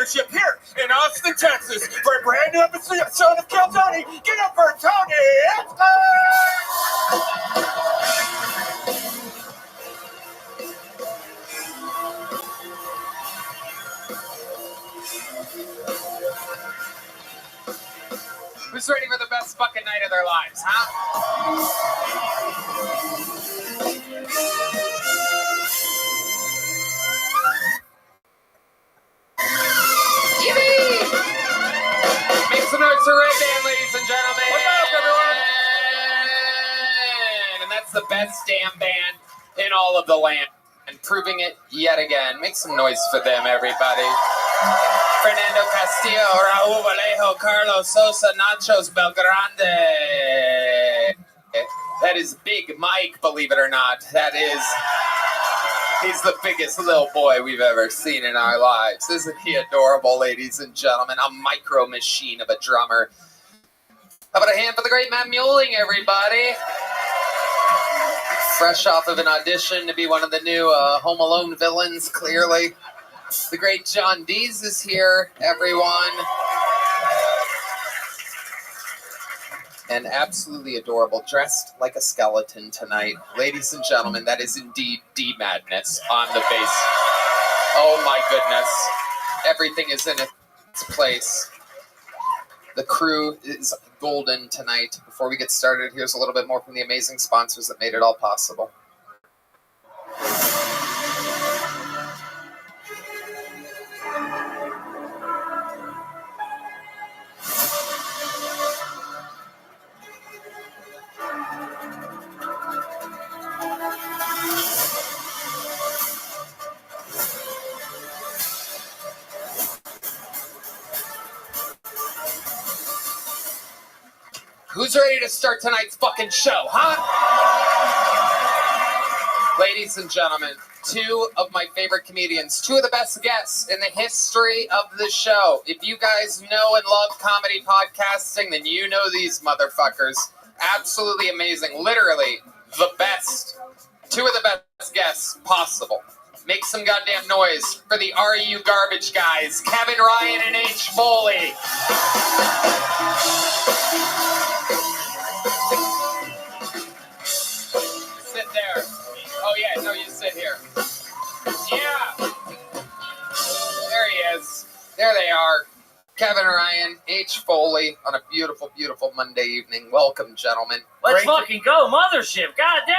Mothership here in Austin, Texas, for a brand new episode of Kill Tony. Get up for Tony! Who's ready for the best fucking night of their lives, huh? Yippee! Make some noise for Ray Band, ladies and gentlemen. What's up, everyone? And that's the best damn band in all of the land. And proving it yet again. Make some noise for them, everybody. Fernando Castillo, Raul Vallejo, Carlos Sosa, Nachos Belgrande. That is Big Mike, believe it or not. He's the biggest little boy we've ever seen in our lives. Isn't he adorable, ladies and gentlemen? A micro machine of a drummer. How about a hand for the great Matt Mueling, everybody? Fresh off of an audition to be one of the new Home Alone villains, clearly. The great John Dees is here, everyone. And absolutely adorable, dressed like a skeleton tonight. Ladies and gentlemen, that is indeed D-Madness on the bass. Oh my goodness. Everything is in its place. The crew is golden tonight. Before we get started, here's a little bit more from the amazing sponsors that made it all possible. Who's ready to start tonight's fucking show, huh? Ladies and gentlemen, two of my favorite comedians, two of the best guests in the history of the show. If you guys know and love comedy podcasting, then you know these motherfuckers. Absolutely amazing. Literally the best. Two of the best guests possible. Make some goddamn noise for the RU Garbage guys, Kevin Ryan and H. Foley. Sit there. Oh yeah, no, you sit here. Yeah. There he is. There they are. Kevin Ryan, H. Foley on a beautiful, beautiful Monday evening. Welcome, gentlemen. Let's fucking go, Mothership. God damn.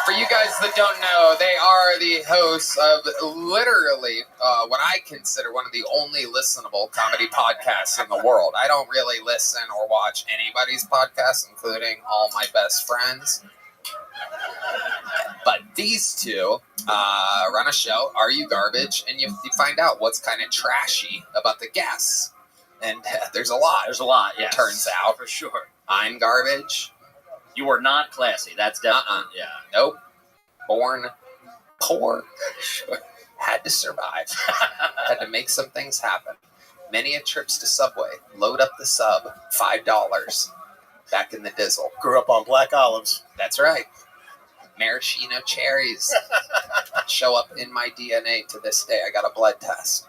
For you guys that don't know, they are the hosts of literally what I consider one of the only listenable comedy podcasts in the world. I don't really listen or watch anybody's podcasts, including all my best friends. But these two run a show, Are You Garbage? And you find out what's kind of trashy about the guests. And there's a lot. There's a lot, yes. Turns out. For sure. I'm garbage. You are not classy. That's definitely, yeah. Nope. Born poor. Had to survive. Had to make some things happen. Many a trips to Subway. Load up the sub. $5. Back in the dizzle. Grew up on black olives. That's right. Maraschino cherries show up in my DNA to this day. I got a blood test.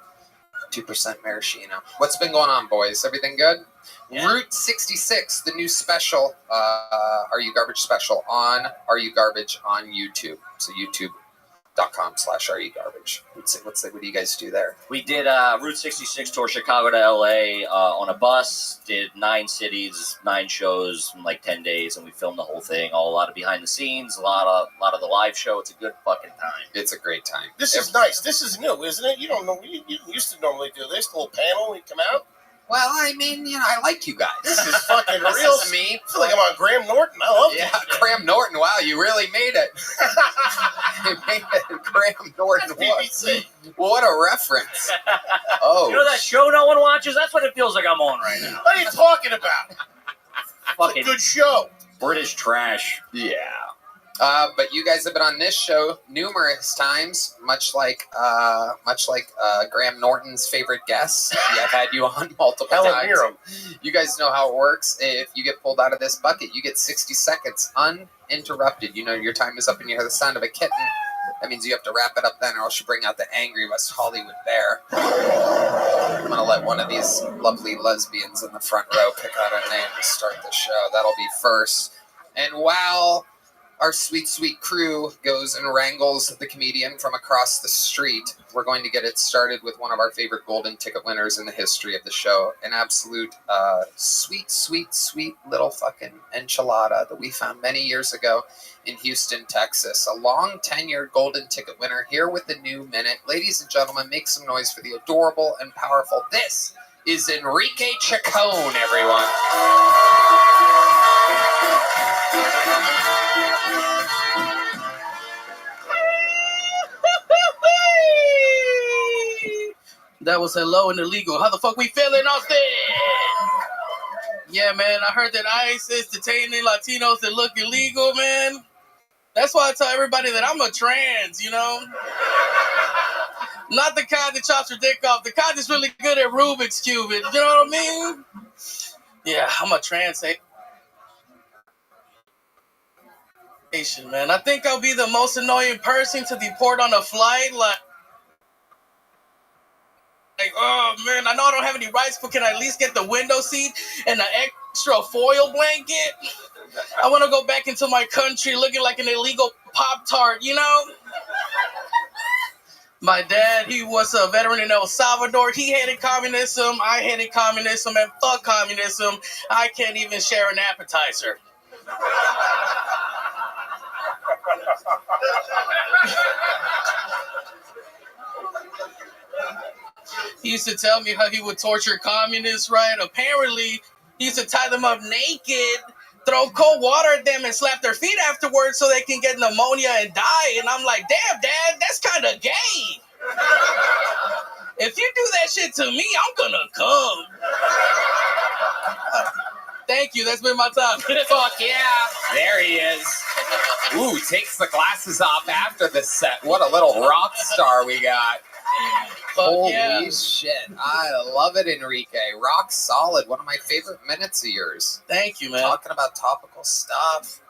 2% maraschino. What's been going on, boys? Everything good? Yeah. Route 66, the new special, Are You Garbage special on Are You Garbage on YouTube. So youtube.com/areyougarbage. What do you guys do there? We did Route 66 tour Chicago to LA on a bus, did 9 cities, 9 shows in like 10 days, and we filmed the whole thing. A lot of behind the scenes, a lot of the live show. It's a good fucking time. It's a great time. This is nice. This is new, isn't it? You don't know. You used to normally do this little panel when you come out. Well, I mean, I like you guys. This is fucking real. This is me. I feel like I'm on Graham Norton. I love this. Yeah, Graham Norton. Wow, you really made it. You made it. Graham Norton. BBC. What a reference. Oh. You know that show no one watches? That's what it feels like I'm on right now. What are you talking about? Fucking it's a good show. British trash. Yeah. But you guys have been on this show numerous times, much like Graham Norton's favorite guests. I've had you on multiple times. Mirren. You guys know how it works. If you get pulled out of this bucket, you get 60 seconds uninterrupted. You know your time is up and you hear the sound of a kitten That means you have to wrap it up then, or else you bring out the angry West Hollywood bear. I'm going to let one of these lovely lesbians in the front row pick out a name to start the show. That'll be first. And while our sweet, sweet crew goes and wrangles the comedian from across the street, we're going to get it started with one of our favorite golden ticket winners in the history of the show. An absolute sweet, sweet, sweet little fucking enchilada that we found many years ago in Houston, Texas. A long tenured golden ticket winner here with the new minute. Ladies and gentlemen, make some noise for the adorable and powerful. This is Enrique Chacon, everyone. That was hello and illegal. How the fuck we feeling, Austin? Yeah, man, I heard that ICE is detaining Latinos that look illegal, man. That's why I tell everybody that I'm a trans, you know? Not the kind that chops your dick off. The kind that's really good at Rubik's Cube. You know what I mean? Yeah, I'm a trans. Man, I think I'll be the most annoying person to deport on a flight. Like, oh man, I know I don't have any rights, but can I at least get the window seat and an extra foil blanket? I want to go back into my country looking like an illegal Pop-Tart, you know? My dad, he was a veteran in El Salvador. He hated communism. I hated communism, and fuck communism. I can't even share an appetizer. He used to tell me how he would torture communists, right? Apparently, he used to tie them up naked, throw cold water at them, and slap their feet afterwards so they can get pneumonia and die. And I'm like, damn, Dad, that's kind of gay. If you do that shit to me, I'm gonna come. Thank you. That's been my time. Fuck yeah. There he is. Ooh, takes the glasses off after the set. What a little rock star we got. Holy shit. I love it, Enrique. Rock solid. One of my favorite minutes of yours. Thank you, man. Talking about topical stuff.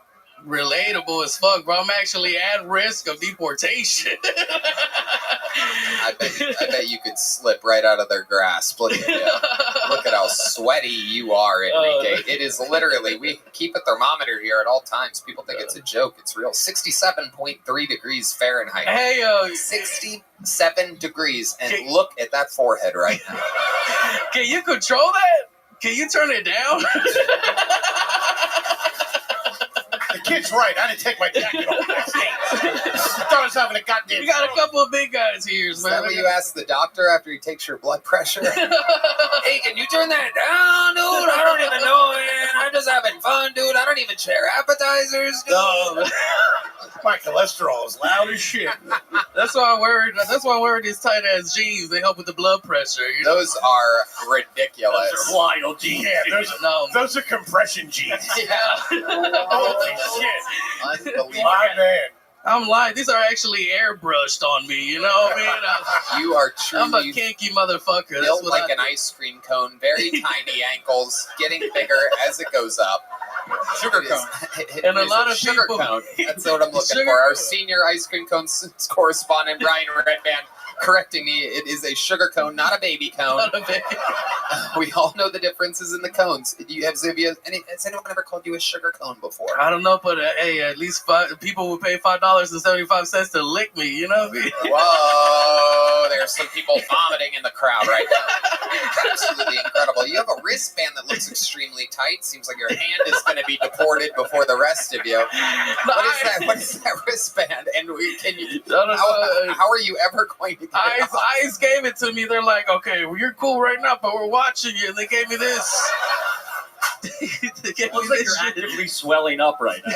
Relatable as fuck, bro. I'm actually at risk of deportation. I bet you could slip right out of their grasp. Look at you. Look at how sweaty you are, Enrique. It is literally, we keep a thermometer here at all times. People think it's a joke. It's real. 67.3 degrees Fahrenheit. Hey, 67 degrees. And look at that forehead right now. Can you control that? Can you turn it down? The kid's right. I didn't take my jacket off backstage. I thought I was having a goddamn. We got a couple of big guys here, Is that what you ask the doctor after he takes your blood pressure? Hey, can you turn that down, dude? I don't even know, man. I'm just having fun, dude. I don't even share appetizers, dude. No. My cholesterol is loud as shit. That's why I wear these tight ass jeans. They help with the blood pressure. You know? Those are ridiculous. Those are wild jeans. Yeah, those are compression jeans. Yeah. Holy shit. Unbelievable. My man. I'm lying. These are actually airbrushed on me. You know what I mean? You are I'm a truly kinky motherfucker. That's built what like an ice cream cone. Very tiny ankles, getting bigger as it goes up. Sugar cone. And a lot of sugar people- cone. That's what I'm looking Sugar for. Our cone. senior ice cream cone correspondent, Brian Redband, correcting me. It is a sugar cone, not a baby cone. Not a baby. We all know the differences in the cones. Has anyone ever called you a sugar cone before? I don't know, but hey, at least people would pay $5.75 to lick me. You know what I mean? Whoa, there's some people vomiting in the crowd right now. Absolutely incredible. You have a wristband that looks extremely tight. Seems like your hand is going to be deported before the rest of you. What is that wristband? And how are you ever going to get it off? ICE gave it to me. They're like, okay, well, you're cool right now, but we're watching you. And they gave me this. They gave me Looks like this you're shit. actively swelling up right now.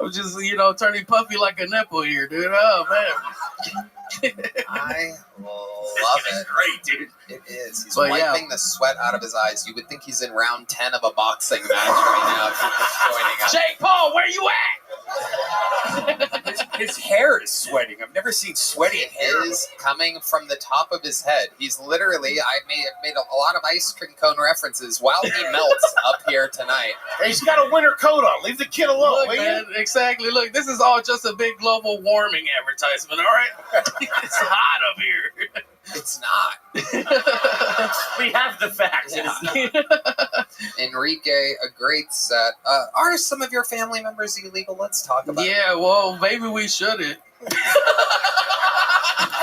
I'm just, turning puffy like a nipple here, dude. Oh, man. I love it. Great, dude. It is. He's But, wiping the sweat out of his eyes. You would think he's in round 10 of a boxing match right now if you're just joining us. Jake Paul, where you at? His hair is sweating. I've never seen sweaty It hair. is coming from the top of his head. He's literally, I made a lot of ice cream cone references while he melts up here tonight. Hey, he's got a winter coat on. Leave the kid alone, Look, will you? man, exactly. Look, this is all just a big global warming advertisement, all right? It's hot up here. It's not. We have the facts. Yeah. It's not. Enrique, a great set. Are some of your family members illegal? Let's talk about it. Yeah, well, maybe we shouldn't.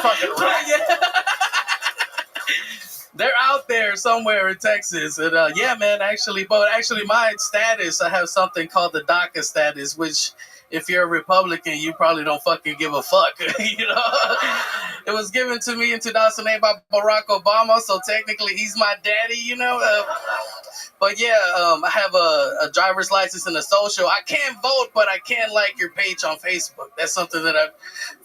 Fucking right. Yeah. They're out there somewhere in Texas, and yeah, man. Actually, my status, I have something called the DACA status, which, if you're a Republican, you probably don't fucking give a fuck. You know, it was given to me in 2008 by Barack Obama, so technically he's my daddy. You know, but yeah, I have a driver's license and a social. I can't vote, but I can like your page on Facebook. That's something that I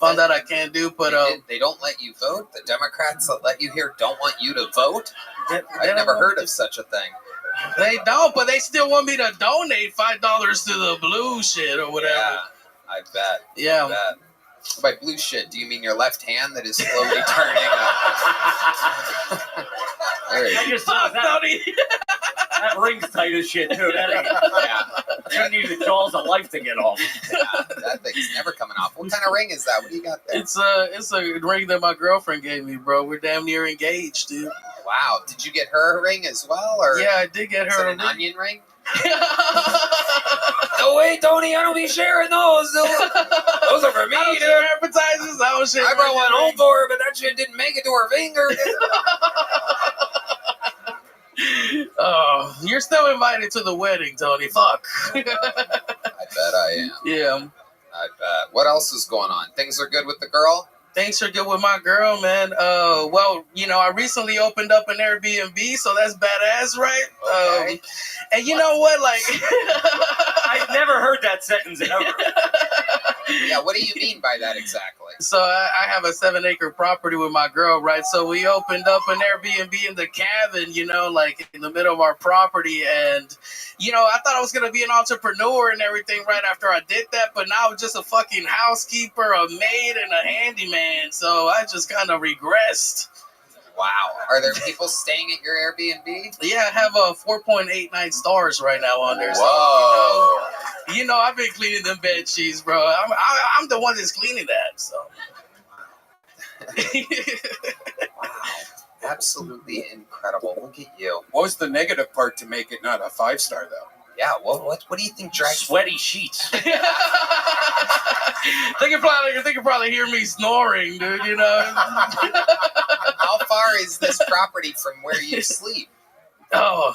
found out I can't do. But They don't let you vote. The Democrats that let you here don't want you to vote. they I've never don't heard want of such a thing. They don't, but they still want me to donate $5 to the blue shit or whatever. Yeah, I bet. Yeah. I bet. By blue shit, do you mean your left hand that is slowly turning? There you I go. just thought Fuck, that, Tony. that ring's tight as shit, too. Yeah, You need the jaws of life to get off. yeah, that thing's never coming off. What kind of ring is that? What do you got there? It's a ring that my girlfriend gave me, bro. We're damn near engaged, dude. Wow. Did you get her a ring as well, or Yeah, I did get is her it a an ring. onion ring? No way, Tony! I don't be sharing those. Those are for me, I don't dude. share advertisements. I don't share. I brought one home for her, but that shit didn't make it to her finger. Oh, you're still invited to the wedding, Tony. Fuck. I bet I am. Yeah. I bet. What else is going on? Things are good with the girl? Things are good with my girl, man. Well, you know, I recently opened up an Airbnb, so that's badass, right? Okay. And you know what? Like, I've never heard that sentence ever. Yeah, what do you mean by that exactly? So I have a 7-acre property with my girl, right? So we opened up an Airbnb in the cabin, you know, like in the middle of our property. And, you know, I thought I was going to be an entrepreneur and everything right after I did that. But now I'm just a fucking housekeeper, a maid, and a handyman. So I just kind of regressed. Wow. Are there people staying at your Airbnb? Yeah, I have 4.89 stars right now on there. So, Whoa. you know, I've been cleaning them bed sheets, bro. I'm the one that's cleaning that, so. Wow. Absolutely incredible. Look at you. What was the negative part to make it not a 5-star, though? Yeah, what do you think drags Sweaty sheets. They can probably hear me snoring, dude, you know? How far is this property from where you sleep? Oh,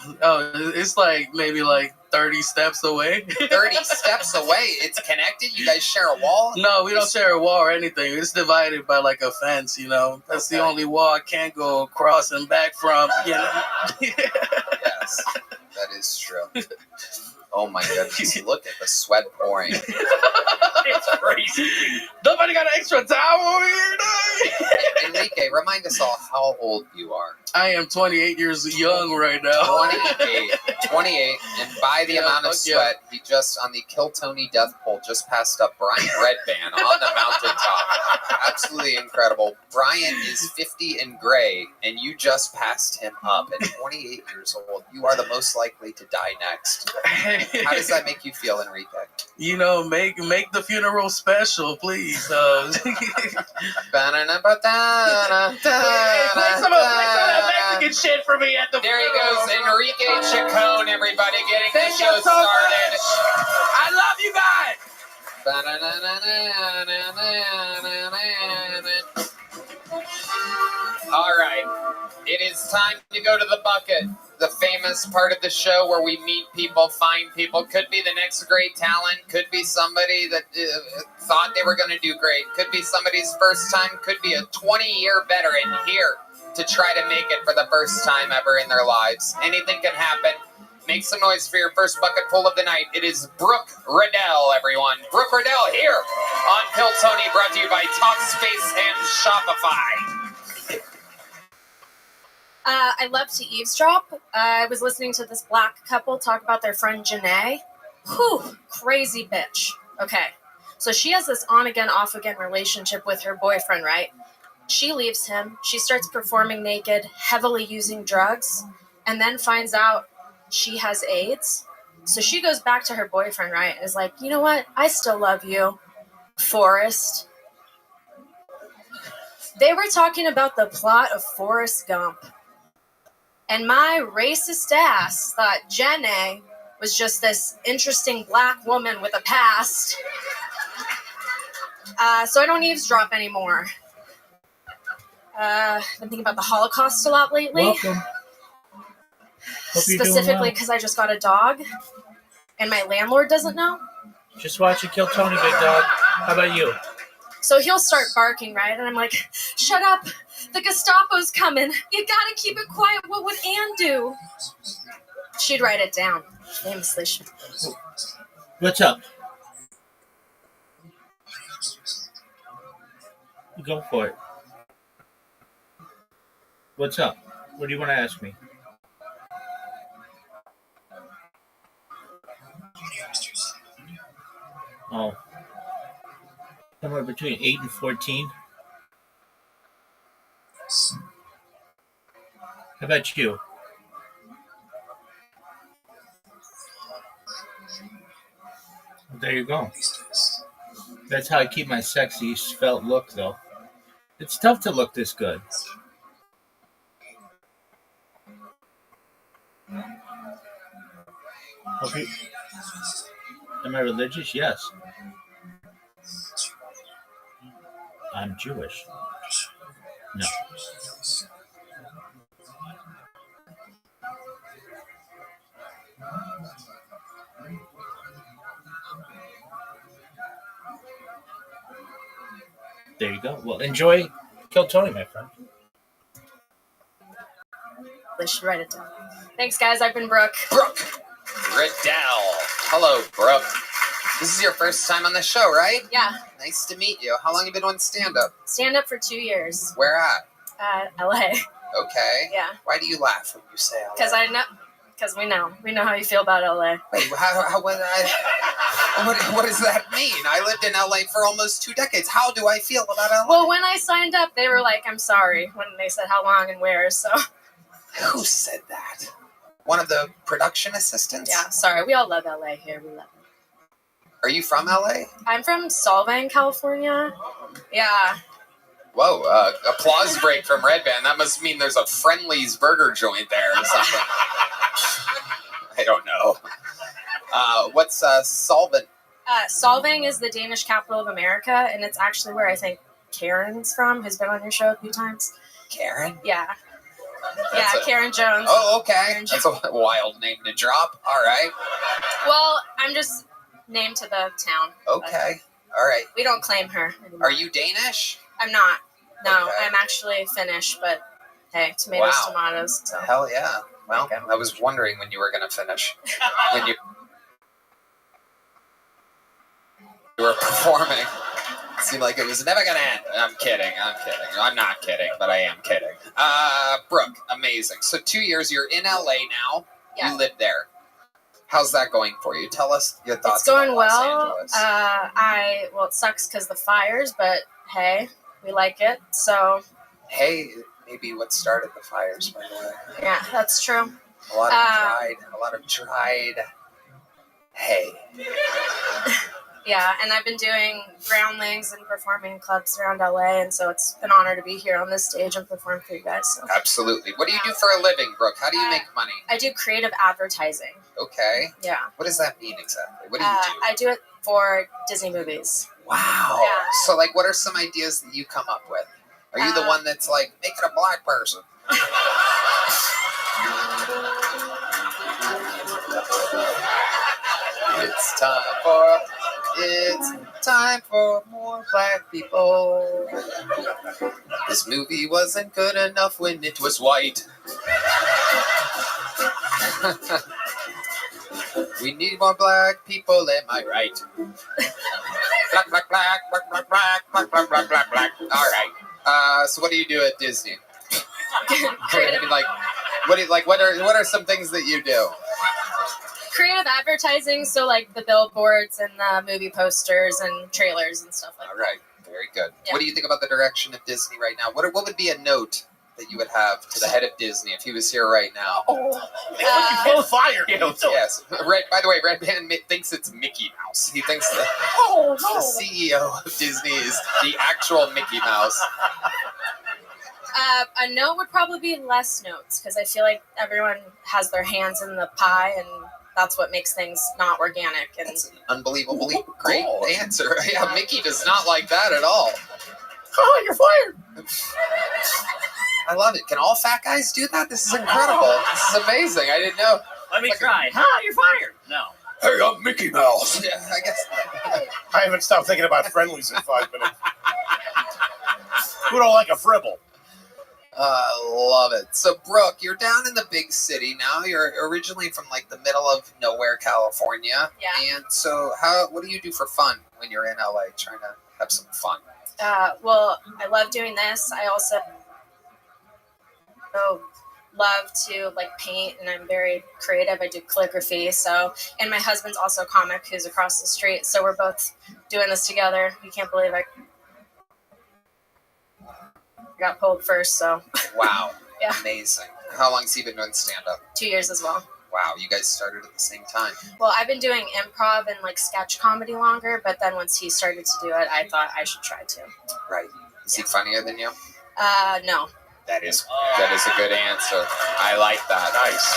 it's like maybe like 30 steps away. 30 steps away. It's connected? You guys share a wall? No, we don't share a wall or anything. It's divided by like a fence, you know? That's the Okay. only wall I can't go across and back from, you know? Yes, that is true. Oh my goodness, look at the sweat pouring. It's crazy. Nobody got an extra towel over here, dude? Enrique, remind us all how old you are. I am 28 years young right now. 28, and by the Yeah, amount of fuck yeah. sweat, he just, on the Kill Tony death poll, just passed up Brian Redband on the mountaintop. Absolutely incredible. Brian is 50 and gray, and you just passed him up at 28 years old. You are the most likely to die next. How does that make you feel, Enrique? You know, make the funeral special, please. Play some of that Mexican shit for me at the There he funeral. goes, Enrique Chacon, everybody, getting Thank the you show so started. much. I love you guys. All right, it is time to go to the bucket, the famous part of the show where we meet people, find people. Could be the next great talent, could be somebody that thought they were going to do great, could be somebody's first time, could be a 20-year veteran here to try to make it for the first time ever in their lives. Anything can happen. Make some noise for your first bucket full of the night. It is Brooke Riddell, everyone. Brooke Riddell here on Kill Tony, brought to you by Talkspace and Shopify. I love to eavesdrop. I was listening to this black couple talk about their friend Janae. Whew, crazy bitch. Okay. So she has this on again, off again relationship with her boyfriend, right? She leaves him. She starts performing naked, heavily using drugs, and then finds out she has AIDS. So she goes back to her boyfriend, right? And is like, you know what? I still love you, Forrest. They were talking about the plot of Forrest Gump. And my racist ass thought Jenna was just this interesting black woman with a past. So I don't eavesdrop anymore. I've been thinking about the Holocaust a lot lately. Welcome. Hope you're doing Specifically well. because I just got a dog. And my landlord doesn't know. Just watching Kill Tony, big dog. How about you? So he'll start barking, right? And I'm like, shut up. The Gestapo's coming. You gotta keep it quiet. What would Anne do? She'd write it down. Famously. What's up? Go for it. What's up? What do you want to ask me? Oh. Somewhere between 8 and 14. How about you? There you go. That's how I keep my sexy, svelte look, though. It's tough to look this good. Okay. Am I religious? Yes. I'm Jewish. No. There you go. Well, enjoy Kill Tony, my friend. They should write it down. Thanks, guys. I've been Brooke. Brooke Riddell. Hello, Brooke. This is your first time on the show, right? Yeah. Nice to meet you. How long have you been on stand-up? Stand up for 2 years. Where at? LA. Okay. Yeah. Why do you laugh when you say LA? Because I know. Because we know. We know how you feel about LA. Wait, what does that mean? I lived in LA for almost 2 decades. How do I feel about LA? Well, when I signed up, they were like, I'm sorry, when they said how long and where, so. Who said that? One of the production assistants? Yeah, sorry. We all love LA here. We love it. Are you from LA? I'm from Solvang, California. Yeah. Whoa, applause break from Red Band. That must mean there's a Friendly's burger joint there or something. I don't know. What's solvent? Solvang is the Danish capital of America, and it's actually where I think Karen's from, who's been on your show a few times. Karen? Yeah. That's Karen Jones. Oh, okay. Karen That's a wild name to drop. All right. Well, I'm just named to the town. Okay. All right. We don't claim her anymore. Are you Danish? I'm not. No, Okay. I'm actually Finnish, but hey, tomatoes, Wow. tomatoes. So. Hell yeah. Well, Okay. I was wondering when you were going to finish. When you were performing. It seemed like it was never going to end. I'm kidding. I'm not kidding, but I am kidding. Brooke, amazing. So 2 years, you're in LA now. Yeah. You live there. How's that going for you? Tell us your thoughts. It's going about Los well. Angeles. Well, it sucks because the fires, but hey, we like it. So Hey, maybe what started the fires, by the way. yeah, that's true. A lot of dried hay. Yeah, and I've been doing groundlings and performing in clubs around LA, and so it's an honor to be here on this stage and perform for you guys. So. Absolutely. What do you do for a living, Brooke? How do you make money? I do creative advertising. Okay. Yeah. What does that mean exactly? What do you do? I do it for Disney movies. Wow. Yeah. So, like, what are some ideas that you come up with? Are you the one that's like, make it a black person? It's time for more black people. This movie wasn't good enough when it was white. We need more black people, am I right? Black, black, black, black, black, black, black, black, black, black, black. All right. So what do you do at Disney? Creative. What are some things that you do? creative advertising, so like the billboards and the movie posters and trailers and stuff like All that. right, very good. Yeah. What do you think about the direction of Disney right now? What would be a note that you would have to the head of Disney if he was here right now? Get fired. Yes. By the way, Red Band thinks it's Mickey Mouse. He thinks that the CEO of Disney is the actual Mickey Mouse. A note would probably be less notes because I feel like everyone has their hands in the pie, and that's what makes things not organic. And That's an unbelievably great answer. Yeah, Mickey does not like that at all. Oh, you're fired. I love it. Can all fat guys do that? This is incredible. This is amazing. I didn't know. Let me try. Ha! You're fired. No. Hey, I'm Mickey Mouse. Yeah, I guess. I haven't stopped thinking about friendlies in 5 minutes. Who don't like a fribble? Love it. So, Brooke, you're down in the big city now. You're originally from like the middle of nowhere, California. Yeah. And so, what do you do for fun when you're in LA trying to have some fun? well, I love doing this. I also love to like paint, and I'm very creative. I do calligraphy. So, and my husband's also a comic who's across the street. So we're both doing this together. You can't believe I got pulled first. So Wow. Yeah. Amazing. How long's he been doing stand-up? 2 years as well. Wow, you guys started at the same time. Well, I've been doing improv and like sketch comedy longer, but then once he started to do it, I thought I should try too. Right. Is he funnier than you? No. That is a good answer. I like that. Nice.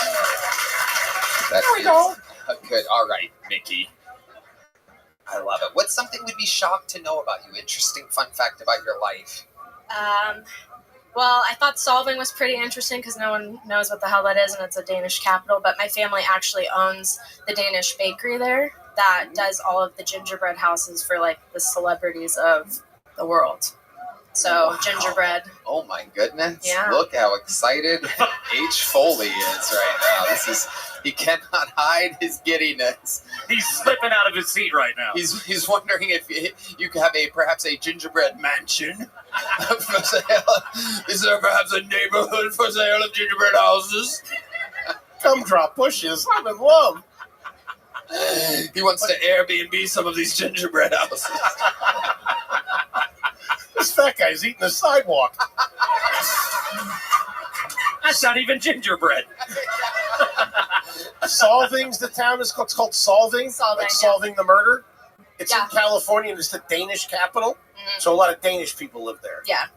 There we go. Good. All right, Mickey. I love it. What's something we'd be shocked to know about you? Interesting fun fact about your life. Well, I thought solving was pretty interesting because no one knows what the hell that is, and it's a Danish capital. But my family actually owns the Danish bakery there that does all of the gingerbread houses for like the celebrities of the world. So gingerbread. Oh my goodness. Yeah. Look how excited H. Foley is right now. He cannot hide his giddiness. He's slipping out of his seat right now. He's wondering if you could have perhaps a gingerbread mansion for sale. Is there perhaps a neighborhood for sale of gingerbread houses? Gumdrop bushes. I'm in love. He wants to Airbnb some of these gingerbread houses. This fat guy's eating the sidewalk. That's not even gingerbread. Solving's the town is called. It's called Solving. Solving, Like yeah. solving the murder. It's Yeah. in California, and it's the Danish capital. Mhm. So a lot of Danish people live there. Yeah.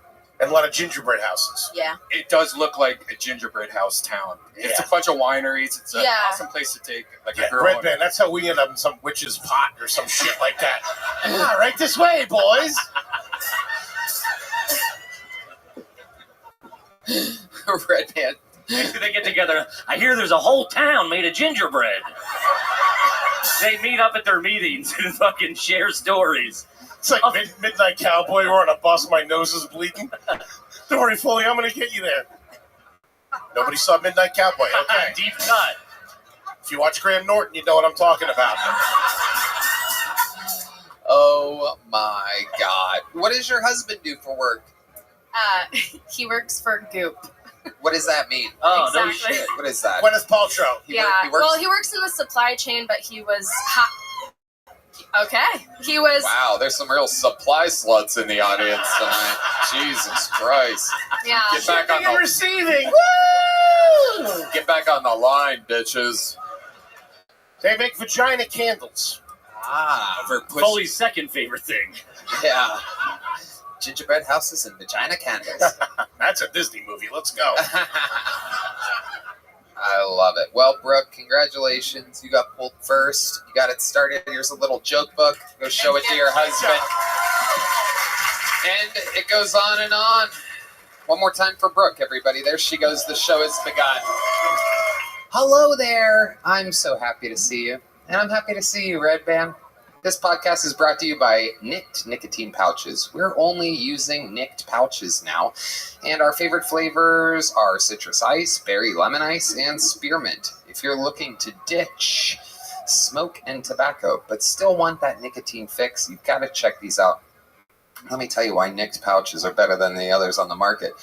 And a lot of gingerbread houses. Yeah. It does look like a gingerbread house town. It's Yeah. a bunch of wineries. It's an Yeah. awesome place to take like Yeah, a girl. Red Band. That's how we end up in some witch's pot or some shit like that. All right, this way, boys. Red Band. They get together. I hear there's a whole town made of gingerbread. They meet up at their meetings and fucking share stories. It's like Midnight Cowboy. We're on a bus. My nose is bleeding. Don't worry, Foley. I'm going to get you there. Nobody saw Midnight Cowboy. Okay. Deep cut. If you watch Graham Norton, you know what I'm talking about. Oh my God. What does your husband do for work? He works for Goop. What does that mean? Oh, no Exactly. shit. What is that? Gwyneth Paltrow. He Yeah. works- Well, he works in the supply chain, but he was okay. He was Wow, there's some real supply sluts in the audience tonight. Jesus Christ. yeah. Get back on Shipping and the receiving. Woo! get back on the line, bitches. They make vagina candles. Ah, For push. Foley's second favorite thing. yeah. Gingerbread houses and vagina candles. That's a Disney movie. Let's go. I love it. Well, Brooke, congratulations. You got pulled first. You got it started. Here's a little joke book. Go show it to your husband. And it goes on and on. One more time for Brooke, everybody. There she goes. The show has begun. Hello there. I'm so happy to see you. And I'm happy to see you, Red Band. This podcast is brought to you by Nicked Nicotine Pouches. We're only using Nicked pouches now. And our favorite flavors are citrus ice, berry lemon ice, and spearmint. If you're looking to ditch smoke and tobacco, but still want that nicotine fix, you've got to check these out. Let me tell you why Nicked pouches are better than the others on the market.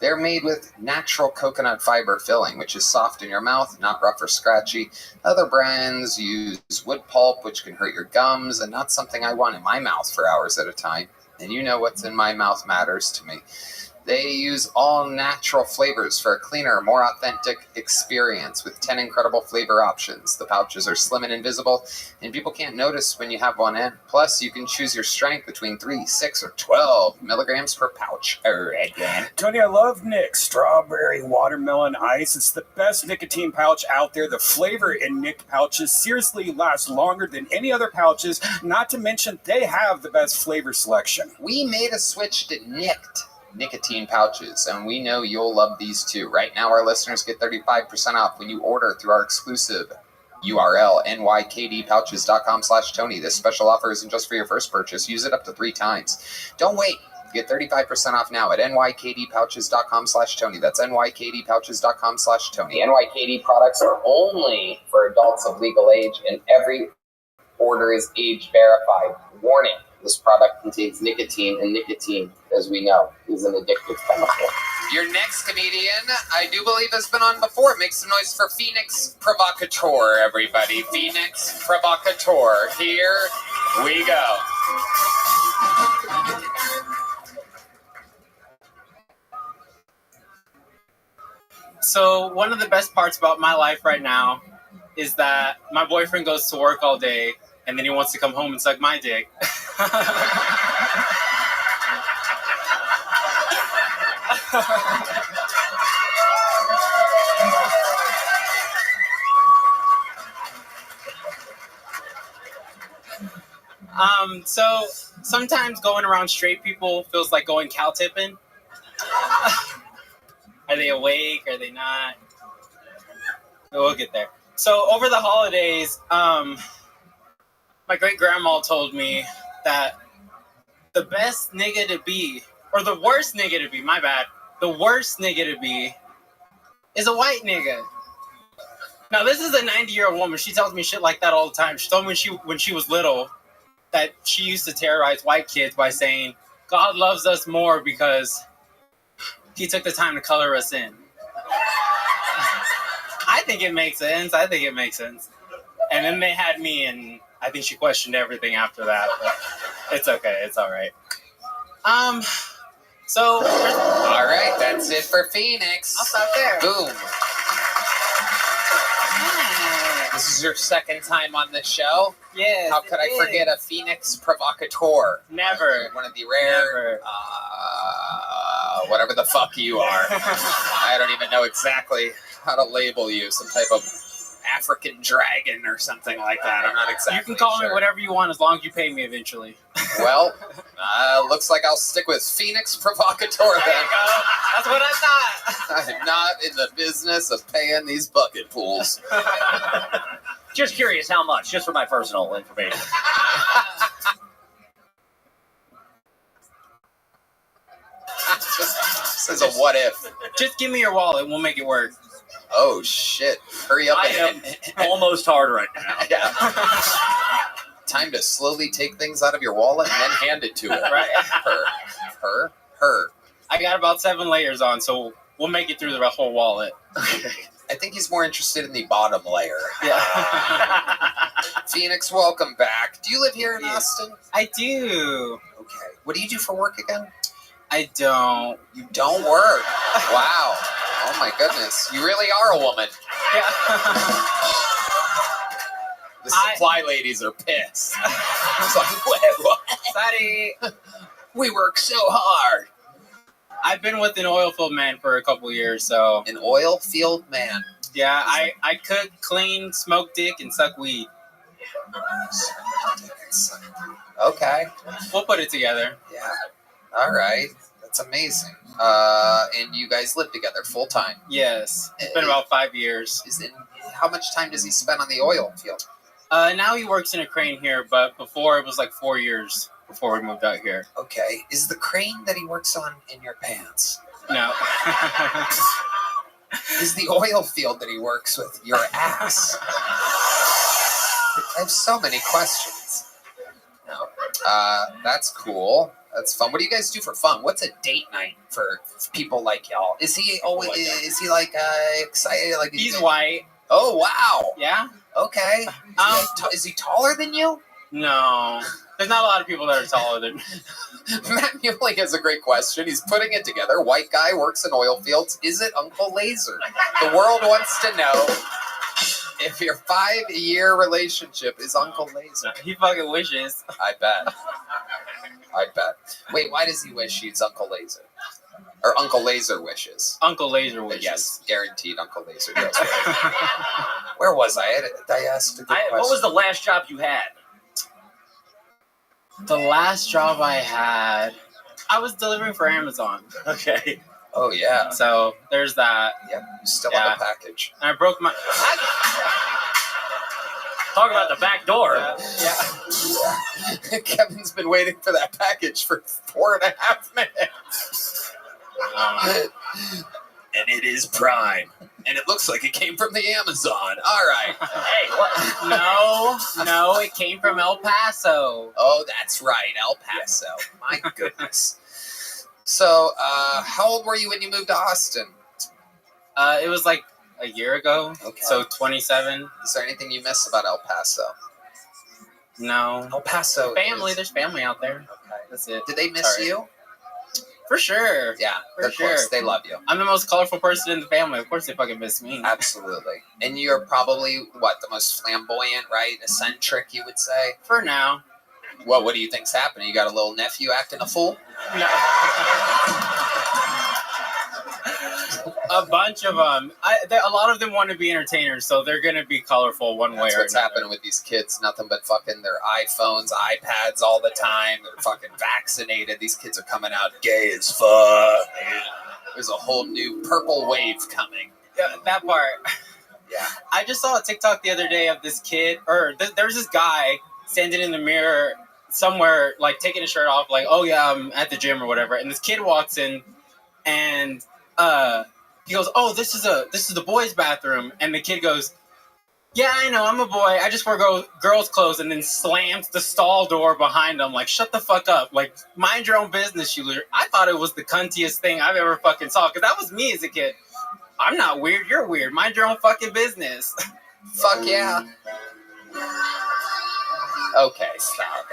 They're made with natural coconut fiber filling, which is soft in your mouth, not rough or scratchy. Other brands use wood pulp, which can hurt your gums, and not something I want in my mouth for hours at a time. And you know what's in my mouth matters to me. They use all natural flavors for a cleaner, more authentic experience with 10 incredible flavor options. The pouches are slim and invisible, and people can't notice when you have one in. Plus, you can choose your strength between 3, 6, or 12 milligrams per pouch. Again. Tony, I love Nick Strawberry Watermelon Ice. It's the best nicotine pouch out there. The flavor in Nick pouches seriously lasts longer than any other pouches, not to mention they have the best flavor selection. We made a switch to nicotine pouches, and we know you'll love these too. Right now, our listeners get 35% off when you order through our exclusive URL, nykdpouches.com/Tony. This special offer isn't just for your first purchase. Use it up to 3 times. Don't wait. Get 35% off now at nykdpouches.com/Tony. That's nykdpouches.com/Tony. NYKD products are only for adults of legal age, and every order is age verified. Warning. This product contains nicotine, and nicotine, as we know, is an addictive chemical. Your next comedian, I do believe, has been on before. Make some noise for Phoenix Provocateur, everybody. Phoenix Provocateur. Here we go. So one of the best parts about my life right now is that my boyfriend goes to work all day, and then he wants to come home and suck my dick. So sometimes going around straight people feels like going cow tipping. Are they awake? Are they not? We'll get there. So over the holidays, my great-grandma told me that the best nigga to be, or the worst nigga to be, my bad, the worst nigga to be is a white nigga. Now, this is a 90-year-old woman. She tells me shit like that all the time. She told me when she was little that she used to terrorize white kids by saying, God loves us more because he took the time to color us in. I think it makes sense. And then they had me, and I think she questioned everything after that. But it's okay. It's all right. So. All right, that's it for Phoenix. I'll stop there. Boom. This is your second time on the show. Yes. How could I forget a Phoenix Provocateur? Never. One of the rare, whatever the fuck you are. I don't even know exactly how to label you. Some type of African dragon or something like that. I'm not exactly You can call sure. me whatever you want as long as you pay me eventually. Well, looks like I'll stick with Phoenix Provocateur then. There you go. That's what I thought. I'm not in the business of paying these bucket pools. Just curious, how much? Just for my personal information. Just as a what if. Just give me your wallet. We'll make it work. Oh, shit. Hurry up I and am almost hard right now. Yeah. Time to slowly take things out of your wallet and then hand it to her. Right. Her. I got about 7 layers on, so we'll make it through the whole wallet. I think he's more interested in the bottom layer. Yeah. Phoenix, welcome back. Do you live here in Austin? I do. Okay. What do you do for work again? I don't. You don't work? Wow. Oh my goodness. You really are a woman. Yeah. The supply ladies are pissed. It's like, what? Sorry. We work so hard. I've been with an oil field man for a couple years, so. An oil field man. Yeah, I cook, clean, smoke dick, and suck weed. Okay. We'll put it together. Yeah. All right. That's amazing. And you guys live together full time? Yes. It's been about 5 years. How much time does he spend on the oil field? Now he works in a crane here, but before it was like 4 years before we moved out here. Okay. Is the crane that he works on in your pants? No. Is the oil field that he works with your ass? I have so many questions. No. That's cool. That's fun. What do you guys do for fun? What's a date night for people like y'all? Is he always? Is he like excited? Like He's white. Oh wow. Yeah. Okay. Is he taller than you? No. There's not a lot of people that are taller than me. Matt Muehlink has a great question. He's putting it together. White guy works in oil fields. Is it Uncle Laser? The world wants to know if your 5-year relationship is Uncle Laser. He fucking wishes. I bet. Wait, why does he wish he's Uncle Laser? Or Uncle Laser wishes? Uncle Laser wishes. Yes, guaranteed Uncle Laser does. Where was I? I asked a good question. What was the last job you had? The last job I had, I was delivering for Amazon. Okay. Oh, yeah. So there's that. Yep, you still have a package. And I broke my... Talk about the back door. Yeah. Kevin's been waiting for that package for 4.5 minutes. And it is Prime. And it looks like it came from the Amazon. All right. Hey, what? No, it came from El Paso. Oh, that's right, El Paso. My goodness. So, how old were you when you moved to Austin? It was like a year ago. Okay. So 27. Is there anything you miss about El Paso? No. El Paso. Family. There's family out there. Okay. That's it. Did they miss you? For sure. Yeah, For they're sure. close. They love you. I'm the most colorful person in the family. Of course they fucking miss me. Absolutely. And you're probably, the most flamboyant, right? Eccentric, you would say? For now. Well, what do you think's happening? You got a little nephew acting a fool? No. A bunch of them. A lot of them want to be entertainers, so they're going to be colorful one way That's or what's another. happening with these kids. Nothing but fucking their iPhones, iPads all the time. They're fucking vaccinated. These kids are coming out gay as fuck. There's a whole new purple wave coming. Yeah, that part. Yeah. I just saw a TikTok the other day of this kid, there's this guy standing in the mirror somewhere, like taking his shirt off, like, oh yeah, I'm at the gym or whatever. And this kid walks in, and he goes, oh, this is the boys' bathroom. And the kid goes, yeah, I know, I'm a boy. I just wear girls' clothes, and then slams the stall door behind him, like, shut the fuck up. Like, mind your own business, you loser. I thought it was the cuntiest thing I've ever fucking saw, because that was me as a kid. I'm not weird, you're weird. Mind your own fucking business. Fuck yeah. Okay, stop.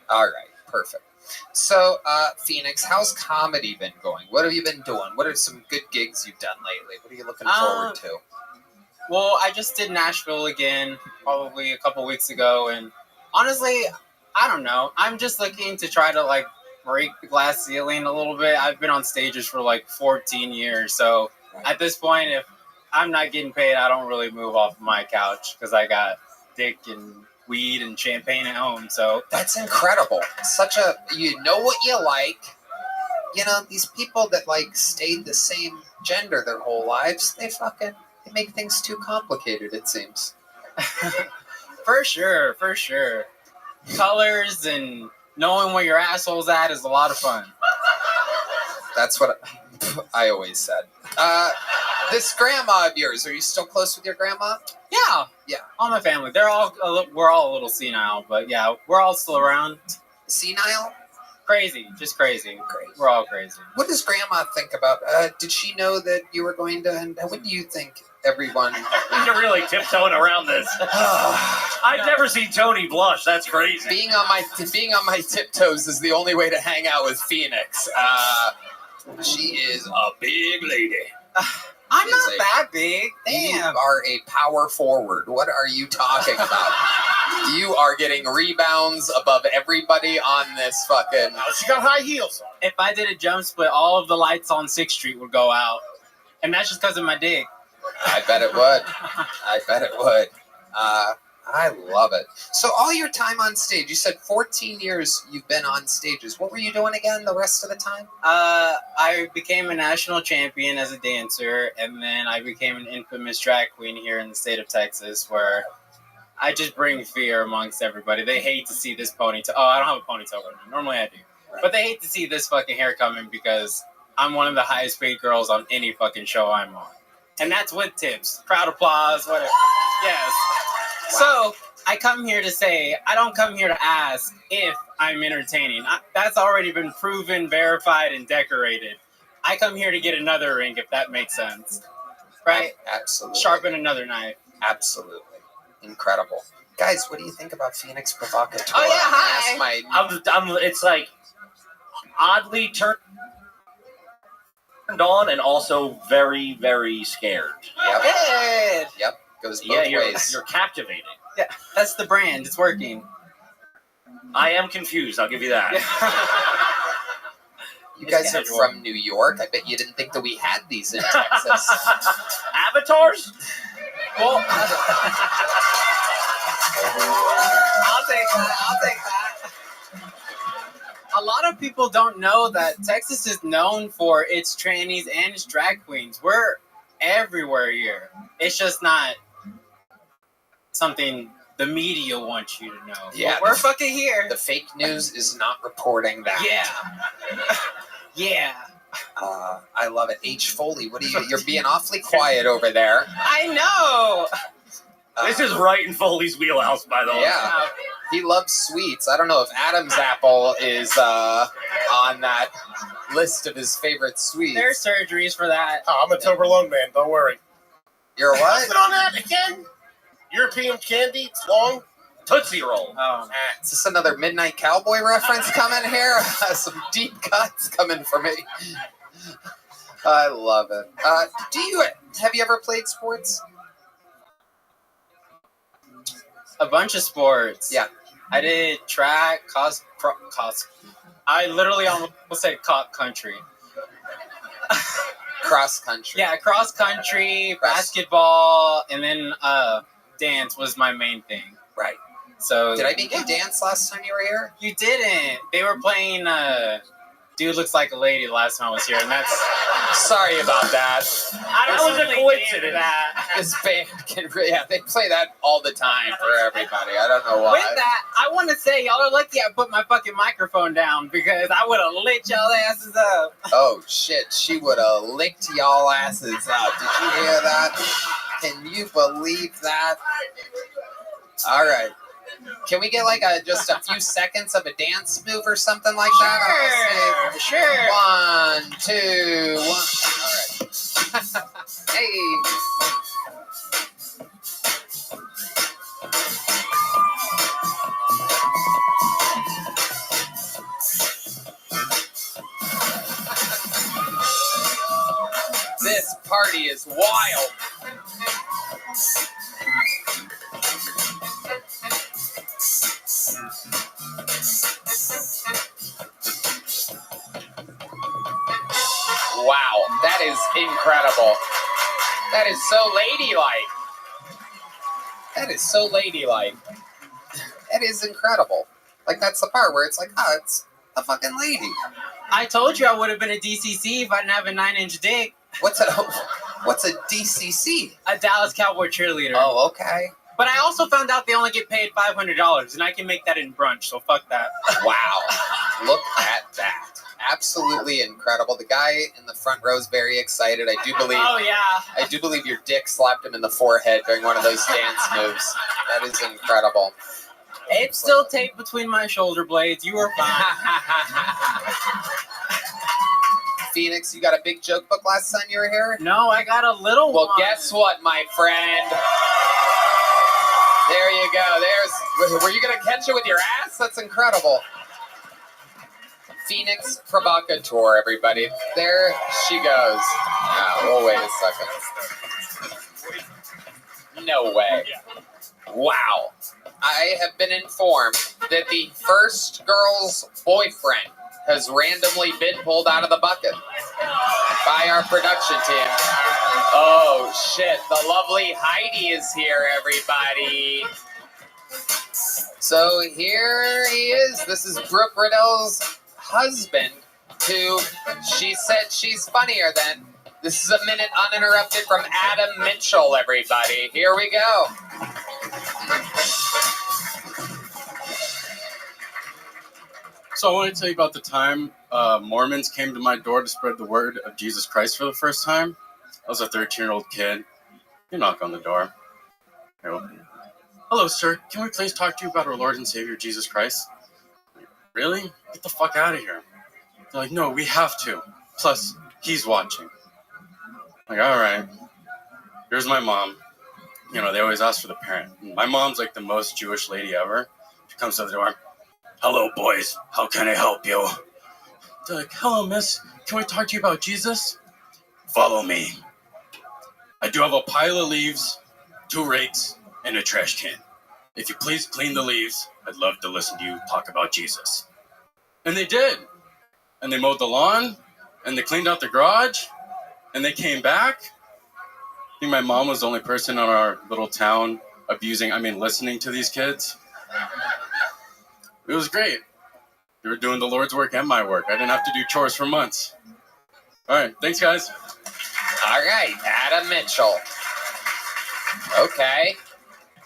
All right, perfect. So, Phoenix, how's comedy been going? What have you been doing? What are some good gigs you've done lately? What are you looking forward to? Well, I just did Nashville again, probably a couple weeks ago, and honestly, I don't know. I'm just looking to try to, like, break the glass ceiling a little bit. I've been on stages for, like, 14 years, so at this point, if I'm not getting paid, I don't really move off my couch, because I got dick and weed and champagne at home, so... That's incredible. You know what you like. You know, these people that, like, stayed the same gender their whole lives, they make things too complicated, it seems. For sure. Colors and knowing where your asshole's at is a lot of fun. That's what I always said. This grandma of yours, are you still close with your grandma? Yeah. All my family. We're all a little senile, but yeah, we're all still around. Senile? Crazy. Just crazy. We're all crazy. What does grandma think about, did she know that you were going to, and what do you think everyone... You're really tiptoeing around this. I've never seen Tony blush. That's crazy. Being on my tiptoes is the only way to hang out with Phoenix. She is a big lady. I'm not that big. You Damn. are a power forward. What are you talking about? You are getting rebounds above everybody on this fucking... She got high heels on. If I did a jump split, all of the lights on 6th Street would go out. And that's just because of my dick. I bet it would. I love it. So all your time on stage, you said 14 years you've been on stages. What were you doing again the rest of the time? I became a national champion as a dancer, and then I became an infamous drag queen here in the state of Texas, where I just bring fear amongst everybody. They hate to see this ponytail. Oh, I don't have a ponytail right now. Normally I do. Right. But they hate to see this fucking hair coming because I'm one of the highest paid girls on any fucking show I'm on. And that's with tips. Crowd applause, whatever. Yes. Wow. So, I come here to say, I don't come here to ask if I'm entertaining. That's already been proven, verified, and decorated. I come here to get another ring, if that makes sense. Right? Absolutely. Sharpen another knife. Absolutely. Incredible. Guys, what do you think about Phoenix Provocateur? Oh, yeah, hi. It's like oddly turned on and also very, very scared. Yep. Good. Yep. Goes both ways. You're captivating. Yeah, that's the brand. It's working. I am confused. I'll give you that. You guys are from New York. I bet you didn't think that we had these in Texas. Avatars? Well, I'll take that. A lot of people don't know that Texas is known for its trannies and its drag queens. We're everywhere here. It's just not something the media wants you to know. Yeah, but we're fucking here. The fake news is not reporting that. Yeah. Yeah. I love it. H. Foley, you're being awfully quiet over there. I know. This is right in Foley's wheelhouse, by the way. Yeah. He loves sweets. I don't know if Adam's apple is on that list of his favorite sweets. There's surgeries for that. Oh, I'm a Toblerone man. Don't worry. You're a what? Sit on that again. European candy. It's long. Tootsie Roll. Oh. Is this another Midnight Cowboy reference coming here? Some deep cuts coming for me. I love it. Have you ever played sports? A bunch of sports. Yeah. I did track, I literally almost said country. Cross country. Yeah, cross country, basketball, and then dance was my main thing. Right. So Did I make you dance last time you were here? You didn't. They were playing Dude Looks Like a Lady the last time I was here, and that's Sorry about that. I don't was a really coincidence. that. This band they play that all the time for everybody. I don't know why. With that, I want to say y'all are lucky I put my fucking microphone down because I would have lit y'all asses up. Oh shit, she would have licked y'all asses up. Did you hear that? Can you believe that? All right. Can we get like just a few seconds of a dance move or something like that? Sure. 1, 2, 1. All right. Hey. This party is wild. Wow, that is incredible. That is so ladylike. That is so ladylike. That is incredible. Like, that's the part where it's like, oh, it's a fucking lady. I told you I would have been a DCC if I didn't have a 9-inch dick. What's a DCC? A Dallas Cowboy cheerleader. Oh, okay. But I also found out they only get paid $500, and I can make that in brunch, so fuck that. Wow. Look at that. Absolutely incredible. The guy in the front row is very excited. I do believe your dick slapped him in the forehead during one of those dance moves. That is incredible. It's still taped between my shoulder blades. You are fine. Phoenix, you got a big joke book last time you were here? No, I got a little one. Well, guess what, my friend? There you go. Were you going to catch it with your ass? That's incredible. Phoenix Provocateur, everybody. There she goes. We'll wait a second. No way. Wow. I have been informed that the first girl's boyfriend has randomly been pulled out of the bucket by our production team. Oh, shit. The lovely Heidi is here, everybody. So here he is. This is Brooke Riddell's husband, who she said she's funnier than. This is a minute uninterrupted from Adam Mitchell, everybody. Here we go. So I want to tell you about the time Mormons came to my door to spread the word of Jesus Christ for the first time. I was a 13-year-old kid. You knock on the door. Here, open it. hello, sir. Can we please talk to you about our Lord and Savior, Jesus Christ? Really? Get the fuck out of here. They're like, no, we have to. Plus, he's watching. I'm like, all right. Here's my mom. You know, they always ask for the parent. My mom's like the most Jewish lady ever. She comes to the door. Hello, boys. How can I help you? They're like, hello, miss. Can we talk to you about Jesus? Follow me. I do have a pile of leaves, 2 rakes, and a trash can. If you please clean the leaves, I'd love to listen to you talk about Jesus. And they did. And they mowed the lawn, and they cleaned out the garage, and they came back. I think my mom was the only person in our little town listening to these kids. It was great. They were doing the Lord's work and my work. I didn't have to do chores for months. All right, thanks, guys. All right, Adam Mitchell. Okay.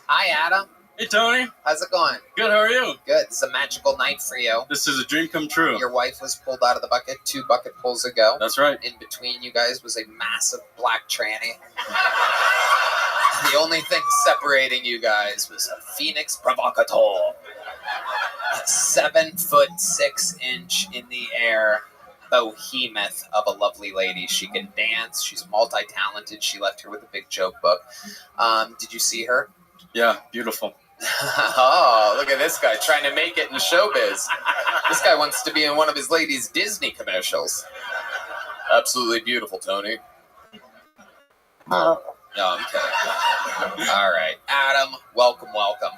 Hi, Adam. Hey, Tony. How's it going? Good, how are you? Good. It's a magical night for you. This is a dream come true. Your wife was pulled out of the bucket 2 bucket pulls ago. That's right. In between you guys was a massive black tranny. The only thing separating you guys was a Phoenix provocateur. A 7'6" in the air behemoth of a lovely lady. She can dance. She's multi-talented. She left here with a big joke book. Did you see her? Yeah, beautiful. Oh, look at this guy trying to make it in showbiz. This guy wants to be in one of his ladies' Disney commercials. Absolutely beautiful, Tony. No, I'm kidding. All right. Adam, welcome.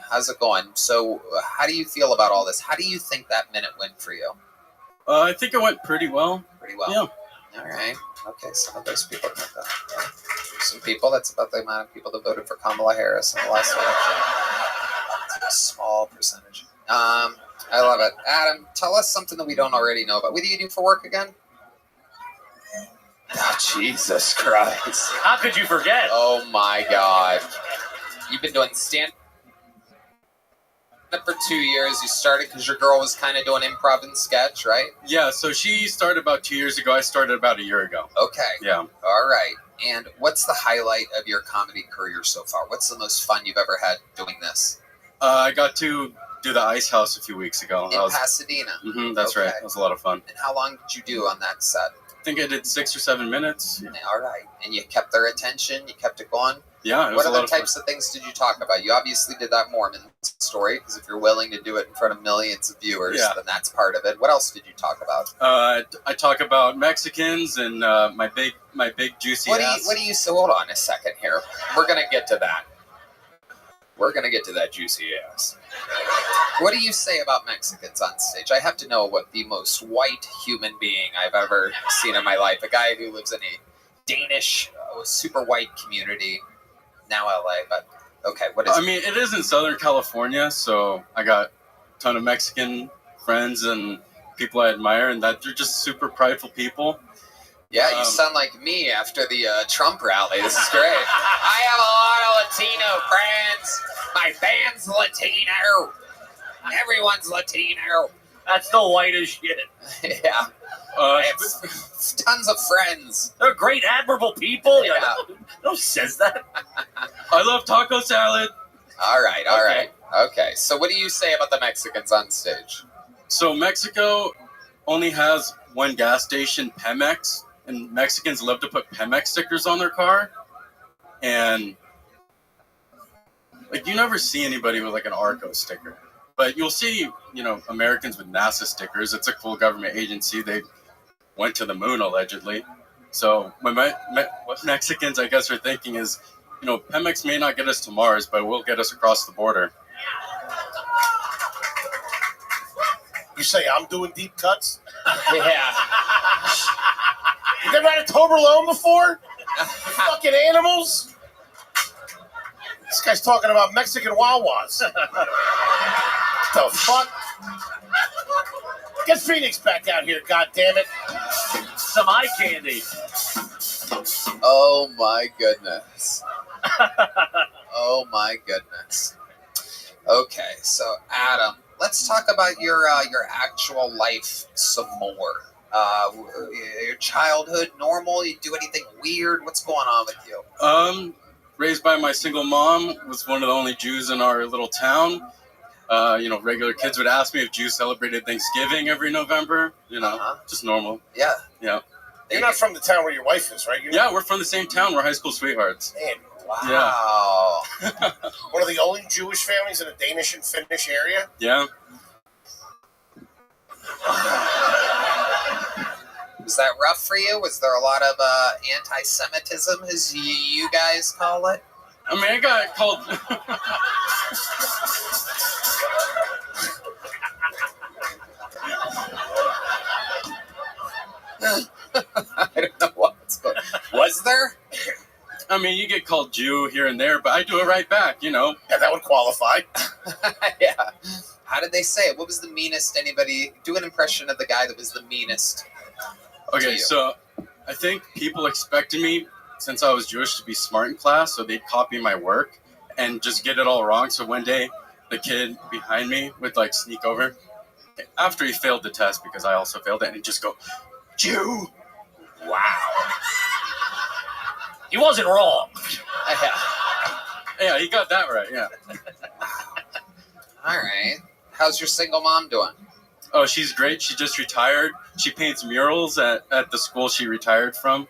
How's it going? So, how do you feel about all this? How do you think that minute went for you? I think it went pretty well. Pretty well? Yeah. All right. Okay, some of those people think that. Yeah. Some people, that's about the amount of people that voted for Kamala Harris in the last election. It's a small percentage. I love it. Adam, tell us something that we don't already know about. What do you do for work again? Oh, Jesus Christ. How could you forget? Oh, my God. You've been doing stand-up for 2 years. You started because your girl was kind of doing improv and sketch, right? Yeah, so she started about 2 years ago. I started about a year ago. Okay. Yeah. All right. And what's the highlight of your comedy career so far? What's the most fun you've ever had doing this? I got to do the Ice House a few weeks ago. In Pasadena? That's Okay. right. It was a lot of fun. And how long did you do on that set? I think I did 6 or 7 minutes. All right. And you kept their attention? You kept it going? Yeah, it was What a lot other of fun. types of things did you talk about? You obviously did that Mormon story, because if you're willing to do it in front of millions of viewers, then that's part of it. What else did you talk about? I talk about Mexicans and my big juicy ass. What do you say? Hold on a second here. We're going to get to that. We're going to get to that juicy ass. What do you say about Mexicans on stage? I have to know what the most white human being I've ever seen in my life. A guy who lives in a Danish, super white community, now LA, but okay, what is it? I mean, it is in Southern California, so I got a ton of Mexican friends and people I admire, and that they're just super prideful people. Yeah, you sound like me after the Trump rally. This is great. I have a lot of Latino friends. My band's Latino. Everyone's Latino. That's the whitest shit. Yeah. I have tons of friends. They're great, admirable people. Yeah. Who says that? I love taco salad. All right. Okay, so what do you say about the Mexicans on stage? So Mexico only has one gas station, Pemex, and Mexicans love to put Pemex stickers on their car. And like you never see anybody with like an Arco sticker. But you'll see, Americans with NASA stickers. It's a cool government agency. They went to the moon, allegedly. So what Mexicans, I guess, are thinking is, Pemex may not get us to Mars, but it will get us across the border. You say I'm doing deep cuts? Yeah. You never had a Toblerone before? You fucking animals? This guy's talking about Mexican Wawas. The fuck? Get Phoenix back out here, goddammit. Some eye candy. Oh my goodness. Oh my goodness. Okay, so Adam, let's talk about your actual life some more. Your childhood, normal? You do anything weird? What's going on with you? raised by my single mom, was one of the only Jews in our little town. Regular kids would ask me if Jews celebrated Thanksgiving every November. Just normal. Yeah. Yeah. You're not from the town where your wife is, right? Yeah, we're from the same town. We're high school sweethearts. Man, Wow. one of the only Jewish families in the Danish and Finnish area. Yeah. Was that rough for you? Was there a lot of anti-Semitism, as you guys call it? I mean, I got called. I don't know what's going on. Was there? I mean, you get called Jew here and there, but I do it right back, Yeah, that would qualify. Yeah. How did they say it? What was the meanest anybody... Do an impression of the guy that was the meanest. Okay, so I think people expected me, since I was Jewish, to be smart in class, so they'd copy my work and just get it all wrong. So one day, the kid behind me would sneak over after he failed the test, because I also failed it, and he'd just go, Jew! Wow. He wasn't wrong. Yeah, he got that right, yeah. All right. How's your single mom doing? Oh, she's great. She just retired. She paints murals at the school she retired from.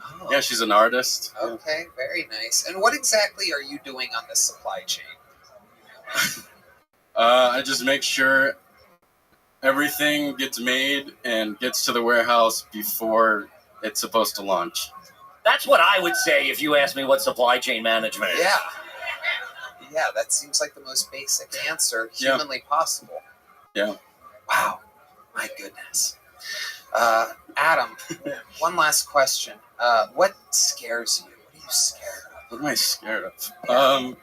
Oh. Yeah, she's an artist. Okay, very nice. And what exactly are you doing on the supply chain? I just make sure everything gets made and gets to the warehouse before it's supposed to launch. That's what I would say if you asked me what supply chain management is. Yeah. Yeah, that seems like the most basic answer humanly possible. Yeah. Wow. My goodness. Adam, one last question. What scares you? What are you scared of? What am I scared of?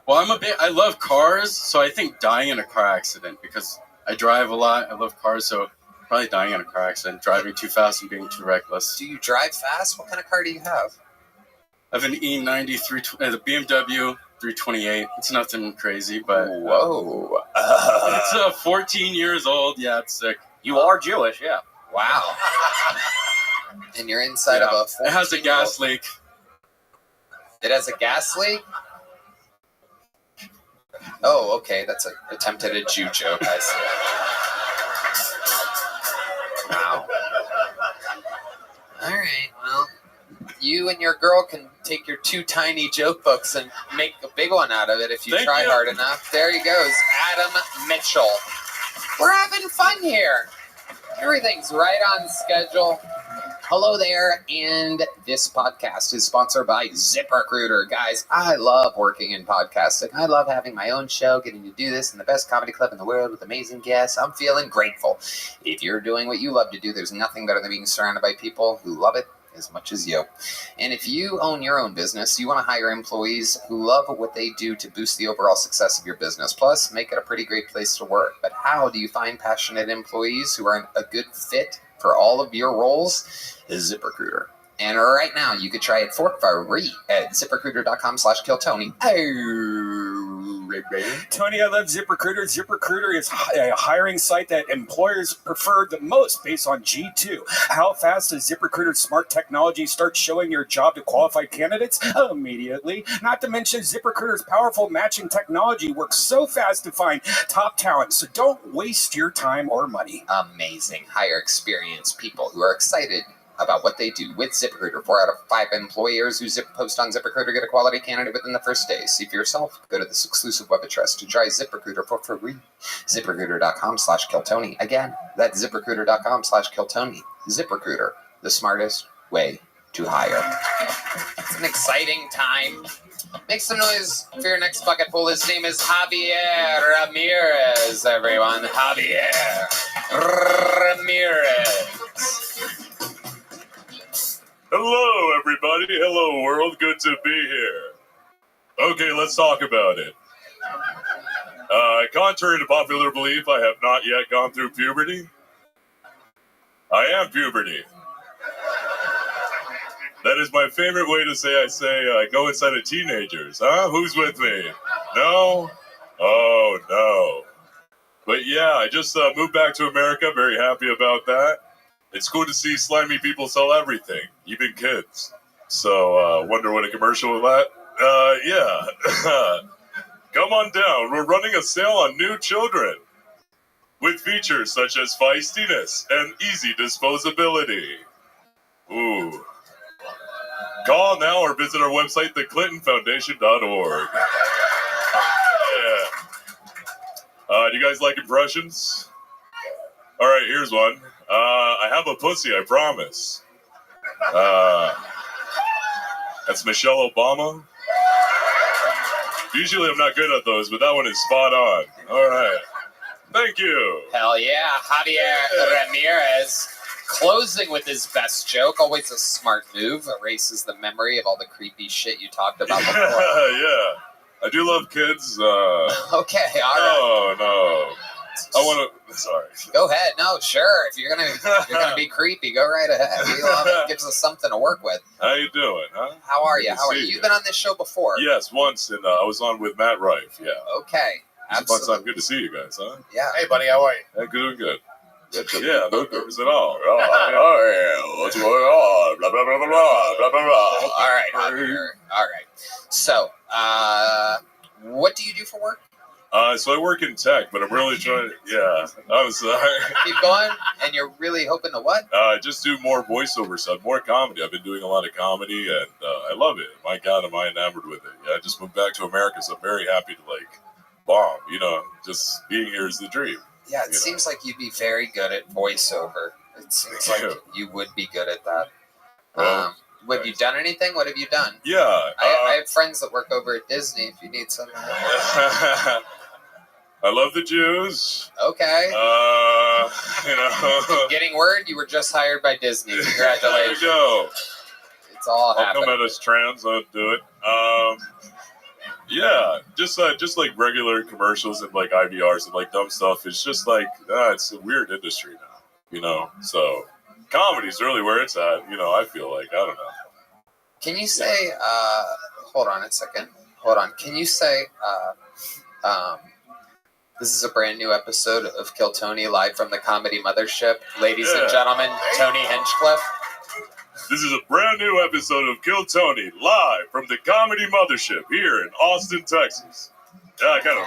Well, I love cars, so I think dying in a car accident, because I drive a lot. I love cars, so probably dying in a car accident, driving too fast and being too reckless. Do you drive fast? What kind of car do you have? I have an E90 the BMW 328. It's nothing crazy, but Whoa. it's 14 years old. Yeah, it's sick. You are Jewish, yeah. Wow. And you're inside of a 14-year-old. It has a gas leak. It has a gas leak? Oh, okay. That's an attempt at a Jew joke, I see. Wow. All right, well, you and your girl can take your two tiny joke books and make a big one out of it if you Thank try you. hard enough. There he goes, Adam Mitchell. We're having fun here. Everything's right on schedule. Hello there, and this podcast is sponsored by ZipRecruiter. Guys, I love working in podcasting. I love having my own show, getting to do this in the best comedy club in the world with amazing guests. I'm feeling grateful. If you're doing what you love to do, there's nothing better than being surrounded by people who love it as much as you. And if you own your own business, you want to hire employees who love what they do to boost the overall success of your business. Plus, make it a pretty great place to work. But how do you find passionate employees who are a good fit for all of your roles? ZipRecruiter. And right now, you could try it for free at ZipRecruiter.com/KillTony. Tony, I love ZipRecruiter. ZipRecruiter is a hiring site that employers prefer the most based on G2. How fast does ZipRecruiter's smart technology start showing your job to qualified candidates? Immediately. Not to mention ZipRecruiter's powerful matching technology works so fast to find top talent, so don't waste your time or money. Amazing. Hire experienced people who are excited about what they do with ZipRecruiter. 4 out of 5 employers who post on ZipRecruiter get a quality candidate within the first day. See for yourself. Go to this exclusive web address to try ZipRecruiter for free. ZipRecruiter.com/KillTony. Again, that's ZipRecruiter.com/KillTony. ZipRecruiter, the smartest way to hire. It's an exciting time. Make some noise for your next bucket full. His name is Javier Ramirez, everyone. Javier Ramirez. Hello, everybody. Hello, world. Good to be here. Okay, let's talk about it. Contrary to popular belief, I have not yet gone through puberty. I am puberty. That is my favorite way to say I go inside of teenagers. Huh? Who's with me? No? Oh, no. But yeah, I just moved back to America. Very happy about that. It's cool to see slimy people sell everything, even kids. So, wonder what a commercial with that? Yeah. Come on down. We're running a sale on new children with features such as feistiness and easy disposability. Ooh. Call now or visit our website, theclintonfoundation.org. Yeah. Do you guys like impressions? All right, here's one. I have a pussy, I promise. That's Michelle Obama. Usually I'm not good at those, but that one is spot on. All right. Thank you. Hell yeah. Javier Ramirez closing with his best joke. Always a smart move. Erases the memory of all the creepy shit you talked about before. Yeah. I do love kids. Okay, all right. Oh, no. I want to. Sorry. Go ahead. No, sure. If you're gonna be creepy, go right ahead. We love it. Gives us something to work with. How you doing, huh? How are you? Good to How are see you? you. You've been on this show before. Yes, once, and I was on with Matt Rife. Yeah. Okay. It's a fun Absolutely. time. Good to see you guys, huh? Yeah. Hey, buddy, how are you? Yeah, good. Yeah, no nerves at all. Oh, yeah. What's going on? Blah, blah, blah, blah, blah, blah, blah, blah. All right, Javier. All right. So, what do you do for work? So I work in tech, but I'm really trying. Yeah, I'm sorry. Keep going. And you're really hoping to what? Just do more voiceover stuff, more comedy. I've been doing a lot of comedy, and I love it. My God, am I enamored with it. Yeah, I just moved back to America, so I'm very happy to bomb. Just being here is the dream. Yeah, it seems like you'd be very good at voiceover. It seems like you would be good at that. Well, have you done anything? What have you done? Yeah. I have friends that work over at Disney if you need some. I love the Jews. Okay. Getting word you were just hired by Disney. Congratulations. There you go. It's all I'll happening. come out as trans. I'll do it. Yeah, just like regular commercials and IVRs and dumb stuff. It's just it's a weird industry now, So comedy's really where it's at. I feel I don't know. Can you say? Hold on a second. Hold on. Can you say? This is a brand new episode of Kill Tony live from the Comedy Mothership. Ladies and gentlemen, Tony Hinchcliffe. This is a brand new episode of Kill Tony live from the Comedy Mothership here in Austin, Texas. Yeah, I kind of.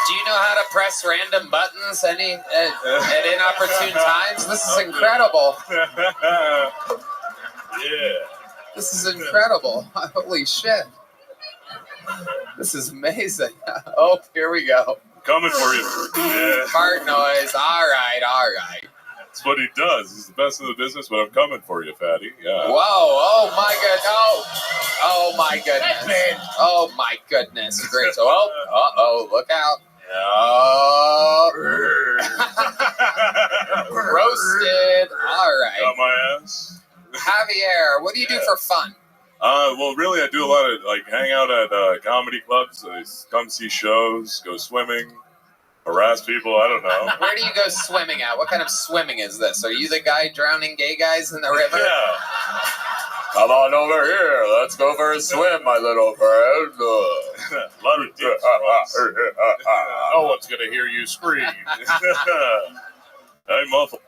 Do you know how to press random buttons at inopportune times? This is incredible. Yeah. This is incredible. Holy shit. This is amazing. Oh, here we go. Coming for you. Yeah. Fart noise. All right. That's what he does. He's the best in the business, but I'm coming for you, fatty. Yeah. Whoa. Oh, my God. Oh, my goodness. Oh, my goodness. Great. So, uh-oh. Look out. Oh. Roasted. All right. Got my ass. Javier, what do you do for fun? Well, really, I do a lot of hang out at comedy clubs. I come see shows, go swimming, harass people. I don't know. Where do you go swimming at? What kind of swimming is this? Are you the guy drowning gay guys in the river? Yeah. Come on over here. Let's go for a swim, my little friend. A lot of deep throats. No one's going to hear you scream. Hey, muffle.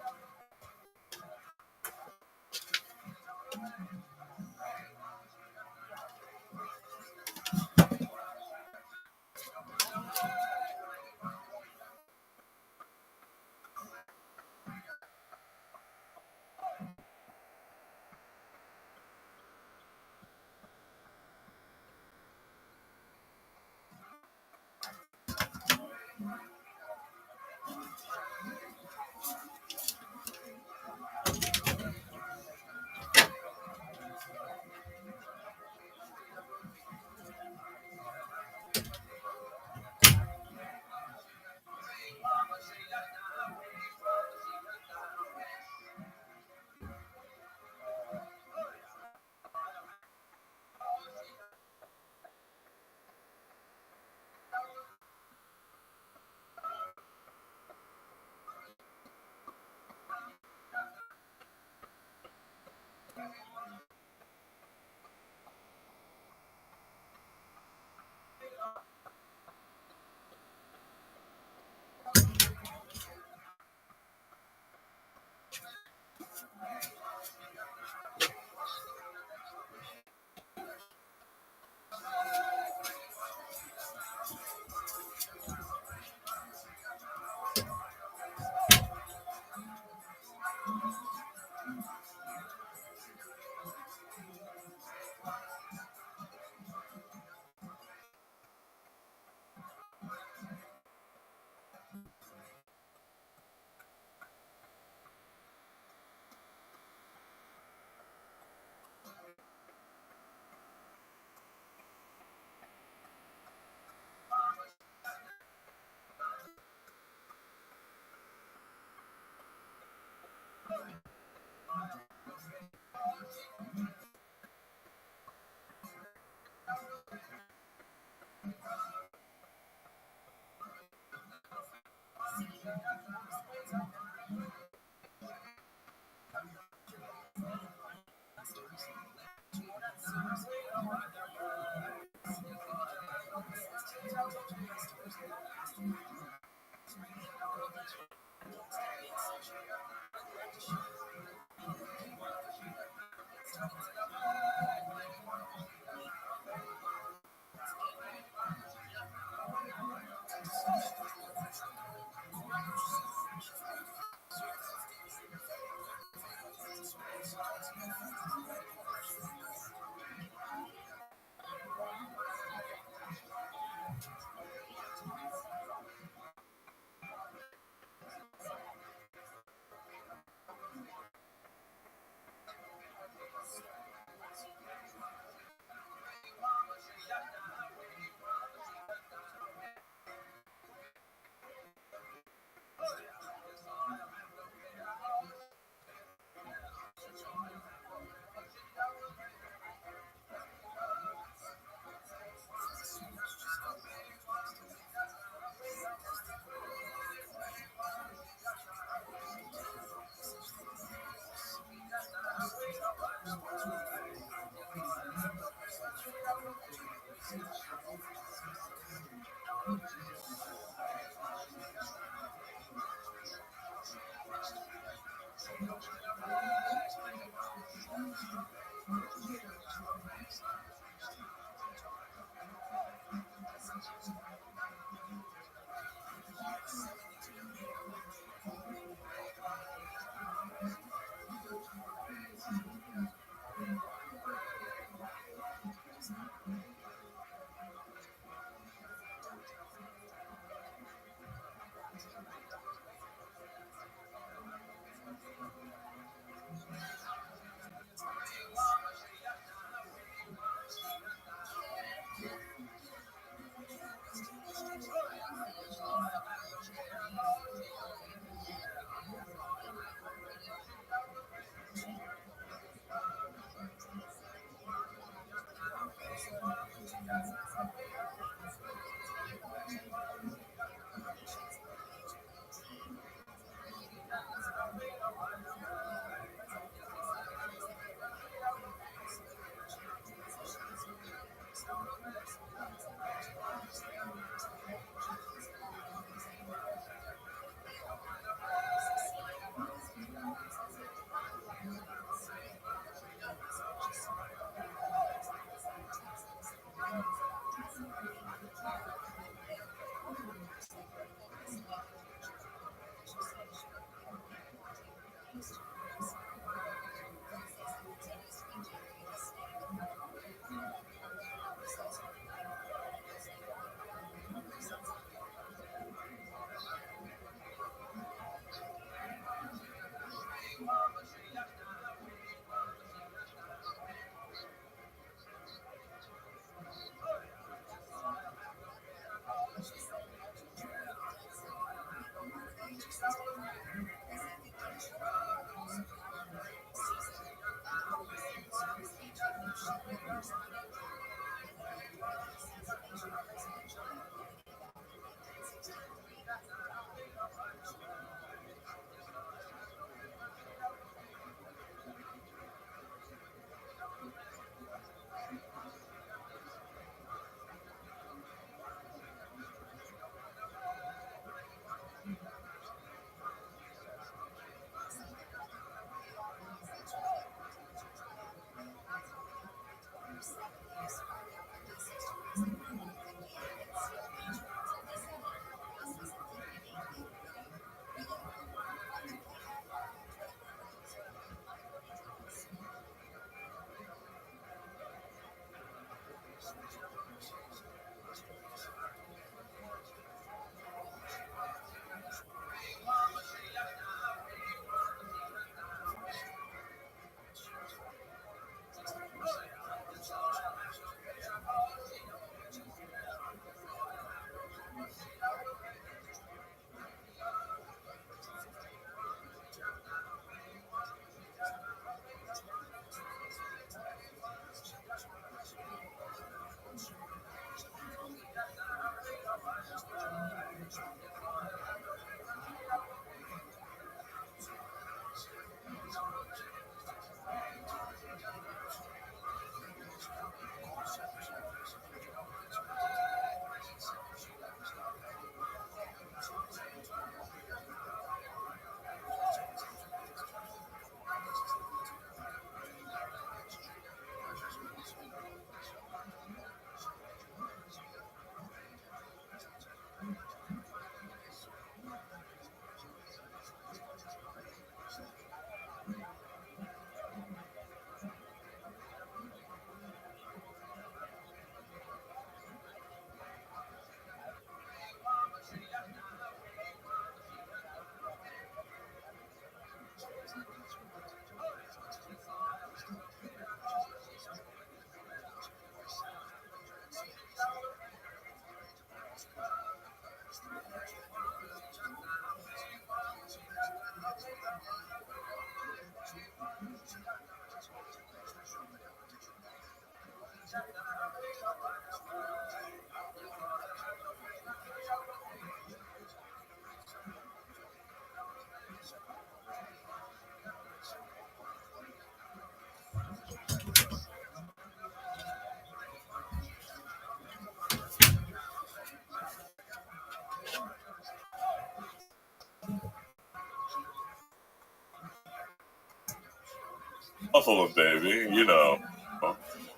Buffalo, baby, you know.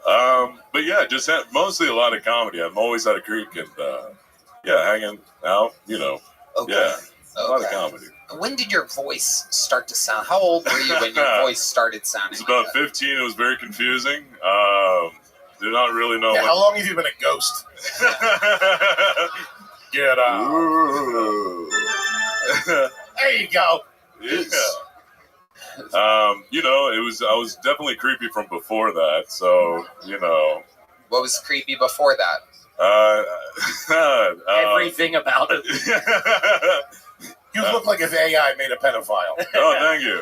But yeah, just mostly a lot of comedy. I'm always at a creek and hanging out, you know. Okay. Yeah, a lot of Okay. comedy. When did your voice start to sound? How old were you when your voice started It sounding? was about like that? 15. It was very confusing. Did not really know Yeah, what. how long have you been a ghost? Get out. Ooh. There you go. Yeah. You know, I was definitely creepy from before that, so, you know. What was creepy before that? Everything about it. You look like if AI made a pedophile. Oh, thank you.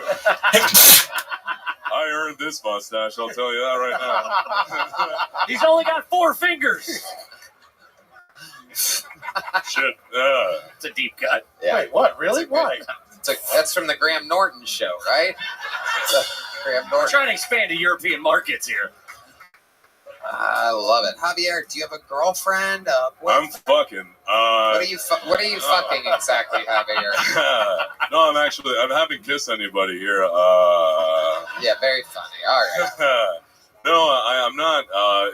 I earned this mustache, I'll tell you that right now. He's only got 4 fingers. Shit. It's a deep cut. Yeah. Wait, what? Really? Why? That's from the Graham Norton show, right? Graham We're Norton. trying to expand to European markets here. I love it. Javier, do you have a girlfriend? I'm fucking. What are you fucking exactly, Javier? No, I haven't kissed anybody here. Yeah, very funny. All right. No, I'm not.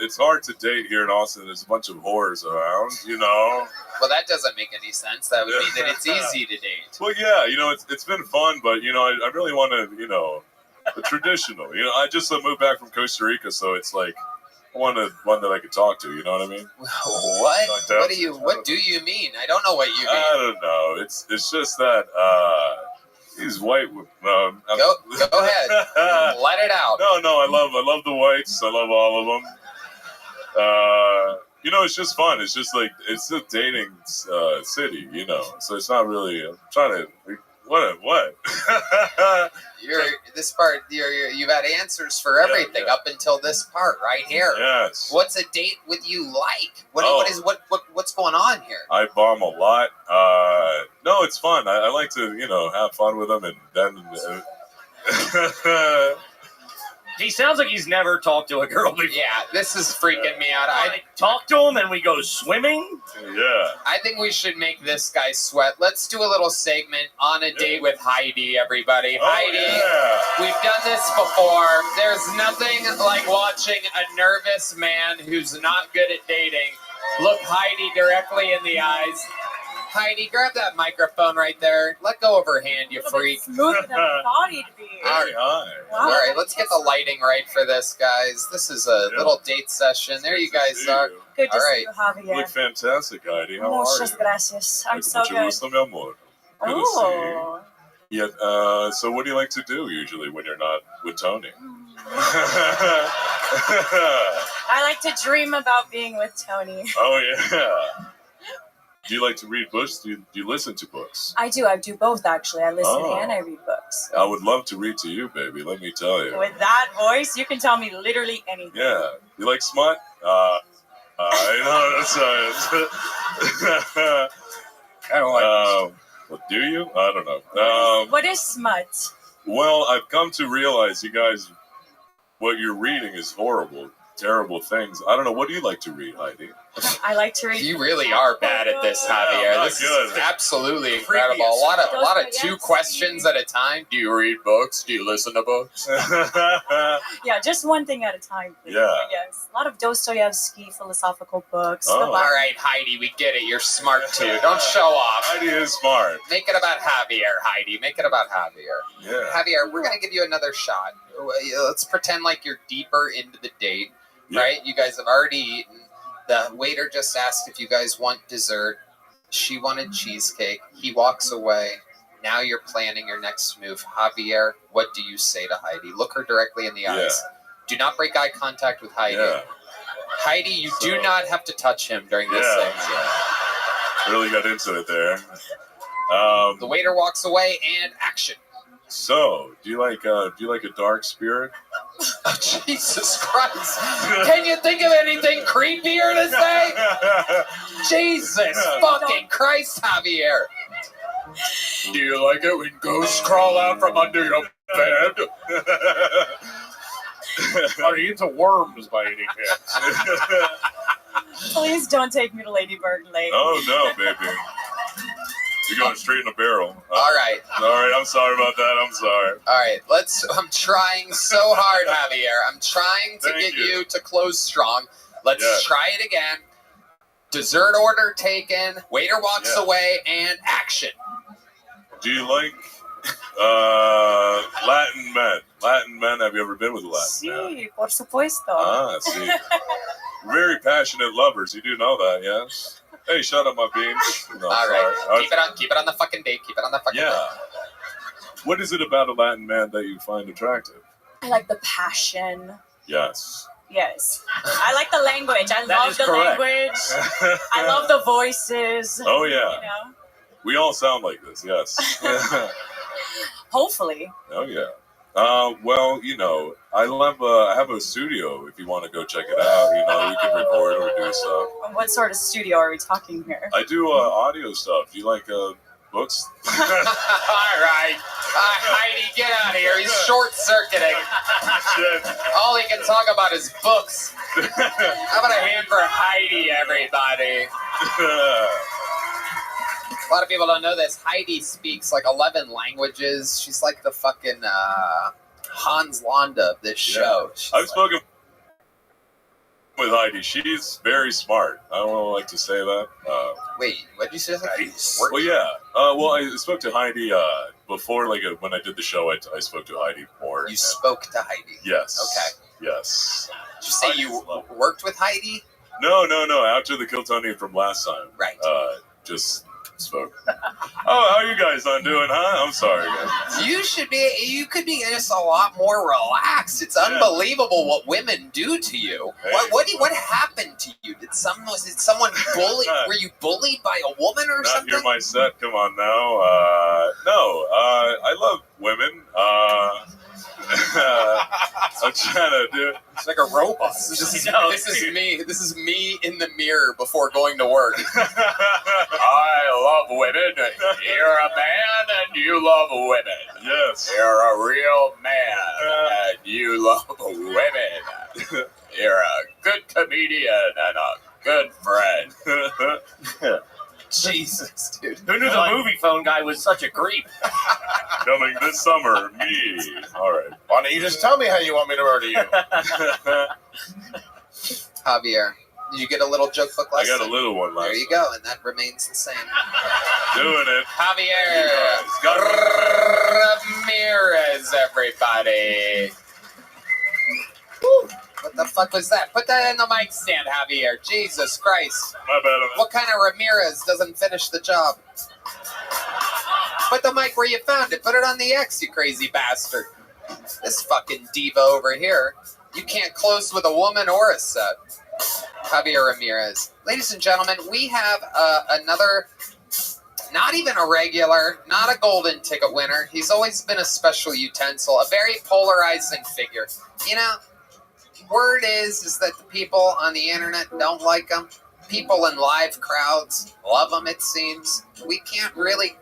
It's hard to date here in Austin. There's a bunch of whores around, you know. Well, that doesn't make any sense. That would mean that it's easy to date. Well, yeah, you know, it's been fun, but, you know, I really want to, you know, the traditional. You know, I just moved back from Costa Rica, so it's like, I wanted one that I could talk to, you know what I mean? What? What do you mean? I don't know what you mean. I don't know. It's just that, he's white. Go ahead. Let it out. No, I love the whites. I love all of them. You know, it's just fun. It's just like, it's a dating city, you know. So it's not really, I'm trying to, what? You've had answers for everything up until this part right here. Yes. What's a date with you like? What's going on here? I bomb a lot. No, it's fun. I like to, you know, have fun with them, and then. He sounds like he's never talked to a girl before. Yeah, this is freaking me out. I talk to him and we go swimming. Yeah. I think we should make this guy sweat. Let's do a little segment on a date with Heidi, everybody. Heidi, we've done this before. There's nothing like watching a nervous man who's not good at dating look Heidi directly in the eyes. Heidi, grab that microphone right there. Let go of her hand, you freak. Smoother than I thought he'd be. Hi. All right, let's get the lighting right for this, guys. This is a little date session. There you guys are. Good to All see right. you, Javier. You look fantastic, Heidi. How are Muchas you? gracias. I'm so Mucho good. gusto, mi amor. Good to see you. Yeah, so what do you like to do usually when you're not with Tony? I like to dream about being with Tony. Oh, yeah. Do you like to read books? Do you listen to books? I do. I do both, actually. I listen Oh. and I read books. I would love to read to you, baby. Let me tell you. With that voice, you can tell me literally anything. Yeah. You like smut? I know. That's I don't like well, do you? I don't know. What is smut? Well, I've come to realize, you guys, what you're reading is horrible, terrible things. I don't know. What do you like to read, Heidi? I like to read. You really are bad at this, Javier. not This good. is absolutely incredible. A lot of two questions at a time. Do you read books? Do you listen to books? Yeah, just one thing at a time, please. Yeah. Yes. A lot of Dostoevsky philosophical books. Oh. The All Bible. right, Heidi, we get it. You're smart too. Don't show off. Heidi is smart. Make it about Javier, Heidi. Make it about Javier. Yeah. Javier, we're going to give you another shot. Let's pretend like you're deeper into the date, Yeah. right? You guys have already eaten. The waiter just asked if you guys want dessert. She wanted cheesecake. He walks away. Now you're planning your next move. Javier, what do you say to Heidi? Look her directly in the eyes. Do not break eye contact with Heidi. Yeah. Heidi, you do not have to touch him during this Yeah. segment. Really got into it there. The waiter walks away and action. So, do you like a dark spirit? Oh, Jesus Christ. Can you think of anything creepier to say? Jesus fucking Christ, Javier. Do you like it when ghosts crawl out from under your bed? Are you into worms by any chance? Please don't take me to Lady Bird Lake. Oh no, baby. You're going straight in a barrel. All right. All right, I'm sorry about that. I'm sorry. All right, I'm trying so hard, Javier. I'm trying to Thank get you. you to close strong. Let's Yes. try it again. Dessert order taken, waiter walks Yeah. away, and action. Do you like Latin men? Latin men, have you ever been with a Latin man? Sí, por supuesto. Ah, see. Very passionate lovers. You do know that, yes? Hey, shut up, my beans. No, All sorry. right, keep it on the fucking date. Keep it on the fucking Yeah. date. What is it about a Latin man that you find attractive? I like the passion. Yes. Yes. I like the language. I love is the correct. language. I love the voices. Oh, yeah. You know? We all sound like this, yes. Hopefully. Oh, yeah. Well, you know, I have a studio if you want to go check it out. You know, we can record or do stuff. What sort of studio are we talking here? I do audio stuff. Do you like books? All right. Heidi, get out of here. He's short-circuiting. Shit. All he can talk about is books. How about a hand for Heidi, everybody? A lot of people don't know this. Heidi speaks like 11 languages. She's like the fucking Hans Landa of this show. She's I've like- spoken with Heidi. She's very smart. I don't like to say that. Wait, what did you say? Well, yeah. Well, I spoke to Heidi before, like when I did the show. I spoke to Heidi more. You spoke to Heidi. Yes. Okay. Yes. Did you say you worked with Heidi? No. After the Kill Tony from last time. Right. Just spoke. Oh, how you guys on doing, huh? I'm sorry, guys. You could be just a lot more relaxed. It's unbelievable what women do to you. Hey. What happened to you? Did someone bully? Were you bullied by a woman or Not something? hear my set. Come on now. No. I love women. I'm trying to do it. It's like a robot. This is me in the mirror before going to work. I love women. You're a man and you love women. Yes. You're a real man and you love women. You're a good comedian and a good friend. Jesus, dude. Who knew the movie phone guy was such a creep? Coming this summer, me. All right. Why don't you just tell me how you want me to murder you? Javier, did you get a little joke book I lesson? got a little one last There you go, and that remains the same. Doing it. Javier Ramirez, everybody. What the fuck was that? Put that in the mic stand, Javier. Jesus Christ. My bad on that. What kind of Ramirez doesn't finish the job? Put the mic where you found it. Put it on the X, you crazy bastard. This fucking diva over here. You can't close with a woman or a set. Javier Ramirez. Ladies and gentlemen, we have another, not even a regular, not a golden ticket winner. He's always been a special utensil, a very polarizing figure. You know, word is that the people on the internet don't like him. People in live crowds love him, it seems. We can't really...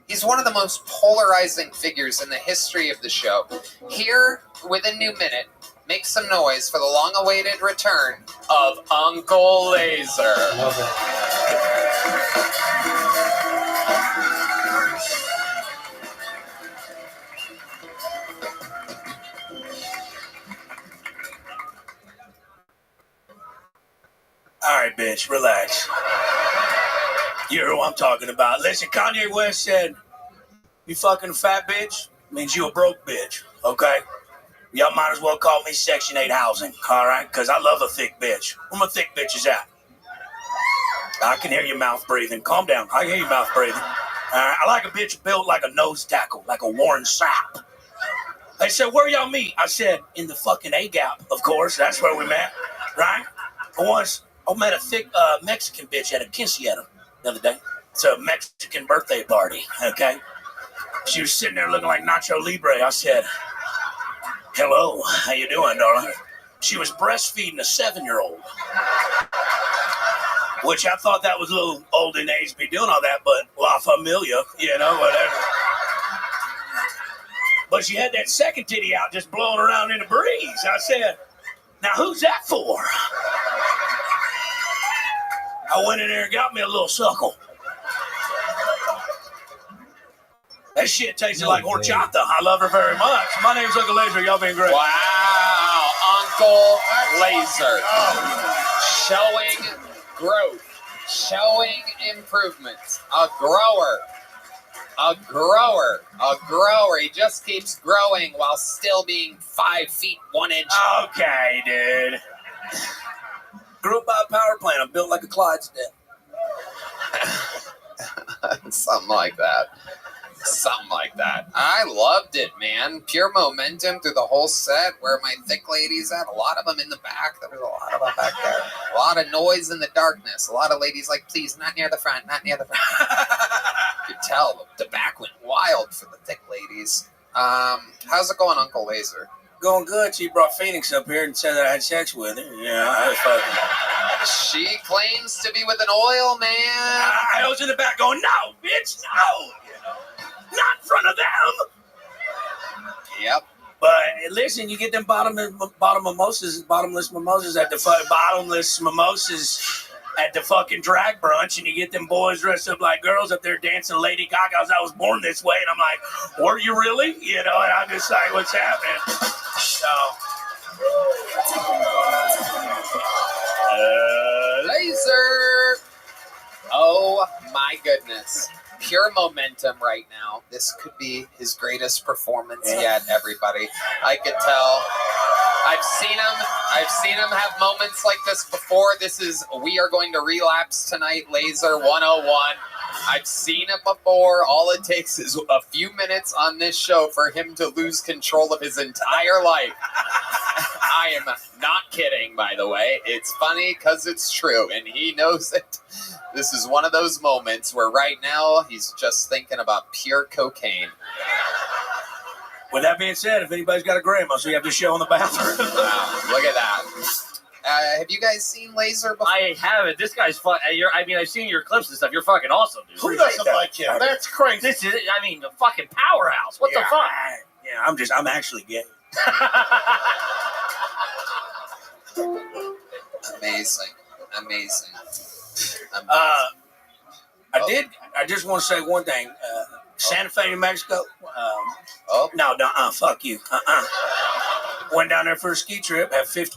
He's one of the most polarizing figures in the history of the show. Here, with a new minute, make some noise for the long-awaited return of Uncle Laser. Love it. All right, bitch, relax. You hear who I'm talking about. Listen, Kanye West said, you fucking fat bitch means you a broke bitch, okay? Y'all might as well call me Section 8 housing, all right? Because I love a thick bitch. Where my thick bitches at? I can hear your mouth breathing. Calm down. I can hear your mouth breathing. All right? I like a bitch built like a nose tackle, like a Warren Sapp. They said, where y'all meet? I said, in the fucking A-gap, of course. That's where we met, right? I met a thick Mexican bitch at a quinceañera the other day. It's a Mexican birthday party, okay? She was sitting there looking like Nacho Libre. I said, hello, how you doing, darling? She was breastfeeding a 7-year-old, which I thought that was a little old in age to be doing all that, but La Familia, you know, whatever. But she had that second titty out just blowing around in the breeze. I said, now who's that for? I went in there and got me a little suckle. That shit tasted like horchata. I love her very much. My name's Uncle Laser. Y'all been great. Wow, Uncle Laser. Showing growth, showing improvement. A grower. He just keeps growing while still being 5 feet 1 inch. Okay, dude. Grew up by a power plant. I'm built like a Clydesdale. Something like that. I loved it, man. Pure momentum through the whole set. Where are my thick ladies at? A lot of them in the back. There was a lot of them back there. A lot of noise in the darkness. A lot of ladies like, please, not near the front, not near the front. You could tell the back went wild for the thick ladies. How's it going, Uncle Laser? Going good. She brought Phoenix up here and said that I had sex with her. Yeah, I was fucking. She claims to be with an oil man. I was in the back going, no, bitch, no. You know, not in front of them. Yep. But listen, you get them bottomless mimosas at the fucking drag brunch, and you get them boys dressed up like girls up there dancing Lady Gaga's I Was Born This Way, and I'm like, were you really? You know, and I'm just like, what's happening? So, Laser! Oh my goodness. Pure momentum right now. This could be his greatest performance yet, everybody. I could tell. I've seen him have moments like this before. This is We Are Going to Relapse Tonight, Laser 101. I've seen it before. All it takes is a few minutes on this show for him to lose control of his entire life. I am not kidding, by the way. It's funny because it's true, and he knows it. This is one of those moments where right now he's just thinking about pure cocaine. with that being said, if anybody's got a grandma, so you have to show in the bathroom. Wow, look at that. Have you guys seen Laser before? I haven't. This guy's fun. I've seen your clips and stuff. You're fucking awesome, dude. Who doesn't like him? That's crazy. This is, a fucking powerhouse. What the fuck? Yeah, I'm actually gay. Amazing. I just want to say one thing. Santa Fe, New Mexico. Fuck you. Went down there for a ski trip. Had 50.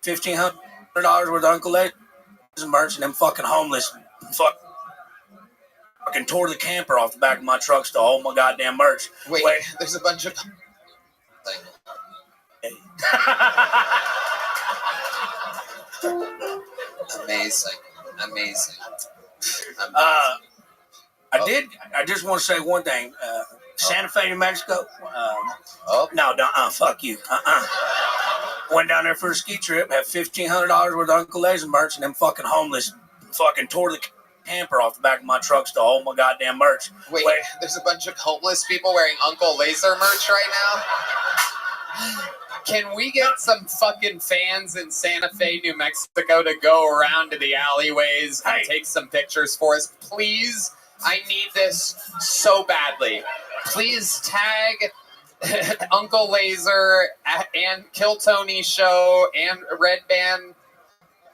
$1,500 worth of Uncle Ed's merch, and them fucking homeless fucking tore the camper off the back of my truck to hold my goddamn merch. Wait, there's a bunch of. Amazing. I just want to say one thing. Santa Fe, New Mexico. No, fuck you. Went down there for a ski trip, had $1,500 worth of Uncle Laser merch, and them fucking homeless fucking tore the camper off the back of my truck to hold my goddamn merch. Wait, there's a bunch of homeless people wearing Uncle Laser merch right now? Can we get some fucking fans in Santa Fe, New Mexico to go around to the alleyways and take some pictures for us, please? I need this so badly. Please tag Uncle Laser and Kill Tony Show and Red Band,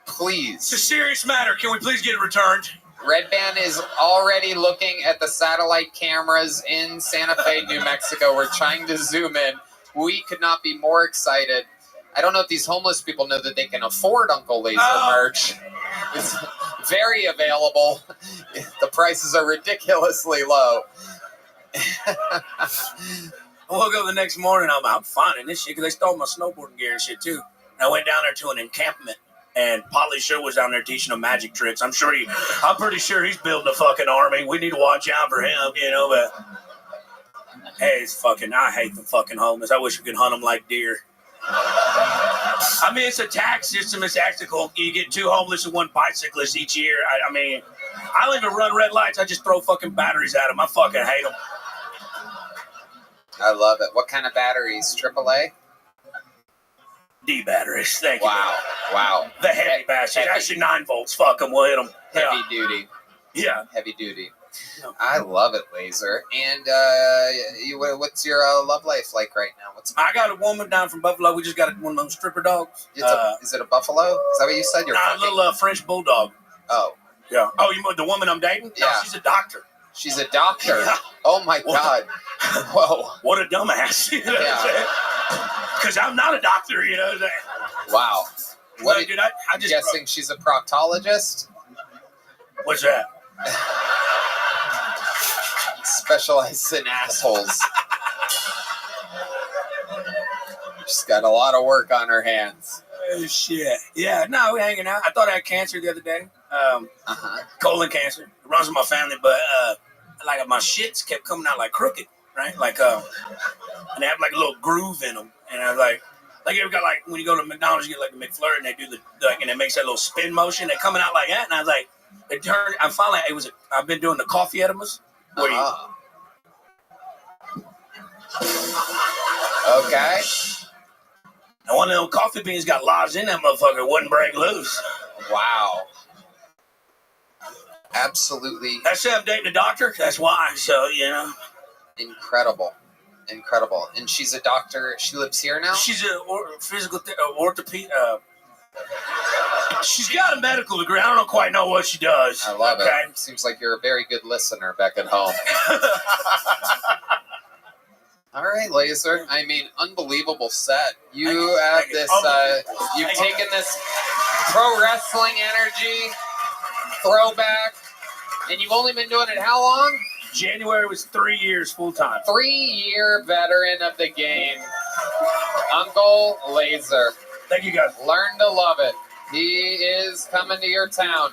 please. It's a serious matter. Can we please get it returned? Red Band is already looking at the satellite cameras in Santa Fe, New Mexico. We're trying to zoom in. We could not be more excited. I don't know if these homeless people know that they can afford Uncle Laser merch. It's very available. The prices are ridiculously low. I woke up the next morning, I'm finding this shit because they stole my snowboarding gear and shit too. And I went down there to an encampment, and Polly Sure was down there teaching them magic tricks. I'm pretty sure he's building a fucking army. We need to watch out for him, you know. But hey, I hate the fucking homeless. I wish we could hunt them like deer. I mean, it's a tax system. It's ethical. You get 2 homeless and 1 bicyclist each year. I mean, I don't even run red lights. I just throw fucking batteries at them. I fucking hate them. I love it. What kind of batteries? AAA? D batteries. Thank you. Wow. The heavy batteries. Actually 9 volts. Fuck them. We'll hit them. Heavy duty. Yeah. Heavy duty. I love it, Laser. And what's your love life like right now? I got a woman down from Buffalo. We just got one of those stripper dogs. Is it a buffalo? Is that what you said? A little French bulldog. Oh. Yeah. Oh, you mean the woman I'm dating? Yeah. No, she's a doctor. She's a doctor. Yeah. Oh my God. Whoa. What a dumbass. You know what I'm saying? Because I'm not a doctor, you know what I'm saying? Wow. What dude, I'm guessing she's a proctologist? What's that? Specializes in assholes. She's got a lot of work on her hands. Oh, shit. Yeah, no, we're hanging out. I thought I had cancer the other day. Colon cancer. It runs in my family, but like my shits kept coming out like crooked, right? Like, and they have like a little groove in them. And I was like you ever got like, when you go to McDonald's, you get like the McFlurry and they do and it makes that little spin motion. They're coming out like that. And I was like, I've been doing the coffee enemas. Okay. And one of them coffee beans got lodged in that motherfucker. Wouldn't break loose. Wow. Absolutely. I say I'm dating a doctor. That's why. So, you know. Incredible. And she's a doctor. She lives here now? She's a physical orthopedic. She's got a medical degree. I don't quite know what she does. I love it. Seems like you're a very good listener back at home. All right, Laser. I mean, unbelievable set. You have this. You've taken this pro wrestling energy throwback, and you've only been doing it how long? January was 3 years full time. 3-year veteran of the game, Uncle Laser. Thank you, guys. Learn to love it. He is coming to your town.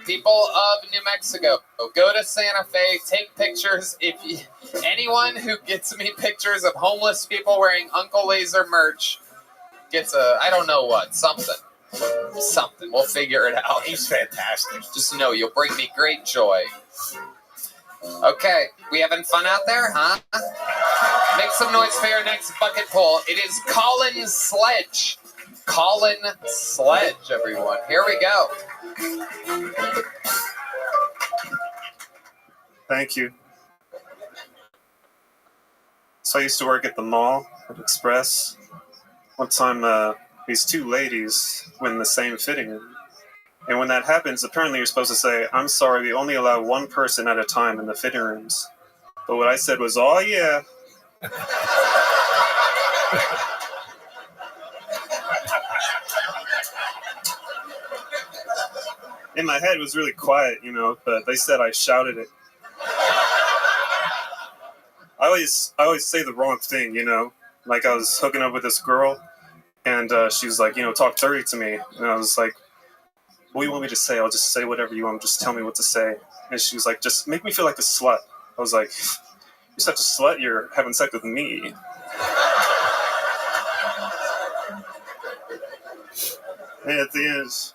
People of New Mexico, go to Santa Fe, take pictures. Anyone who gets me pictures of homeless people wearing Uncle Laser merch gets I don't know what, something. We'll figure it out. He's fantastic. Just know you'll bring me great joy. Okay, we having fun out there, huh? Make some noise for your next bucket pull. It is Colin Sledge. Colin Sledge, everyone. Here we go. Thank you. So I used to work at the mall at Express. One time, these 2 ladies were in the same fitting room. And when that happens, apparently you're supposed to say, "I'm sorry, we only allow 1 person at a time in the fitting rooms." But what I said was, "Oh, yeah." In my head, it was really quiet, you know, but they said I shouted it. I always say the wrong thing, you know. Like, I was hooking up with this girl, and she was like, you know, talk dirty to me. And I was like, "What do you want me to say? I'll just say whatever you want. Just tell me what to say." And she was like, "Just make me feel like a slut." I was like, "You're such a slut, you're having sex with me." And at the end,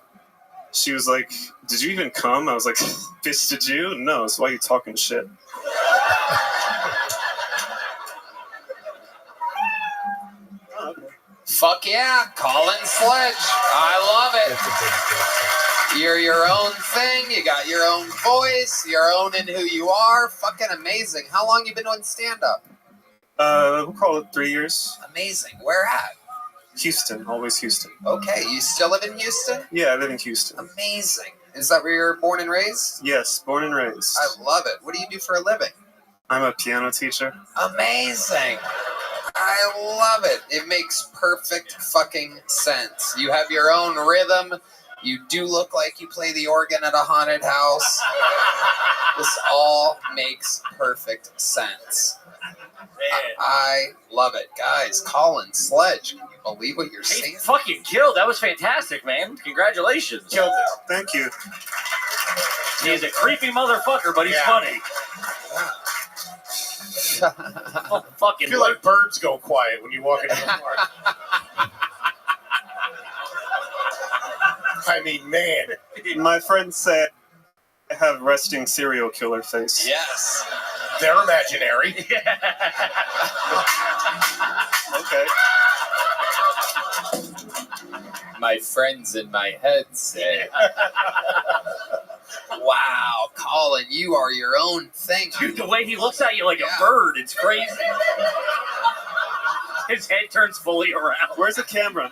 she was like, "Did you even come?" I was like, "Bitch, did you?" No, so why are you talking shit? Oh, okay. Fuck yeah, Colin Sledge. I love it. You're your own thing. You got your own voice. You're owning who you are. Fucking amazing. How long you been doing stand-up? We'll call it 3 years. Amazing. Where at? Houston, always Houston. Okay, you still live in Houston? Yeah, I live in Houston. Amazing. Is that where you're born and raised? Yes, born and raised. I love it. What do you do for a living? I'm a piano teacher. Amazing. I love it. It makes perfect fucking sense. You have your own rhythm. You do look like you play the organ at a haunted house. This all makes perfect sense. I love it. Guys, Colin Sledge, can you believe what you're saying? Fucking killed. That was fantastic, man. Congratulations. Killed it. Thank you. He's a creepy motherfucker, but he's funny. Oh, I fucking feel like birds go quiet when you walk into the park. I mean, man. My friends say I have resting serial killer face. Yes. They're imaginary. Okay. My friends in my head say. Wow, Colin, you are your own thing. Dude, the way he looks at you like a bird, it's crazy. His head turns fully around. Where's the camera?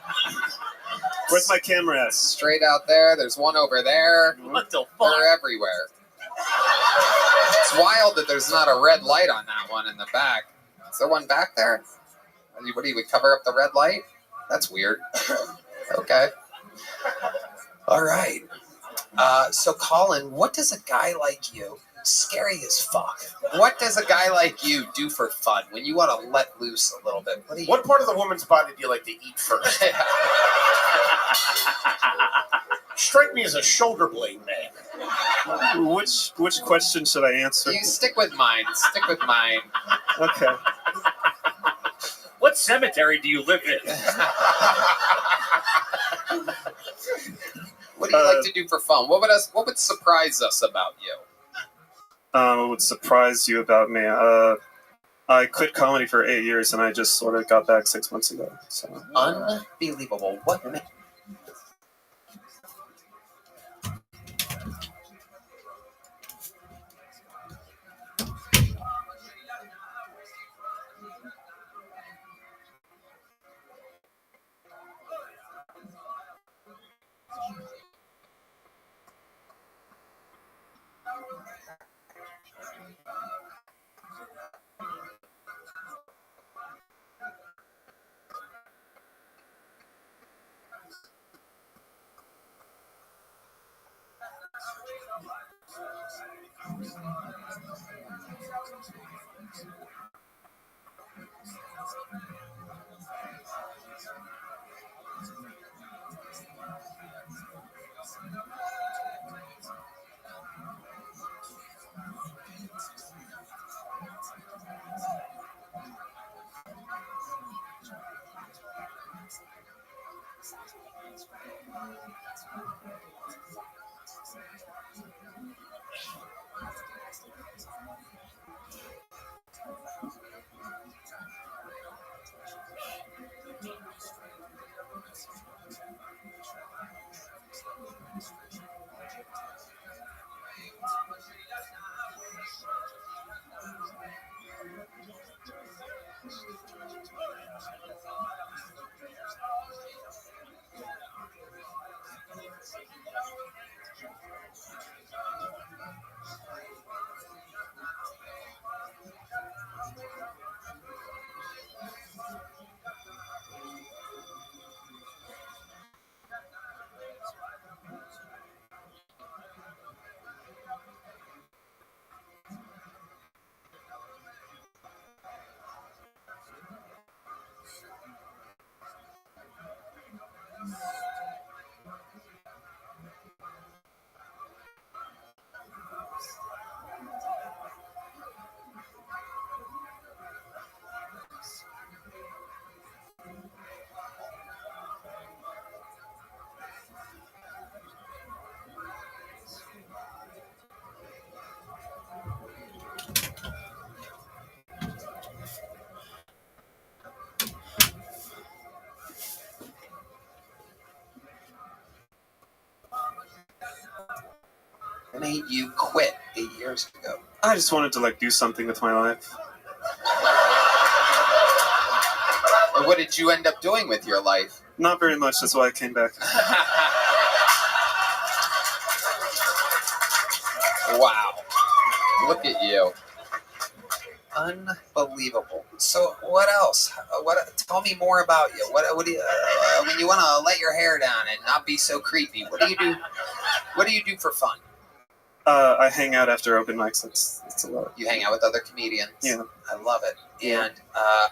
Where's my camera at? Straight out there. There's one over there. What the fuck? They're everywhere. It's wild that there's not a red light on that one in the back. Is there one back there? What do you would cover up the red light? That's weird. Okay. All right. So, Colin, what does a guy like you, scary as fuck, what does a guy like you do for fun when you want to let loose a little bit? What do you... What part of the woman's body do you like to eat first? Strike me as a shoulder blade man. Which question should I answer? You stick with mine. Stick with mine. Okay. What cemetery do you live in? What do you like to do for fun? What would surprise us about you? What would surprise you about me? I quit comedy for 8 years, and I just sort of got back 6 months ago. So Unbelievable. What? made you quit 8 years ago? I just wanted to like do something with my life. What did you end up doing with your life? Not very much. That's why I came back. Wow. Look at you. Unbelievable. So what else? Tell me more about you. What do you when you want to let your hair down and not be so creepy? What do you do? What do you do for fun? I hang out after open mics. That's a lot. You hang out with other comedians. Yeah. I love it. And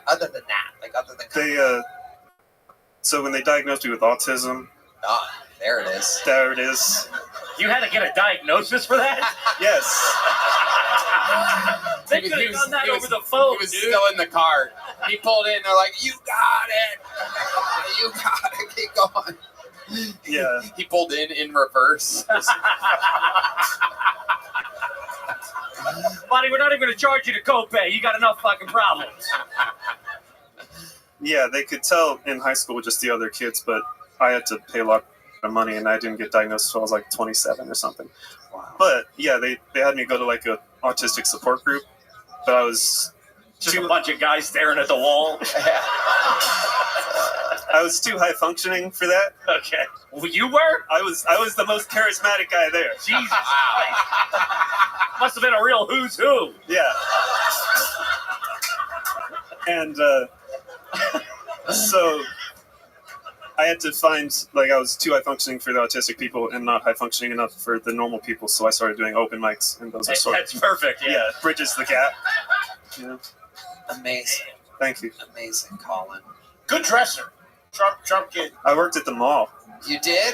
other than that, like other than so when they diagnosed me with autism, there it is. There it is. You had to get a diagnosis for that? Yes. They could have done that over the phone, He was dude. still in the car. He pulled in. They're like, "You got it. You got it. Keep going." Yeah. He pulled in reverse. Buddy, we're not even going to charge you to copay. You got enough fucking problems. Yeah, they could tell in high school with just the other kids, but I had to pay a lot of money, and I didn't get diagnosed until I was like 27 or something. Wow. But yeah, they had me go to like a autistic support group, but I was Just a bunch of guys staring at the wall. I was too high functioning for that. Okay. Well, you were? I was the most charismatic guy there. Jesus Christ. Must have been a real who's who. Yeah. And so I had to find, like, I was too high functioning for the autistic people and not high functioning enough for the normal people, so I started doing open mics, and those are sort That's perfect, yeah. bridges the gap. Yeah. Amazing. Thank you. Amazing, Colin. Good dresser. Sharp kid. I worked at the mall. You did?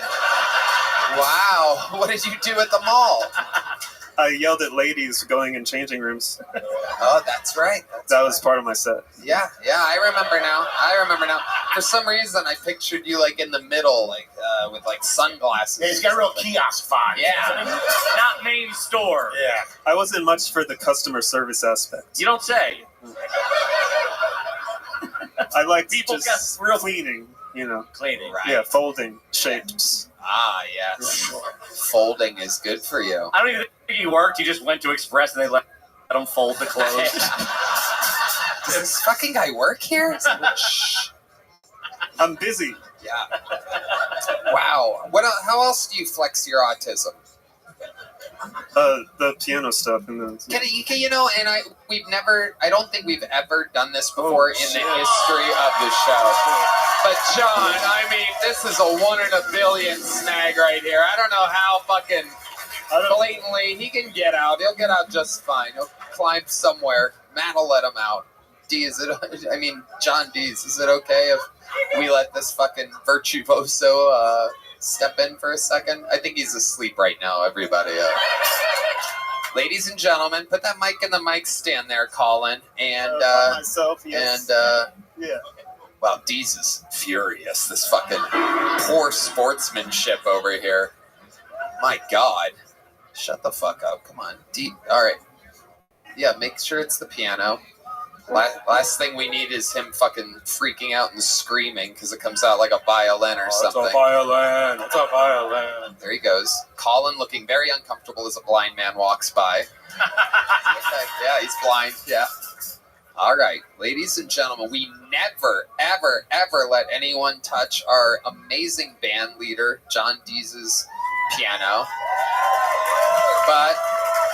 Wow. What did you do at the mall? I yelled at ladies going in changing rooms. Oh, that's right. That was part of my set. Yeah, I remember now. For some reason, I pictured you like in the middle, like with like sunglasses. Yeah, he's got a real kiosk vibe. Yeah. Not main store. Yeah. I wasn't much for the customer service aspect. You don't say. I liked People just got real cleaning, you know. Cleaning. Right. Yeah, folding shapes. Ah, yes. Folding is good for you. I don't even think you worked. You just went to Express and they let them fold the clothes. Does this fucking guy work here? Shh. I'm busy. Yeah. Wow. How else do you flex your autism? The piano stuff and the I don't think we've ever done this before in the history of the show. But John, I mean, this is a 1 in a billion snag right here. I don't know how fucking blatantly he can get out. He'll get out just fine. He'll climb somewhere. Matt will let him out. John Dees, is it okay if we let this fucking virtuoso step in for a second? I think he's asleep right now, everybody. Ladies and gentlemen, put that mic in the mic stand there, Colin. And myself, yes. And yeah. Well, Dees is furious. This fucking poor sportsmanship over here. My God. Shut the fuck up. Come on. All right. Yeah, make sure it's the piano. Last thing we need is him fucking freaking out and screaming because it comes out like a violin or something. It's a violin. It's a violin. There he goes. Colin looking very uncomfortable as a blind man walks by. Yeah, he's blind. Yeah. All right, ladies and gentlemen, we never, ever, ever let anyone touch our amazing band leader, John Dees' piano. But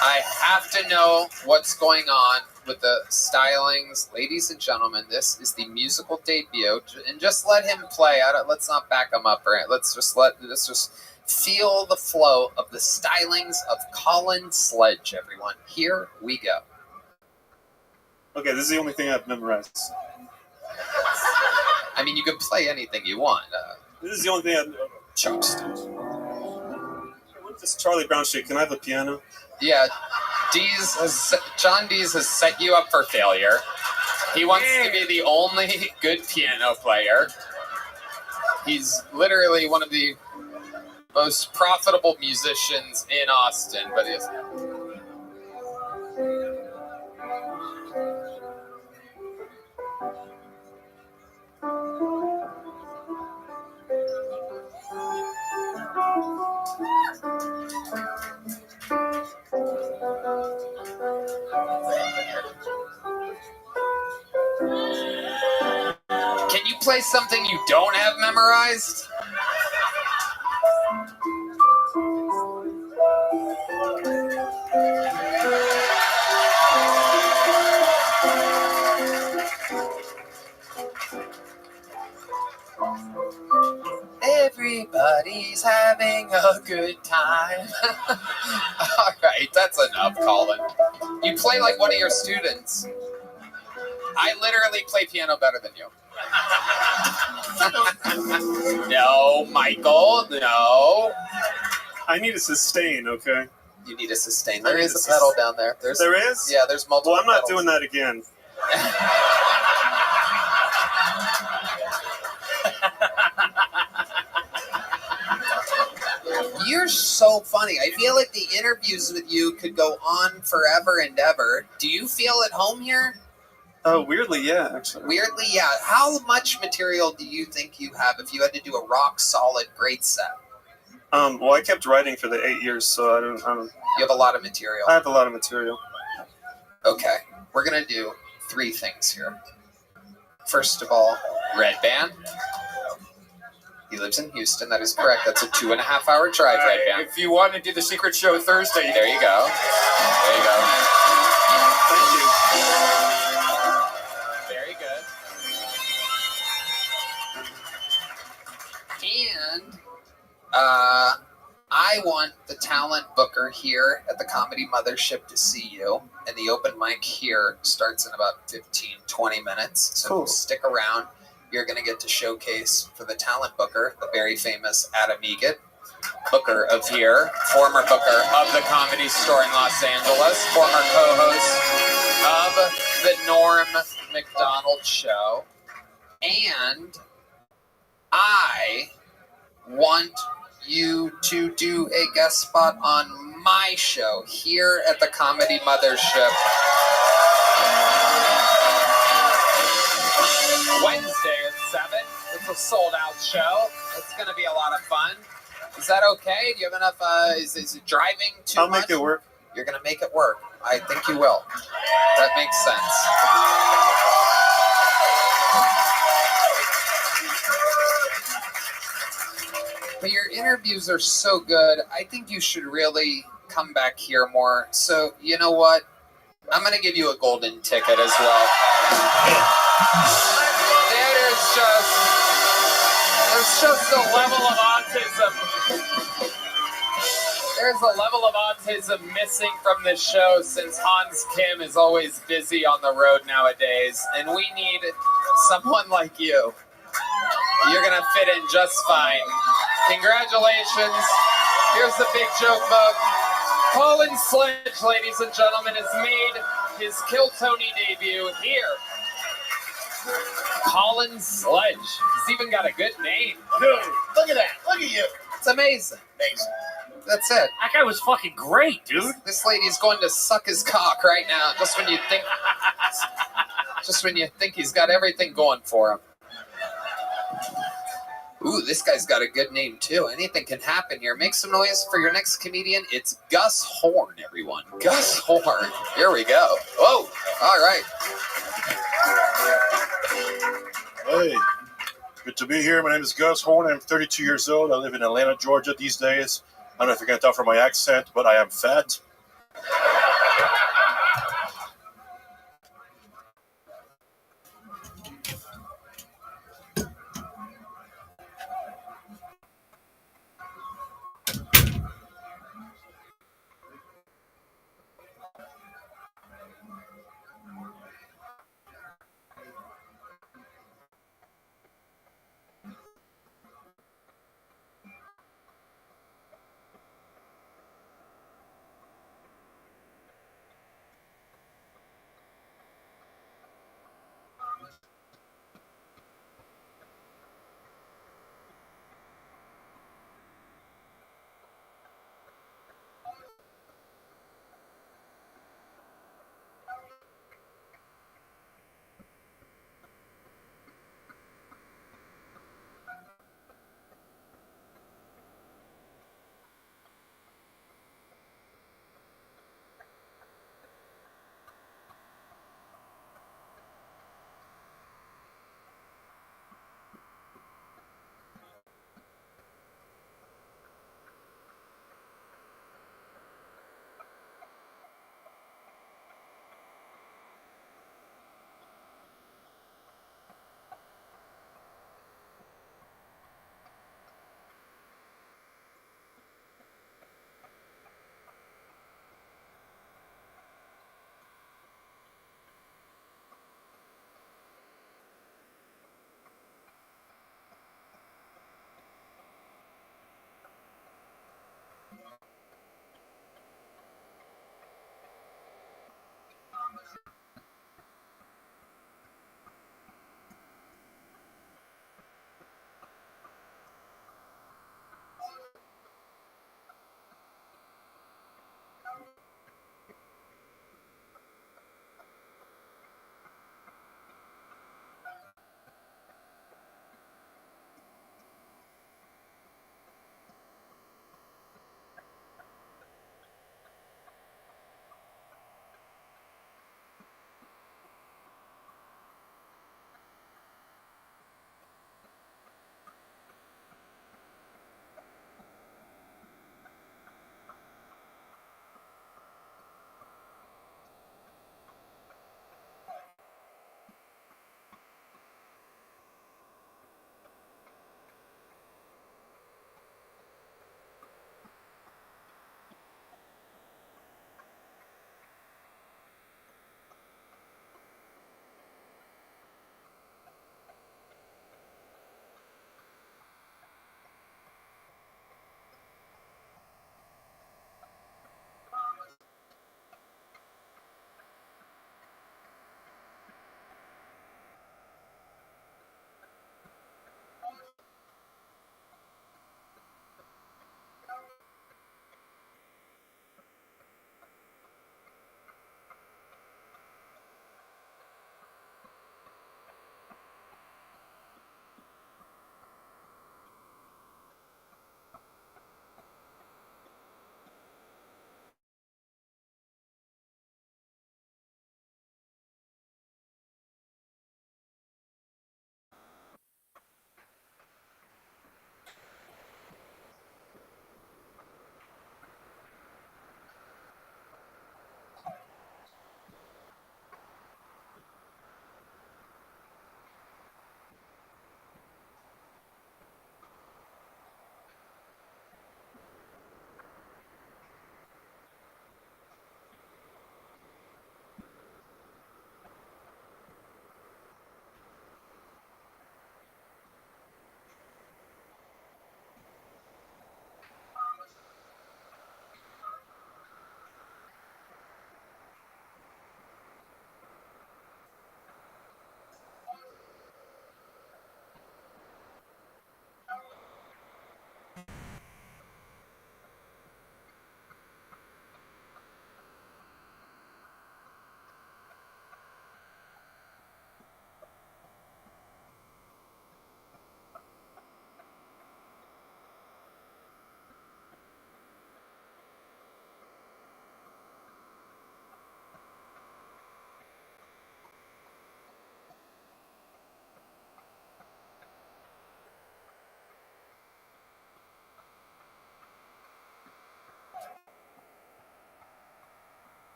I have to know what's going on with the stylings. Ladies and gentlemen, this is the musical debut, and just let him play. Let's not back him up, right? Let's just feel the flow of the stylings of Colin Sledge, everyone. Here we go. Okay, this is the only thing I've memorized. I mean, you can play anything you want. This is the only thing I've chopsticks. What's this Charlie Brown shit? Can I have a piano? Yeah, John Dees has set you up for failure. He wants to be the only good piano player. He's literally one of the most profitable musicians in Austin, but he's... play something you don't have memorized? Everybody's having a good time. All right, that's enough, Colin. You play like one of your students. I literally play piano better than you. No, Michael, no. I need a sustain, okay? You need a sustain. There is a pedal down there. There is? Yeah, there's multiple Well, I'm not pedals. doing that again. You're so funny. I feel like the interviews with you could go on forever and ever. Do you feel at home here? Weirdly, yeah, actually. Weirdly, yeah. How much material do you think you have if you had to do a rock solid great set? Well, I kept writing for the 8 years, so I don't. You have a lot of material. I have a lot of material. Okay, we're gonna do 3 things here. First of all, Red Band. He lives in Houston. That is correct. That's a 2.5-hour drive, Red Band. If you want to do the secret show Thursday, There you go. There you go. Thank you. Very good. And I want the talent booker here at the Comedy Mothership to see you. And the open mic here starts in about 15, 20 minutes. So Cool. stick around. You're going to get to showcase for the talent booker, the very famous Adam Egget, booker of here, former booker of the Comedy Store in Los Angeles, former co-host of the Norm Macdonald Show. And I want you to do a guest spot on my show here at the Comedy Mothership. Wednesday at 7. It's a sold-out show. It's going to be a lot of fun. Is that okay? Do you have enough? Is it driving too much? I'll make it work. You're going to make it work. I think you will. That makes sense. But your interviews are so good. I think you should really come back here more. So, you know what? I'm going to give you a golden ticket as well. There's just a level of autism. There's a level of autism missing from this show since Hans Kim is always busy on the road nowadays. And we need someone like you. You're going to fit in just fine. Congratulations. Here's the big joke book. Colin Sledge, ladies and gentlemen, has made his Kill Tony debut here. Colin Sledge. He's even got a good name. Dude, look at that. Look at you. It's amazing. Amazing. That's it. That guy was fucking great, dude. This lady's going to suck his cock right now, just when you think he's got everything going for him. Ooh, this guy's got a good name too. Anything can happen here. Make some noise for your next comedian. It's Gus Horn, everyone. Gus Horn. Here we go. Whoa. All right. Hey, good to be here. My name is Gus Horn. I'm 32 years old. I live in Atlanta, Georgia these days. I don't know if you can tell from my accent, but I am fat.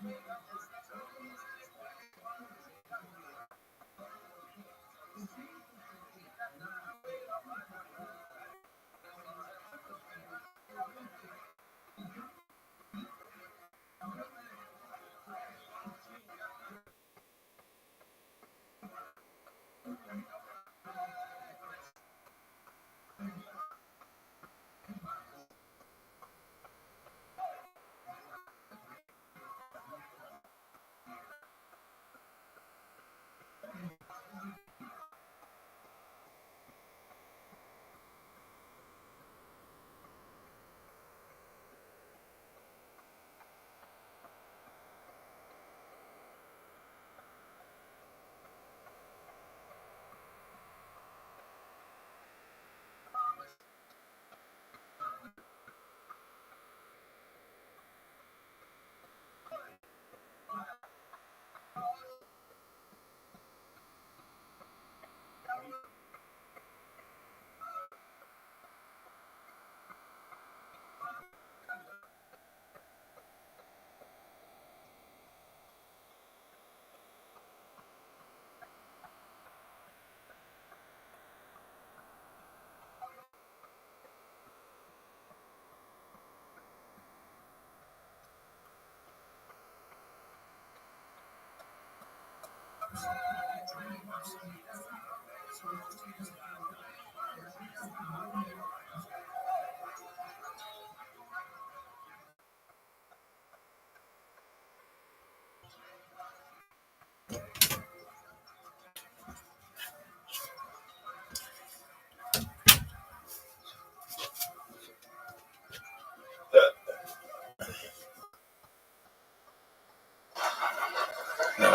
Yeah,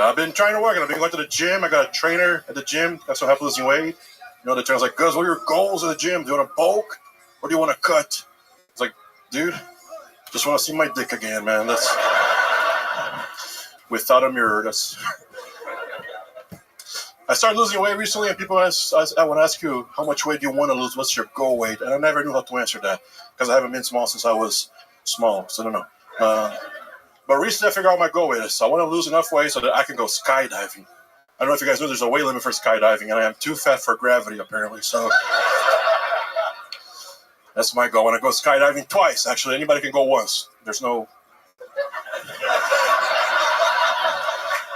I've been trying to work, and I've been going to the gym. I got a trainer at the gym. That's what helped losing weight. You know, the trainer's like, Gus, what are your goals at the gym? Do you want to bulk, or do you want to cut? It's like, dude, just want to see my dick again, man. That's without a mirror. That's. I started losing weight recently, and people I want to ask you, how much weight do you want to lose? What's your goal weight? And I never knew how to answer that because I haven't been small since I was small, so I don't know. But recently I figured out my goal weight is so I want to lose enough weight so that I can go skydiving. I don't know if you guys know there's a weight limit for skydiving, and I am too fat for gravity, apparently. So that's my goal. I want to go skydiving twice, actually. Anybody can go once. There's no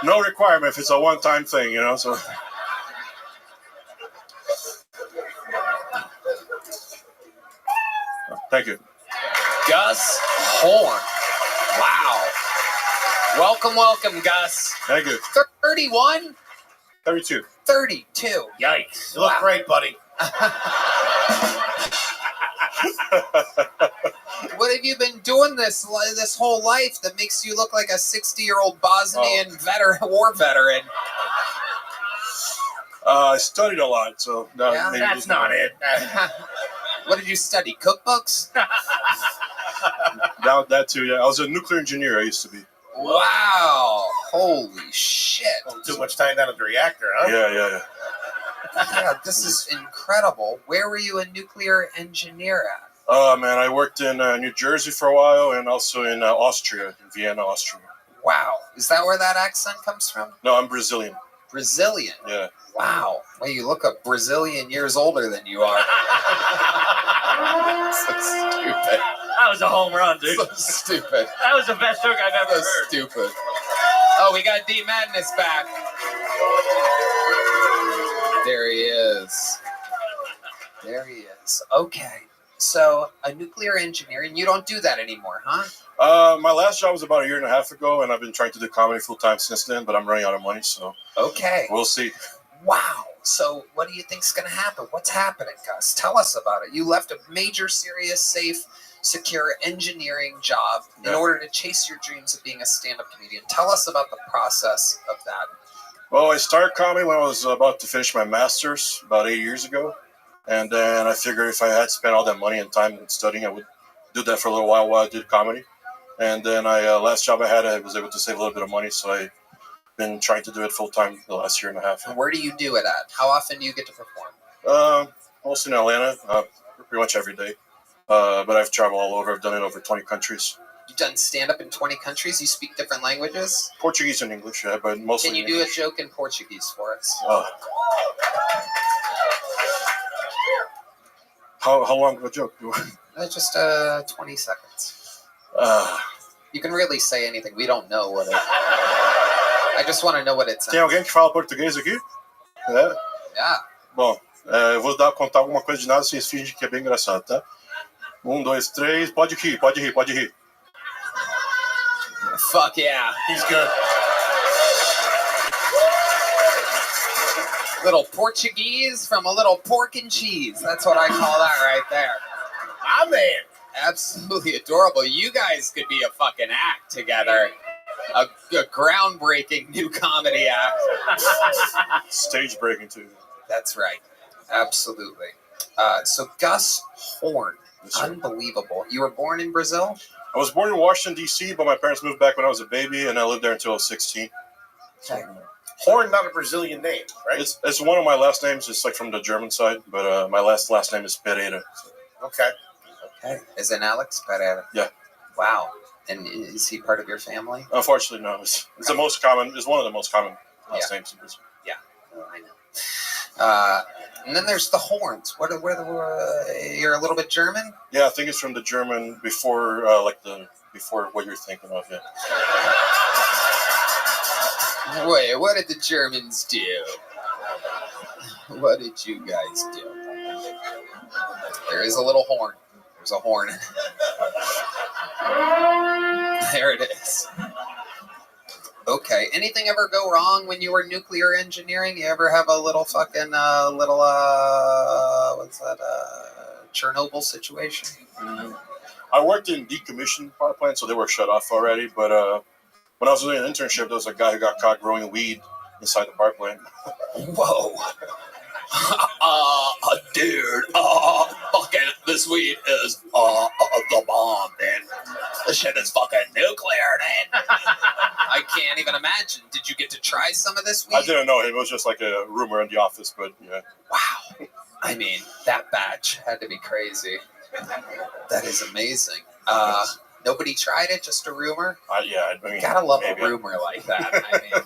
requirement if it's a one-time thing, you know. So thank you. Gus Horn. Wow. Welcome, Gus. Thank you. 31? 32. 32. Yikes. You look great, buddy. What have you been doing this whole life that makes you look like a 60-year-old Bosnian war veteran? I studied a lot, so Yeah? maybe That's not it. What did you study? Cookbooks? That too, yeah. I was a nuclear engineer, I used to be. Wow. Holy shit. Too much time down at the reactor, huh? Yeah. Yeah, this is incredible. Where were you a nuclear engineer at? Oh, man, I worked in New Jersey for a while and also in Austria, in Vienna, Austria. Wow. Is that where that accent comes from? No, I'm Brazilian. Brazilian? Yeah. Wow. Well, you look a Brazilian years older than you are. So stupid. That was a home run, dude. So stupid. That was the best joke I've ever So heard. stupid. Oh, we got D Madness back. There he is. There he is. Okay. So, a nuclear engineer, and you don't do that anymore, huh? My last job was about a year and a half ago, and I've been trying to do comedy full time since then, but I'm running out of money, so Okay. we'll see. Wow. So, what do you think's going to happen? What's happening, Gus? Tell us about it. You left a major, serious, safe, secure engineering job in Yeah. order to chase your dreams of being a stand-up comedian. Tell us about the process of that. Well, I started comedy when I was about to finish my master's about 8 years ago, and then I figured if I had spent all that money and time studying, I would do that for a little while I did comedy. And then last job I had, I was able to save a little bit of money, so I've been trying to do it full time the last year and a half. And where do you do it at? How often do you get to perform? Mostly in Atlanta, pretty much every day. But I've traveled all over. I've done it over 20 countries. You've done stand-up in 20 countries. You speak different languages. Portuguese and English, yeah, but mostly. Can you do a joke in Portuguese for us? How long of a joke? Just 20 seconds. Ah. You can really say anything. We don't know what it. I just want to know what it's. Tem alguém que fala português aqui? É? Yeah. Bom, eu vou contar alguma coisa de nada, vocês fingem que é bem engraçado, tá? 1, 2, 3, pode rir, pode rir, pode rir. Fuck yeah. He's good. Little Portuguese from a little pork and cheese. That's what I call that right there. My man. Absolutely adorable. You guys could be a fucking act together. A groundbreaking new comedy act. Stage breaking too. That's right. Absolutely. So Gus Horn. Yes, Unbelievable. You were born in Brazil? I was born in Washington, D.C., but my parents moved back when I was a baby, and I lived there until I was 16. Okay. Horn, not a Brazilian name, right? It's one of my last names. It's like from the German side, but my last name is Pereira. Okay. Okay. Is it Alex Pereira? Yeah. Wow. And is he part of your family? Unfortunately, no. It's the most common. It's one of the most common last names in Brazil. Yeah, I know. And then there's the Horns. You're a little bit German? Yeah, I think it's from the German before, before what you're thinking of. Yeah. Wait, what did the Germans do? What did you guys do? There is a little horn. There's a horn. There it is. Okay. Anything ever go wrong when you were nuclear engineering? You ever have a little fucking Chernobyl situation? I worked in decommissioned power plants, so they were shut off already. But when I was doing an internship, there was a guy who got caught growing weed inside the power plant. Whoa. Dude, fucking this weed is the bomb, man. This shit is fucking nuclear, man. I can't even imagine. Did you get to try some of this weed? I didn't know. It was just like a rumor in the office, but yeah. Wow. I mean, that batch had to be crazy. That is amazing. Nobody tried it, just a rumor? Yeah, I mean, gotta love maybe. a rumor like that. I mean,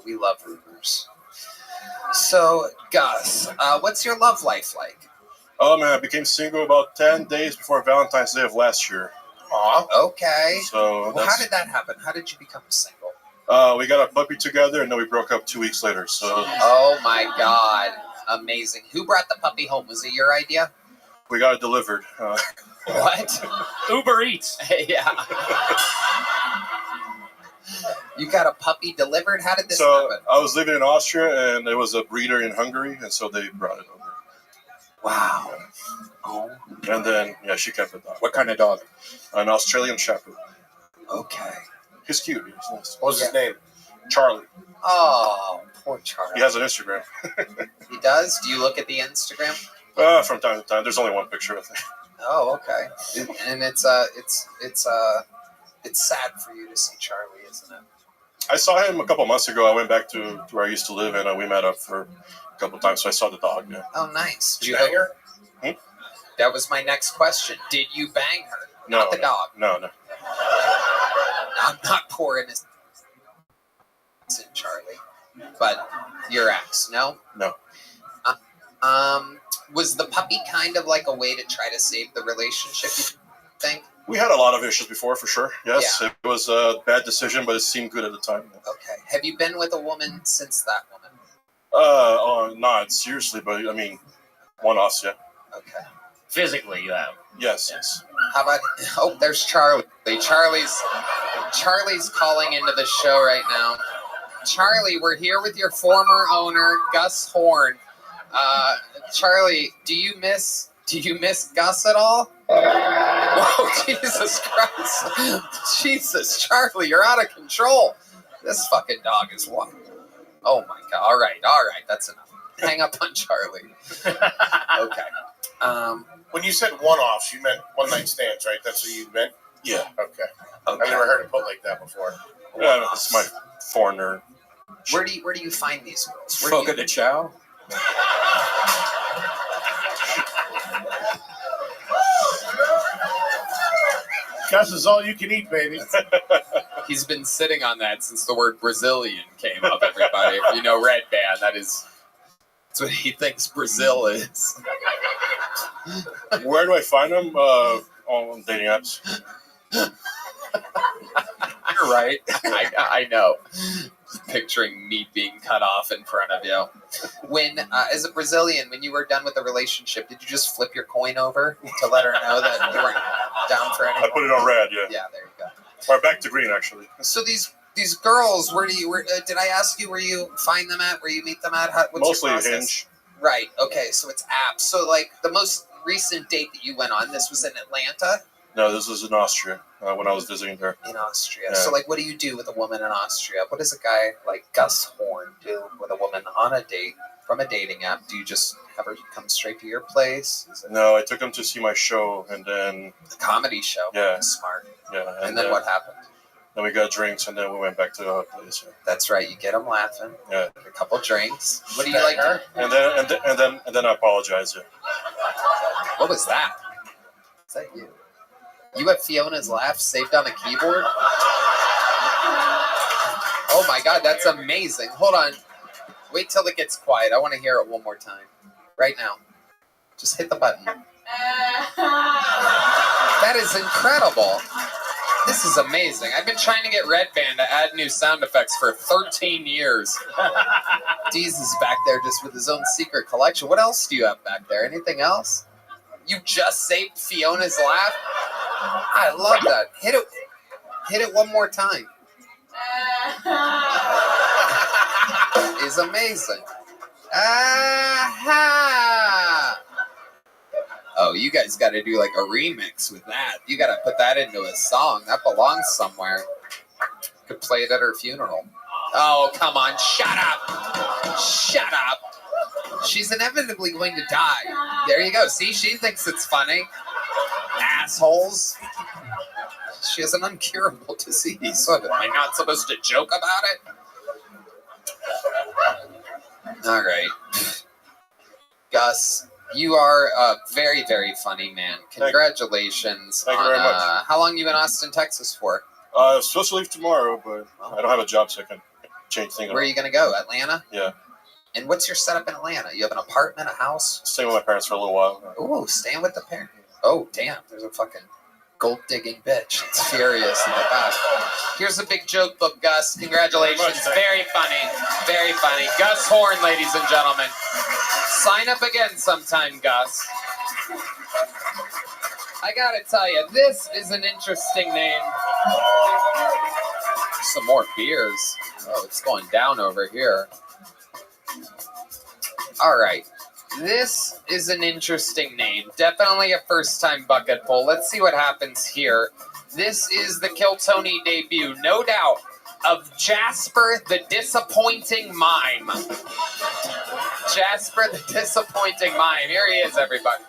we love rumors. So, Gus, what's your love life like? Oh man, I became single about 10 days before Valentine's Day of last year. Aw. Okay. So well, how did that happen? How did you become single? We got a puppy together, and then we broke up 2 weeks later. So. Oh my God! Amazing. Who brought the puppy home? Was it your idea? We got it delivered. What? Uber Eats. Yeah. You got a puppy delivered? How did this happen? I was living in Austria, and there was a breeder in Hungary, and so they brought it over. Wow. Oh. And then, yeah, she kept the dog. What kind of dog? An Australian Shepherd. Okay. He's cute. He's nice. What was his name? Charlie. Oh, poor Charlie. He has an Instagram. He does? Do you look at the Instagram? From time to time. There's only one picture of it. Oh, okay. And it's sad for you to see Charlie, isn't it? I saw him a couple months ago. I went back to where I used to live, and we met up for a couple times. So I saw the dog. Yeah. Oh, nice. Did you bang her? That was my next question. Did you bang her? No, Not the dog. No. I'm not poor innocent Charlie, but your ex, no? No. Was the puppy kind of like a way to try to save the relationship, you think? We had a lot of issues before, for sure. Yes, yeah. It was a bad decision, but it seemed good at the time. Okay. Have you been with a woman since that woman? Not seriously, but I mean, one-offs, yeah. Okay. Physically, you have. Yes. How about? Oh, there's Charlie. Charlie's calling into the show right now. Charlie, we're here with your former owner, Gus Horn. Charlie, do you miss Gus at all? Whoa, Jesus Christ. Jesus, Charlie, you're out of control. This fucking dog is wild. Oh my God. All right, that's enough. Hang up on Charlie. Okay. When you said one-offs, you meant one-night stands, right? That's what you meant? Yeah. Okay. I've never heard it put like that before. Yeah, it's my foreigner. Where do you find these girls? Fogo de Chao. Gus is all you can eat, baby. He's been sitting on that since the word Brazilian came up, everybody. If you know Red Band, that's what he thinks Brazil is. Where do I find them? On dating apps. You're right. I know. Picturing meat being cut off in front of you. When, as a Brazilian, when you were done with the relationship, did you just flip your coin over to let her know that you weren't down for anything? I put it on red, yeah. Yeah, there you go. Or back to green, actually. So these girls, did I ask you where you find them at, where you meet them at? What's Mostly your process? Hinge. Right, okay, so it's apps. So, like, the most recent date that you went on, this was in Atlanta? No, this was in Austria when I was visiting her. In Austria. Yeah. So, like, what do you do with a woman in Austria? What does a guy like Gus Horn do with a woman on a date from a dating app? Do you just have her come straight to your place? No, I took him to see my show, and then... The comedy show? Yeah. Smart. Yeah. And then what happened? Then we got drinks, and then we went back to our place. Yeah. That's right. You get them laughing. Yeah. A couple drinks. What do you like to... And then I apologize. Yeah. What was that? Is that you? You have Fiona's laugh saved on a keyboard? Oh my god, that's amazing. Hold on. Wait till it gets quiet. I want to hear it one more time. Right now. Just hit the button. That is incredible. This is amazing. I've been trying to get Red Band to add new sound effects for 13 years. Deez is back there just with his own secret collection. What else do you have back there? Anything else? You just saved Fiona's laugh? I love that. Hit it one more time. Is amazing. Aha! Oh, you guys got to do like a remix with that. You got to put that into a song. That belongs somewhere. Could play it at her funeral. Oh, come on. Shut up. Shut up. She's inevitably going to die. There you go. See, she thinks it's funny. Assholes. She has an uncurable disease. What, am I not supposed to joke about it? All right. Gus, you are a very, very funny man. Congratulations. Thank you very much. How long you in Austin, Texas for? I'm supposed to leave tomorrow, but I don't have a job, so I can change things. Where are you going to go? Atlanta? Yeah. And what's your setup in Atlanta? You have an apartment, a house? Staying with my parents for a little while. Ooh, staying with the parents. Oh, damn. There's a fucking gold-digging bitch. It's furious in the back. Here's a big joke book, Gus. Congratulations. Very funny. Very funny. Gus Horn, ladies and gentlemen. Sign up again sometime, Gus. I gotta tell you, this is an interesting name. Some more beers. Oh, it's going down over here. All right. This is an interesting name. Definitely a first-time bucket pull. Let's see what happens here. This is the Kill Tony debut, no doubt, of Jasper the Disappointing Mime. Jasper the Disappointing Mime. Here he is, everybody.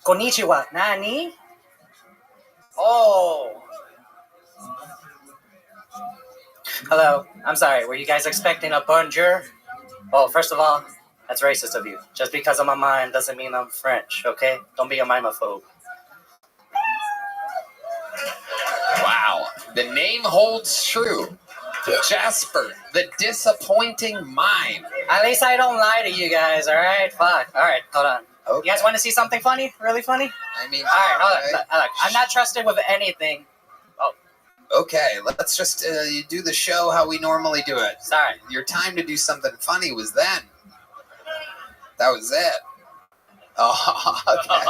Konnichiwa. Nani? Oh. Hello. I'm sorry. Were you guys expecting a bonjour? Oh, first of all, that's racist of you. Just because I'm a mime doesn't mean I'm French, okay? Don't be a mimophobe. Wow. The name holds true. Jasper, the Disappointing Mime. At least I don't lie to you guys, all right? Fuck. All right, hold on. Okay. You guys want to see something funny? Really funny? I mean, all right, hold on. Look, I'm not trusted with anything. Oh. Okay, let's just do the show how we normally do it. Sorry. Your time to do something funny was then. That was it. Oh, okay.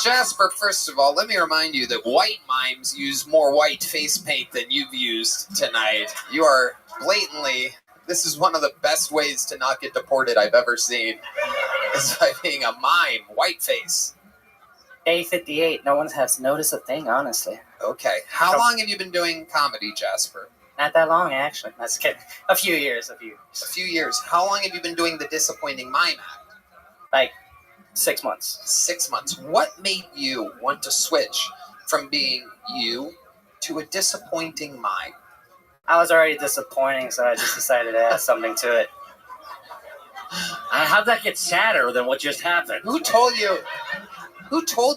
Jasper, first of all, let me remind you that white mimes use more white face paint than you've used tonight. You are blatantly, this is one of the best ways to not get deported I've ever seen, is by being a mime, white face. Day 58, no one has noticed a thing, honestly. Okay. How long have you been doing comedy, Jasper? Not that long, actually. That's kidding. A few years. A few years. How long have you been doing the disappointing mime act? Like 6 months. 6 months. What made you want to switch from being you to a disappointing mime? I was already disappointing, so I just decided to add something to it. How'd that get sadder than what just happened? Who told you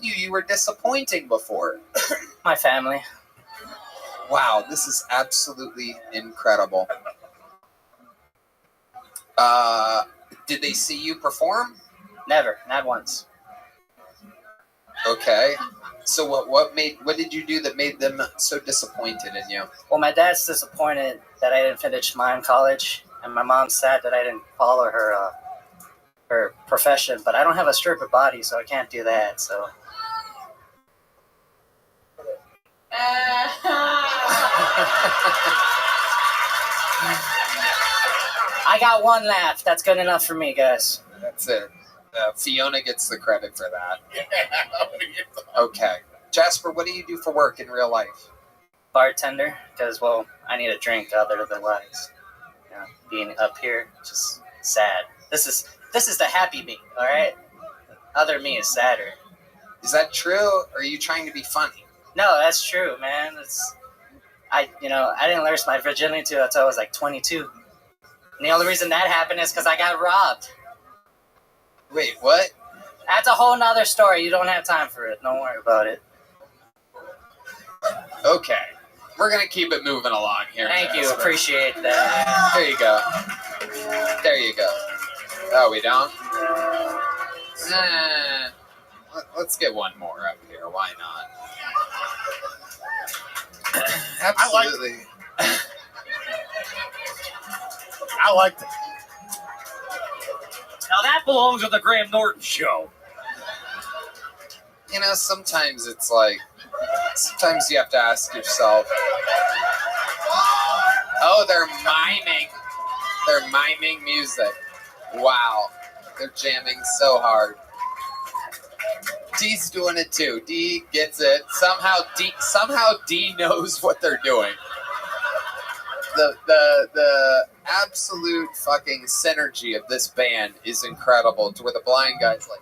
you were disappointing before? My family. Wow, this is absolutely incredible. Did they see you perform? Never, not once. Okay. So what did you do that made them so disappointed in you? Well, my dad's disappointed that I didn't finish mime college, and my mom's sad that I didn't follow her profession. But I don't have a stripper body, so I can't do that. So. I got one laugh. That's good enough for me, guys. That's it. Fiona gets the credit for that. Okay. Jasper, what do you do for work in real life? Bartender, because, well, I need a drink otherwise. You know, being up here, just sad. This is the happy me, all right? Other me is sadder. Is that true, or are you trying to be funny? No, that's true, man. I didn't lose my virginity until I was like 22. And the only reason that happened is because I got robbed. Wait, what? That's a whole nother story. You don't have time for it. Don't worry about it. Okay. We're going to keep it moving along here. Thank you. Appreciate that. There you go. There you go. Oh, we don't? Let's get one more up here. Why not? Absolutely. I liked it. Now that belongs on the Graham Norton show. You know, sometimes it's like, sometimes you have to ask yourself, oh, they're miming. They're miming music. Wow. They're jamming so hard. D's doing it too. D gets it. Somehow D knows what they're doing. The absolute fucking synergy of this band is incredible, to where the blind guy's like,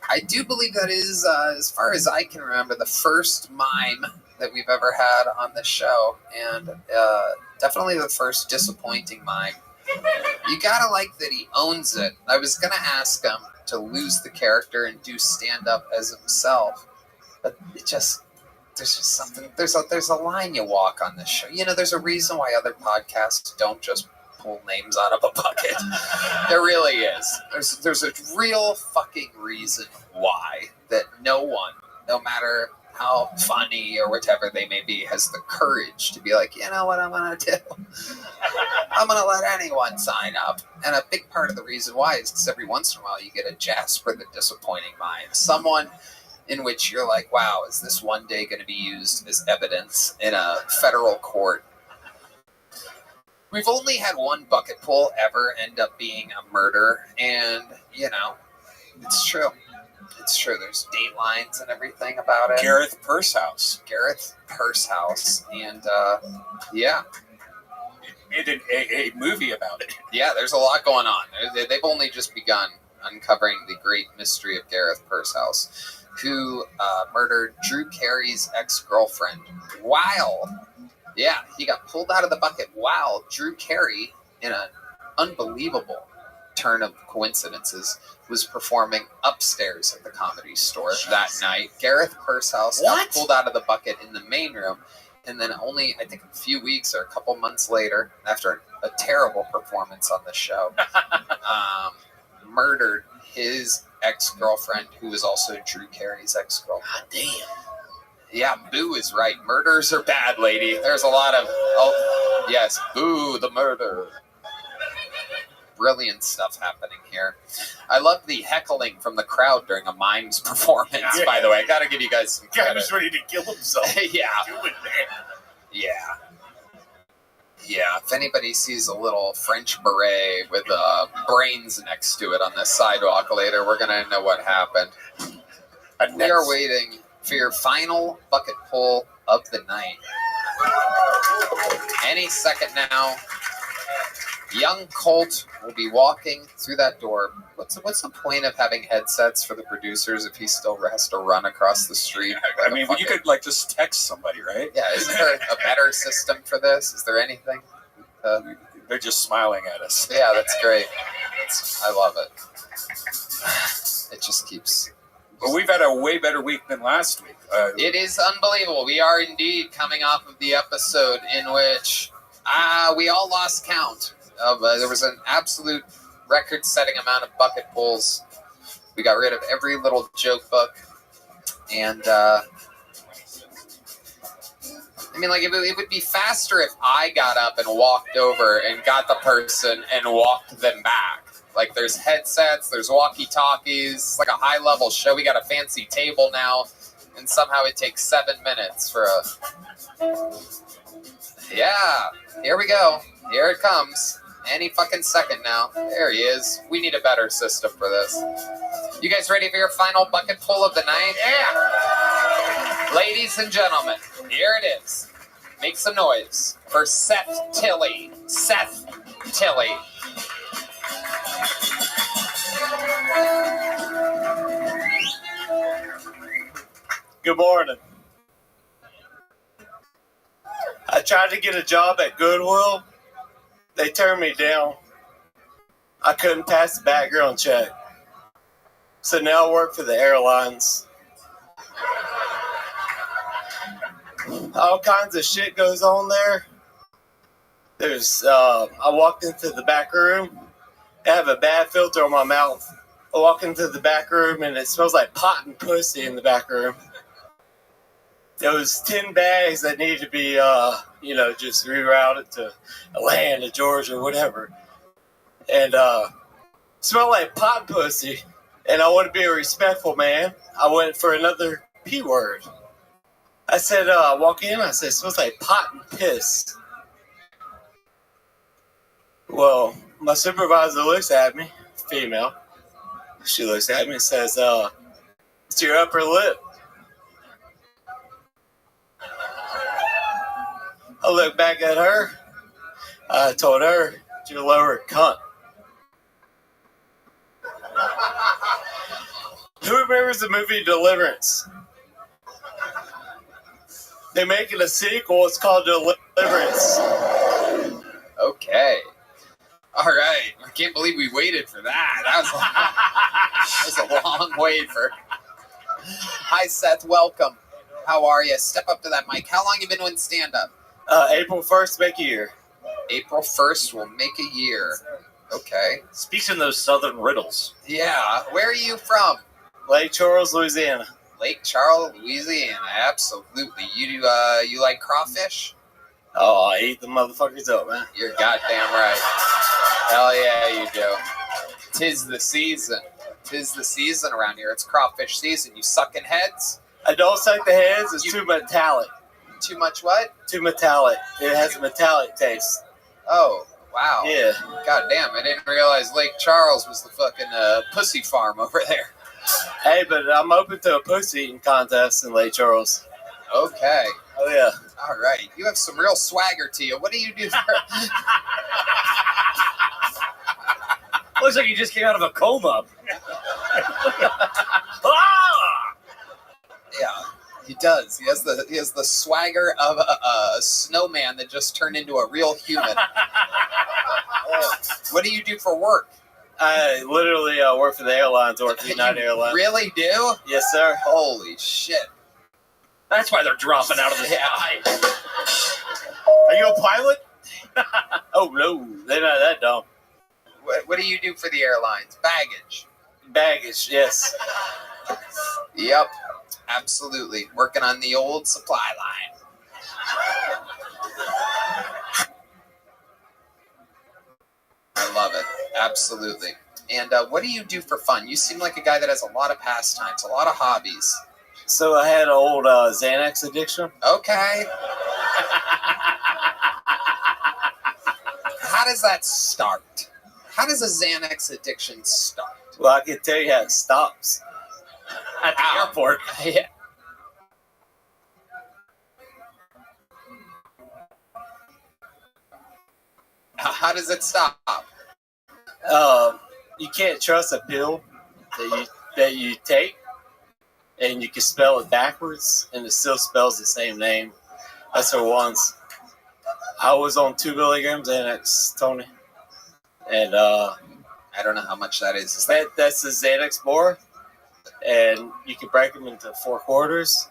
I do believe that is, as far as I can remember, the first mime that we've ever had on the show, and definitely the first disappointing mime. You gotta like that he owns it. I was gonna ask him to lose the character and do stand-up as himself, but there's just something, there's a line you walk on this show. You know, there's a reason why other podcasts don't just pull names out of a bucket. There really is. There's a real fucking reason why that no one, no matter how funny or whatever they may be, has the courage to be like, you know what I'm gonna do? I'm gonna let anyone sign up. And a big part of the reason why is because every once in a while you get a Jasper the Disappointing Mime. Someone in which you're like, wow, is this one day going to be used as evidence in a federal court? We've only had one bucket pull ever end up being a murder, and, you know, it's true. It's true. There's datelines and everything about it. Gareth Pursehouse. And, yeah. Made a movie about it. Yeah, there's a lot going on. They've only just begun uncovering the great mystery of Gareth Pursehouse, who murdered Drew Carey's ex-girlfriend while, he got pulled out of the bucket while Drew Carey, in an unbelievable turn of coincidences, was performing upstairs at the Comedy Store that night. Gareth Pursehouse got pulled out of the bucket in the main room, and then only, I think, a few weeks or a couple months later, after a terrible performance on the show, murdered his ex-girlfriend, who was also Drew Carey's ex-girlfriend. God damn. Yeah, Boo is right. Murders are bad, lady. There's a lot of, yes, Boo, the murder. brilliant stuff happening here. I love the heckling from the crowd during a mimes performance, by the way. I gotta give you guys some Guy credit. was ready to kill himself. Yeah. Do it, man. Yeah. Yeah, if anybody sees a little French beret with brains next to it on the sidewalk later, we're going to know what happened. We are waiting for your final bucket pull of the night. Any second now, young Colt will be walking through that door. What's the point of having headsets for the producers if he still has to run across the street? I mean, you could like just text somebody, right? Yeah, isn't there a better system for this? Is there anything? They're just smiling at us. Yeah, that's great. I love it. It just keeps... But we've had a way better week than last week. It is unbelievable. We are indeed coming off of the episode in which we all lost count. There was an absolute record-setting amount of bucket pulls. We got rid of every little joke book. And, I mean, like, it would be faster if I got up and walked over and got the person and walked them back. Like, there's headsets, there's walkie-talkies, it's like a high-level show. We got a fancy table now, and somehow it takes 7 minutes for a... Yeah, here we go. Here it comes. Any fucking second now. There he is. We need a better system for this. You guys ready for your final bucket pull of the night? Yeah! Ladies and gentlemen, here it is. Make some noise for Seth Tilley. Seth Tilley. Good morning. I tried to get a job at Goodwill. They turned me down. I couldn't pass the background check. So now I work for the airlines. All kinds of shit goes on there. I walked into the back room. I have a bad filter on my mouth. I walk into the back room and it smells like pot and pussy in the back room. There was 10 bags that needed to be, just rerouted to Atlanta, Georgia, whatever. And smelled like pot and pussy. And I want to be a respectful man. I went for another P word. I said, I walk in, I said, it smells like pot and piss. Well, my supervisor looks at me, female. She looks at me and says, it's your upper lip. I look back at her. I told her, it's your lower cunt. Who remembers the movie Deliverance? They're making a sequel. It's called Deliverance. Okay. All right. I can't believe we waited for that. That was a long wait for... Hi, Seth. Welcome. How are you? Step up to that mic. How long you been doing stand-up? April 1st, make a year. April 1st will make a year. Okay. Speaks in those southern riddles. Yeah. Where are you from? Lake Charles, Louisiana. Lake Charles, Louisiana. Absolutely. You like crawfish? Oh, I eat the motherfuckers up, man. You're goddamn right. Hell yeah, you do. 'Tis the season. 'Tis the season around here. It's crawfish season. You sucking heads? I don't suck the heads. It's too metallic. Too much what? Too metallic. It has a metallic taste. Oh, wow. Yeah. God damn, I didn't realize Lake Charles was the fucking pussy farm over there. Hey, but I'm open to a pussy eating contest in Lake Charles. Okay. Oh, yeah. All right. You have some real swagger to you. What do you do for... Looks like you just came out of a coma. Yeah, he does. He has the swagger of a snowman that just turned into a real human. What do you do for work? I literally work for the airlines, or for United Airlines. Really do? Yes, sir. Holy shit. That's why they're dropping out of the sky. Are you a pilot? Oh, no. They're not that dumb. What do you do for the airlines? Baggage. Baggage, yes. Yep. Absolutely. Working on the old supply line. I love it. Absolutely. And what do you do for fun? You seem like a guy that has a lot of pastimes, a lot of hobbies. So I had an old Xanax addiction. Okay. How does that start? How does a Xanax addiction start? Well, I can tell you how it stops. At the airport. Yeah. How does it stop? You can't trust a pill that you take, and you can spell it backwards, and it still spells the same name. That's for once. I was on 2 milligrams Xanax, Tony, and I don't know how much that is. That's the Xanax bar, and you can break them into 4 quarters.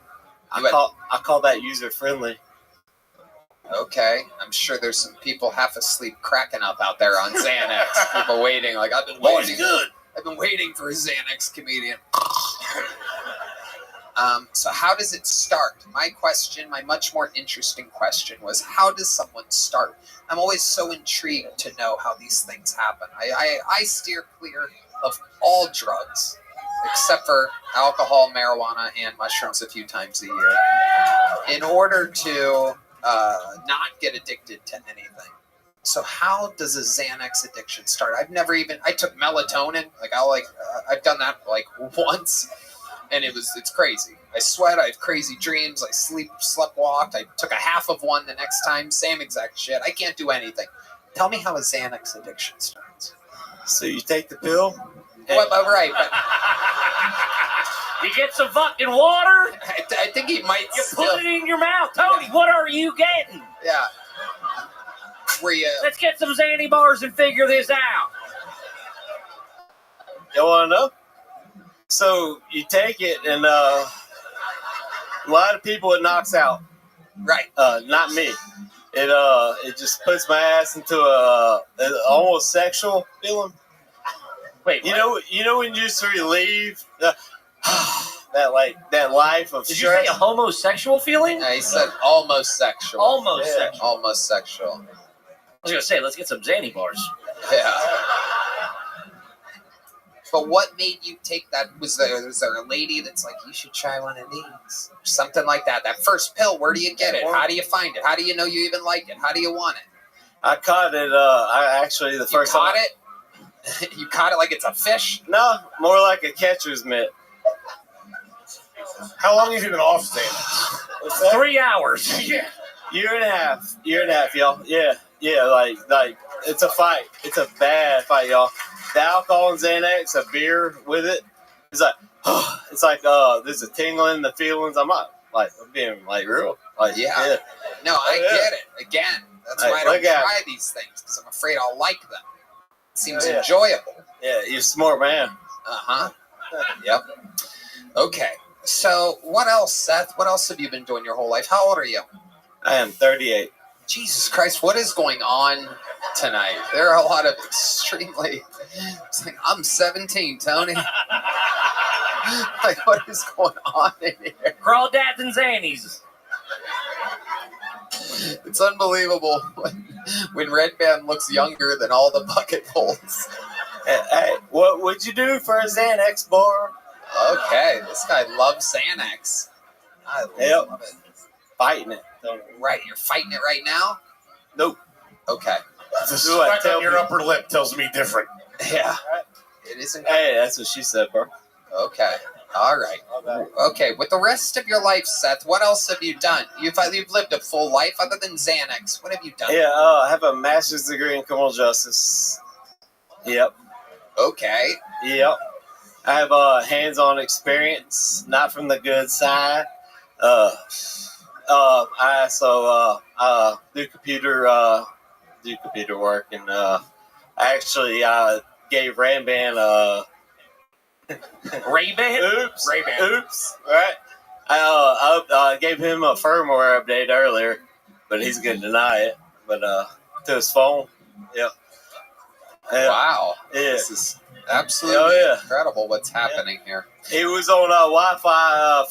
I call that user friendly. Okay, I'm sure there's some people half asleep cracking up out there on Xanax. People waiting, like I've been waiting. Good. I've been waiting for a Xanax comedian. So how does it start? My question, my much more interesting question was, how does someone start? I'm always so intrigued to know how these things happen. I steer clear of all drugs, except for alcohol, marijuana, and mushrooms a few times a year, in order to not get addicted to anything. So how does a Xanax addiction start? I took melatonin. I've done that like once, and it's crazy. I sweat. I have crazy dreams. I sleptwalked. I took a half of one the next time. Same exact shit. I can't do anything. Tell me how a Xanax addiction starts. So you take the pill? Well, right, but you get some fucking water. I think he might. You put it in your mouth, Tony. What are you getting? Yeah. Let's get some Xanny bars and figure this out. You want to know? So you take it, and a lot of people it knocks out. Right. Not me. It just puts my ass into an almost sexual feeling. Wait, you know when you just relieve that life of Did stress? you say a homosexual feeling? I said almost sexual. Almost sexual. Almost sexual. I was gonna say, let's get some Xanny bars. Yeah. But what made you take that? Was there a lady that's like, you should try one of these? Or something like that. That first pill, where do you get it? How do you find it? How do you know you even like it? How do you want it? I caught it. The first you caught time. it? You caught it like it's a fish? No, more like a catcher's mitt. How long have you been off Xanax? 3 hours. Yeah. Year and a half, y'all. Yeah, like it's a fight. It's a bad fight, y'all. The alcohol and Xanax, a beer with it. It's like there's a tingling, the feelings. I'm being like real. Like yeah. No, I get it. Again, that's why I don't try these things, because I'm afraid I'll like them. It seems enjoyable. Yeah, you're a smart man. Yep. Okay. So what else, Seth? What else have you been doing your whole life? How old are you? I am 38. Jesus Christ, what is going on tonight? There are a lot of extremely... It's like, I'm 17, Tony. Like, what is going on in here? Crawdads and Xannies. It's unbelievable when Red Band looks younger than all the bucketfuls. Hey, what would you do for a Xanax bar? Okay, this guy loves Xanax. I love it. Fighting it. Right, you're fighting it right now? Nope. Okay. The sweat on your upper lip tells me different. Yeah. It isn't. Hey, that's what she said, bro. Okay. All right. Okay. With the rest of your life, Seth, what else have you done? You've lived a full life other than Xanax. What have you done? Yeah, I have a master's degree in criminal justice. Yep. Okay. Yep. I have hands-on experience, not from the good side. I also do computer work, and I actually gave Ramban Ray-Ban? Oops. Right. I gave him a firmware update earlier, but he's going to deny it. But to his phone. Yep. Wow. Yeah. This is absolutely incredible what's happening here. He was on Wi-Fi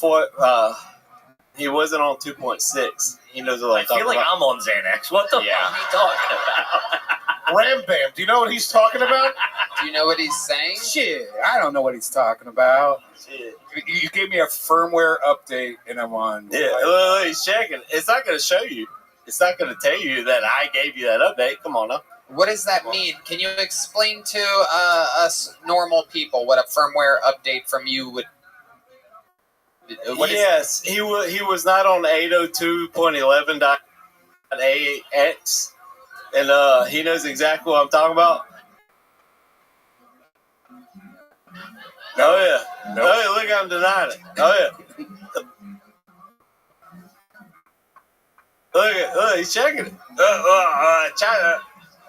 he wasn't on 2.6. He knows what I'm talking about. I feel like I'm on Xanax. What the fuck are you talking about? Ram Bam. Do you know what he's talking about? Do you know what he's saying? Shit, I don't know what he's talking about. Shit. You gave me a firmware update, and I'm on. Yeah, look, he's checking. It's not going to show you. It's not going to tell you that I gave you that update. Come on now. What does that mean? Can you explain to us normal people what a firmware update from you would? Yes, he was not on 802.11.ax, and he knows exactly what I'm talking about. Oh yeah. Nope. Oh yeah, look, I'm denying it. Oh yeah. Look, he's checking it. China.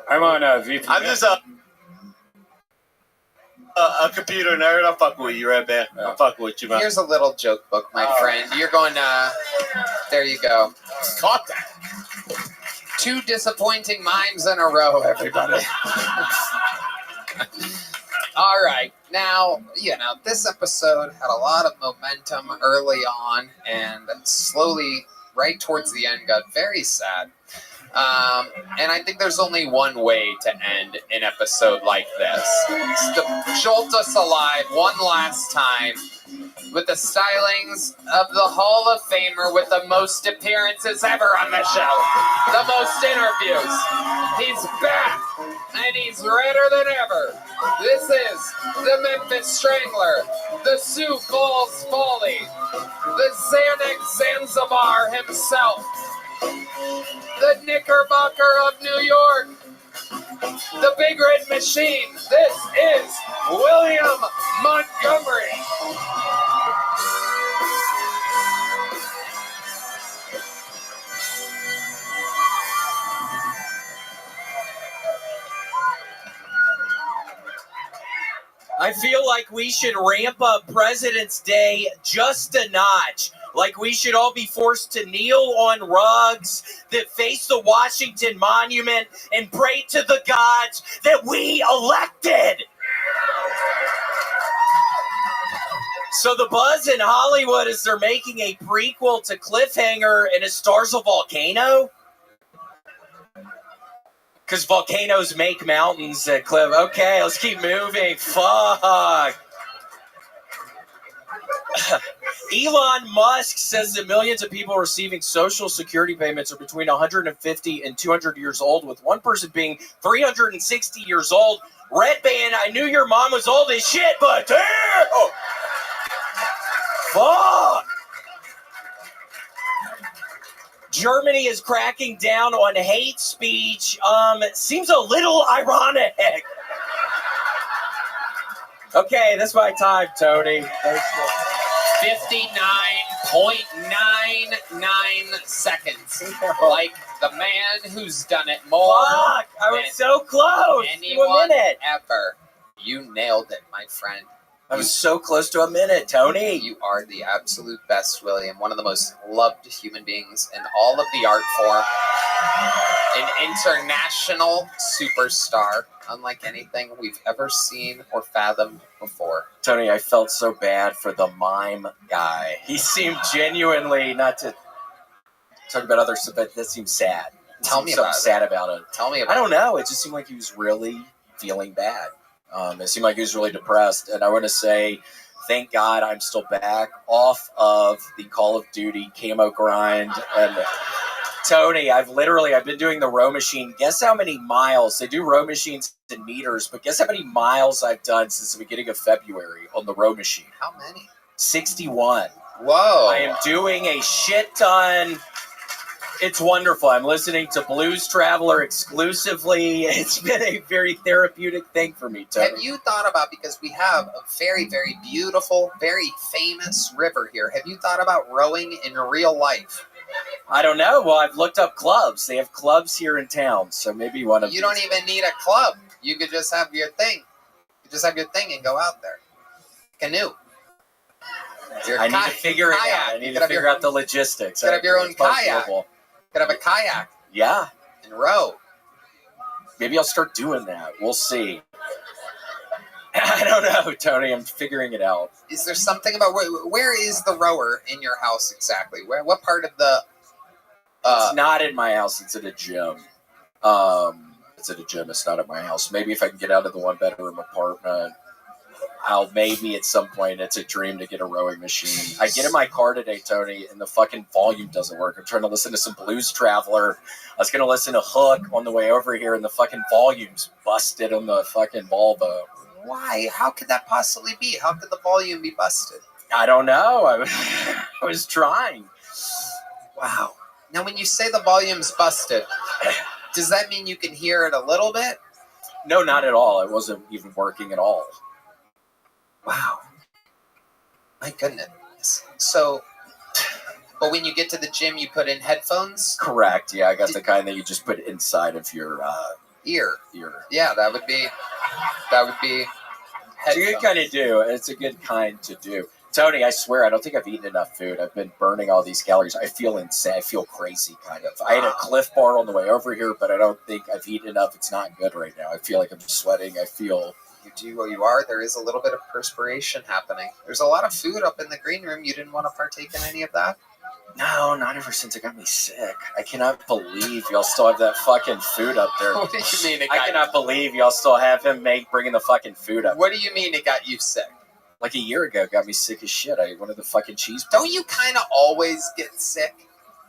I'm on VPN. I'm just a computer nerd. I'm fucking with you, Red Band. I'm fucking with you, man. Here's a little joke book, my friend. You're going to. There you go. Caught that. 2 disappointing mimes in a row, everybody. All right. Now, this episode had a lot of momentum early on and slowly, right towards the end, got very sad. And I think there's only one way to end an episode like this. It's to jolt us alive one last time with the stylings of the Hall of Famer with the most appearances ever on the show. The most interviews. He's back, and he's redder than ever. This is the Memphis Strangler, the Sioux Falls Folly, the Xanax Zanzibar himself, the Knickerbocker of New York, the Big Red Machine. This is William Montgomery. I feel like we should ramp up President's Day just a notch. Like we should all be forced to kneel on rugs that face the Washington Monument and pray to the gods that we elected. So the buzz in Hollywood is they're making a prequel to Cliffhanger and it stars a volcano. Because volcanoes make mountains at Cliff. Okay, let's keep moving. Fuck. Elon Musk says that millions of people receiving Social Security payments are between 150 and 200 years old, with one person being 360 years old. Red Band, I knew your mom was old as shit, but damn! Oh. Fuck! Germany is cracking down on hate speech. Seems a little ironic. Okay, that's my time, Tony. Thanks for 59.99 seconds. Like the man who's done it more. Fuck! I was so close to a minute. Ever. You nailed it, my friend. I was so close to a minute, Tony. You are the absolute best, William. One of the most loved human beings in all of the art form. An international superstar, unlike anything we've ever seen or fathomed before. Tony, I felt so bad for the mime guy. He seemed genuinely, not to talk about other stuff, but that seemed sad. Tell me so about sad it. about it. Tell me about it. I don't know. It just seemed like he was really feeling bad. It seemed like he was really depressed. And I want to say, thank God I'm still back off of the Call of Duty camo grind. And Tony, I've been doing the row machine. Guess how many miles? They do row machines in meters, but guess how many miles I've done since the beginning of February on the row machine? How many? 61. Whoa. I am doing a shit ton. It's wonderful. I'm listening to Blues Traveler exclusively. It's been a very therapeutic thing for me, Tony. Have you thought about, because we have a very, very beautiful, very famous river here, have you thought about rowing in real life? I don't know. Well, I've looked up clubs. They have clubs here in town, so maybe one of You don't even need a club. You could just have your thing. You just have your thing and go out there. Canoe. I need to figure it out. I need to figure out the logistics. You could have your own kayak. Possible. You could have a kayak. Yeah. And row. Maybe I'll start doing that. We'll see. I don't know, Tony. I'm figuring it out. Is there something about where is the rower in your house exactly? What part of the? It's not in my house. It's at a gym. it's at a gym. It's not at my house. Maybe if I can get out of the 1-bedroom apartment, I'll maybe at some point, it's a dream to get a rowing machine. I get in my car today, Tony, and the fucking volume doesn't work. I'm trying to listen to some Blues Traveler. I was going to listen to Hook on the way over here, and the fucking volume's busted on the fucking Volvo. Why? How could that possibly be? How could the volume be busted? I don't know. I was trying. Wow. Now, when you say the volume's busted, does that mean you can hear it a little bit? No, not at all. It wasn't even working at all. Wow. My goodness. So, but when you get to the gym, you put in headphones? Correct. Yeah, I got the kind that you just put inside of your ear. Ear. Yeah, that would be It's a good kind of do. It's a good kind to do. Tony, I swear, I don't think I've eaten enough food. I've been burning all these calories. I feel insane. I feel crazy, kind of. I had a Cliff Bar on the way over here, but I don't think I've eaten enough. It's not good right now. I feel like I'm sweating. I feel... You do what you are. There is a little bit of perspiration happening. There's a lot of food up in the green room. You didn't want to partake in any of that? No, not ever since it got me sick. I cannot believe y'all still have that fucking food up there. What do you mean? I cannot believe y'all still have him bringing the fucking food up. What do you mean it got you sick? Like a year ago, it got me sick as shit. I ate one of the fucking cheese. Don't you kind of always get sick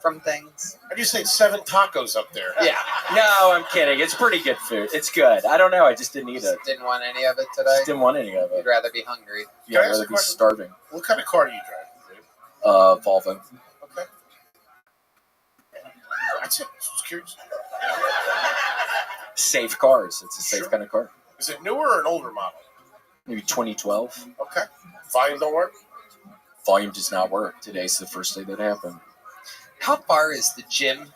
from things? I just ate 7 tacos up there. Yeah. No, I'm kidding. It's pretty good food. It's good. I don't know. I just didn't eat it. Didn't want any of it today? Just didn't want any of it. You'd rather be hungry. Yeah, I'd rather be starving. What kind of car do you drive? Volvo. Okay. That's it. Just curious. Safe cars. It's a safe kind of car. Is it newer or an older model? Maybe 2012. Okay. Volume don't work? Volume does not work. Today's the first day that happened. How far is the gym?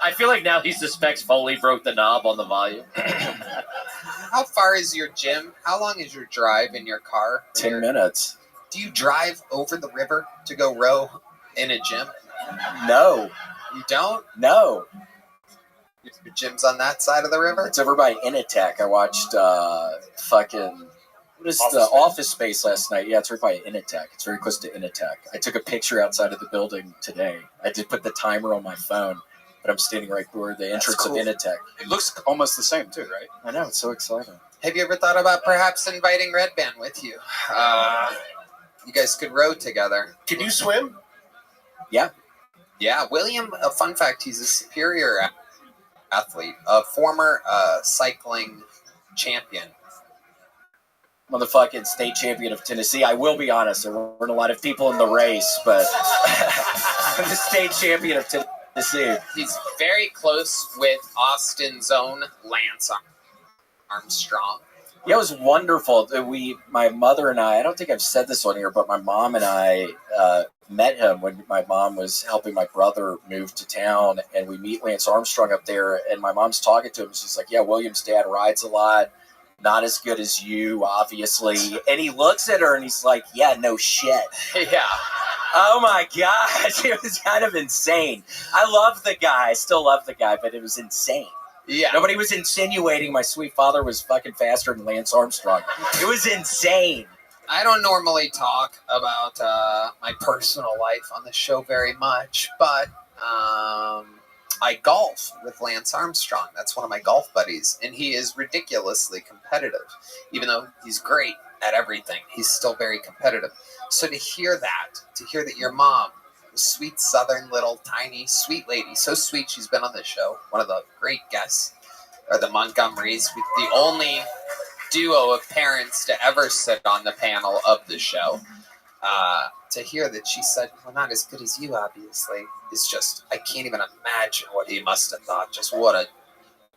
I feel like now he suspects Foley broke the knob on the volume. How far is your gym? How long is your drive in your car? 10 minutes. Do you drive over the river to go row in a gym? No. You don't? No. Your gym's on that side of the river? It's over by Initech. I watched fucking... What is the Office Space last night? Yeah, it's right by Initech. It's very close to Initech. I took a picture outside of the building today. I did put the timer on my phone, but I'm standing right where the entrance of Initech. It looks almost the same too, right? I know, it's so exciting. Have you ever thought about perhaps inviting Red Band with you? You guys could row together. Can you swim? Yeah. Yeah, William, a fun fact, he's a superior athlete, a former cycling champion. Motherfucking state champion of Tennessee. I will be honest, there weren't a lot of people in the race, but I'm the state champion of Tennessee. He's very close with Austin's own Lance Armstrong. Yeah, it was wonderful. My mother and I don't think I've said this on here, but my mom and I met him when my mom was helping my brother move to town, and we meet Lance Armstrong up there, and my mom's talking to him. She's like, yeah, William's dad rides a lot. Not as good as you, obviously. And he looks at her and he's like, yeah, no shit. Yeah. Oh my gosh. It was kind of insane. I love the guy. I still love the guy, but it was insane. Yeah. Nobody was insinuating my sweet father was fucking faster than Lance Armstrong. It was insane. I don't normally talk about my personal life on the show very much, but I golf with Lance Armstrong. That's one of my golf buddies, and he is ridiculously competitive. Even though he's great at everything, he's still very competitive. So to hear that your mom, a sweet southern little tiny sweet lady, so sweet she's been on the show, one of the great guests, are the Montgomerys, the only duo of parents to ever sit on the panel of the show. To hear that she said, well, not as good as you, obviously, is just, I can't even imagine what he must have thought. Just what a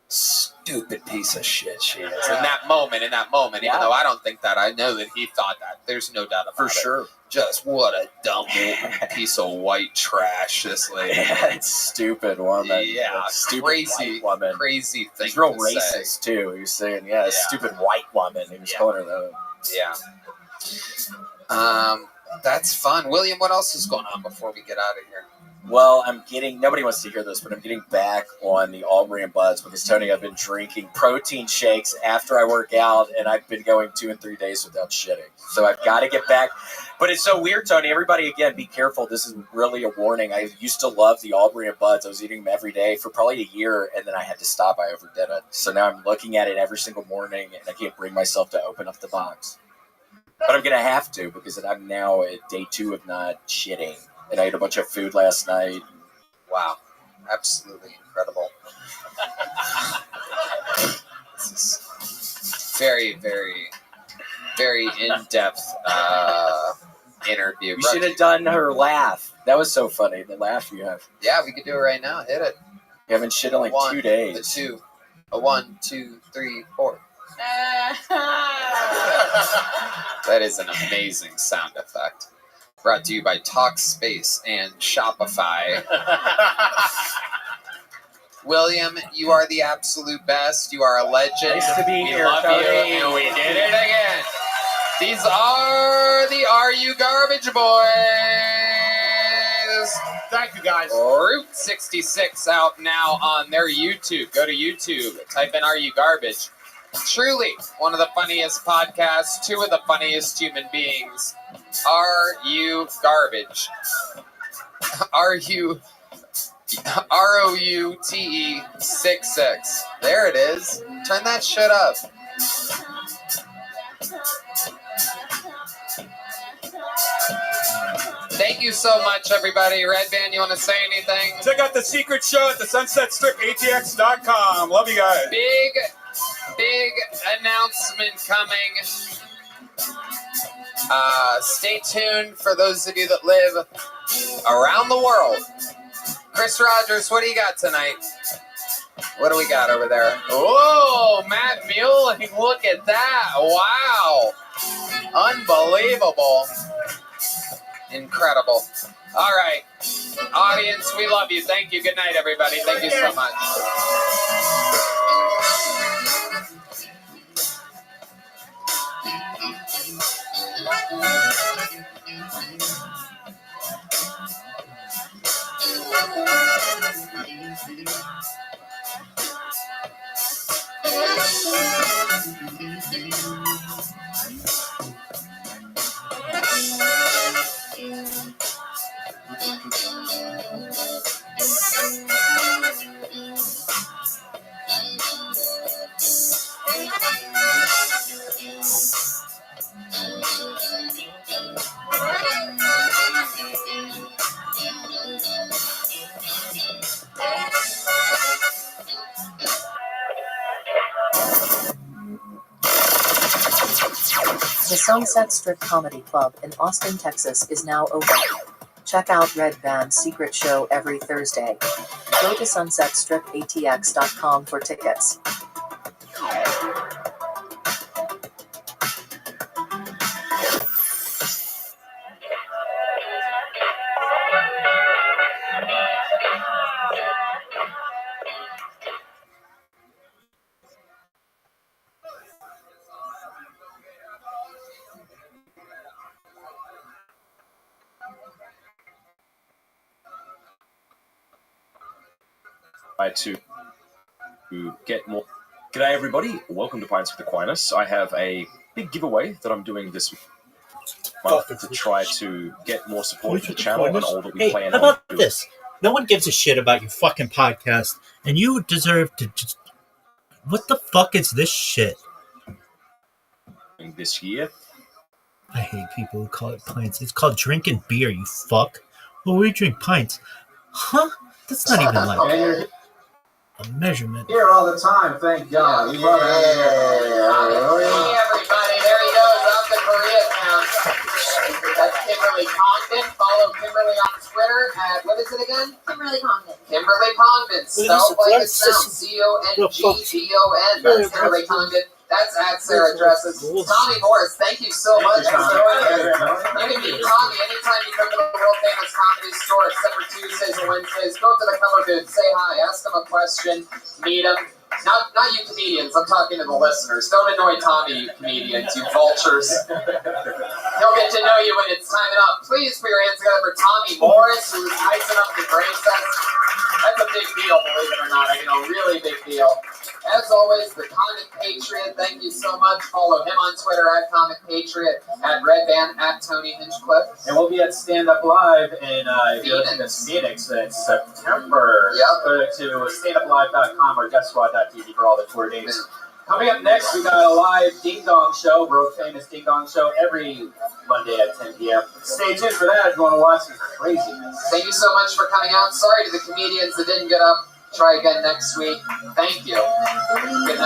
stupid piece of shit she is. In that moment, even though I don't think that, I know that he thought that. There's no doubt about it. For sure. Just what a dumb piece of white trash this lady. Yeah, it's stupid woman. Yeah, stupid crazy, white woman. crazy thing. He's real to racist, say. too. He was saying, yeah, stupid white woman. He was calling her that. Yeah. That's fun. William, what else is going on before we get out of here? Well, nobody wants to hear this, but I'm getting back on the Aubrey and Buds because, Tony, I've been drinking protein shakes after I work out, and I've been going 2 and 3 days without shitting. So I've got to get back. But it's so weird, Tony. Everybody, again, be careful. This is really a warning. I used to love the Aubrey and Buds. I was eating them every day for probably a year, and then I had to stop. I overdid it. So now I'm looking at it every single morning, and I can't bring myself to open up the box. But I'm going to have to because I'm now at day 2 of not shitting. And I ate a bunch of food last night. Wow. Absolutely incredible. This is very, very, very in-depth interview. You should have done her laugh. That was so funny, the laugh you have. Yeah, we could do it right now. Hit it. You haven't shit in like 2 days. A 2. A 1, 2, 3, 4. That is an amazing sound effect. Brought to you by Talkspace and Shopify. William, you are the absolute best. You are a legend. Nice to be we here, love Tony. you, and we did it again. These are the Are You Garbage Boys. Thank you, guys. Route 66 out now on their YouTube. Go to YouTube. Type in Are You Garbage. Truly one of the funniest podcasts. 2 of the funniest human beings. Are you garbage? Are you ROUTE 66? There it is. Turn that shit up. Thank you so much, everybody. Red Band, you want to say anything? Check out the secret show at the SunsetStripATX.com. Love you guys. Big announcement coming. Stay tuned for those of you that live around the world. Chris Rogers, what do you got tonight? What do we got over there? Oh, Matt Mueller, look at that. Wow. Unbelievable. Incredible. All right. Audience, we love you. Thank you. Good night, everybody. Thank you so much. The Sunset Strip Comedy Club in Austin, Texas is now open. Check out Red Band's secret show every Thursday. Go to SunsetStripATX.com for tickets. To get more. G'day everybody, welcome to Pints with Aquinas. I have a big giveaway that I'm doing this month to try to get more support for the channel and all that we plan how on about doing. this? No one gives a shit about your fucking podcast, and you deserve to just... What the fuck is this shit? This year. I hate people who call it pints. It's called drinking beer, you fuck. Well, we drink pints. Huh? That's not even like a measurement. Here all the time, thank God. We love it. Hey, everybody, there he goes, off to Koreatown. That's Kimberly Congdon. Follow Kimberly on Twitter at, what is it again? Kimberly Congdon. Kimberly Congdon, spelled like it sounds, C-O-N-G-D-O-N. That's Kimberly Congdon. That's at Sarah Dresses. Tommy Morris, thank you so much for joining us. You can meet Tommy anytime you come to the world famous comedy store, except for Tuesdays and Wednesdays. Go up to the cover booth, say hi, ask him a question, meet him. Not you comedians, I'm talking to the listeners. Don't annoy Tommy, you comedians, you vultures. He'll get to know you when it's time up. Please put your hands together for Tommy Morris, who's nice enough to grace us. That's a big deal, believe it or not. I mean, a really big deal. As always, the Comic Patriot, thank you so much. Follow him on Twitter at Comic Patriot, at Redband, at Tony Hinchcliffe. And we'll be at Stand Up Live in Phoenix in September. Yep. Go to standuplive.com or deathsquad.tv for all the tour dates. Coming up next, we got a live Ding Dong show, world famous Ding Dong show, every Monday at 10 p.m. Stay tuned for that if you want to watch some craziness. Thank you so much for coming out. Sorry to the comedians that didn't get up. Try again next week. Thank you. Good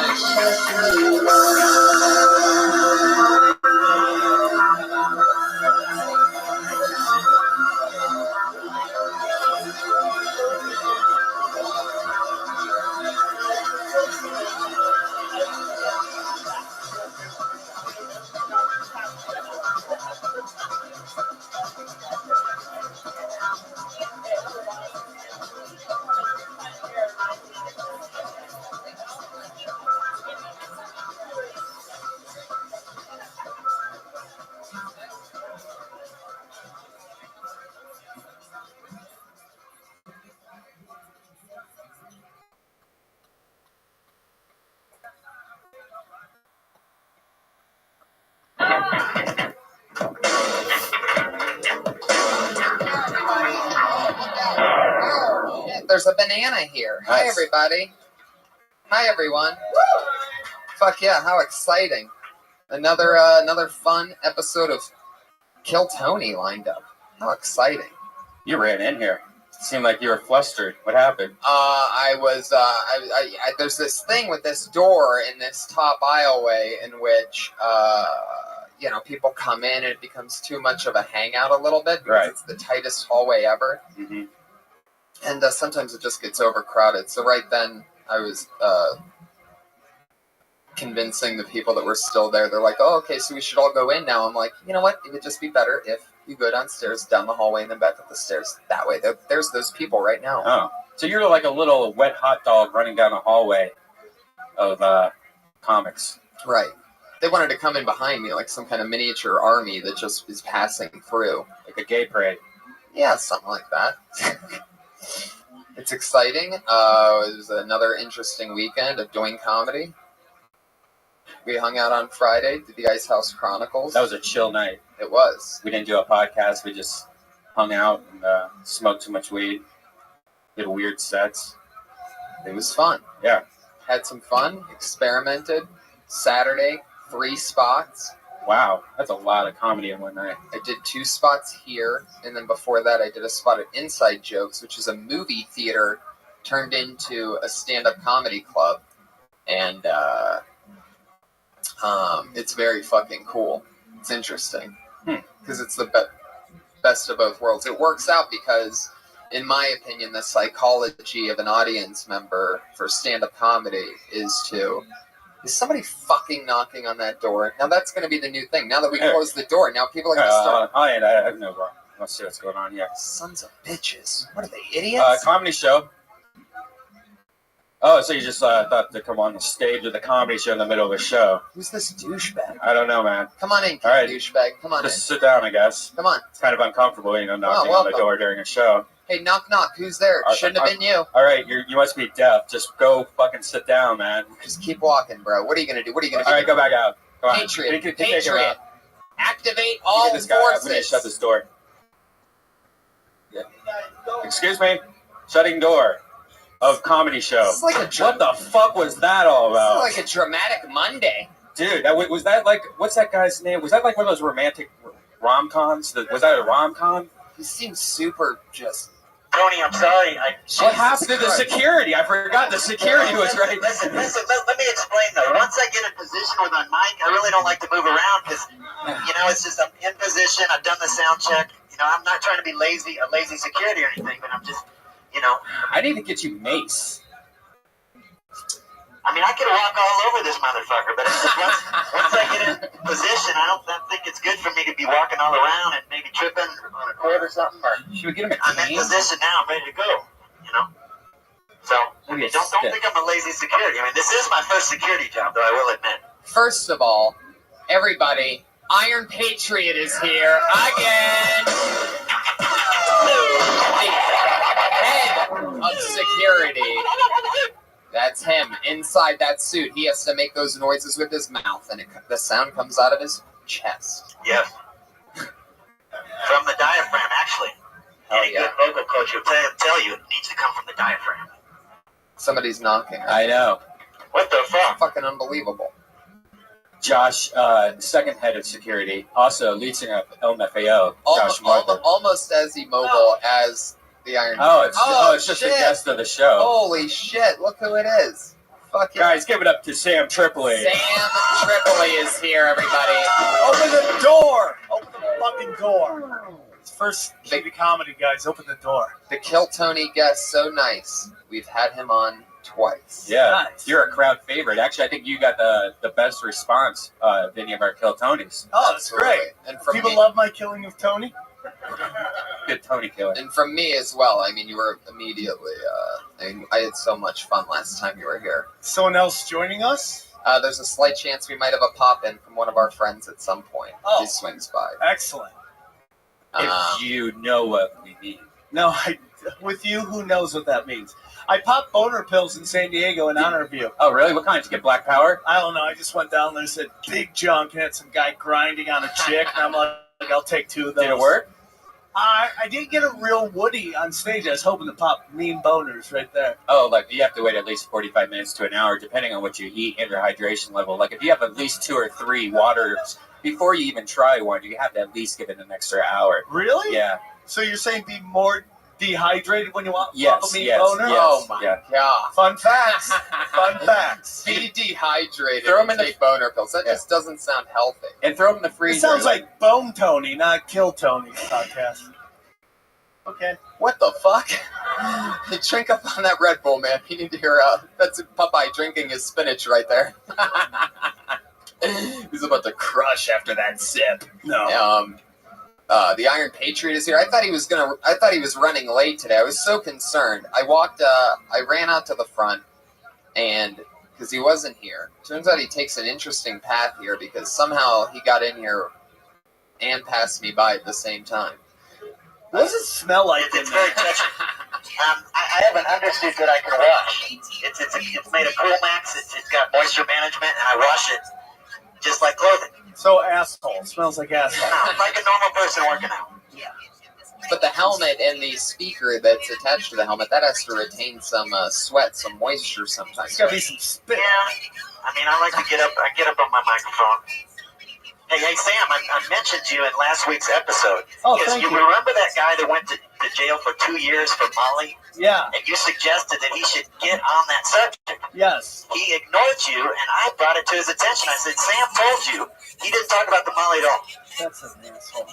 There's a banana here. Hi, Nice. everybody. Hi, everyone. Fuck yeah, how exciting. Another fun episode of Kill Tony lined up. How exciting. You ran in here. Seemed like you were flustered. What happened? There's this thing with this door in this top aisleway in which, people come in and it becomes too much of a hangout a little bit because it's the tightest hallway ever. Mm-hmm. And sometimes it just gets overcrowded. So right then, I was convincing the people that were still there. They're like, oh, okay, so we should all go in now. I'm like, you know what? It would just be better if you go downstairs, down the hallway, and then back up the stairs. That way, there's those people right now. Oh. So you're like a little wet hot dog running down a hallway of comics. Right. They wanted to come in behind me like some kind of miniature army that just is passing through. Like a gay parade. Yeah, something like that. It's exciting. It was another interesting weekend of doing comedy. We hung out on Friday, did the Ice House Chronicles. That was a chill night. It was. We didn't do a podcast. We just hung out and smoked too much weed. Did weird sets. It was fun. Yeah. Had some fun. Experimented. Saturday, 3 spots. Wow, that's a lot of comedy in one night. I did 2 spots here, and then before that I did a spot at Inside Jokes, which is a movie theater turned into a stand-up comedy club. And it's very fucking cool. It's interesting. Because it's the best of both worlds. It works out because, in my opinion, the psychology of an audience member for stand-up comedy is somebody fucking knocking on that door? Now that's going to be the new thing. Now that we close the door, now people are going to start... I have no problem. Let's see what's going on here. Sons of bitches. What are they, idiots? Comedy show. Oh, so you just thought to come on the stage of the comedy show in the middle of a show. Who's this douchebag? I don't know, man. Come on in, all right. douchebag. Come on just in. sit down, I guess. Come on. It's kind of uncomfortable, knocking on the door during a show. Hey, knock, knock. Who's there? Shouldn't have been you. All right, you must be deaf. Just go fucking sit down, man. Just keep walking, bro. What are you going to do? What are you going to do? All right, go back out. Come on. Patriot. Take Patriot. Activate all this guy forces. We need to shut this door. Yeah. Excuse me. Shutting door of comedy show. This is like what the fuck was that all about? This is like a dramatic Monday. Dude, was that like, what's that guy's name? Was that like one of those romantic rom-coms? Was that a rom-com? He seems super just... Tony, I'm sorry. What happened to the security? I forgot the security was right. Listen, let me explain though. Once I get in position with my mic, I really don't like to move around because, it's just I'm in position. I've done the sound check. I'm not trying to be a lazy security or anything, but I'm just, I need to get you mace. I mean, I could walk all over this motherfucker, but it's just once I get in position, I don't think it's good for me to be walking all around and maybe tripping on a cord or something. Or should we get him I'm in position now. I'm ready to go. So don't think I'm a lazy security. I mean, this is my first security job, though I will admit. First of all, everybody, Iron Patriot is here again. The head of security. That's him inside that suit. He has to make those noises with his mouth, and the sound comes out of his chest. Yes. From the diaphragm, actually. Any good vocal coach will tell you it needs to come from the diaphragm. Somebody's knocking. I know. What the fuck? Fucking unbelievable. Josh, second head of security, also lead singer of LMFAO, Josh Martha. Almost as immobile as the Iron. It's just a guest of the show. Holy shit! Look who it is. Fuck yeah. Guys, give it up to Sam Tripoli. Sam Tripoli is here, everybody. Open the door! Open the fucking door. It's first TV comedy, guys. Open the door. The Kill Tony guest, so nice. We've had him on twice. Yeah, you're a crowd favorite. Actually, I think you got the best response of any of our Kill Tonys. Oh, that's great. And from People me, love my killing of Tony. Good Tony killer. And from me as well. I mean, you were immediately. I had so much fun last time you were here. Someone else joining us? There's a slight chance we might have a pop-in from one of our friends at some point. He swings by. Excellent. If you know what we mean. No, with you, who knows what that means? I popped boner pills in San Diego in honor of you. Oh, really? What kind? Did you get Black Power? I don't know. I just went down there and said, big junk, and had some guy grinding on a chick, and I'm like, I'll take two of those. Did it work? I did get a real Woody on stage. I was hoping to pop mean boners right there. Oh, like you have to wait at least 45 minutes to an hour, depending on what you eat and your hydration level. Like if you have at least 2 or 3 waters before you even try one, you have to at least give it an extra hour. Really? Yeah. So you're saying be more dehydrated when you want Yes, a mean yes, boner? yes, Oh my yeah. god. Fun facts. Fun facts. Be dehydrated Throw 'em and in take boner pills. That just doesn't sound healthy. And throw them in the freezer. It sounds like Bone Tony, not Kill Tony podcast. Okay. What the fuck? You drink up on that Red Bull, man. You need to hear, that's Popeye drinking his spinach right there. He's about to crush after that sip. No. The Iron Patriot is here. I thought he was running late today. I was so concerned. I ran out to the front, and because he wasn't here. Turns out he takes an interesting path here because somehow he got in here and passed me by at the same time. What does it smell like in It's there? very touchy. I have an undersuit that I can wash. It's made of Cool Max. It's got moisture management, and I wash it just like clothing. So asshole. Smells like asshole. Like a normal person working out. But the helmet and the speaker that's attached to the helmet, that has to retain some sweat, some moisture sometimes. There's got to be some spit. Yeah. I mean, I like to get up on my microphone. Hey, Sam, I mentioned you in last week's episode. Oh, thank you. Remember that guy that went to jail for 2 years for Molly? Yeah. And you suggested that he should get on that subject. Yes. He ignored you, and I brought it to his attention. I said, Sam told you. He didn't talk about the Molly at all. That's an asshole.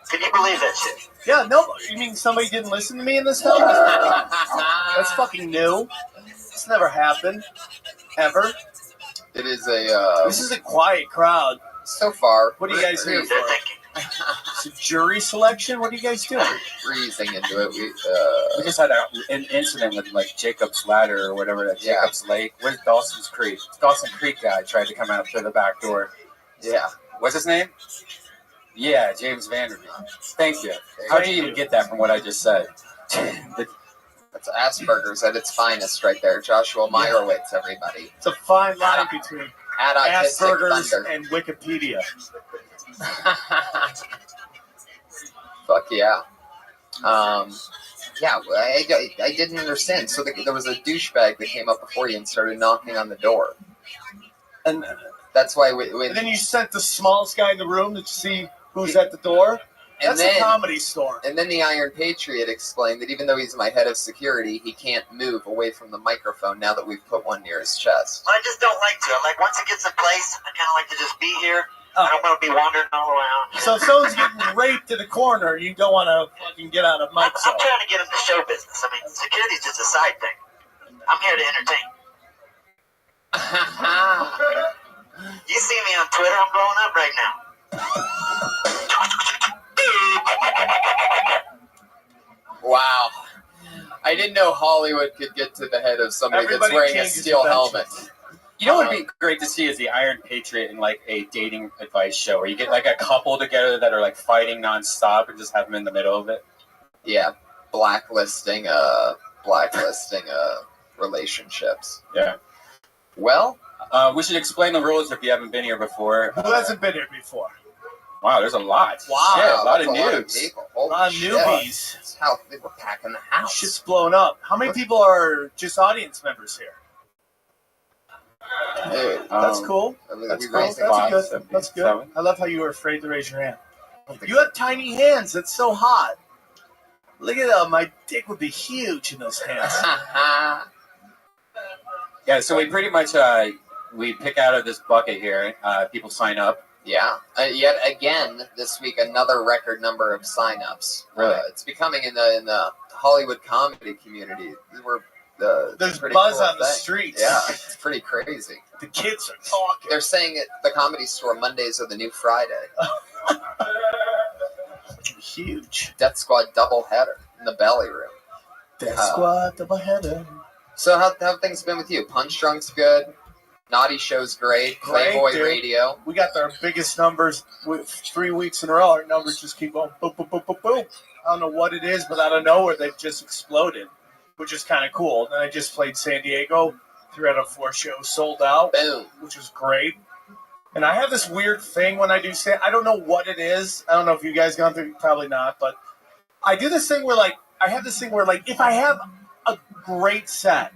Can you believe that shit? Yeah, no. You mean somebody didn't listen to me in this film? That's fucking new. It's never happened. Ever. It is a... This is a quiet crowd. So far. What are you guys here for? It's a jury selection? What are you guys doing? Freezing into it. We just had an incident with like Jacob's Ladder or whatever, that Jacob's Lake. Where's Dawson's Creek? Dawson Creek guy tried to come out through the back door. Yeah. What's his name? Yeah, James Vanderbeek. Thank you. How did you even get that from what I just said? That's Asperger's at its finest right there. Joshua Meyerowitz, everybody. It's a fine line between Asperger's thunder. and Wikipedia. Fuck yeah. Yeah, I didn't understand. So there was a douchebag that came up before you and started knocking on the door. And that's why and then you sent the smallest guy in the room to see who's at the door? That's a comedy store. And then the Iron Patriot explained that even though he's my head of security, he can't move away from the microphone now that we've put one near his chest. I just don't like to. Like, once it gets in place, I kind of like to just be here. I don't want to be wandering all around. So if someone's getting raped in the corner, you don't want to fucking get out of mic I'm trying to get into show business. I mean, security's just a side thing. I'm here to entertain. You see me on Twitter, I'm blowing up right now. Wow. I didn't know Hollywood could get to the head of somebody that's wearing a steel helmet. You know what would be great to see is the Iron Patriot in like a dating advice show where you get like a couple together that are like fighting nonstop and just have them in the middle of it. Yeah, blacklisting relationships. Yeah. Well, we should explain the rules if you haven't been here before. Who hasn't been here before? Wow, there's a lot. Wow. Shit, a lot of that's noobs. people. A lot of Holy shit. newbies. That's how they were packing the house. Shit's blown up. How many people are just audience members here? Dude, That's cool. That's Cool. raised That's five, good. seven, That's good. seven. I love how you were afraid to raise your hand. You have tiny hands. That's so hot. Look at that. My dick would be huge in those hands. Yeah, so we pretty much we pick out of this bucket here. People sign up. Yeah. Yet again, this week, another record number of signups. Really? It's becoming in the Hollywood comedy community. There's pretty buzz cool on the thing. streets. Yeah, it's pretty crazy. The kids are talking. They're saying at the Comedy Store Mondays are the new Friday. Huge. Death Squad doubleheader in the belly room. Death Squad, double header. So how have things been with you? Punch Drunk's good. Naughty Show's great. Playboy dude. Radio. We got our biggest numbers with 3 weeks in a row. Our numbers just keep going boom, boom, boom, boom, boom. I don't know what it is, but out of nowhere, they've just exploded, which is kind of cool. Then I just played San Diego. 3 out of 4 shows sold out. Boom. Which was great. And I have this weird thing when I do I don't know what it is. I don't know if you guys gone through, probably not, but I do this thing where, like, if I have a great set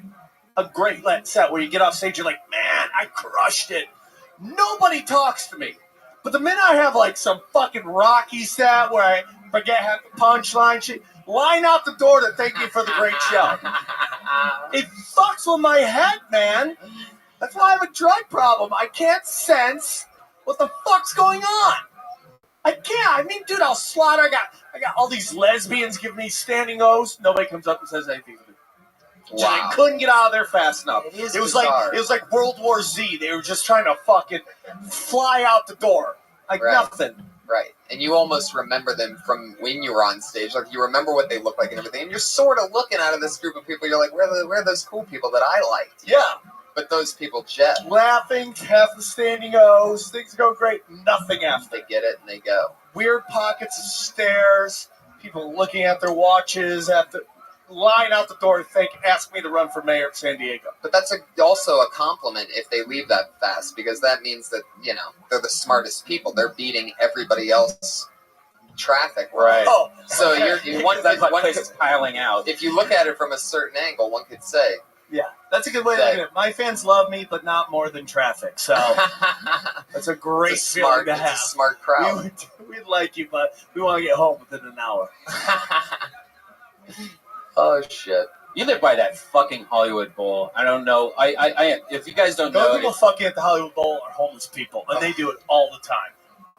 where you get off stage, you're like, man, I crushed it. Nobody talks to me. But the minute I have, like, some fucking Rocky set where I forget half the punchline shit, line out the door to thank me for the great show. It fucks with my head, man. That's why I have a drug problem. I can't sense what the fuck's going on. I can't. I mean, dude, I'll slaughter. I got all these lesbians giving me standing O's. Nobody comes up and says anything to me. Wow. I couldn't get out of there fast enough. It is It was bizarre. like World War Z. They were just trying to fucking fly out the door like Right. nothing. Right. And you almost remember them from when you were on stage. Like, you remember what they look like and everything. And you're sort of looking out of this group of people. You're like, where are those cool people that I liked? Yeah. But those people jet. Laughing, half the standing O's. Things go great. Nothing after. They get it and they go. Weird pockets of stares. People looking at their watches. Line out the door to ask me to run for mayor of San Diego. But that's also a compliment if they leave that fast, because that means that, they're the smartest people. They're beating everybody else traffic. Right. Oh, So okay. you're one place is piling out. If you look at it from a certain angle, one could say, Yeah, that's a good way to look at it. My fans love me, but not more than traffic. So that's a great it's feeling to have. a smart crowd. We'd like you, but we want to get home within an hour. Oh shit! You live by that fucking Hollywood Bowl. I don't know. I if you guys don't know, people fucking at the Hollywood Bowl are homeless people, and they do it all the time.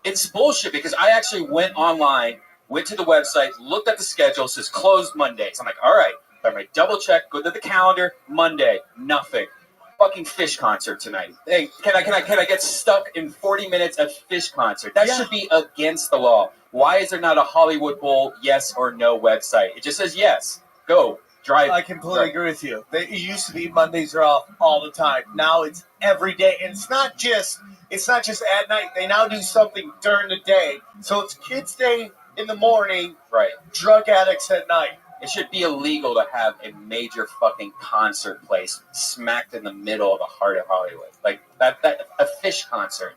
it's bullshit because I actually went online, went to the website, looked at the schedule, it says closed Mondays. I'm like, all right. I'm like, double check, go to the calendar, Monday, nothing. Fucking Fish concert tonight. Hey, can I get stuck in 40 minutes of Fish concert? That should be against the law. Why is there not a Hollywood Bowl yes or no website? It just says yes. Go. Drive. I completely agree with you. It used to be Mondays are off all the time. Now it's every day, and it's not just at night. They now do something during the day. So it's Kids' Day in the morning, right? Drug addicts at night. It should be illegal to have a major fucking concert place smacked in the middle of the heart of Hollywood. Like that a Fish concert.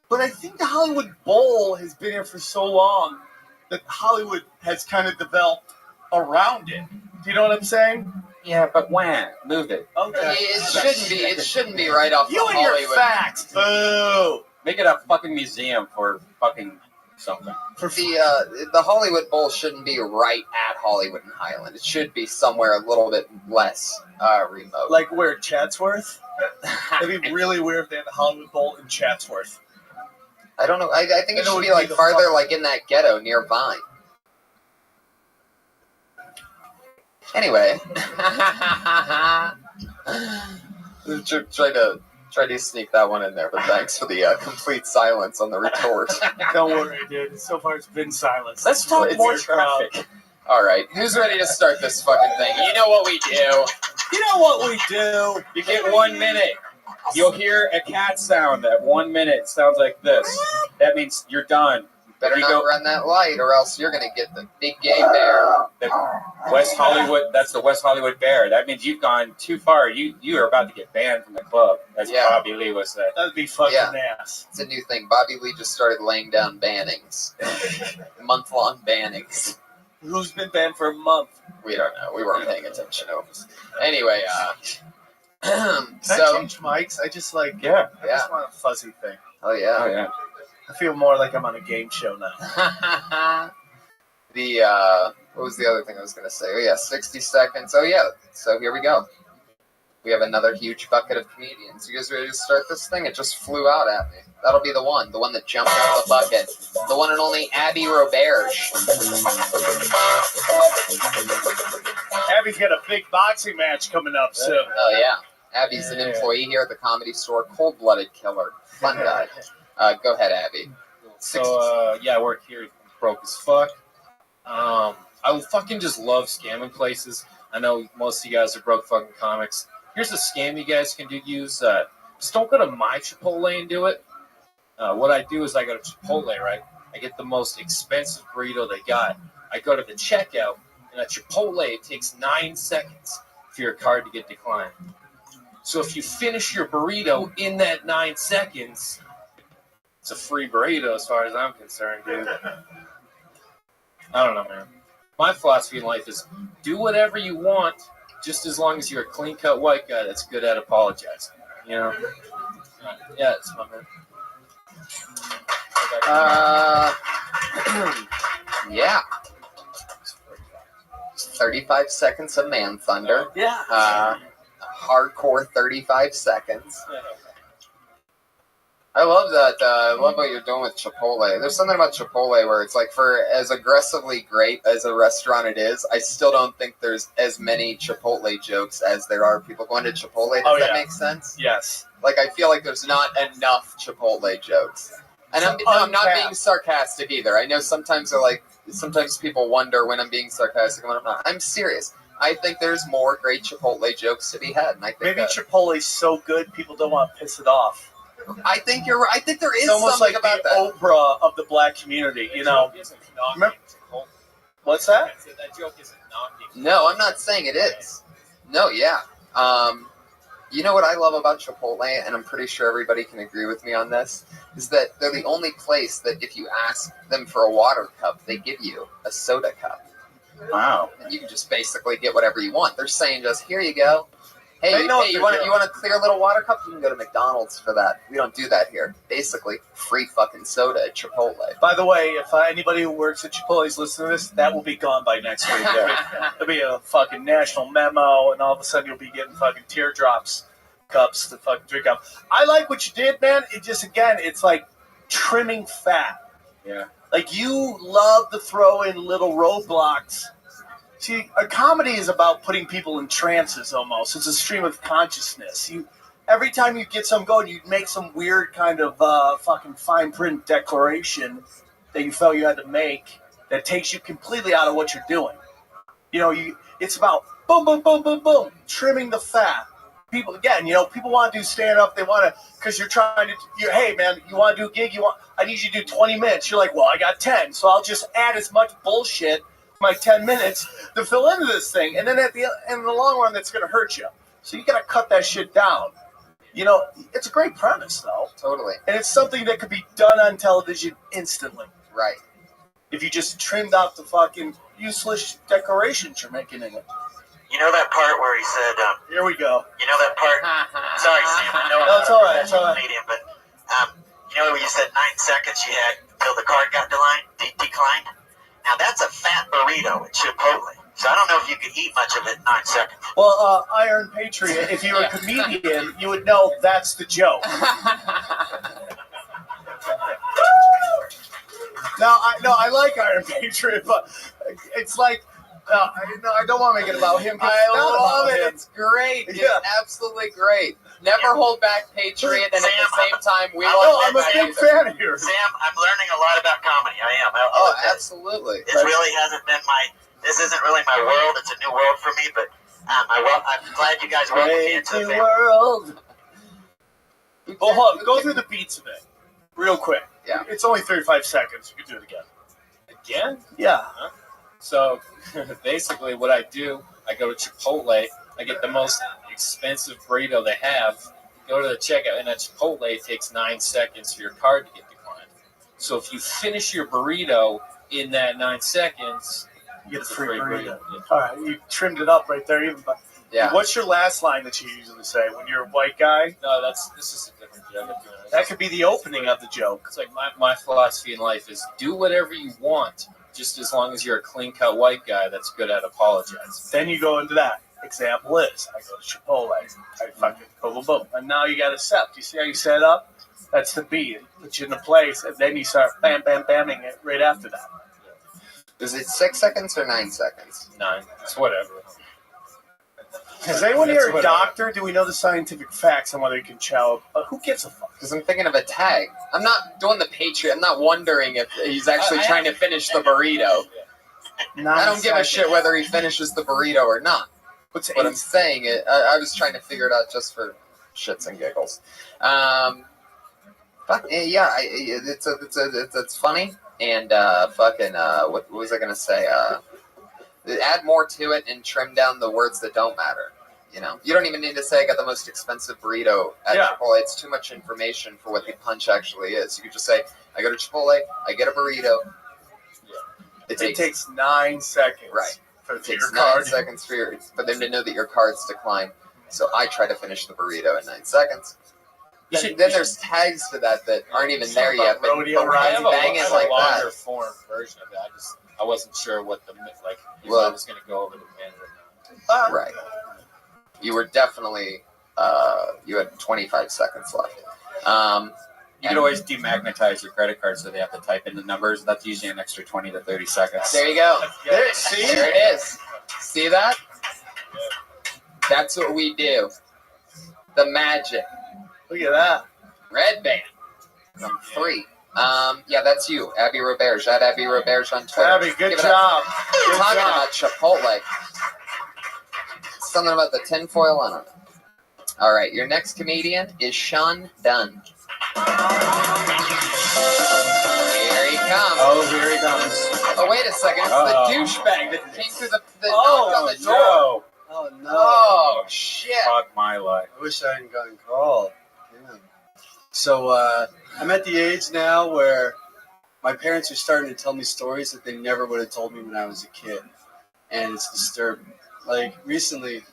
But I think the Hollywood Bowl has been here for so long that Hollywood has kind of developed around it. Do you know what I'm saying? Yeah, but when? Move it. Okay. It shouldn't be right off You the and your Hollywood. facts. Boo. Make it a fucking museum for fucking something. The Hollywood Bowl shouldn't be right at Hollywood and Highland. It should be somewhere a little bit less remote. Like where, Chatsworth? It'd be really weird if they had the Hollywood Bowl in Chatsworth. I don't know. I think it should be like farther, like in that ghetto near Vine. Anyway, try to sneak that one in there, but thanks for the complete silence on the retort. Don't worry, dude. So far it's been silence. Let's talk It's more your crowd. traffic. All right, who's ready to start this fucking thing? You know what we do. You know what we do. You get 1 minute. You'll hear a cat sound at 1 minute. Sounds like this. That means you're done. Better If you not go- run that light, or else you're gonna get the big gay bear. The West Hollywood. That's the West Hollywood Bear. That means you've gone too far. You are about to get banned from the club, as Yeah. Bobby Lee would say. That'd be fucking ass. It's a new thing. Bobby Lee just started laying down bannings, month-long bannings. Who's been banned for a month? We don't know. We weren't paying attention. Anyway, Can I so change mics? I just like Yeah. I just want a fuzzy thing. oh yeah. Oh yeah. I feel more like I'm on a game show now. The what was the other thing I was gonna say? Oh yeah, 60 seconds. Oh yeah. So here we go. We have another huge bucket of comedians. You guys ready to start this thing? It just flew out at me. That'll be the one that jumped out of the bucket. The one and only Abby Roberge. Abby's got a big boxing match coming up soon. Oh yeah. Abby's an employee here at the Comedy Store. Cold-blooded killer. Fun guy. Go ahead, Abby. So, yeah, I work here. I'm broke as fuck. I fucking just love scamming places. I know most of you guys are broke fucking comics. Here's a scam you guys can use. Just don't go to my Chipotle and do it. What I do is I go to Chipotle, right? I get the most expensive burrito they got. I go to the checkout, and at Chipotle, it takes 9 seconds for your card to get declined. So if you finish your burrito in that 9 seconds, it's a free burrito as far as I'm concerned, dude. I don't know, man. My philosophy in life is do whatever you want, just as long as you're a clean-cut white guy that's good at apologizing. You know? Yeah, it's my man. Yeah. 35 seconds of Man Thunder. Yeah. Hardcore 35 seconds. I love that. I love what you're doing with Chipotle. There's something about Chipotle where it's like, for as aggressively great as a restaurant it is, I still don't think there's as many Chipotle jokes as there are people going to Chipotle. Does that make sense? Yes. Like, I feel like there's not enough Chipotle jokes. And I'm not being sarcastic either. I know sometimes people wonder when I'm being sarcastic and when I'm not. I'm serious. I think there's more great Chipotle jokes to be had. And I think Maybe Chipotle's so good people don't want to piss it off. I think you're right. I think there is It's almost something like about the that. Oprah of the black community, you know. Remember- What's that? That joke isn't knocking. No, I'm not saying it is. No, yeah. You know what I love about Chipotle, and I'm pretty sure everybody can agree with me on this, is that they're the only place that if you ask them for a water cup, they give you a soda cup. Wow. And you can just basically get whatever you want. They're saying just, here you go. Hey, They know what you they're want doing. a clear little water cup? You can go to McDonald's for that. We don't do that here. Basically, free fucking soda at Chipotle. By the way, if anybody who works at Chipotle is listening to this, that will be gone by next week. There'll be a fucking national memo, and all of a sudden you'll be getting fucking teardrops cups to fucking drink out. I like what you did, man. It just, again, it's like trimming fat. Yeah. Like, you love to throw in little roadblocks. See, a comedy is about putting people in trances almost. It's a stream of consciousness. Every time you get some going, you make some weird kind of fucking fine print declaration that you felt you had to make that takes you completely out of what you're doing. You know, it's about boom, boom, boom, boom, boom, trimming the fat. People, again, people want to do stand-up. They want to, because you're trying to, hey, man, you want to do a gig? I need you to do 20 minutes. You're like, well, I got 10, so I'll just add as much bullshit my 10 minutes to fill into this thing. And then in the long run, that's going to hurt you. So you got to cut that shit down. It's a great premise, though. Totally. And it's something that could be done on television instantly. Right. If you just trimmed out the fucking useless decorations you're making in it. You know that part where he said, Here we go. you know that part? Sorry, Sam, I know No, it's all right, it's all right. Comedian, but you know when you said 9 seconds you had till the card got declined? Now that's a fat burrito at Chipotle. So I don't know if you could eat much of it in 9 seconds. Well, Iron Patriot, if you're a comedian, you would know that's the joke. I like Iron Patriot, but it's like, I don't want to make it about him. I love it. It's great. Yeah. It's absolutely great. Never hold back, Patriot, and at the same time, we I'm a big fan of yours. Sam, I'm learning a lot about comedy. I am. Oh, absolutely. This really hasn't been this isn't really my world. It's a new world for me, but I'm glad you guys welcomed me into the family. World. Well, hold on. Go through the beats of it real quick. Yeah. It's only 35 seconds. You can do it again. Again? Yeah. Huh? So basically, what I do, I go to Chipotle. I get the most expensive burrito they have. Go to the checkout, and at Chipotle, it takes 9 seconds for your card to get declined. So if you finish your burrito in that 9 seconds, you get a it's free burrito. Yeah. All right, you trimmed it up right there. Even, but Yeah. what's your last line that you usually say when you're a white guy? No, this is a different joke. That could be the opening of the joke. It's like my philosophy in life is do whatever you want, just as long as you're a clean-cut white guy that's good at apologizing. Then you go into that. Example is, I go to Chipotle. I fucking boom, boom, boom. And now you got to set. You see how you set up? That's the beat. It puts you in a place, and then you start bam, bam, bamming it right after that. Is it 6 seconds or 9 seconds? 9. It's whatever. Is anyone That's here a what doctor? Do we know the scientific facts on whether you can chow? Who gives a fuck? Because I'm thinking of a tag. I'm not doing the Patriot. I'm not wondering if he's actually trying to finish the burrito. I don't give a shit whether he finishes the burrito or not. But I'm saying it. I was trying to figure it out just for shits and giggles. It's funny and what was I gonna say? Add more to it and trim down the words that don't matter. You know, you don't even need to say I got the most expensive burrito at Chipotle. It's too much information for what the punch actually is. You could just say I go to Chipotle, I get a burrito. It takes 9 seconds. Right. For It takes your 9 card. seconds for them to know that your card's declined. So I try to finish the burrito in 9 seconds. Then there's tags to that aren't even there yet. But when you bang it like longer that, form version of it. I wasn't sure what I was going to go over the pen or not. right. You were definitely you had 25 seconds left. You can always demagnetize your credit card so they have to type in the numbers. That's usually an extra 20 to 30 seconds. There you go. There it is. See that? That's what we do. The magic. Look at that. Red band. I'm 3. Yeah, that's you, Abby Roberge. At Abby Roberge on Twitter. Abby, good Give it job. up. Good Talking job. about Chipotle. Something about the tinfoil on it. All right, your next comedian is Sean Dunn. Here he comes. Oh, here he comes. Oh, wait a second. It's the douchebag that came through the knock on the door. No. Oh, no. Oh, shit. Fuck my life. I wish I hadn't gotten called. Damn. So, I'm at the age now where my parents are starting to tell me stories that they never would have told me when I was a kid. And it's disturbing. Like, recently,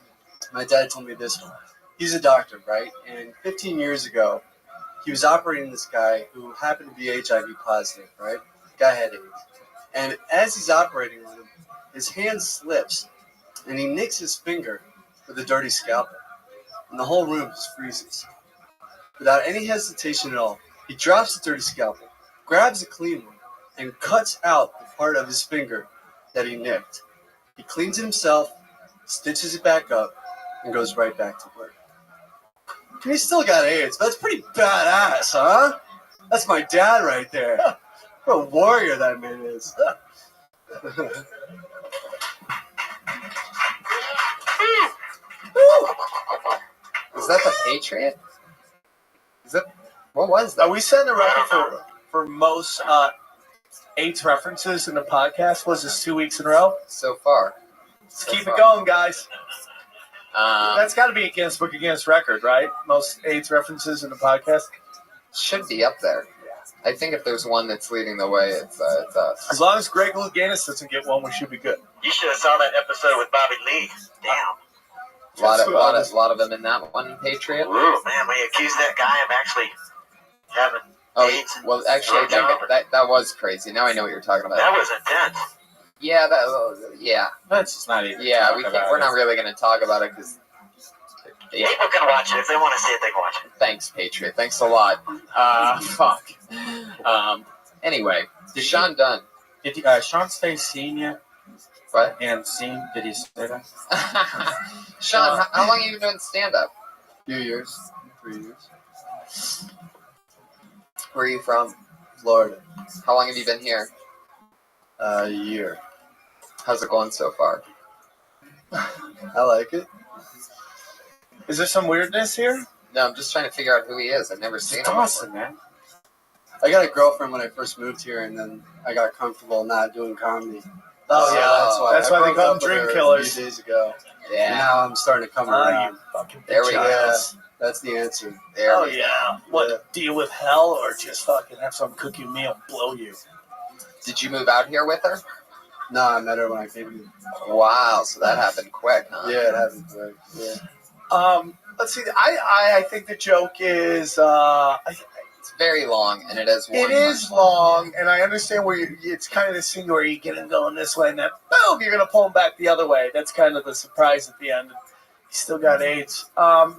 my dad told me this one. He's a doctor, right? And 15 years ago, he was operating this guy who happened to be HIV positive, right? The guy had AIDS. And as he's operating on him, his hand slips, and he nicks his finger with a dirty scalpel. And the whole room just freezes. Without any hesitation at all, he drops the dirty scalpel, grabs a clean one, and cuts out the part of his finger that he nicked. He cleans it himself, stitches it back up, and goes right back to work. And he still got AIDS, but that's pretty badass, huh? That's my dad right there. What a warrior that man is. Is that the Patriot? Is that what was that? Are we setting a record for most AIDS references in the podcast? Was this 2 weeks in a row? So far. Let's keep it going, guys. That's got to be a Guinness Book of Guinness record, right? Most AIDS references in the podcast? Should be up there. I think if there's one that's leading the way, it's us. As long as Greg Louganis doesn't get one, we should be good. You should have saw that episode with Bobby Lee. Damn. A lot of them in that one, Patriot. Ooh, man, we accused that guy of actually having AIDS. Well, actually, that was crazy. Now I know what you're talking about. That was intense. Yeah, That's just not even. Yeah, we're not really going to talk about it because. Yeah. People can watch it if they want to see it. They can watch it. Thanks, Patriot. Thanks a lot. Fuck. Anyway, Sean Dunn. Did Sean say senior? What? And scene? Did he say that? Sean, how long have you been doing stand-up? Few years. 3 years. Where are you from? Florida. How long have you been here? A year. How's it going so far? I like it. Is there some weirdness here? No, I'm just trying to figure out who he is. I've never seen him. Awesome, man. I got a girlfriend when I first moved here, and then I got comfortable not doing comedy. Oh, So yeah. That's I why they broke call them up with dream her killers. a few days ago. Yeah. And now I'm starting to come around. You fucking There we go. Yeah, that's the answer. There we go. yeah. What, deal with hell or just fucking have some cook you a meal and blow you? Did you move out here with her? No, I met her when I came here. Wow, so that happened quick, huh? Yeah, it happened quick. Yeah. Let's see. I think the joke is it's very long, and it has one. It is long, and I understand where it's kind of the scene where you get him going this way, and then boom, you're gonna pull him back the other way. That's kind of the surprise at the end. He's still got AIDS. I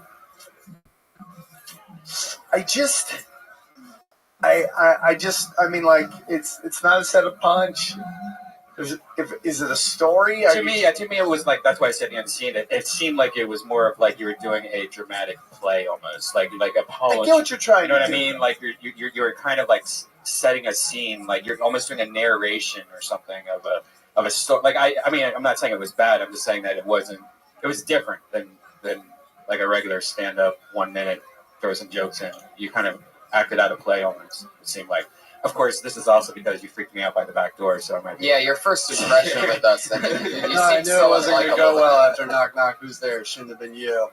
mean, like it's not a set of punch. Is it a story? To me, it was like, that's why I said the scene. It seemed like it was more of like you were doing a dramatic play, almost like a poem. I get what you're trying You know to what do. I mean? Like you're kind of like setting a scene, like you're almost doing a narration or something of a story. Like I mean, I'm not saying it was bad. I'm just saying that it was different than like a regular stand up 1 minute, throw some jokes in. You kind of acted out a play almost. It seemed like. Of course, this is also because you freaked me out by the back door, so I might. Yeah, your first impression with us. I mean, you No, I seem knew so it wasn't going to go unlikable. well after Knock Knock Who's There. It shouldn't have been you.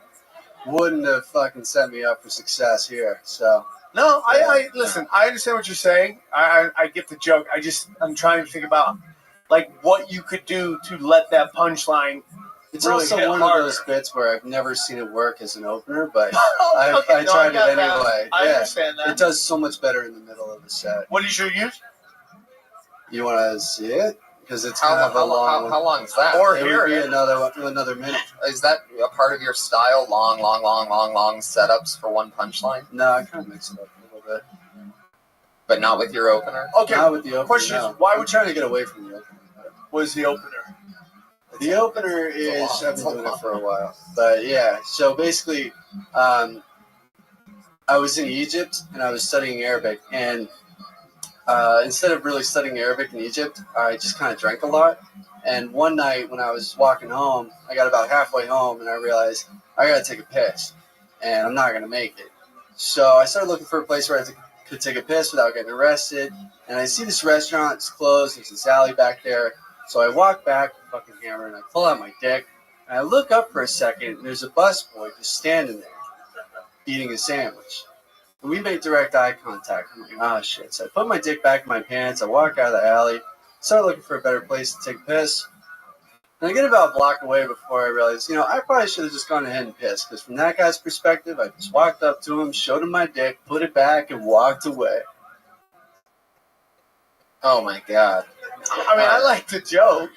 Wouldn't have fucking set me up for success here. So No, I listen. I understand what you're saying. I get the joke. I'm trying to think about like what you could do to let that punchline. it's really also hit one harder. of those bits where I've never seen it work as an opener, but Okay, I no, tried got it that. anyway. I Yeah. understand that. It does so much better in the middle of the set. What is your use? You want to see it? Because it's How kind of a long one. long is that? Or It hear would be it. another minute. Is that a part of your style? Long setups for one punchline, No, I kind of mix it up a little bit. but not with your opener. Okay. Not with the opener. Question is, no. why We're would trying to get away from the opener. What is the opener? The opener is I've been doing it for a while, but yeah. So basically, I was in Egypt and I was studying Arabic, and instead of really studying Arabic in Egypt, I just kind of drank a lot. And one night when I was walking home, I got about halfway home and I realized I got to take a piss, and I'm not gonna make it. So I started looking for a place where I could take a piss without getting arrested. And I see this restaurant, it's closed. There's this alley back there. So I walk back, fucking hammer, and I pull out my dick. And I look up for a second, and there's a busboy just standing there, eating a sandwich. And we make direct eye contact. I'm like, oh shit. So I put my dick back in my pants. I walk out of the alley, start looking for a better place to take a piss. And I get about a block away before I realize, I probably should have just gone ahead and pissed. Because from that guy's perspective, I just walked up to him, showed him my dick, put it back, and walked away. Oh my god. I mean, I like the joke.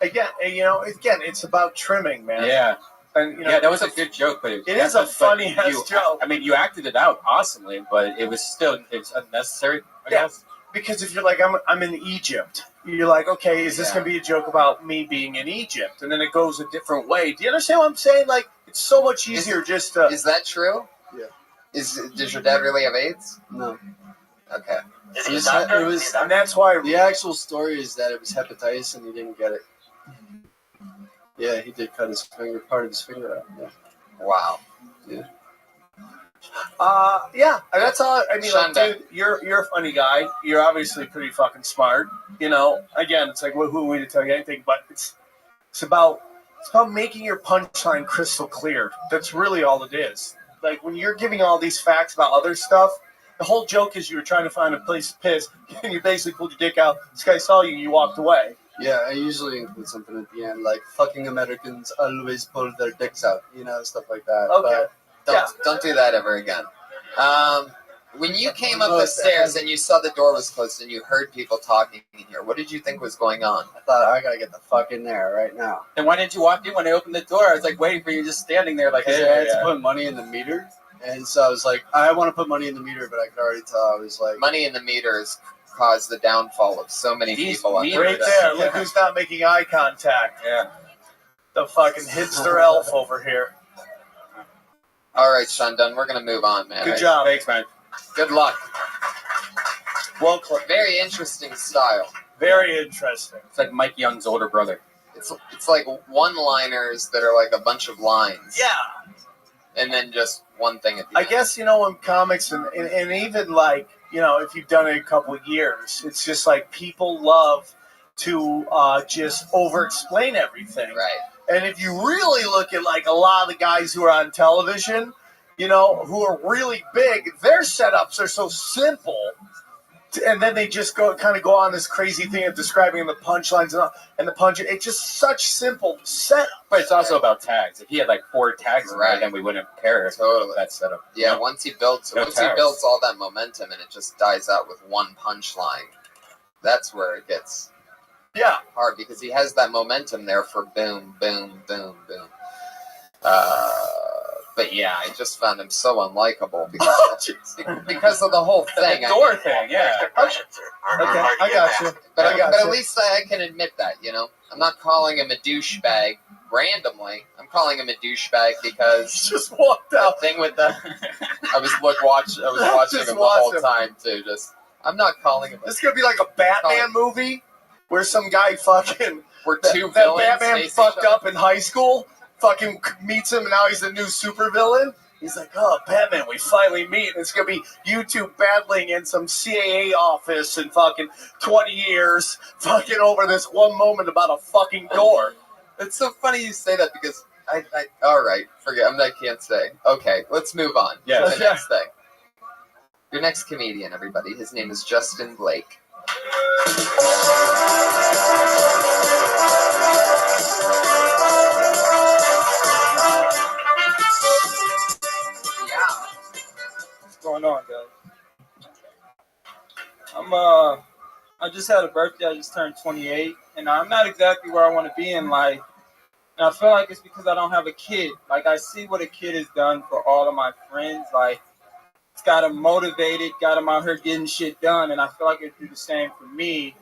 Again, it's about trimming, man. Yeah. And Yeah, that was a good joke, but It is a funny ass joke. I mean, you acted it out awesomely, but it's unnecessary. I guess. Because if you're like, I'm in Egypt, you're like, okay, is this Yeah. going to be a joke about me being in Egypt? And then it goes a different way. Do you understand what I'm saying? Like, it's so much easier just to. Is that true? Yeah. Does your dad really have AIDS? No. Okay. It was, and that's why the actual story is that it was hepatitis and he didn't get it. Yeah, he did cut part of his finger out. Yeah. Wow. Yeah. Yeah, that's all. I mean, like, Shonda. dude, you're a funny guy. You're obviously pretty fucking smart. Again, it's like, who are we to tell you anything? But it's about making your punchline crystal clear. That's really all it is. Like when you're giving all these facts about other stuff, the whole joke is you were trying to find a place to piss, and you basically pulled your dick out. This guy saw you, you walked away. Yeah, I usually include something at the end, like fucking Americans always pull their dicks out, stuff like that. Okay. But Don't do that ever again. When you came up No, the it's- stairs and you saw the door was closed and you heard people talking in here, what did you think was going on? I thought I gotta get the fuck in there right now. Then why didn't you walk in when I opened the door? I was like waiting for you, just standing there, like, Because hey, I had to put money in the meter, and so I was like, I want to put money in the meter, but I could already tell I was like, Money in the meters caused the downfall of so many people. Under Right that. there. Look who's not making eye contact. Yeah. The fucking hipster elf over here. All right, Shundun, we're going to move on, man. Good job. Thanks, man. Good luck. Well, very interesting style. Very interesting. It's like Mike Young's older brother. It's like one-liners that are like a bunch of lines. Yeah. and then just one thing at the I end. guess, in comics and even like, if you've done it a couple of years, it's just like people love to just over-explain everything. Right. And if you really look at like a lot of the guys who are on television, who are really big, their setups are so simple. And then they just go on this crazy thing of describing the punchlines and the punch. It's just such simple setup. But it's also about tags. If he had like 4 tags in there, then we wouldn't care. Totally. That setup. Yeah, once he builds all that momentum and it just dies out with one punchline, that's where it gets hard because he has that momentum there for boom, boom, boom, boom. But yeah, I just found him so unlikable because of the whole thing. The door thing, yeah. Okay, I got you. But at least I can admit that, I'm not calling him a douchebag randomly. I'm calling him a douchebag because he just walked out. The thing with the I was watching him the whole time too. I'm not calling him. This is gonna be like a Batman movie where some guy fucking two that villains Batman face fucked each other. up in high school. Fucking meets him and now he's the new supervillain. He's like, oh, Batman, we finally meet. And it's going to be you two battling in some CAA office in fucking 20 years, fucking over this one moment about a fucking door. It's so funny you say that because I all right, forget. I can't say. Okay, let's move on to the next thing. Your next comedian, everybody. His name is Justin Blake. What's going on, guys? I just had a birthday. I just turned 28, and I'm not exactly where I want to be in life. And I feel like it's because I don't have a kid. Like, I see what a kid has done for all of my friends. Like, it's got them motivated, got them out here getting shit done, and I feel like it'd do the same for me.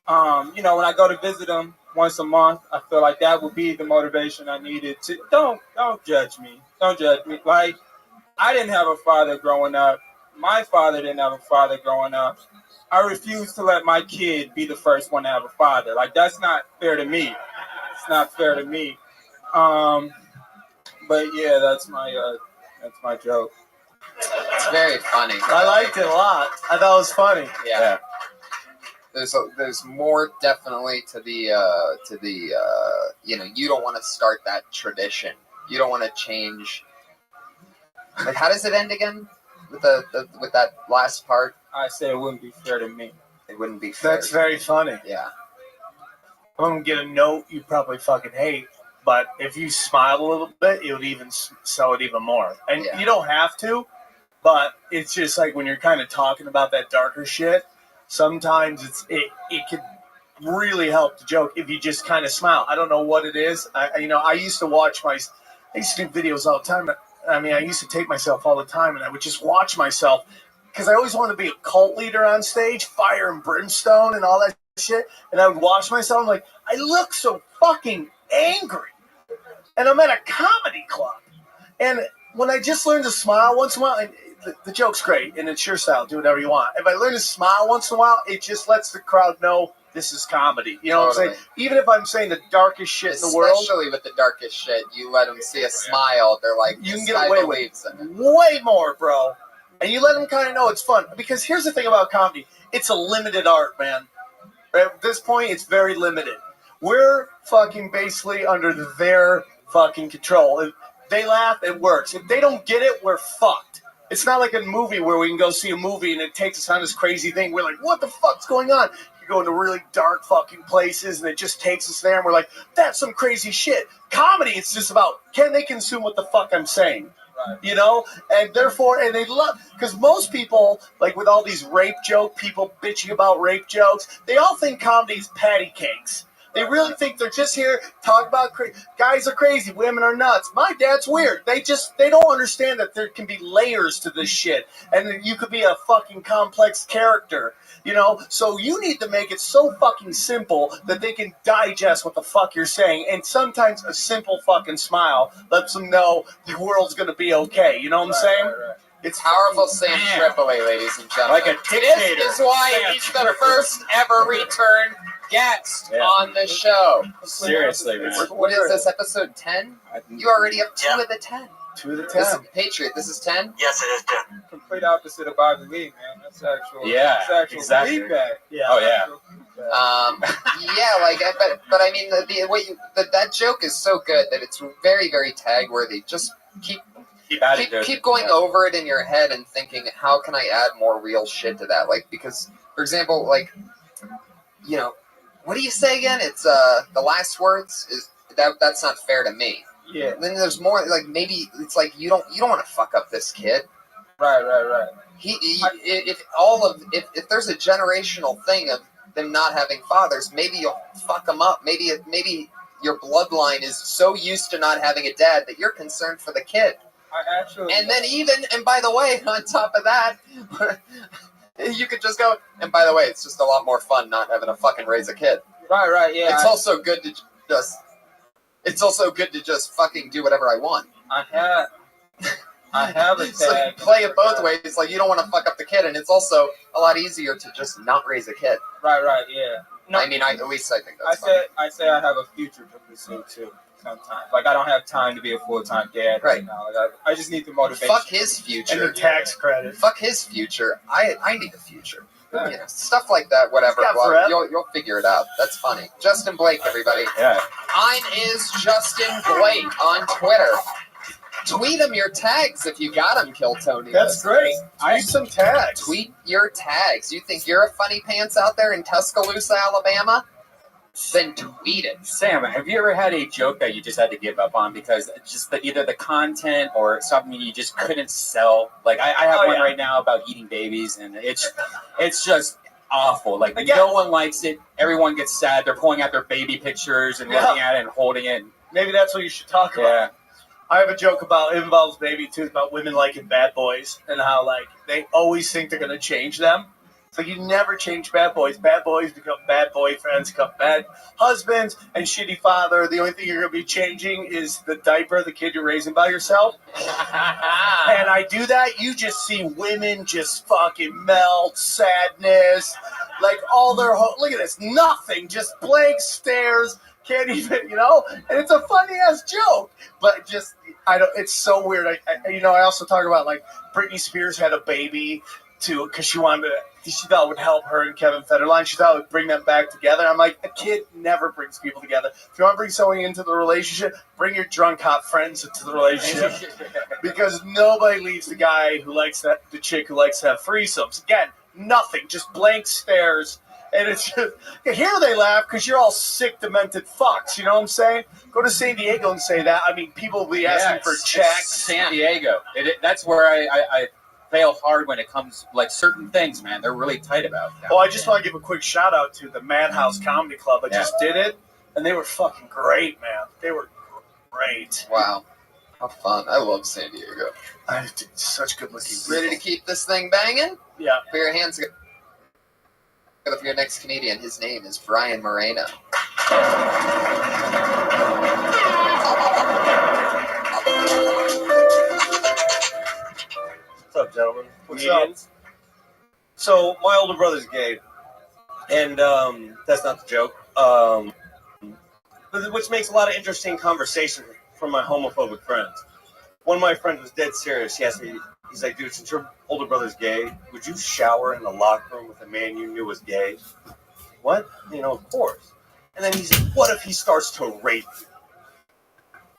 When I go to visit them once a month, I feel like that would be the motivation I needed to. Don't judge me. Don't judge me. Like, I didn't have a father growing up. My father didn't have a father growing up. I refuse to let my kid be the first one to have a father. Like, that's not fair to me. It's not fair to me. But yeah, that's my joke. It's very funny. I liked it a lot. I thought it was funny. Yeah. There's more definitely to the you don't want to start that tradition. You don't want to change. Like, how does it end again with with that last part? I say it wouldn't be fair to me. It wouldn't be fair. That's very funny. Yeah. I'm going to get a note you probably fucking hate, but if you smile a little bit, it would even sell it even more. And you don't have to, but it's just like when you're kind of talking about that darker shit, sometimes it could really help the joke if you just kind of smile. I don't know what it is. I used to I used to do videos all the time. I mean, I used to tape myself all the time, and I would just watch myself because I always wanted to be a cult leader on stage, fire and brimstone and all that shit. And I would watch myself, and like, I look so fucking angry. And I'm at a comedy club. And when I just learn to smile once in a while, and the joke's great, and it's your style, do whatever you want. If I learn to smile once in a while, it just lets the crowd know this is comedy. You know what I'm saying? Even if I'm saying the darkest shit in the world. Especially with the darkest shit, you let them see a smile, they're like, you can this get guy away with believes in it. way more, bro. And you let them kind of know it's fun. Because here's the thing about comedy. It's a limited art, man. At this point, it's very limited. We're fucking basically under their fucking control. If they laugh, it works. If they don't get it, we're fucked. It's not like a movie where we can go see a movie and it takes us on this crazy thing. We're like, what the fuck's going on? You go into really dark fucking places and it just takes us there and we're like, that's some crazy shit. Comedy, it's just about, can they consume what the fuck I'm saying? Right. You know? And therefore, and they love, because most people, like with all these rape joke, people bitching about rape jokes, they all think comedy is patty cakes. They really think they're just here talking about guys are crazy, women are nuts. My dad's weird. They don't understand that there can be layers to this shit, and that you could be a fucking complex character, you know. So you need to make it so fucking simple that they can digest what the fuck you're saying. And sometimes a simple fucking smile lets them know the world's gonna be okay. You know what I'm saying? Right. It's powerful Sam Tripoli, ladies and gentlemen. Like a dictator. This is why he's the first ever return guest on the show. Seriously, man. What is this, episode 10? You already have 2 of the 10. 2 to 10. This is Patriot. This is 10. Yes, it is 10. Complete opposite of Bobby Lee, man. That's actual. Yeah, That's actual exactly. feedback. Yeah. Oh yeah. Yeah, like, but I mean, that joke is so good that it's very, very tag worthy. Just keep going over it in your head and thinking, how can I add more real shit to that? Like, because, for example, like, you know, what do you say again? It's the last words is that's not fair to me. Yeah. And then there's more, like, maybe it's like you don't want to fuck up this kid. Right. If there's a generational thing of them not having fathers, maybe you'll fuck them up. Maybe your bloodline is so used to not having a dad that you're concerned for the kid. And by the way, on top of that, you could just go, and by the way, it's just a lot more fun not having to fucking raise a kid. Right, yeah. It's also good to just fucking do whatever I want. I have a tag. So play it both ways. Like, you don't want to fuck up the kid, and it's also a lot easier to just not raise a kid. Right, yeah. No, I mean, at least I think that's I say I have a future to pursue too. Sometimes, like, I don't have time to be a full-time dad right now. Like, I just need the motivation. Fuck his future. And the tax credit. Fuck his future. I need a future. You know, stuff like that. Whatever. Well, you'll figure it out. That's funny. Justin Blake, everybody. Yeah. Mine is Justin Blake on Twitter. Tweet him your tags if you got them, Kill Tony. That's great. I need some tags. Tweet your tags. You think you're a funny pants out there in Tuscaloosa, Alabama? Then tweet it. Sam, have you ever had a joke that you just had to give up on because just either the content or something you just couldn't sell? Like, I have one right now about eating babies, and it's just awful. Like, no one likes it. Everyone gets sad. They're pulling out their baby pictures and looking at it and holding it. Maybe that's what you should talk about. Yeah. I have a joke about, it involves baby too, about women liking bad boys and how, like, they always think they're going to change them. So you never change bad boys. Bad boys become bad boyfriends, become bad husbands, and shitty father. The only thing you're going to be changing is the diaper of the kid you're raising by yourself. And I do that, you just see women just fucking melt, sadness, like all their look at this, nothing, just blank stares, can't even, and it's a funny ass joke, but just, it's so weird. I also talk about, like, Britney Spears had a baby too, because she thought it would help her and Kevin Federline. She thought it would bring them back together. I'm like, a kid never brings people together. If you want to bring someone into the relationship, bring your drunk hot friends into the relationship, because nobody leaves the guy who likes the chick who likes to have threesomes. Again, nothing, just blank stares. And it's just, here they laugh because you're all sick, demented fucks. You know what I'm saying? Go to San Diego and say that. I mean, people will be asking for checks. San Diego. That's where I fail hard when it comes, like, certain things, man. They're really tight about that. Well, I just want to give a quick shout out to the Madhouse Comedy Club. I just did it, and they were fucking great, man. They were great. Wow. How fun. I love San Diego. Such good looking people. Ready to keep this thing banging? Yeah. Put your hands together for your next comedian. His name is Brian Moreno. What's up, gentlemen? What's up? So, my older brother's gay, and that's not the joke. Which makes a lot of interesting conversation from my homophobic friends. One of my friends was dead serious. He asked me, he's like, dude, since your older brother's gay, would you shower in the locker room with a man you knew was gay? What? Of course. And then he said, what if he starts to rape you?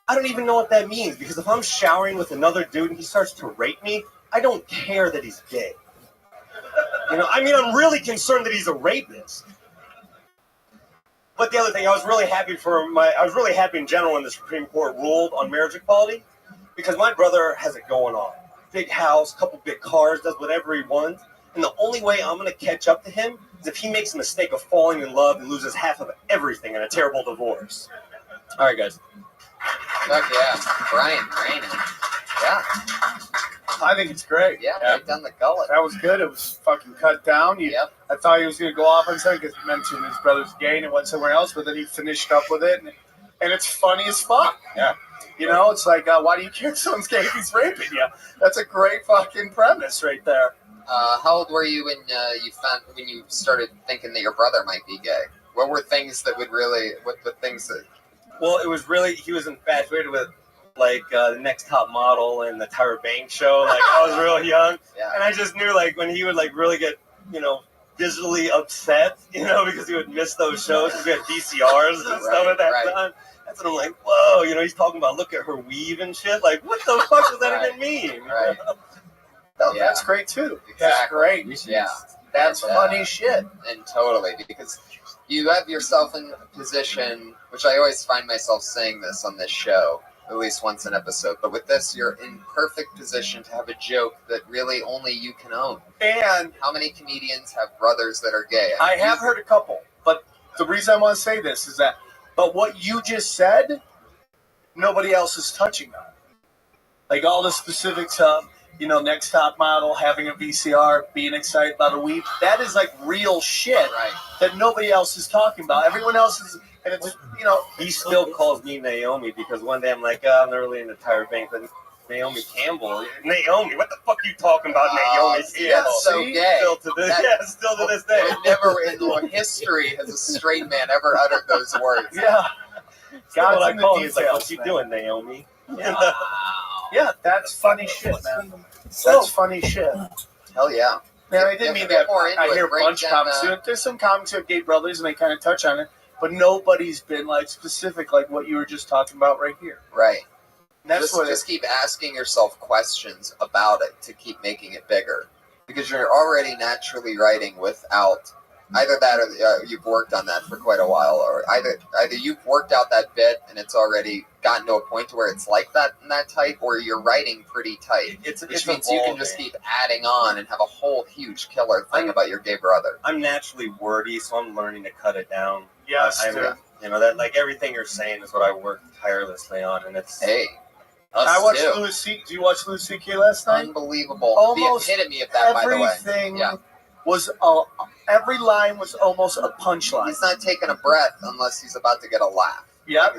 I don't even know what that means, because if I'm showering with another dude and he starts to rape me, I don't care that he's gay. I'm really concerned that he's a rapist. But the other thing, I was really happy in general when the Supreme Court ruled on marriage equality, because my brother has it going on. Big house, couple big cars, does whatever he wants. And the only way I'm going to catch up to him is if he makes a mistake of falling in love and loses half of everything in a terrible divorce. All right, guys. Fuck yeah. Brian Moreno. Yeah. I think it's great. Yeah, right down the gullet. That was good. It was fucking cut down. I thought he was going to go off on something because he mentioned his brother's gay and it went somewhere else, but then he finished up with it, and it's funny as fuck. Yeah. It's like, why do you care if someone's gay if he's raping you? That's a great fucking premise right there. How old were you when you started thinking that your brother might be gay? What were things that would really, what the things that... Well, it was really, he was infatuated with like the Next Top Model and the Tyra Banks show. Like I was real young, and I just knew like when he would like really get visually upset, because he would miss those shows because we had VCRs and stuff at that time. That's when I'm like, whoa, he's talking about look at her weave and shit. Like, what the fuck does that even mean? Right. That's great too. That's great. Yeah. That's funny shit. And totally, because you have yourself in a position, which I always find myself saying this on this show, at least once an episode, but with this, you're in perfect position to have a joke that really only you can own. And how many comedians have brothers that are gay? I have heard a couple, but the reason I want to say this is that, but what you just said, nobody else is touching on. Like all the specifics of, Next Top Model, having a VCR, being excited about a week, that is like real shit that nobody else is talking about. Everyone else is, and it's, He still calls me Naomi because one day I'm like, I'm not really into Tyra Banks, but Naomi Campbell. Naomi, what the fuck are you talking about, Naomi? That's so gay. Still to this day. Never in history has a straight man ever uttered those words. Yeah. Still what I in the call him. He's like, details, what you man. doing, Naomi? Yeah, that's funny shit, man. That's funny shit. Hell yeah. Man, I didn't mean that. I hear a bunch of comics. There's some comics who have gay brothers, and they kind of touch on it, but nobody's been like specific, like what you were just talking about right here. Right. And that's just keep asking yourself questions about it to keep making it bigger, because you're already naturally writing without either that or you've worked on that for quite a while, or either you've worked out that bit and it's already gotten to a point where it's like that in that type, or you're writing pretty tight, which means you can just keep adding on and have a whole huge killer thing about your gay brother. I'm naturally wordy, so I'm learning to cut it down. Yes, that like everything you're saying is what I work tirelessly on, and it's I watched Louis C. Did you watch Louis C.K. last night? Unbelievable. Almost the epitome of that, by the way. Everything was every line was almost a punchline. He's not taking a breath unless he's about to get a laugh. Yeah.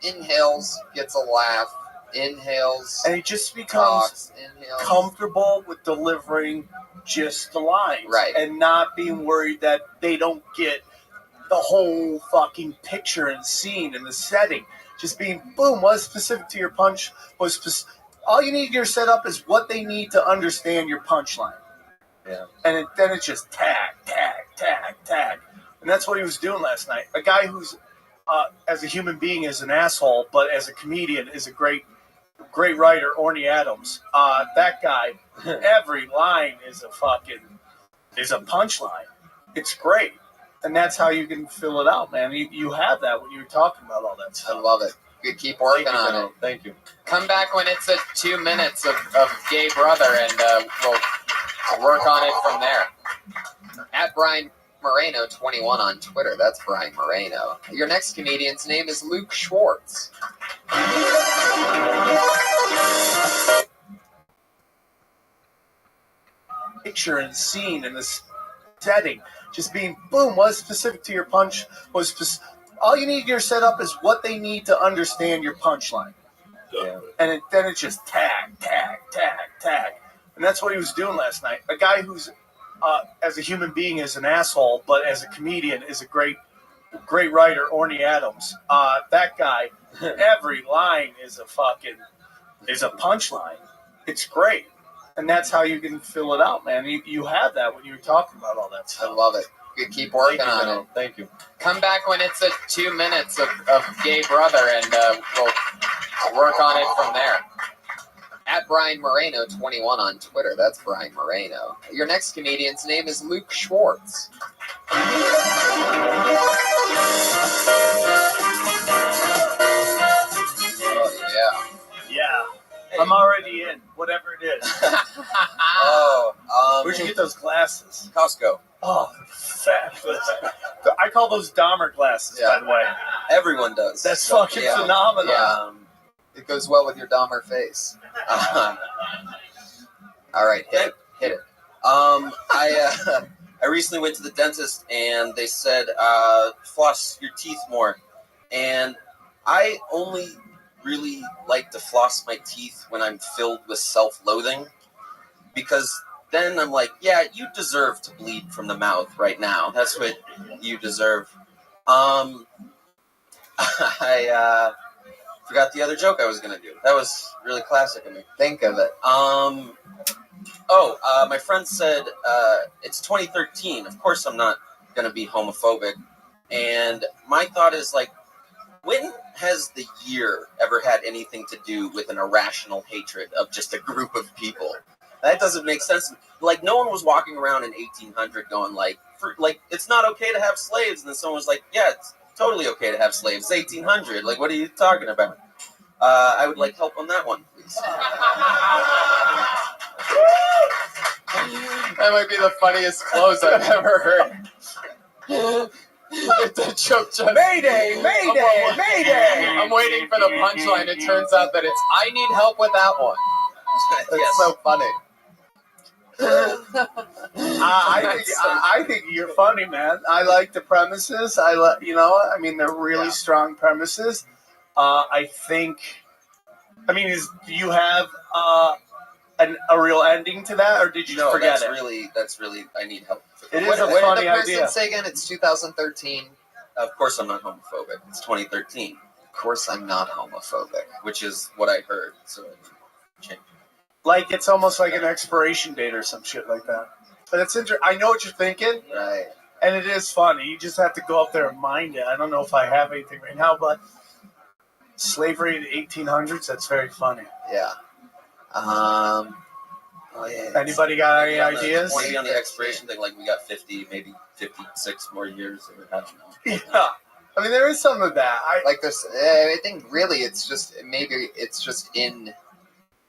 He inhales, gets a laugh, inhales, and he just becomes comfortable with delivering just the lines, and not being worried that they don't get the whole fucking picture and scene and the setting. Just being boom, what's specific to your punch was all you need to your setup is what they need to understand your punchline. Yeah. And then it's just tag, and that's what he was doing last night. A guy who's as a human being is an asshole, but as a comedian is a great writer, Orny Adams. That guy, every line is a punchline. It's great. And that's how you can fill it out, man. You have that when you're talking about all that stuff. I love it. You keep working on it. Thank you. Come back when it's 2 minutes of gay brother, and we'll work on it from there. At Brian Moreno 21 on Twitter. That's Brian Moreno. Your next comedian's name is Luke Schwartz. Picture and scene and this setting. Just being boom, what's specific to your punch all you need to your setup is what they need to understand your punchline. Yeah. And then it's just tag. And that's what he was doing last night. A guy who's as a human being is an asshole, but as a comedian is a great writer, Orny Adams. That guy, every line is a punchline. It's great. And that's how you can fill it out, man. You have that when you're talking about all that stuff. I love it. You keep working on it. Thank you. Come back when it's 2 minutes of gay brother, and we'll work on it from there. At Brian Moreno 21 on Twitter. That's Brian Moreno. Your next comedian's name is Luke Schwartz. Oh, Yeah. I'm already in, whatever it is. Where'd you get those glasses? Costco. Oh, fabulous. I call those Dahmer glasses, by the way. Everyone does. That's fucking phenomenal. Yeah. It goes well with your Dahmer face. All right, hit it. I recently went to the dentist and they said floss your teeth more, and I only really like to floss my teeth when I'm filled with self-loathing, because then I'm like, yeah, you deserve to bleed from the mouth right now. That's what you deserve. Forgot the other joke I was gonna do. That was really classic of me. Think of it. My friend said it's 2013. Of course, I'm not gonna be homophobic. And my thought is like, when has the year ever had anything to do with an irrational hatred of just a group of people? That doesn't make sense. Like, no one was walking around in 1800 going like, it's not okay to have slaves. And then someone was like, yeah, it's totally okay to have slaves. It's 1800. Like, what are you talking about? I would like help on that one, please. That might be the funniest close I've ever heard. The joke just... Mayday! Mayday! Mayday! I'm waiting for the punchline. It turns out that it's, I need help with that one. It's Yes. so funny. I think you're funny, man. I like the premises. They're really strong premises. Do you have a real ending to that, or did you forget that's it? That's really, I need help. It is What a did funny the person idea. say again? It's 2013. Of course I'm not homophobic. It's 2013. Of course I'm not homophobic. Which is what I heard, so change. Like, it's almost like an expiration date or some shit like that. But it's interesting. I know what you're thinking. Right. And it is funny. You just have to go up there and mind it. I don't know if I have anything right now, but slavery in the 1800s, that's very funny. Yeah. Anybody got any ideas? Maybe on the expiration thing, like we got 50, maybe 56 more years. Or I don't know. Yeah. I mean, there is some of that. I think really it's just in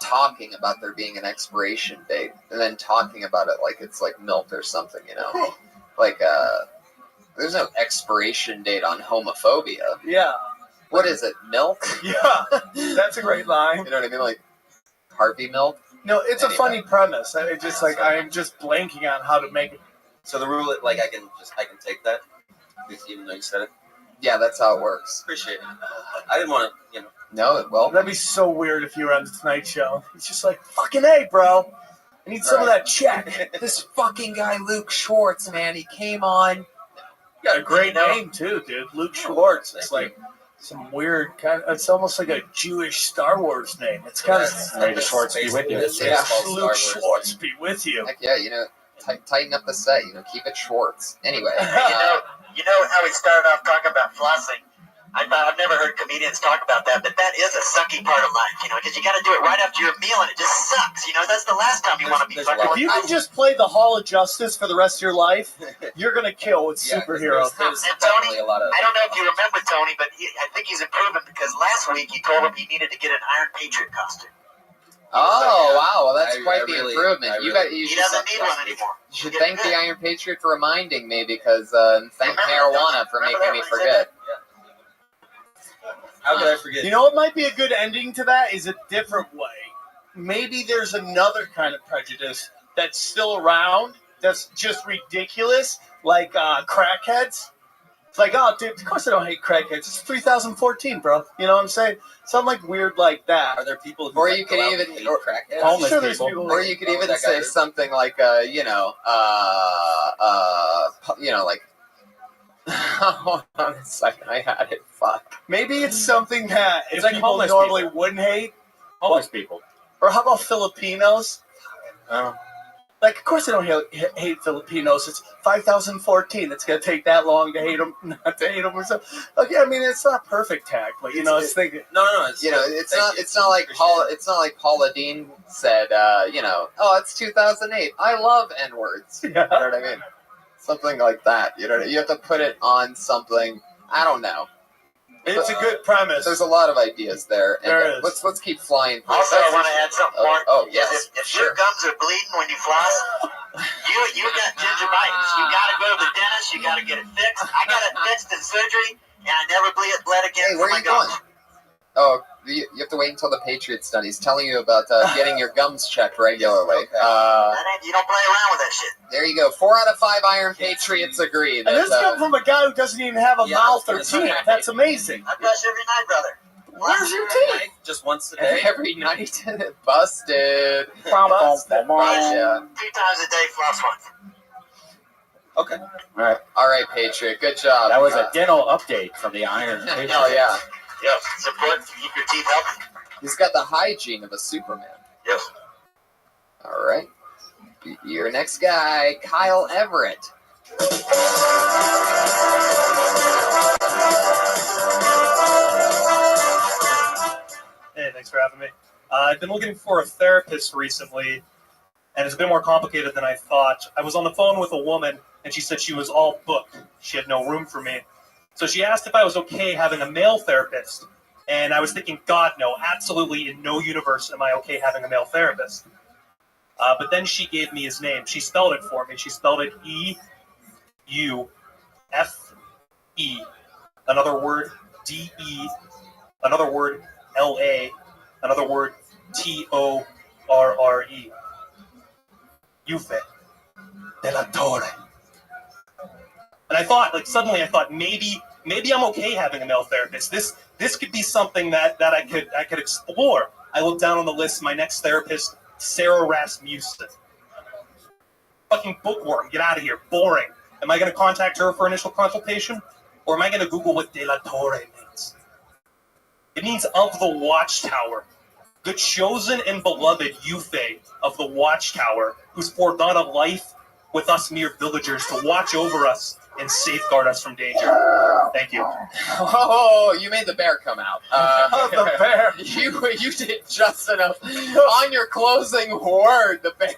talking about there being an expiration date and then talking about it like it's like milk or something, like there's no expiration date on homophobia. Yeah. What is it, milk? Yeah, that's a great line. You know what I mean, like Harvey milk. No, it's a funny premise. I just like I'm just blanking on how to make it. So the rule, like I can take that, even though you said it. Yeah, that's how it works. Appreciate it. I didn't want to, No, well, that'd be so weird if you were on the Tonight Show. It's just like, fucking A, bro. I need some of that check. This fucking guy, Luke Schwartz, man, he came on. You got a great name too, dude. Luke Schwartz. It's like some weird kind of. It's almost like a Jewish Star Wars name. It's kind of. May the Schwartz be with you. Yeah, Luke Schwartz be with you. Heck yeah, tighten up the set. Keep it Schwartz. Anyway, You know how we started off talking about flossing? I've never heard comedians talk about that, but that is a sucky part of life, because you got to do it right after your meal, and it just sucks. That's the last time you want to be fucking. If you can just play the Hall of Justice for the rest of your life, you're gonna kill with superheroes. And Tony, I don't know if you remember Tony, but I think he's improving because last week he told him he needed to get an Iron Patriot costume. oh wow, well that's quite the improvement. He doesn't need one anymore. You should thank the Iron Patriot for reminding me because thank marijuana for making me forget. How could I forget? You know what might be a good ending to that is a different way. Maybe there's another kind of prejudice that's still around that's just ridiculous, like crackheads. It's like, oh, dude, of course I don't hate crackheads. It's 3014, bro. You know what I'm saying? Something like weird like that. Are there people who Or you could even, crackheads? I'm sure there's people. or you could even say something like, like. Hold on a second, I had it. Fuck. Maybe it's something that It's if like people homeless normally people. wouldn't hate. Homeless people. Or how about Filipinos? Oh. Like, of course I don't hate Filipinos. It's 5014. It's going to take that long to hate them, not to hate them or something. Okay, I mean, it's not perfect tag, but, it's thinking. No. It's not like Paula Dean said, oh, it's 2008. I love N-words. Yeah. You know what I mean? Something like that. You have to put it on something. I don't know. It's a good premise. There's a lot of ideas there. And There is. Let's keep flying. Also, I want to add something more. Oh yes. If your gums are bleeding when you floss, you got gingivitis. You got to go to the dentist. You got to get it fixed. I got it fixed in surgery, and I never bled again. Hey, where are you going? Oh, you have to wait until the Patriot study's telling you about getting your gums checked regularly. You don't play around with that shit. There you go. 4 out of 5 Iron Patriots agree. And this comes from a guy who doesn't even have a mouth or teeth. That's amazing. I brush every night, brother. Where's your teeth? Just once a day. Every night. Busted. Busted. Yeah. 2 times a day, floss once. Okay. All right, Patriot. Good job. That was a dental update from the Iron Patriot. Oh yeah. Yes, it's important to keep your teeth healthy. He's got the hygiene of a Superman. Yes. All right. Your next guy, Kyle Everett. Hey, thanks for having me. I've been looking for a therapist recently, and it's a bit more complicated than I thought. I was on the phone with a woman, and she said she was all booked. She had no room for me. So she asked if I was okay having a male therapist, and I was thinking, God, no, absolutely in no universe am I okay having a male therapist. But then she gave me his name. She spelled it for me. She spelled it E-U-F-E. Another word, D-E. Another word, L-A. Another word, T-O-R-R-E. Yufe. De la Torre. And I thought, suddenly I thought, maybe I'm okay having a male therapist. This could be something that I could explore. I looked down on the list. My next therapist, Sarah Rasmussen. Fucking bookworm. Get out of here. Boring. Am I going to contact her for initial consultation? Or am I going to Google what De La Torre means? It means of the watchtower. The chosen and beloved Yufe of the watchtower, who's foregone a life with us mere villagers to watch over us and safeguard us from danger. Thank you. Oh, you made the bear come out. The bear. You did just enough on your closing word. The bear.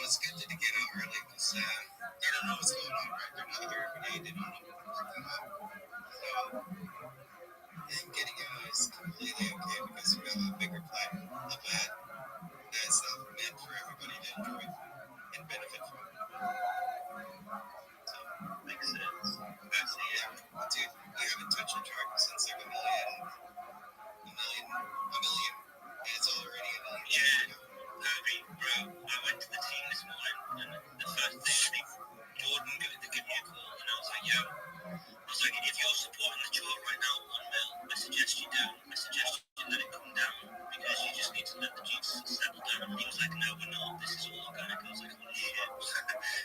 It's good to get out early because they don't know what's going on, right? They're not here every day. They don't know what's going on. So, and getting out is completely okay because we have a bigger plan, a plan that's meant for everybody to enjoy and benefit from. So, makes sense. Actually, yeah. Dude, I haven't touched a truck since they're a million. And it's already a million. Yeah. Rabbi, bro, I went to the team this morning, and the first thing, Jordan gave me a call, and I was like, yo, if you're supporting the chart right now at 1 mil, I suggest you don't. I suggest you let it come down, because you just need to let the juice settle down. And he was like, no, we're not. This is all organic. I was like, holy shit.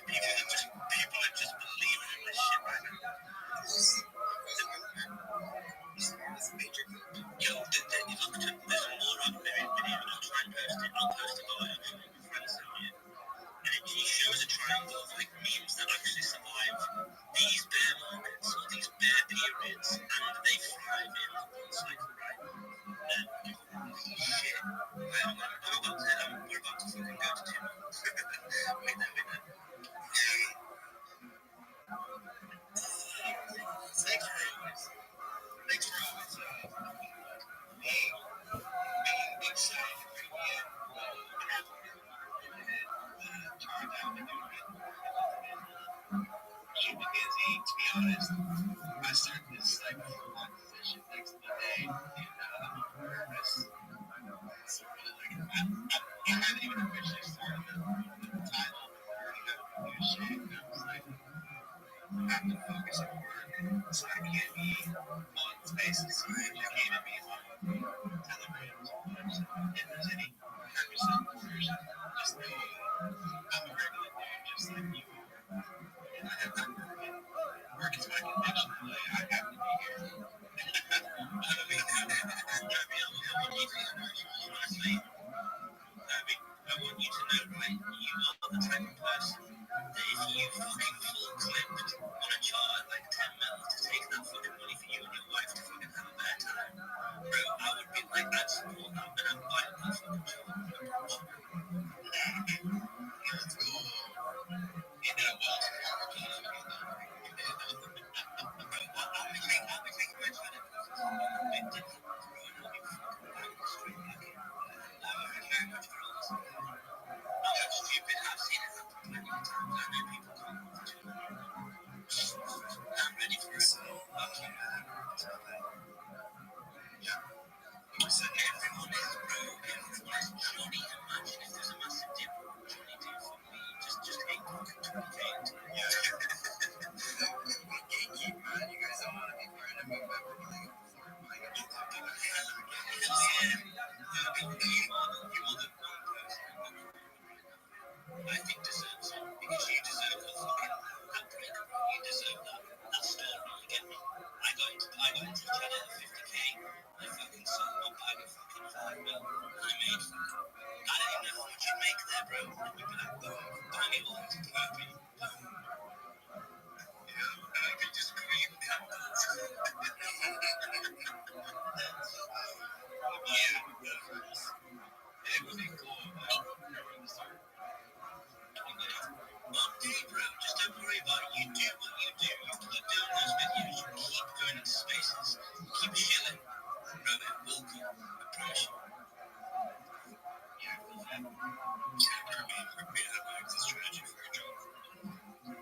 People are just believing in this shit right now. Yo, there's more of a video, and I'll try and post it. I'll post it by actually my friends out here. And it shows a triangle of like memes that actually survive these bear markets or these bear periods, and they thrive in the bull cycle, right? Holy shit. We're about to fucking go to 2 months. Wait there. Thanks for always being excited for me. Keep me busy, to be honest. I started this like full-on position next to the day, and I'm nervous. So really, I haven't even officially started the title. I already got a new shape, and I was like, I have to focus on work, so I can't be on spaces. So I educated me on telegrams. If there's any happy celebration, just know I'm a regular dude, just like you. And I have that work. Work is my conviction. I have to be here. I want you to know, right? You are the type of person that if you fucking full clipped on a chart like 10 mil to take that fucking money for you and your wife to fucking have a bad time, bro, I would be like, I'd support that, and I'm buying that fucking chart. Let's go. You know what? I'm ready for it. So everyone is broke. Everyone is Johnny. Imagine if there's a massive dip. Johnny did for me. Just 8.20k. Yeah. Gatekeep, man. You guys don't want to be part of it, but we're really going for it. I think deserves it because you deserve the fucking upgrade. You deserve that story. You get me? I got into the channel at 50k. I fucking sold my bag of fucking 5 mil. And I made fucking. I don't even know how much you make there, bro. And we'd be like, boom, bang it all into Kirby. Boom. I could just cream that. Yeah, it would be cool. One day, bro, just don't worry about it. You do what you do. You keep doing those videos. You keep going into spaces. Keep chilling. Bro, it will come. I promise you. Yeah, Kirby had an exit strategy for a job. I'm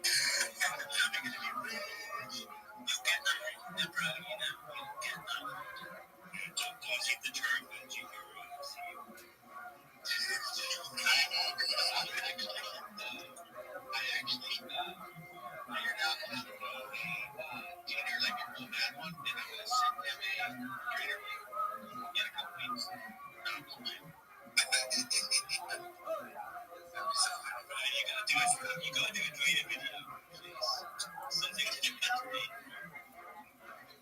going to be rich. You'll get that, yeah, bro. You know, you'll get that. Don't keep the term that you hear. I actually figured out how to do dinner like a real bad one, and I'm going to send them a interview in a couple weeks. Not playing. So, what are you going to do it for them? You got to do it via video, please. Something to do that to me.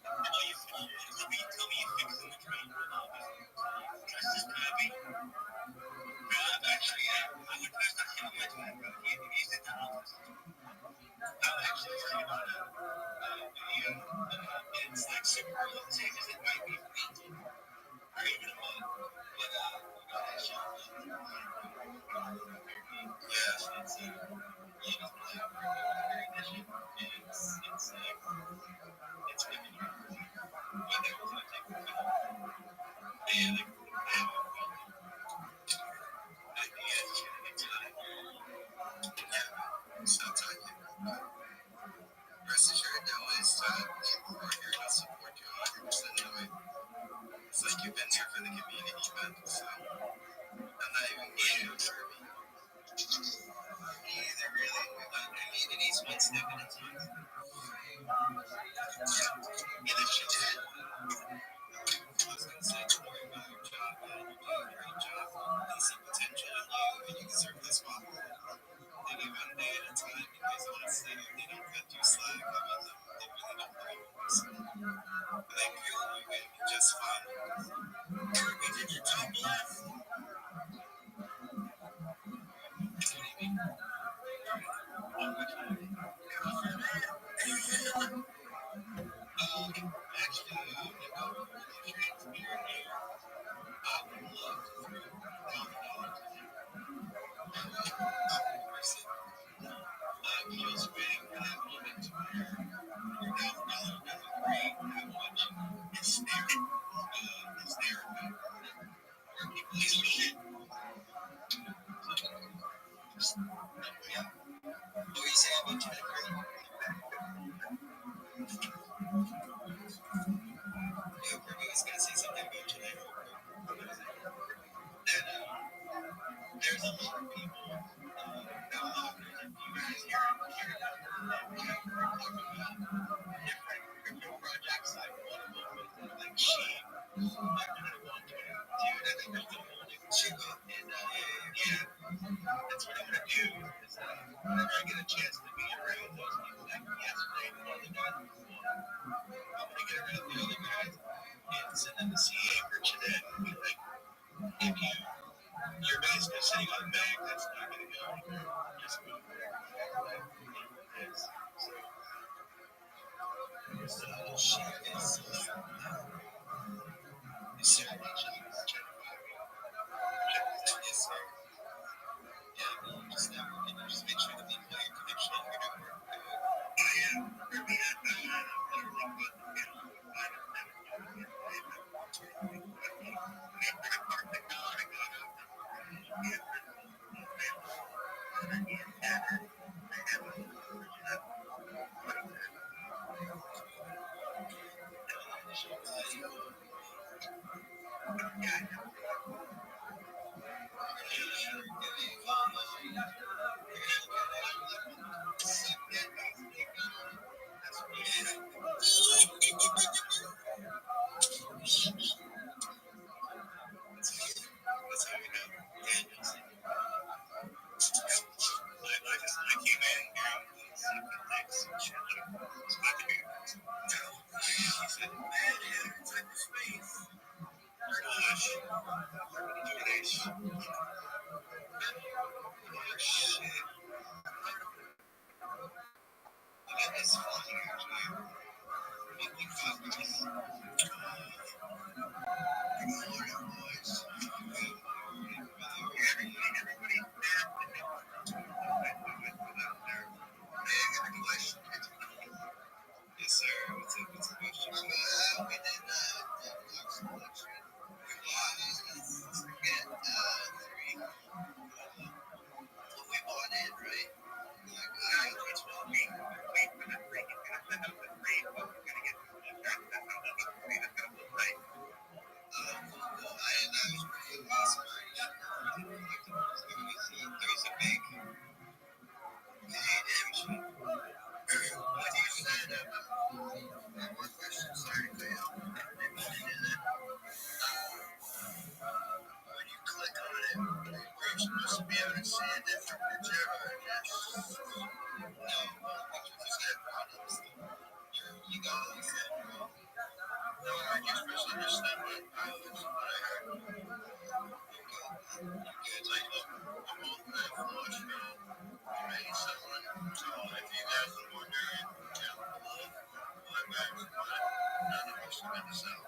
Oh, tell me you fixing the train. it might be a week or even a month, but that shit, yes, it's you know, very different. It's really hard. But that was I think man, at the end of time. Yeah, so talking. Rest assured, though, is people who are here to support you 100% of it. It's like you've been here for the community, man. So I'm not even kidding. Either really, it needs one step at a time. Yeah, that shit's it. I was gonna say, don't worry about your job, man. You're doing a great job. They see potential in you, and you deserve this spotlight. They give one day at a time because honestly, if they don't cut you slack, I mean, they really don't know you. So, but they feel you're gonna be just fine. You did your job, bless. What do you mean? Actually, you know, really transparent here. I would love to throw $1,000 at you. Person, I'm just waiting for that moment to where your $1,000 doesn't agree how much it's there. It's there for working place with shit. Yeah. What do you say about you? Yeah, Rabbi was going to say something about you later. That there's a lot of people, not a lot, there's a few guys here in Canada that talking about different crypto projects. Like one of them was like Sheep. I kind of want to, dude, I think they're still holding Shiba. And yeah, that's what I'm going to do. Is whenever I get a chance to be around those people, like yesterday, one of the guys was one. I'm going to get around the other guys and send them the CA for Chinet and be like, if you're basically sitting on a bag that's not going to go anywhere, just move wherever it is. So, shit is Saturday, yes, sir. Yeah, just networking. Just make sure that people know your connection and your network. I am. Rabbi, I literally put, yes, sir. What's up? What's the question? We did selection. Forget 3. We bought in, right? Which will be wait for the 3. It's gonna send up the 3, but we're gonna get that's how much the 3 that's gonna look like. Cool. I was pretty awesome. There's a big damn. When you said one question, sorry, Cleo. When you click on it, we're supposed to be able to see a different picture or just no pictures of problems. You got all these good. No, you're supposed to understand what I heard. It's like, look, I'm both very flush now. I made someone. So if you guys are wondering, tell them love. I'm back with none of us are going to sell.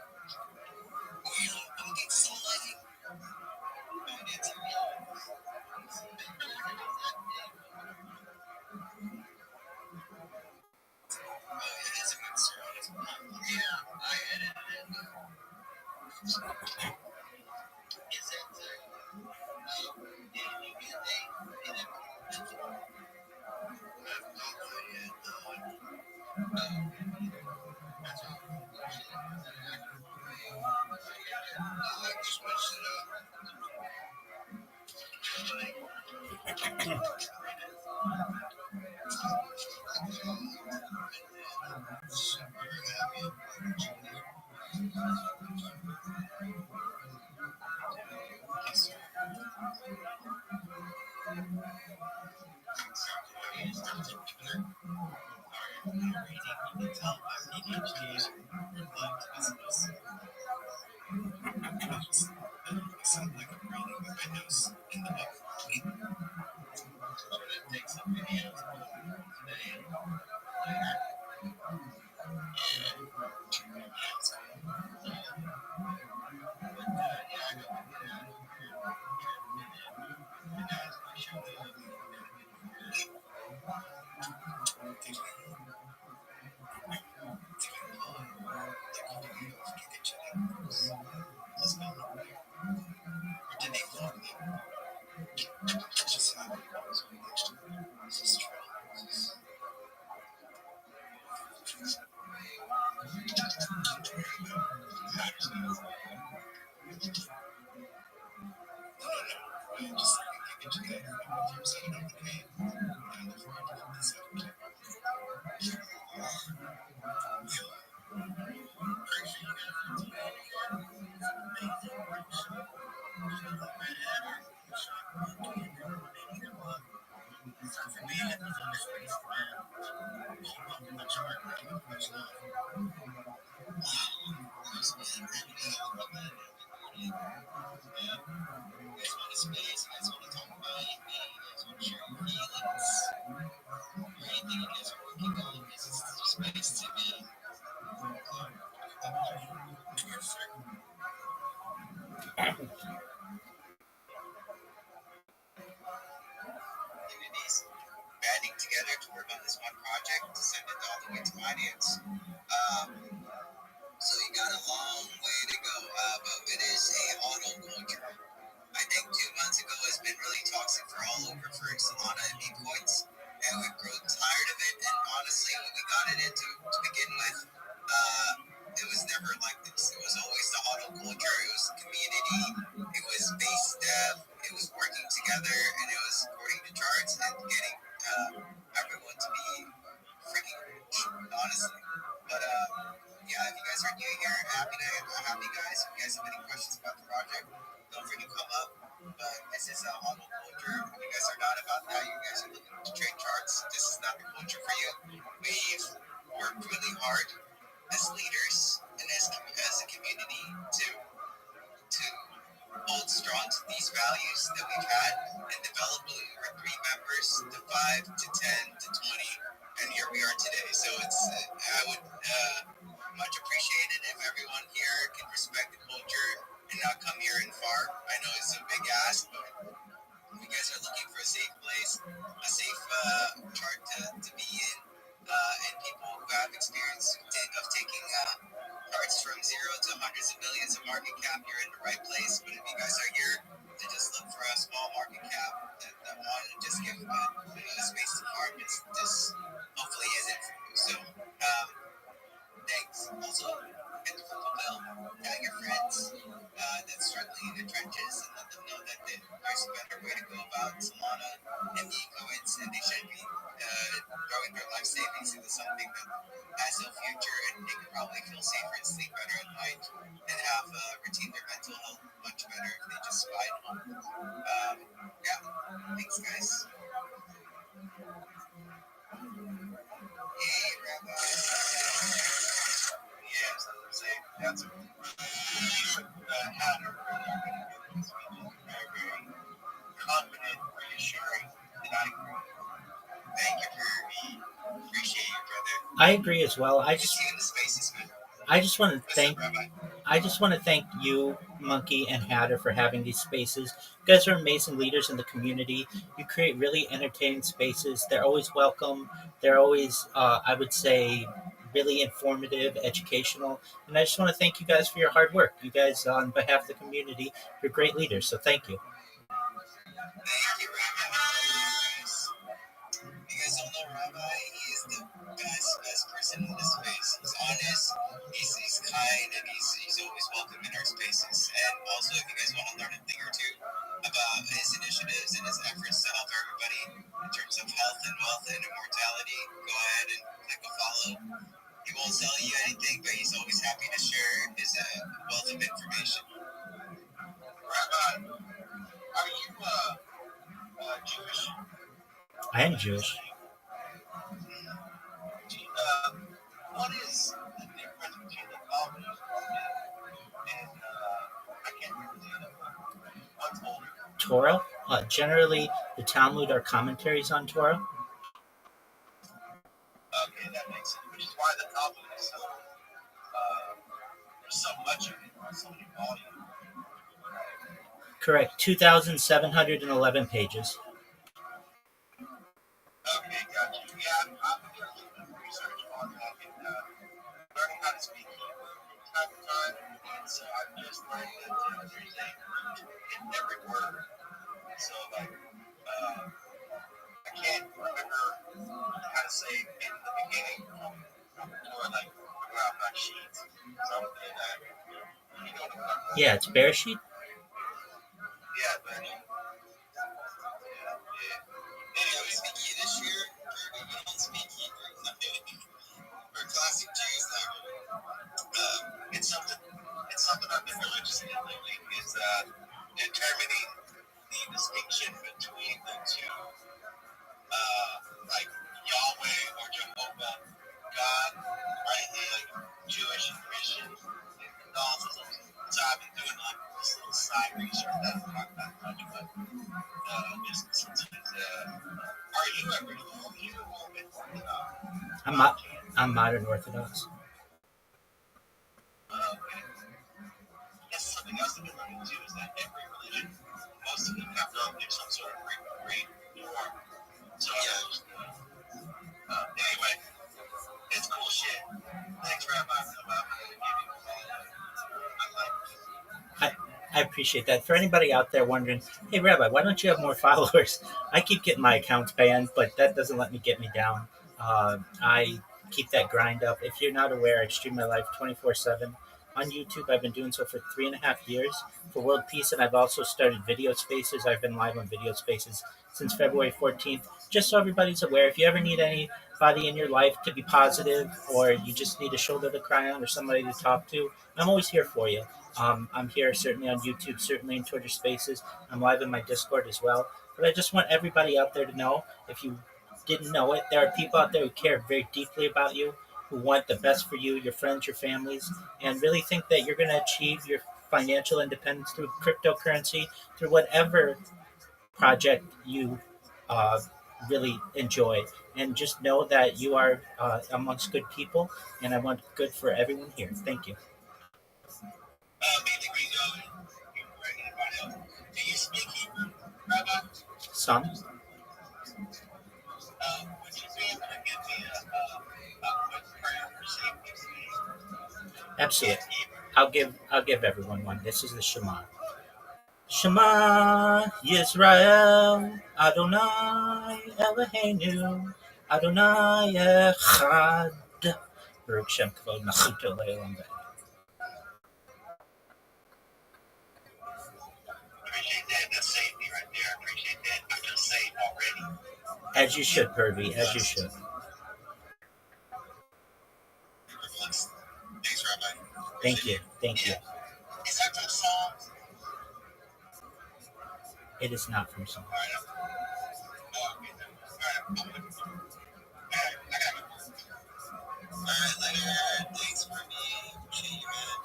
Banding together to work on this one project to send it all the way to finance. So you got a long way to go, but it is a auto culture. I think 2 months ago has been really toxic for all over for Solana and Bitcoins, and we've grown tired of it. And honestly, when we got it into to begin with, it was never like this. It was always the auto culture. It was community. It was base dev. It was working together, and it was according to charts and getting everyone to be freaking rich, honestly. But yeah, if you guys are new here, happy guys. If you guys have any questions about the project, feel free to come up. But this is a auto culture. If you guys are not about that, you guys are looking to trade charts, this is not the culture for you. We've worked really hard as leaders and as a community to hold strong to these values that we've had and develop over 3 members to 5 to 10 to 20, and here we are today. So it's I would much appreciate it if everyone here can respect the culture and not come here and fart. I know it's a big ask, but if you guys are looking for a safe place, a safe chart to be in, and people who have experience of taking charts from zero to hundreds of millions of market cap, you're in the right place. But if you guys are here to just look for a small market cap that want to just give space to farm, this hopefully isn't for you. So thanks. Also, get the fulfill, tag your friends that's struggling in the trenches, and let them know that there's a better way to go about Solana and the coins, and they should be throwing their life savings into something that has no future, and they can probably feel safer and sleep better at night and have retain their mental health much better if they just buy it home. Yeah, thanks guys. Hey, Rabbi. Yeah, so I'm saying that's a had a very, very confident, reassuring, and I agree. Thank you for me. Appreciate you, brother. I agree as well. See you in the spaces, man. I just want to thank. I just want to thank you, Monkey and Hatter, for having these spaces. You guys are amazing leaders in the community. You create really entertaining spaces. They're always welcome. They're always, I would say, really informative, educational. And I just want to thank you guys for your hard work. You guys, on behalf of the community, you're great leaders. So thank you. You guys don't know Rabbi. He is the best person in this space. He's honest, he's kind, and he's always welcome in our spaces. And also, if you guys want to learn a thing or two about his initiatives and his efforts to help everybody in terms of health and wealth and immortality, go ahead and click a follow. He won't sell you anything, but he's always happy to share his wealth of information. Rabbi, are you Jewish? I am Jewish. What is the difference between the Talmud and I can't remember the other one. What's older? Torah. Generally, the Talmud are commentaries on Torah. Okay, that makes sense. Which is why the Talmud is so there's so much of it, so many volumes. Correct. 2,711 pages. Okay, gotcha. Yeah, I'm doing a little bit of research on that and learning how to speak Hebrew from time to time. And so I've just learned that there's a root in every word. So, like, I can't remember how to say in the beginning or like Rabbi sheet, something like that. You know what I'm talking about? Yeah, it's Bereshit. Yeah, but anyway, speak Yiddish here. Kirby, you don't speak Hebrew. For classic Jews, not really. It's something I've been religiously lately is determining the distinction between the two, like Yahweh or Jehovah, God, right? Like Jewish and Christian and Catholicism. So I've been doing like this little side research that I'm not that much, but just sometimes. Are you ever I'm modern Orthodox. That's something else I've been learning too, is that every religion, most of them have gone through some sort of reform. So anyway, it's cool shit. Thanks, Rabbi. I appreciate that. For anybody out there wondering, hey, Rabbi, why don't you have more followers? I keep getting my accounts banned, but that doesn't let me get me down. I keep that grind up. If you're not aware, I stream my life 24/7 on YouTube. I've been doing so for 3.5 years for world peace, and I've also started video spaces. I've been live on video spaces since February 14th, just so everybody's aware. If you ever need anybody in your life to be positive, or you just need a shoulder to cry on or somebody to talk to, I'm always here for you. I'm here certainly on YouTube, certainly in Twitter Spaces. I'm live in my Discord as well. But I just want everybody out there to know, if you didn't know it, there are people out there who care very deeply about you, who want the best for you, your friends, your families, and really think that you're going to achieve your financial independence through cryptocurrency, through whatever project you really enjoy. And just know that you are amongst good people, and I want good for everyone here. Thank you. Do you speak Hebrew, Rabbi? Some. Would you be able to give me a quick prayer for safety? Absolutely. I'll give everyone one. This is the Shema. Shema Yisrael Adonai Eloheinu Adonai Echad Baruch Shem Kavod Malchuto Le'olam V'ed. Appreciate that. That's safety right there. I appreciate that. I feel safe already. As you should, Purvi, as you should. Thanks, Rabbi. Thank you. Thank you. Is that from Psalms? It is not from Psalms. Alright, later. Thanks for me. Appreciate you, man.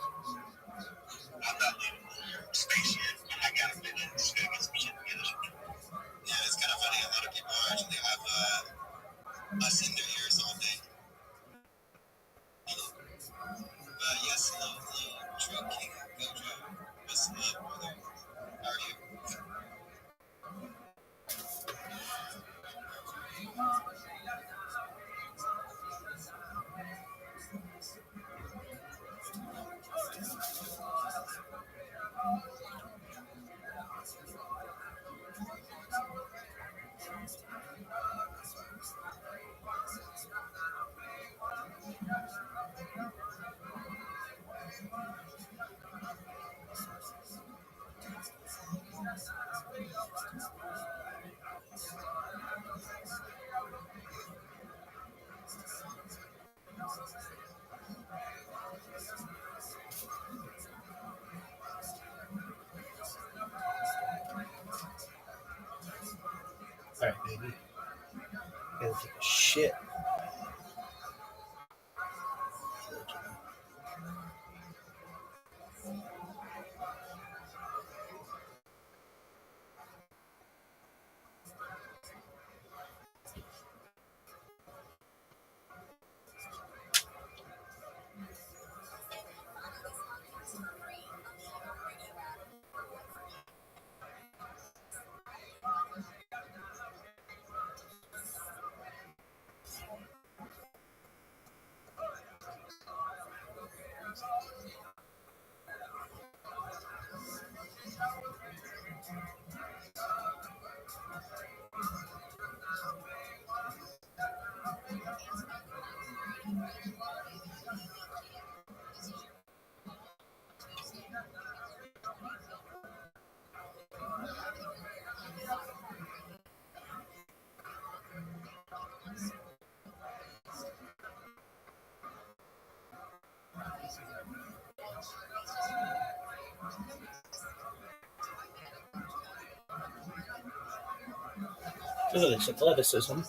I'm not leaving the spaceship. I gotta finish. Just gotta get some shit together. Yeah, it's kind of funny. A lot of people actually have us in their ears all day. Yes, hello, true shit. Look at this athleticism.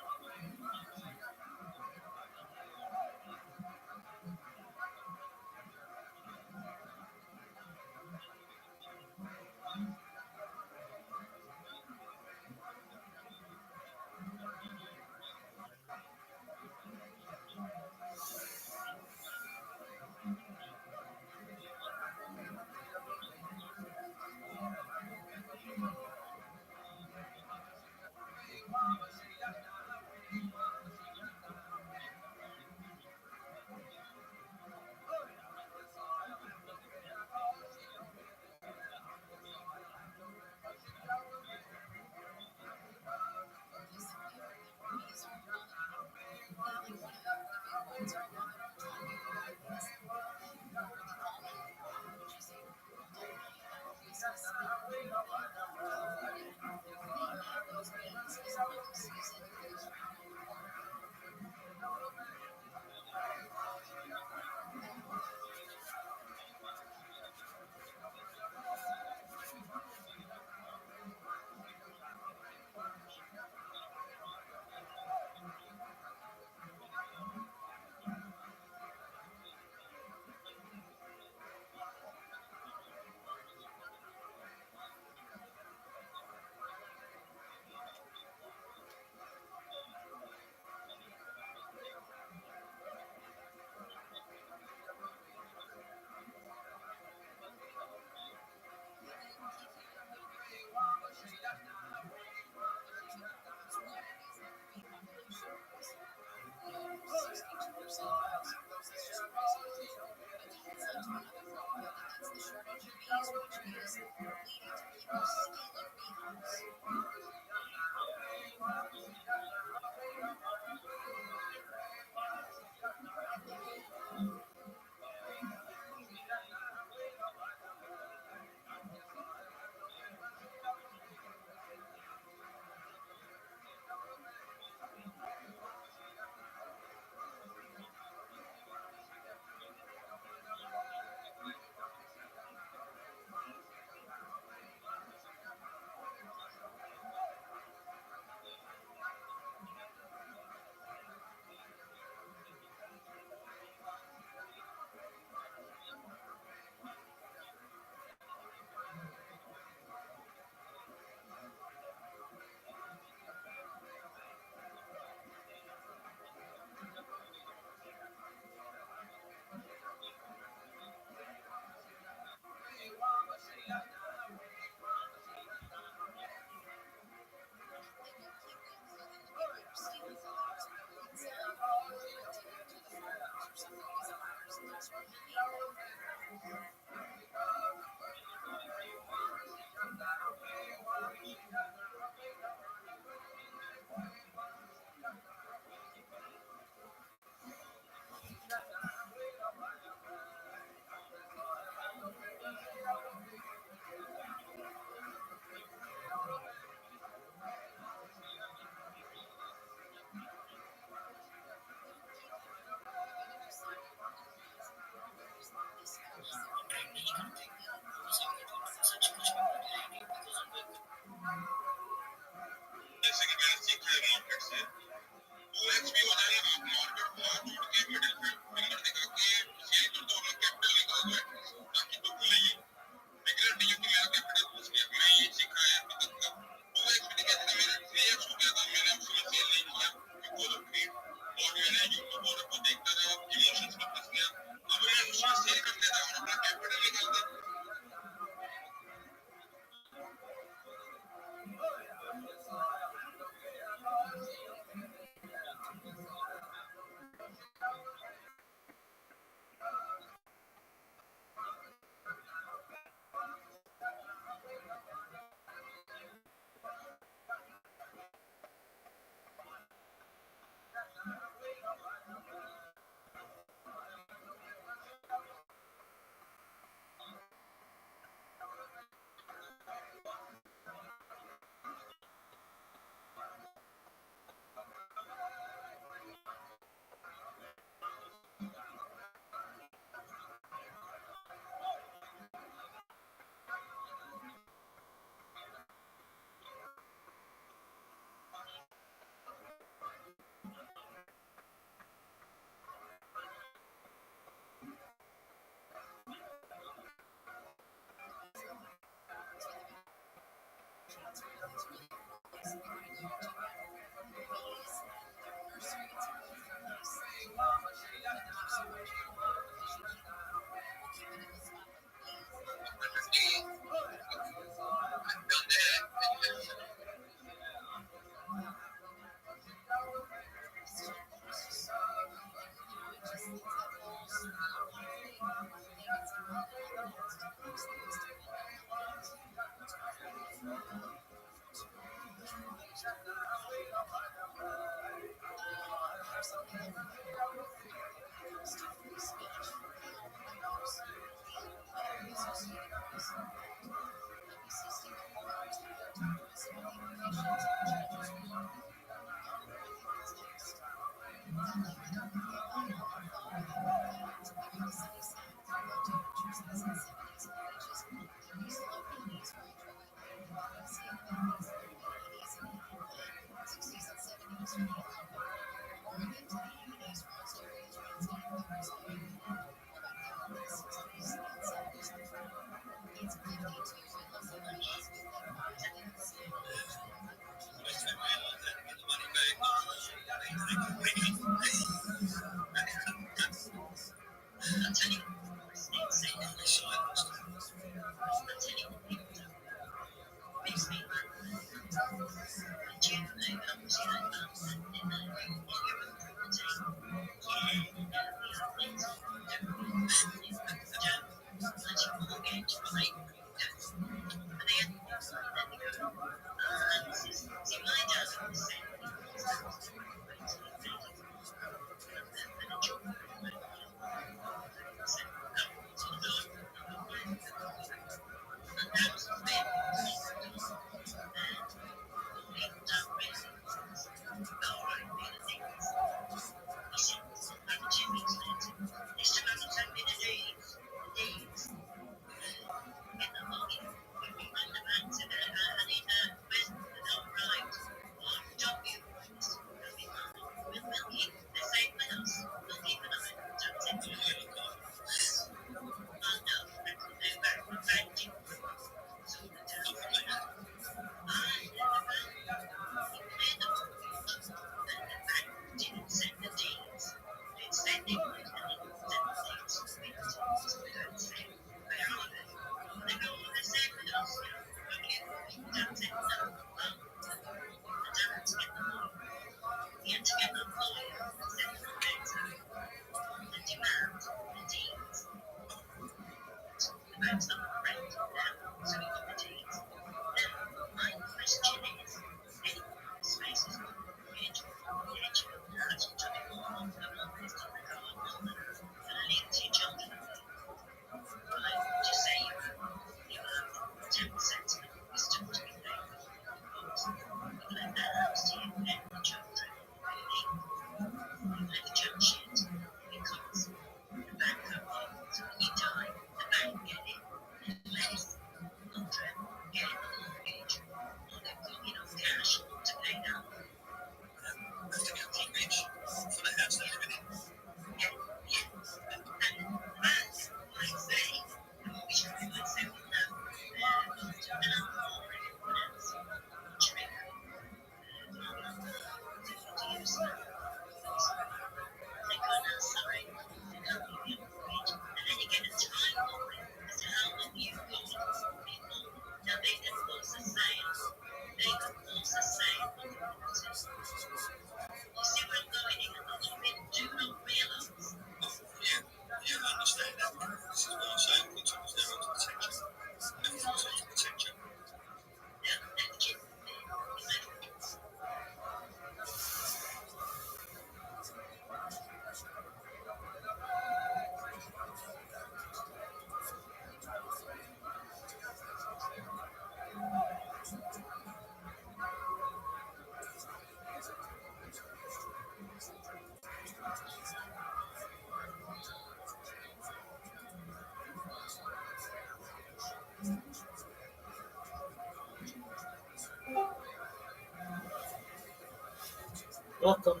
Welcome.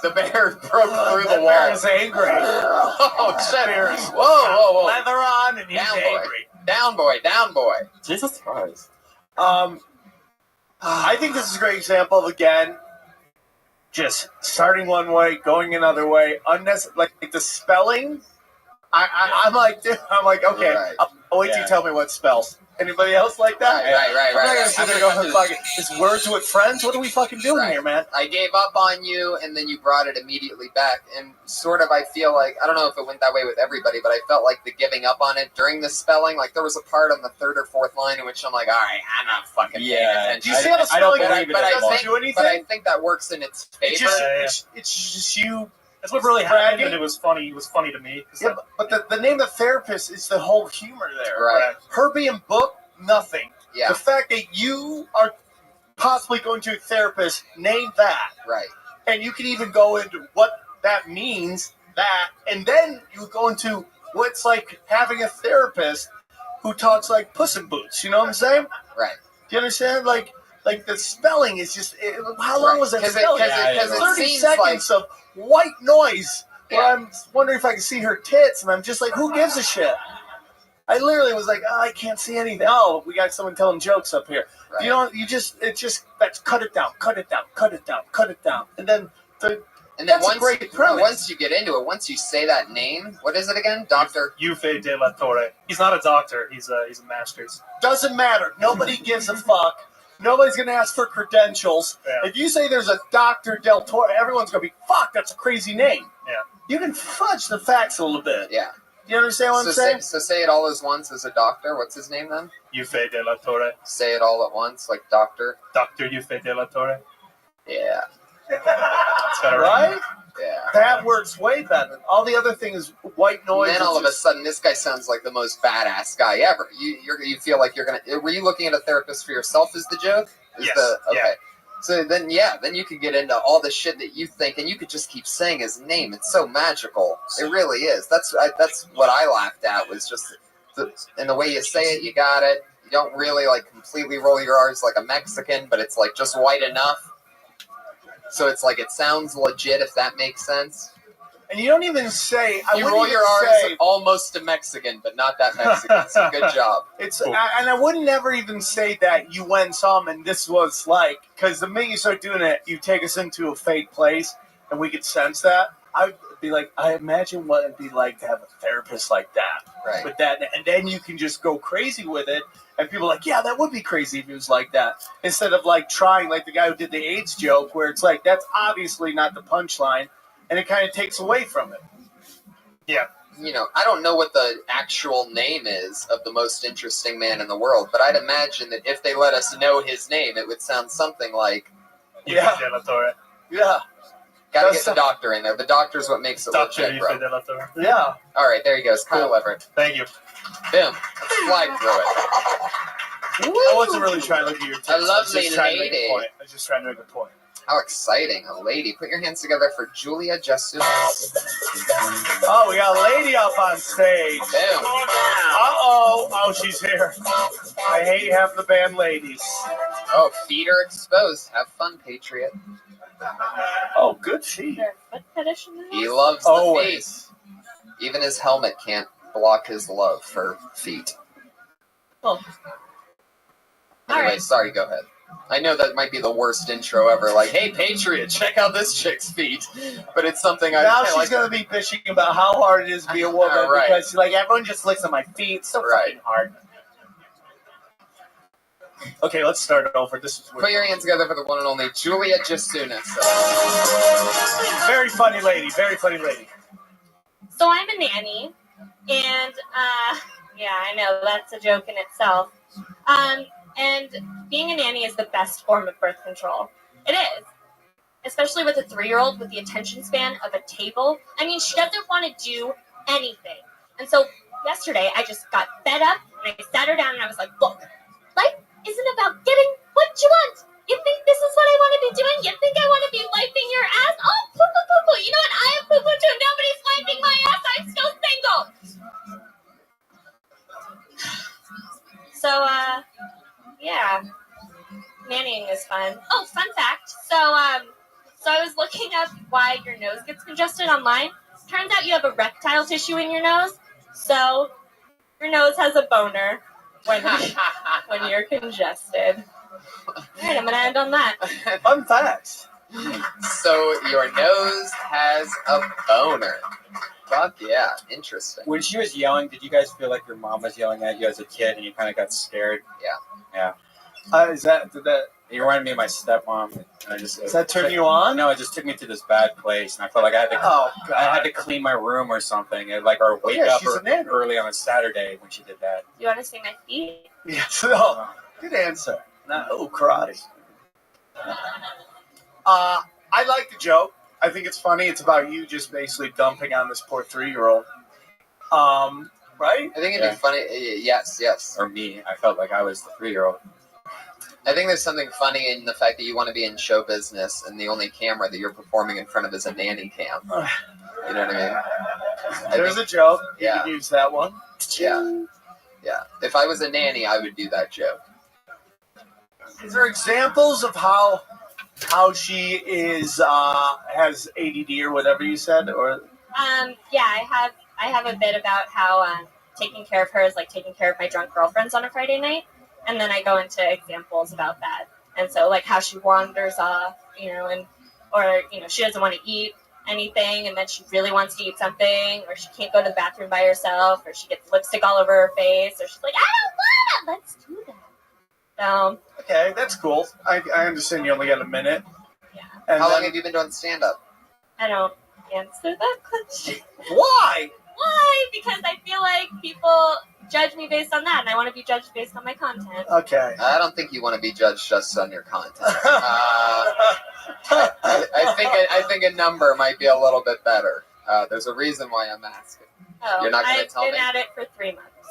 The bear broke through the The wall. bear is angry. Oh, shit. Bear is Whoa. leather on, and he's Down, boy. angry. Down, boy. Jesus Christ. I think this is a great example of, again, just starting one way, going another way, like the spelling. I'm like, okay, Right. I'll wait till you tell me what spells. Anybody else like that? Right. I'm not gonna sit there going, fucking, it's words with friends. What are we fucking doing here, man? I gave up on you, and then you brought it immediately back. And sort of, I feel like, I don't know if it went that way with everybody, but I felt like the giving up on it during the spelling, like there was a part on the third or fourth line in which I'm like, all right, I'm not fucking paying attention. Do you see how the spelling but I think that works in its favor. It's just you. That's what really happened, and it was funny. It was funny to me. Yeah, but the name of therapist is the whole humor there. Right. Her being booked, nothing. Yeah. The fact that you are possibly going to a therapist, name that. Right. And you can even go into what that means, and then you go into what's like having a therapist who talks like Puss in Boots. You know what I'm saying? Right. Do you understand? Like the spelling is just. How long was that spelling? Because it 30 seems seconds of white noise. Where I'm wondering if I can see her tits, and I'm just like, who gives a shit? I literally was like, I can't see anything. Oh, we got someone telling jokes up here. Right. You know, that's cut it down, and then that's once, a great premise. Once you get into it, once you say that name, what is it again? Dr. Yufe de la Torre. He's not a doctor. He's a master's. Doesn't matter. Nobody gives a fuck. Nobody's going to ask for credentials. Yeah. If you say there's a Dr. Del Toro, everyone's going to be, fuck, that's a crazy name. Yeah. You can fudge the facts a little bit. Yeah. You understand what I'm saying? So say it all at once as a doctor. What's his name then? Yufe de la Torre. Say it all at once, like doctor. Dr. Yufe de la Torre. Yeah. That's better, right? Yeah. That works way better. All the other thing is white noise. And then all of a sudden, this guy sounds like the most badass guy ever. You feel like you're gonna. Were you looking at a therapist for yourself? Is the joke? Yes. Okay. So then you could get into all the shit that you think, and you could just keep saying his name. It's so magical. It really is. That's what I laughed at, was just the way you say it. You got it. You don't really like completely roll your R's like a Mexican, but it's like just white enough. So it's like it sounds legit, if that makes sense. And you don't even say. You roll your R's almost to Mexican, but not that Mexican. So good job. And I wouldn't never even say that you went some and this was like, because the minute you start doing it, you take us into a fake place, and we could sense that. I would be like, I imagine what it'd be like to have a therapist like that. Right. With that, and then you can just go crazy with it, and people are like, yeah, that would be crazy if it was like that. Instead of like trying, like the guy who did the AIDS joke, where it's like, that's obviously not the punchline, and it kind of takes away from it. Yeah. You know, I don't know what the actual name is of the most interesting man in the world, but I'd imagine that if they let us know his name, it would sound something like... Yeah. De la Torre. Yeah. Gotta get the doctor in there. The doctor's what makes it Dr. legit, bro. Yufe de la Torre. Yeah. All right, there he goes. Kyle Everett. Thank you. Boom. Flag through it. I wasn't really trying to look at your tits. A lovely I was just trying to make lady. a point. I was just trying to make a point. How exciting. A lady. Put your hands together for Julia Jesunis. Oh, we got a lady up on stage. Boom. Uh-oh. Oh, she's here. I hate having the band ladies. Oh, feet are exposed. Have fun, Patriot. Oh, good feet. Foot fetish in there? He loves the Always. feet. Even his helmet can't block his love for feet. Cool. Anyway, right. sorry, go ahead. I know that might be the worst intro ever. Like, hey, Patriot, check out this chick's feet. But it's something I Now like. she's going to be bitching about how hard it is to be a woman Right. because, like, everyone just looks at my feet. It's so fucking hard. Okay, let's start over. This is Put your hands together for the one and only Julia Jesunis. very funny lady. Very funny lady. So I'm a nanny, and yeah, I know that's a joke in itself. And being a nanny is the best form of birth control. It is, especially with a 3-year-old with the attention span of a table. I mean, she doesn't want to do anything. And so yesterday, I just got fed up, and I sat her down, and I was like, look, life isn't about getting what you want. You think this is what I want to be doing? You think I want to be wiping your ass? Oh, poo-poo-poo-poo. You know what? I am poo-poo too. Nobody's wiping my ass. I'm still single. So, yeah. Nannying is fun. Oh, fun fact. So So I was looking up why your nose gets congested online. Turns out you have erectile tissue in your nose, so your nose has a boner when you're congested. All right, I'm gonna end on that. Fun facts. So your nose has a boner. Fuck yeah, interesting. When she was yelling, did you guys feel like your mom was yelling at you as a kid and you kind of got scared? Yeah. Yeah. Did that? You reminded me of my stepmom. And I just, Does that turn you on? No, it just took me to this bad place, and I felt like I had to. Oh, God. I had to clean my room or something, and or wake up she's a nanny. early on a Saturday when she did that. You want to see my feet? Yes. No. Good answer. No karate. I like the joke. I think it's funny. It's about you just basically dumping on this poor 3-year-old. Right? I think it'd be funny. Yes. Or me. I felt like I was the 3-year-old. I think there's something funny in the fact that you want to be in show business and the only camera that you're performing in front of is a nanny cam. You know what I mean? There's a joke. Yeah. You can use that one. Yeah. If I was a nanny, I would do that joke. Is there examples of how she is has ADD or whatever you said? Or Yeah, I have a bit about how taking care of her is like taking care of my drunk girlfriends on a Friday night. And then I go into examples about that. And so, like, how she wanders off, or she doesn't want to eat anything, and then she really wants to eat something, or she can't go to the bathroom by herself, or she gets lipstick all over her face, or she's like, I don't want it, let's do that. So. Okay, that's cool. I understand you only got a minute. Yeah. And How long have you been doing stand-up? I don't answer that question. Why? Why? Because I feel like people judge me based on that, and I want to be judged based on my content. Okay. I don't think you want to be judged just on your content. I think a number might be a little bit better. There's a reason why I'm asking. Oh, You're not going to tell me? I've been at it for 3 months.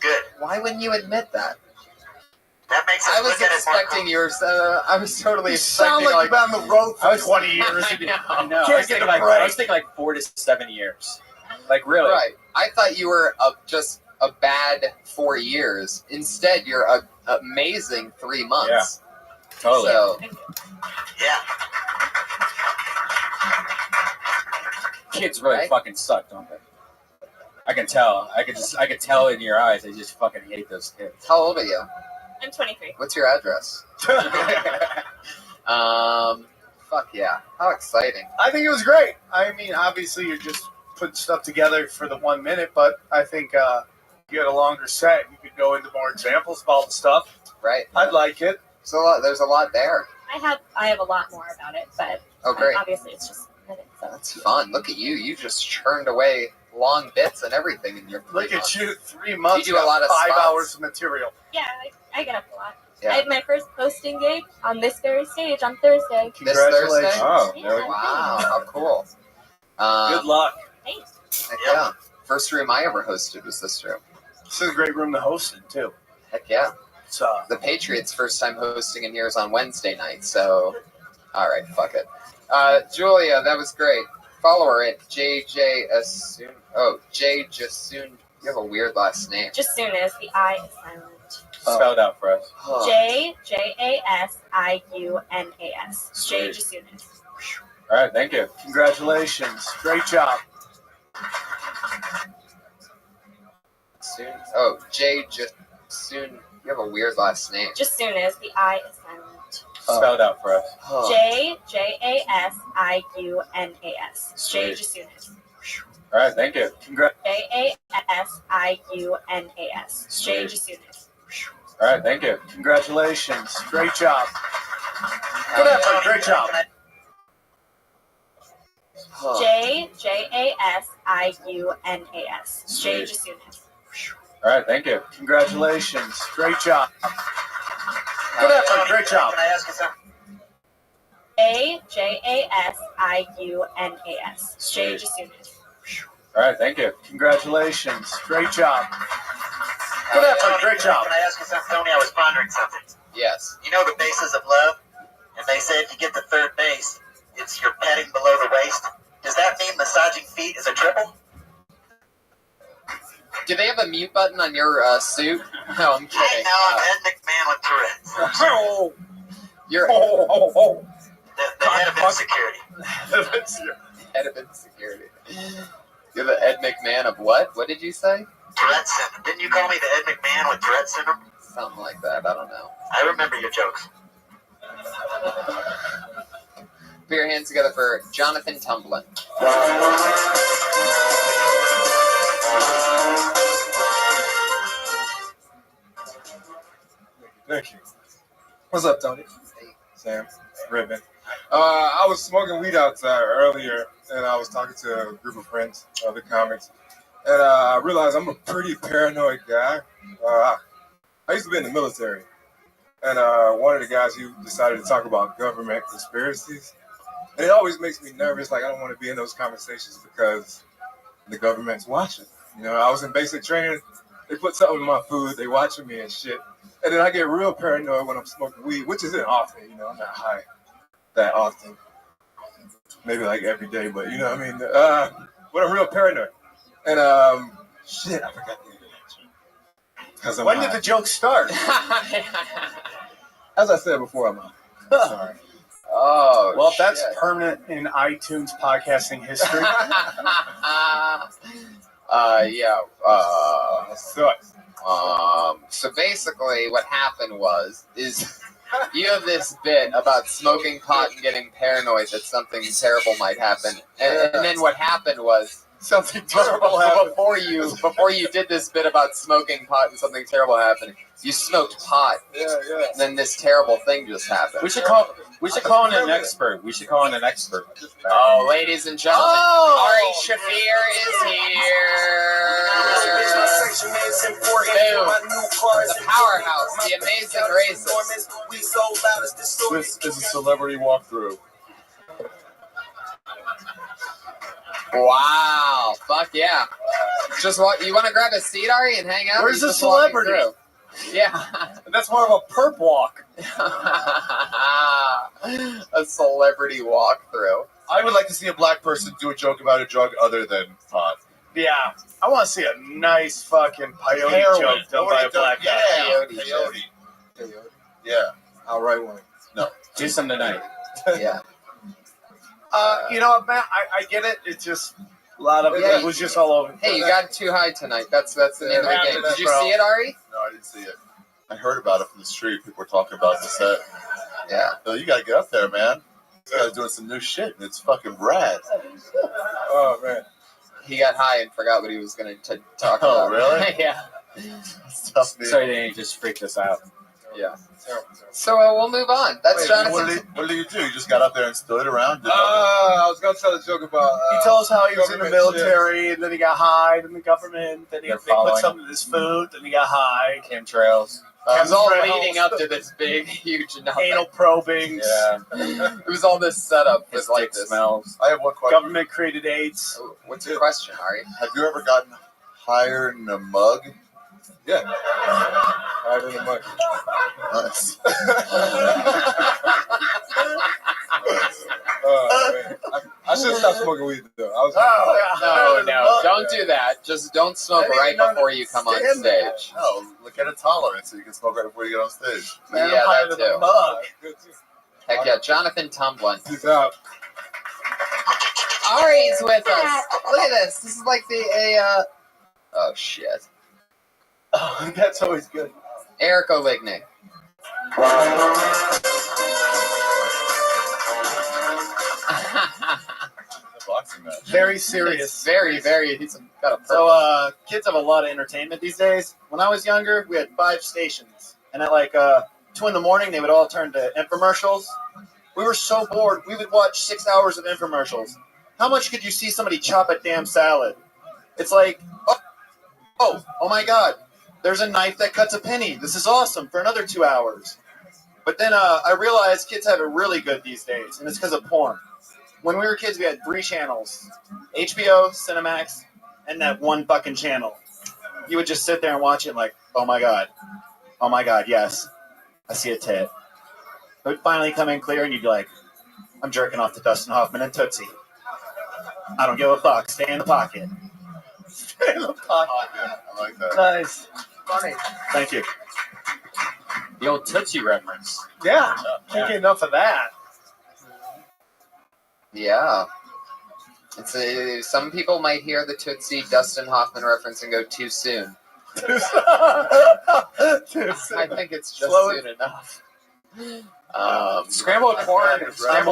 Good. Why wouldn't you admit that? That makes us I was look at it more expecting yours. I was totally You expecting sound like you've been on the road for 20 years. I know. I Can't was get thinking a break. I was thinking 4 to 7 years. Like really? Right. I thought you were just a bad 4 years. Instead, you're a amazing 3 months. Yeah. Totally. So, Yeah. Kids really fucking suck, don't they? I can tell. I could tell in your eyes. They just fucking hate those kids. how old are you? I'm 23. What's your address? Fuck yeah. How exciting. I think it was great. I mean, obviously, you're just putting stuff together for the 1 minute, but I think if you had a longer set, you could go into more examples of all the stuff. Right. I'd like it. There's a lot there. I have a lot more about it, but great. obviously it's just a minute. So. That's fun. Look at you. You just churned away long bits and everything in your 3 Look months. at you, 3 months, You do a lot of 5 spots. hours of material. Yeah, I get up a lot. Yeah. I had my first posting gig on this very stage on Thursday. This Thursday? Congratulations. Oh, Yeah, Wow, how cool. Good luck. Thanks. Heck yeah. First room I ever hosted was this room. This is a great room to host in, too. Heck yeah. It's, The Patriots' first time hosting in here is on Wednesday night, so all right, fuck it. Julia, that was great. Follow her at JJ Jasoon. You have a weird last name. Just soon as the I is silent. Spell it out for us. JASIUNAS. Jay Jasunas. All right, thank you. Congratulations. Great job. Jay Jasoon. You have a weird last name. Just soon as the I is silent. Spell it out for us. JASIUNAS. Jay Jasunas. All right, thank you. JASIUNAS. Jay Jasunas. All right, thank you. Congratulations. Great job. Good effort. Great job. JASIUNAS. Jay Jasunas. All right, thank you. Congratulations. Great job. Good effort. Great job. Can I ask you something? JASIUNAS. Jay Jasunas. All right, thank you. Congratulations. Great job. Good effort. Great job. Can I ask you something, Tony? I was pondering something. Yes. You know the bases of love? And they say if you get to third base, it's you're petting below the waist. Does that mean massaging feet is a triple? Do they have a mute button on your suit? No, I'm kidding. I know, I'm Ed McMahon with Tourette's. You're The head of insecurity. Head of insecurity. You're the Ed McMahon of what? What did you say? Tourette syndrome. Didn't you call me the Ed McMahon with Tourette syndrome? Something like that. I don't know. I remember your jokes. Put your hands together for Jonathan Tumblin. Thank you. What's up, Tony? Sam, Ribbon. Uh, I was smoking weed outside earlier, and I was talking to a group of friends, other comics, and I realized I'm a pretty paranoid guy. I used to be in the military, and one of the guys, he decided to talk about government conspiracies. And it always makes me nervous, like I don't want to be in those conversations because the government's watching. You know, I was in basic training, they put something in my food, they watching me and shit. And then I get real paranoid when I'm smoking weed, which isn't often, you know, I'm not high that often. Maybe like every day, but you know what I mean? But I'm real paranoid. And shit, I forgot the answer. When did the joke start? As I said before, I'm high. Sorry. Oh, well, that's permanent in iTunes podcasting history. So basically what happened is you have this bit about smoking pot and getting paranoid that something terrible might happen. And then what happened was something terrible happened. Before you did this bit about smoking pot and something terrible happened, you smoked pot. Yeah. And then this terrible thing just happened. We should call in an expert. Oh, ladies and gentlemen, Ari Shafir is here. Boom. The powerhouse, the amazing racist. This is a celebrity walkthrough. Wow, fuck yeah. Just what, you want to grab a seat, Ari, and hang out? Where's the Just walking celebrity? through? Yeah. That's more of a perp walk. A celebrity walkthrough. I would like to see a black person do a joke about a drug other than pot. Yeah, I want to see a nice fucking peyote Heroin. joke done by a black guy. Yeah, peyote. Yeah. I'll write one. No. Do some tonight. Yeah. You know what, man? I get it. It's just a lot of it was just all over. Hey, you got too high tonight. That's the name of the game. Did you see it, Ari? No, I didn't see it. I heard about it from the street. People were talking about the set. Yeah. So you got to get up there, man. You guys doing some new shit, and it's fucking rad. Oh, man. He got high and forgot what he was going to talk Oh, about. really? Yeah. Sorry, they just freaked us out. Yeah. So we'll move on. That's Jonathan. What did you do? You just got up there and stood around? I was going to tell a joke about... He told us how he was in the government military, and then he got high, then the government, then they put something in his food, then he got high. Chemtrails. It was all leading up to this big, huge announcement. Anal probing. Yeah. It was all this setup with like this. Smells. I have one question. Government created AIDS. What's your question, Ari? Have you ever gotten higher in a mug? Yeah. Higher than a mug. Nice. Man. I should have stopped smoking weed, though. No, don't do that. Just don't smoke right before you come on stage. No, look at a tolerance so you can smoke right before you get on stage. Man, Yeah, I'm higher that than too. a mug. Heck yeah, Jonathan Tumblin. Peace out. Ari's with us. Look at this. This is like oh shit. Oh, that's always good. Eric Oligny. Boxing match. Very serious. It's very, he's got a purpose. So, kids have a lot of entertainment these days. When I was younger, we had 5 stations. And at like 2 in the morning, they would all turn to infomercials. We were so bored, we would watch 6 hours of infomercials. How much could you see somebody chop a damn salad? It's like, oh my God, there's a knife that cuts a penny. This is awesome for another 2 hours. But then I realized kids have it really good these days, and it's because of porn. When we were kids, we had 3 channels, HBO, Cinemax, and that one fucking channel. You would just sit there and watch it like, oh my God, yes, I see a tit. It would finally come in clear, and you'd be like, I'm jerking off to Dustin Hoffman and Tootsie. I don't give a fuck. Stay in the pocket. In the pocket. I like that. Nice. Funny. Thank you. The old Tootsie reference. Yeah. Can't get enough of that. Yeah. Some people might hear the Tootsie Dustin Hoffman reference and go too soon. I think it's just soon enough. Scrambled porn. I'm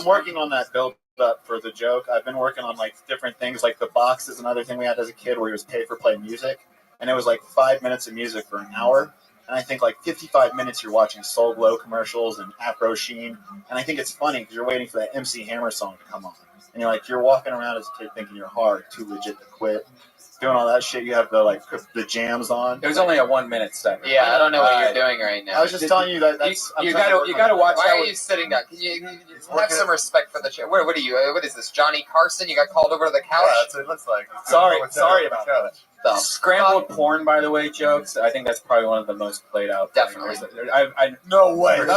working on that build up for the joke. I've been working on like different things. Like the box is another thing we had as a kid where it was pay for play music, and it was like 5 minutes of music for an hour. And I think like 55 minutes you're watching Soul Glow commercials and Afro Sheen. And I think it's funny because you're waiting for that MC Hammer song to come on. And you're walking around as a kid thinking you're hard, too legit to quit. Doing all that shit, you have the jams on. It was only a 1 minute segment. Yeah, I don't know what you're doing right now. I was just telling you that you gotta watch. Why are you sitting down? Can you have some respect for the chair? What are you? What is this, Johnny Carson? You got called over to the couch? Yeah, that's what it looks like. Sorry about that. Scrambled porn, by the way, jokes. I think that's probably one of the most played out. Definitely. No way. There's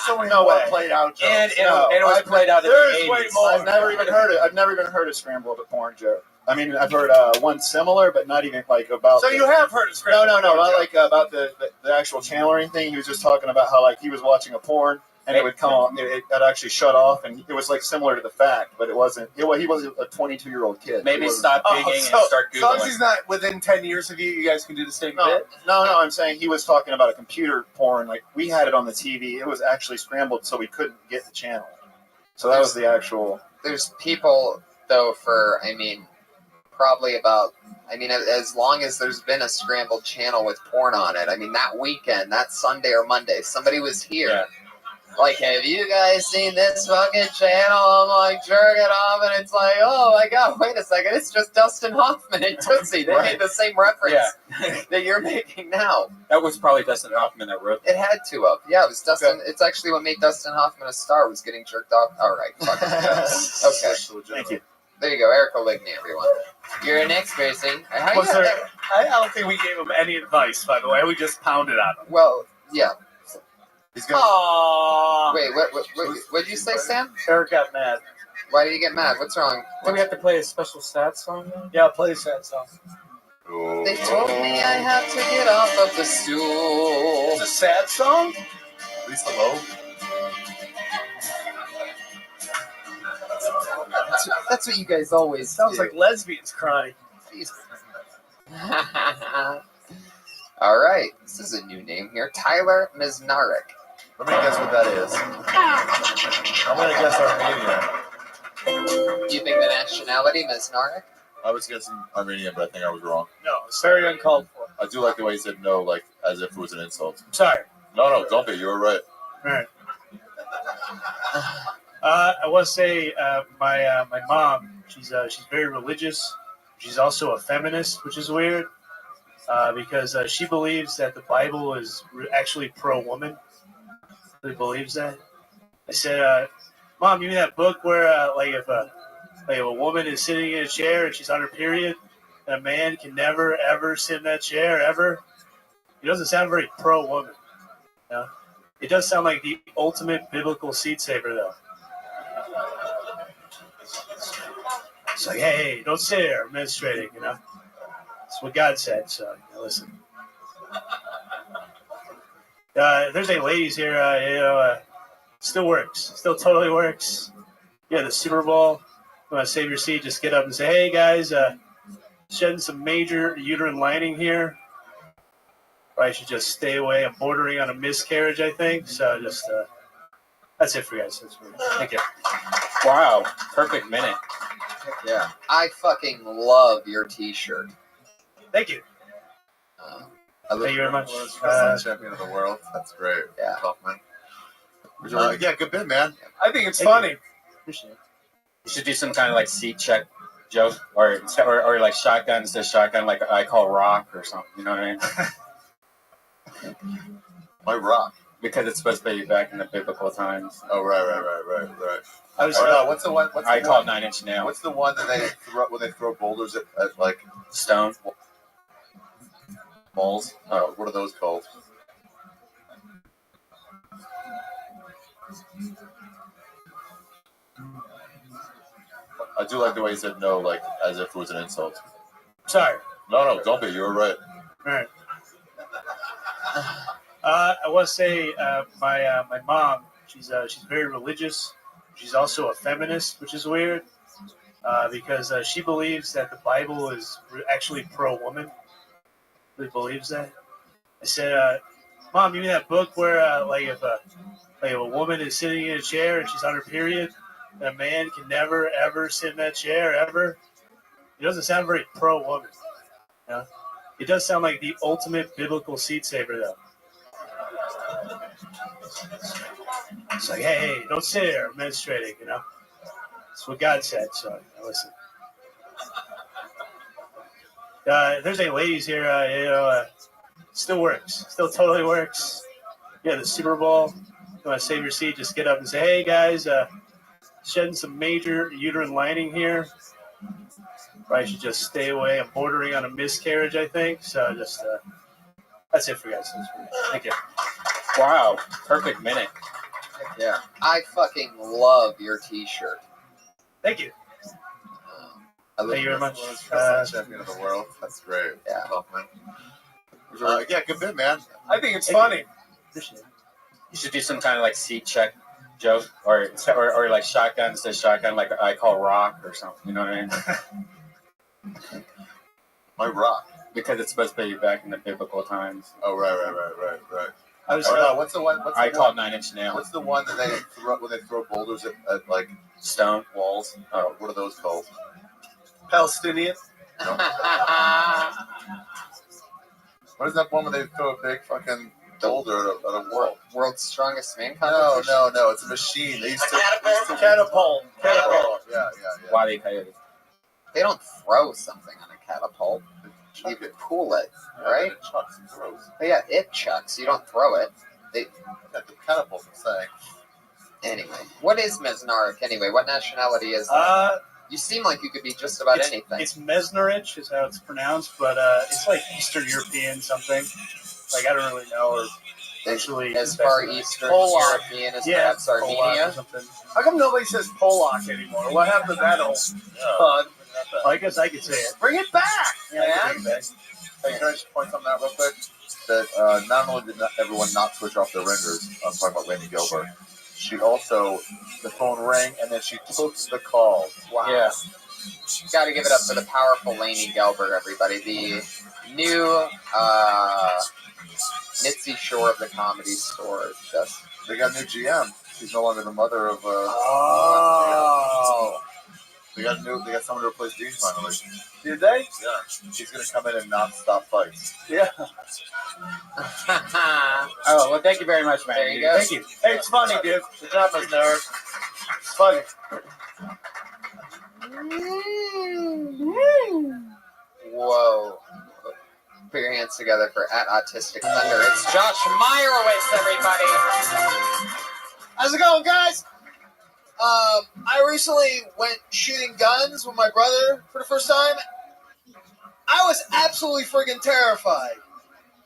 so many more played out jokes. And it was played out in the 80s. Way more. I've never even heard a scrambled porn joke. I mean, I've heard one similar, but not even like about. So you have heard a scrambled? No, not like about the actual channeling thing. He was just talking about how like he was watching a porn and it would come on. It actually shut off, and it was like similar to the fact, but it wasn't. He wasn't a 22-year-old kid. Maybe stop digging and start googling. As long as he's not within 10 years of you, you guys can do the same bit. No. I'm saying he was talking about a computer porn. Like we had it on the TV. It was actually scrambled, so we couldn't get the channel. So that was the actual. There's people though probably about, as long as there's been a scrambled channel with porn on it. That weekend, that Sunday or Monday, somebody was here. Yeah. Like, have you guys seen this fucking channel? I'm like, jerking off, and it's like, oh my god, wait a second, it's just Dustin Hoffman and Tootsie. They made the same reference that you're making now. That was probably Dustin Hoffman that wrote that. It had to have. Yeah, it was Dustin. It's actually what made Dustin Hoffman a star, was getting jerked off. All right, fuck it. Okay. Thank you. There you go, Erica Ligney, everyone. Your next person. I don't think we gave him any advice, by the way. We just pounded on him. Well, yeah. Aww. Wait, what did you say, Sam? Eric got mad. Why did you get mad? What's wrong? Do we have to play a special sad song now? Yeah, play a sad song. They told me I have to get off of the stool. It's a sad song? At least the low. That's what you guys always Sounds do. like lesbians crying. All right, this is a new name here. Tyler Misnarek. Let me guess what that is. I'm going to guess Armenian. Do you think the nationality, Misnarek? I was guessing Armenian, but I think I was wrong. No, it's very uncalled for. I do like the way he said no, like as if it was an insult. I'm sorry. No, don't be. You were right. All right. I want to say my mom. She's very religious. She's also a feminist, which is weird because she believes that the Bible is actually pro-woman. She believes that. I said, "Mom, you mean that book where if a woman is sitting in a chair and she's on her period, and a man can never ever sit in that chair ever? It doesn't sound very pro-woman. You know? It does sound like the ultimate biblical seat saver, though." It's like, hey, don't sit there menstruating, That's what God said, so listen. There's any ladies here, still works. Still totally works. Yeah, the Super Bowl. You want to save your seat, just get up and say, hey, guys, shedding some major uterine lining here. Probably should just stay away. I'm bordering on a miscarriage, I think. So just, that's it for you guys. Thank you. Wow, perfect minute. Yeah. I fucking love your t-shirt. Thank you. Thank you very much. Champion of the world. That's great. Yeah. Tough, man. Yeah, good bit, man. I think it's funny. You should do some kind of like seat check joke or like shotgun instead of shotgun, like I call rock or something. You know what I mean? Why rock? Because it's supposed to be back in the biblical times. Oh, right. What's the one? I call it 9 Inch Nail. What's the one that they throw when they throw boulders at like stone malls? Oh, what are those called? I do like the way he said no, like as if it was an insult. Sorry. No, don't be. You were right. All right. I want to say my mom. She's very religious. She's also a feminist, which is weird because she believes that the Bible is actually pro-woman. Really believes that. I said, Mom, you mean that book where if a woman is sitting in a chair and she's on her period, a man can never, ever sit in that chair, ever? It doesn't sound very pro-woman. You know? It does sound like the ultimate biblical seat saver, though. It's like, hey, don't sit there menstruating, you know? That's what God said, so listen. There's any ladies here, still works. Still totally works. Yeah, the Super Bowl. You want to save your seat, just get up and say, hey, guys, shedding some major uterine lining here. Probably should just stay away. I'm bordering on a miscarriage, I think. So just, that's it for you guys. Thank you. Wow, perfect minute. Yeah. I fucking love your t-shirt. Thank you. Thank you very much. Champion of the world. That's great. Yeah. Yeah, good bit, man. I think it's funny. You should do some kind of like seat check joke or like shotgun instead of shotgun, like I call rock or something. You know what I mean? My rock. Because it's supposed to be back in the biblical times. Oh, right. I was, what's the one? I call it 9 Inch Nail. What's the one that they throw when they throw boulders at like stone walls? What are those called? Palestinian. No. What is that one where they throw a big fucking boulder at a wall? World's Strongest Man competition? No. It's a machine. They used to catapult. Yeah. Wile E. Coyote. They don't throw something on a catapult. You could pull it, right? It chucks and throws. Yeah, it chucks. You don't throw it. The catapult, I'm saying. Anyway, what is Mesnarek anyway? What nationality is that? You seem like you could be just about anything. It's Mesnerich is how it's pronounced, but it's like Eastern European something. Like, I don't really know. Or actually, as far Eastern European as perhaps Armenia? How come nobody says Polak anymore? What happened to that old bug? I guess I could say it. Bring it back! Yeah, Hey, can I just point something out real quick? That not only did everyone not switch off their ringers, I'm talking about Lainey Gilbert, she also, the phone rang and then she took the call. Wow. Yeah. Got to give it up for the powerful Lainey Gelber, everybody. The new Mitzi Shore of the Comedy Store. They got a new GM. She's no longer the mother of. They got someone to replace Dean finally. Did they? Yeah. She's gonna come in and non-stop fights. Yeah. Oh, well, thank you very much, man. There you go. Thank you. Hey, it's funny, dude. Good job, Miss Nerd. It's funny. Whoa. Put your hands together for @Autistic Thunder. It's Josh Meyerowitz, everybody. How's it going, guys? I recently went shooting guns with my brother for the first time. I was absolutely friggin' terrified.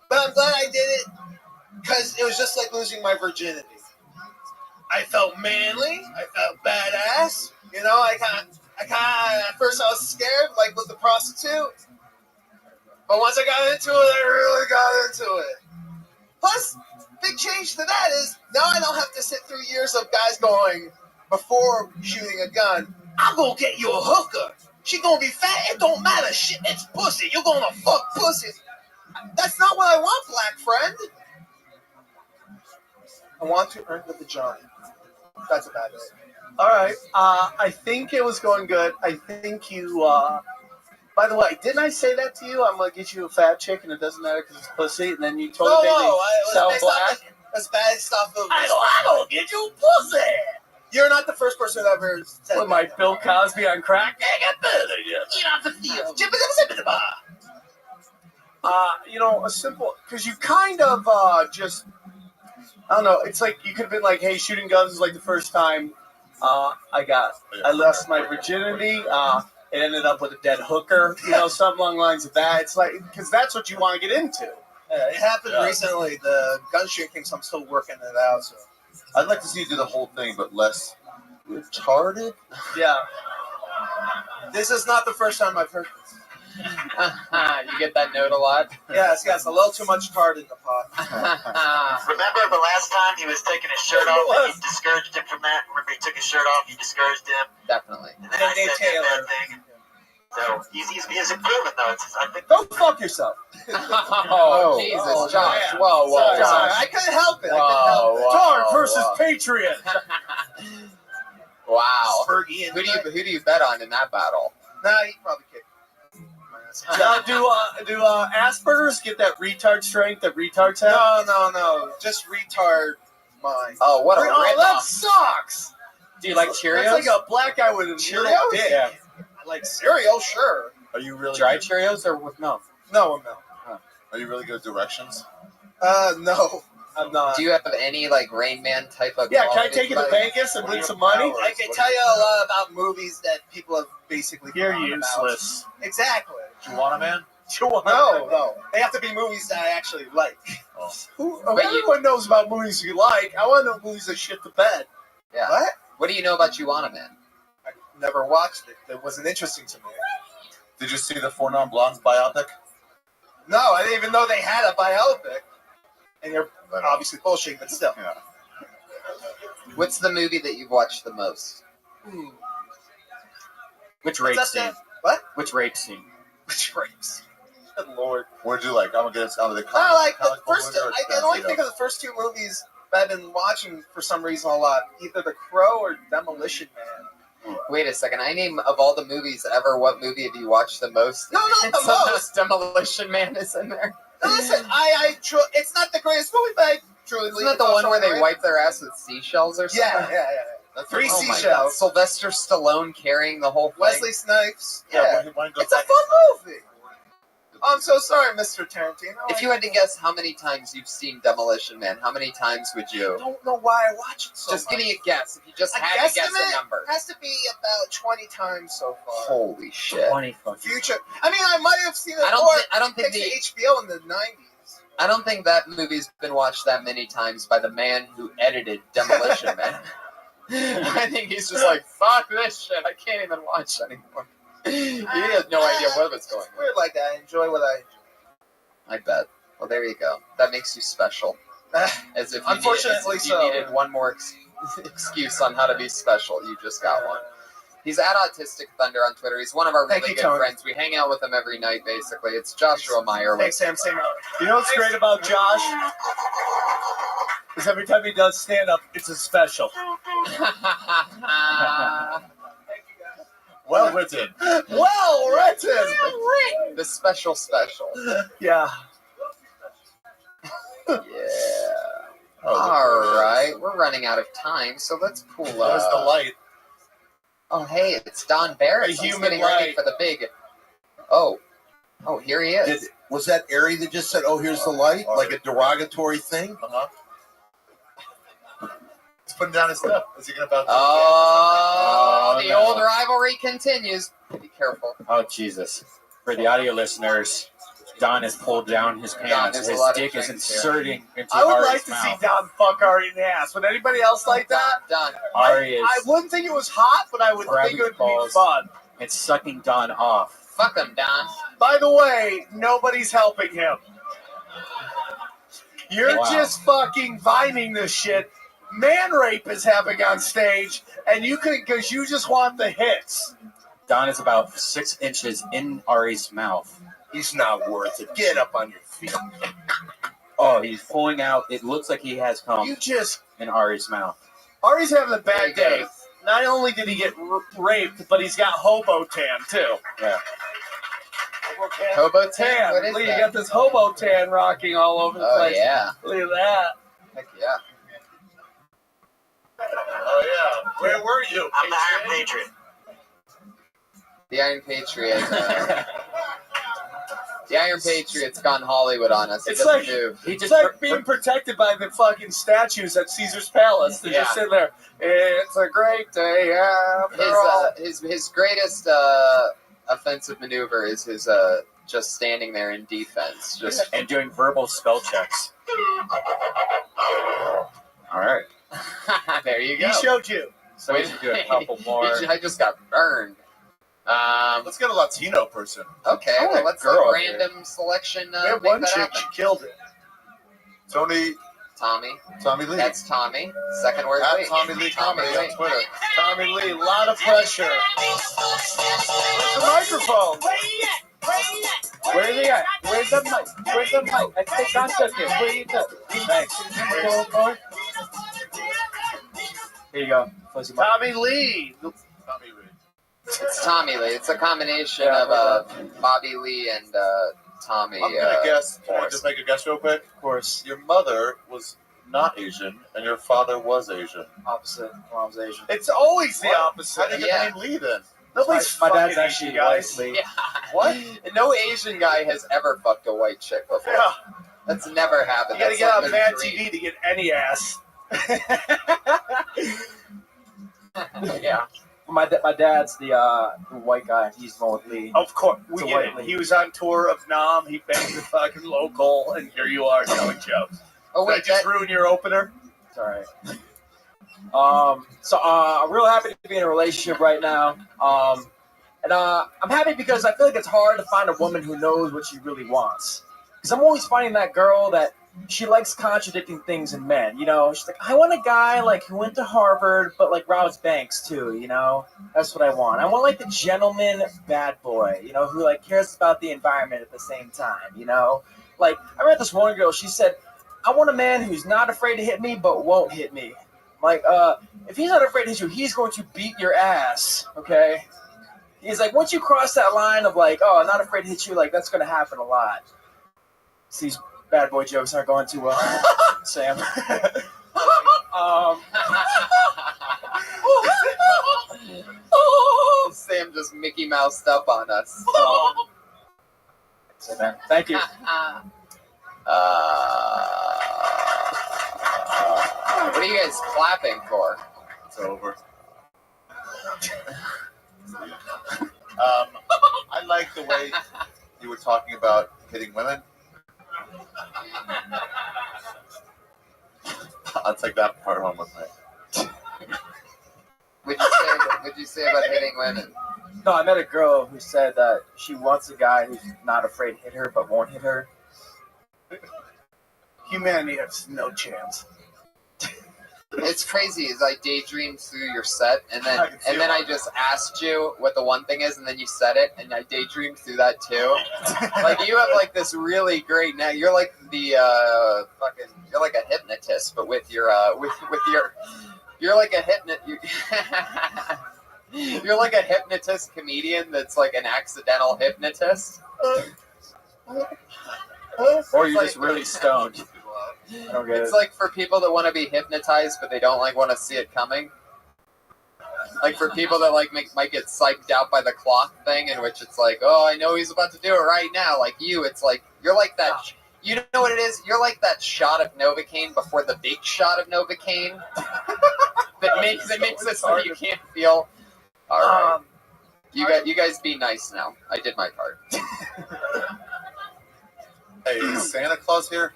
But I'm glad I did it because it was just like losing my virginity. I felt manly. I felt badass. You know, I kind of, at first I was scared, like with the prostitute. But once I got into it, I really got into it. Plus, big change to that is now I don't have to sit through years of guys going, before shooting a gun, I'm gonna get you a hooker. She gonna be fat, it don't matter. Shit, it's pussy. You're gonna fuck pussies. That's not what I want, black friend. I want to earn the vagina. That's about it. All right. I think it was going good. I think you, by the way, didn't I say that to you? I'm going to get you a fat chick and it doesn't matter because it's pussy. And then you told me they sell black. That's bad stuff. I don't get you pussy. You're not the first person that ever said With my Bill Cosby on crack. Eat off the field. You know, a simple, because you kind of just, I don't know, it's like you could have been like, hey, shooting guns is like the first time I lost my virginity. It ended up with a dead hooker, you know, something along the lines of that. It's like, because that's what you want to get into. It happened recently, the gun shooting thing, so I'm still working it out. So I'd like to see you do the whole thing, but less retarded. Yeah. This is not the first time I've heard this. You get that note a lot? Yeah, it's got a little too much tart in the pot. Remember the last time he was taking his shirt off and you discouraged him from that? Remember he took his shirt off, you discouraged him? Definitely. And then I said that thing. So he's improving though. I think. Go fuck yourself. Oh, Jesus, Josh. Man. Whoa. Sorry. I couldn't help it. Tart versus Patriot. Wow. Fergie and Who do you bet on in that battle? Nah, he probably kicked. Do Asperger's get that retard strength that retards have? No. Just retard mind. Oh, what a Oh, that rip-off. sucks. Do you like Cheerios? That's like a black guy with a Cheerios? little dick. Yeah. I like cereal, sure. Are you really Dry Cheerios or with milk? No, I'm not. Are you really good at directions? No, I'm not. Do you have any like Rain Man type of? Yeah, can I qualities? take you to Like- Vegas and win some money? I can tell you a lot about movies that people have basically. You're forgotten useless. About. Exactly. Juana Man? No. They have to be movies that I actually like. But Everyone knows about movies you like. I want to know movies that shit the bed. Yeah. What? What do you know about Juana Man? I never watched it. It wasn't interesting to me. Did you see the Four Non Blondes biopic? No, I didn't even know they had a biopic. And you're obviously bullshitting, but still. Yeah. What's the movie that you've watched the most? Which rape What's scene? that? What? Which rape scene? Which rapes? Good lord. Where'd you like? I'm gonna get out of the I like the comic book first. movie or I can only think of the first two movies that I've been watching for some reason a lot. Either The Crow or Demolition Man. Wait a second. I name of all the movies ever. What movie have you watched the most? No, not the Somehow most. Demolition Man is in there. Now listen, it's not the greatest movie, but I truly Isn't believe that the it's one where they also wipe their ass with seashells or something? Yeah. That's Three oh my seashells. God. Sylvester Stallone carrying the whole thing. Wesley Snipes. Yeah, Yeah. why go It's a back fun movie. I'm so sorry, Mr. Tarantino. If you had to guess how many times you've seen Demolition Man, how many times would you? I don't know why I watch it so Just much. give me a guess. If you just A had to guess guesstimate a number. has to be about 20 times so far. Holy shit. 20 fucking. Future. I mean, I might have seen it. I don't think the the HBO in the 90s. I don't think that movie's been watched that many times by the man who edited Demolition Man. I think he's just like, fuck this shit. I can't even watch anymore. He has no idea what was going on. Weird like that. I enjoy what I bet. Well, there you go. That makes you special. As if you Unfortunately needed, so. You needed one more excuse on how to be special. You just got one. He's at Autistic Thunder on Twitter. He's one of our Thank really you, good Tony. friends. We hang out with him every night, basically. It's Joshua Meyer. Thanks, Sam. You know what's great about Josh? Is every time he does stand up, it's a special. Well written. Well written. The special. Yeah. Yeah. All right. We're running out of time, so let's pull up. There's the light. Oh, hey, it's Don Barrett. He's human getting ready light. for the big. Oh, here he is. Was that Ari that just said, "Oh, here's the light," like a derogatory thing? Uh-huh. He's putting down his stuff. Is he gonna about? Oh, the no. old rivalry continues. Be careful. Oh, Jesus. For the audio listeners, Don has pulled down his pants. there's a His lot of dick is drinks here. inserting into I would Ari's like to mouth. see Don fuck Ari in the ass. Would anybody else like that? Done. Ari is I wouldn't think it was hot, but I would grabbing think it would balls. be fun. and sucking Don off. Fuck him, Don. By the way, nobody's helping him. You're Wow. just fucking vining this shit. Man rape is happening on stage, and you can because you just want the hits. Don is about 6 inches in Ari's mouth. He's not worth it. Get up on your feet. Oh, he's pulling out. It looks like he has cum You just in Ari's mouth. Ari's having a There bad you day. go. Not only did he get raped, but he's got hobo tan too. Yeah. Hobo tan? What is Look, you that? got this hobo tan rocking all over the Oh, place. yeah. Look at that. Heck yeah. Oh yeah. Where were you? I'm the Iron Patriot. The Iron Patriot. The Iron Patriot's gone Hollywood on us. He It's doesn't like move. it's like being protected by the fucking statues at Caesar's Palace. They're just Yeah. sitting there. It's a great day after all. His greatest offensive maneuver is his just standing there in defense. Just And doing verbal spell checks. All right. there you go. He showed you. So we should do a couple more. I just got burned. Let's get a Latino person. Okay, I want well, a let's girl like here. random selection. We have make one that chick, happen. she killed it. Tommy Tommy. Lee. That's Tommy. Second word At Lee. Tommy Lee Comedy on Twitter. Tommy Lee, a lot of pressure. Where's the microphone? Where are they at? Where's the mic? Where's the mic? I think I took it. Where you took? Thanks. Here you go. Fuzzy mic. Tommy Lee. It's Tommy Lee. It's a combination of Bobby Lee and Tommy. I'm gonna guess. Can I Morris. just make a guess real quick? Of course. Your mother was not Asian, and your father was Asian. Opposite. Mom's Asian. It's always the What? opposite. How do you get the name Lee then? Nobody's My fucking dad's actually Asian guys. white Lee. Yeah. What? No Asian guy has ever fucked a white chick before. Yeah. That's never happened. You gotta That's get like on their Mad dream. TV to get any ass. Yeah. My dad's the white guy. He's the one with Lee. Of course, It's we a get white it. Lee. He was on tour of Nam. He banged the fucking local, and here you are telling jokes. Oh Did I wait, just ruin your opener? It's all right. I'm real happy to be in a relationship right now. I'm happy because I feel like it's hard to find a woman who knows what she really wants. Because I'm always finding that girl that she likes contradicting things in men. You know, she's like, I want a guy like who went to Harvard, but like robs banks too. You know, that's what I want. I want like the gentleman bad boy. You know, who like cares about the environment at the same time. You know, like I read this one girl. She said, I want a man who's not afraid to hit me, but won't hit me. Like, if he's not afraid to hit you, he's going to beat your ass. Okay. He's like, once you cross that line of like, oh, I'm not afraid to hit you, like that's going to happen a lot. So these bad boy jokes aren't going too well, Sam. Sam just Mickey Moused up on us. So, man, thank you. What are you guys clapping for? It's over. I like the way you were talking about hitting women. I'll take that part home with me. What'd you say about hitting women? No, I met a girl who said that she wants a guy who's not afraid to hit her, but won't hit her. Humanity has no chance. It's crazy. Is I daydreamed through your set, and then I just asked you what the one thing is, and then you said it, and I daydreamed through that too. Like you have like this really great. Now you're like the you're like a hypnotist, but with your you're like a you're like a hypnotist comedian that's like an accidental hypnotist. Or you're just really stoned. I don't get It's it. like for people that want to be hypnotized, but they don't like want to see it coming. Like for people that like might get psyched out by the clock thing, in which it's like, oh, I know he's about to do it right now. Like you, it's like you're like that. You know what it is? You're like that shot of Novocaine before the big shot of Novocaine that makes it so you can't feel. All right, you guys be nice now. I did my part. Hey, is Santa Claus here?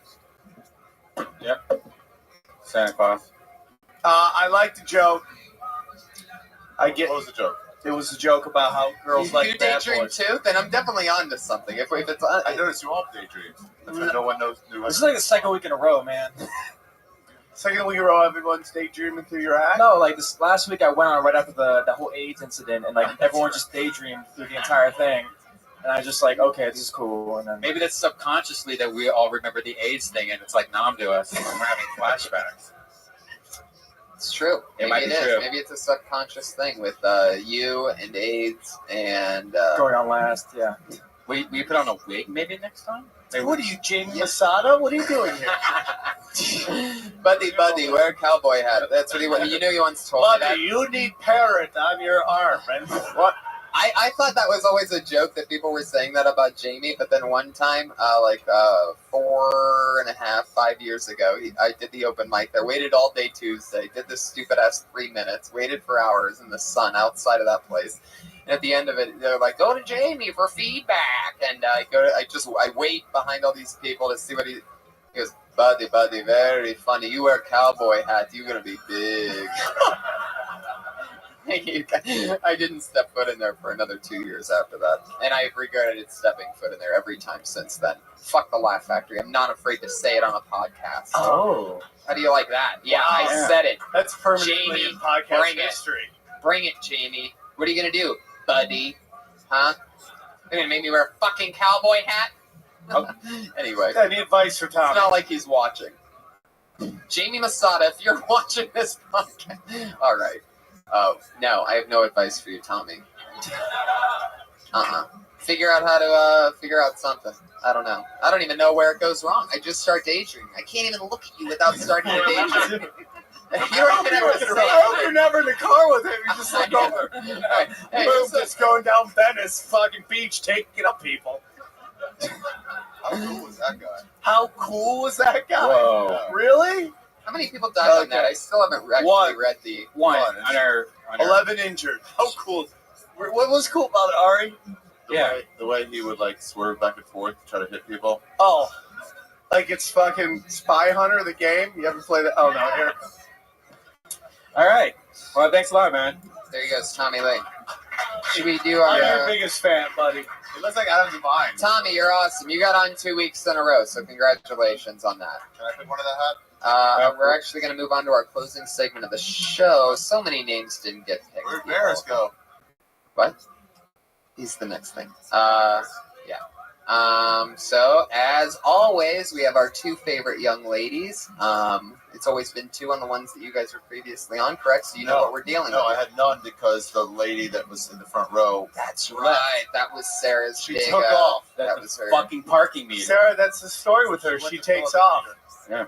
Yep. Santa Claus. I like the joke. What was the joke? It was a joke about how girls like you bad daydream boys. too? Then I'm definitely on to something. If it's on, I noticed you all daydream. That's why no one knew. This is like the second week in a row, man. Second week in a row, everyone's daydreaming through your act. No, like this last week I went on right after the whole AIDS incident, and like everyone just daydreamed through the entire thing. And I was just like, okay, this is cool. And then Maybe that's subconsciously that we all remember the AIDS thing, and it's like numb to us, and we're having flashbacks. It's true. It might be is. true. Maybe it's a subconscious thing with you and AIDS and going on last, yeah. We put on a wig maybe next time? What are you, Jamie Masada? What are you doing here? Buddy, wear a cowboy hat. That's what he. You know, he once told me that. Buddy, you need parrot on your arm. And what? I thought that was always a joke that people were saying that about Jamie, but then one time, 5 years ago, I did the open mic there, waited all day Tuesday, did this stupid ass 3 minutes, waited for hours in the sun outside of that place. And at the end of it, they're like, go to Jamie for feedback. And I wait behind all these people to see what he goes, buddy, very funny. You wear a cowboy hat, you're going to be big. I didn't step foot in there for another 2 years after that, and I've regretted stepping foot in there every time since then. Fuck the Laugh Factory. I'm not afraid to say it on a podcast. Oh. How do you like that? Yeah, Wow. I said it. That's permanently Jamie, in podcast bring history. it. Bring it, Jamie. What are you gonna do, buddy? Huh? You're gonna make me wear a fucking cowboy hat? Anyway. Any advice for Tommy? It's not like he's watching. Jamie Masada, if you're watching this podcast. All right. No, I have no advice for you, Tommy. Figure out how to figure out something. I don't know. I don't even know where it goes wrong. I just start daydreaming. I can't even look at you without starting to daydream. You don't even have to say I hope you're never in the car with him. You just look over. Hey, Boom, just going down Venice, fucking beach, taking up people. How cool was that guy? How cool was that guy? Whoa. Really? How many people died on that? I still haven't actually read the One. On our 11 injured. How cool. What was cool about it, Ari? The way he would like swerve back and forth, try to hit people. Oh, like it's fucking Spy Hunter, the game? You ever play that? Oh, no, here. All right. Well, thanks a lot, man. There you go, Tommy Lee. Should we do our... I'm your biggest fan, buddy. It looks like Adam Devine. Tommy, you're awesome. You got on 2 weeks in a row, so congratulations on that. Can I pick one of the hat? We're actually going to move on to our closing segment of the show. So many names didn't get picked. Where'd Maris go? What? He's the next thing. Yeah. So, as always, we have our two favorite young ladies. It's always been two on the ones that you guys were previously on, correct? So you know what we're dealing No, with. I had none because the lady that was in the front row. That's right. That was Sarah's She big... took off. That was her. Fucking parking meter. Sarah, that's the story with her. She takes off. Yeah.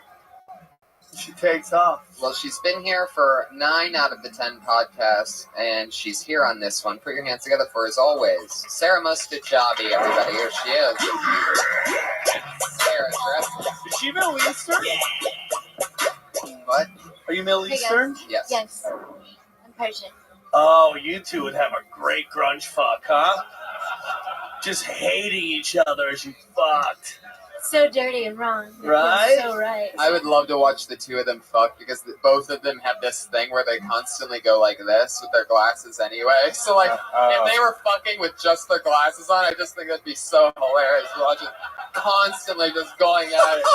She takes off. Well, she's been here for 9 out of the 10 podcasts, and she's here on this one. Put your hands together for, as always, Sarah Mustajabi, everybody. Here she is. Sarah, dressed. Is she Middle Eastern? What? Are you Middle Hey, guys. Eastern? Yes. Yes. I'm Persian. Oh, you two would have a great grunge fuck, huh? Just hating each other as you fucked. So dirty and wrong. You're Right? So right. I would love to watch the two of them fuck because both of them have this thing where they constantly go like this with their glasses anyway. So, like, if they were fucking with just their glasses on, I just think that'd be so hilarious to watch it constantly just going at it.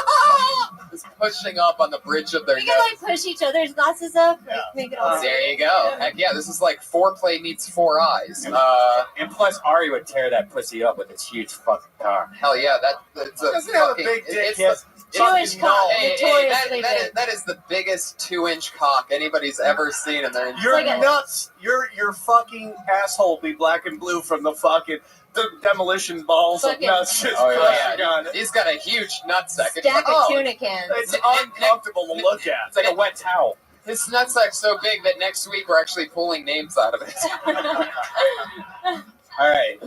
Just pushing up on the bridge of their We nose. can like push each other's glasses up. Like, make it all. There you go. Heck yeah, this is like foreplay meets Four Eyes. And plus, Ari would tear that pussy up with its huge fucking car. Hell yeah, that's a Doesn't have a fucking, big dick, it's yes. Jewish cock, notoriously that is the biggest 2-inch cock anybody's ever seen in their entire You're life. nuts. Your fucking asshole be black and blue from the fucking demolition balls of Fucking- nuts just Oh, crushing yeah. on it. He's got a huge nutsack. Stack of tuna cans. It's uncomfortable to look at. It's like a wet towel. His nutsack's so big that next week we're actually pulling names out of it. All right.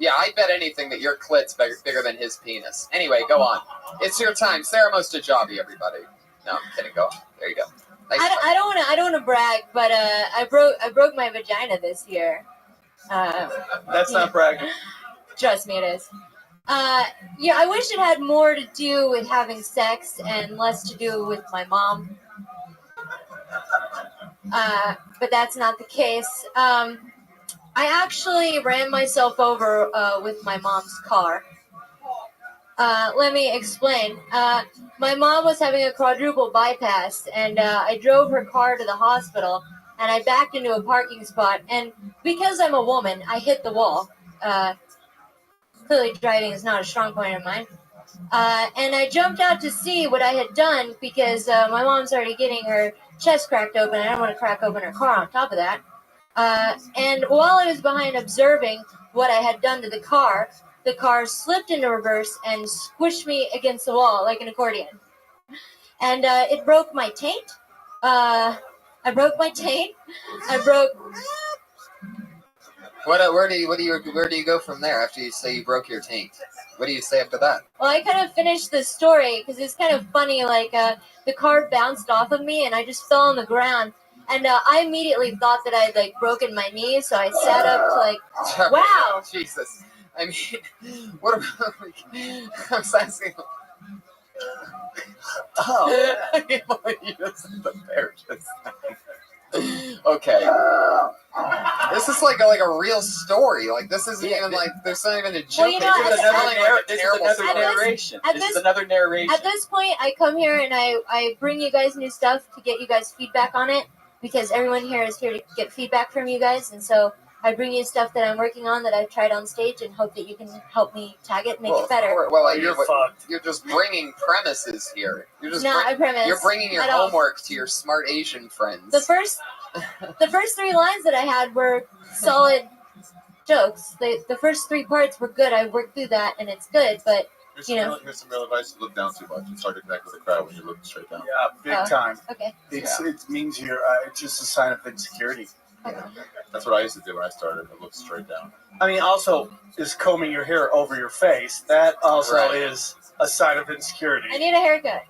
Yeah, I bet anything that your clit's bigger than his penis. Anyway, go on. It's your time. Sarah Mustajabi, everybody. No, I'm kidding. Go on. There you go. Nice I don't want to brag, but I broke my vagina this year. That's not bragging. Trust me, it is. Yeah, I wish it had more to do with having sex and less to do with my mom. But that's not the case. I actually ran myself over with my mom's car. Let me explain. My mom was having a quadruple bypass, and I drove her car to the hospital, and I backed into a parking spot, and because I'm a woman, I hit the wall. Clearly driving is not a strong point of mine. And I jumped out to see what I had done because my mom's already getting her chest cracked open, and I don't want to crack open her car on top of that. And while I was behind observing what I had done to the car slipped into reverse and squished me against the wall like an accordion. And it broke my taint. I broke my taint. I broke... Where do you go from there after you say you broke your taint? What do you say after that? Well, I kind of finished the story because it's kind of funny. Like, the car bounced off of me and I just fell on the ground. And I immediately thought that I'd, like, broken my knee, so I sat up to, like, wow. Jesus. I mean, what about, I was asking... Oh. I can't believe you just said the bear just Okay. This is like a real story. Like this isn't even like there's not even a joke. Well, you know, This is another At this- narration. at This is this- another narration. At this point, I come here and I bring you guys new stuff to get you guys feedback on it because everyone here is here to get feedback from you guys, and so I bring you stuff that I'm working on that I've tried on stage and hope that you can help me tag it, make it better. Well, you're just bringing premises here. You're just Not a premise You're bringing your at all. homework to your smart Asian friends. The first 3 lines that I had were solid jokes. The first 3 parts were good. I worked through that, and it's good. But Here's some real advice: look down too much and start to connect with the crowd when you're looking straight down. Yeah, big time. Okay. It means you're. It's just a sign of insecurity. That's what I used to do when I started. I looked straight down. I mean, also is combing your hair over your face. That also is a sign of insecurity. I need a haircut.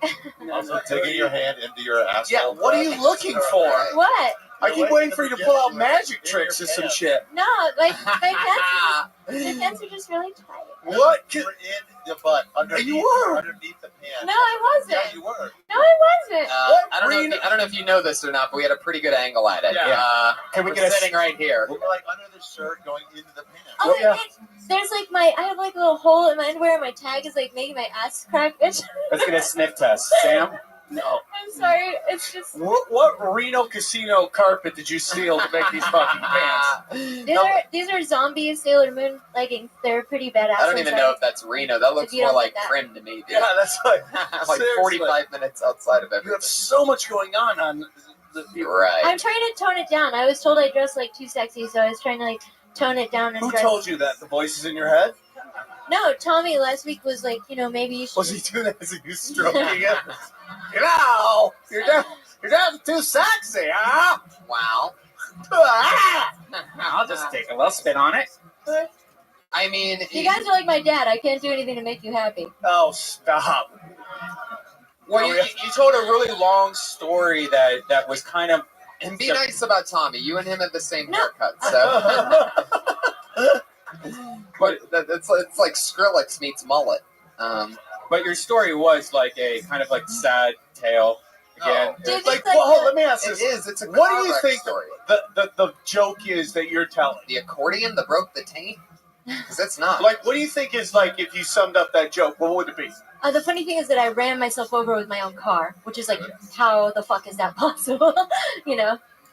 Also, taking your hand into your asshole. Yeah, what are you looking for? What? I keep waiting for you to pull out magic tricks or some shit. No, like my pants are just really tight. What? You were in the butt underneath. You were underneath the pants. No, I wasn't. Yeah, you were. No, I wasn't. I don't know if you know this or not, but we had a pretty good angle at it. Yeah. Can we get sitting right here? We're like under the shirt going into the pants. Oh, there's like I have like a little hole in my underwear, and my tag is like making my ass crack. Let's get a sniff test. Sam? No. I'm sorry. It's just What Reno casino carpet did you steal to make these fucking pants? these are zombie Sailor Moon leggings. They're pretty badass. I don't even know if that's Reno. That looks you more don't like like that. Prim to me. Dude. Yeah, that's like like seriously. 45 minutes outside of You everything. have so much going on the Right. I'm trying to tone it down. I was told I dressed like too sexy, so I was trying to like tone it down and Who dress. told you that? The voices in your head? No, Tommy last week was like, maybe you should. Was he doing that as he was stroking it? You're just too sexy, huh? Wow. I'll just take a little spin on it. I mean, You guys are like my dad. I can't do anything to make you happy. Oh, stop. Well, you told a really long story that was kind of. And be nice about Tommy. You and him have the same haircut, so. But it's like Skrillex meets mullet. But your story was like a kind of like sad tale. Again, Let me ask this. It is. It's a What do car you wreck think story. the joke is that you're telling? The accordion that broke the taint? Because that's not. Like, what do you think is like if you summed up that joke? What would it be? The funny thing is that I ran myself over with my own car, which is like, how the fuck is that possible?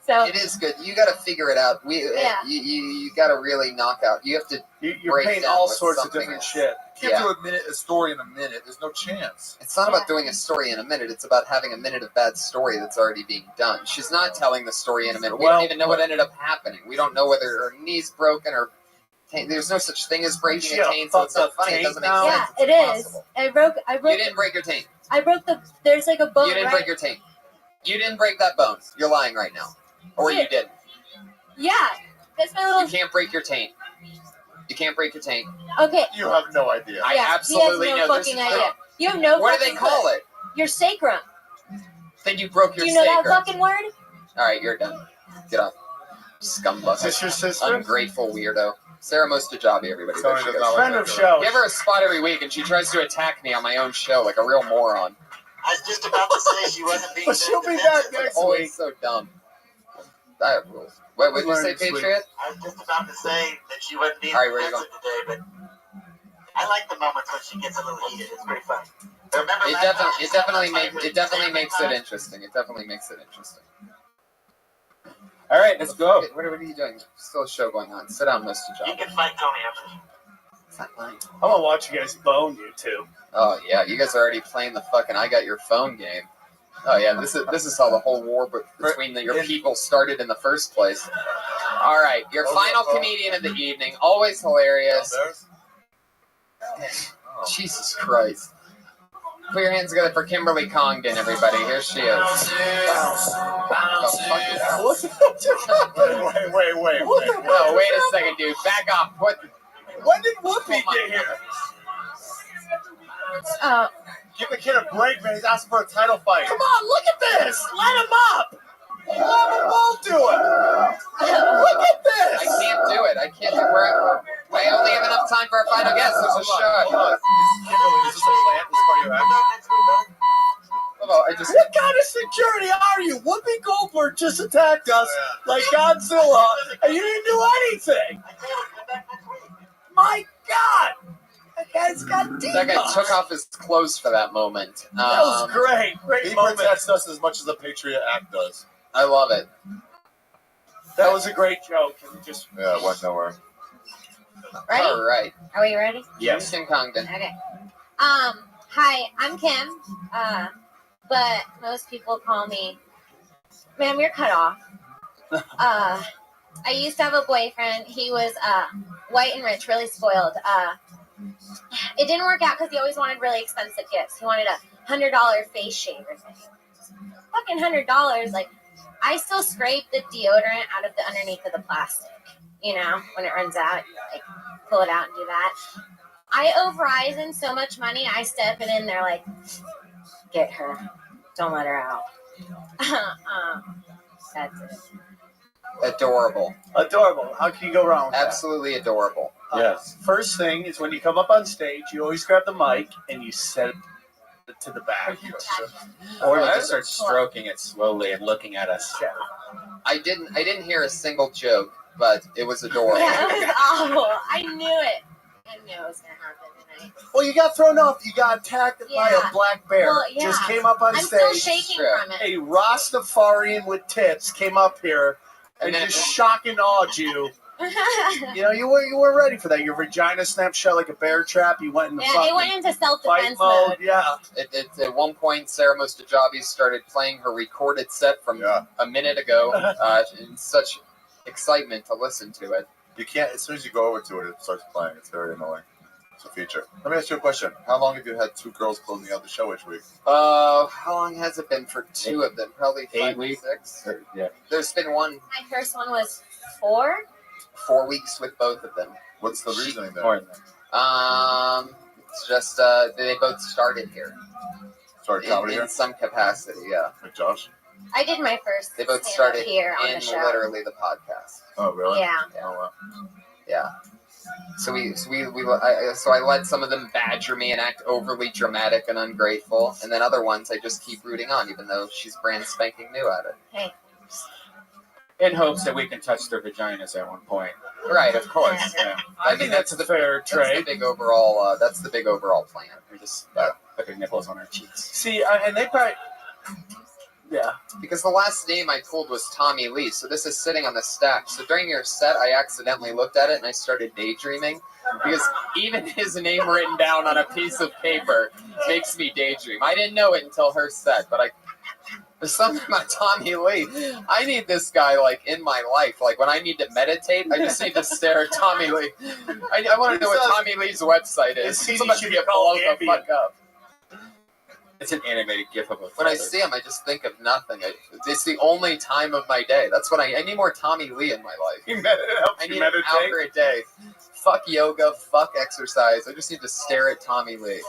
So It is good. You got to figure it out. You got to really knock out. You have to. You're break painting down all what sorts of something different is. shit. You can't do a story in a minute. There's no chance. It's not about doing a story in a minute. It's about having a minute of bad story that's already being done. She's not telling the story in a minute. We don't even know what ended up happening. We don't know whether her knee's broken or. There's no such thing as breaking a taint, so it's not funny. It doesn't make sense. yeah, It's it is. impossible. I broke. You didn't break your taint. I broke there's like a bone. You didn't right? break your taint. You didn't break that bone. You're lying right now. Or you did. Yeah, that's my little. You can't break your taint. You can't break your taint. Okay. You have no idea. I absolutely he has know. no This fucking is idea. You have no. What do they fucking call clue. it? Your sacrum. Then you broke your Do you know sacrum. that fucking word? All right, you're done. Get off. Scumbucket. Is this your sister? Ungrateful weirdo. Sarah Mostajabi, everybody. Tony There she does goes. not like Friend that of joke. show. Give her a spot every week, and she tries to attack me on my own show like a real moron. I was just about to say she wasn't being But she'll be back next Always week. so dumb. I have rules. What did you say, Patriot? I was just about to say that she wasn't being All right, where you defensive today, but I like the moments when she gets a little heated. It's pretty fun. Remember It definitely makes it interesting. It definitely makes it interesting. All right, let's go. What are you doing? Still a show going on. Sit down, Mr. You Job. can fight Tony after. It's not mine. I'm gonna watch you guys bone you two. Oh yeah, you guys are already playing the fucking I got your phone game. Oh yeah, this is how the whole war between your people started in the first place. All right, your final comedian of the evening, always hilarious. Jesus Christ. Put your hands together for Kimberly Congdon, everybody. Here she is. Wait. No, wait a second, dude. Back off. What? When did Whoopi get here? Oh. Give the kid a break, man. He's asking for a title fight. Come on, look at this. Let him up. Let them both do it. Look at this. I can't do it. I can't do it. I only have enough time for our final guest. There's a shot. Kimberly, is this a plant? This part of your act? I just What kind of security are you? Whoopi Goldberg just attacked us like Godzilla, and you didn't do anything. My God, that guy's got deep. That guy took off his clothes for that moment. That was great. Great he moment. protects us as much as the Patriot Act does. I love it. That was a great joke. Yeah, it went nowhere. Ready? All right. Are we ready? Yes. Kim Congdon. Okay. Hi, I'm Kim. But most people call me, ma'am, you're cut off. I used to have a boyfriend. He was white and rich, really spoiled. It didn't work out because he always wanted really expensive gifts. He wanted a $100 face shaver thing. Fucking $100. Like, I still scrape the deodorant out of the underneath of the plastic. You know, when it runs out, you like pull it out and do that. I owe Verizon so much money. I step it in there like, get her. Don't let her out. That's it. Adorable. Adorable. How can you go wrong with Absolutely adorable. Yes. First thing is when you come up on stage, you always grab the mic and you set it to the back. Or you just start stroking it slowly and looking at us. Yeah. I didn't hear a single joke, but it was adorable. Yeah, it was awful. I knew it. I knew it was going to happen tonight. Well, you got thrown off. You got attacked by a black bear. Well, yeah. Just came up on I'm stage. still shaking from it. A Rastafarian with tits came up here and just shock and awed you. You know, you weren't ready for that. Your vagina snapped shut like a bear trap. You went in the Yeah, it went into self-defense mode. Yeah. At one point, Sarah Mostajabi started playing her recorded set from a minute ago in such excitement to listen to it. You can't, as soon as you go over to it, it starts playing. It's very annoying. It's a feature. Let me ask you a question. How long have you had two girls closing out the show each week? How long has it been for two of them? Probably 5 weeks, 6. Yeah. There's been one. My first one was 4. 4 weeks with both of them. What's the reasoning there? It's just they both started here. Started comedy in here? some capacity, yeah. Like Josh? I did my first. They both stand-up started here on in the show. literally the podcast. Oh, really? Yeah. Oh, wow. Yeah. So I let some of them badger me and act overly dramatic and ungrateful, and then other ones I just keep rooting on, even though she's brand spanking new at it. Hey. In hopes that we can touch their vaginas at one point. Right, of course. Yeah. I think that's a fair trade. That's the big overall. That's the big overall plan. We just put their nipples on our cheeks. See, and they probably. Yeah. Because the last name I pulled was Tommy Lee, so this is sitting on the stack. So during your set, I accidentally looked at it and I started daydreaming. Because even his name written down on a piece of paper makes me daydream. I didn't know it until her set, but there's something about Tommy Lee. I need this guy, like, in my life. Like, when I need to meditate, I just need to stare at Tommy Lee. I want to know what Tommy Lee's website is. It's about to get blown the fuck up. It's an animated gif of a When I see him, I just think of nothing. It's the only time of my day. That's what I need more Tommy Lee in my life. I need an hour a day. Fuck yoga, fuck exercise. I just need to stare at Tommy Lee.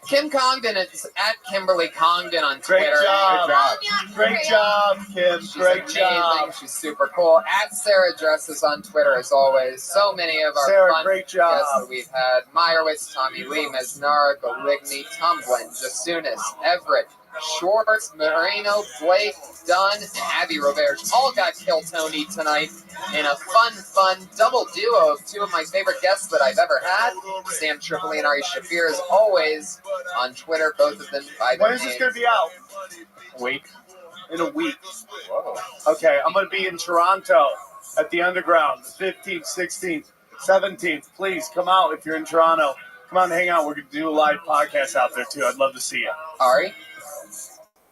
Kim Congdon is at Kimberly Congdon on Twitter. Great job. Great job, Kim. She's Great amazing. job. She's super cool. At Sarah Dresses on Twitter, as always. So many of our Sarah, fun great job. guests that we've had. Meyerowitz, Tommy Lee, Mesnara, Goligny, Tumblin, Jasunis, Everett, Schwartz, Moreno, Blake, Dunn, and Abby Roberge all got Kill Tony tonight in a fun double duo of two of my favorite guests that I've ever had. Sam Tripoli and Ari Shafir, as always, on Twitter, both of them by their When is this names. going to be out? Week. In a week. Whoa. Okay, I'm going to be in Toronto at the Underground, the 15th, 16th, 17th. Please come out if you're in Toronto. Come on, hang out. We're going to do a live podcast out there, too. I'd love to see you. Ari?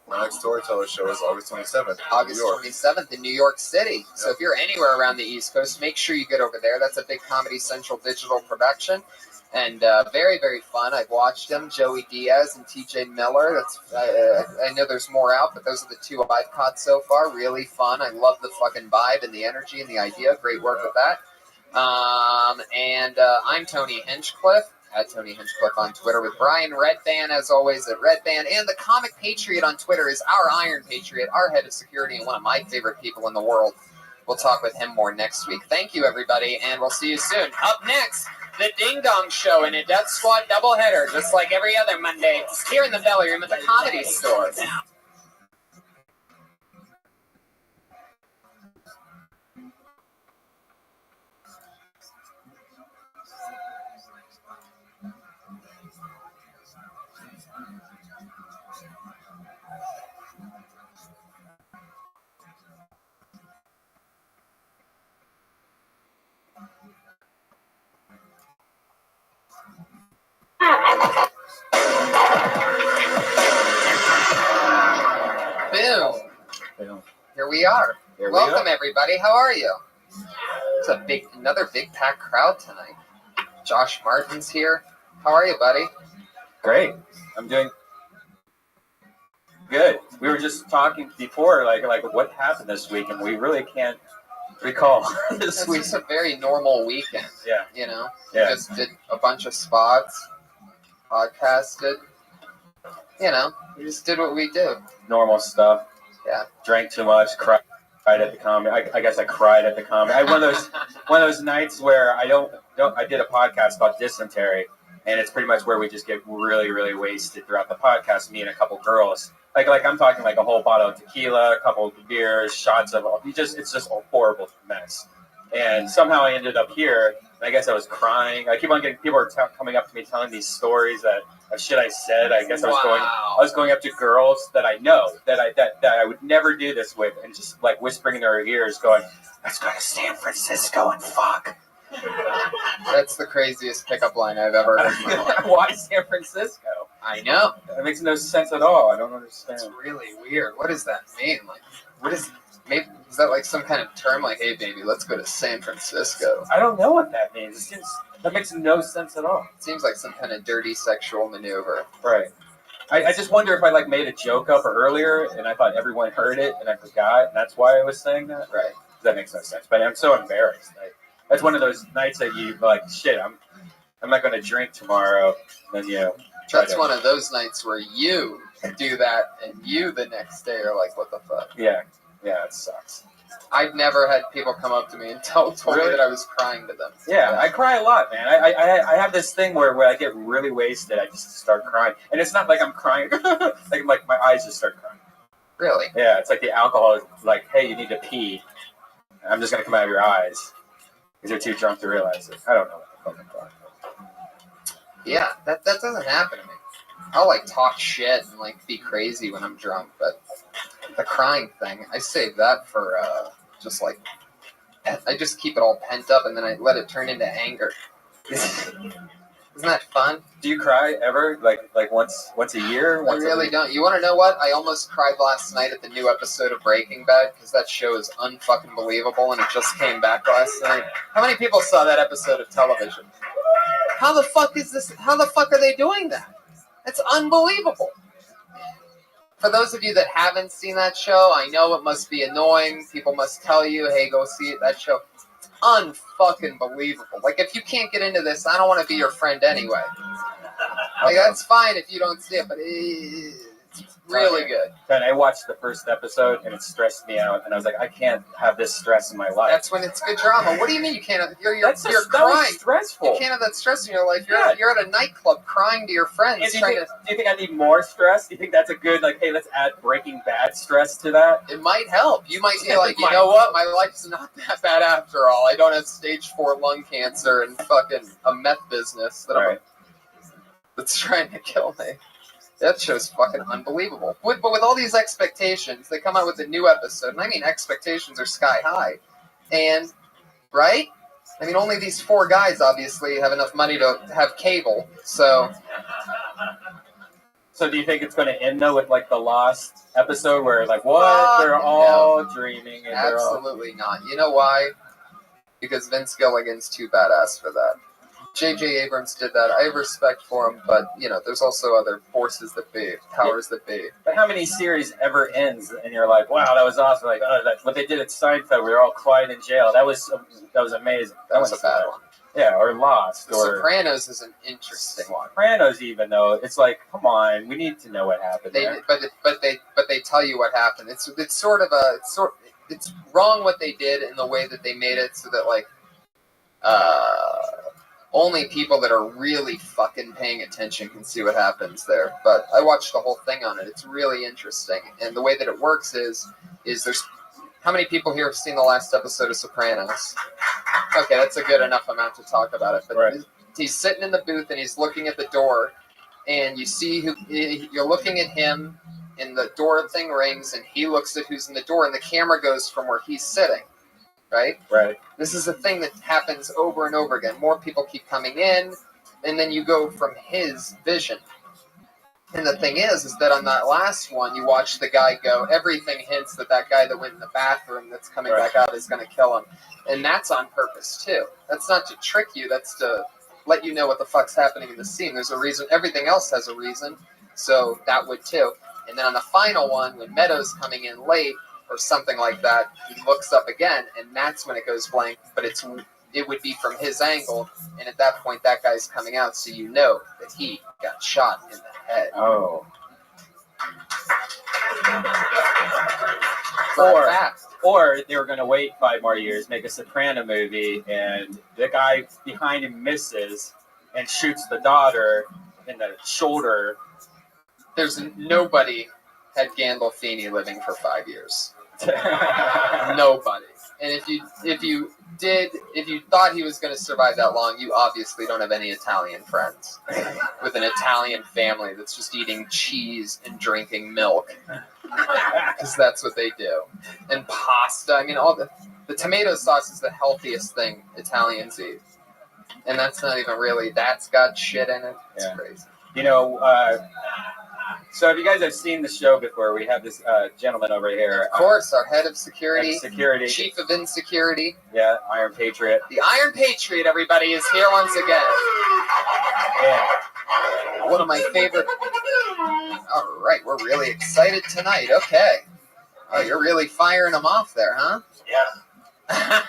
My next storyteller show is August 27th. August 27th in New York City. So if you're anywhere around the East Coast, make sure you get over there. That's a big Comedy Central digital production. And very, very fun. I've watched them, Joey Diaz and TJ Miller. That's I know there's more out, but those are the two I've caught so far. Really fun. I love the fucking vibe and the energy and the idea. Great work with that. I'm Tony Hinchcliffe, at Tony Hinchcliffe on Twitter, with Brian Redband, as always, at Redband. And the Comic Patriot on Twitter is our Iron Patriot, our head of security, and one of my favorite people in the world. We'll talk with him more next week. Thank you, everybody, and we'll see you soon. Up next, The Ding Dong Show and a Death Squad doubleheader, just like every other Monday, here in the Belly Room at the Comedy Store. Boom. Here we are. Welcome, everybody. How are you? It's another big packed crowd tonight. Josh Martin's here. How are you, buddy? Great. I'm doing good. We were just talking before, like what happened this week, and we really can't recall this week. It's a very normal weekend. Yeah. You know? Yeah. We just did a bunch of spots, podcasted. You know, we just did what we do. Normal stuff. Yeah. Drank too much, cried at the comedy. I guess I cried at the comedy. I had one of those nights where I did a podcast about dysentery, and it's pretty much where we just get really, really wasted throughout the podcast, me and a couple girls. Like I'm talking like a whole bottle of tequila, a couple of beers, shots of it's just a horrible mess. And somehow I ended up here, and I guess I was crying. I keep on getting people are coming up to me telling these stories of shit I said. I guess I was going up to girls that I know that I would never do this with, and just like whispering in their ears, going, "Let's go to San Francisco and fuck." That's the craziest pickup line I've ever heard in my life. Why San Francisco? I know. That makes no sense at all. I don't understand. It's really weird. What does that mean? Like, what is? Maybe is that like some kind of term? Like, hey, baby, let's go to San Francisco. I don't know what that means. That makes no sense at all. It seems like some kind of dirty sexual maneuver. Right. I just wonder if I like made a joke up earlier and I thought everyone heard it and I forgot, and that's why I was saying that. Right. That makes no sense. But I'm so embarrassed. That's one of those nights that you like, shit, I'm not going to drink tomorrow. And then that's one of those nights where you do that and you the next day are like, what the fuck? Yeah, it sucks. I've never had people come up to me and told me that I was crying to them. Yeah, I cry a lot, man. I have this thing where I get really wasted, I just start crying. And it's not like I'm crying, like my eyes just start crying. Really? Yeah, it's like the alcohol is like, hey, you need to pee. I'm just going to come out of your eyes because you're too drunk to realize it. I don't know what the fuck I'm talking about. Yeah, that doesn't happen to me. I'll like talk shit and like be crazy when I'm drunk, but the crying thing, I save that for just like I just keep it all pent up and then I let it turn into anger. Isn't that fun? Do you cry ever? Like once a year? I really don't. You want to know what? I almost cried last night at the new episode of Breaking Bad because that show is unfucking believable and it just came back last night. How many people saw that episode of television? How the fuck is this? How the fuck are they doing that? It's unbelievable. For those of you that haven't seen that show, I know it must be annoying. People must tell you, hey, go see it. That show, it's unfucking believable. Like, if you can't get into this, I don't want to be your friend anyway. Like, that's fine if you don't see it, but it's really good. And I watched the first episode, and it stressed me out, and I was like, I can't have this stress in my life. That's when it's good drama. What do you mean you can't have... You're that crying. was stressful. You can't have that stress in your life. You're at a nightclub crying to your friends. Do you think I need more stress? Do you think that's a good, like, hey, let's add Breaking Bad stress to that? It might help. You might be like, you know what? My life's not that bad after all. I don't have stage 4 lung cancer and fucking a meth business that's trying to kill me. That show's fucking unbelievable. But with all these expectations, they come out with a new episode, and I mean expectations are sky high. And, right? I mean, only these 4 guys obviously have enough money to have cable, so... So do you think it's going to end, though, with, like, the Lost episode where, like, what? They're all dreaming. And absolutely not. You know why? Because Vince Gilligan's too badass for that. J.J. Abrams did that. I have respect for him, but, there's also other forces that be, powers that be. But how many series ever ends and you're like, wow, that was awesome. Like, what they did at Seinfeld, we were all quiet in jail. That was amazing. That was a bad one. Yeah, or Lost. The Sopranos is an interesting one. Sopranos, even though it's like, come on, we need to know what happened. But they tell you what happened. It's wrong what they did in the way that they made it so that only people that are really fucking paying attention can see what happens there. But I watched the whole thing on it. It's really interesting. And the way that it works is there's... How many people here have seen the last episode of Sopranos? Okay, that's a good enough amount to talk about it. But he's sitting in the booth and he's looking at the door, and you see you're looking at him, and the door thing rings, and he looks at who's in the door, and the camera goes from where he's sitting. Right? Right. This is a thing that happens over and over again. More people keep coming in, and then you go from his vision. And the thing is that on that last one, you watch the guy go, everything hints that guy that went in the bathroom that's coming back out is going to kill him. And that's on purpose, too. That's not to trick you. That's to let you know what the fuck's happening in the scene. There's a reason. Everything else has a reason. So that would, too. And then on the final one, when Meadow's coming in late, or something like that, he looks up again, and that's when it goes blank, but it would be from his angle, and at that point, that guy's coming out, so you know that he got shot in the head. Oh. Or they were going to wait 5 more years, make a Soprano movie, and the guy behind him misses and shoots the daughter in the shoulder. There's nobody had Gandolfini living for 5 years. Nobody. And if you thought he was going to survive that long, you obviously don't have any Italian friends with an Italian family that's just eating cheese and drinking milk, because that's what they do. And pasta. I mean, all the tomato sauce is the healthiest thing Italians eat, and that's not even really. That's got shit in it. It's crazy. You know. So if you guys have seen the show before, we have this gentleman over here. Of course, our head of security. Chief of insecurity. Yeah, Iron Patriot. The Iron Patriot, everybody, is here once again. Yeah. One of my favorite... All right, we're really excited tonight. Okay. Oh, you're really firing them off there, huh? Yeah.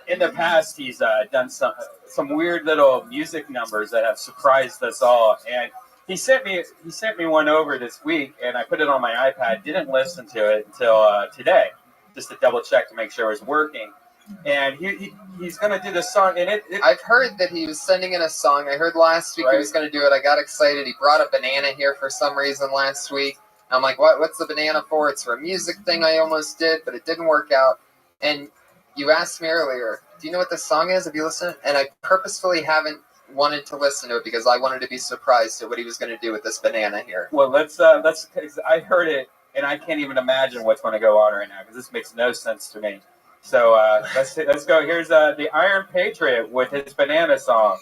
In the past, he's done some weird little music numbers that have surprised us all, and he sent me one over this week, and I put it on my iPad. Didn't listen to it until today, just to double check to make sure it was working. And he's going to do this song, and I've heard that he was sending in a song. I heard last week he was going to do it. I got excited. He brought a banana here for some reason last week. I'm like, what's the banana for? It's for a music thing I almost did, but it didn't work out. And you asked me earlier, do you know what this song is? Have you listened? And I purposefully haven't wanted to listen to it because I wanted to be surprised at what he was going to do with this banana here. Well, let's. I heard it, and I can't even imagine what's going to go on right now because this makes no sense to me. So let's go. Here's the Iron Patriot with his banana song.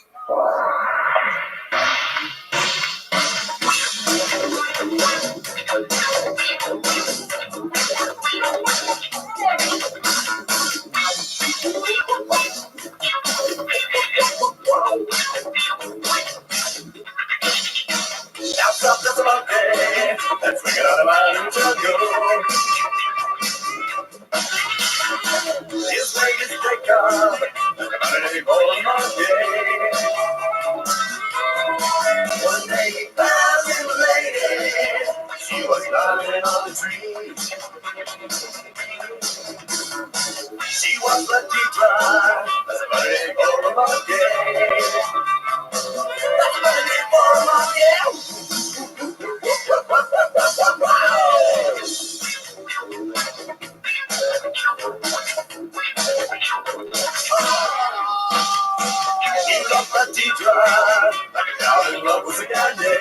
Stop just a monkey. Let's bring it out of my jungle. His name is Jacob. There's about an evil monkey. One day he found his lady. She was climbing on the tree. She was left to dry. That's about an evil monkey. That's about an evil monkey. He loved the teacher, like a cow in love with a candy.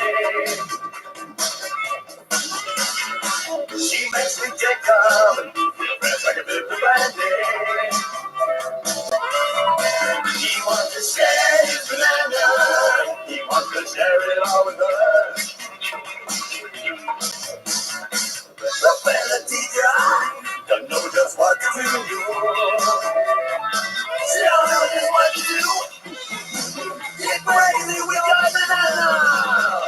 She makes me Jacob, feel fresh like a bit of brandy. He wants to share his banana, he wants to share it all with her. The fella teacher doesn't know just what to do. She don't know just what to do. Get crazy with your banana.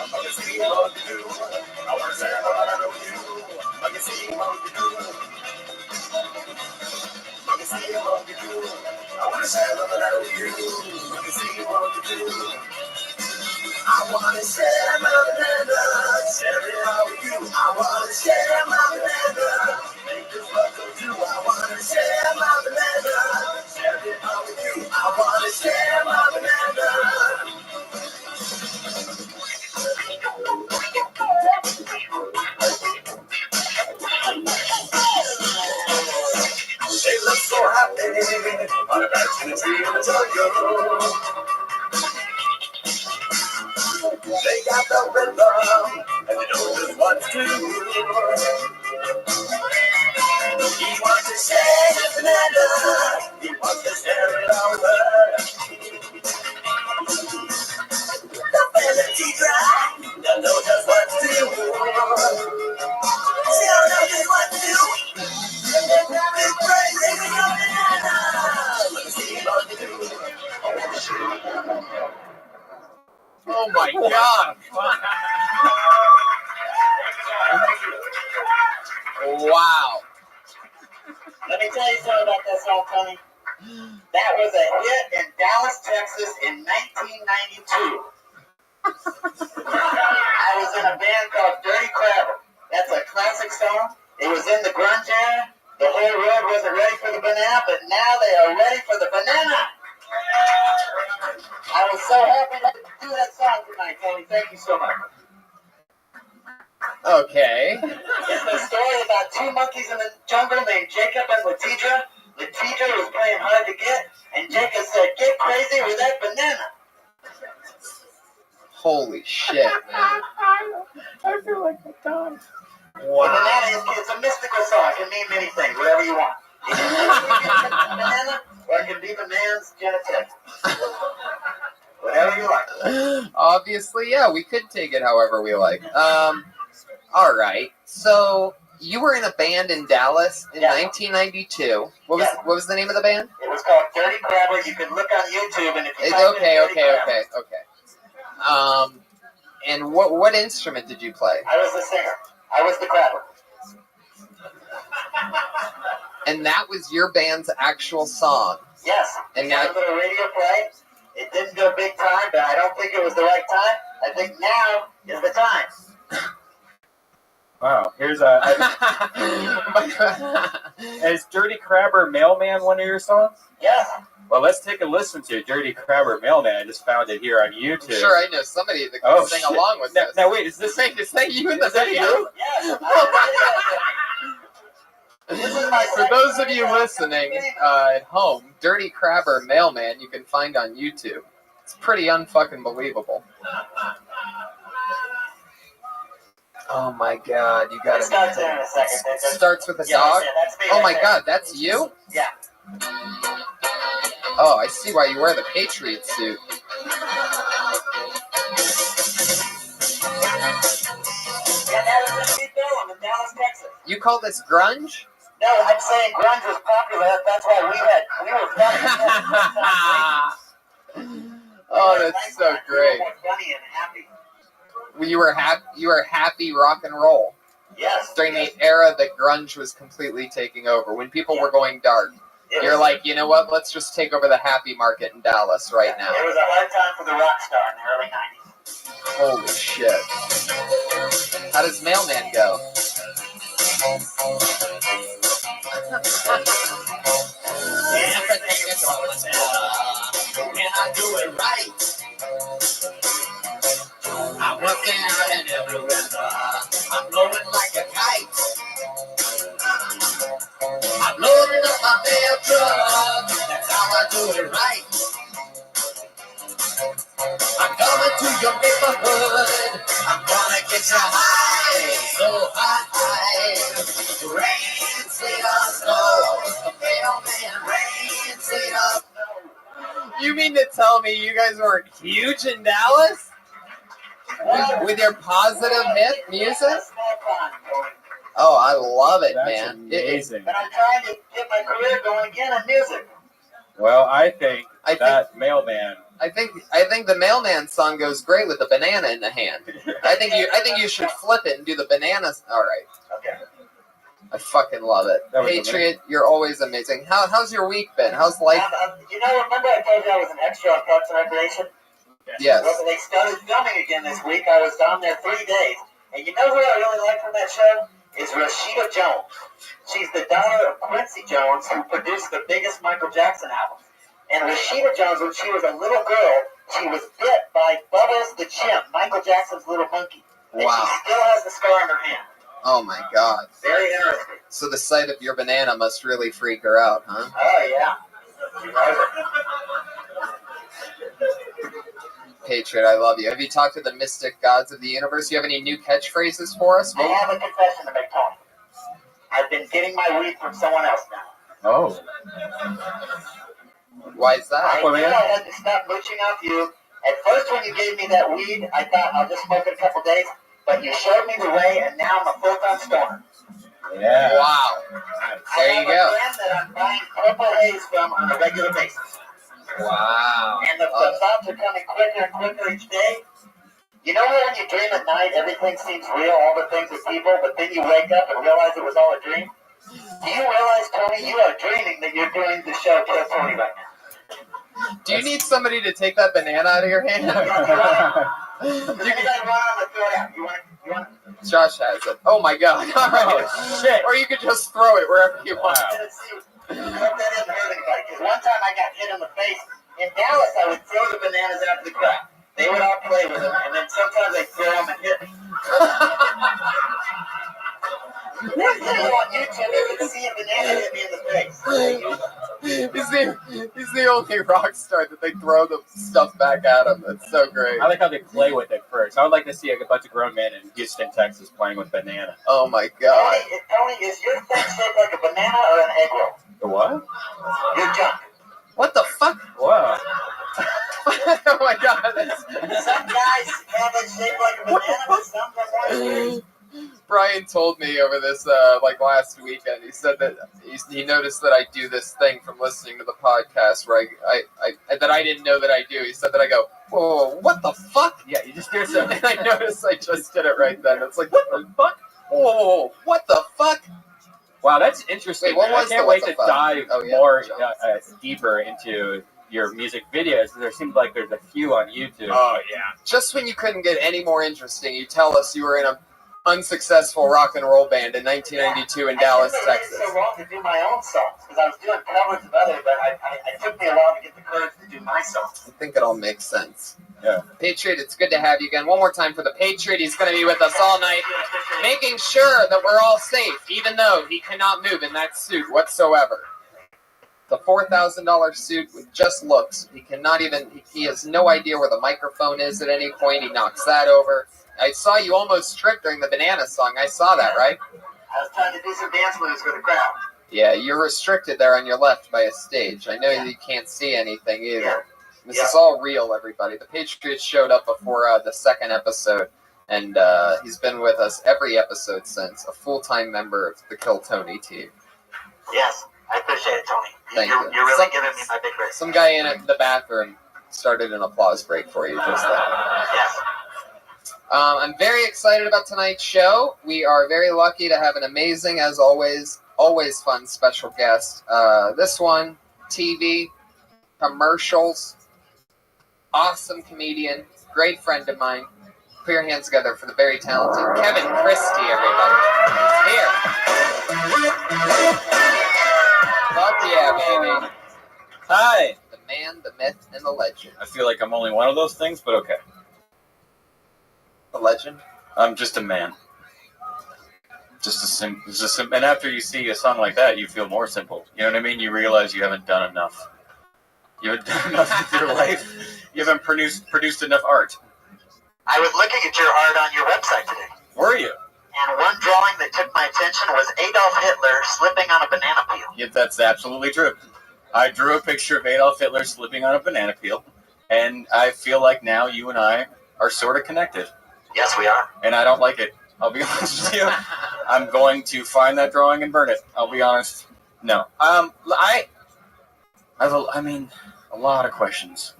I can see what you do. I want to say what I know you. I can see what you do. I can see what you do. I want to say what I know you. I can see what you do. I want to share my banana, share it all with you. I want to share my banana, make this love so true. I want to share my banana, share it all with you. I want to share my banana, on a night in a tree in a jungle. They got the rhythm, and they know just what to do. He wants to share his banana. He wants to share it all with her. The fantasy dry, they'll know just what to do. She'll know just what to do. They'll grab his brain, they can go banana. Let's see what to do. Oh my god. Wow. Let me tell you something about that song, Tony. That was a hit in Dallas, Texas in 1992. I was in a band called Dirty Crabber. That's a classic song. It was in the grunge era. The whole world wasn't ready for the banana, but now they are ready for the banana. I was so happy to do that song tonight, Tony. Thank you so much. Okay. It's a story about two monkeys in the jungle named Jacob and Latidra. Latidra was playing hard to get, and Jacob said, "Get crazy with that banana." Holy shit, man. I feel like I'm done. Wow. The banana is a mystical song. It can mean many things, whatever you want. It can be the banana, or it can be the man's genitalia. Whatever you like. Obviously, yeah, we could take it however we like. All right. So you were in a band in Dallas in 1992. What was the name of the band? It was called Dirty Crabber. You can look on YouTube, and if you type in Dirty Crabber. Okay. And what instrument did you play? I was the singer. I was the crabber. And that was your band's actual song. Yes. And we had a little radio play. It didn't go big time, but I don't think it was the right time. I think now is the time. Wow, here's a. Is Dirty Crabber Mailman one of your songs? Yes. Well, let's take a listen to Dirty Crabber Mailman. I just found it here on YouTube. Sure, I know somebody that can sing shit. along with this. Now wait, is this you in the is that video? you? Yes. For those of you listening at home, Dirty Crabber Mailman you can find on YouTube. It's pretty unfucking believable. Oh my god, you gotta. It starts there in a second. Starts with a Yeah, dog? that's me Oh right my there. god, that's you? Yeah. Oh, I see why you wear the Patriot suit. Yeah, that was in Pete Bellum in Dallas, Texas. You call this grunge? No, I'm saying grunge was popular. That's why we were funny. Oh, that's so great. We were funny and happy. You were happy rock and roll. Yes. During the era that grunge was completely taking over, when people were going dark. You're like, you know what? Let's just take over the happy market in Dallas right now. It was a hard time for the rock star in the early 90s. Holy shit. How does Mailman go? Everything is going better when I do it right. I'm working out in every weather. I'm blowing like a kite. I'm loading up my mail truck. That's how I do it right. I'm coming to your neighborhood. I'm gonna get you high, so high. Rain, sleet, or snow. The mailman, rain, sleet, or snow. You mean to tell me you guys weren't huge in Dallas? With your positive hit music? Oh, I love it, man. Amazing. But I'm trying to get my career going again in music. Well, I think that Mailman. I think the Mailman song goes great with the banana in the hand. I think you should flip it and do the banana. All right. Okay. I fucking love it. That was Patriot, you're always amazing. How's your week been? How's life? Remember I told you I was an extra on Parks and Recreation? Yes. Well, they started filming again this week. I was down there 3 days. And you know who I really like from that show? It's Rashida Jones. She's the daughter of Quincy Jones, who produced the biggest Michael Jackson album. And Rashida Jones, when she was a little girl, she was bit by Bubbles the chimp, Michael Jackson's little monkey. And Wow. she still has the scar on her hand. Oh my god. Very interesting. So the sight of your banana must really freak her out, huh? Oh, yeah. You know it. Patriot, I love you. Have you talked to the mystic gods of the universe? Do you have any new catchphrases for us? I have a confession to make, Tony. I've been getting my weed from someone else now. Oh. Why is that? I knew I had to stop mooching off you. At first, when you gave me that weed, I thought I'll just smoke it a couple days. But you showed me the way, and now I'm a full-time stoner. Yeah. Wow. There you go. I have a friend that I'm buying purple haze from on a regular basis. Wow. And the thoughts are coming quicker and quicker each day. You know when you dream at night, everything seems real, all the things are people, but then you wake up and realize it was all a dream? Do you realize, Tony, you are dreaming that you're doing the show Kill Tony right now? Do you need somebody to take that banana out of your hand? Josh has it. Oh my god. All right. Oh, shit. Or you could just throw it wherever you want. I hope that doesn't hurt anybody, because one time I got hit in the face. In Dallas, I would throw the bananas out to the crowd. They would all play with them, and then sometimes they'd throw them and hit me. Next video on YouTube, you can see a banana hit me in the face. He's the only rock star that they throw the stuff back at him. That's so great. I like how they play with it first. I would like to see like a bunch of grown men in Houston, Texas playing with banana. Oh my god. Tony, is your thing shaped like a banana or an egg roll? The what? Your junk. What the fuck? Wow. Oh my god. Some guys have it shaped like a banana, but some are more. Brian told me over this like last weekend. He said that he noticed that I do this thing from listening to the podcast where I that I didn't know that I do. He said that I go, whoa, what the fuck? Yeah, you just hear something. And I noticed I just did it right then. It's like, what the fuck? Whoa, what the fuck? Wow, that's interesting. Wait, what was I can't the wait what to the fuck? dive Oh, yeah, more Johnson. deeper into your music videos. There seems like there's a few on YouTube. Oh yeah. Just when you couldn't get any more interesting, you tell us you were in a unsuccessful rock and roll band in 1992 in Dallas, Texas. It's so wrong to do my own songs because I was doing covers of others, but it took me a while to get the courage to do my songs. I think it all makes sense. Yeah. Patriot, it's good to have you again. One more time for the Patriot. He's going to be with us all night, making sure that we're all safe, even though he cannot move in that suit whatsoever. The $4,000 suit with just looks. He cannot even, he has no idea where the microphone is at any point. He knocks that over. I saw you almost trip during the banana song. I saw that, right? I was trying to do some dance moves for the crowd. Yeah, you're restricted there on your left by a stage. I know you can't see anything either. Yeah. This is all real, everybody. The Patriots showed up before the second episode, and he's been with us every episode since, a full-time member of the Kill Tony team. Yes, I appreciate it, Tony. Thank you're you. really giving me my big break. Some guy in the bathroom started an applause break for you just then. Yes. I'm very excited about tonight's show. We are very lucky to have an amazing, as always fun special guest. This one, TV, commercials, awesome comedian, great friend of mine. Put your hands together for the very talented Kevin Christie, everybody. He's here. Fuck yeah, baby. Hi. The man, the myth, and the legend. I feel like I'm only one of those things, but okay. The legend? I'm just a man. Just a simple. And after you see a song like that, you feel more simple. You know what I mean? You realize you haven't done enough. You haven't done enough with your life. You haven't produced enough art. I was looking at your art on your website today. Were you? And one drawing that took my attention was Adolf Hitler slipping on a banana peel. Yeah, that's absolutely true. I drew a picture of Adolf Hitler slipping on a banana peel, and I feel like now you and I are sort of connected. Yes, we are. And I don't like it. I'll be honest with you. I'm going to find that drawing and burn it. I'll be honest. No. I have a lot of questions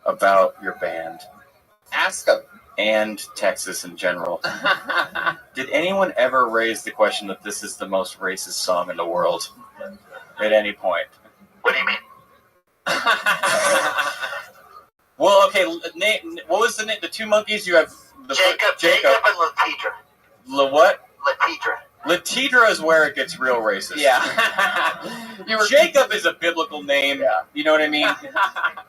about your band. Ask them. And Texas in general. Did anyone ever raise the question that this is the most racist song in the world at any point? What do you mean? Well, okay. What was the name? The two monkeys you have. Jacob and Latidra. What? Latidra. Latidra is where it gets real racist. Yeah. Jacob is a biblical name. Yeah. You know what I mean?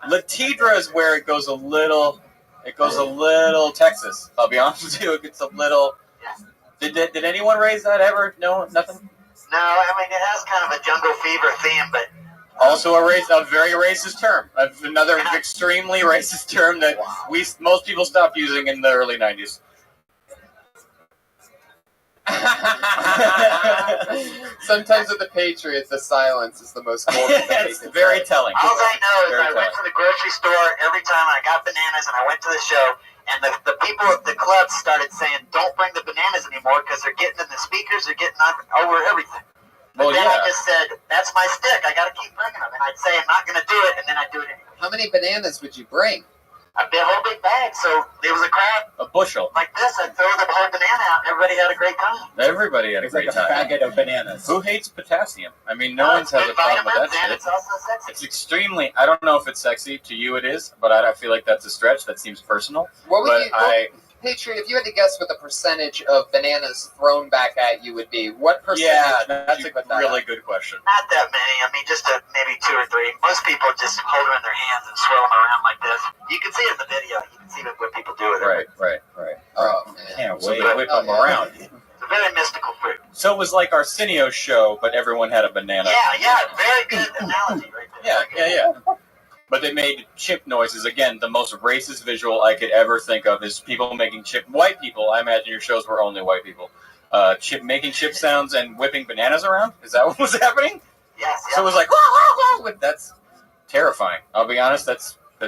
Latidra is where it goes a little Texas. I'll be honest with you. It gets a little. Did anyone raise that ever? No, nothing. No, I mean it has kind of a jungle fever theme, but Also a very racist term. Another extremely racist term that most people stopped using in the early 90s. Sometimes with the Patriots, the silence is the most golden thing. It's very telling. All I know is Very I went to the grocery store every time I got bananas and I went to the show, and the people at the club started saying, don't bring the bananas anymore because they're getting in the speakers, they're getting over everything. But then I just said, that's my stick, I got to keep bringing them. And I'd say I'm not going to do it, and then I'd do it anyway. How many bananas would you bring? A whole big bag, so there was a crowd. A bushel. Like this, I'd throw the whole banana out, and everybody had a great time. Everybody had a great time. Packet of bananas. Who hates potassium? I mean, no one's has a problem with that shit. It's also sexy. It's extremely. I don't know if it's sexy to you. It is, but I feel like that's a stretch. That seems personal. What would but Patriot, if you had to guess what the percentage of bananas thrown back at you would be, what percentage? Yeah, would that's you a put that really at? good question. Not that many. I mean, just maybe 2 or 3. Most people just hold them in their hands and swirl them around like this. You can see it in the video. You can see what people do with it. Right. Oh, man. Can't So wait. they whip them around. It's a very mystical fruit. So it was like Arsenio's show, but everyone had a banana. Yeah. Very good analogy right there. Yeah. But they made chip noises. Again, the most racist visual I could ever think of is people making white people. I imagine your shows were only white people. Making chip sounds and whipping bananas around. Is that what was happening? Yes. So it was like, wah, wah, wah. That's terrifying. I'll be honest. That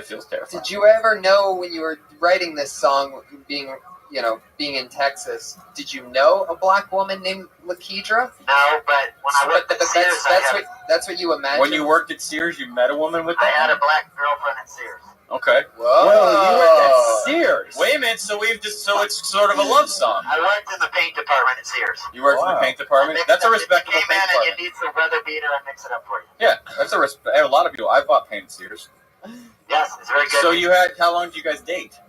feels terrifying. Did you ever know when you were writing this song, being in Texas, did you know a black woman named Lakedra? No, but when I worked at Sears, that's what you imagined. When you worked at Sears, you met a woman with that? I had a black girlfriend at Sears. Okay. Whoa. You worked at Sears. Wait a minute. So it's sort of a love song. I worked in the paint department at Sears. You worked in the paint department. That's a respectable paint paint department. department. You need some weather beater, I mix it up for you. Yeah, that's a lot of people. I bought paint at Sears. Yes, it's very good. So how long did you guys date?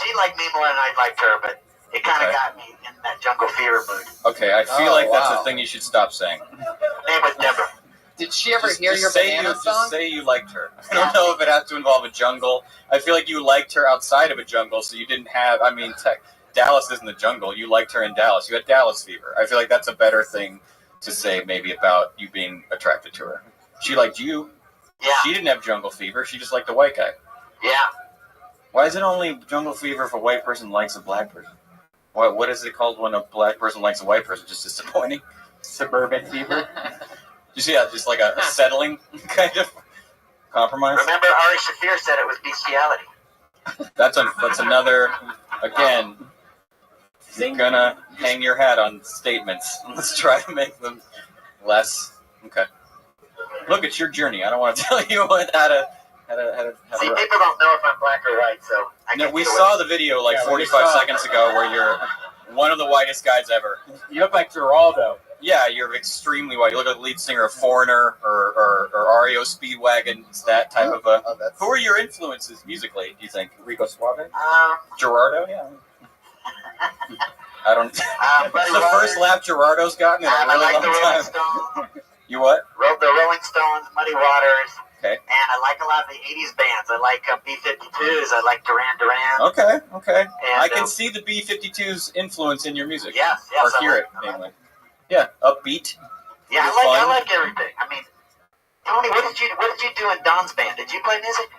She liked me more than I liked her, but it kind of got me in that jungle fever mood. Okay, I feel like that's a thing you should stop saying. Name was Deborah. Did she ever hear your banana song? Just say you liked her. I don't know if it has to involve a jungle. I feel like you liked her outside of a jungle, so you didn't have. I mean, Dallas isn't the jungle. You liked her in Dallas. You had Dallas fever. I feel like that's a better thing to say maybe about you being attracted to her. She liked you. Yeah. She didn't have jungle fever. She just liked a white guy. Yeah. Why is it only jungle fever if a white person likes a black person? What is it called when a black person likes a white person? Just disappointing? Suburban fever? Just like a settling kind of compromise? Remember, Ari Shaffir said it was bestiality. That's another, again, you're gonna hang your hat on statements. Let's try to make them less. Okay. Look, it's your journey. I don't want to tell you how to See, people don't know if I'm black or white, so we saw the video 45 seconds ago where you're one of the whitest guys ever. You look like Geraldo. Yeah, you're extremely white. You look like the lead singer of Foreigner or REO Speedwagon. It's that type of a. Who are your influences musically, do you think? Rico Suave? Gerardo? Yeah. I don't. It's the first lap Gerardo's gotten in a really I like the long Rolling time. Stones. You what? The Rolling Stones, Muddy Waters. Okay. And I like a lot of the 80s bands. I like B-52s. I like Duran Duran. Okay. And, I can see the B-52's influence in your music. Yes, Or I hear like- it, mainly. Yeah, upbeat. Yeah, It's I fun. like everything. I mean, Tony, what did you do in Don's band? Did you play music?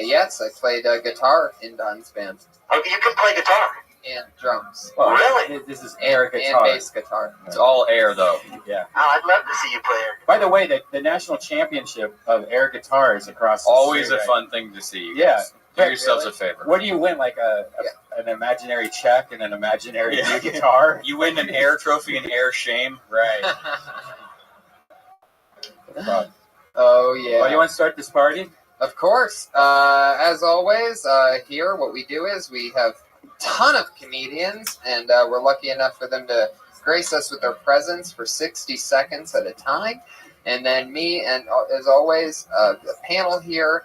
Yes, I played guitar in Don's band. Oh, you can play guitar. And drums. Well, really? This is air And guitar. bass guitar. It's all air, though. Yeah. Oh, I'd love to see you play air. By the way, the national championship of air guitar is across the Always street, a right? fun thing to see. Yeah. Do yourselves a favor. What do you win? Like an imaginary check and an imaginary new guitar? You win an air trophy and air shame. Right. Oh, yeah. Well, you want to start this party? Of course. As always, here what we do is we have a ton of comedians, and we're lucky enough for them to grace us with their presence for 60 seconds at a time. And then me, and as always, the panel here,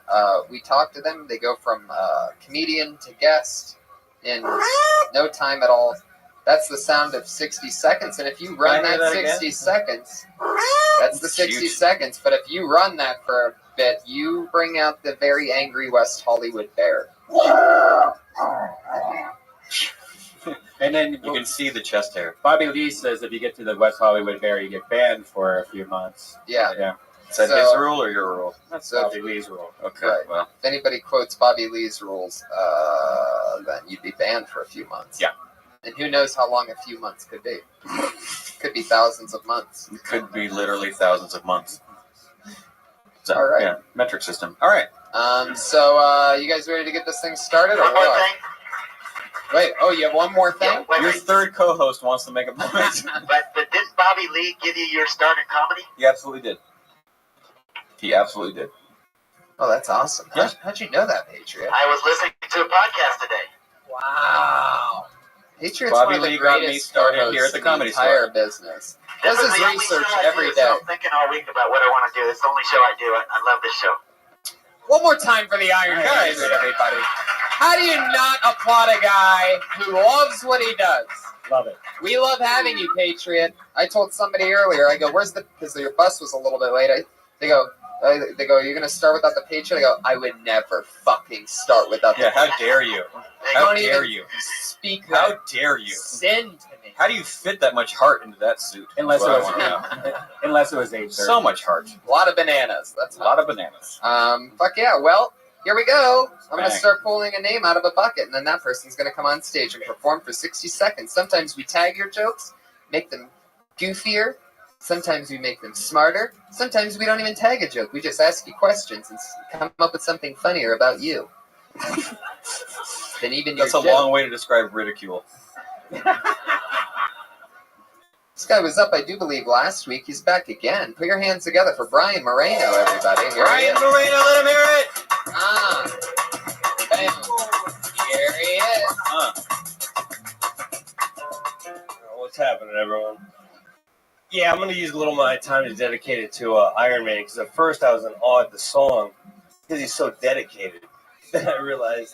we talk to them. They go from comedian to guest in no time at all. That's the sound of 60 seconds. And if you run Can I hear that that 60 again? seconds, that's the 60 Shoot. seconds. But if you run that for a bit, you bring out the very angry West Hollywood bear. And then You can see the chest hair. Bobby Lee says if you get to the West Hollywood Fair, you get banned for a few months. Yeah. Is that his rule or your rule? That's So- Bobby Lee's rule. Okay, Right. well. If anybody quotes Bobby Lee's rules, then you'd be banned for a few months. Yeah. And who knows how long a few months could be? Could be thousands of months. It could be literally thousands of months. So, All right. Yeah, metric system. All right. So you guys ready to get this thing started or One more what? thing. Wait, oh, you have one more thing? Your third co-host wants to make a point. But didn't Bobby Lee give you your start in comedy? He absolutely did. He absolutely did. Oh, that's awesome. Yeah. How'd you know that, Patriot? I was listening to a podcast today. Wow. Patriot's Bobby one of the Lee got me greatest started co-hosts here at the in Comedy entire Store. business. This Does is his the only research show I every do, day. So I'm thinking all week about what I want to do. It's the only show I do. I love this show. One more time for the Iron Guys, everybody. How do you not applaud a guy who loves what he does? Love it. We love having you, Patriot. I told somebody earlier, I go, where's the, because your bus was a little bit late. They go, you're going to start without the Patriot? I go, I would never fucking start without the Yeah, Patriot. how dare you? How Don't dare even you? speak How that dare you? sin to me. How do you fit that much heart into that suit? Unless Well, it I was, wanna know. unless it was 8:30. So much heart. A lot of bananas. That's A lot of bananas. Fuck yeah. Well, here we go. I'm going to Bang. start pulling a name out of a bucket, and then that person's going to come on stage and perform for 60 seconds. Sometimes we tag your jokes, make them goofier. Sometimes we make them smarter. Sometimes we don't even tag a joke. We just ask you questions and come up with something funnier about you than even That's a your joke. long way to describe ridicule. This guy was up, I do believe, last week. He's back again. Put your hands together for Brian Moreno, everybody. Here he Brian is. Moreno, let him hear it! Bam. Here he is. What's happening, everyone? Yeah, I'm going to use a little of my time to dedicate it to Iron Man, because at first I was in awe at the song, because he's so dedicated. Then I realized,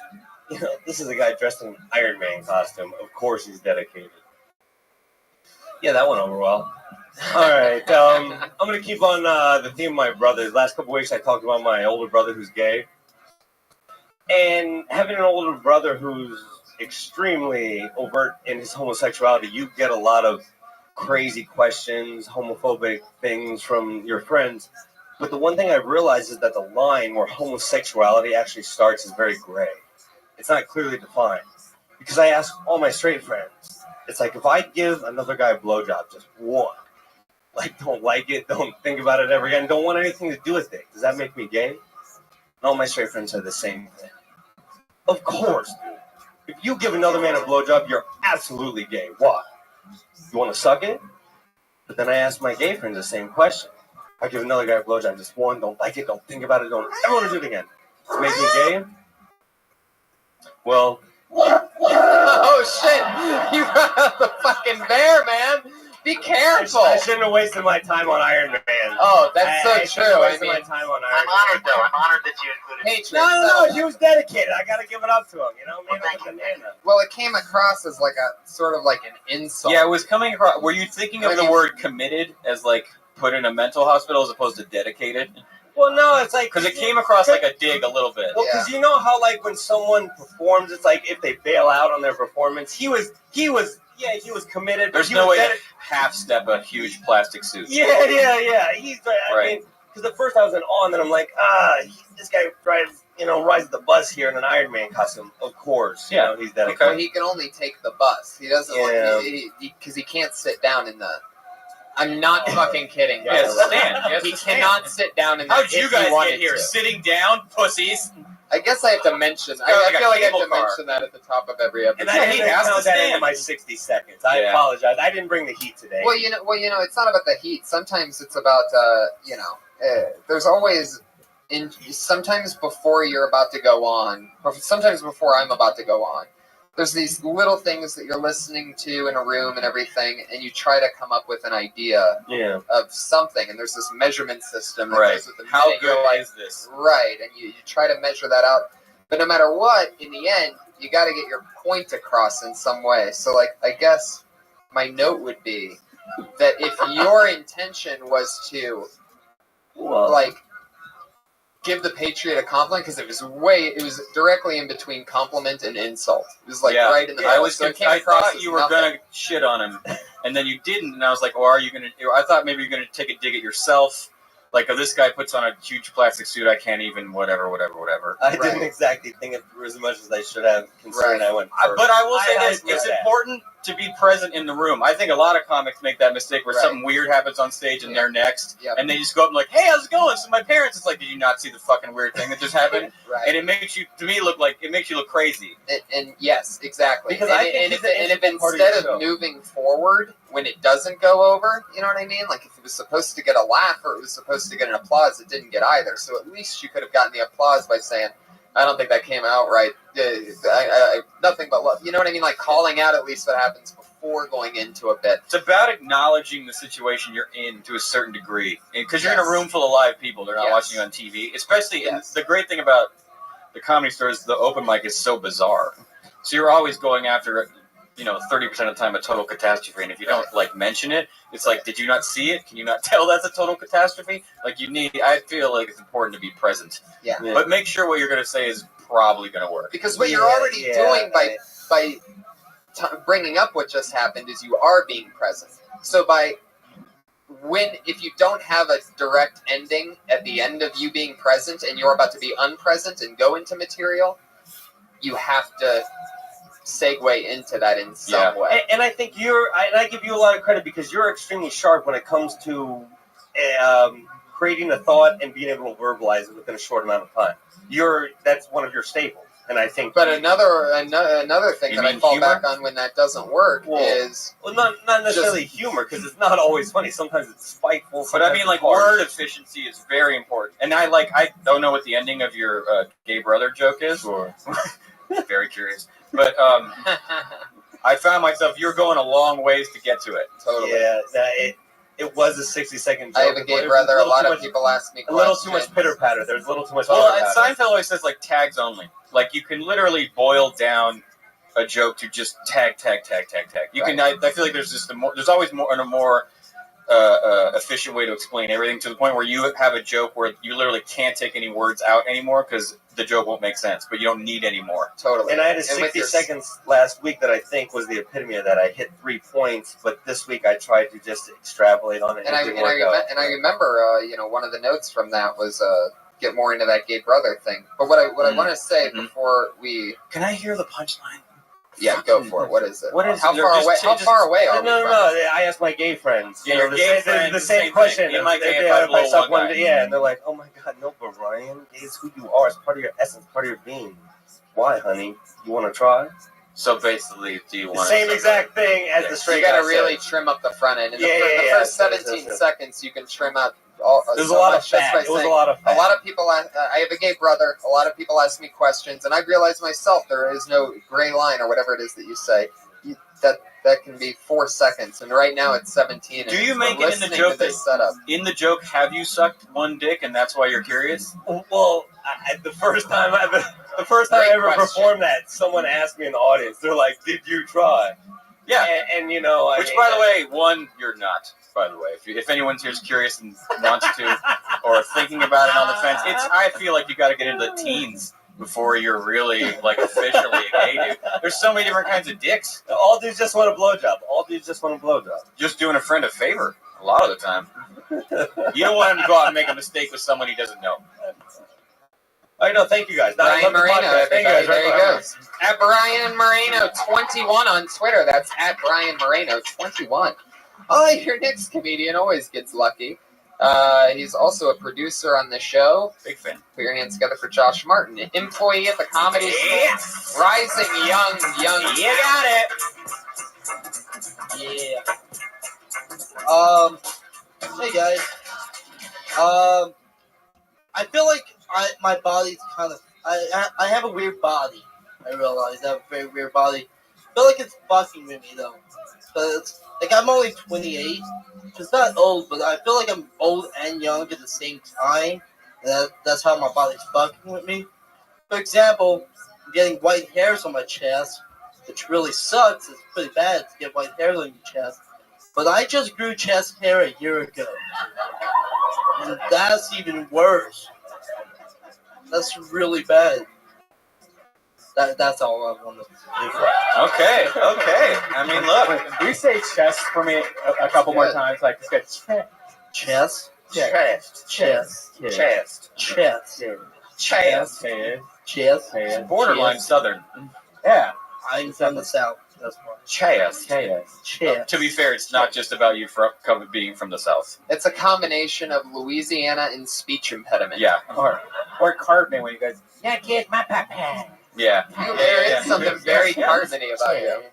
this is a guy dressed in an Iron Man costume. Of course he's dedicated. Yeah, that went over well. All right, I'm going to keep on the theme of my brothers. Last couple weeks I talked about my older brother who's gay. And having an older brother who's extremely overt in his homosexuality, you get a lot of crazy questions, homophobic things from your friends. But the one thing I've realized is that the line where homosexuality actually starts is very gray. It's not clearly defined. Because I ask all my straight friends, it's like if I give another guy a blowjob, just one, don't like it, don't think about it ever again, don't want anything to do with it, does that make me gay? And all my straight friends are the same thing. Of course, dude. If you give another man a blowjob, you're absolutely gay. Why? You want to suck it? But then I ask my gay friends the same question. I give another guy a blowjob, just one, don't like it, don't think about it, don't ever want to do it again. Does it make me gay? Well, Oh, shit. You brought out the fucking bear, man. Be careful. I shouldn't have wasted my time on Iron Man. Oh, that's I so shouldn't have true. I wasted mean, my time on Iron I'm Man. honored, though. I'm honored that you included me. Patriot. No, he was dedicated. I gotta give it up to him, man, Thank like a you. banana. Well, it came across as like a sort of like an insult. Yeah, it was coming across. Were you thinking of I the mean- word committed as like put in a mental hospital as opposed to dedicated? Well, no, it's like Because it came across like a dig a little bit. Well, because you know how like when someone performs, it's like if they bail out on their performance. He was committed. But There's he no was way to dedicated. half step a huge plastic suit. Yeah. He's I Right. mean, because at first I was in awe, and then I'm like, this guy rides the bus here in an Iron Man costume. Of course, Yeah. he's dedicated. Well, he can only take the bus. He doesn't Yeah. because he can't sit down in the. I'm not fucking kidding. Yeah, by the way. stand. He has He to stand. cannot sit down in the. How'd if you he guys wanted get here? to. Sitting down, pussies. I guess I have to mention. I like a feel like I have cable to car. mention that at the top of every episode. And I he didn't has to count that into stand. my 60 seconds. I Yeah. apologize. I didn't bring the heat today. Well, you know, it's not about the heat. Sometimes it's about, there's always, sometimes before you're about to go on, or sometimes before I'm about to go on, there's these little things that you're listening to in a room and everything, and you try to come up with an idea yeah. of something, and there's this measurement system that Right. goes with the How minute you're good like, is this? right, and you try to measure that out. But no matter what, in the end, you got to get your point across in some way. So, like, I guess my note would be that if your intention was to, Well, like, give the Patriot a compliment because it was directly in between compliment and insult. It was like right in the middle. I thought you were gonna shit on him, and then you didn't, and I was like, well, are you gonna? I thought maybe you're gonna take a dig at yourself. Like, if this guy puts on a huge plastic suit, I can't even whatever. I didn't exactly think it through as much as I should have, considering I went first. But I will say this: it's important to be present in the room. I think a lot of comics make that mistake where something weird happens on stage and they're next, and they just go up and like, "Hey, how's it going?" So my parents, it's like, "Did you not see the fucking weird thing that just happened?" And it makes you, to me, look crazy. And yes, exactly. Because if instead of moving forward when it doesn't go over, you know what I mean? Like if it was supposed to get a laugh or it was supposed to get an applause, it didn't get either. So at least you could have gotten the applause by saying, "I don't think that came out right. Nothing but love." You know what I mean? Like calling out at least what happens before going into a bit. It's about acknowledging the situation you're in to a certain degree, because you're in a room full of live people. They're not watching you on TV. Especially, and the great thing about the Comedy Store is the open mic is so bizarre. So you're always going after, 30% of the time a total catastrophe. And if you don't mention it, it's like, did you not see it? Can you not tell that's a total catastrophe? Like I feel like it's important to be present. Yeah. But make sure what you're going to say is probably going to work. Because what you're already doing by bringing up what just happened is you are being present. So if you don't have a direct ending at the end of you being present and you're about to be unpresent and go into material, you have to segue into that in some way. And I think I give you a lot of credit because you're extremely sharp when it comes to creating a thought and being able to verbalize it within a short amount of time. That's one of your staples. And I think, but another thing that I fall back on when that doesn't work is not necessarily humor, because it's not always funny. Sometimes it's spiteful. But I mean, like, word efficiency is very important. And I don't know what the ending of your gay brother joke is. Sure. Very curious. But I found myself, you're going a long ways to get to it. Totally. Yeah, it was a 60-second joke. I have a gay brother. A lot of people ask me questions. A little too much pitter-patter. There's a little too much Seinfeld always says, tags only. Like, you can literally boil down a joke to just tag. You can. I feel like there's always a more efficient way to explain everything, to the point where you have a joke where you literally can't take any words out anymore because the joke won't make sense, but you don't need any more. Totally. And I had a 60 seconds last week that I think was the epitome of that. I hit 3 points, but this week I tried to just extrapolate on it. And I remember, one of the notes from that was get more into that gay brother thing. But what I want to say before we... Can I hear the punchline? Yeah, go for it. What is it? How far away are we? No. I asked my gay friends. Yeah, your gay friends. The same question. And and they're like, "Oh my God, no, but Ryan, it's who you are. It's part of your essence, part of your being. Why, honey? You want to try?" So basically, do you want the same exact thing as the straight guy? You got to really trim up the front end. In the first 17 seconds, you can trim out. There's a lot of fat. It was a lot of fat. A lot of people. I have a gay brother. A lot of people ask me questions, and I realize myself there is no gray line or whatever it is that you say. That can be 4 seconds, and right now it's 17. Do you make it in the joke setup? In the joke, have you sucked one dick, and that's why you're curious? Well, the first time I ever performed that, someone asked me in the audience. They're like, "Did you try?" Yeah, and which, by the way, you're not. By the way, if anyone here's curious and wants to, or thinking about it on the fence, I feel like you got to get into the teens before you're really officially a gay dude. There's so many different kinds of dicks. All dudes just want a blowjob. Just doing a friend a favor a lot of the time. You don't want him to go out and make a mistake with someone he doesn't know. I know. Thank you guys. Brian Moreno, everybody. There you go. At Brian Moreno 21 on Twitter. That's at Brian Moreno 21. Oh, your next comedian always gets lucky. He's also a producer on the show. Big fan. Put your hands together for Josh Martin, an employee at the Comedy Store. Rising young. You got it. Yeah. Hey guys. I feel like my body's kind of. I have a weird body. I realize I have a very weird body. I feel like it's fucking with me though. But it's like I'm only 28. It's not old, but I feel like I'm old and young at the same time. That's how my body's fucking with me. For example, I'm getting white hairs on my chest, which really sucks. It's pretty bad to get white hairs on your chest. But I just grew chest hair a year ago. And that's even worse. That's really bad. That's all I want to do. Okay. I mean, look, we say chest for me a couple more times. Like, it's good. Chest. Chest. Borderline Southern. Yeah. I'm from the South. That's why. Chest. To be fair, it's not just about you being from the South. It's a combination of Louisiana and speech impediment. Yeah. Or Cartman when you guys. Yeah, kiss my papa. Yeah. There is something very Cartman-y about you.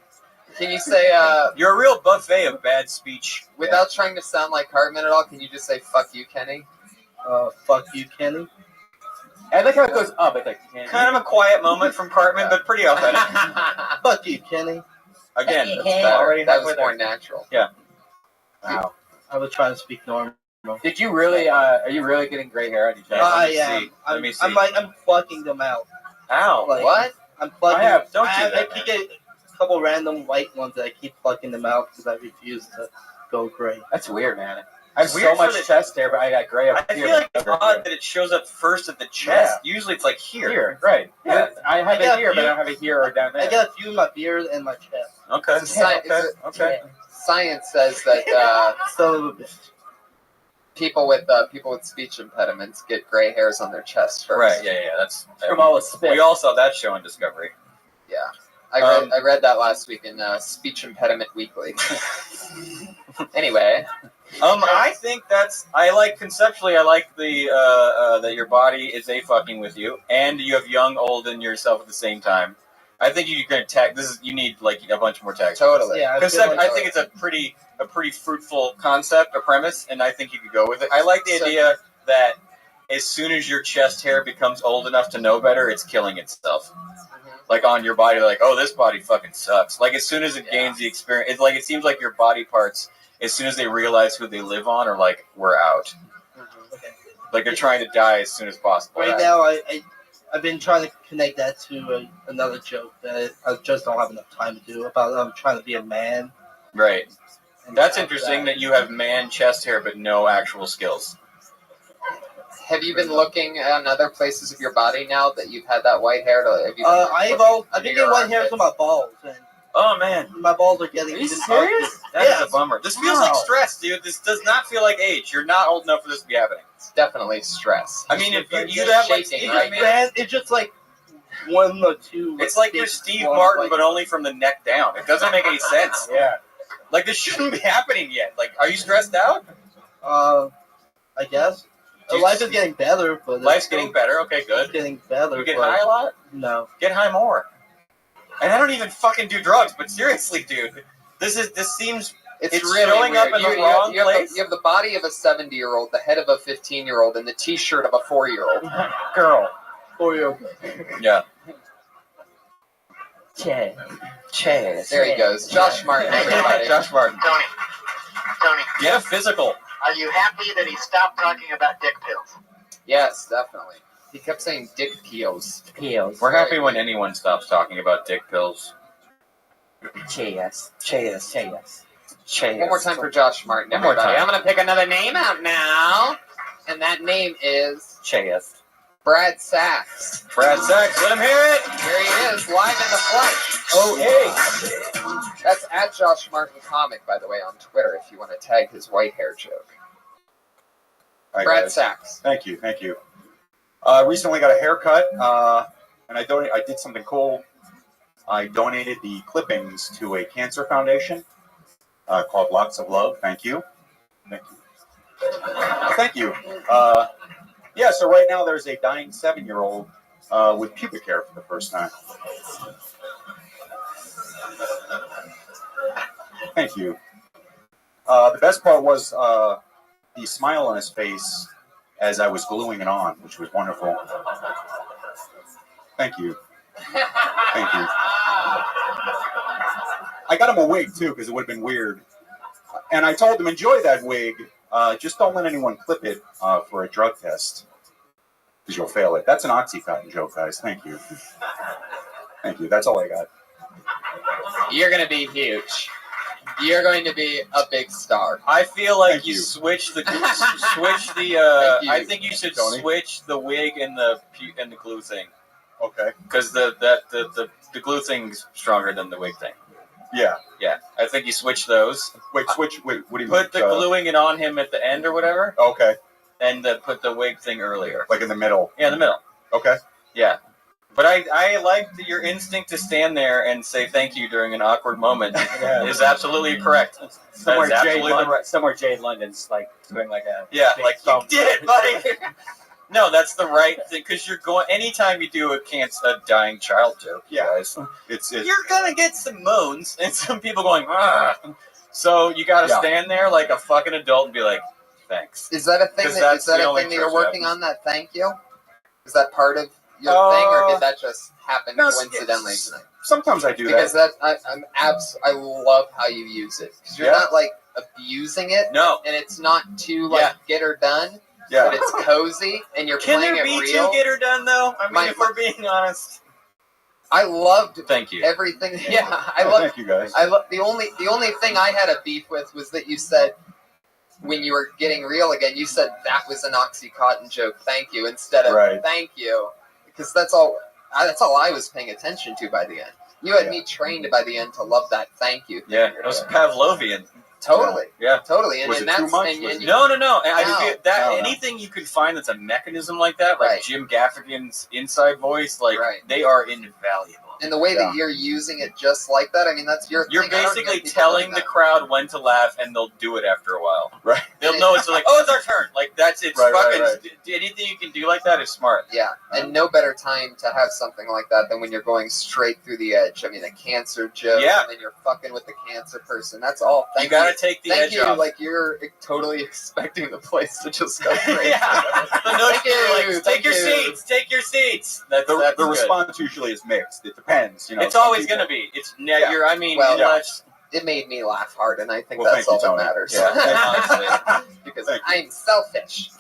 Can you say, You're a real buffet of bad speech. without trying to sound like Cartman at all, can you just say, fuck you, Kenny? Fuck you, Kenny. I like how it goes up. It's like, kind of a quiet moment from Cartman, but pretty authentic. Fuck you, Kenny. Again, That's that's better. That was halfway more there. natural. Yeah. Wow. I was trying to speak normal. Did you really? Are you really getting gray hair on your chest? I am. Let me see. I'm plucking them out. Ow. Like, what? I'm plucking. I keep getting a couple random white ones that I keep plucking them out because I refuse to go gray. That's weird, man. I have Weird so much for the- chest hair, but I got gray up I here. feel like it's odd that it shows up first at the chest. Usually it's like here. Right. Yeah. I have got it here, a but I few- don't have it here or down there. I got a few in my beard and my chest. Okay. Okay. Science says that Son of a bitch. people with speech impediments get gray hairs on their chest first. Right. Yeah. That's From all the spit. we all saw that show on Discovery. Yeah. I read that last week in Speech Impediment Weekly. Anyway. I think conceptually I like the that your body is fucking with you, and you have young, old, and yourself at the same time. I think you can tag. You need like a bunch more tags. Totally. Yeah, Because I think it's a pretty fruitful concept, a premise, and I think you could go with it. I like the idea that as soon as your chest hair becomes old enough to know better, it's killing itself. Like on your body, like, oh, this body fucking sucks. Like as soon as it gains the experience, it's like it seems like your body parts, as soon as they realize who they live on, are like, we're out. Like they're trying to die as soon as possible. Right now, I've been trying to connect that to another joke that I just don't have enough time to do about trying to be a man. Right. That's interesting that you have man chest hair but no actual skills. Have you been looking at other places of your body now that you've had that white hair? I've been getting white hairs on my balls, and Oh man, my balls are getting. Are you even serious? ugly. That is a bummer. This feels like stress, dude. This does not feel like age. You're not old enough for this to be happening. It's definitely stress. I mean, if you'd have like shaking, Steve, right? man, It's just like one or two. it's like you're Steve Martin, but only from the neck down. It doesn't make any sense. Yeah. Like this shouldn't be happening yet. Like, are you stressed out? I guess. Life is getting better, but Life's getting better. Okay, good. It's getting better. You get but high a lot? No. Get high more. And I don't even fucking do drugs, but seriously, dude, this seems It's it's really showing weird. up in the wrong you place. have the body of a 70-year-old, the head of a 15-year-old, and the T-shirt of a 4-year-old. Girl. 4-year-old. Yeah. Chaz. There he goes. Josh Martin, everybody. Josh Martin. Tony, Get a physical. are you happy that he stopped talking about dick pills? Yes, definitely. He kept saying dick peels. We're happy when anyone stops talking about dick pills. Chaz. One more time for Josh Martin, One more everybody. time. I'm going to pick another name out now. And that name is Chaz. Brad Sachs. Brad Sachs, let him hear it. Here he is, live in the flesh. Oh, hey. That's at Josh Martin Comic, by the way, on Twitter, if you want to tag his white hair joke. All right, Brad guys. Sachs. Thank you. Recently got a haircut, and I did something cool. I donated the clippings to a cancer foundation called Lots of Love. Thank you. Thank you. Yeah, so right now there's a dying 7-year-old with pubic hair for the first time. Thank you. The best part was the smile on his face as I was gluing it on, which was wonderful. Thank you. Thank you. I got him a wig, too, because it would have been weird. And I told him, enjoy that wig. Just don't let anyone clip it for a drug test, because you'll fail it. That's an Oxycontin joke, guys. Thank you. Thank you. That's all I got. You're going to be huge. You're going to be a big star. I feel like Thank you you. switch the Thank you. I think you should Tony. switch the wig and the glue thing Okay. because the glue thing's stronger than the wig thing. Yeah. Yeah, I think you switch those. Wait, switch. Wait, what do you Put mean? the gluing it on him at the end or whatever, Okay. and put the wig thing earlier. Like in the middle. Yeah, in the middle. Okay. Yeah. But I like your instinct to stand there and say thank you during an awkward moment is absolutely correct. Somewhere That is Jade, absolutely somewhere Jade London's like doing like a Yeah, big like thumb. you did it, buddy. No, that's the right thing because you're going. Anytime you do a dying child joke, guys, It's you're gonna get some moans and some people going. "Ah." So you got to stand there like a fucking adult and be like, "Thanks." Is that a thing? 'Cause Is that's that the a only thing that you're trust you have. working on? That thank you. Is that part of your thing, or did that just happen No, coincidentally tonight? Sometimes I do Because that. I love how you use it because you're Yeah. not like abusing it. No, and it's not too like get her done. Yeah. But it's cozy and you're Can playing there it be real. two get her done though? I mean, if we're being honest. I loved Thank you. everything. Yeah, I love. Thank you guys. I love the only thing I had a beef with was that you said when you were getting real again, you said that was an Oxycontin joke. Thank you instead of Right. thank you, because that's all I was paying attention to by the end. You had me trained by the end to love that thank you. Yeah, it was Pavlovian. Totally. Yeah. Totally. And, Was and it too that's much? and, Was and it- No. I No. feel that No. anything you could find that's a mechanism like that, like Right. Jim Gaffigan's inside voice, like Right. they are invaluable. and the way that you're using it just like that, I mean, that's your You're thing. I don't basically get people telling doing the that. crowd when to laugh, and they'll do it after a while. Right. They'll know it's like, oh, it's our turn. Like that's it's Right, fucking right. anything you can do like that is smart. Yeah, and no better time to have something like that than when you're going straight through the edge. I mean, a cancer joke, Yeah. and then you're fucking with the cancer person. That's all. You gotta take the Thank edge you. off. Like you're totally expecting the place to just go crazy. Yeah. The notion Thank you, like, thank take your you. seats, take your seats. That's The good. response usually is mixed. It depends. You know. It's some always people- gonna be. It's Yeah. you're. I mean, Well, let's- It made me laugh hard, and I think Well, that's thank you, all that Tony. matters. Yeah, because Thank you. I'm selfish.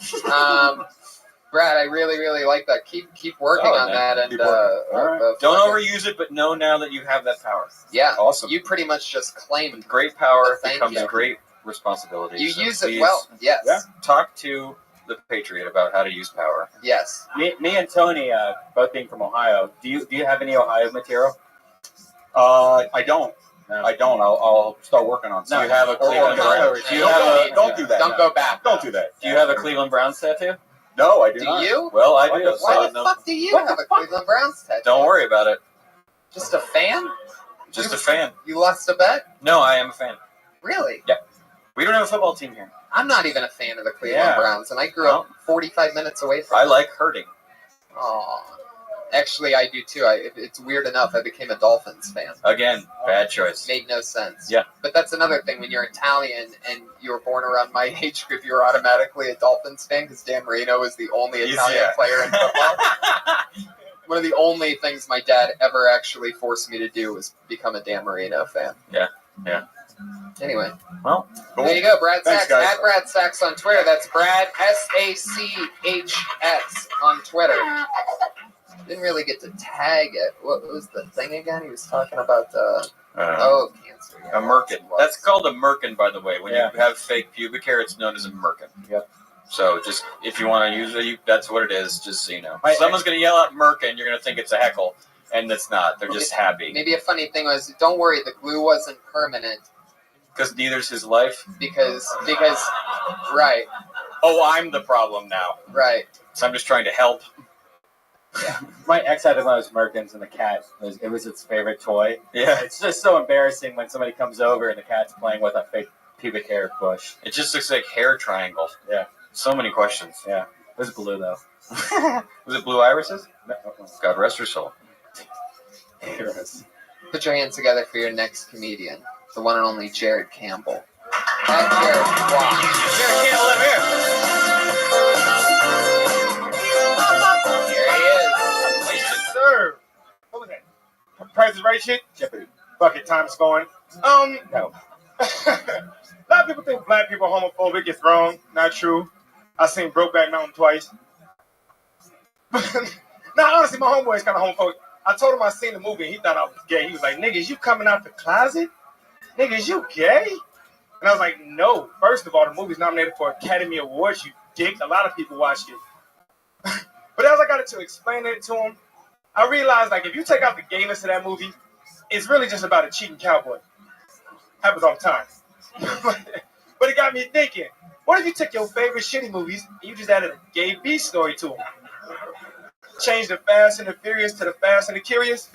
Brad, I really, really like that. Keep working Oh, on man. that, and Keep working. All right. don't fucking- overuse it, but know now that you have that power. Yeah, Awesome. you pretty much just claimed. Great power Thank becomes you. great responsibility. You So use it please well. Yes. Yeah. Talk to the Patriot about how to use power. Yes. Me and Tony, both being from Ohio, do you have any Ohio material? I don't. No. I don't. I'll start working on Do some. you have a Cleveland no, Browns? no, Do you no, have no, a Don't do that. Don't go back. Don't do that. Do you have a Cleveland Browns tattoo? No, I do Do not. you? Well, I What do. the- so Why the no- fuck do you have a Cleveland Browns tattoo? Don't worry about it. Just a fan? Just a fan. You lost a bet? No, I am a fan. Really? We don't have a football team here. I'm not even a fan of the Cleveland Yeah. Browns, and I grew up 45 minutes away from I them. like hurting. Aw. Actually, I do too. It's weird enough. I became a Dolphins fan. Again, bad choice. Made no sense. Yeah. But that's another thing. When you're Italian and you were born around my age group, you're automatically a Dolphins fan because Dan Marino is the only Italian Yeah. player in football. One of the only things my dad ever actually forced me to do was become a Dan Marino fan. Yeah. Anyway. Well, There you go, Brad Thanks, Sachs. guys. At Brad Sachs on Twitter. That's Brad SACHS on Twitter. Didn't really get to tag it. What was the thing again? He was talking about cancer. Yeah. a merkin. That's called a merkin, by the way. When Yeah. you have fake pubic hair, it's known as a merkin. Yep. So just if you want to use it, that's what it is. Just so you know. My- If someone's going to yell out merkin, you're going to think it's a heckle, and it's not. They're just happy Maybe a funny thing was, don't worry, the glue wasn't permanent because neither's his life. because right, Oh, I'm the problem now. right. So I'm just trying to help. My ex had one of those Merkins, and the cat it was its favorite toy. Yeah. It's just so embarrassing when somebody comes over and the cat's playing with a fake pubic hair bush. It just looks like hair triangle. Yeah. So many questions. Yeah. It was blue though. Was it blue irises? No, God rest her soul. Put your hands together for your next comedian, the one and only Jared Campbell. At Jared, wow. Jared Campbell, live here. Here he is. Yes, sir. What was that? Price is Right shit? Jeopardy. Fuck it, time's going. No. A lot of people think black people are homophobic. It's wrong. Not true. I seen Brokeback Mountain twice. Nah, honestly, my homeboy is kind of homophobic. I told him I seen the movie and he thought I was gay. He was like, nigga, is you coming out the closet? nigga, is you gay? And I was like, no. First of all, the movie's nominated for Academy Awards, you dick. A lot of people watched it. But as I got to explain it to him, I realized, like, if you take out the gayness of that movie, it's really just about a cheating cowboy. Happens all the time. But it got me thinking, what if you took your favorite shitty movies and you just added a gay B story to them? Change the Fast and the Furious to the Fast and the Curious?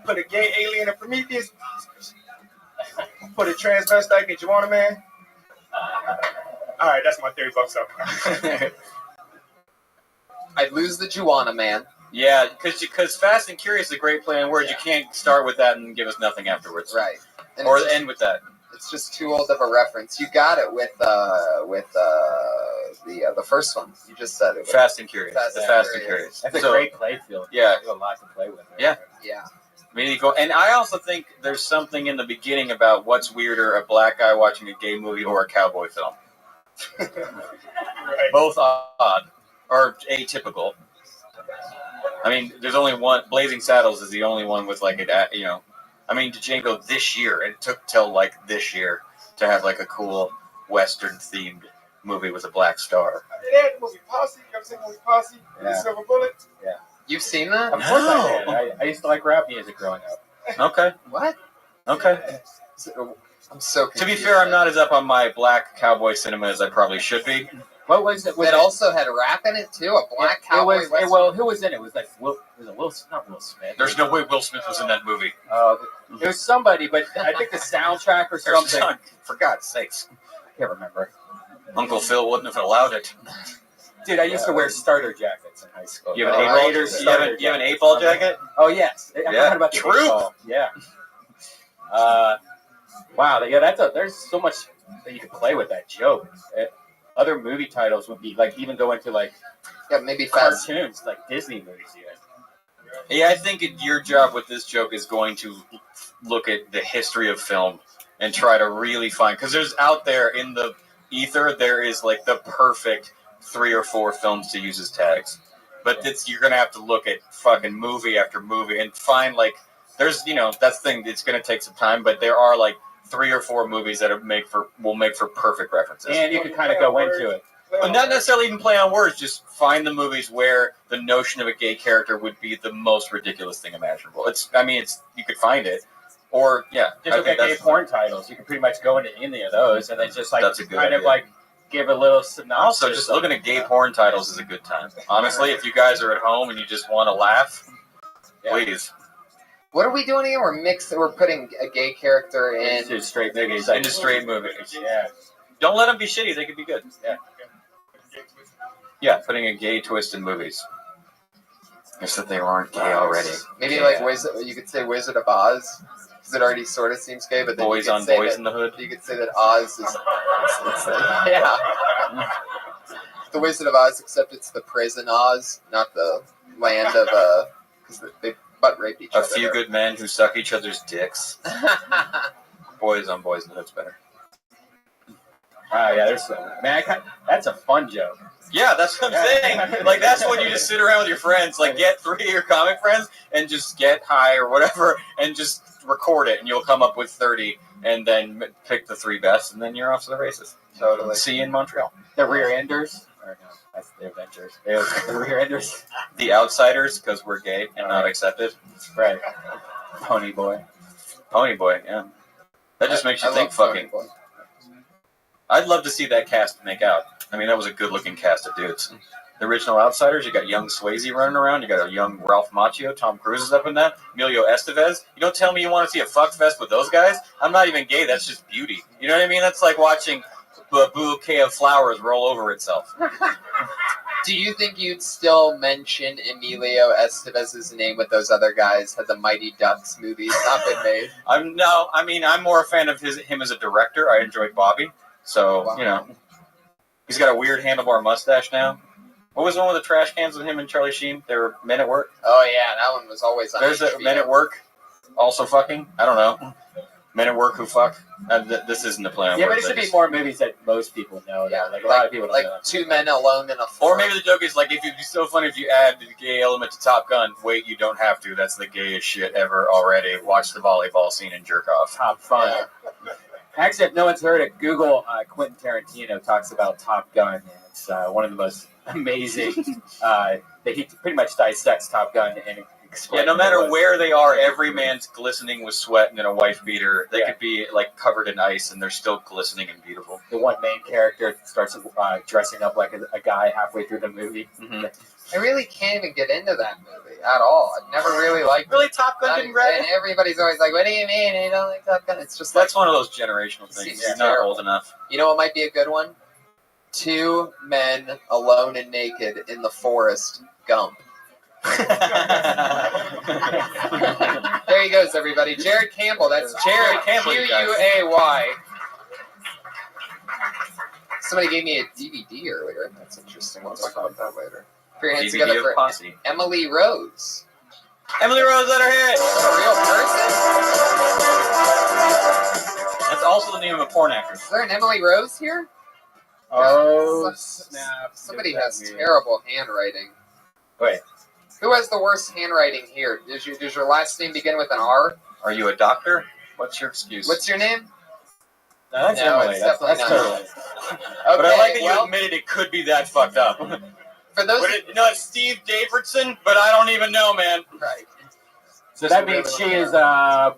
Put a gay alien in Prometheus? Put a transvestite in Juana Man? All right, that's my theory, bucks up. I'd lose the Juana Man. Yeah, because Fast and Curious is a great play on words. You can't start with that and give us nothing afterwards. Right. And Or it's just- end with that. It's just too old of a reference. You got it with the first one. You just said it. Fast and Curious. Fast and Curious. That's a So- great play field. Yeah. There's a lot to play with. Yeah. Yeah. I mean, you go, and I also think there's something in the beginning about what's weirder, a black guy watching a gay movie or a cowboy film. Both odd or atypical. I mean, there's only one. Blazing Saddles is the only one with like a, you know. I mean, Django this year. It took till like this year to have like a cool Western themed movie with a black star. They had the movie Posse. You ever seen the movie Posse? Yeah. The Silver Bullet? Yeah. You've seen that? Of course I did. I used to like rap music growing up. Okay. What? Okay. I'm so To be confused. fair, I'm not as up on my black cowboy cinema as I probably should be. What was it? It also had rap in it too. A black cowboy. Western. Well, who was in it? Was like not Will Smith. There's no way Will Smith was in that movie. It was somebody, but I think the soundtrack or something. For God's sakes. I can't remember. Uncle Phil wouldn't have allowed it. Dude, I used to wear starter jackets in high school. You have an 8-ball? You have an 8-ball jacket? Oh yes. I Yeah. forgot about the True. 8-ball. Yeah. Wow. Yeah. There's so much that you could play with that joke. Other movie titles would be like even go into like maybe Fast. cartoons like Disney movies even. Yeah, I think your job with this joke is going to look at the history of film and try to really find, because there's out there in the ether, there is like the perfect 3 or 4 films to use as tags. But you're going to have to look at fucking movie after movie and find like, there's, that's the thing, it's going to take some time, but there are like 3 or 4 movies that will make for perfect references. And you can kind of go into it. But not necessarily even play on words, just find the movies where the notion of a gay character would be the most ridiculous thing imaginable. You could find it. Or, yeah. Just look at gay porn titles. You can pretty much go into any of those and then just like That's a good kind of idea. like give a little synopsis. Also, just looking at gay porn titles is a good time. Honestly, if you guys are at home and you just want to laugh, please. What are we doing here? We're putting a gay character in into straight movies. Into straight movies. Yeah. Don't let them be shitty. They could be good. Yeah. Yeah, putting a gay twist in movies. Just that they aren't gay already. Maybe Yeah. like you could say Wizard of Oz, because it already sort of seems gay. But then Boys you could on say Boys that, in the Hood. You could say that Oz is yeah. The Wizard of Oz, except it's the prison Oz, not the land of because they butt rape each A other. few good men who suck each other's dicks. Boys on Boys in the Hood's better. Oh yeah, that's a fun joke. Yeah, that's what I'm saying. Like, that's when you just sit around with your friends, like, get 3 of your comic friends and just get high or whatever and just record it, and you'll come up with 30 and then pick the 3 best, and then you're off to the races. Totally. See you in Montreal. The rear enders? Or no, that's the Avengers. The rear enders? The outsiders, because we're gay and not accepted. Right. Pony Boy. Pony Boy, yeah. That just makes you I think love Pony fucking. Boy. I'd love to see that cast make out. I mean, that was a good-looking cast of dudes. The original Outsiders, you got young Swayze running around, you got a young Ralph Macchio, Tom Cruise is up in that, Emilio Estevez. You don't tell me you want to see a fuck fest with those guys? I'm not even gay, that's just beauty. You know what I mean? That's like watching a bouquet of flowers roll over itself. Do you think you'd still mention Emilio Estevez's name with those other guys had the Mighty Ducks movies not been made? I'm more a fan of him as a director. I enjoyed Bobby. So, Wow. He's got a weird handlebar mustache now. What was the one with the trash cans with him and Charlie Sheen? They were Men at Work. Oh yeah, that one was always on There's HBO. a Men at Work, also fucking. I don't know. Men at Work Who Fuck. This isn't a play on Yeah, but words, it should I be just- more movies that most people know. Yeah, though. Like a lot of people don't like know that. two men alone in a Or maybe the joke is like, if it'd be so funny if you add the gay element to Top Gun. Wait, you don't have to. That's the gayest shit ever already. Watch the volleyball scene and jerk off. Top fun. Actually, if no one's heard it, Google Quentin Tarantino talks about Top Gun, and it's one of the most amazing. That he pretty much dissects Top Gun and Yeah, no matter where they are, every man's glistening with sweat and in a wife beater. They could be like covered in ice and they're still glistening and beautiful. The one main character starts dressing up like a guy halfway through the movie. Mm-hmm. I really can't even get into that movie at all. I've never really liked Really, Top Gun didn't grab And you? everybody's always like, what do you mean you don't like Top Gun? It's just like, That's one of those generational things. Seems You're not terrible. old enough. you know what might be a good one? Two men alone and naked in the forest, Gump. There he goes, everybody. Jared Campbell. That's Jared Campbell, you guys. Q-U-A-Y. Somebody gave me a DVD earlier. That's interesting. We'll talk about that later. Put your hands DVD together of for Posse. Emily Rose. Emily Rose, let her hear it. A real person? That's also the name of a porn actress. Is there an Emily Rose here? Oh, snap. Somebody has terrible handwriting. Wait. Who has the worst handwriting here? Does your last name begin with an R? Are you a doctor? What's your excuse? What's your name? No, that's No, Emily. it's That's definitely totally. But I like that you well, admitted it could be that fucked up. for those, It's Steve Davidson, but I don't even know, man. right. So that means she is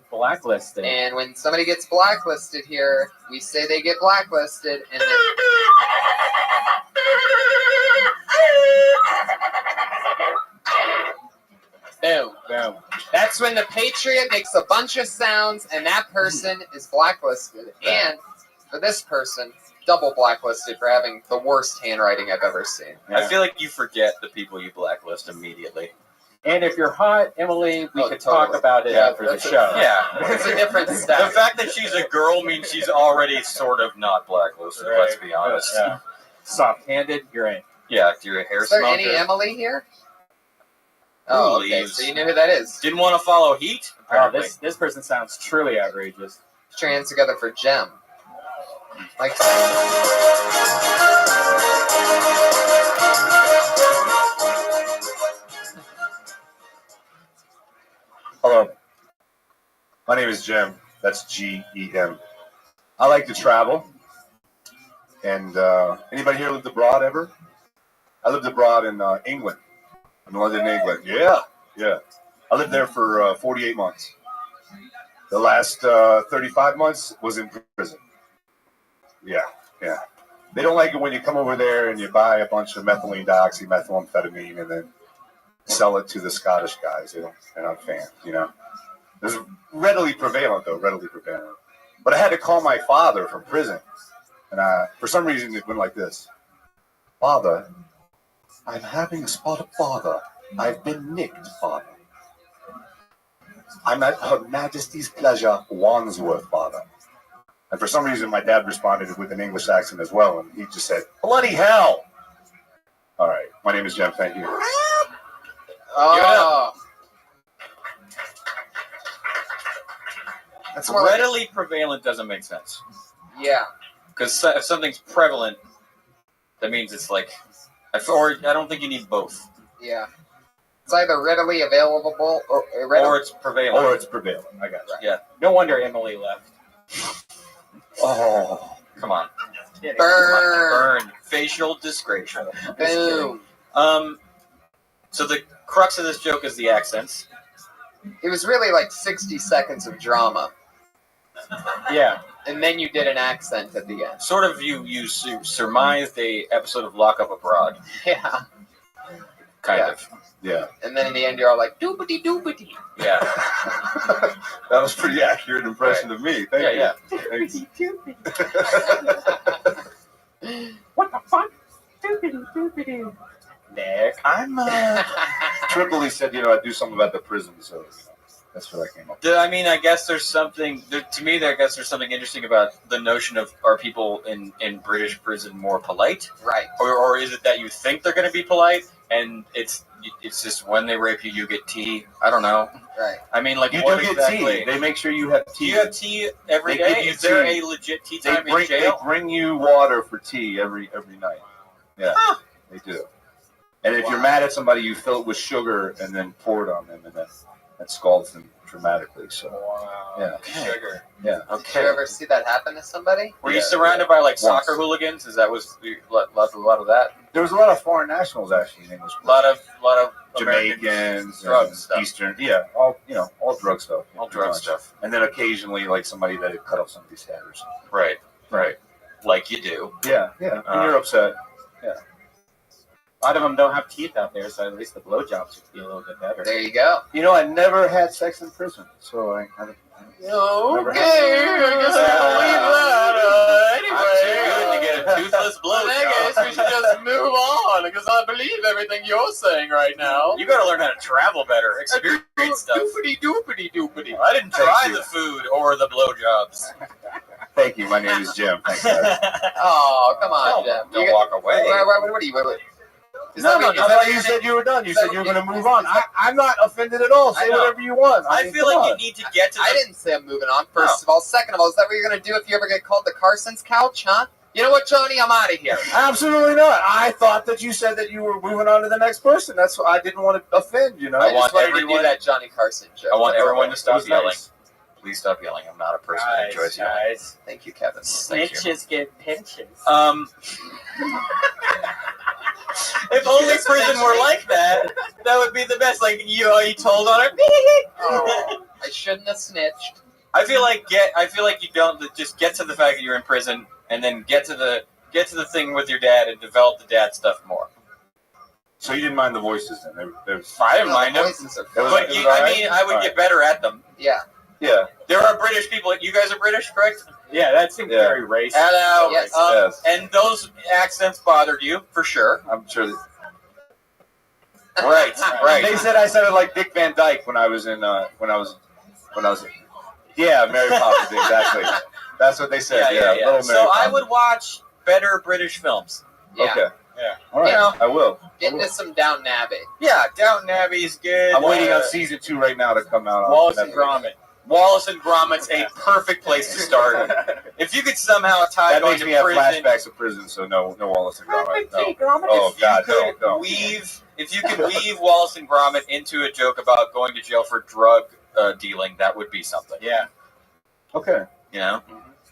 blacklisted. And when somebody gets blacklisted here, we say they get blacklisted, and then boom. Boom. That's when the Patriot makes a bunch of sounds, and that person is blacklisted. And for this person, double blacklisted for having the worst handwriting I've ever seen. I feel like you forget the people you blacklist immediately. And if you're hot, Emily, we could totally. talk about it after the show. Yeah. It's a different The step. fact that she's a girl means she's already sort of not blacklisted, let's be honest. Yeah. Soft-handed, you're in. Yeah, if you're a hair Is there smoker. any Emily here? Oh, Who okay. leaves? So you know who that is. Didn't want to follow Heat? Oh, Apparently. this person sounds truly outrageous. Put your hands together for Gem. Like, Hello. My name is Jim. That's G-E-M. I like to travel. And anybody here lived abroad ever? I lived abroad in England, in London, England. Yeah. I lived there for 48 months. The last 35 months was in prison. Yeah. They don't like it when you come over there and you buy a bunch of methylene dioxymethylamphetamine and then sell it to the Scottish guys. They're not fans, you know. It's readily prevalent, though, But I had to call my father from prison. And for some reason, it went like this. Father, I'm having a spot of father. I've been nicked, father. I'm at Her Majesty's pleasure, Wandsworth, father. And for some reason, my dad responded with an English accent as well. And he just said, bloody hell. All right. My name is Jem. Thank you. oh. That's more like, Readily prevalent doesn't make sense. yeah. Because if something's prevalent, that means it's like, or I don't think you need both. Yeah. It's either readily available or Or it's prevalent. I got it. Yeah. No wonder Emily left. Oh, come on. Burn. Facial disgrace. Boom. So the crux of this joke is the accents. It was really like 60 seconds of drama. Yeah. And then you did an accent at the end. Sort of you surmised a episode of Lock Up Abroad. Yeah. Kind of. Yeah. And then in the end, you're all like, doopity doopity. Yeah. That was pretty accurate impression of me. Thank you. Yeah. Thanks. What the fuck? Doopity. Nick, I'm Tripoli said, I'd do something about the prison, so that's what I came up with. I mean, I guess there's something, to me, I guess there's something interesting about the notion of, are people in British prison more polite? Right. Or is it that you think they're going to be polite, and it's just when they rape you, you get tea. I don't know. Right. I mean, like You what do get exactly? tea. They make sure you have tea. Do you have tea every They day? give you Is there tea. a legit tea They time bring, in jail? They bring you water for tea every night. Yeah, they do. And if you're mad at somebody, you fill it with sugar and then pour it on them, and then that scalds them dramatically. So, yeah. Sugar. Yeah. Did you ever see that happen to somebody? Were you surrounded by like soccer hooligans? Is that was a lot of that? There was a lot of foreign nationals actually in English. A lot of Jamaicans, drug and stuff. Eastern, all drug stuff. All drug stuff. And then occasionally, like somebody that had cut off somebody's head or something. Right. Like you do. Yeah. And you're upset. Yeah. A lot of them don't have teeth out there, so at least the blowjobs would be a little bit better. There you go. You know, I never had sex in prison, so I kind of. Okay, I guess we'll leave that. Anyway, I'm too good to get a toothless blowjob. I guess we should just move on because I believe everything you're saying right now. You got to learn how to travel better, experience stuff. Doopity. I didn't try the food or the blowjobs. Thank you. My name is Jim. Thanks, guys. Oh, come on, Jeff. Don't walk away. What are you? Wait. No, I thought you said you were done. You said you were going to move on. I'm not offended at all. Say whatever you want. I feel like you need to get to the... I didn't say I'm moving on, first of all. Second of all, is that what you're going to do if you ever get called the Carson's couch, huh? You know what, Johnny? I'm out of here. Absolutely not. I thought that you said that you were moving on to the next person. That's why I didn't want to offend, you know. I just wanted to do that Johnny Carson joke. I want everyone to stop was yelling. nice. Please stop yelling. I'm not a person that enjoys yelling. Guys. Thank you, Kevin. Thank you. Snitches get pinches. If only prison were like that, that would be the best. Like you told on her. Oh, I shouldn't have snitched. I feel like you don't just get to the fact that you're in prison, and then get to the thing with your dad and develop the dad stuff more. So you didn't mind the voices then? I didn't mind them. But I would get better at them. Yeah. Yeah. There are British people. You guys are British, correct? Yeah, that seems very racist. Hello. Yes. Yes. And those accents bothered you, for sure. I'm sure that... Right. They said I sounded like Dick Van Dyke when I was in Yeah, Mary Poppins, exactly. That's what they said. Yeah. Little Mary So I Poppins. would watch better British films. Yeah. Okay. Yeah. All right. You know, I will. Get into some Downton Abbey. Yeah, Downton Abbey is good. I'm waiting on season 2 right now to come out. Wallace and Gromit. Wallace and Gromit's a perfect place to start. If you could somehow tie That going makes to me have prison, flashbacks of prison, so no Wallace and Gromit. No. Gromit. Oh, God, no. if you could weave Wallace and Gromit into a joke about going to jail for drug dealing, that would be something. Yeah. Okay. You know?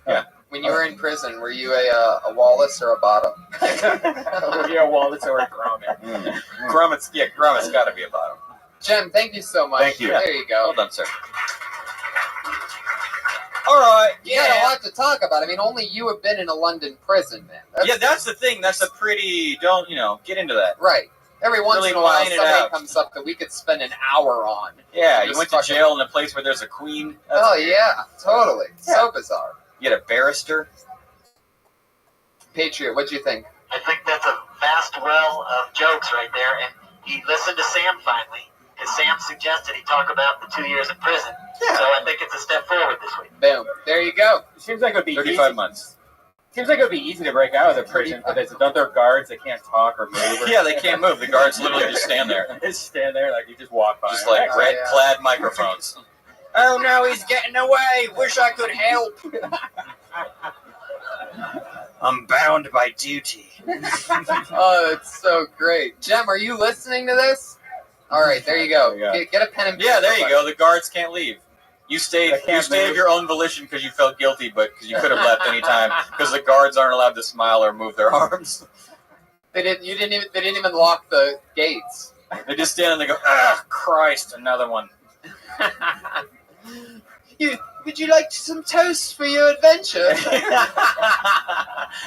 Yeah. When you were in prison, were you a Wallace or a Bottom? Yeah, Wallace or a Gromit. Gromit's got to be a bottom. Jim, thank you so much. Thank you. There you go. Well done, sir. All right. You got a lot to talk about. I mean, only you have been in a London prison, man. That's the thing. That's a pretty... get into that. Right. Every once Really in a while, line it somebody out. comes up that we could spend an hour on. Yeah, you Just went to fucking- jail in a place where there's a queen. Oh, yeah. Totally. So bizarre. You had a barrister. Patriot, what'd you think? I think that's a vast well of jokes right there, and he listened to Sam finally, because Sam suggested he talk about the 2 years in prison. Yeah. So I think it's a step forward this week. Boom. There you go. It seems like it would be 35 easy. months. Seems like it would be easy to break out of the prison, but there's other guards that can't talk or move. Yeah, they can't move. The guards literally just stand there. They just stand there like you just walk by. Just like red plaid microphones. Oh, no, he's getting away. Wish I could help. I'm bound by duty. Oh, it's so great. Jem, are you listening to this? All right, there you go. Get a pen and paper. Yeah, there you go. The guards can't leave. You stayed of your own volition because you felt guilty, but because you could have left any time because the guards aren't allowed to smile or move their arms. They didn't even lock the gates. They just stand and they go, "Ah, Christ, another one." Would you like some toast for your adventure?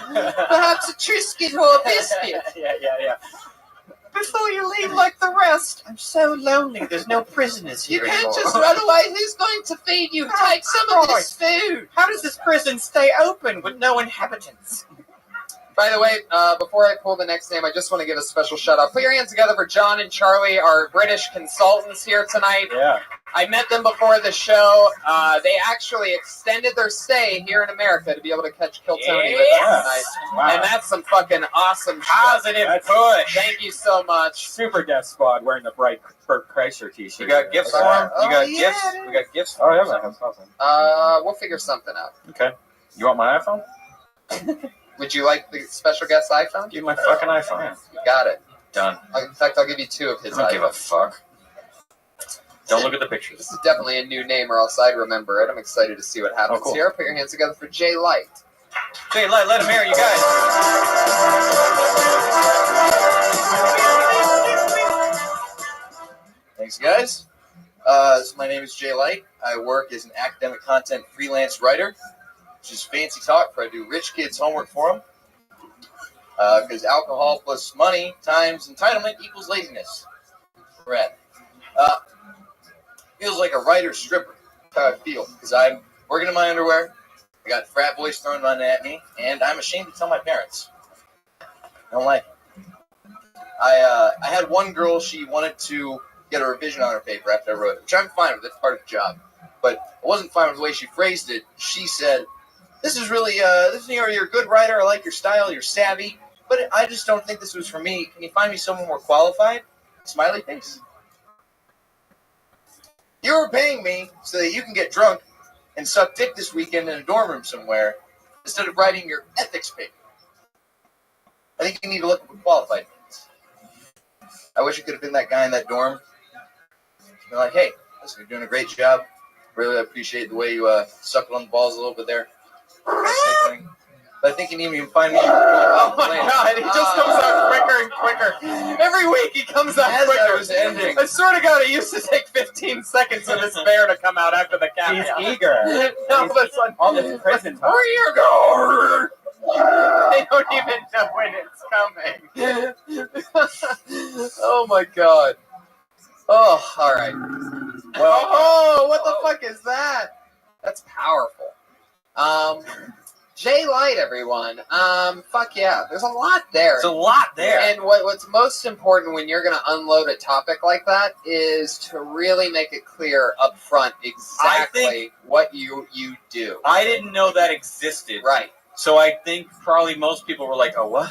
Perhaps a Triscuit or a biscuit? Yeah. Before you leave like the rest. I'm so lonely. There's no prisoners You here can't anymore. just run away. Who's going to feed you? Take some of this food. How does this prison stay open with no inhabitants? By the way, before I pull the next name, I just want to give a special shout out. Put your hands together for John and Charlie, our British consultants here tonight. Yeah. I met them before the show. They actually extended their stay here in America to be able to catch Kill Tony with us tonight. Wow. And that's some fucking awesome Positive push. Thank you so much. Super Death Squad wearing the bright Bert Kreischer t-shirt. You got gifts for him? You got gifts? We got gifts for him. that's awesome. We'll figure something out. Okay. You want my iPhone? Would you like the special guest iPhone? Give me my fucking iPhone. You got it. Done. In fact, I'll give you 2 of his I don't iPhones. give a fuck. Don't look at the pictures. This is definitely a new name, or else I'd remember it. I'm excited to see what happens cool. here. Put your hands together for Jay Light. Jay Light, let him hear you guys. Thanks, guys. So my name is Jay Light. I work as an academic content freelance writer, which is fancy talk for I do rich kids' homework for them. Because alcohol plus money times entitlement equals laziness. Rad. Feels like a writer stripper. That's how I feel. Because I'm working in my underwear, I got frat boys throwing money at me, and I'm ashamed to tell my parents. I don't like it. I had one girl, she wanted to get a revision on her paper after I wrote it, which I'm fine with. That's part of the job. But I wasn't fine with the way she phrased it. She said, "This is really, you're a good writer. I like your style. You're savvy. But I just don't think this was for me. Can you find me someone more qualified?" Smiley face. You were paying me so that you can get drunk and suck dick this weekend in a dorm room somewhere instead of writing your ethics paper. I think you need to look at what qualified means. I wish I could have been that guy in that dorm. Be like, "Hey, listen, you're doing a great job. Really appreciate the way you suckled on the balls a little bit there. But I think you need to find me." Oh my god, he just comes out quicker and quicker. Every week he comes out As quicker. I was ending. I swear to God, it used to take 15 seconds for this bear to come out after the cat. He's eager. No, but it's like, all this prison time. where you go? They don't even know when it's coming. Oh my god. Oh, alright. Well, oh, what the fuck is that? That's powerful. Jay Light, everyone. Fuck yeah. There's a lot there. There's a lot there. And what's most important when you're going to unload a topic like that is to really make it clear up front exactly what you do. I didn't know that existed. Right. So I think probably most people were like, "Oh, what?"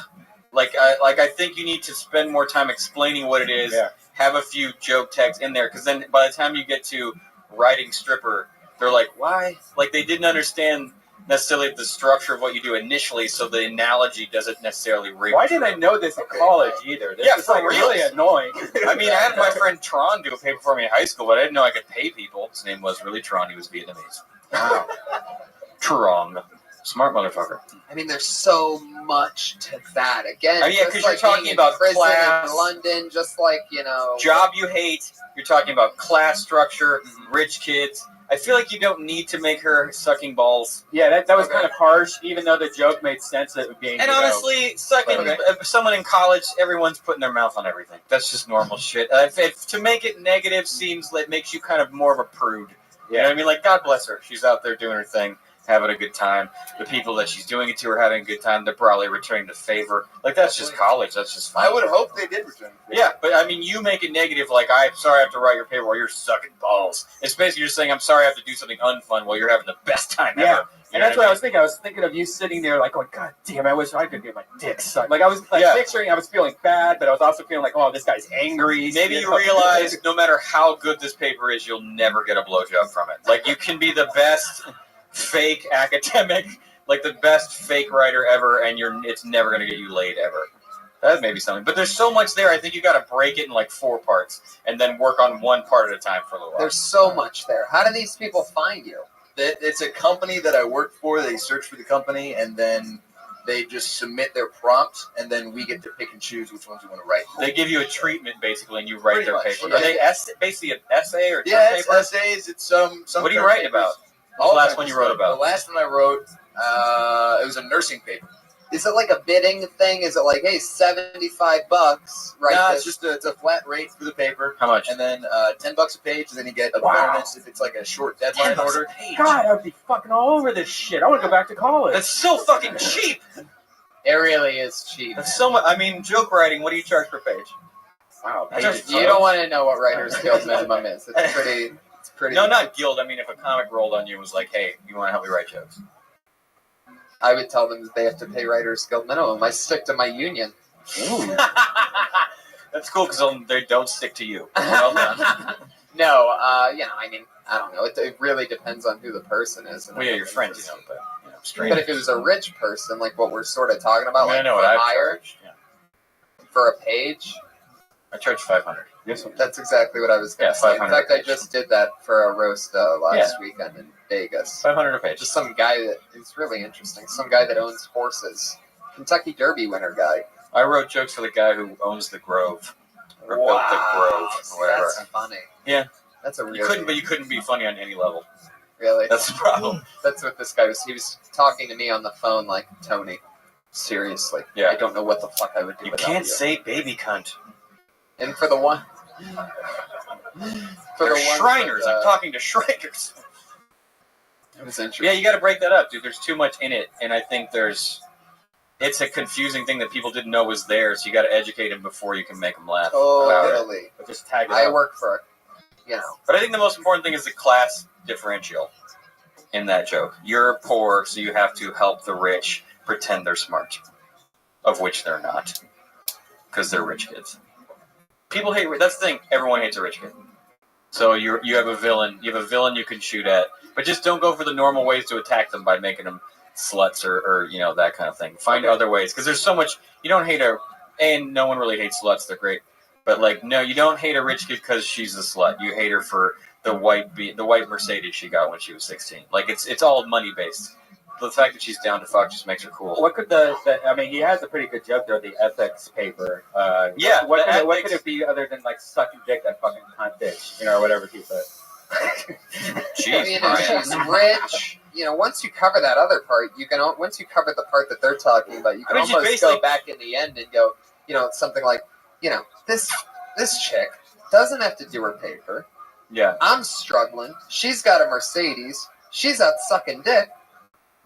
I think you need to spend more time explaining what it is. Yeah. Have a few joke tags in there, because then by the time you get to writing stripper, they're like, "Why?" Like they didn't understand necessarily the structure of what you do initially, so the analogy doesn't necessarily ring. Why didn't I know this in college either? This is like really annoying. I mean, I had my friend Tron do a paper for me in high school, but I didn't know I could pay people. His name was really Tron. He was Vietnamese. Wow. Tron. Smart motherfucker. I mean, there's so much to that. Again, yeah, because you're talking about prison class, in London, just like, job you hate. You're talking about class structure, rich kids. I feel like you don't need to make her sucking balls. Yeah, that was kind of harsh, even though the joke made sense that it would be. And honestly, someone in college, everyone's putting their mouth on everything. That's just normal shit. To make it negative seems like makes you kind of more of a prude. You know what I mean? Like, God bless her. She's out there doing her thing, having a good time. The people that she's doing it to are having a good time. They're probably returning the favor. Like, that's just college. That's just fun. I would hope they did return the favor. Yeah, but I mean, you make it negative, like, "I'm sorry I have to write your paper while you're sucking balls." It's basically just saying, "I'm sorry I have to do something unfun while you're having the best time ever." And that's what I was thinking. I was thinking of you sitting there like, "Oh, God damn, I wish I could get my dick sucked." Like, I was picturing, I was feeling bad, but I was also feeling like, "Oh, this guy's angry." Maybe you realize no matter how good this paper is, you'll never get a blowjob from it. Like, you can be the best fake academic, like the best fake writer ever, and it's never going to get you laid ever. That may be something. But there's so much there, I think you got to break it in like 4 parts and then work on one part at a time for a little while. There's so much there. How do these people find you? It's a company that I work for. They search for the company, and then they just submit their prompt, and then we get to pick and choose which ones we want to write. They give you a treatment, basically, and you write Pretty their much, paper. yeah. Are they basically an essay or Yeah, term it's paper? essays. It's some. What are you writing about? All The last kinds one of you wrote stuff. about? The last one I wrote, it was a nursing paper. Is it like a bidding thing? Is it like, hey, $75, right? No, it's a flat rate for the paper. How much? And then $10 a page, and then you get a bonus if it's like a short deadline $10 order. God, I would be fucking all over this shit. I want to go back to college. That's so fucking cheap. It really is cheap. That's so much. I mean, joke writing. What do you charge per page? Wow, You don't want to know what Writers Guild minimum is. It's pretty. It's pretty. No, not guild. I mean, if a comic rolled on you and was like, "Hey, you want to help me write jokes?" I would tell them that they have to pay Writers Guild minimum. I stick to my union. Ooh. That's cool because they don't stick to you. Well done. No, I mean, I don't know. It really depends on who the person is. And Well, yeah, your friends, but But strangers. if it was a rich person, like what we're sort of talking about, I mean, I like know what for I've hire, charged. Yeah. for a page, I charge $500. Yes, that's exactly what I was going to say. In 500 fact, a I page. just did that for a roast last weekend in Vegas. 500 a page. Just some guy that is really interesting. Some guy that owns horses. Kentucky Derby winner guy. I wrote jokes for the guy who owns the Grove. Or built the Grove, or whatever. That's funny. Yeah. That's a really... You couldn't be funny on any level. Really? That's the problem. That's what this guy was. He was talking to me on the phone like, Tony, seriously. Yeah. I don't know what the fuck I would do You without can't you. say baby cunt. And for the one... They're Shriners. I'm talking to Shriners. It was interesting. Yeah, you got to break that up, dude. There's too much in it, and I think it's a confusing thing that people didn't know was there, so you got to educate them before you can make them laugh. Totally. But just tag it I up. work for, But I think the most important thing is the class differential in that joke. You're poor, so you have to help the rich pretend they're smart, of which they're not, because they're rich kids. People hate. That's the thing. Everyone hates a rich kid. So you have a villain. You have a villain you can shoot at, but just don't go for the normal ways to attack them by making them sluts or that kind of thing. Find other ways, because there's so much. You don't hate and no one really hates sluts. They're great, but no, you don't hate a rich kid because she's a slut. You hate her for the white Mercedes she got when she was 16. Like it's all money based. The fact that she's down to fuck just makes her cool. What could I mean, he has a pretty good joke there, the ethics paper. Yeah, What could it be other than like sucking dick that fucking cunt bitch, or whatever he said. Jeez, she's rich. Once you cover that other part, you can. Once you cover the part that they're talking about, you can almost go back in the end and go, something like, this chick doesn't have to do her paper. Yeah. I'm struggling. She's got a Mercedes. She's out sucking dick.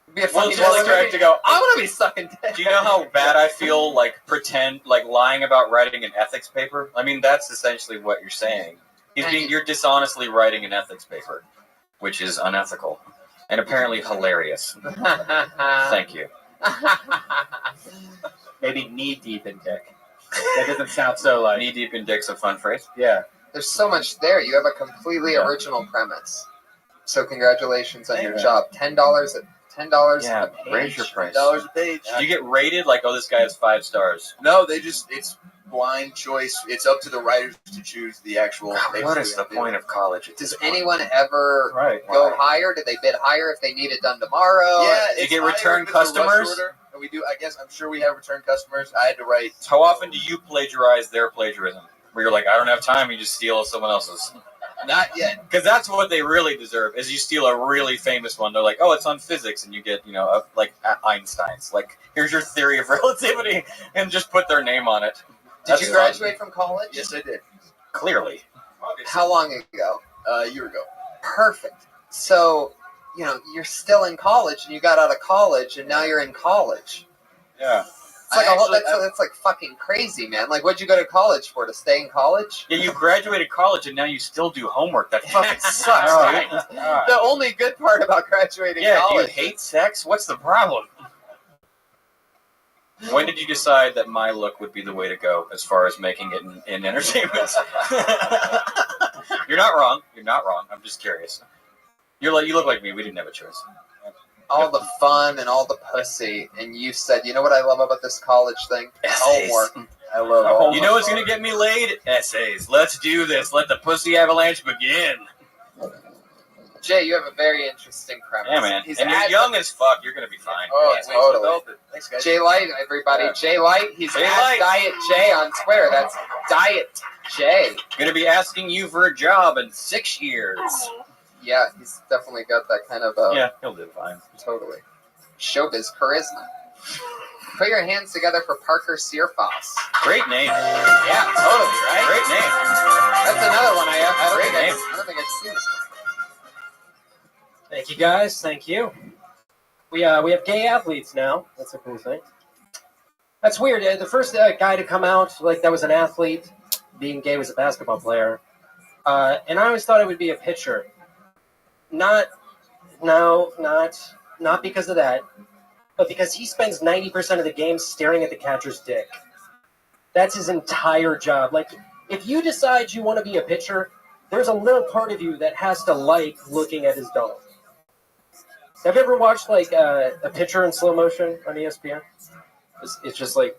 It'd be a funny to go, I want to be sucking dick. Do you know how bad I feel lying about writing an ethics paper? I mean, that's essentially what you're saying. You're dishonestly writing an ethics paper, which is unethical and apparently hilarious. Thank you. Maybe knee deep in dick. That doesn't sound so like knee deep in dick's a fun phrase. Yeah. There's so much there. You have a completely original premise. So congratulations on your job. $10 a page. Raise your price. $10 a page. Do you get rated like, this guy has 5 stars? No, it's blind choice. It's up to the writers to choose the actual. What is the point of college? Does anyone ever go higher? Do they bid higher if they need it done tomorrow? Yeah, you get return customers. And we do. I guess I'm sure we have return customers. I had to write. How often do you plagiarize their plagiarism? Where you're like, I don't have time. You just steal someone else's. Not yet. Because that's what they really deserve, is you steal a really famous one. They're like, it's on physics, and you get, like Einstein's. Like, here's your theory of relativity, and just put their name on it. Did you graduate from college? Yes, I did. Clearly. How long ago? A year ago. Perfect. So, you're still in college, and you got out of college, and now you're in college. Yeah. That's like fucking crazy, man. Like, what'd you go to college for? To stay in college? Yeah, you graduated college and now you still do homework. That fucking sucks, right? The only good part about graduating college. Do you hate sex? What's the problem? When did you decide that my look would be the way to go as far as making it in entertainment? You're not wrong. You're not wrong. I'm just curious. You look like me. We didn't have a choice. All the fun and all the pussy, and you said, you know what I love about this college thing? Essays. Homework. I love homework. You know what's going to get me laid? Essays. Let's do this. Let the pussy avalanche begin. Jay, you have a very interesting premise. Yeah, man. And you're young as fuck. You're going to be fine. Oh, totally. Thanks, guys. Jay Light, everybody. Yeah. Jay Light. He's Jay at Light. Diet Jay on Twitter. That's Diet Jay. Going to be asking you for a job in 6 years. Yeah, he's definitely got that kind of yeah, he'll do fine. Totally. Showbiz charisma. Put your hands together for Parker Searfoss. Great name. Yeah, totally, right? Great name. That's another one Great I don't think I've seen this one. Thank you guys. Thank you. We have gay athletes now. That's a cool thing. That's weird. The first guy to come out like that was an athlete, being gay was a basketball player, and I always thought it would be a pitcher. Not because of that, but because he spends 90% of the game staring at the catcher's dick. That's his entire job. Like, if you decide you want to be a pitcher, there's a little part of you that has to like looking at his dog. Have you ever watched like a pitcher in slow motion on ESPN? It's just like.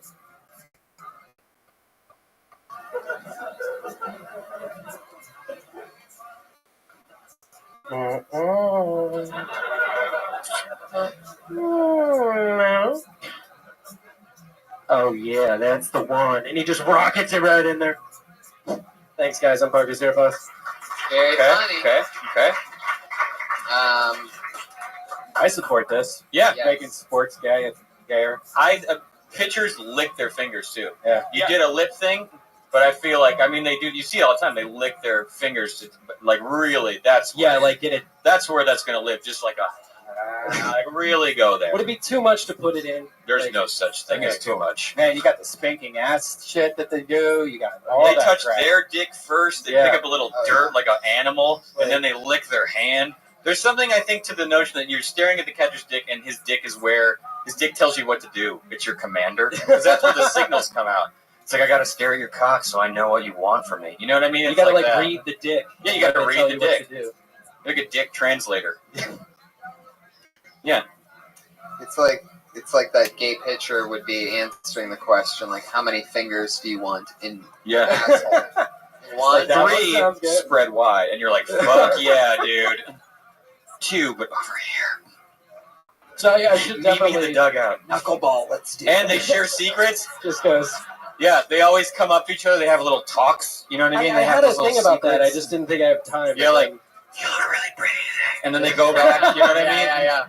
Oh yeah, that's the one, and he just rockets it right in there. Thanks, guys. I'm Parker's here, boss. Very funny. Okay. I support this. Yeah, Yes. Making sports gayer. Pitchers lick their fingers too. Yeah. You did a lip thing, but I feel like they do. You see it all the time. They lick their fingers to, like, really. That's where, Get it. That's where that's gonna live. Just like really go there. Would it be too much to put it in? There's no such thing as too much. Man, you got the spanking ass shit that they do. You got all They that touch crap. their dick first. They pick up a little dirt like an animal, and then they lick their hand. There's something, I think, to the notion that you're staring at the catcher's dick, and his dick is where his dick tells you what to do. It's your commander, because that's where the signals come out. It's like, I gotta stare at your cock so I know what you want from me. You know what I mean? You It's gotta like that. read the dick. Yeah, you gotta They read tell the you what dick. to do. Like a dick translator. Yeah. It's like that gay pitcher would be answering the question, like, how many fingers do you want in Yeah. asshole? One, That one Three sounds good. spread wide, and you're like, fuck yeah, dude. 2, but over here. So I should Meet me in definitely the dugout. knuckleball, let's do And they share secrets. just goes. Yeah, they always come up to each other. They have little talks. You know what I mean? I They have had a those little thing about that. I secrets. just didn't think I have time. Yeah, like, you look really pretty today. And then they go back. You know what I mean? Yeah.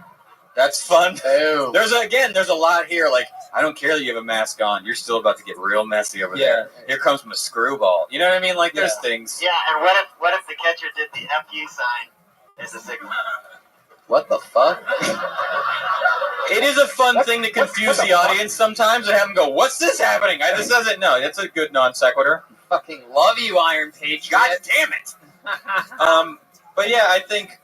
That's fun. Boom. There's a lot here. Like, I don't care that you have a mask on. You're still about to get real messy over there. Here comes my screwball. You know what I mean? Like, there's things. Yeah, and what if the catcher did the FU sign as a signal? What the fuck? It is a fun thing to confuse the audience sometimes and have them go, "What's this happening?" This doesn't. No, that's a good non sequitur. Fucking love you, Iron Patriot. God damn it. But yeah, I think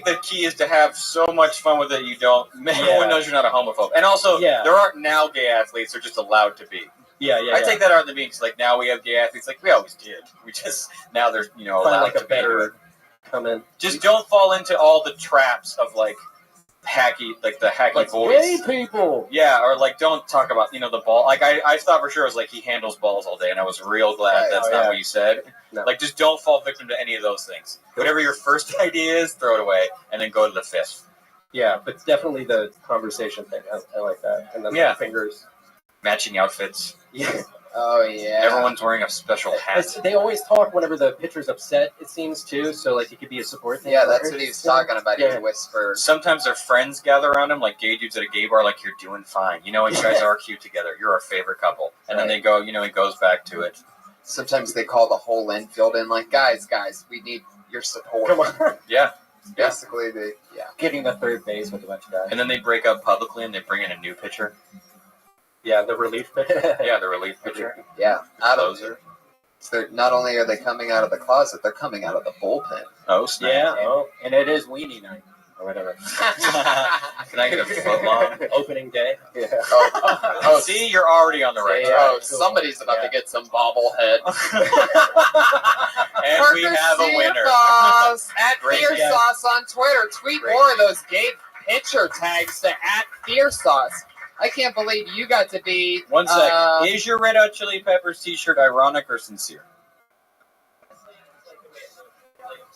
the key is to have so much fun with it everyone knows you're not a homophobe. And also, there aren't now gay athletes; they're just allowed to be. I take that out of the means. Like, now we have gay athletes. Like, we always did. We just now there's allowed like to a better be. come in. Just don't fall into all the traps of the hacky voice. Gay people. Yeah, or like, don't talk about the ball. Like, I thought for sure it was like he handles balls all day, and I was real glad that's not what you said. No. Like, just don't fall victim to any of those things. Whatever your first idea is, throw it away, and then go to the fifth. Yeah, but definitely the conversation thing. I like that. And then the fingers. Matching outfits. Yeah. Oh yeah. Everyone's wearing a special hat. They always talk whenever the pitcher's upset, it seems, too. So, like, it could be a support thing. Yeah, that's what he was talking about. He would whisper. Sometimes their friends gather around him, like gay dudes at a gay bar, like, you're doing fine. You know, you guys are cute together. You're our favorite couple. And then they go, he goes back to it. Sometimes they call the whole infield in, like, guys, we need your support. Come on. Yeah. Basically, Getting the third base with a bunch of guys. And then they break up publicly and they bring in a new pitcher. Yeah, the relief pitcher. Yeah, the relief pitcher. Yeah, so they're, not only are they coming out of the closet, they're coming out of the bullpen. Oh, snap. Yeah, and it is weenie night. Or whatever. Can I get a foot long? Opening day. Yeah. Oh, see, you're already on the right track. Oh, somebody's about to get some bobblehead. And we have a winner. Sauce at Great Fear guess. Sauce on Twitter. Tweet more of those gay pitcher tags to at Fear Sauce. I can't believe you got to be. 1 sec. Is your Red Hot Chili Peppers t-shirt ironic or sincere?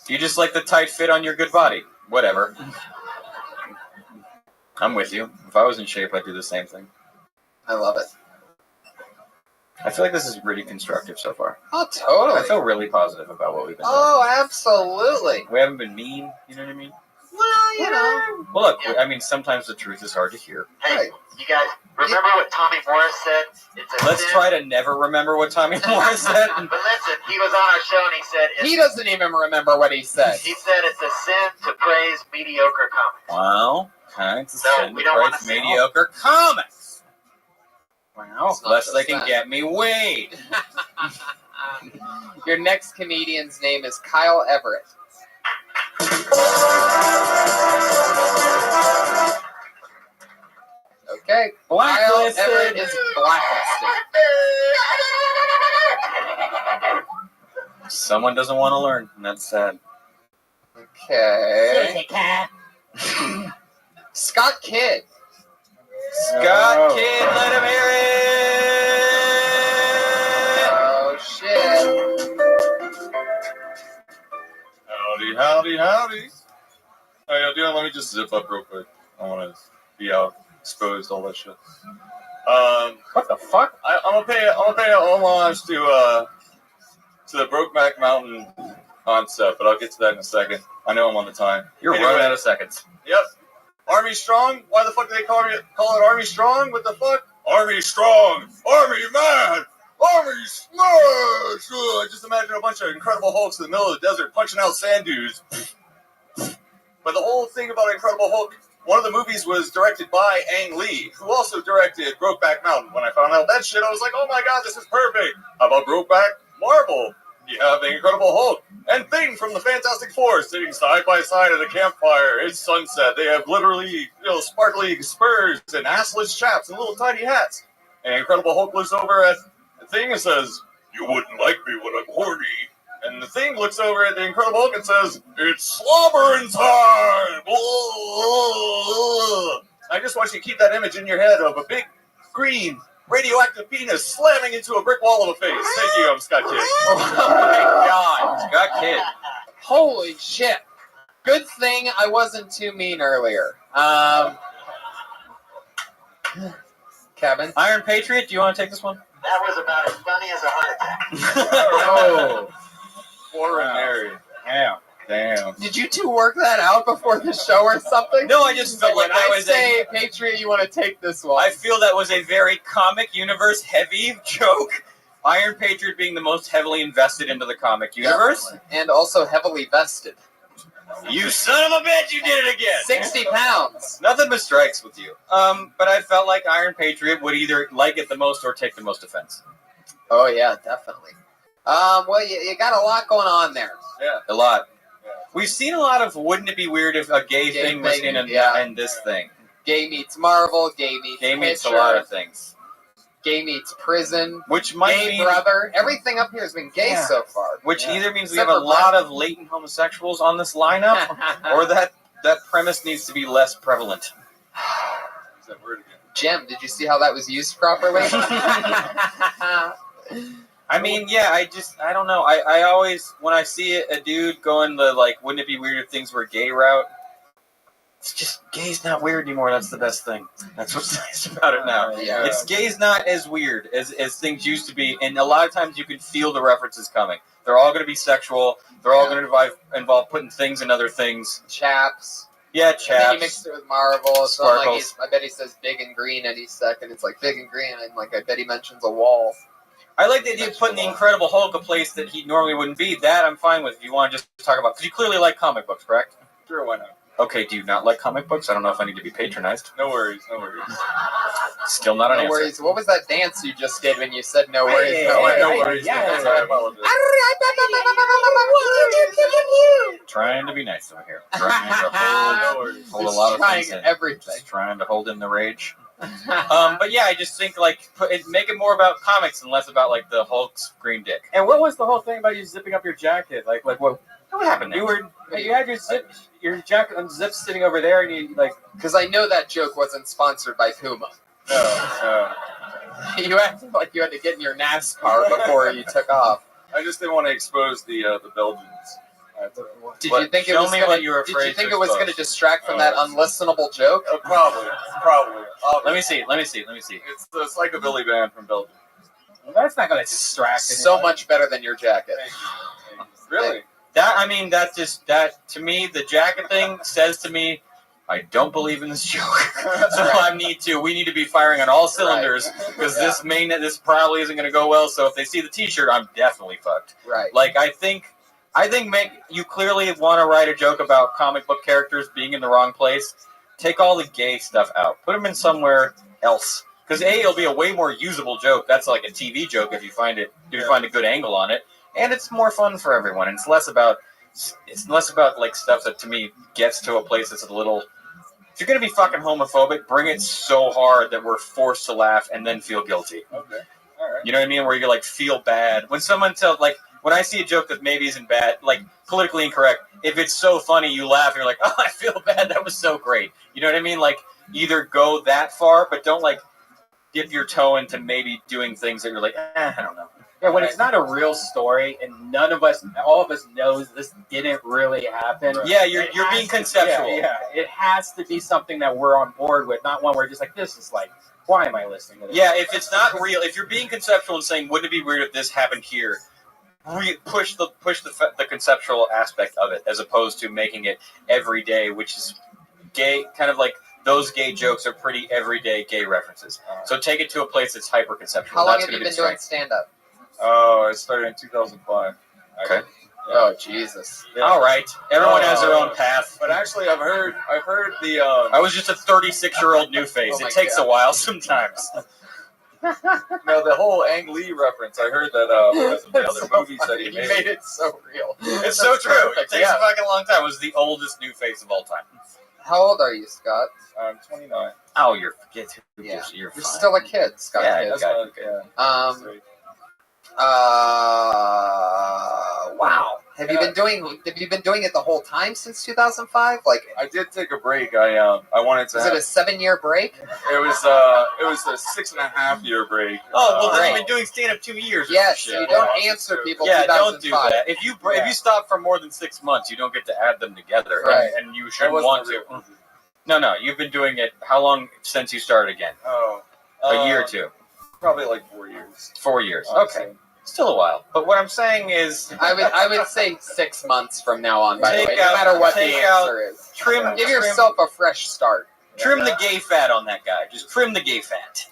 Do you just like the tight fit on your good body? Whatever. I'm with you. If I was in shape, I'd do the same thing. I love it. I feel like this is really constructive so far. Oh, totally. I feel really positive about what we've been doing. Oh, absolutely. We haven't been mean, you know what I mean? Well, you know. Well, look, I mean, sometimes the truth is hard to hear. Hey, you guys remember what Tommy Morris said? It's a Let's sin. try to never remember what Tommy Morris said. But listen, he was on our show and he said He doesn't even remember what he said. He said it's a sin to praise mediocre comics. Wow. Okay. It's a No, sin we to don't praise wanna see mediocre comics. Wow. Less they can get me weighed. Your next comedian's name is Kyle Everett. Okay. Blacklisted. Kyle Everett is blacklisted. Someone doesn't want to learn, and that's sad. Okay. Scott Kidd. Scott Kidd, let him hear it! Oh, shit. Howdy, howdy, howdy. How y'all doing? Let me just zip up real quick. I want to be out exposed, all that shit. What the fuck? I'm gonna pay homage to the Brokeback Mountain concept, but I'll get to that in a second. I know I'm on the time. You're running out of seconds. Yep. Army Strong? Why the fuck do they call it Army Strong? What the fuck? Army Strong! Army Man! Army Smash! I just imagine a bunch of Incredible Hulks in the middle of the desert punching out sand dudes. But the whole thing about Incredible Hulk, one of the movies was directed by Ang Lee, who also directed Brokeback Mountain. When I found out that shit, I was like, oh my god, this is perfect. How about Brokeback? Marvel. You have the Incredible Hulk and Thing from the Fantastic Four sitting side by side at a campfire. It's sunset. They have literally, sparkly spurs and assless chaps and little tiny hats. And Incredible Hulk looks over at the Thing and says, "You wouldn't like me when I'm horny." And the Thing looks over at the Incredible Hulk and says, "It's slobbering time." I just want you to keep that image in your head of a big green radioactive penis slamming into a brick wall of a face. Thank you, I'm Scott Kidd. Oh my god, Scott Kidd. Holy shit. Good thing I wasn't too mean earlier. Kevin? Iron Patriot, do you want to take this one? That was about as funny as a heart attack. Oh. Ordinary. Damn. Did you two work that out before the show or something? No, I just felt like that I was say, Patriot, you want to take this one. I feel that was a very comic universe heavy joke. Iron Patriot being the most heavily invested into the comic universe. Yep. And also heavily vested. You son of a bitch, you did it again. 60 pounds. Nothing but strikes with you. But I felt like Iron Patriot would either like it the most or take the most offense. Oh, yeah, definitely. Well, you got a lot going on there. Yeah. A lot. We've seen a lot of wouldn't it be weird if a gay thing was in this thing. Gay meets Marvel, gay meets a lot of things. Gay meets prison, which might gay mean brother. Everything up here has been gay so far. Which either means we have a lot of latent homosexuals on this lineup, or that premise needs to be less prevalent. Is that word again? Jim, did you see how that was used properly? I mean, yeah, I don't know. I always, when I see a dude going the, like, wouldn't it be weird if things were gay route? It's just, gay's not weird anymore. That's the best thing. That's what's nice about it now. Yeah. It's gay's not as weird as things used to be, and a lot of times you can feel the references coming. They're all going to be sexual. They're all going to involve putting things in other things. Chaps. Yeah, And then chaps. you mix it with Marvel. So Sparkles. I bet he says big and green any second. It's like big and green, and like I bet he mentions a wall. I like the idea of putting the Incredible Hulk a place that he normally wouldn't be. That I'm fine with. If you want to just talk about, because you clearly like comic books, correct? Sure, why not? Okay, do you not like comic books? I don't know if I need to be patronized. No worries, no worries. Still not an No answer. worries. What was that dance you just did when you said no worries? Hey, no worries. hey, No worries. yeah. That's what I apologize. Trying to be nice over here. Trying to hold a lot of things in. Everything. Just trying to hold in the rage. But yeah, I just think like make it more about comics and less about like the Hulk's green dick. And what was the whole thing about you zipping up your jacket? Like what happened there? You had your jacket unzipped sitting over there, and you like. Because I know that joke wasn't sponsored by Puma. No. You acted like you had to get in your NASCAR before you took off. I just didn't want to expose the Belgians. Did you think it was going to distract from that unlistenable joke? Probably. Let me see. It's the psychobilly band from Belgium. Well, that's not going to distract. So much better than your jacket. Really? That to me, the jacket thing says to me, I don't believe in this joke. So we need to be firing on all cylinders because this probably isn't going to go well. So if they see the T-shirt, I'm definitely fucked. Right. Like I think you clearly want to write a joke about comic book characters being in the wrong place. Take all the gay stuff out. Put them in somewhere else. Because A, it'll be a way more usable joke. That's like a TV joke if you find it, if you find a good angle on it, and it's more fun for everyone. And it's less about like stuff that to me gets to a place that's a little. If you're gonna be fucking homophobic, bring it so hard that we're forced to laugh and then feel guilty. Okay. All right. You know what I mean? Where you like feel bad when someone tells like. When I see a joke that maybe isn't bad, like politically incorrect, if it's so funny, you laugh and you're like, oh, I feel bad. That was so great. You know what I mean? Like, either go that far, but don't, like, dip your toe into maybe doing things that you're like, I don't know. Yeah, when it's not a real story and all of us knows this didn't really happen. Yeah, you're being conceptual. Yeah, it has to be something that we're on board with, not one where just like, this is like, why am I listening to this? Yeah, if it's not real, if you're being conceptual and saying, wouldn't it be weird if this happened here? Push the conceptual aspect of it as opposed to making it everyday, which is gay. Kind of like those gay jokes are pretty everyday gay references. So take it to a place that's hyper conceptual. How long have you been doing stand up? Oh, I started in 2005. Okay. Oh Jesus! Yeah. All right, everyone has their own path. But actually, I've heard the. I was just a 36-year-old new face. Oh It takes a while sometimes. No, the whole Ang Lee reference. I heard that because of the other movies that he You made. made it so real. It's so true. It takes Yeah. a fucking long time. It was the oldest new face of all time. How old are you, Scott? I'm 29. Oh, you're Yeah. you're fine. Still a kid, Scott. Yeah, kid. that's Yeah. Wow. Have you been doing it the whole time since 2005? Like, I did take a break. I wanted to. is it a 7-year break? It was a 6.5-year break. Oh, well, then Great. you've been doing stand-up 2 years. or Yes. some shit. You don't answer people. Yeah, don't 2005. do that. If you stop for more than 6 months, you don't get to add them together, Right. and you shouldn't wasn't want a real to. No, you've been doing it. How long since you started again? Oh, A year or two? Probably like 4 years. 4 years. Honestly. Okay, still a while. But what I'm saying is, I would say 6 months from now on. By the Take way, no out- matter what the take out- answer is, trim give yourself a fresh start. trim the gay fat on that guy. Just trim the gay fat.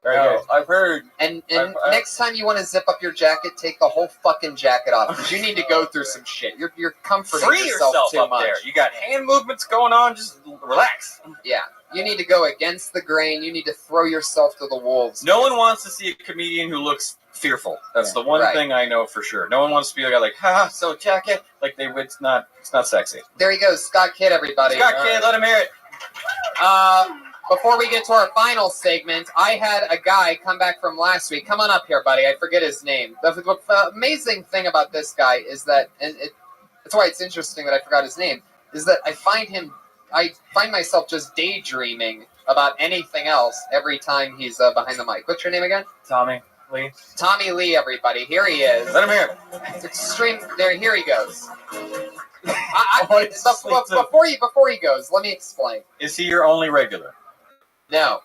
Very good. I've heard. And I've- next time you want to zip up your jacket, take the whole fucking jacket off. 'Cause you need to go through some shit. You're comforting Free yourself too up much. there. You got hand movements going on. Just relax. Yeah. You need to go against the grain. You need to throw yourself to the wolves. No one wants to see a comedian who looks fearful. That's the one Right. thing I know for sure. No one wants to be a guy like, ha, so jacket. Like it's not sexy. There he goes, Scott Kidd, everybody. Scott Kidd, let him hear it. Before we get to our final segment, I had a guy come back from last week. Come on up here, buddy. I forget his name. The amazing thing about this guy is that, and that's why it's interesting that I forgot his name, is that I find myself just daydreaming about anything else every time he's behind the mic. What's your name again? Tommy Lee. Tommy Lee, everybody. Here he is. Let him hear it. It's extreme. Here he goes. Oh, Before he goes, let me explain. Is he your only regular? No.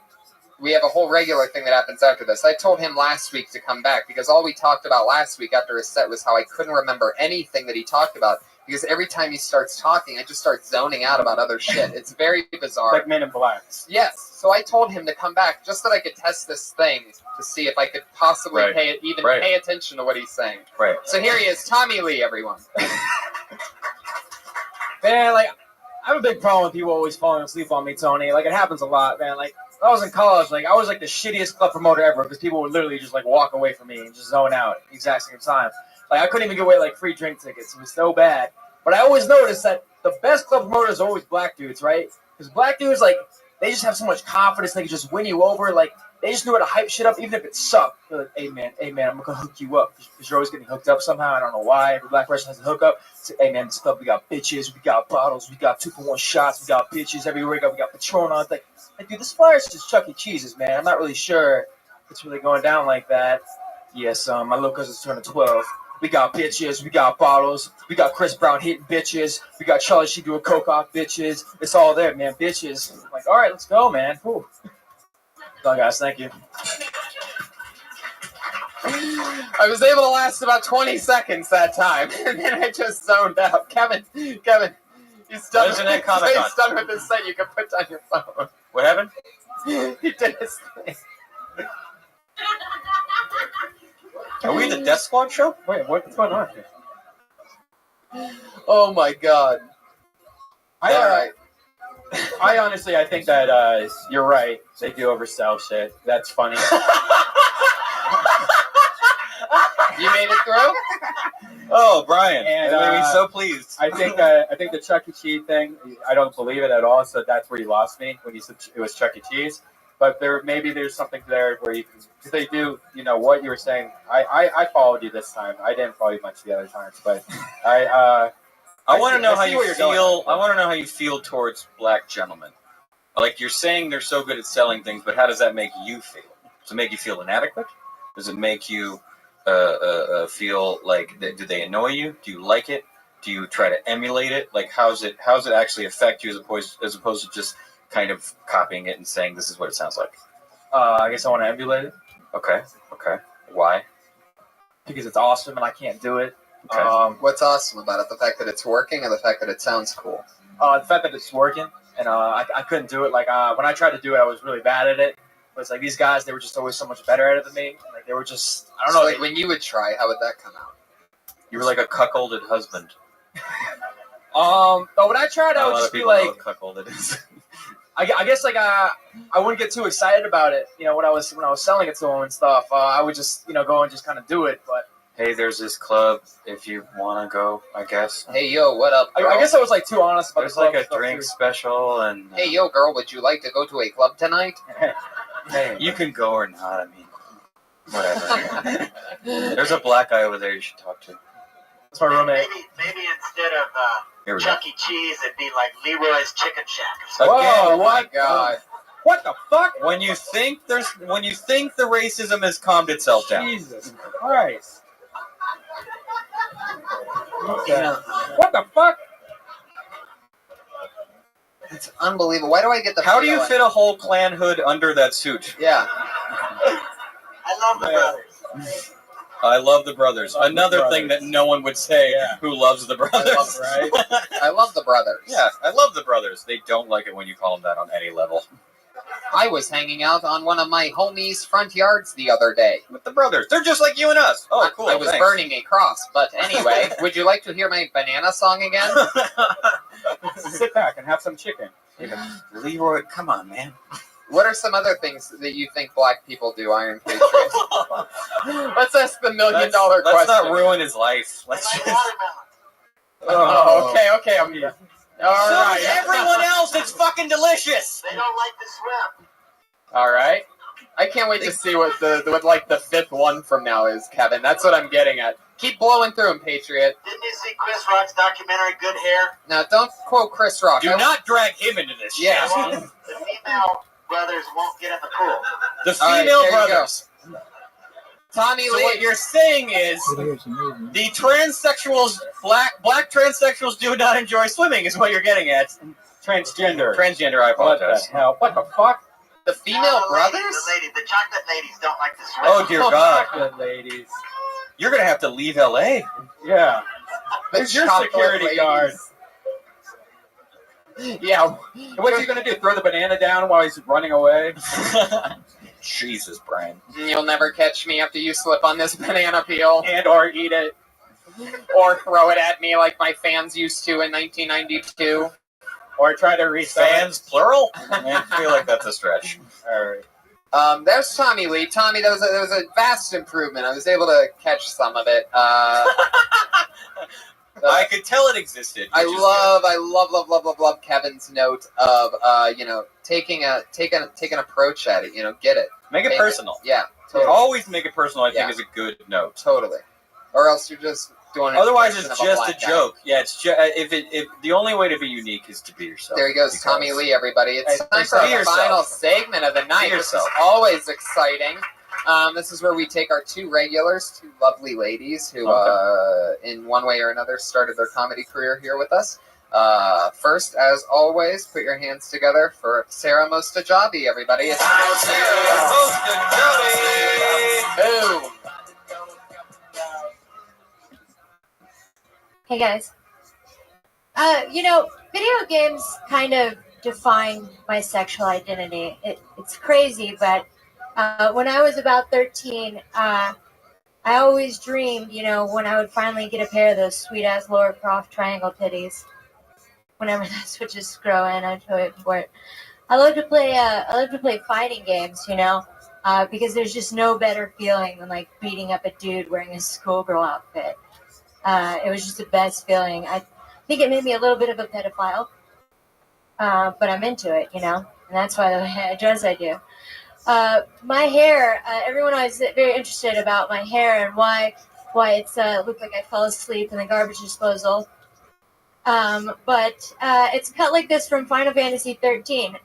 We have a whole regular thing that happens after this. I told him last week to come back because all we talked about last week after his set was how I couldn't remember anything that he talked about because every time he starts talking, I just start zoning out about other shit. It's very bizarre. Like Men in Black. Yes. So I told him to come back just so that I could test this thing to see if I could possibly Right. pay attention to what he's saying. Right. So here he is, Tommy Lee, everyone. Man, like, I have a big problem with people always falling asleep on me, Tony. Like, it happens a lot, man. Like, when I was in college, like, I was like the shittiest club promoter ever because people would literally just like walk away from me and just zone out at the exact same time. Like, I couldn't even give away like free drink tickets. It was so bad. But I always noticed that the best club promoters are always black dudes, right? Because black dudes, like, they just have so much confidence. They can just win you over. Like, they just knew how to hype shit up, even if it sucked. They're like, hey, man, I'm going to hook you up. Because you're always getting hooked up somehow. I don't know why. Every black person has a hookup. Say, hey, man, this club, we got bitches, we got bottles, we got 2-for-1 shots, we got bitches everywhere we go. We got Patron on. It's like, dude, this flyer's just Chuck E. Cheese's, man. I'm not really sure it's really going down like that. Yes, my little cousin's turning 12. We got bitches, we got bottles, we got Chris Brown hitting bitches, we got Charlie Sheen doing coke off bitches. It's all there, man, bitches. I'm like, all right, let's go, man. Whew. That's all, guys. Thank you. I was able to last about 20 seconds that time, and then I just zoned out. Kevin, he's done. Isn't that Comic-Con? He's done with his set. You can put down your phone. What happened? He did his thing. Are we the Death Squad show? Wait, what's going on here? Oh my god! All right. I honestly, I think that you're right. They do oversell shit. That's funny. You made it through? Oh, Brian, And, that made me so pleased. I think the Chuck E. Cheese thing, I don't believe it at all. So that's where you lost me when you said it was Chuck E. Cheese. But there's something there where you can, because they do, what you were saying. I followed you this time. I didn't follow you much the other times, but I want to know how see you where you're going. feel. I want to know how you feel towards black gentlemen. Like you're saying, they're so good at selling things, but how does that make you feel? Does it make you feel inadequate? Does it make you feel like do they annoy you? Do you like it? Do you try to emulate it? Like how's it actually affect you as opposed to just kind of copying it and saying this is what it sounds like? I guess I want to emulate it. Okay. Why? Because it's awesome and I can't do it. Okay. What's awesome about it? The fact that it's working, or the fact that it sounds cool? The fact that it's working, and I couldn't do it. Like when I tried to do it, I was really bad at it. But it's like these guys, they were just always so much better at it than me. Like they were just, I don't know. Like when you would try, how would that come out? You were like a cuckolded husband. But when I tried, I would just be like, cuckolded is. I guess like I wouldn't get too excited about it. When I was selling it to them and stuff, I would just go and just kind of do it. But Hey, there's this club if you want to go, I guess. Hey, yo, what up, girl? I guess I was like too honest about There's the club like a stuff, drink too. special and Hey, yo, girl, would you like to go to a club tonight? Hey, you can go or not. I mean, whatever. There's a black guy over there you should talk to. That's my roommate. Maybe instead Here of we Chuck E. Cheese, it'd be like Leroy's Chicken Shack. Again, Whoa, my God. What the fuck? when you think the racism has calmed itself down. Jesus Christ. What the fuck? It's unbelievable. Why do I get the How do you feeling- fit a whole Klan hood under that suit? Yeah. I love the brothers. I love the brothers. Another thing that no one would say who loves the brothers. Right? I love the brothers. Yeah, I love the brothers. They don't like it when you call them that on any level. I was hanging out on one of my homies' front yards the other day. With the brothers. They're just like you and us. Oh, cool. I was thanks. burning a cross. But anyway, would you like to hear my banana song again? Sit back and have some chicken. Leroy, come on, man. What are some other things that you think black people do, Iron Patriot? Let's ask the $1 million question. Let's not ruin his life. Let's just... Oh, okay. I'm here. All right. Everyone else, it's fucking delicious. They don't like to swim. All right. I can't wait to see what the fifth one from now is, Kevin. That's what I'm getting at. Keep blowing through him, Patriot. Didn't you see Chris Rock's documentary, Good Hair? Now, don't quote Chris Rock. Do not drag him into this shit. Yeah. Well, the female brothers won't get in the pool. The All right, female there you brothers. Tommy So Lee. what you're saying is the transsexuals, black transsexuals do not enjoy swimming is what you're getting at. Transgender. Transgender, I What the apologize. hell? What the fuck? The female brothers? The chocolate ladies don't like to swim. Oh, dear God. Chocolate ladies. You're going to have to leave L.A. Yeah. The Who's your chocolate security ladies. guard? Yeah. What's he gonna do? Throw the banana down while he's running away? Jesus, Brian. You'll never catch me after you slip on this banana peel. And or eat it. Or throw it at me like my fans used to in 1992. Or try to resell it. Fans, plural? I feel like that's a stretch. All right. There's Tommy Lee. Tommy, there was a vast improvement. I was able to catch some of it. I could tell it existed. I love Kevin's note of taking an approach at it. Get it. Make it personal. Yeah, totally. Always make it personal. I think is a good note. Totally. Or else you're just doing it. Otherwise, it's just a joke. Yeah, it's just if the only way to be unique is to be yourself. There he goes, Tommy Lee. Everybody, it's time for be our yourself. final segment of the night. This is always exciting. This is where we take our two regulars, two lovely ladies who, in one way or another, started their comedy career here with us. First, as always, put your hands together for Sarah Mostajabi, everybody. It's Boom. Hey guys. Video games kind of define my sexual identity. It's crazy, but when I was about 13, I always dreamed, when I would finally get a pair of those sweet-ass Laura Croft triangle titties. whenever the Switches grow in, I totally up for it. I love to play fighting games, because there's just no better feeling than like beating up a dude wearing a schoolgirl outfit. It was just the best feeling. I think it made me a little bit of a pedophile, but I'm into it, and that's why I dress I do. My hair, everyone was very interested about my hair and why it's looked like I fell asleep in the garbage disposal. But it's cut like this from Final Fantasy 13,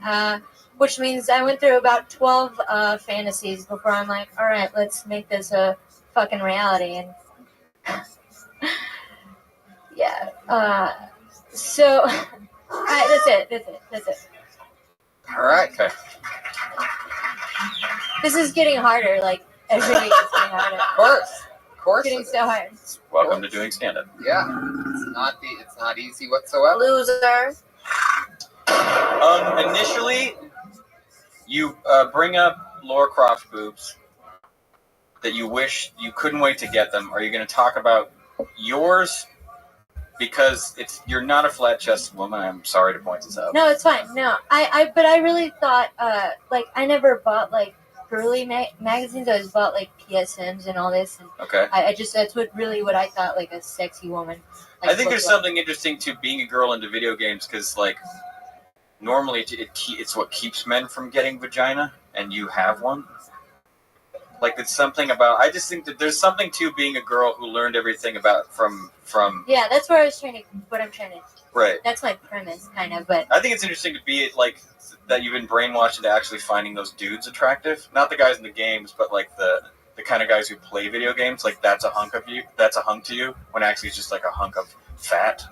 which means I went through about 12 fantasies before I'm like, all right, let's make this a fucking reality. And yeah, so that's it. All right. Okay. This is getting harder. Like every week, it's getting harder. Of course. Getting so hard. Welcome to doing stand-up. Yeah, it's not easy whatsoever. Loser. Initially, you bring up Laura Croft's boobs that you wish you couldn't wait to get them. Are you going to talk about yours? Because you're not a flat-chested woman. I'm sorry to point this out. No, it's fine. No, but I really thought, I never bought like girly magazines. I always bought like PSMs and all this. And Okay. that's what I thought like a sexy woman. I think there's something interesting to being a girl into video games because, like, normally it's what keeps men from getting vagina, and you have one. Like, it's something about. I just think that there's something to being a girl who learned everything about from. Yeah, that's what I'm trying to. Right. That's my premise, kind of. But I think it's interesting to be like that. You've been brainwashed into actually finding those dudes attractive. Not the guys in the games, but like the kind of guys who play video games. Like that's a hunk of you. That's a hunk to you. When actually it's just like a hunk of fat.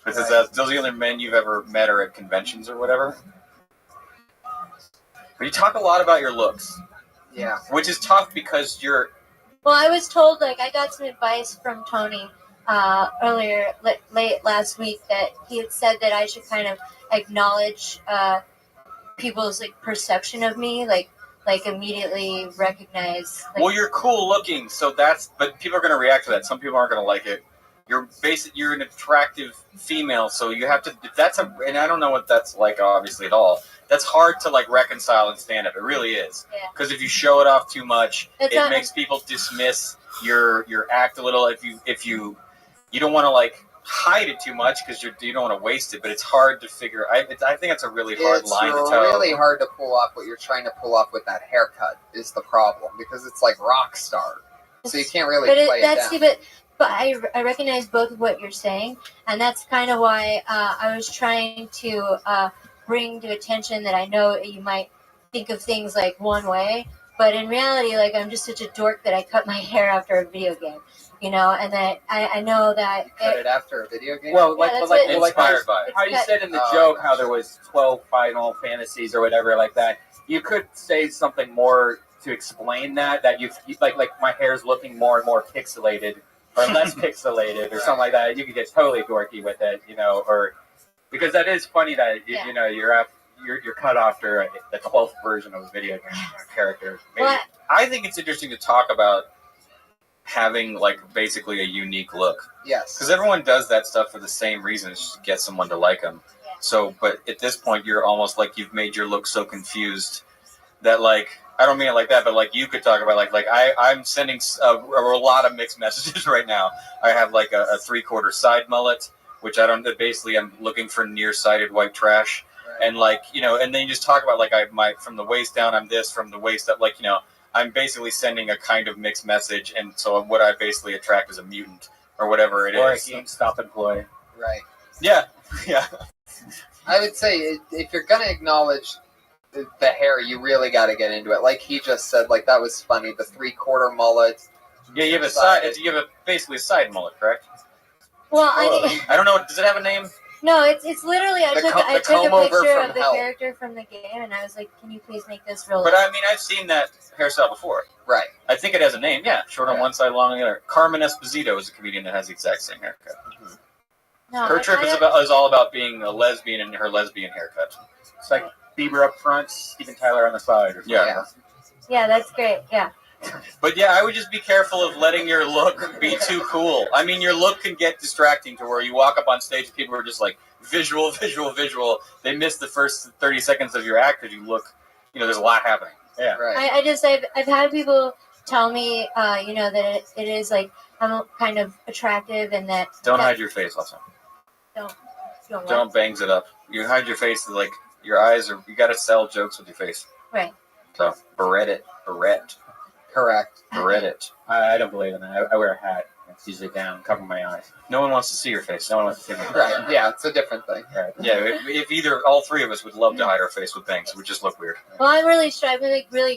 Because those are the only men you've ever met or at conventions or whatever. But you talk a lot about your looks. Yeah. Which is tough because you're. Well, I was told I got some advice from Tony earlier, late last week, that he had said that I should kind of acknowledge people's perception of me, like immediately recognize. Well, you're cool looking, so but people are going to react to that. Some people aren't going to like it. You're an attractive female, so you have to. And I don't know what that's like, obviously, at all. That's hard to reconcile in stand-up. It really is. Because if you show it off too much, it makes people dismiss your act a little. If you don't want to hide it too much because you don't want to waste it, but it's hard to figure. I think it's a really hard line to toe. It's really hard to pull off what you're trying to pull off with that haircut is the problem, because it's like rock star, so you can't really play it down. But I recognize both of what you're saying, and that's kind of why I was trying to bring to attention that I know you might think of things one way, but in reality, I'm just such a dork that I cut my hair after a video game, and that I know that... Cut it after a video game? Well, Inspired by how you said in the joke how there was 12 Final Fantasies or whatever like that. You could say something more to explain that you like my hair's looking more and more pixelated, or less pixelated, or something like that. You could get totally dorky with it, or because that is funny that you're cut after the 12th version of a video game character. Maybe. I think it's interesting to talk about having basically a unique look. Yes. Because everyone does that stuff for the same reasons, just to get someone to like them. Yeah. So, but at this point, you're almost you've made your look so confused that I don't mean it like that, but you could talk about I'm sending a lot of mixed messages right now. I have a 3/4 side mullet, which I'm looking for nearsighted white trash, right. And and then you just talk about from the waist down I'm this, from the waist up I'm basically sending a kind of mixed message, and so what I basically attract is a mutant or whatever it is. Or a GameStop employee. Right. Yeah. Yeah. I would say if you're gonna acknowledge the hair, you really got to get into it. Like he just said, that was funny. The 3/4 mullet. Yeah, you have a side. You have basically a side mullet, correct? Well, I don't know. Does it have a name? No, it's literally I took a picture of the hell. character from the game, and I was like, "Can you please make this real?" But I mean, I've seen that hairstyle before. Right. I think it has a name. Yeah, short on one side, long on the other. Carmen Esposito is a comedian that has the exact same haircut. Mm-hmm. No, her trip is all about being a lesbian and her lesbian haircut. It's like Bieber up front, Steven Tyler on the side. Or yeah. Yeah, that's great. Yeah. But yeah, I would just be careful of letting your look be too cool. I mean, your look can get distracting to where you walk up on stage and people are just visual. They miss the first 30 seconds of your act because you look, there's a lot happening. Yeah. Right. I've had people tell me, that it is like I'm kind of attractive and that. Don't hide your face also. Don't bangs it up. You hide your face like your eyes are. You got to sell jokes with your face. Right. So barrette it. Correct. Barrette it. I don't believe in that. I wear a hat. It's usually down, covering my eyes. No one wants to see your face. No one wants to see my face. Right. Yeah, it's a different thing. Right. Yeah. If either all three of us would love to hide our face with bangs, it would just look weird. Well, I'm really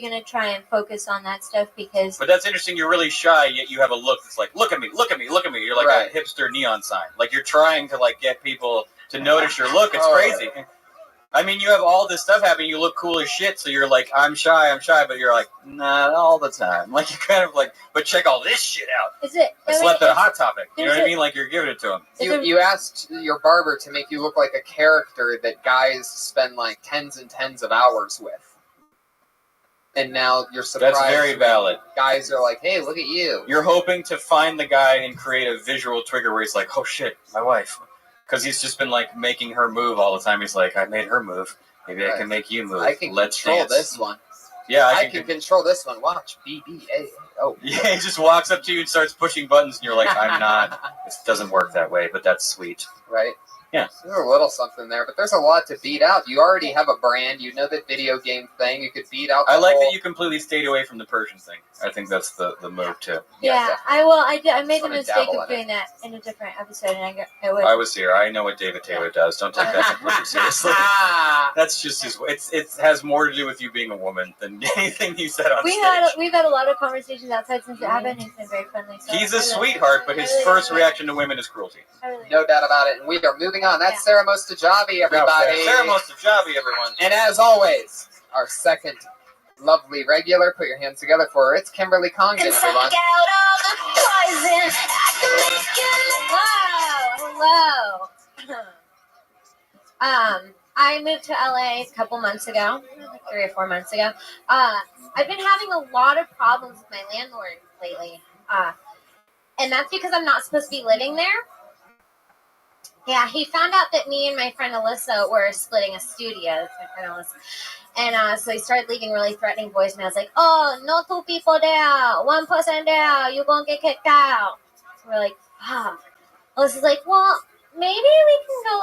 gonna try and focus on that stuff because. But that's interesting. You're really shy, yet you have a look that's like, look at me. You're like a hipster neon sign. Like you're trying to get people to notice your look. It's crazy. I mean, you have all this stuff happening. You look cool as shit. So you're like, I'm shy. But you're like, not all the time. Like you're kind of like, but check all this shit out. I slept at a Hot Topic. You know what I mean? Like you're giving it to him. You asked your barber to make you look like a character that guys spend like tens and tens of hours with. And now you're surprised. That's very valid. Guys are like, hey, look at you. You're hoping to find the guy and create a visual trigger where he's like, oh shit, my wife. Because he's just been making her move all the time. He's like, I made her move. Maybe I can make you move. I can Let's control dance. This one. Yeah, I can control this one. Watch BBA. Oh. Yeah, he just walks up to you and starts pushing buttons, and you're like, I'm not. It doesn't work that way, but that's sweet. Right. Yeah. There's a little something there, but there's a lot to beat out. You already have a brand. You know the video game thing. You could beat out. I like that you completely stayed away from the Persian thing. I think that's the move too. Yeah, I made the mistake of doing that in a different episode, and I was here. I know what David Taylor does. Don't take that completely seriously. That's just his. It has more to do with you being a woman than anything you said on stage. We've had a lot of conversations outside since it happened. He's been very friendly. So He's a sweetheart, but his first reaction to women is cruelty. No doubt about it. And we are moving on. That's Sarah Mostajabi, everybody. Sarah Mostajabi, everyone. And as always, our second lovely regular. Put your hands together for her. It's Kimberly Congdon, everyone. Hello. I moved to LA a couple months ago, like 3 or 4 months ago. I've been having a lot of problems with my landlord lately. And that's because I'm not supposed to be living there. Yeah, he found out that me and my friend Alyssa were splitting a studio. That's my friend Alyssa. And so he started leaving really threatening voicemails like, oh, no 2 people there, 1 person there, you're going to get kicked out. So we're like, fuck. Alyssa's like, well, maybe we can go,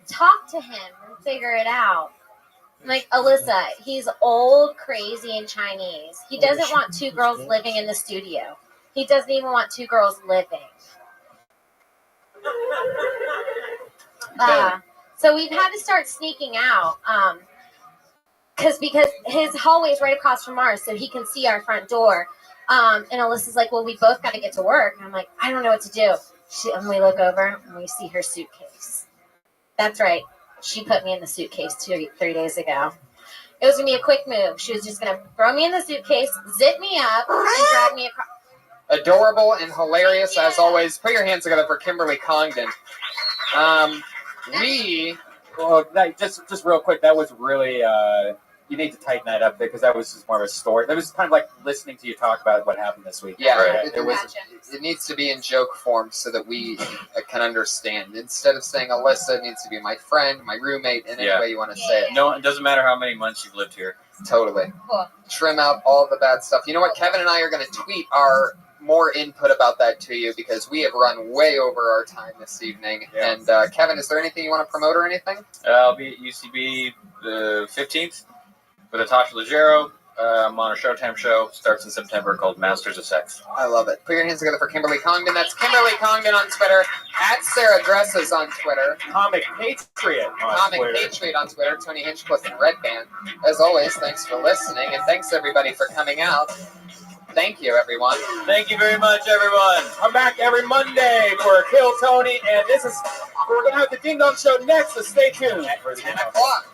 talk to him and figure it out. I'm like, Alyssa, he's old, crazy, and Chinese. He doesn't want 2 girls living in the studio. He doesn't even want 2 girls living. So we've had to start sneaking out because his hallway is right across from ours, so he can see our front door. And Alyssa's like, well, we both got to get to work. And I'm like, I don't know what to do. And we look over and we see her suitcase. That's right. She put me in the suitcase 3 days ago. It was going to be a quick move. She was just going to throw me in the suitcase, zip me up, and drag me across. Adorable and hilarious as always. Put your hands together for Kimberly Congdon. Just real quick, that was really you need to tighten that up because that was just more of a story. That was kind of like listening to you talk about what happened this week. Yeah, right? it needs to be in joke form so that we can understand. Instead of saying Alyssa, it needs to be my friend, my roommate, in any way you want to say it. No, it doesn't matter how many months you've lived here. Totally. Cool. Trim out all the bad stuff. You know what? Kevin and I are going to tweet our more input about that to you because we have run way over our time this evening. Yeah. And Kevin, is there anything you want to promote or anything? I'll be at UCB the 15th with Natasha Leggero. I'm on a Showtime show. Starts in September called Masters of Sex. I love it. Put your hands together for Kimberly Congdon. That's Kimberly Congdon on Twitter. At Sarah Dresses on Twitter. Comic Patriot on Twitter. Patriot on Twitter. Tony Hinchcliffe and Red Band. As always, thanks for listening and thanks everybody for coming out. Thank you, everyone. Thank you very much, everyone. I'm back every Monday for Kill Tony, and we're going to have the Ding Dong Show next, so stay tuned. 10 o'clock.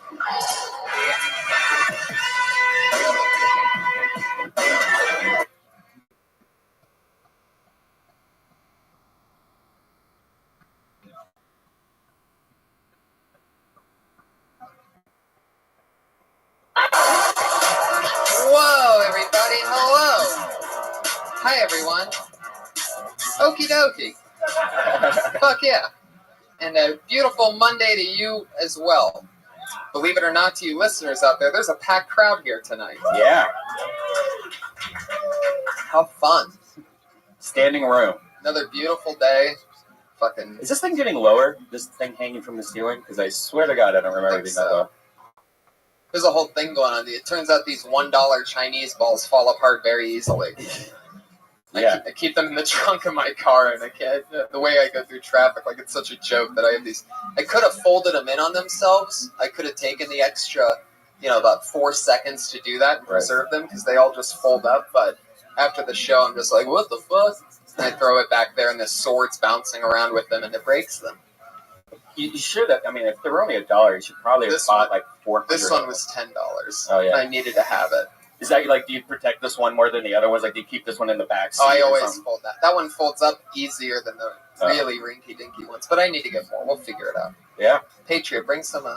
Whoa, everybody. Hello. Hi, everyone. Okie dokie. Fuck yeah. And a beautiful Monday to you as well. Believe it or not, to you listeners out there, there's a packed crowd here tonight. Yeah. How fun. Standing room. Another beautiful day. Fucking. Is this thing getting lower? This thing hanging from the ceiling? Because I swear to God, I don't remember being that low. There's a whole thing going on. It turns out these $1 Chinese balls fall apart very easily. I keep them in the trunk of my car, and I can't. The way I go through traffic, like it's such a joke that I have these. I could have folded them in on themselves. I could have taken the extra, about 4 seconds to do that and preserve them because they all just fold up. But after the show, I'm just like, what the fuck? And I throw it back there, and the sword's bouncing around with them, and it breaks them. You sure that? I mean, if they were only $1, you should probably have bought like 400. This one was $10. Oh yeah. And I needed to have it. Is that like, do you protect this one more than the other ones? Like, do you keep this one in the back seat? Oh, I always fold that. That one folds up easier than the really rinky-dinky ones. But I need to get more. We'll figure it out. Yeah. Patriot, bring some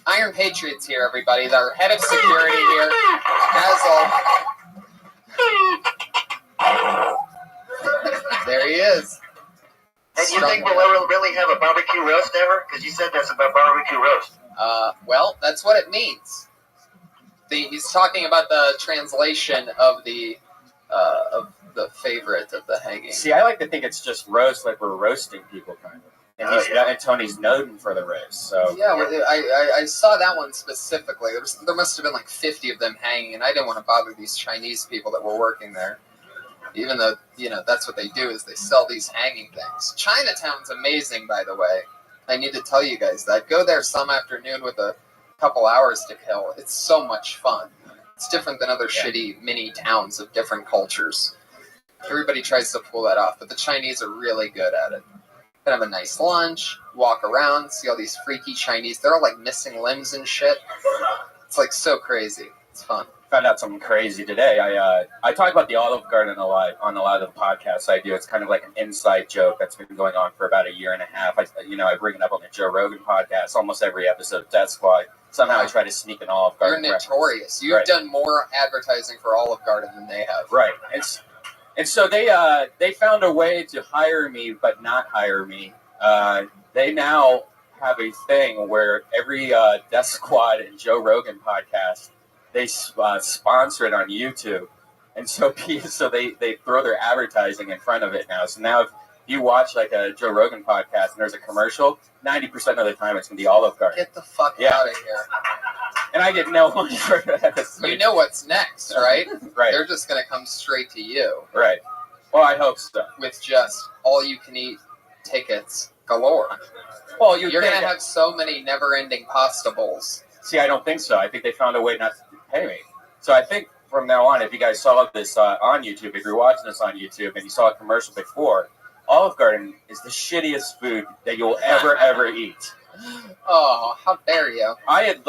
Iron Patriots here, everybody. Our head of security here. Basil. There he is. And you think we'll ever really have a barbecue roast ever? Because you said that's about barbecue roast. Well, that's what it means. He's talking about the translation of the favorite of the hanging. See, I like to think it's just roast, like we're roasting people, kind of. And and Tony's known for the roast, so. Yeah, I saw that one specifically. There must have been like 50 of them hanging, and I didn't want to bother these Chinese people that were working there. Even though, that's what they do, is they sell these hanging things. Chinatown's amazing, by the way. I need to tell you guys that. Go there some afternoon with a couple hours to kill. It's so much fun. It's different than other shitty mini towns of different cultures. Everybody tries to pull that off, but the Chinese are really good at it. Can have a nice lunch, walk around, see all these freaky Chinese. They're all like missing limbs and shit. It's like so crazy. It's fun. Found out something crazy today. I talk about the Olive Garden a lot on a lot of the podcasts I do. It's kind of like an inside joke that's been going on for about a year and a half. I bring it up on the Joe Rogan podcast almost every episode. That's why somehow I try to sneak an Olive Garden. You're notorious. You've done more advertising for Olive Garden than they have. Right. And so they found a way to hire me, but not hire me. They now have a thing where every Death Squad and Joe Rogan podcast, they sponsor it on YouTube. And so they throw their advertising in front of it now. So now if you watch like a Joe Rogan podcast and there's a commercial, 90% of the time it's going to be Olive Garden. Get the fuck out of here. And I get no money for that. You know what's next, right? Right. They're just going to come straight to you. Right. Well, I hope so. With just all-you-can-eat tickets galore. Well, you're going to have so many never-ending pasta bowls. See, I don't think so. I think they found a way not to pay me. So I think from now on, if you guys saw this on YouTube, if you're watching this on YouTube and you saw a commercial before, Olive Garden is the shittiest food that you'll ever eat. Oh, how dare you. I had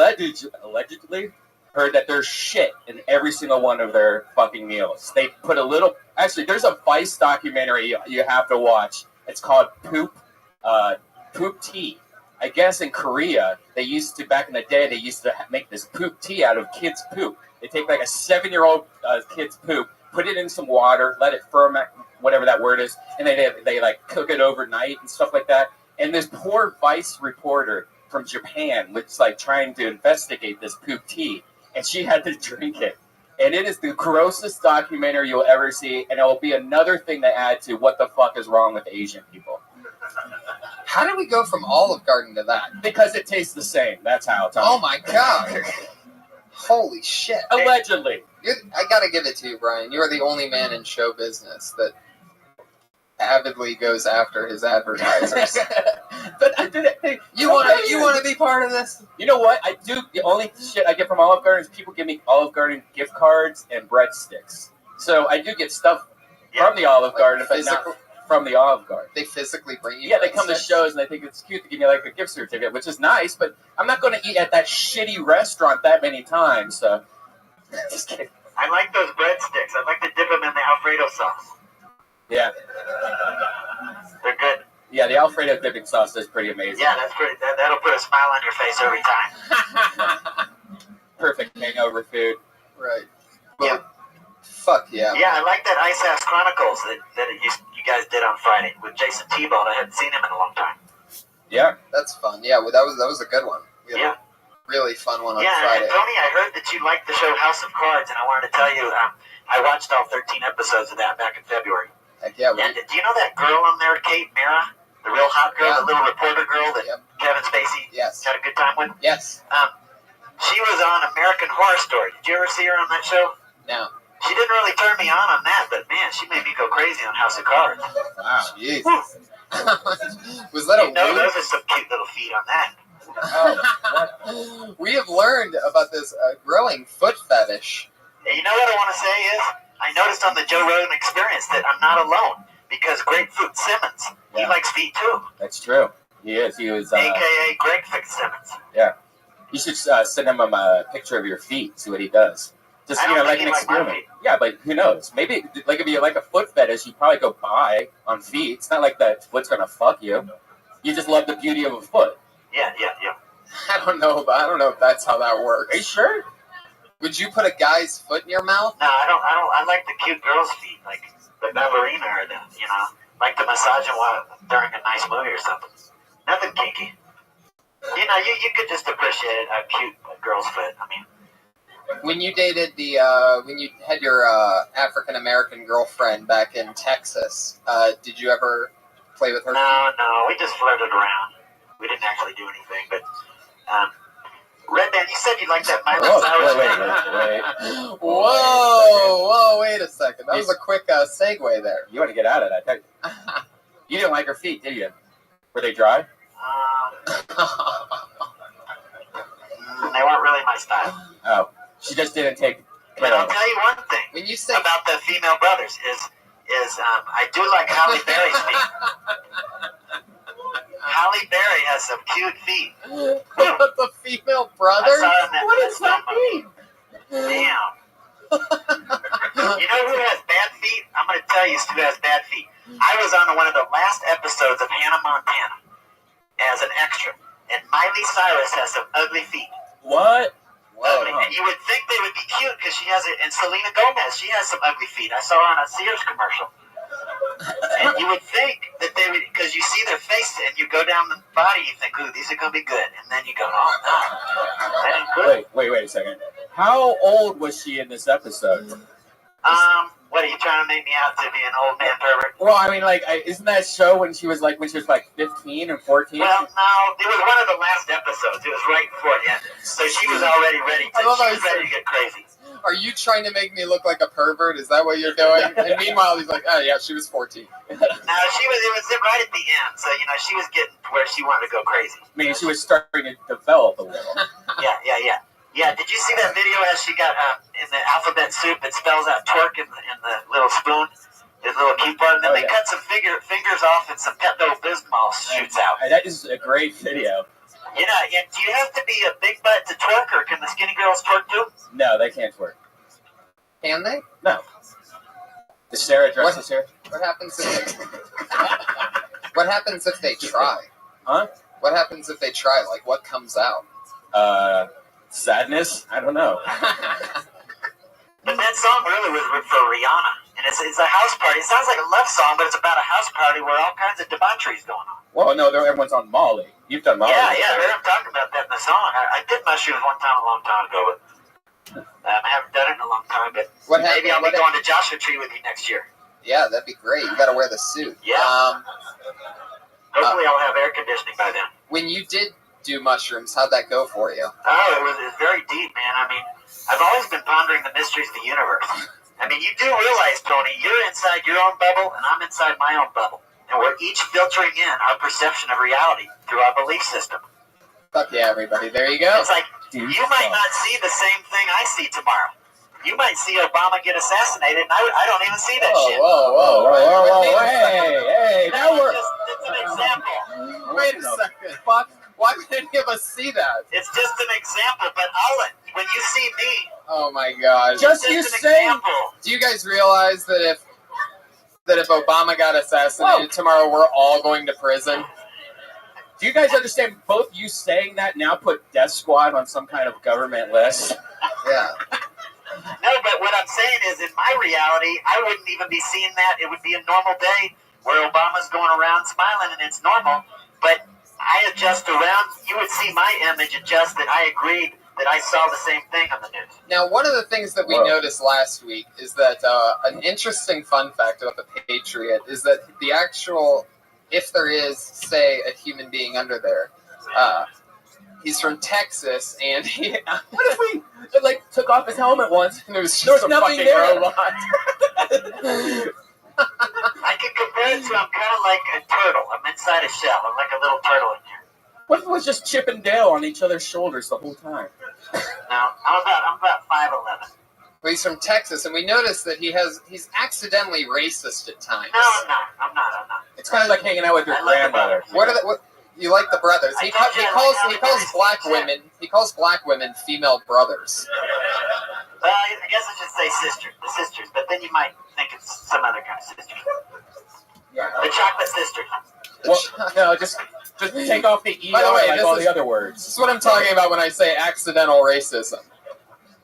allegedly heard that there's shit in every single one of their fucking meals. They put a little... Actually, there's a Vice documentary you have to watch. It's called Poop Tea. I guess in Korea, back in the day, they used to make this poop tea out of kids' poop. They take like a 7-year-old kid's poop, put it in some water, let it ferment, whatever that word is, and they like cook it overnight and stuff like that. And this poor Vice reporter from Japan was like trying to investigate this poop tea, and she had to drink it. And it is the grossest documentary you'll ever see, and it will be another thing to add to what the fuck is wrong with Asian people. How did we go from Olive Garden to that? Because it tastes the same. That's how it's. Oh my god! Holy shit! Allegedly. I gotta give it to you, Brian. You are the only man in show business that avidly goes after his advertisers. But I did it. You want to be part of this? You know what? I do. The only shit I get from Olive Garden is people give me Olive Garden gift cards and breadsticks. So I do get stuff from the Olive Garden, but not from the Olive Garden. They physically bring you. Yeah, they come to shows and they think it's cute to give me like a gift certificate, which is nice. But I'm not going to eat at that shitty restaurant that many times. So just kidding. I like those breadsticks. I like to dip them in the Alfredo sauce. Yeah. They're good. Yeah, the Alfredo dipping sauce is pretty amazing. Yeah, that's pretty. That'll put a smile on your face every time. Perfect hangover food. Right. Yeah. Fuck yeah. Yeah, I like that Ice House Chronicles that you guys did on Friday with Jason T-Bone. I hadn't seen him in a long time. Yeah. That's fun. Yeah, well, that was a good one. We had a really fun one on Friday. And Tony, I heard that you liked the show House of Cards, and I wanted to tell you, I watched all 13 episodes of that back in February. Heck yeah. And do you know that girl on there, Kate Mara? The real hot girl, the little reporter girl that Kevin Spacey had a good time with? Yes. She was on American Horror Story. Did you ever see her on that show? No. She didn't really turn me on that, but man, she made me go crazy on House of Cards. Wow. Jeez. Was that a those are some cute little feet on that. We have learned about this growing foot fetish. And you know what I want to say is, I noticed on the Joe Rogan Experience that I'm not alone, because Grapefruit Simmons, he likes feet too. That's true. He is. He was. AKA Greg Fitzsimmons. Yeah. You should send him a picture of your feet. See what he does. Just I don't like think an he likes my experiment. Yeah, but who knows? Maybe like if you like a foot fetish, you probably go buy on feet. It's not like that foot's gonna fuck you. You just love the beauty of a foot. Yeah. I don't know if that's how that works. Are you sure? Would you put a guy's foot in your mouth? No, I don't. I like the cute girls' feet, like the ballerina or the, like the massage while during a nice movie or something. Nothing kinky. You could just appreciate a cute girl's foot. I mean, when you dated when you had your African American girlfriend back in Texas, did you ever play with her? No, we just flirted around. We didn't actually do anything, but Red Man, you said you liked that Miley Cyrus. Wait. Whoa, wait a second. That was a quick segue there. You want to get out of that? You didn't like her feet, did you? Were they dry? They weren't really my style. Oh, she just didn't take. But I'll tell you one thing. When you say about the female brothers is I do like Halle Berry's feet. Halle Berry has some cute feet. The female brothers? What does that mean? Damn. You know who has bad feet? I'm going to tell you who has bad feet. I was on one of the last episodes of Hannah Montana as an extra, and Miley Cyrus has some ugly feet. What? Ugly. And you would think they would be cute because she has it. And Selena Gomez, she has some ugly feet. I saw her on a Sears commercial. And you would think that they would, because you see their face and you go down the body, you think, ooh, these are going to be good. And then you go, oh, no, that ain't good. Wait a second. How old was she in this episode? What, are you trying to make me out to be an old man pervert? Well, I mean, isn't that show when she was like 15 or 14? Well, no, it was one of the last episodes. It was right before it ended. So she was already ready to get crazy. Are you trying to make me look like a pervert? Is that what you're doing? And meanwhile, he's like, oh, yeah, she was 14. No, it was right at the end. So, she was getting to where she wanted to go crazy. I mean, she was starting to develop a little. Yeah, did you see that video as she got in the alphabet soup? It spells out twerk in the little spoon, the little key part, and then they cut some fingers off and some Pepto-Bismol shoots out. That is a great video. Do you have to be a big butt to twerk, or can the skinny girls twerk too? No, they can't twerk. Can they? No. Does Sarah dress as Sarah? What happens if they... What happens if they try? Huh? What happens if they try? Like, what comes out? Sadness? I don't know. But that song really was for Rihanna. And it's a house party. It sounds like a love song, but it's about a house party where all kinds of debauchery is going on. Well, no, everyone's on Molly. You've done Molly. Yeah, I'm talking about that in the song. I did mushrooms one time a long time ago, but I haven't done it in a long time. But maybe I'll be going to Joshua Tree with you next year. Yeah, that'd be great. You got to wear the suit. Yeah. Hopefully I'll have air conditioning by then. When you did do mushrooms, how'd that go for you? Oh, it was very deep, man. I mean, I've always been pondering the mysteries of the universe. I mean, you do realize, Tony, you're inside your own bubble, and I'm inside my own bubble. And we're each filtering in our perception of reality through our belief system. Fuck yeah, everybody. There you go. It's like, you might not see the same thing I see tomorrow. You might see Obama get assassinated, and I don't even see that shit. Whoa. Hey, now we're... It's an example. Wait a second. Fuck. Why would any of us see that? It's just an example, but when you see me... Oh my gosh. Just you saying... Do you guys realize that if Obama got assassinated tomorrow, we're all going to prison? Do you guys understand both you saying that now put Death Squad on some kind of government list? Yeah. No, but what I'm saying is, in my reality, I wouldn't even be seeing that. It would be a normal day where Obama's going around smiling and it's normal. But I adjust around, you would see my image adjust that I agreed that I saw the same thing on the news. Now, one of the things that we noticed last week is that an interesting fun fact about the Patriot is that the actual, if there is, say, a human being under there, he's from Texas, and he. What if we took off his helmet once and there was some nothing fucking there? robot? I could compare it to I'm kind of like a turtle. I'm inside a shell. I'm like a little turtle in here. What if it was just Chip and Dale on each other's shoulders the whole time? No, I'm about 5'11". Well, he's from Texas, and we noticed that he's accidentally racist at times. No, I'm not. It's kind of like hanging out with your grandmother. What you like the brothers? He calls black women. He calls black women female brothers. Well, I guess I should say the sisters, but then you might think it's some other kind of sister. The chocolate sisters. Well, no, just take off the E By the way, like all the other words. This is what I'm talking about when I say accidental racism.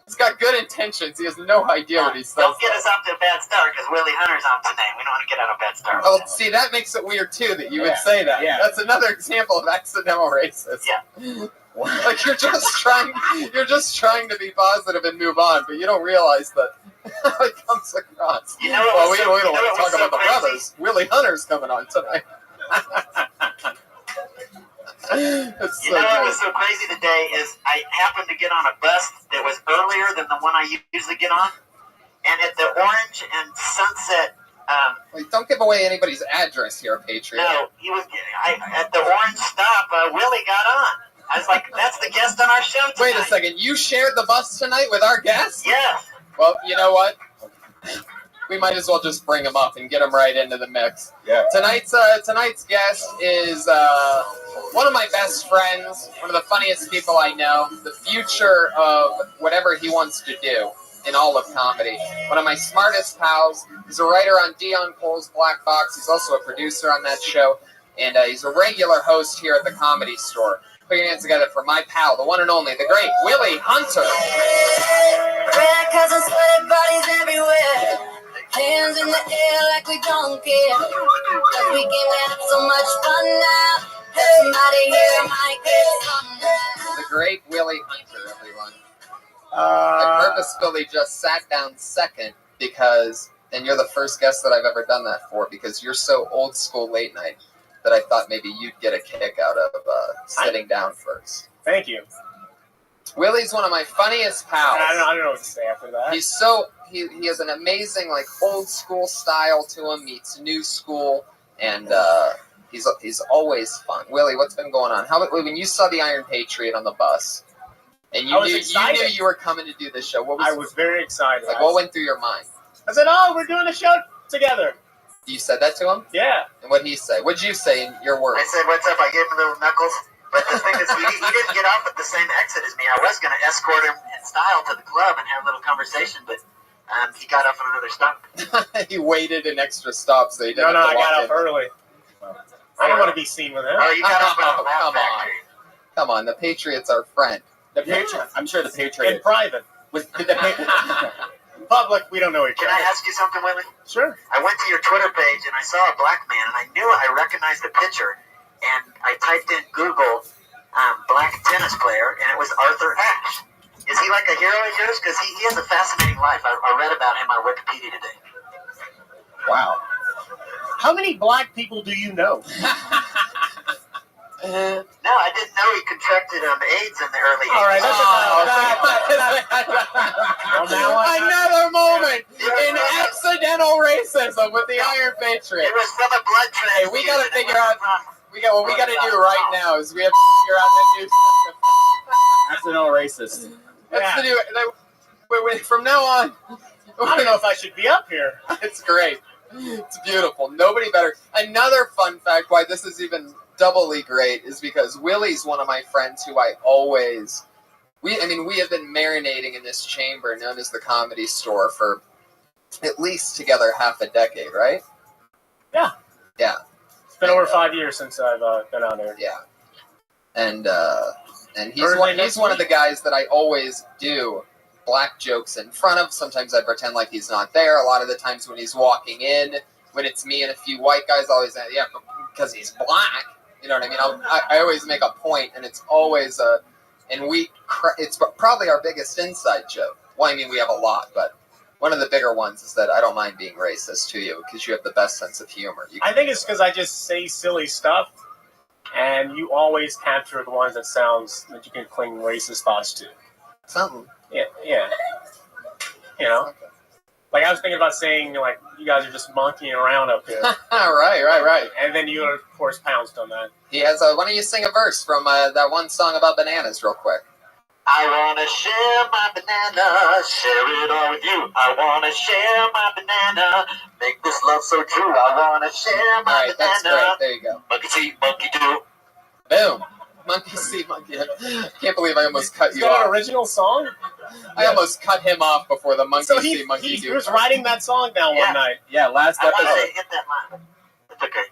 He's got good intentions. He has no idea what he says. Don't get us off to a bad start because Willie Hunter's on today. We don't want to get on a bad start. Oh, see, that makes it weird too that you would say that. Yeah. That's another example of accidental racism. Yeah. Like you're just trying to be positive and move on, but you don't realize that how it comes across. You know what well, was we so- don't you know want to what talk was so about the crazy? brothers. Willie Hunter's coming on tonight. It's You know what was so crazy today is I happened to get on a bus that was earlier than the one I usually get on, and at the Orange and Sunset. Wait, don't give away anybody's address here, Patriot. No, at the Orange stop. Willie got on. I was like, "That's the guest on our show tonight." Wait a second. You shared the bus tonight with our guest? Yeah. Well, you know what? We might as well just bring him up and get him right into the mix. Yeah. Tonight's guest is one of my best friends, one of the funniest people I know, the future of whatever he wants to do in all of comedy. One of my smartest pals. He's a writer on Dion Cole's Black Box. He's also a producer on that show, and he's a regular host here at the Comedy Store. Put your hands together for my pal, the one and only, the great Willie Hunter. Red cousins, sweaty bodies everywhere. Hands in the air like we don't care. Cause we can have so much fun now. Everybody here might get some now. The great Willie Hunter, everyone. I purposefully just sat down second because, and you're the first guest that I've ever done that for, because you're so old school late night that I thought maybe you'd get a kick out of sitting down first. Thank you. Willie's one of my funniest pals. I don't know what to say after that. He's so he has an amazing like old school style to him, meets new school, and he's always fun. Willie, what's been going on? When you saw the Iron Patriot on the bus, and you knew you were coming to do this show, I was very excited. Like, what went through your mind? I said, "Oh, we're doing a show together." You said that to him? Yeah. And what'd he say? What'd you say in your words? I said, "What's up?" I gave him little knuckles. But the thing is, he didn't get off at the same exit as me. I was going to escort him in style to the club and have a little conversation, but he got off on another stop. He waited an extra stop so he didn't No, have I to walk got in. off early. I didn't want to be seen with him. Oh, you got off on a laugh Come on. factory. Come on, the Patriot's our friend. The Patriot. I'm sure the Patriot. In private. Public, we don't know each Can other. I ask you something, Willie? Sure. I went to your Twitter page and I saw a black man, and I knew I recognized the picture, and I typed in Google black tennis player, and it was Arthur Ashe. Is he like a hero of yours? Because he has a fascinating life. I read about him on Wikipedia today. Wow. How many black people do you know? No, I didn't know he contracted AIDS in the early 80s. All right, that's Another moment in accidental racism with the Iron Patriot. It was from a blood Hey, transfusion. we gotta figure out. What we gotta do right now is we have to figure out the new stuff. Accidental racist. That's the new. Wait, from now on, I don't know if I should be up here. It's great. It's beautiful. Nobody better. Another fun fact why this is even doubly great is because Willie's one of my friends who I always. We have been marinating in this chamber known as the Comedy Store for at least together half a decade, right? Yeah. Yeah. It's been over 5 years since I've been on there. Yeah. And he's one of the guys that I always do black jokes in front of. Sometimes I pretend like he's not there. A lot of the times when he's walking in, when it's me and a few white guys, always because he's black. You know what I mean? I always make a point, and it's always it's probably our biggest inside joke. Well, I mean, we have a lot, but one of the bigger ones is that I don't mind being racist to you because you have the best sense of humor. I think it's because I just say silly stuff, and you always capture the ones that you can cling racist thoughts to. Something. Yeah. You know? Like, I was thinking about saying, like, you guys are just monkeying around up here. Right. And then you, of course, pounced on that. He has why don't you sing a verse from that one song about bananas real quick? I wanna share my banana, share it all with you. I wanna share my banana, make this love so true. I wanna share my Alright, banana. that's great. There you go. Monkey see, monkey do. Boom. Monkey see, monkey do. Can't believe I almost cut you Is that off. an original song? I almost cut him off before the monkey see, monkey do. He was writing that song down one night. Yeah, last I wanted episode. to hit that line. It's okay.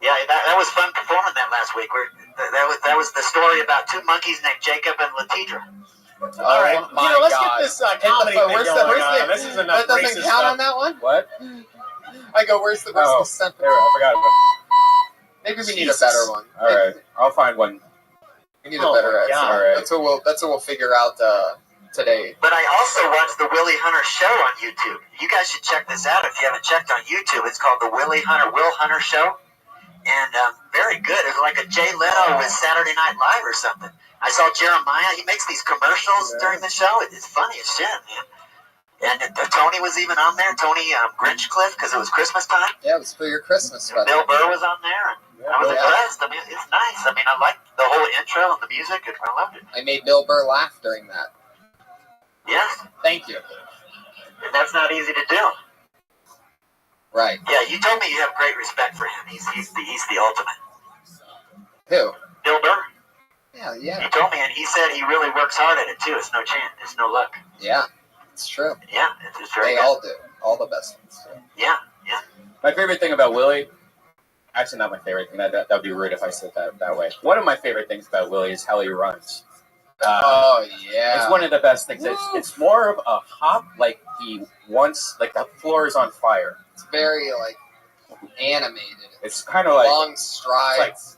Yeah, that was fun performing that last week. That was the story about two monkeys named Jacob and Latidra. All right, my let's God. get this comedy thing Where's going the on. This is enough that doesn't racist count stuff. on that one? What? I go, where's the sentence? There, I forgot about it. Maybe we need a better one. All right, I'll find one. We need a better my God. All right. That's what we'll figure out today. But I also watched the Willie Hunter show on YouTube. You guys should check this out if you haven't checked on YouTube. It's called the Will Hunter Show. And very good. It's like a Jay Leno with Saturday Night Live or something. I saw Jeremiah. He makes these commercials during the show. It's funny as shit, man. And Tony was even on there. Tony Grinchcliffe, because it was Christmas time. Yeah, it was for your Christmas special. Bill Burr was on there. And I was impressed. I mean, it's nice. I mean, I liked the whole intro and the music. I loved it. I made Bill Burr laugh during that. Yes. Thank you. And that's not easy to do. Right. Yeah, you told me you have great respect for him. He's the ultimate. Who? Bill Burr. Yeah. He told me, and he said he really works hard at it too. It's no chance. It's no luck. Yeah, it's true. Yeah, it's very They good. all do. All the best ones do. Yeah. My favorite thing about Willie, actually not my favorite thing, that would be rude if I said that way. One of my favorite things about Willie is how he runs. Oh, yeah. It's one of the best things. It's more of a hop, like he wants, like the floor is on fire. It's very, like, animated. It's kind of like long strides.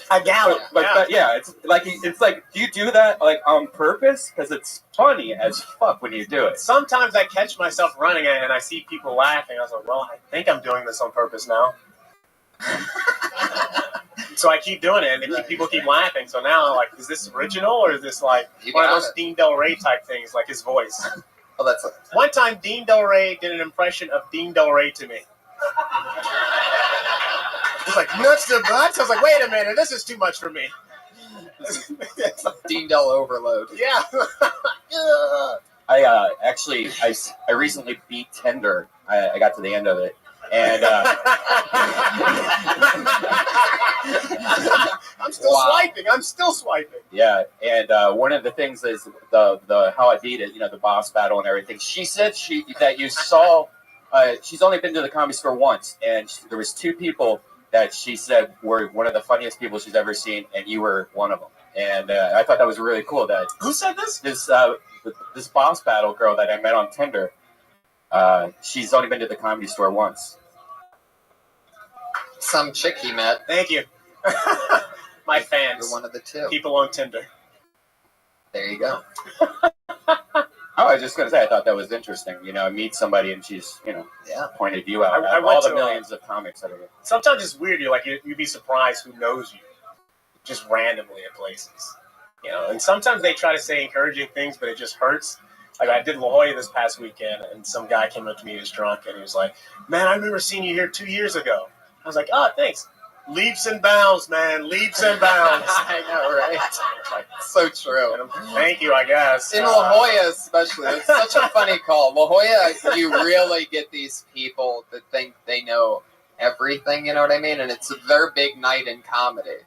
I gallop. But it's like, do you do that like on purpose? Because it's funny as fuck when you do it. Sometimes I catch myself running and I see people laughing. I was like, well, I think I'm doing this on purpose now. So I keep doing it, and people keep laughing. So now I'm like, is this original, or is this like one of those Dean Del Rey type things, like his voice? Oh, that's one time Dean Del Rey did an impression of Dean Del Rey to me. He's like, nuts to butts. I was like, wait a minute, this is too much for me. Dean Del overload. Yeah. I recently beat Tinder. I got to the end of it. And I'm still swiping. Yeah, and one of the things is the how I beat it, the boss battle and everything. She said that you saw. She's only been to the Comedy Store once, and there was two people that she said were one of the funniest people she's ever seen, and you were one of them. And I thought that was really cool. That who said this? This boss battle girl that I met on Tinder. She's only been to the Comedy Store once. Some chick he met. Thank you. My fans. You're one of the two. People on Tinder. There you go. I was just going to say, I thought that was interesting. I meet somebody and she's, pointed you out. I all went the to, millions of comics that are here. Sometimes it's weird. You'd be surprised who knows you, just randomly at places. And sometimes they try to say encouraging things, but it just hurts. Like I did La Jolla this past weekend, and some guy came up to me, he was drunk, and he was like, "Man, I remember seeing you here 2 years ago." I was like, "Oh, thanks." Leaps and bounds, man. Leaps and bounds. I know, right? Like, so true. Thank you, I guess. In La Jolla, especially, it's such a funny call. La Jolla, you really get these people that think they know everything. You know what I mean? And it's their big night in comedy,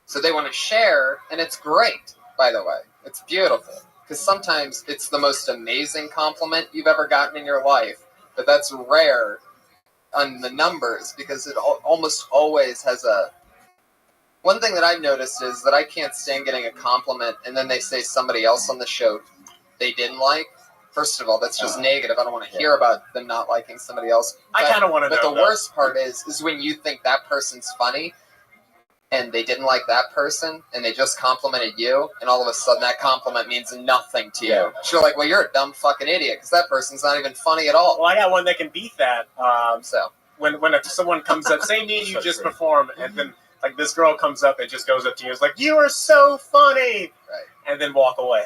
so they want to share, and it's great. By the way, it's beautiful because sometimes it's the most amazing compliment you've ever gotten in your life, but that's rare on the numbers because it almost always has a... One thing that I've noticed is that I can't stand getting a compliment and then they say somebody else on the show they didn't like. First of all, that's just negative. I don't want to hear about them not liking somebody else. I kind of want to know. But the worst part is when you think that person's funny, and they didn't like that person, and they just complimented you, and all of a sudden that compliment means nothing to you. So you're like, well, you're a dumb fucking idiot, because that person's not even funny at all. Well, I got one that can beat that. So when someone comes up, say me and you just perform, and then like this girl comes up and just goes up to you, and is like, "You are so funny," right, and then walk away.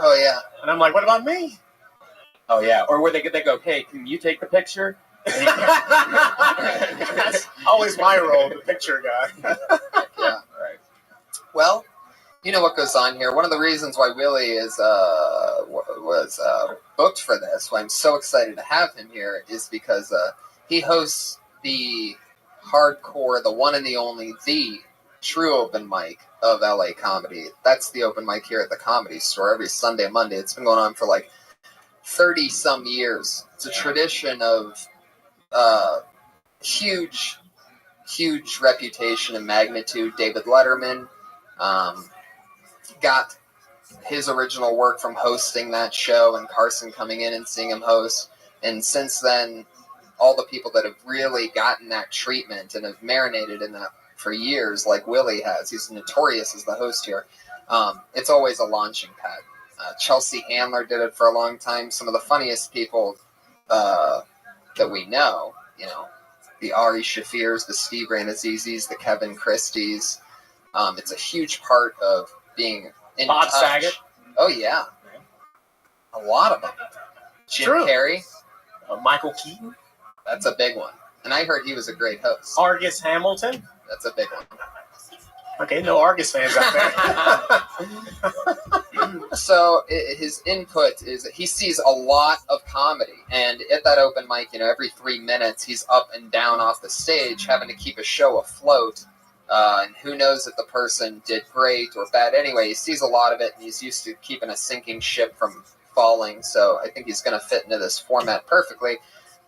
Oh yeah, and I'm like, "What about me?" Oh yeah, or where they go, "Hey, can you take the picture?" That's always my role, the picture guy. Yeah. Right. Well, you know what goes on here. One of the reasons why Willie was booked for this, why I'm so excited to have him here, is because he hosts the hardcore, the one and the only, the true open mic of LA comedy. That's the open mic here at the Comedy Store every Sunday and Monday. It's been going on for like 30 some years. It's a tradition of huge reputation and magnitude. David Letterman got his original work from hosting that show, and Carson coming in and seeing him host. And since then, all the people that have really gotten that treatment and have marinated in that for years, like Willie has, he's notorious as the host here, it's always a launching pad. Chelsea Handler did it for a long time. Some of the funniest people that we know, you know, the Ari Shafirs, the Steve Ranazizis, the Kevin Christies. It's a huge part of being in Bob touch. Saget. Oh, yeah. A lot of them. Jim True. Carrey. Michael Keaton. That's a big one. And I heard he was a great host. Argus Hamilton. That's a big one. Okay, no Argus fans out there. So his input is that he sees a lot of comedy, and at that open mic, you know, every 3 minutes he's up and down off the stage having to keep a show afloat, and who knows if the person did great or bad. Anyway, he sees a lot of it, and he's used to keeping a sinking ship from falling, so I think he's going to fit into this format perfectly,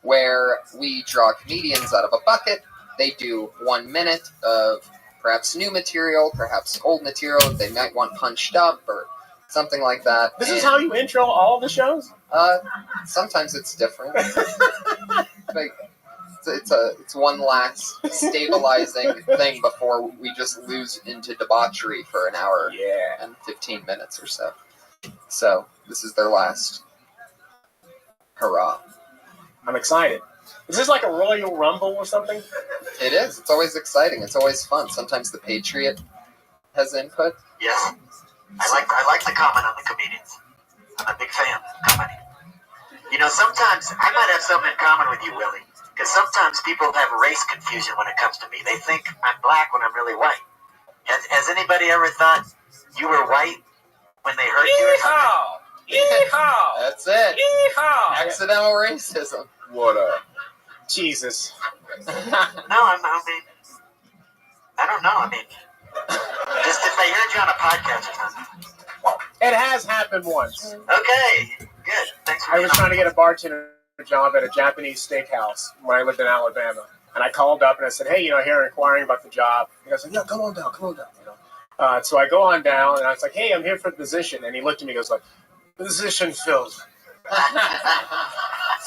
where we draw comedians out of a bucket. They do 1 minute of perhaps new material, perhaps old material that they might want punched up or something like that. This is how you intro all the shows? Sometimes it's different. Like, it's one last stabilizing thing before we just lose into debauchery for an hour and 15 minutes or so. So this is their last hurrah. I'm excited. Is this like a Royal Rumble or something? It is. It's always exciting. It's always fun. Sometimes the Patriot has input. Yes. I like the comment on the comedians. I'm a big fan of comedy. You know, sometimes I might have something in common with you, Willie, because sometimes people have race confusion when it comes to me. They think I'm black when I'm really white. Has anybody ever thought you were white when they hurt you or something? Yeehaw! That's it. Yeehaw! Accidental racism. What up? Jesus. No, I mean, I don't know. I mean, just if they heard you on a podcast or something. It has happened once. Okay, good. Thanks for I was trying to get a bartender job at a Japanese steakhouse when I lived in Alabama. And I called up and I said, hey, you know, here inquiring about the job. And I was like, yeah, come on down. You know. So I go on down and I was like, hey, I'm here for the position. And he looked at me and goes like, position filled.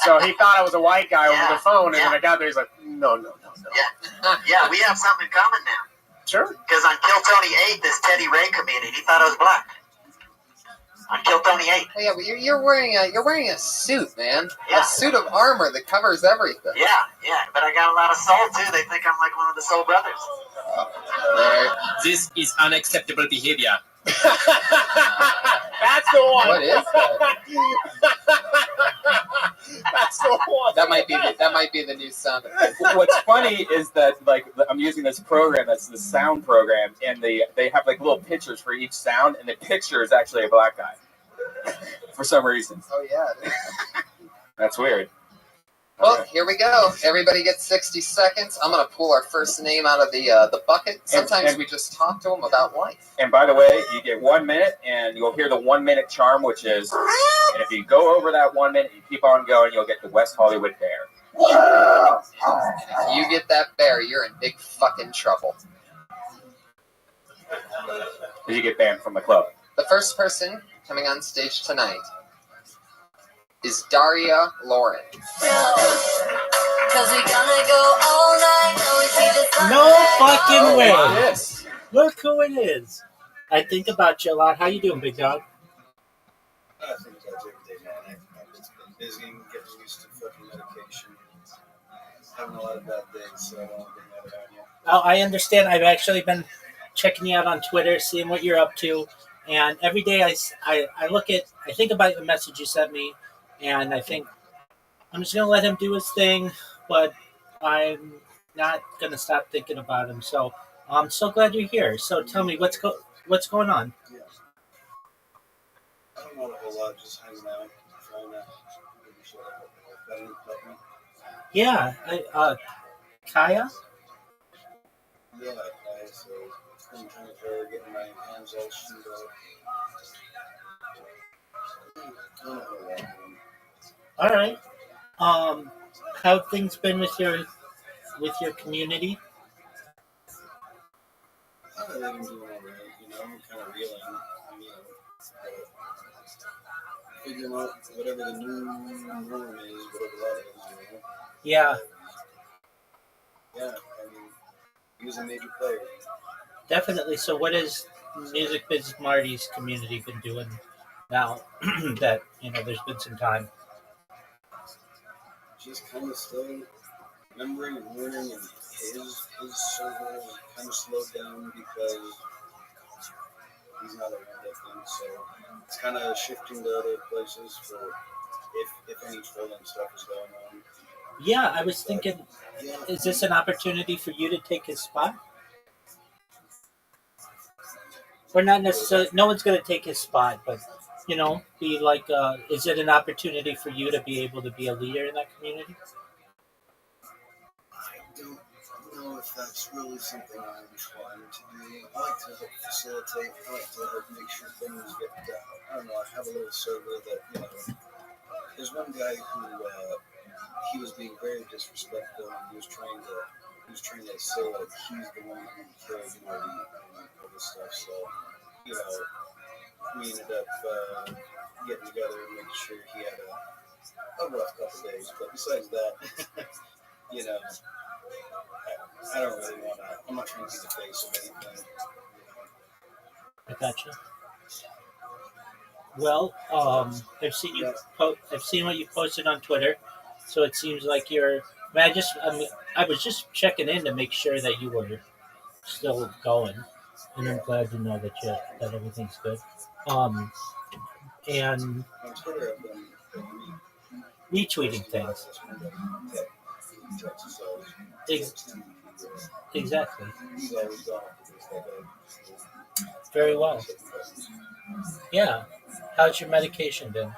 So he thought I was a white guy over the phone, and then I got there, he's like, no. Yeah, we have something in common now. Sure. Because on Kill Tony 8, this Teddy Ray comedian, he thought I was black. On Kill Tony 8. Oh, yeah, but you're wearing a suit, man. A suit of armor that covers everything. Yeah, but I got a lot of soul too. They think I'm like one of the Soul Brothers. This is unacceptable behavior. That's the one. What is that? That's the one. That might be the new sound. What's funny is that like I'm using this program that's the sound program, and they have like little pictures for each sound, and the picture is actually a black guy for some reason. Oh yeah. That's weird. Well, here we go. Everybody gets 60 seconds. I'm going to pull our first name out of the bucket. Sometimes we just talk to them about life. And by the way, you get 1 minute, and you'll hear the 1 minute charm, which is, and if you go over that 1 minute, you keep on going, you'll get the West Hollywood Bear. If you get that bear, you're in big fucking trouble. Did you get banned from the club? The first person coming on stage tonight is Daria Lauren. Cause we gonna go all night till we see the sun. No fucking way. Wow. Look who it is. I think about you a lot. How you doing, big dog? I think that's every day, man. I've just been busy and getting used to fucking medication. Having a lot of bad days, so I don't want to bring that on you. Oh, I understand. I've actually been checking you out on Twitter, seeing what you're up to. And every day I think about the message you sent me, and I think I'm just going to let him do his thing, but I'm not going to stop thinking about him. So I'm so glad you're here. So tell me, what's going on? Yeah. I don't know a whole lot, just hanging out, trying to maybe shut up a little bit. Yeah, Kaya? Yeah, so I'm trying to get my hands all shoot up. I don't know a whole lot. All right. How have things been with your community? They've been doing all right, I'm kind of reeling, figuring out whatever the new norm is, whatever that is, Yeah, Yeah, he was a major player. definitely. So what has Music Biz Marty's community been doing now that, there's been some time? Just kind of still remembering and learning, and his server kind of slowed down because he's not around, I think, so it's kind of shifting to other places for if any trolling stuff is going on. Yeah, I was thinking, is this an opportunity for you to take his spot? Or not necessarily, no one's going to take his spot, but, be like, is it an opportunity for you to be able to be a leader in that community? I don't know if that's really something I'm trying to do. I like to help facilitate, I like to help make sure things get done. I don't know, I have a little server that, there's one guy who, he was being very disrespectful, and he was trying to say like he's the one who killed Marty and all this stuff. So, we ended up getting together and making sure he had a rough couple days. But besides that, I don't really want to. I'm not trying to be the face of anything. I gotcha. Well, I've seen you. I've seen what you posted on Twitter, so it seems like you're. I was just checking in to make sure that you were still going, and I'm glad to know that everything's good. And On Twitter, I've been retweeting things. Exactly. Very well. Yeah. How's your medication been?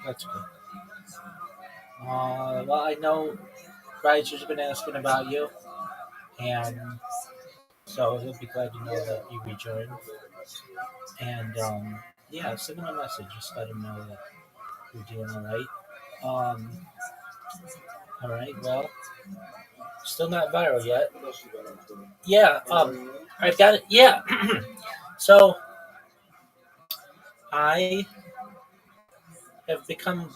That's good. Well, I know Riser's been asking about you, and so he'll be glad to know that you rejoined. And yeah, send him a message. Just let him know that you're doing all right. All right. Well, still not viral yet. Yeah. I've got it. Yeah. So I have become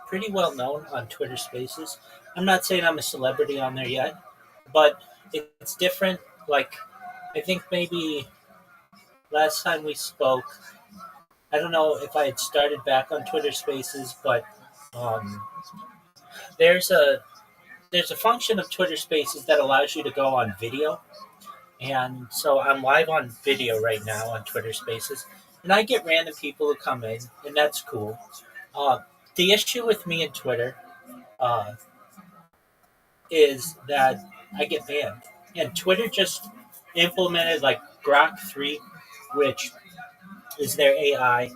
pretty well known on Twitter Spaces. I'm not saying I'm a celebrity on there yet, but it's different. Like, I think maybe last time we spoke, I don't know if I had started back on Twitter Spaces, but there's a function of Twitter Spaces that allows you to go on video, and so I'm live on video right now on Twitter Spaces, and I get random people who come in, and that's cool. The issue with me and Twitter is that I get banned, and Twitter just implemented like Grok 3, which is their AI,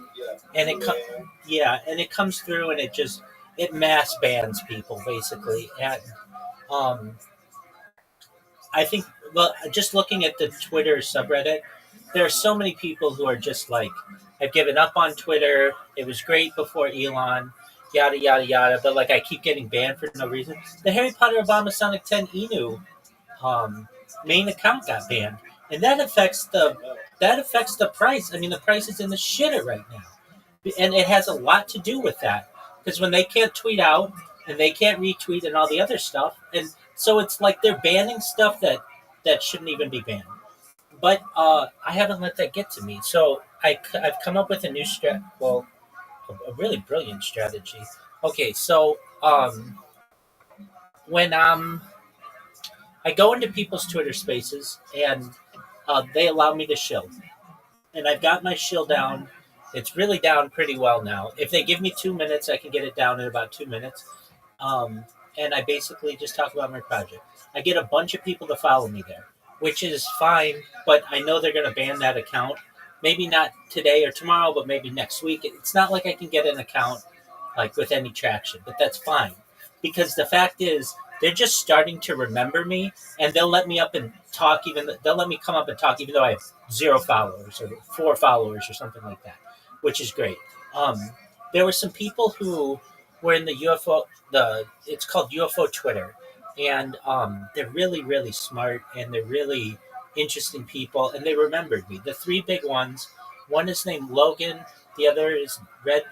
and it comes through and it mass bans people basically. And I think, well, just looking at the Twitter subreddit, there are so many people who are just like, I've given up on Twitter. It was great before Elon, yada yada yada. But like, I keep getting banned for no reason. The Harry Potter Obama Sonic 10 Inu main account got banned, and that affects the price. I mean, the price is in the shitter right now, and it has a lot to do with that because when they can't tweet out and they can't retweet and all the other stuff, and so it's like they're banning stuff that shouldn't even be banned. But I haven't let that get to me, so I've come up with a new a really brilliant strategy. Okay, so when I go into people's Twitter spaces and they allow me to shill, and I've got my shill down. It's really down pretty well now. If they give me 2 minutes, I can get it down in about 2 minutes. Um, and I basically just talk about my project. I get a bunch of people to follow me there, which is fine, but I know they're going to ban that account. Maybe not today or tomorrow, but maybe next week. It's not like I can get an account like with any traction, but that's fine because the fact is they're just starting to remember me, and they'll let me up and talk. They'll let me come up and talk, even though I have 0 followers or 4 followers or something like that, which is great. There were some people who were in the UFO. It's called UFO Twitter, and they're really really smart and they're really interesting people, and they remembered me. The 3 big ones. One is named Logan. The other is Red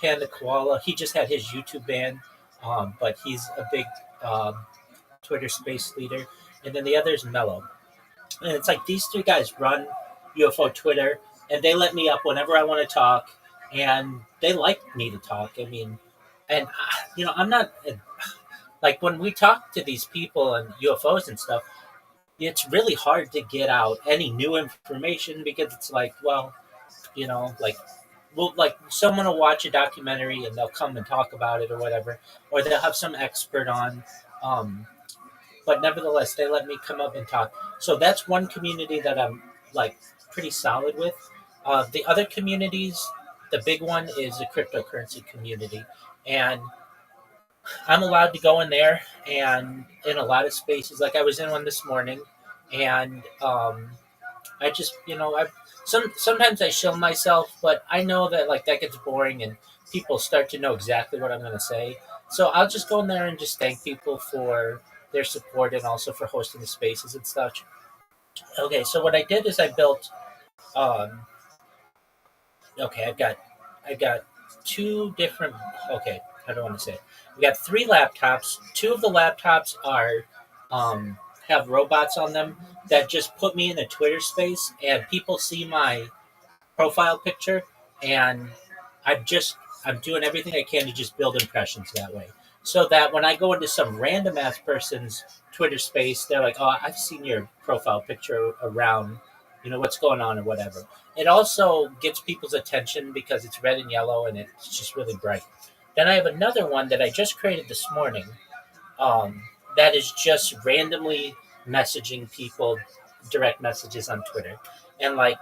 Panda Koala. He just had his YouTube ban, but he's a big Twitter space leader. And then the other is Mellow. And it's like these 3 guys run UFO Twitter, and they let me up whenever I want to talk, and they like me to talk. I mean, and I'm not like when we talk to these people and UFOs and stuff. It's really hard to get out any new information because it's like, well, like someone will watch a documentary and they'll come and talk about it or whatever, or they'll have some expert on. But nevertheless, they let me come up and talk. So that's one community that I'm like pretty solid with. The other communities, the big one is the cryptocurrency community, and I'm allowed to go in there and in a lot of spaces. Like I was in one this morning, and I just sometimes I show myself, but I know that like that gets boring and people start to know exactly what I'm going to say. So I'll just go in there and just thank people for their support and also for hosting the spaces and such. Okay, so what I did is I built. Okay, I've got 2 different. Okay, I don't want to say it. We got 3 laptops. 2 of the laptops are have robots on them that just put me in a Twitter space, and people see my profile picture, and I'm doing everything I can to just build impressions that way, so that when I go into some random ass person's Twitter space, they're like, "Oh, I've seen your profile picture around. What's going on or whatever." It also gets people's attention because it's red and yellow, and it's just really bright. Then I have another one that I just created this morning. That is just randomly messaging people direct messages on Twitter. And like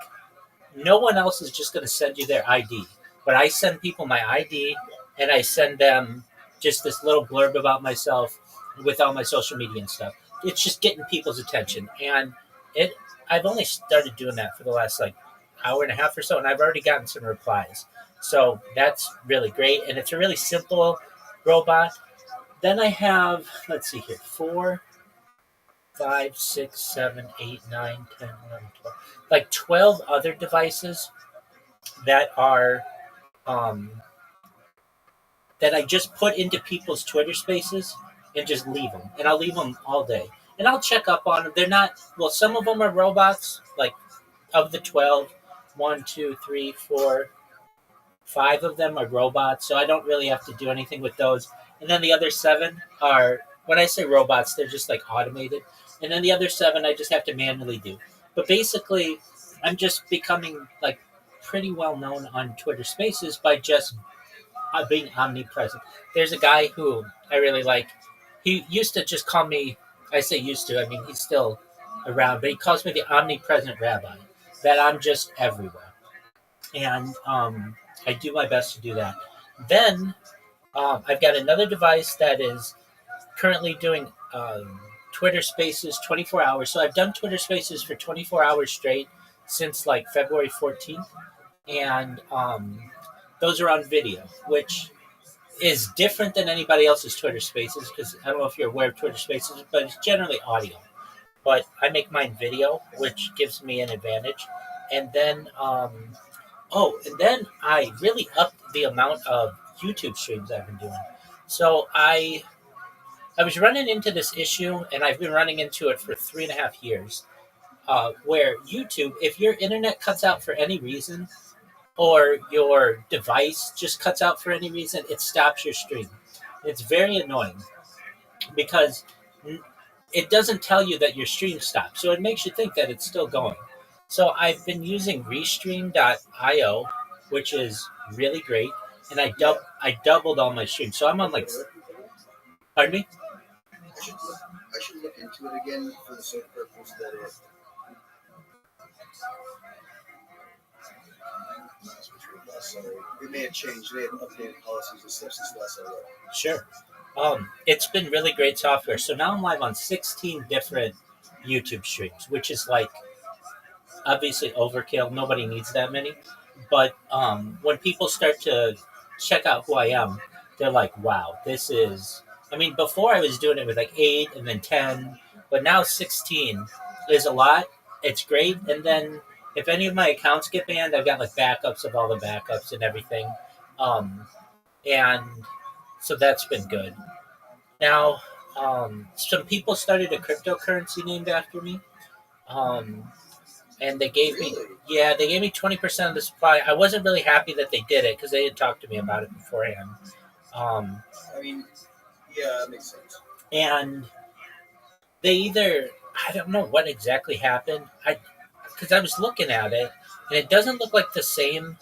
no one else is just going to send you their ID, but I send people my ID and I send them just this little blurb about myself with all my social media and stuff. It's just getting people's attention. And I've only started doing that for the last like hour and a half or so, and I've already gotten some replies. So that's really great. And it's a really simple robot. Then I have, let's see here, 4, 5, 6, 7, 8, 9, 10, 11, 12. Like 12 other devices that are that I just put into people's Twitter spaces and just leave them. And I'll leave them all day. And I'll check up on them. They're not, well, some of them are robots, like of the 12, 1, 2, 3, 4, 5 of them are robots. So I don't really have to do anything with those. And then the other 7 are, when I say robots, they're just like automated. And then the other 7 I just have to manually do. But basically, I'm just becoming like pretty well known on Twitter Spaces by just being omnipresent. There's a guy who I really like. He used to just call me, I say used to, I mean, he's still around, but he calls me the omnipresent rabbi, that I'm just everywhere. And I do my best to do that. Then I've got another device that is currently doing Twitter Spaces 24 hours. So I've done Twitter Spaces for 24 hours straight since like February 14th. And those are on video, which is different than anybody else's Twitter Spaces, because I don't know if you're aware of Twitter Spaces, but it's generally audio. but I make mine video, which gives me an advantage. And then, and then I really upped the amount of YouTube streams I've been doing. So I was running into this issue, and I've been running into it for 3.5 years, where YouTube, if your internet cuts out for any reason, or your device just cuts out for any reason, it stops your stream. It's very annoying because it doesn't tell you that your stream stopped, so it makes you think that it's still going. So I've been using Restream.io, which is really great, and I doubled all my streams. So I'm on like, pardon me. I should look into it again for the sole purpose that it may have changed. They have updated policies and stuff since last I looked. Sure. It's been really great software. So now I'm live on 16 different YouTube streams, which is like obviously overkill. Nobody needs that many. But when people start to check out who I am, they're like, wow, this is. I mean, before I was doing it with like 8 and then 10, but now 16 is a lot. It's great. And then if any of my accounts get banned, I've got like backups of all the backups and everything. And so that's been good. Now, some people started a cryptocurrency named after me. And they gave me 20% of the supply. I wasn't really happy that they did it because they had talked to me about it beforehand. I mean, yeah, that makes sense. And they I don't know what exactly happened. Because I was looking at it, and it doesn't look like the same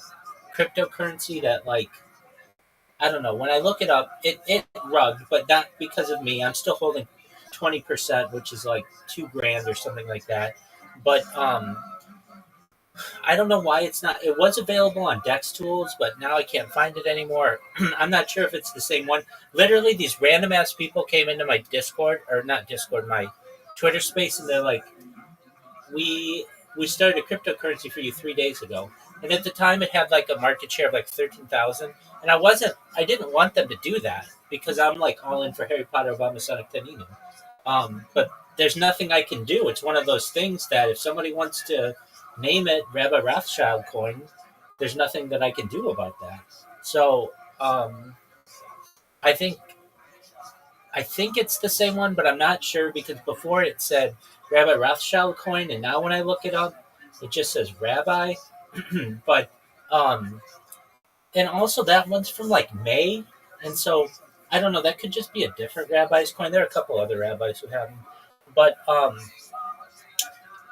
cryptocurrency that, like, I don't know. When I look it up, it rugged, but not because of me. I'm still holding 20%, which is like $2,000 or something like that. But I don't know why it's not. It was available on Dex Tools, but now I can't find it anymore. I'm not sure if it's the same one. Literally, these random ass people came into my Discord, or not Discord, my Twitter space, and they're like, "We started a cryptocurrency for you 3 days ago," and at the time it had like a market share of like 13,000, and I didn't want them to do that because I'm like all in for Harry Potter, Obama, Sonic, Taninu. But there's nothing I can do. It's one of those things that if somebody wants to name it Rabbi Rothschild coin, there's nothing that I can do about that. So I think it's the same one, but I'm not sure because before it said Rabbi Rothschild coin, and now when I look it up, it just says Rabbi. But and also that one's from like May, and so I don't know. That could just be a different rabbi's coin. There are a couple other rabbis who have them, but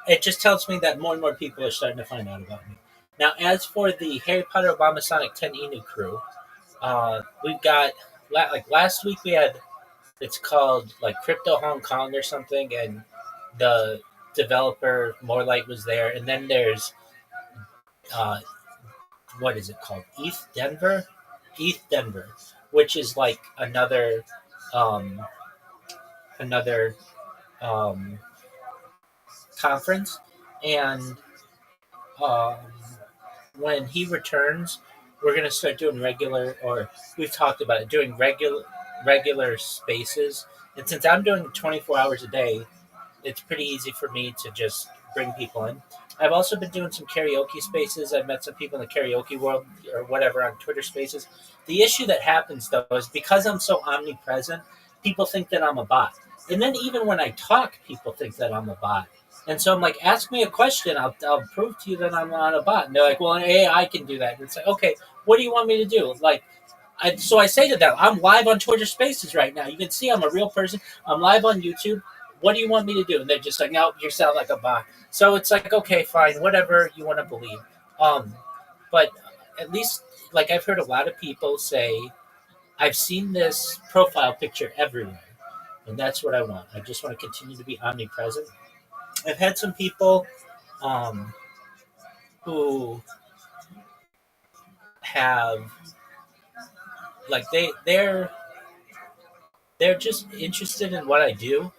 it just tells me that more and more people are starting to find out about me. Now, as for the Harry Potter, Obama, Sonic, 10 Inu crew, we've got like last week we had. It's called like Crypto Hong Kong or something, and the developer Morelight was there, and then there's what is it called? ETH Denver, which is like another conference, and when he returns, we're gonna start doing we've talked about it, doing regular spaces. And since I'm doing 24 hours a day, it's pretty easy for me to just bring people in. I've also been doing some karaoke spaces. I've met some people in the karaoke world or whatever on Twitter spaces. The issue that happens, though, is because I'm so omnipresent, people think that I'm a bot. And then even when I talk, people think that I'm a bot. And so I'm like, ask me a question. I'll prove to you that I'm not a bot. And they're like, well, an AI can do that. And it's like, okay, what do you want me to do? Like, so I say to them, I'm live on Twitter Spaces right now. You can see I'm a real person. I'm live on YouTube. What do you want me to do? And they're just like, no, you sound like a bot. So it's like, okay, fine, whatever you want to believe. But at least, like, I've heard a lot of people say, I've seen this profile picture everywhere. And that's what I want. I just want to continue to be omnipresent. I've had some people who have, like, they're just interested in what I do,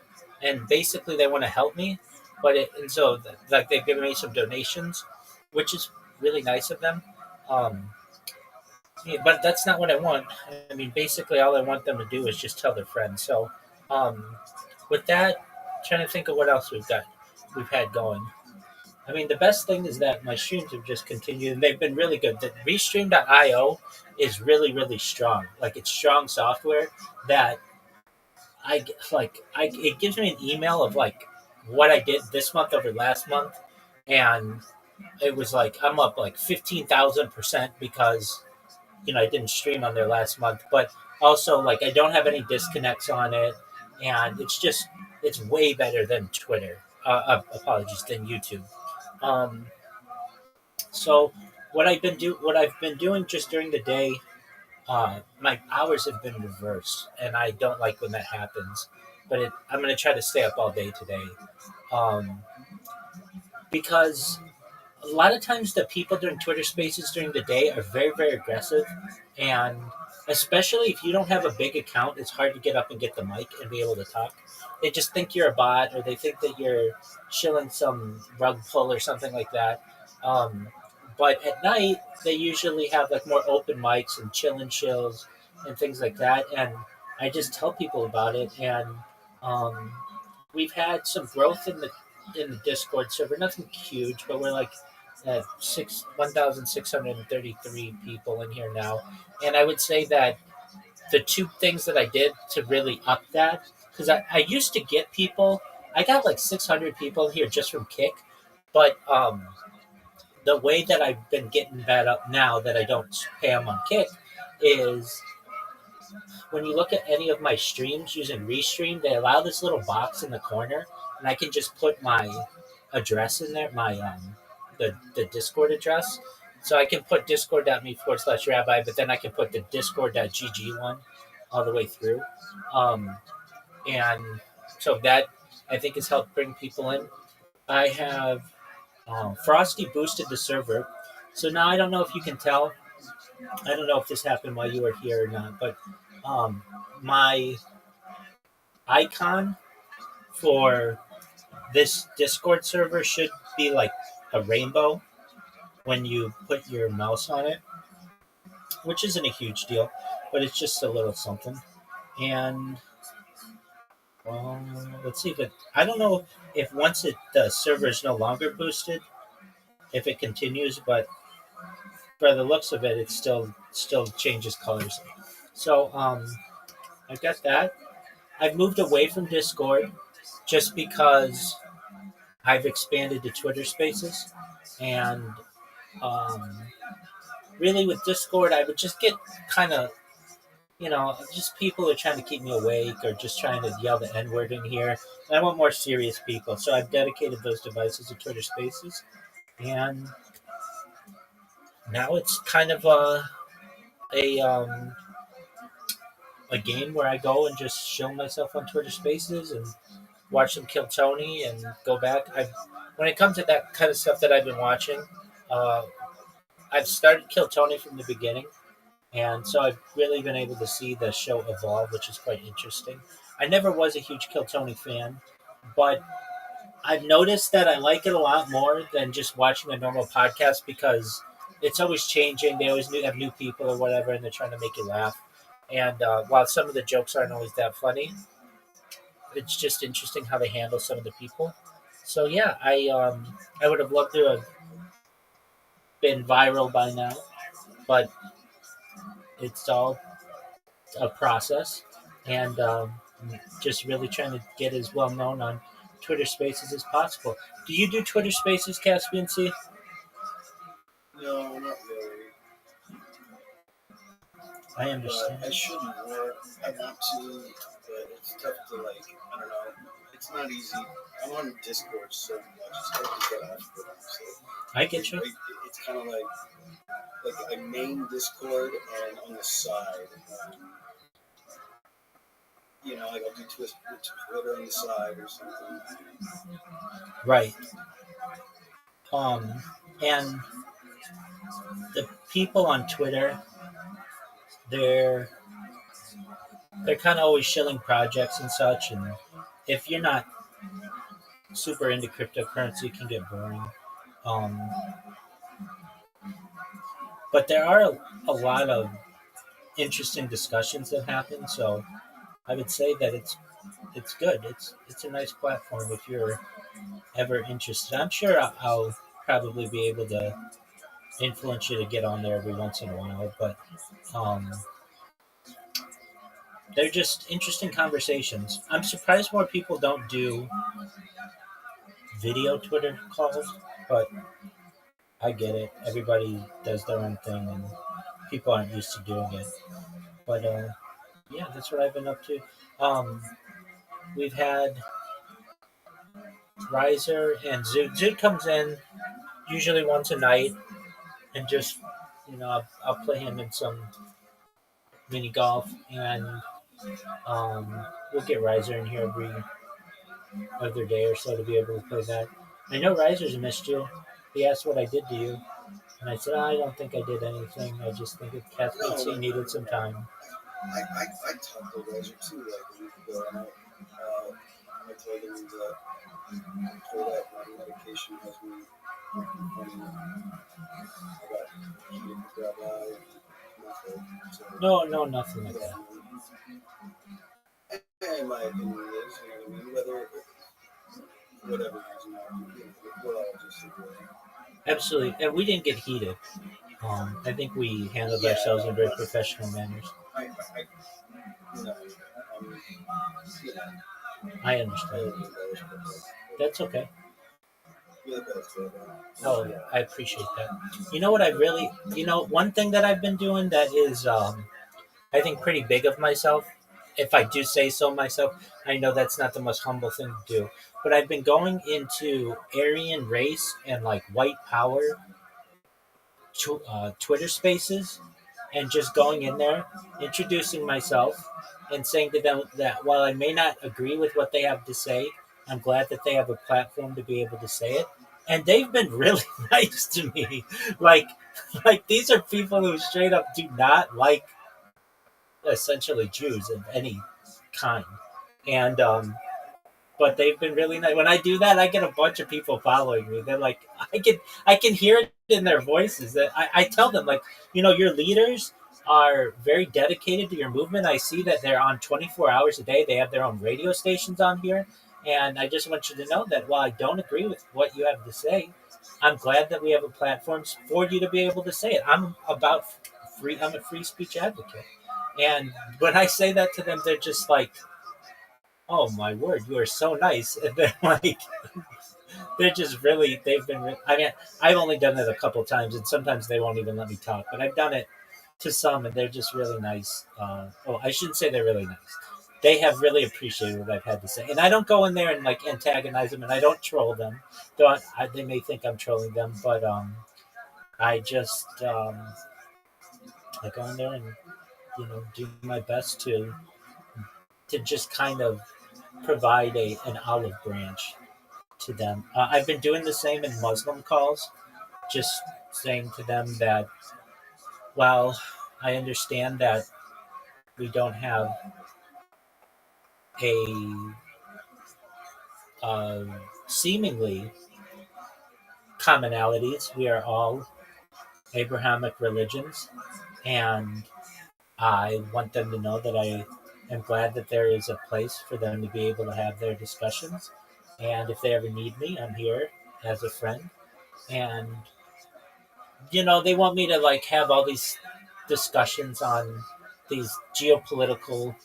and basically they want to help me. And so like they've given me some donations, which is really nice of them. But that's not what I want. I mean, basically all I want them to do is just tell their friends. So with that, trying to think of what else we've had going. I mean, the best thing is that my streams have just continued, and they've been really good. The Restream.io is really, really strong. Like, it's strong software that it gives me an email of like what I did this month over last month, and it was like I'm up like 15,000% because I didn't stream on there last month, but also like I don't have any disconnects on it, and it's way better than Twitter. Apologies, than YouTube. Um, so what I've been doing just during the day, my hours have been reversed, and I don't like when that happens. But I'm going to try to stay up all day today, um, because a lot of times the people during Twitter Spaces during the day are very, very aggressive, and especially if you don't have a big account, it's hard to get up and get the mic and be able to talk. They just think you're a bot, or they think that you're shilling some rug pull or something like that. Um, but at night, they usually have like more open mics and chill and chills and things like that. And I just tell people about it, and um, we've had some growth in the Discord server. Nothing huge, but we're like 1,633 people in here now. And I would say that the two things that I did to really up that, because I used to get people, I got like 600 people in here just from Kick, but the way that I've been getting that up now that I don't spam on Kick is when you look at any of my streams using Restream, they allow this little box in the corner, and I can just put my address in there, my the Discord address. So I can put discord.me/rabbi, but then I can put the discord.gg one all the way through. And so that I think has helped bring people in. I have Frosty boosted the server. So now I don't know if you can tell. I don't know if this happened while you were here or not, but my icon for this Discord server should be like a rainbow when you put your mouse on it, which isn't a huge deal, but it's just a little something. And let's see if I don't know if once the server is no longer boosted, if it continues, but by the looks of it, it still changes colors. So I've got that. I've moved away from Discord just because I've expanded to Twitter Spaces, and really with Discord, I would just get kind of, just people are trying to keep me awake or just trying to yell the N word in here. And I want more serious people, so I've dedicated those devices to Twitter Spaces, and now it's kind of a game where I go and just show myself on Twitter Spaces and watch them kill Tony and go back. When it comes to that kind of stuff that I've been watching, I've started Kill Tony from the beginning, and so I've really been able to see the show evolve, which is quite interesting. I never was a huge Kill Tony fan, but I've noticed that I like it a lot more than just watching a normal podcast because it's always changing. They always have new people or whatever, and they're trying to make you laugh. And while some of the jokes aren't always that funny, it's just interesting how they handle some of the people. So yeah, I would have loved to have been viral by now, but it's all a process, and just really trying to get as well known on Twitter Spaces as possible. Do you do Twitter Spaces, Caspian C? No, not really. I understand. I shouldn't work. I want to, but it's tough to I don't know. It's not easy. I'm on Discord so much. It's hard to get off of it. So I get you. It's kind of like a main Discord and on the side. I'll do Twitter on the side or something. Right. And the people on Twitter, they're kind of always shilling projects and such, and if you're not super into cryptocurrency, it can get boring. But there are a lot of interesting discussions that happen, so I would say that it's it's good. It's a nice platform if you're ever interested. I'm sure I'll probably be able to influence you to get on there every once in a while, but um, they're just interesting conversations. I'm surprised more people don't do video Twitter calls, but I get it. Everybody does their own thing, and people aren't used to doing it. But yeah, that's what I've been up to. Um, we've had Riser and Zoot. Zoot comes in usually once a night, and just I'll play him in some mini golf, and we'll get Riser in here every other day or so to be able to play that. I know Riser's missed you. He asked what I did to you, and I said, I don't think I did anything. I just think it Cassie needed some time. I talked to Roger too like a week ago, and I told him that my medication has me Rabbi. No, nothing like that. In my opinion, is, you know what I mean? Whatever reason, we'll all just agree. Absolutely, and we didn't get heated. I think we handled ourselves in very professional manners. I understand. That's okay. Oh, I appreciate that. You know what one thing that I've been doing that is, I think, pretty big of myself, if I do say so myself. I know that's not the most humble thing to do, but I've been going into Aryan race and like white power Twitter spaces, and just going in there, introducing myself, and saying to them that while I may not agree with what they have to say, I'm glad that they have a platform to be able to say it. And they've been really nice to me. Like these are people who straight up do not like essentially Jews of any kind. And but they've been really nice. When I do that, I get a bunch of people following me. They're like, I can hear it in their voices. That I tell them, like, your leaders are very dedicated to your movement. I see that they're on 24 hours a day. They have their own radio stations on here. And I just want you to know that while I don't agree with what you have to say, I'm glad that we have a platform for you to be able to say it. I'm a free speech advocate. And when I say that to them, they're just like, oh my word, you are so nice. And they're like, I mean, I've only done it a couple times, and sometimes they won't even let me talk, but I've done it to some, and they're just really nice. I shouldn't say they're really nice. They have really appreciated what I've had to say. And I don't go in there and like antagonize them, and I don't troll them. Though they may think I'm trolling them, but I just I go in there and do my best to just kind of provide an olive branch to them. I've been doing the same in Muslim calls, just saying to them that, well, I understand that we don't have a seemingly commonalities. We are all Abrahamic religions, and I want them to know that I am glad that there is a place for them to be able to have their discussions. And if they ever need me, I'm here as a friend. And they want me to like have all these discussions on these geopolitical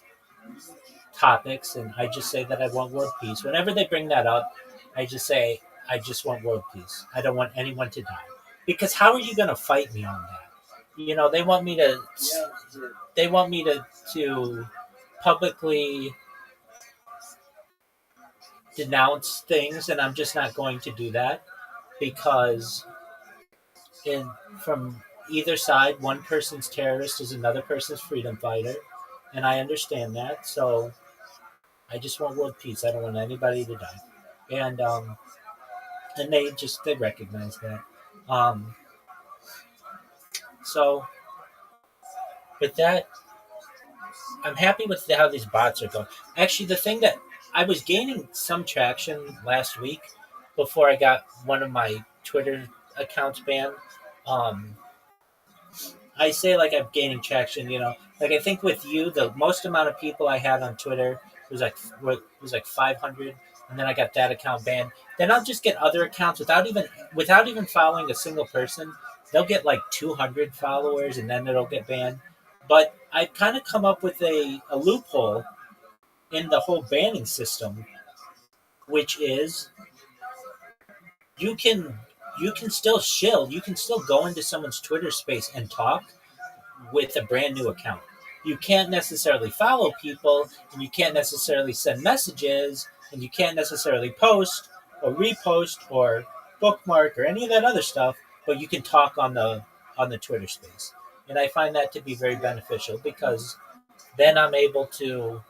topics, and I just say that I want world peace. Whenever they bring that up, I just say I just want world peace. I don't want anyone to die, because how are you going to fight me on that? They want me to publicly denounce things, and I'm just not going to do that, because from either side, one person's terrorist is another person's freedom fighter, and I understand that. So I just want world peace. I don't want anybody to die, and they recognize that. So with that, I'm happy with how these bots are going. Actually, the thing that I was gaining some traction last week before I got one of my Twitter accounts banned. I say like I'm gaining traction, like I think with you, the most amount of people I had on Twitter it was like 500, and then I got that account banned. Then I'll just get other accounts without even following a single person. They'll get like 200 followers, and then it'll get banned. But I kind of come up with a loophole in the whole banning system, which is you can still shill. You can still go into someone's Twitter space and talk with a brand new account. You can't necessarily follow people, and you can't necessarily send messages, and you can't necessarily post or repost or bookmark or any of that other stuff, but you can talk on the Twitter space. And I find that to be very beneficial because then I'm able to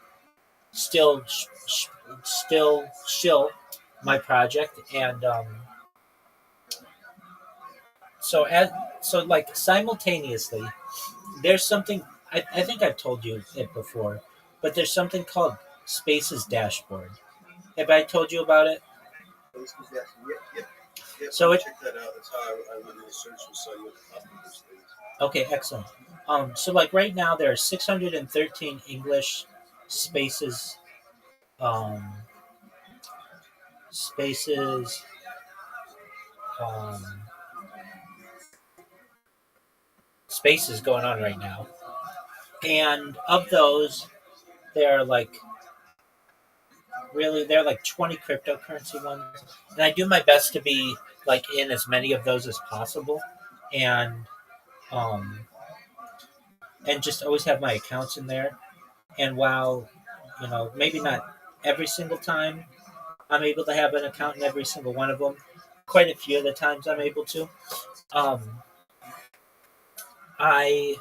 still shill my project, and so like simultaneously, there's something I think I've told you it before, but there's something called Spaces Dashboard. Have I told you about it? So it. Check that out. That's how I went in the search and saw you up with those things. Okay, excellent. So like right now there are 613 English spaces, spaces, spaces going on right now, and of those, there are like 20 cryptocurrency ones, and I do my best to be like in as many of those as possible, and just always have my accounts in there. And while maybe not every single time I'm able to have an account in every single one of them, quite a few of the times I'm able to. I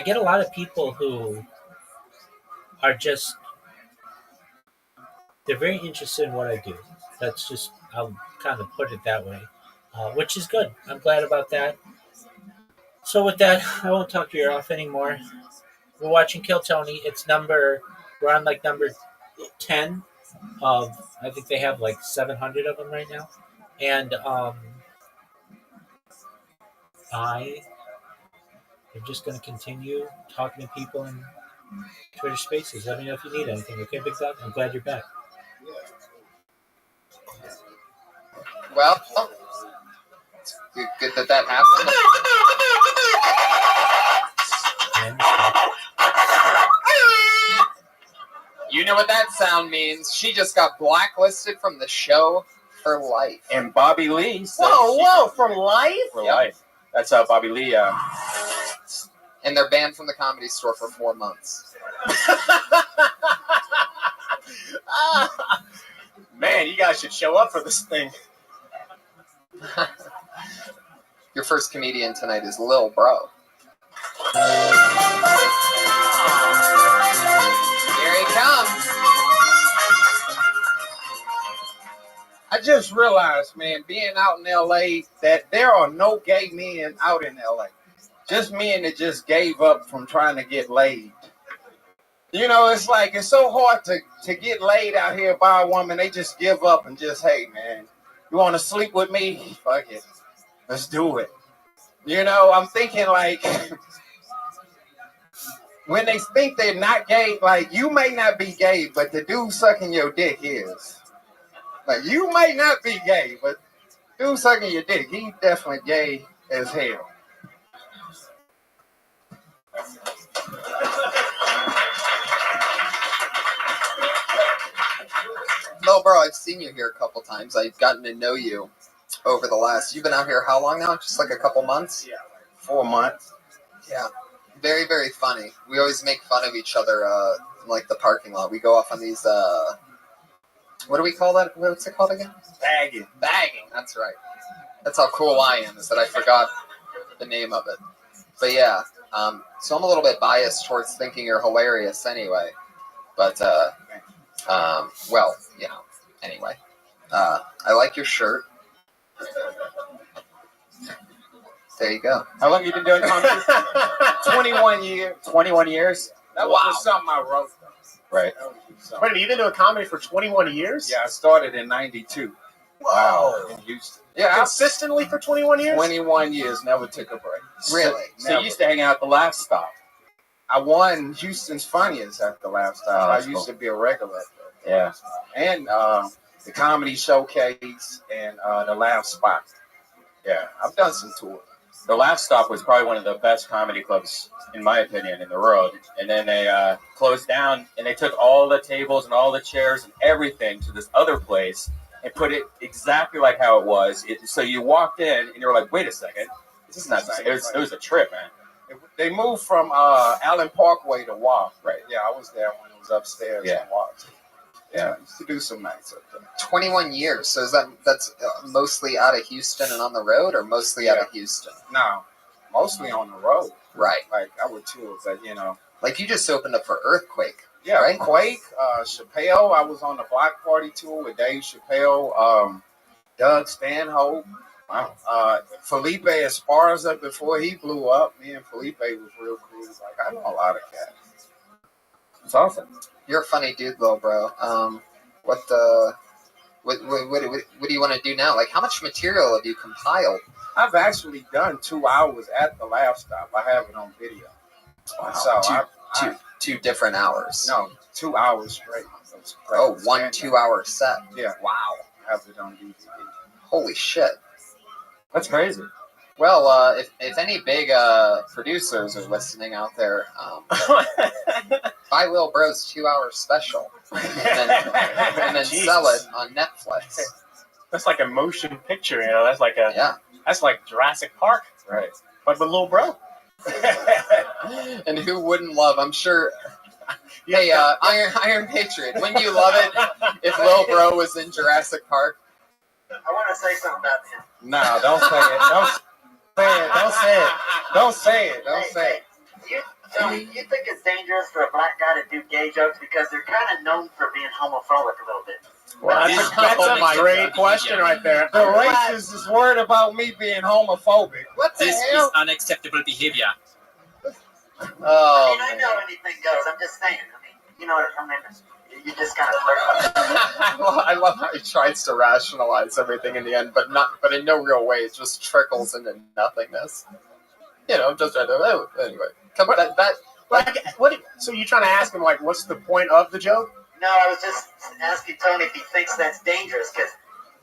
get a lot of people who are just they're very interested in what I do. That's just I'll kind of put it that way, which is good. I'm glad about that. So with that, I won't talk your ear off anymore. We're watching Kill Tony. We're on like number 10 of, I think they have like 700 of them right now. And I am just going to continue talking to people in Twitter Spaces. Let me know if you need anything. Okay, Big Dog? I'm glad you're back. Well, good that happened. You know what that sound means. She just got blacklisted from the show for life. And Bobby Lee says Whoa, from life? For life. That's Bobby Lee. And they're banned from the Comedy Store for 4 months. Man, you guys should show up for this thing. Your first comedian tonight is Lil Bro. Here he comes. I just realized, man, being out in LA, that there are no gay men out in LA. Just men that just gave up from trying to get laid. You know, it's like, it's so hard to get laid out here by a woman. They just give up and just, hey, man, you want to sleep with me? Fuck it. Let's do it. You know, I'm thinking like, when they think they're not gay, like, you may not be gay, but the dude sucking your dick is. Like, you may not be gay, but dude sucking your dick, he definitely gay as hell. Lil Bro, I've seen you here a couple times. I've gotten to know you over the last... You've been out here how long now? Just like a couple months? Yeah, 4 months. Yeah. Very, very funny. We always make fun of each other in, like, the parking lot. We go off on these... what do we call that? What's it called again? Bagging. Bagging, that's right. That's how cool I am, is that I forgot the name of it. But yeah, so I'm a little bit biased towards thinking you're hilarious anyway. But, well, you know, anyway. I like your shirt. There you go. How long have you been doing comedy? 21 years. 21 years? That wasn't something I wrote, though. Right. Wait, you've been doing comedy for 21 years? Yeah, I started in 92. Wow. In Houston. Yeah, consistently for 21 years? 21 years, never took a break. Really? So you used to hang out at the Laugh Stop. I won Houston's Funniest at the Laugh Stop. Oh, I that's used cool. to be a regular at that. Yeah. And the Comedy Showcase and the Laugh Spot. Yeah, I've done some tours. The Laugh Stop was probably one of the best comedy clubs, in my opinion, in the world. And then they closed down, and they took all the tables and all the chairs and everything to this other place and put it exactly like how it was. So you walked in, and you were like, wait a second. This is not. It was a trip, man. They moved from Allen Parkway to Walk. Right. Yeah, I was there when it was upstairs Yeah. and Walk. Yeah, I used to do some nights up there. 21 years. So that's mostly out of Houston and on the road, or mostly out of Houston? No, mostly on the road. Right. Like I would tour, but you know. Like you just opened up for Earthquake. Yeah, right? Quake, Chappelle. I was on the Block Party tour with Dave Chappelle, Doug Stanhope. Wow. Felipe Esparza before he blew up. Me and Felipe was real cool. Like I know a lot of cats. It's awesome. You're a funny dude, little bro. What do you want to do now? Like, how much material have you compiled? I've actually done 2 hours at the Laugh Stop. I have it on video. Wow. So two different hours. No, 2 hours straight. Oh, 1 2 hour set. Yeah. Wow. I have it on DVD. Holy shit. That's crazy. Well, if any big producers are listening out there, buy Lil Bro's 2 hour special and then sell it on Netflix. That's like a motion picture, you know. That's like that's like Jurassic Park, right? But with Lil Bro. And who wouldn't love? I'm sure. Hey, Iron Patriot, wouldn't you love it if Lil Bro was in Jurassic Park? I want to say something about him. No, don't say it. Don't say it. Don't say it. Don't say it. Tony, you think it's dangerous for a black guy to do gay jokes because they're kind of known for being homophobic a little bit? Well, that's a great question right there. The racist is worried about me being homophobic. What the This hell? is unacceptable behavior. Oh, I know anything goes. I'm just saying. I mean, you know what I mean? You just kind of I love how he tries to rationalize everything in the end, but in no real way. It just trickles into nothingness. You know, just anyway. So you're trying to ask him like, what's the point of the joke? No, I was just asking Tony if he thinks that's dangerous because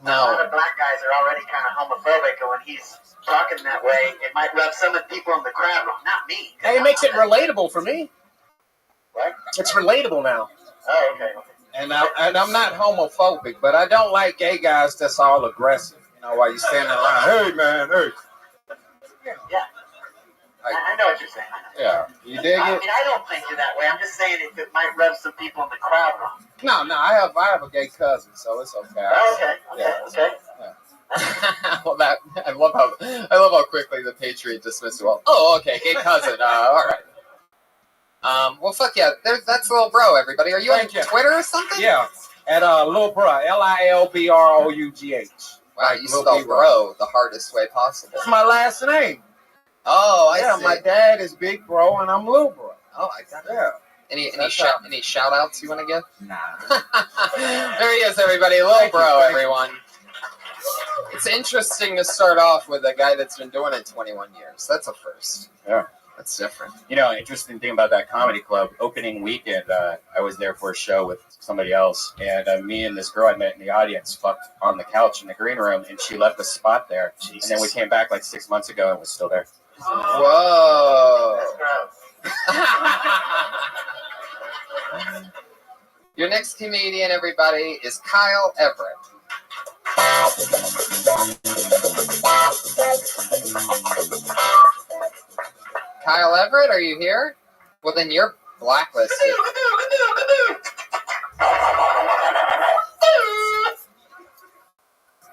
a lot of black guys are already kind of homophobic, and when he's talking that way, it might rub some of the people in the crowd wrong. Not me. Hey, it makes it relatable for me. What? It's relatable now. Oh, okay. And I'm not homophobic, but I don't like gay guys that's all aggressive. You know, while you standing in line, hey man, hey. Yeah. I know what you're saying. I know. Yeah, you dig I it? mean, I don't think you're that way. I'm just saying if it might rub some people in the crowd wrong. No, I have a gay cousin, so it's okay. Okay. Well, I love how quickly the Patriot dismissed it. Well, oh, okay, gay cousin. All right. Well, fuck yeah. That's Lil Bro, everybody. Are you on Twitter or something? Yeah, at Lil Bro, LILBROUGH. Wow, you spell bro the hardest way possible. It's my last name. Oh, I see. My dad is Big Bro, and I'm Lil Bro. Oh, I got it. Yeah. Any shout outs you want to give? Nah. There he is, everybody. Lil Bro, everyone. It's interesting to start off with a guy that's been doing it 21 years. That's a first. Yeah. That's different. You know, interesting thing about that comedy club, opening weekend, I was there for a show with somebody else, and me and this girl I met in the audience fucked on the couch in the green room, and she left a spot there. Jesus. And then we came back like 6 months ago, and it was still there. Whoa. Your next comedian, everybody, is Kyle Everett. Kyle Everett, are you here? Well, then you're blacklisted.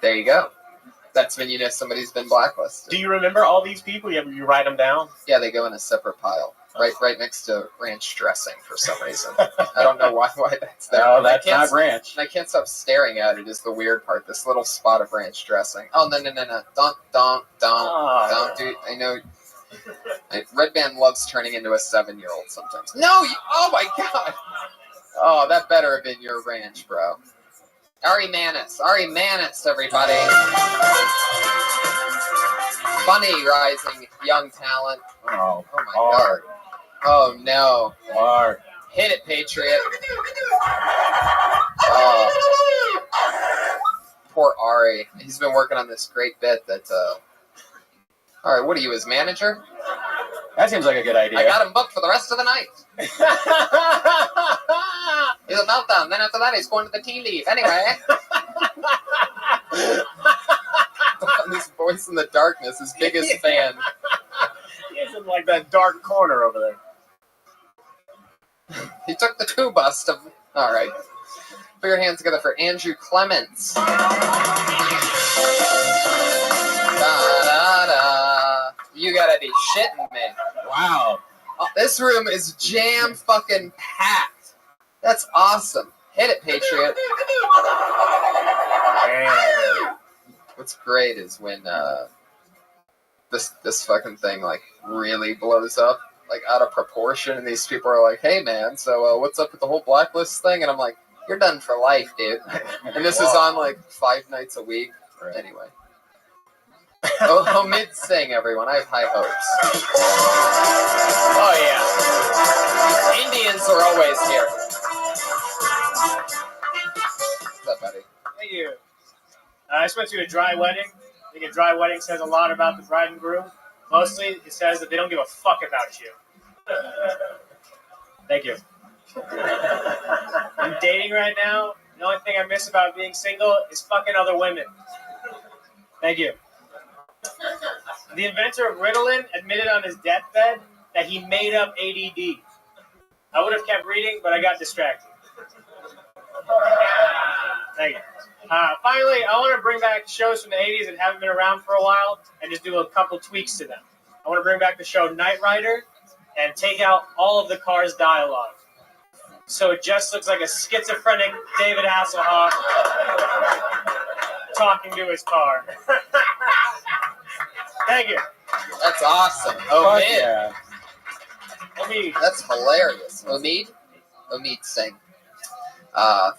There you go. That's when you know somebody's been blacklisted. Do you remember all these people? You write them down? Yeah, they go in a separate pile, right next to ranch dressing for some reason. I don't know why that's there. No, that's not ranch. And I can't stop staring at it. Is the weird part. This little spot of ranch dressing. Oh no! Don't do. I know. Red Band loves turning into a 7-year-old sometimes. No! Oh my god! Oh, that better have been your ranch, bro. Ari Manis, everybody. Funny rising young talent. Oh my god. Oh no. Mark. Hit it, Patriot. Oh. Poor Ari. He's been working on this great bit that, all right, what are you, his manager? That seems like a good idea. I got him booked for the rest of the night. He's a meltdown. Then after that, he's going to the tea leaf. Anyway. This voice in the darkness, his biggest fan. He's in like that dark corner over there. He took the two bust of. All right. Put your hands together for Andrew Clements. Da, da, da. You gotta be shitting me. Wow. Oh, this room is jam fucking packed. That's awesome. Hit it, Patriot. Man. What's great is when this fucking thing like really blows up, like out of proportion, and these people are like, "Hey man, so what's up with the whole blacklist thing?" And I'm like, "You're done for life, dude." And this is on like 5 nights a week. Right. Anyway. Omid Singh, everyone. I have high hopes. Oh yeah. Indians are always here. What's up, buddy? Thank you. I just went to a dry wedding. I think a dry wedding says a lot about the bride and groom. Mostly, it says that they don't give a fuck about you. Thank you. I'm dating right now. The only thing I miss about being single is fucking other women. Thank you. The inventor of Ritalin admitted on his deathbed that he made up ADD. I would have kept reading, but I got distracted. Thank you. Finally, I want to bring back shows from the 80s that haven't been around for a while and just do a couple tweaks to them. I want to bring back the show Knight Rider and take out all of the car's dialogue. So it just looks like a schizophrenic David Hasselhoff talking to his car. Thank you. That's awesome. Omid. Yeah. Omid. That's hilarious. Omid Singh.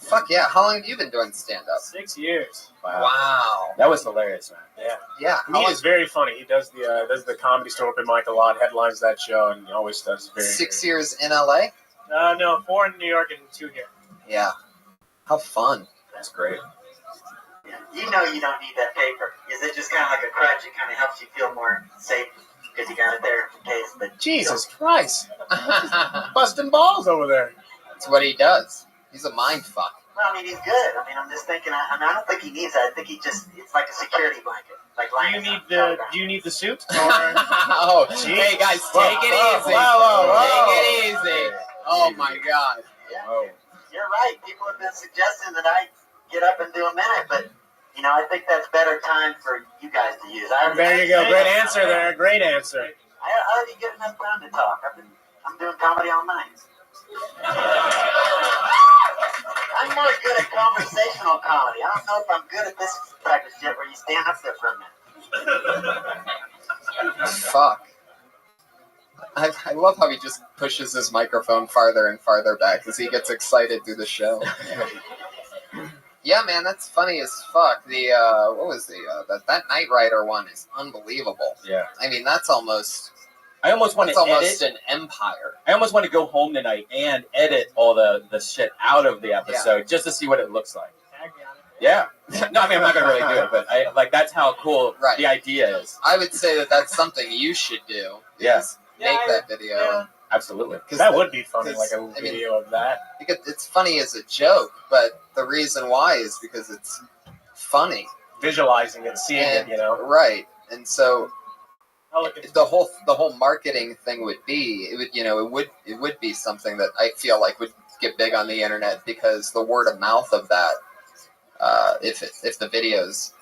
Fuck yeah. How long have you been doing stand-up? 6 years. Wow. That was hilarious, man. Yeah. Yeah. He is very funny. He does the Comedy Store open mic a lot, headlines that show, and he always does very 6 years in LA? No, 4 in New York and 2 here. Yeah. How fun. That's great. You know you don't need that paper. Is it just kind of like a crutch? It kind of helps you feel more safe because you got it there in case. But Jesus Christ. Busting balls over there. That's what he does. He's a mind fuck. Well, I mean, he's good. I mean, I'm just thinking. I don't think he needs that. I think it's like a security blanket. Like Do you need the suit? Or... Oh, hey guys, take it easy. Take it easy. Oh my God. Yeah, you're right. People have been suggesting that I get up and do a minute, but I think that's better time for you guys to use. There you go. Great answer there. Great answer. I already get enough time to talk. I'm doing comedy all night. I'm more good at conversational comedy. I don't know if I'm good at this type of shit where you stand up there for a minute. Fuck. I love how he just pushes his microphone farther and farther back as he gets excited through the show. Yeah, man, that's funny as fuck. The what was that Knight Rider one is unbelievable. Yeah. I mean, that's almost. I almost want to almost edit. an empire. I almost want to go home tonight and edit all the shit out of the episode just to see what it looks like. Yeah. No, I mean, I'm not going to really do it, but that's how cool the idea is. I would say that that's something you should do. Yes. Make that video. Yeah. Absolutely. That would be funny, like a video of that. Because it's funny as a joke, but the reason why is because it's funny. Visualizing it, seeing it, Right. And so the whole marketing thing would be it would be something that I feel like would get big on the internet because the word of mouth of that if the videos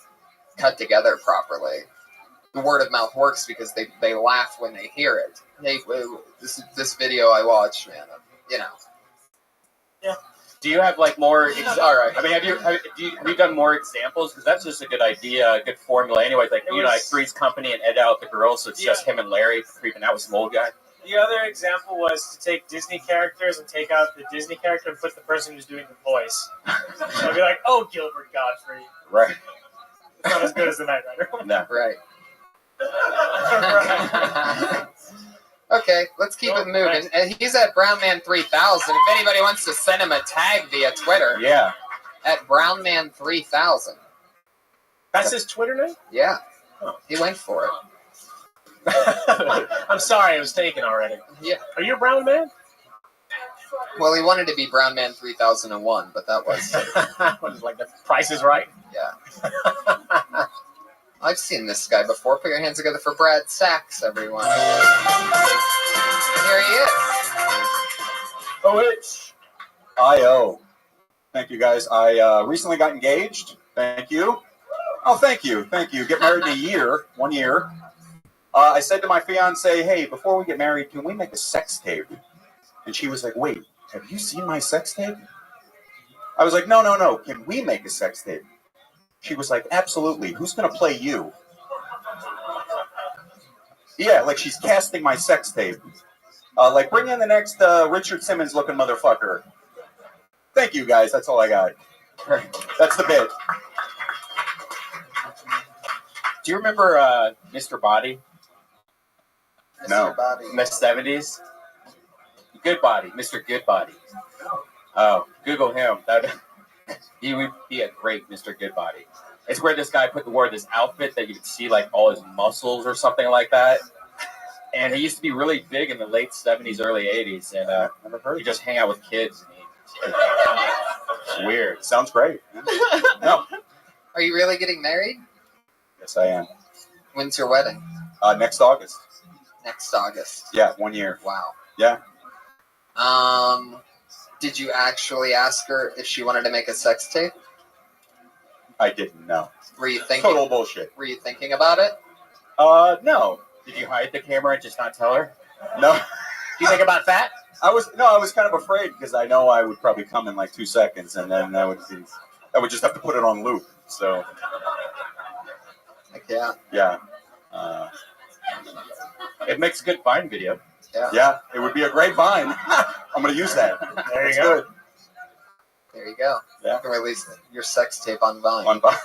cut together properly, the word of mouth works because they laugh when they hear it. Hey, this video I watched, man, Yeah. Do you have more? All right. I mean, have you done more examples? Because that's just a good idea, a good formula. Anyways, like Three's Company and Ed Out the Girls, so it's just him and Larry creeping out with some old guy. The other example was to take Disney characters and take out the Disney character and put the person who's doing the voice. So I'd be like, oh, Gilbert Godfrey. Right. It's not as good as the Knight Rider. No. Right. Okay, let's keep it moving. And he's at BrownMan3000. If anybody wants to send him a tag via Twitter. Yeah. At BrownMan3000. That's his Twitter name? Yeah. He went for it. I'm sorry, it was taken already. Yeah. Are you a brown man? Well, he wanted to be BrownMan3001, but that was... What is like the Price is Right? Yeah. I've seen this guy before. Put your hands together for Brad Sachs, everyone. Here he is. OHIO. Thank you, guys. I recently got engaged. Thank you. Oh, thank you. Thank you. Get married in a year. 1 year. I said to my fiance, hey, before we get married, can we make a sex tape? And she was like, wait, have you seen my sex tape? I was like, no. Can we make a sex tape? She was like, absolutely. Who's going to play you? Yeah, like she's casting my sex tape. Like, bring in the next Richard Simmons looking motherfucker. Thank you, guys. That's all I got. That's the bit. Do you remember Mr. Body? No. In the 70s? Good Body, Mr. Good Body. Oh, Google him. He would be a great Mr. Good Body. It's where this guy wore this outfit that you could see like all his muscles or something like that. And he used to be really big in the late 70s, early 80s. And he just hang out with kids. And it's weird. Sounds great. No. Are you really getting married? Yes, I am. When's your wedding? Next August. Next August. Yeah, 1 year. Wow. Yeah. Did you actually ask her if she wanted to make a sex tape? I didn't know. Were you thinking? Total bullshit. Were you thinking about it? No. Did you hide the camera and just not tell her? No. Do you think about that? I was kind of afraid because I know I would probably come in like 2 seconds, and then I would just have to put it on loop. So. Yeah. Yeah. It makes a good Vine video. Yeah, it would be a great Vine. I'm going to use that. There you That's go. Good. There you go. Yeah. You can release your sex tape on Vine. On Vine.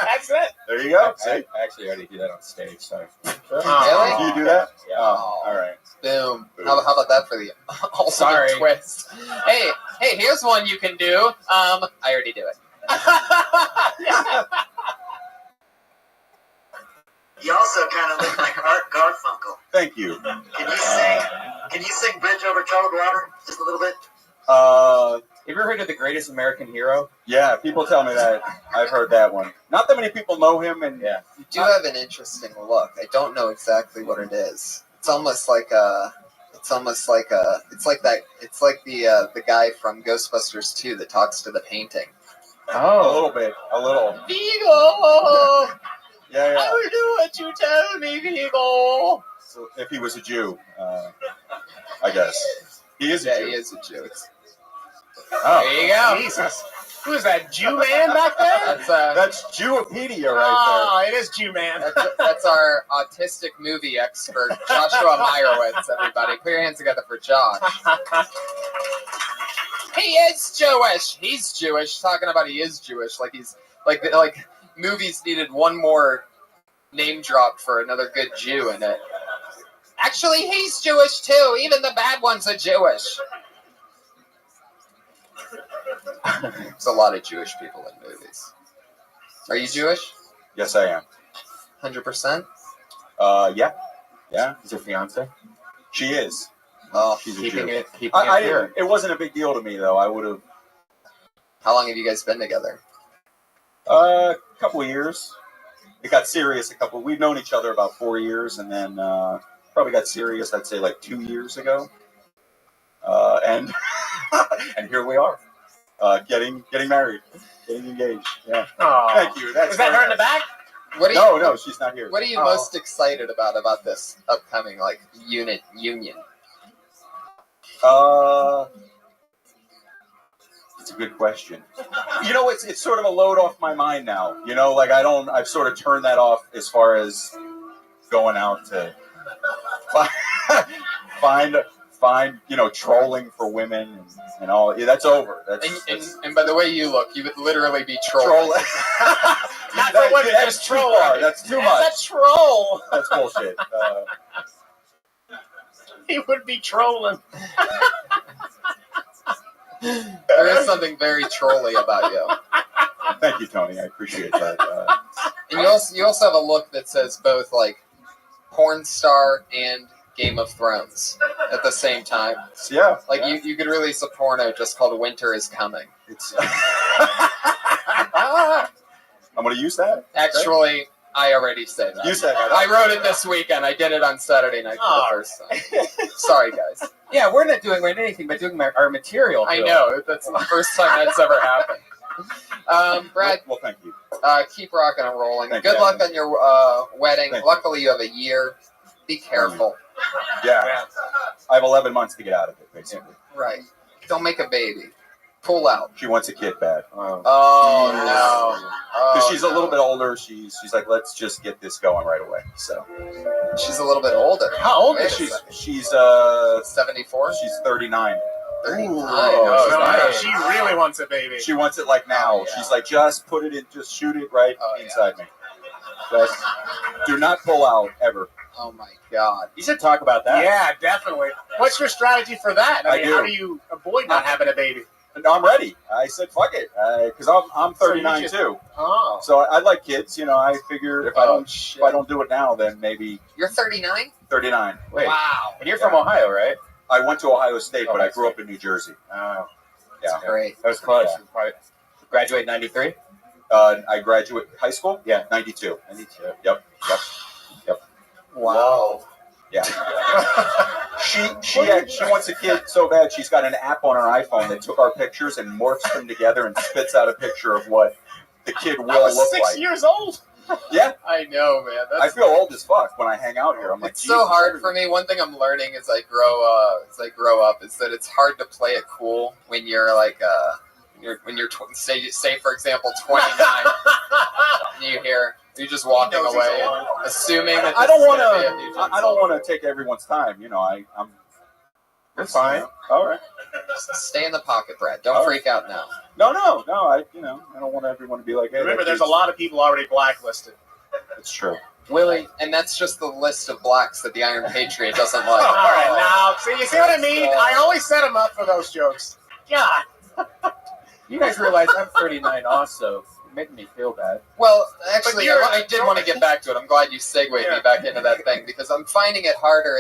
That's it. There you go. I actually already do that on stage. Sorry. Really? Do you do that? Yeah. Oh, all right. Boom. How about that for the ultimate Sorry. twist? Hey, here's one you can do. I already do it. You also kind of look like Art Garfunkel. Thank you. Can you sing Bridge Over Troubled Water just a little bit? Have you ever heard of The Greatest American Hero? Yeah, people tell me that. I've heard that one. Not that many people know him, and Yeah. You do have an interesting look. I don't know exactly what it is. It's like the guy from Ghostbusters 2 that talks to the painting. a little bit, a little. Vigo! Yeah. I will do what you tell me, Vigo. So if he was a Jew, I guess he is a Jew. He is a Jew. Oh, There you go. Jesus. Who is that, Jew man back there? That's Jewipedia right Oh, it is Jew man. That's our autistic movie expert, Joshua Meyerowitz, everybody. Put your hands together for Josh. He is Jewish. He's Jewish. Talking about he is Jewish. Like he's like movies needed one more name drop for another good Jew in it. Actually, he's Jewish too. Even the bad ones are Jewish. There's a lot of Jewish people in movies. Are you Jewish? Yes, I am. 100%? Yeah. Yeah. Is your fiance? She is. Oh, She's a Keeping Jew. it I pure. didn't. It wasn't a big deal to me though. I would have. How long have you guys been together? A couple of years. It got serious we've known each other about 4 years, and then probably got serious, I'd say like 2 years ago. And and here we are, getting married, getting engaged. Yeah. Oh. Thank you. That's Is that her in the back? No, she's not here. What are you most excited about this upcoming union? It's a good question. You know, it's sort of a load off my mind now. You know, like I've sort of turned that off as far as going out to find trolling for women and all. Yeah, that's over. And by the way you look, you would literally be trolling. Not for women, That's just too troll. far. That's too much. That's a troll. That's bullshit. He would be trolling. There is something very trolly about you. Thank you, Tony. I appreciate that. And you also have a look that says both like porn star and Game of Thrones at the same time. Yeah. Like you could release a porno just called Winter is Coming. It's I'm going to use that. Actually, I already said that. You said that. I wrote it this weekend. I did it on Saturday night for the first time. Sorry, guys. Yeah, we're not doing anything but doing our material. I know. That's the first time that's ever happened. Brad, well, thank you. Keep rocking and rolling. Thank Good you. luck on your wedding. Thank Luckily, you have a year. Be careful. Yeah. I have 11 months to get out of it, basically. Right. Don't make a baby. Pull out. She wants a kid bad. Oh, no. Because she's a little bit older. She's like, let's just get this going right away. So she's a little bit older. How old is she? she? She's 74. She's 39. 39. She really wants a baby. She wants it like now. Yeah. She's like, just put it in, just shoot it right inside me. Just do not pull out ever. Oh my God. You should talk about that. Yeah, definitely. What's your strategy for that? I mean, do. how do you avoid not having a baby? No, I'm ready. I said, fuck it, because I'm 39 too. Oh. So I like kids. You know, I figure if I don't do it now, then maybe You're 39? 39. Wait. Wow. And you're from Ohio, right? I went to Ohio State, but I grew up in New Jersey. Oh, Yeah. Great. that was close. Yeah. Probably graduate 93? I graduated high school. Yeah. 92. 92. Yep. Wow. Yeah. She wants a kid so bad. She's got an app on her iPhone that took our pictures and morphs them together and spits out a picture of what the kid will I was look 6 like. years old. Yeah. I know, man. I feel old as fuck when I hang out here. I'm like, It's so hard for me. One thing I'm learning as I grow up is that it's hard to play it cool when you're like say for example 29 and you're just walking away and assuming that I don't want to. I don't want to take everyone's time. You know, I'm. You're fine. All right. Stay in the pocket, Brad. Don't All freak out now. No. I don't want everyone to be like, hey. Remember, that there's a kid's- lot of people already blacklisted. It's true. Willie, and that's just the list of blacks that the Iron Patriot doesn't like. All right, now, you see what I mean? I always set them up for those jokes. God. You guys realize I'm 39 also. You're making me feel bad. Well, actually, But I did want to get back to it. I'm glad you segued me back into that thing because I'm finding it harder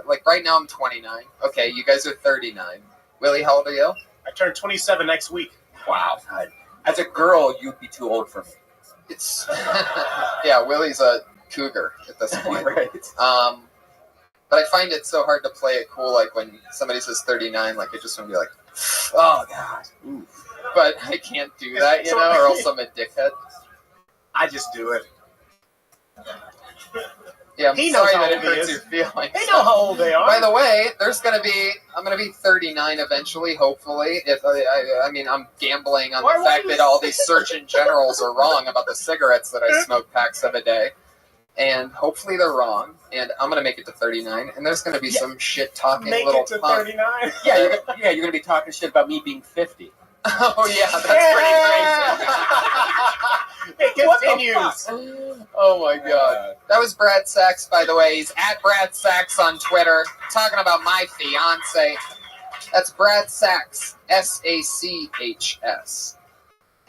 like right now I'm 29. Okay, you guys are 39. Willie, how old are you? I turn 27 next week. Wow. God. As a girl, you'd be too old for me. It's yeah, Willie's a cougar at this point. Right. But I find it so hard to play it cool. Like when somebody says 39, like I just want to be like, oh god. Ooh. But I can't do that, you know, or else I'm a dickhead. I just do it. Yeah, I'm He knows sorry how that it old he hurts is. your feelings. They know how old they are. By the way, I'm gonna be 39 eventually, hopefully. If I mean, I'm gambling on the fact that all these Surgeon Generals are wrong about the cigarettes that I smoke packs of a day, and hopefully they're wrong. And I'm gonna make it to 39, and there's gonna be some shit talking Make little it to punk. 39. Yeah, you're gonna be talking shit about me being 50. Oh yeah, that's It continues. Oh my god. That was Brad Sachs, by the way. He's at Brad Sachs on Twitter, talking about my fiance. That's Brad Sachs, Sachs.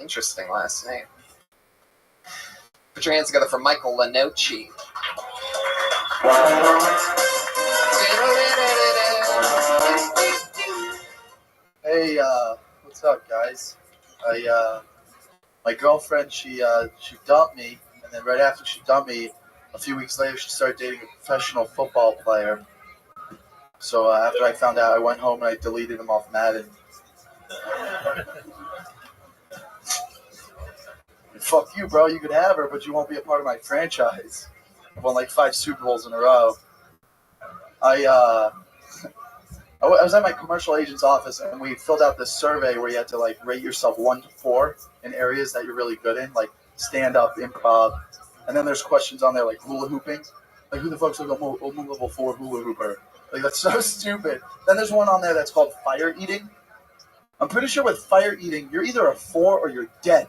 Interesting last name. Put your hands together for Michael Lenoci. Hey, what's up, guys? My girlfriend, she dumped me, and then right after she dumped me, a few weeks later, she started dating a professional football player. So after I found out, I went home and I deleted him off Madden. And fuck you, bro. You could have her, but you won't be a part of my franchise. I've won like 5 Super Bowls in a row. I was at my commercial agent's office, and we filled out this survey where you had to like rate yourself 1 to 4 in areas that you're really good in, like stand-up, improv, and then there's questions on there like hula hooping, like who the fuck's like a level 4 hula hooper? Like that's so stupid. Then there's one on there that's called fire eating. I'm pretty sure with fire eating, you're either a 4 or you're dead.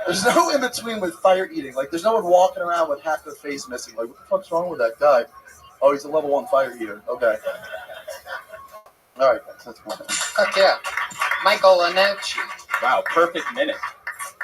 There's no in between with fire eating. Like, there's no one walking around with half their face missing. Like, what the fuck's wrong with that guy? Oh, he's a level 1 fire eater. Okay. All right, that's cool. Fuck yeah. Michael Annucci. Wow, perfect minute.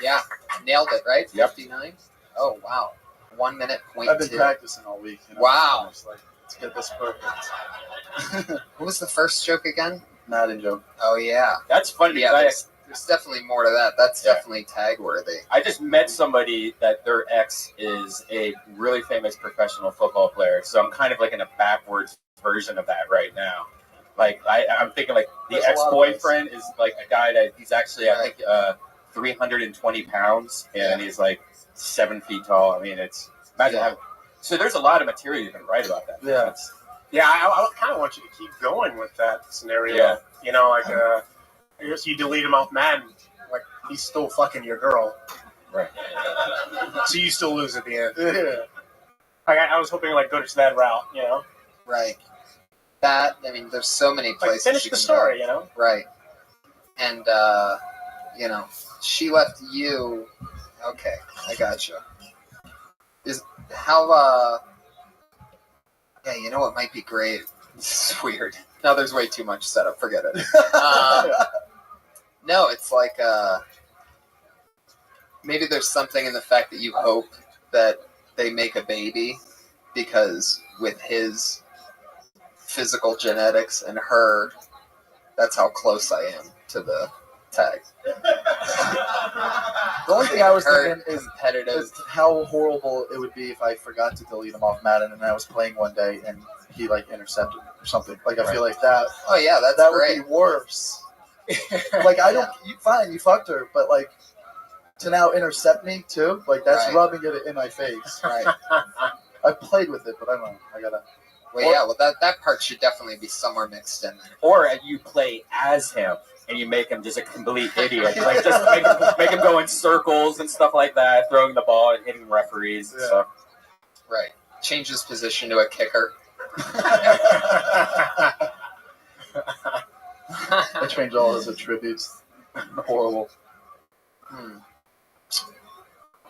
Yeah, nailed it, right? Yep. 59? Oh, wow. 1 minute, point I've been 2. practicing all week. You know, Wow. just like, let's get this perfect. What was the first joke again? Madden joke. Oh, yeah. That's funny. Yeah, Because there's definitely more to that. That's definitely tag worthy. I just met somebody that their ex is a really famous professional football player. So I'm kind of like in a backwards version of that right now. Like I'm thinking like the There's a lot of ex-boyfriend is like a guy that he's actually I think 320 pounds and he's like 7 feet tall. I mean, it's imagine having. So there's a lot of material you can write about that. Yeah. Yeah, I kind of want you to keep going with that scenario. Yeah. You know, like, I guess you delete him off Madden, like, he's still fucking your girl. Right. So you still lose at the end. Yeah. Like, I was hoping, like, go to that route, you know? Right. That, I mean, there's so many places. Like, finish you the can story, go. you know? Right. And, you know, she left you. Okay, I gotcha. Is how, yeah, you know what might be great? This is weird. No, there's way too much setup. Forget it. No, it's like, maybe there's something in the fact that you hope that they make a baby because with his physical genetics and her, that's how close I am to the tag. The only thing I was Her thinking is competitive. how horrible it would be if I forgot to delete him off Madden and I was playing one day and he like intercepted me or something. Like I feel like that. Oh yeah, that's that great. would be worse. Like I don't. You fine, you fucked her, but like to now intercept me too. Like that's Right. rubbing it in my face. Right. I played with it, but I don't know. I gotta. Well, yeah. Well, that part should definitely be somewhere mixed in there. Or you play as him and you make him just a complete idiot. Like just make him go in circles and stuff like that, throwing the ball and hitting referees and stuff. Right. Change his position to a kicker. I change all his attributes. Horrible.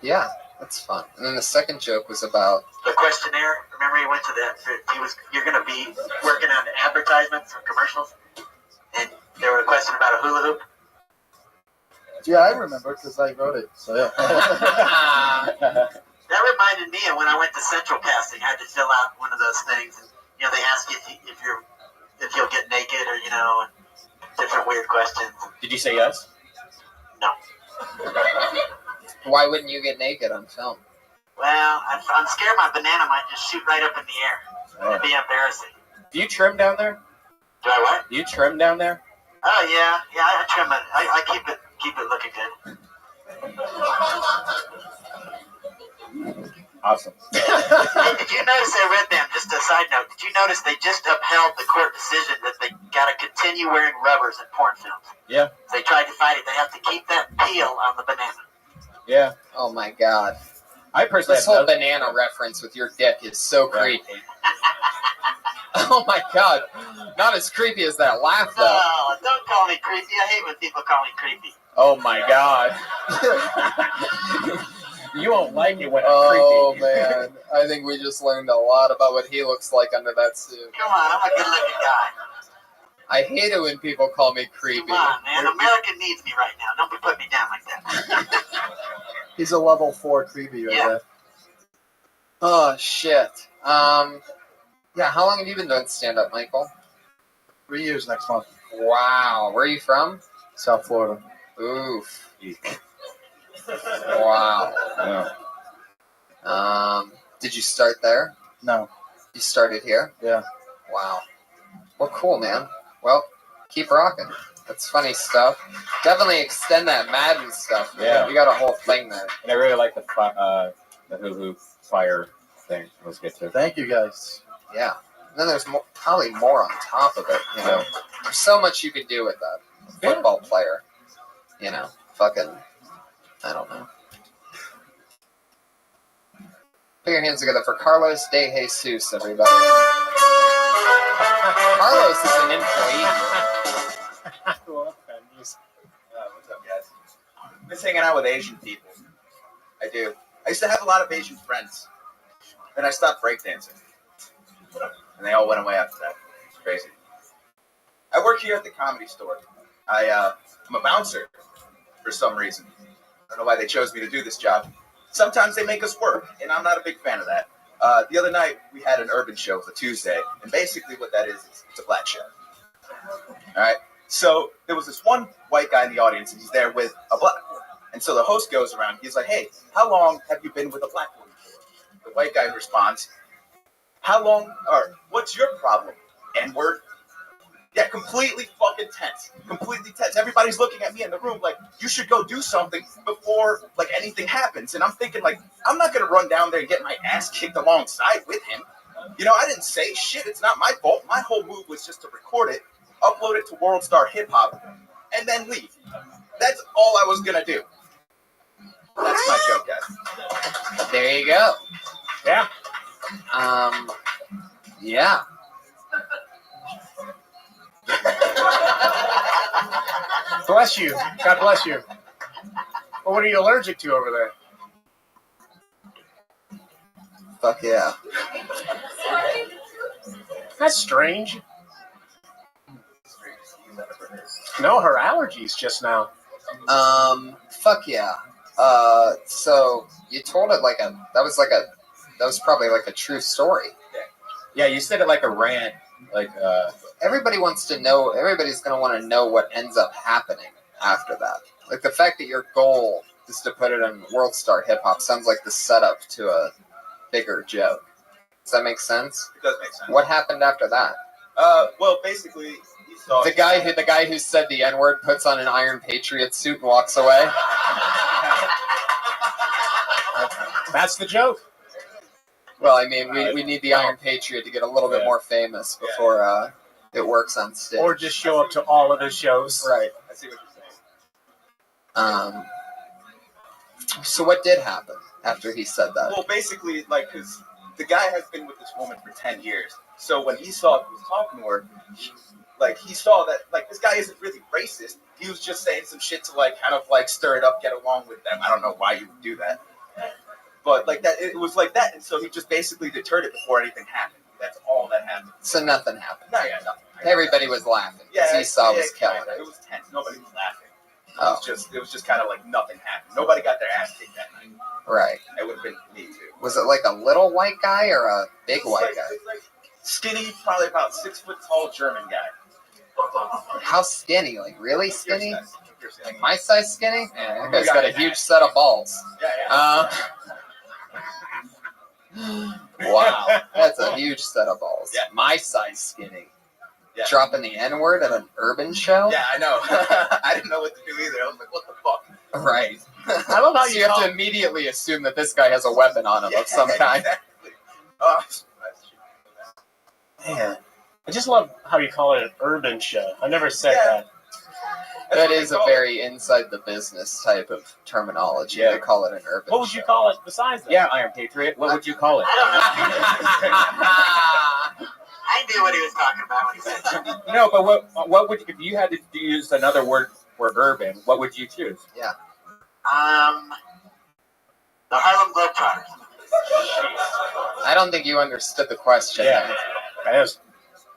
Yeah, that's fun. And then the second joke was about The questionnaire. Remember, you went to that. You're going to be working on advertisements or commercials, and there was a question about a hula hoop. Yeah, I remember because I wrote it. So yeah. That reminded me of when I went to Central Casting. I had to fill out one of those things, and you know they ask you if you'll get naked or you know different weird questions. Did you say yes? No. why wouldn't you get naked on film? Well, I'm scared my banana might just shoot right up in the air. It'd be embarrassing. Do you trim down there? Do I what? Do you trim down there? Oh yeah, I trim it. I keep it looking good. Awesome. Hey, did you notice I read them? Just a side note. Did you notice they just upheld the court decision that they got to continue wearing rubbers in porn films? Yeah. They tried to fight it. They have to keep that peel on the banana. Yeah. Oh my god. I personally This have whole no- banana reference with your dick is so creepy. Oh my god. Not as creepy as that laugh though. Oh, don't call me creepy. I hate when people call me creepy. Oh my god. You won't like it when I'm Oh creepy. man. I think we just learned a lot about what he looks like under that suit. Come on, I'm a good-looking guy. I hate it when people call me creepy. Come on, man. America needs me right now. Don't be putting me down like that. He's a level 4 creepy right there. Oh shit. Yeah, how long have you been doing stand-up, Michael? 3 years next month. Wow. Where are you from? South Florida. Oof. Wow. Yeah. Did you start there? No. You started here? Yeah. Wow. Well, cool, man. Well, keep rocking. That's funny stuff. Definitely extend that Madden stuff. Yeah. You got a whole thing there. And I really like the hoo-hoo fire thing. It was good too. Thank you guys. Yeah. And then there's probably more on top of it, you know. There's so much you could do with that. A football player. You know, fucking, I don't know. Put your hands together for Carlos De Jesus, everybody. Carlos is an employee. What's up, guys? miss hanging out with Asian people. I do. I used to have a lot of Asian friends. Then I stopped breakdancing. And they all went away after that. It's crazy. I work here at the Comedy Store. I'm a bouncer for some reason. I don't know why they chose me to do this job. Sometimes they make us work, and I'm not a big fan of that. The other night, we had an urban show for Tuesday, and basically what that is it's a black show. All right? So there was this one white guy in the audience, and he's there with a black woman. And so the host goes around, he's like, hey, how long have you been with a black woman? The white guy responds, what's your problem, N-word? Yeah, completely fucking tense. Completely tense. Everybody's looking at me in the room like, you should go do something before, like, anything happens. And I'm thinking, like, I'm not going to run down there and get my ass kicked alongside with him. You know, I didn't say shit. It's not my fault. My whole move was just to record it, upload it to World Star Hip Hop, and then leave. That's all I was going to do. That's my joke, guys. There you go. Yeah. Yeah. Bless you. God bless you. Well, what are you allergic to over there? Fuck yeah. That's strange. No, her allergies just now. Fuck yeah. So you told it like that was probably like a true story. Yeah, you said it like a rant. Like, everybody wants to know, everybody's going to want to know what ends up happening after that. Like, the fact that your goal is to put it on World Star Hip Hop sounds like the setup to a bigger joke. Does that make sense? It does make sense. What happened after that? Well, basically, you saw the guy who said the N-word puts on an Iron Patriot suit and walks away. That's the joke. Well, I mean, we need the Iron Patriot to get a little bit more famous before it works on stage. Or just show up to all of his shows. Right. I see what you're saying. So what did happen after he said that? Well, basically, like, because the guy has been with this woman for 10 years. So when he saw who was talking to her, he saw that, like, this guy isn't really racist. He was just saying some shit to, like, kind of, like, stir it up, get along with them. I don't know why you would do that. But, like, that, it was like that. And so he just basically deterred it before anything happened. That's all that happened. So nothing happened. No, yeah, nothing. Everybody was laughing because Esau was killing it. It was tense. Nobody was laughing. It was just kind of like nothing happened. Nobody got their ass kicked that night. Right. It would have been me too. Was it like a little white guy or a big white guy? Like skinny, probably about 6 foot tall German guy. How skinny? Like really skinny? Like my size skinny? Yeah, that guy's got a huge set of balls. Yeah. Wow, that's a huge set of balls. Yeah. My size skinny. Yeah. Dropping the N-word at an urban show? Yeah, I know. I didn't know what to do either. I was like, what the fuck? Right. I love how so you have to immediately assume that this guy has a weapon on him of some kind. Exactly. Oh, man, I just love how you call it an urban show. I never said that. That is a very inside the business type of terminology. Yeah. To call it an urban What would you call it besides that? Yeah, Iron Patriot. What would you call it? I knew what he was talking about when he said that. No, but what would, if you had to use another word for urban, what would you choose? Yeah. The Harlem Globetrotters. I don't think you understood the question. Yeah, that is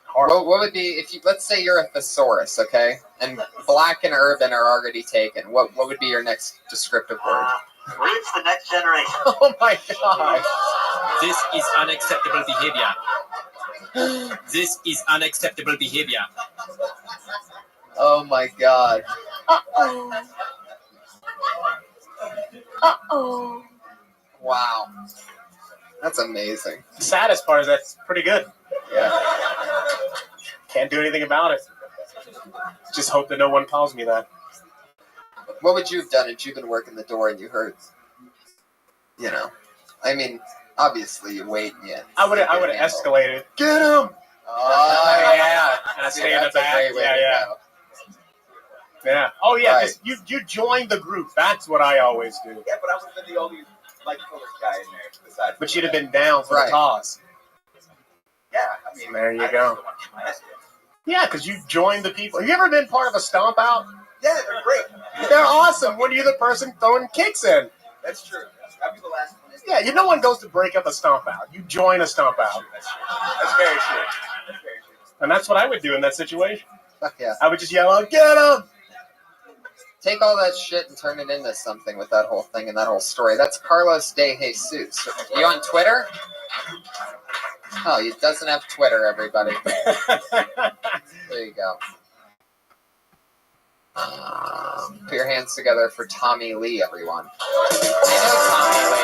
hard. What would be, if you, let's say you're a thesaurus, okay? And black and urban are already taken. What would be your next descriptive word? Reach the next generation. Oh my god. This is unacceptable behavior. This is unacceptable behavior. Oh my god. Uh-oh. Uh-oh. Wow. That's amazing. The saddest part is that's pretty good. Yeah. Can't do anything about it. Just hope that no one calls me that. What would you have done if you'd been working the door and you heard, you know, I mean, obviously you wait and you... I would have escalated. Get him! Oh, yeah. And I stay in the back. Yeah. Yeah. Oh, yeah. Right. You joined the group. That's what I always do. Yeah, but I would have been the only light colored guy in there. Besides But you'd have been down for the cause. Yeah, I mean, There you I go. just don't want to get my ass kicked. Yeah, because you joined the people. Have you ever been part of a stomp out? Yeah, they're great. They're awesome when you're the person throwing kicks in. That's true. I'll be the last one. Yeah, no one goes to break up a stomp out. You join a stomp out. That's very true. That's very true. And that's what I would do in that situation. Fuck yeah. I would just yell out, "Get him!" Take all that shit and turn it into something with that whole thing and that whole story. That's Carlos De Jesus. You on Twitter? Oh, he doesn't have Twitter, everybody. There you go. Put your hands together for Tommy Lee, everyone. You know Tommy Lee.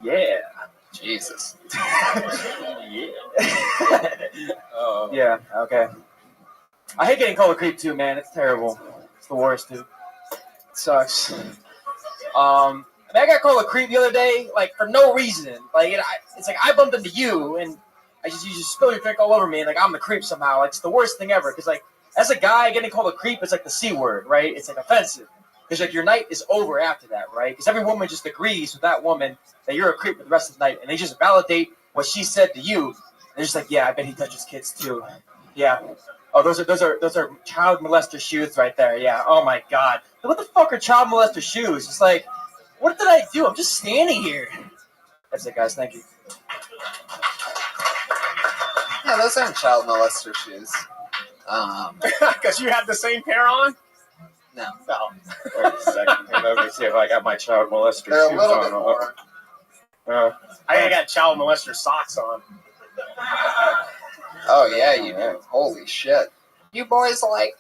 Yeah. Jesus. Yeah. Yeah, okay. I hate getting called a creep too, man. It's terrible. It's the worst, dude. It sucks. I got called a creep the other day, like, for no reason. Like, it's like I bumped into you, and you just spill your drink all over me, and, like, I'm the creep somehow. Like, it's the worst thing ever, because, like, as a guy, getting called a creep is, like, the C word, right? It's, like, offensive. Because, like, your night is over after that, right? Because every woman just agrees with that woman that you're a creep for the rest of the night, and they just validate what she said to you. And they're just like, yeah, I bet he touches kids, too. Yeah. Oh, those are child molester shoes right there. Yeah. Oh, my God. What the fuck are child molester shoes? It's like, what did I do? I'm just standing here. That's it, guys. Thank you. Yeah, those aren't child molester shoes. Because you have the same pair on? No. Wait a second. Let me see if I got my child molester They're a shoes little on. bit more. I got child molester socks on. Oh, yeah, you do. Holy shit. You boys like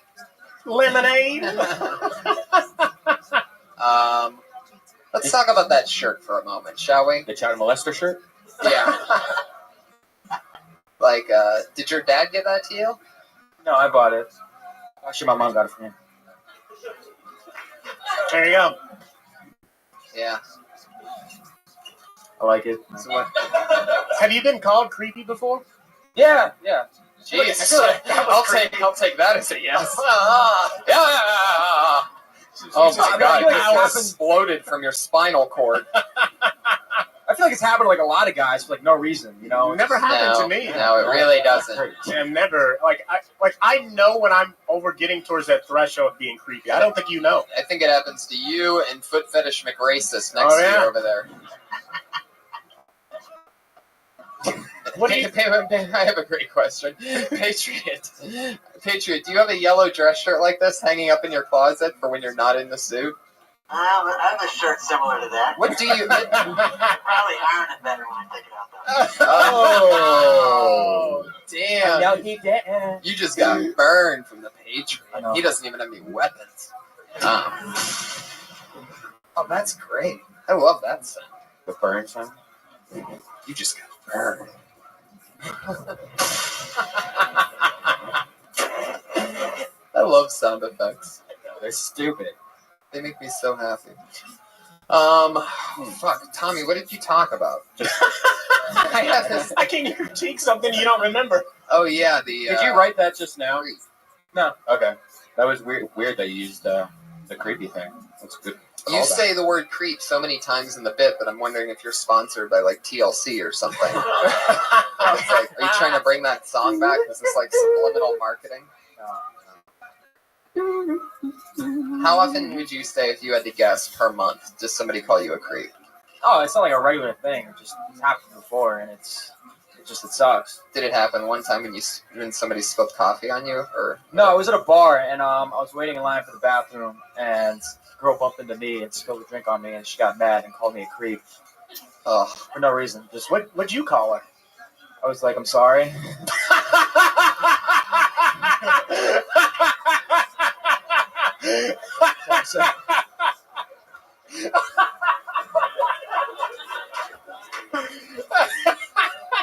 lemonade? Let's talk about that shirt for a moment, shall we? The child molester shirt? Yeah. Like, did your dad give that to you? No, I bought it. Actually, my mom got it for me. There you go. Yeah. I like it. So what? Have you been called creepy before? Yeah. Jeez. I'll take that as a yes. Yeah. Oh my I God! feel like it You happens. exploded from your spinal cord. I feel like it's happened to like a lot of guys for like no reason, you know. It never happened No, to me. no, it really doesn't. And never I know when I'm over getting towards that threshold of being creepy. I don't think you know. I think it happens to you and Foot Fetish McRacist next Oh, to yeah. you over there. What do you? I have a great question. Patriot, do you have a yellow dress shirt like this hanging up in your closet for when you're not in the suit? I have a shirt similar to that. What do you... Probably iron it better when I take it out, though. Oh, damn. Now he dead. You just got burned from the Patriot. He doesn't even have any weapons. Oh, that's great. I love that sound. The burn sound? You just got burned. I love sound effects. They're stupid. They make me so happy. Fuck, Tommy, what did you talk about? I have this. I can't critique something you don't remember. Oh yeah, the. Did you write that just now? No. Okay. That was weird that you used the creepy thing. That's good. You say the word creep so many times in the bit that I'm wondering if you're sponsored by like TLC or something. It's like, are you trying to bring that song back? Is this like subliminal marketing? How often would you say, if you had to guess, per month, does somebody call you a creep? Oh, it's not like a regular thing. It's happened before, and it sucks. Did it happen one time when somebody spilled coffee on you, or? No, I was at a bar, and I was waiting in line for the bathroom, and a girl bumped into me and spilled a drink on me, and she got mad and called me a creep. Ugh. For no reason. Just What'd you call her? I was like, I'm sorry.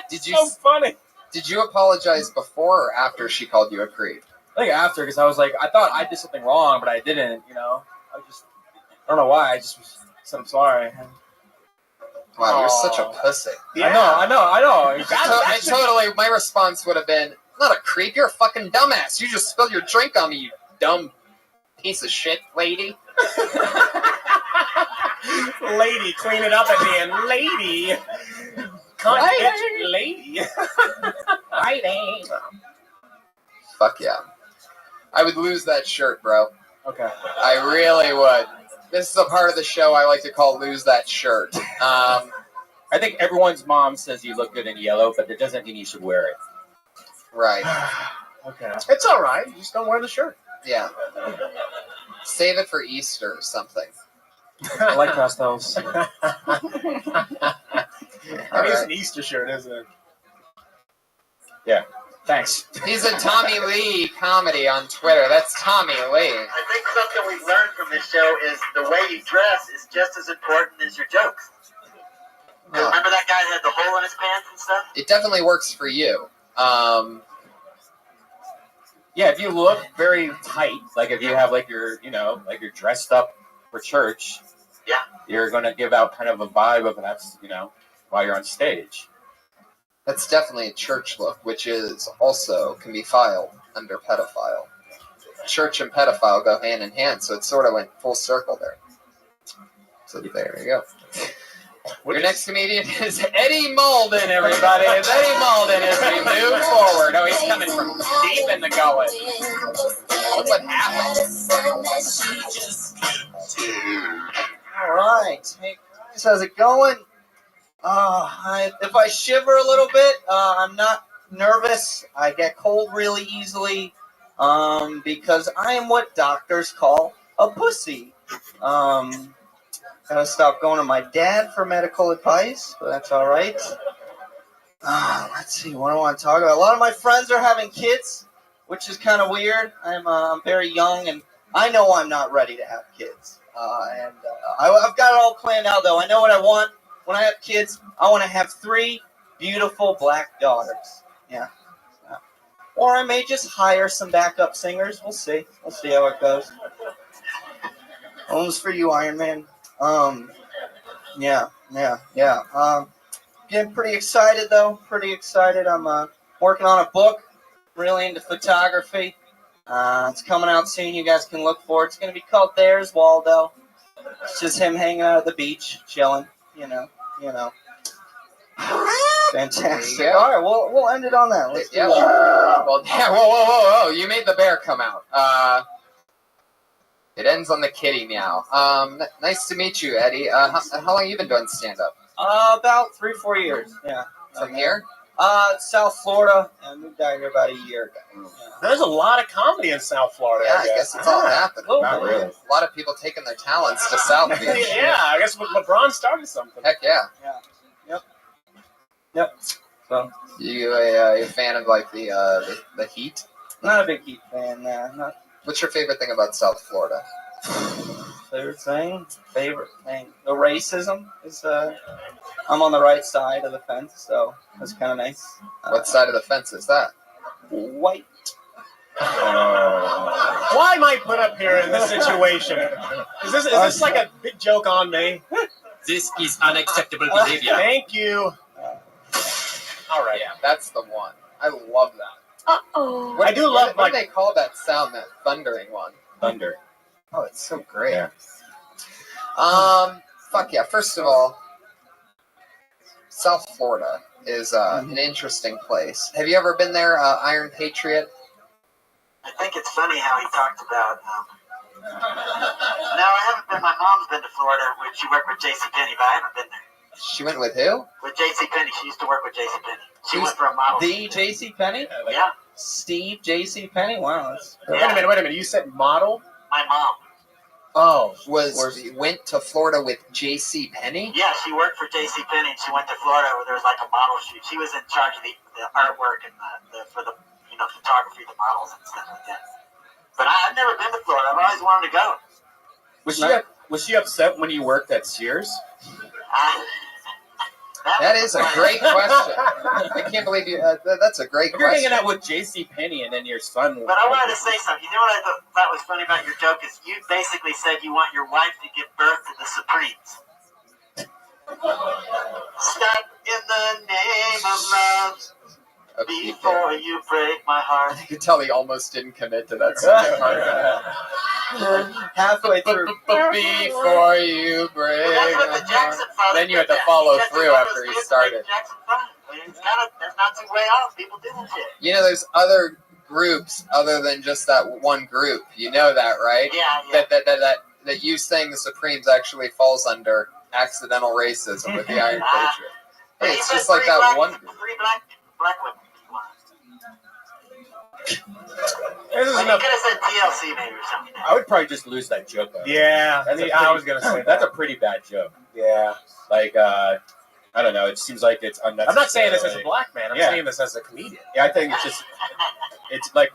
Did you? So funny. Did you apologize before or after she called you a creep? I think after, because I was like, I thought I did something wrong, but I didn't, you know? I don't know why, I just said I'm sorry. Wow, you're such a pussy. Yeah. I know. My response would have been, not a creep, you're a fucking dumbass. You just spilled your drink on me, you dumb piece of shit, lady. Lady, clean it up at the end. Lady. Cunt, Right. bitch, lady. Fighting. Fuck yeah. I would lose that shirt, bro. Okay. I really would. This is a part of the show I like to call "Lose That Shirt." I think everyone's mom says you look good in yellow, but that doesn't mean you should wear it. Right. Okay. It's all right. You just don't wear the shirt. Yeah. Save it for Easter or something. I like pastels. I think it's an Easter shirt, isn't it? Yeah. Thanks. He's a Tommy Lee comedy on Twitter. That's Tommy Lee. I think something we've learned from this show is the way you dress is just as important as your jokes. Remember that guy that had the hole in his pants and stuff? It definitely works for you. Yeah, if you look very tight, like if you have like your, like you're dressed up for church, yeah, you're gonna give out kind of a vibe of that's, while you're on stage. That's definitely a church look, which is also can be filed under pedophile. Church and pedophile go hand in hand, so it sort of went full circle there. So there you go. Your next comedian is Eddie Malden, everybody. It's Eddie Malden as we move forward. Oh, he's coming from deep in the gullet. Look what happened. All right. Hey, guys, how's it going? If I shiver a little bit, I'm not nervous. I get cold really easily because I am what doctors call a pussy. Gotta stop going to my dad for medical advice, but that's all right. Let's see, what do I want to talk about? A lot of my friends are having kids, which is kind of weird. I'm very young, and I know I'm not ready to have kids. I've got it all planned out, though. I know what I want. When I have kids, I want to have 3 beautiful black daughters. Yeah. Or I may just hire some backup singers. We'll see. We'll see how it goes. Home's for you, Iron Man. Yeah. Getting pretty excited, though. Pretty excited. I'm working on a book. Really into photography. It's coming out soon. You guys can look for it. It's going to be called There's Waldo. It's just him hanging out at the beach, chilling. You know. Fantastic. All right, we'll end it on that. Let's do that. Well, yeah, whoa. You made the bear come out. It ends on the kitty meow. Nice to meet you, Eddie. How long have you been doing stand-up? About 3-4 years, yeah. From here? South Florida. I moved down here about a year ago. Yeah. There's a lot of comedy in South Florida. Yeah, I guess it's all happening. Not really. A lot of people taking their talents to South Beach. Yeah, I guess LeBron started something. Heck yeah. Yep. So, You a fan of like the heat? not a big Heat fan. Not What's your favorite thing about South Florida? favorite thing. The racism is. I'm on the right side of the fence, so that's kind of nice. What side of the fence is that? White. Why am I put up here in this situation? Is this like a big joke on me? This is unacceptable behavior. Thank you. All right. Yeah, that's the one. I love that. Uh-oh. I do love What do they call that sound? That thundering one. Thunder. Oh, it's so great. Yeah. Fuck yeah. First of all, South Florida is an interesting place. Have you ever been there, Iron Patriot? I think it's funny how he talked about. No, I haven't been. My mom's been to Florida. She worked with JCPenney, but I haven't been there. She went with who? With JCPenney. She used to work with JCPenney. She Who's went for a model. The JCPenney? Yeah. Steve JCPenney? Wow. That's Wait a minute. You said model? My mom. Oh. Went to Florida with JCPenney? Yeah, she worked for JCPenney, and she went to Florida where there was like a model shoot. She was in charge of the artwork and for the photography, the models and stuff like that. But I've never been to Florida. I've always wanted to go. Was she upset when you worked at Sears? That is a great question. I can't believe you. That's a great You're question. hanging out with JCPenney and then your son. But I wanted to say something. You know what I thought was funny about your joke is you basically said you want your wife to give birth to the Supremes. Stop in the name of love. Before you break my heart. You could tell he almost didn't commit to that second part. Halfway through. Before you break Well, that's what my the Jackson heart. Five Then you had did to that. follow Because through all after those he kids started. like Jackson 5. I mean, that's not too way off. People do that shit. You know, there's other groups other than just that one group. You know that, right? Yeah. That you saying the Supremes actually falls under accidental racism with the Iron Patriot. But Hey, he it's said just like three that black, one group. 3 black women. This is Like, he enough. could have said TLC maybe or something. I would probably just lose that joke. Though. Yeah, That's a I pretty- was gonna say that's that. a pretty bad joke. Yeah. Like, I don't know. It seems like it's unnecessary. I'm not saying this as a black man. I'm saying this as a comedian. Yeah, I think it's just it's like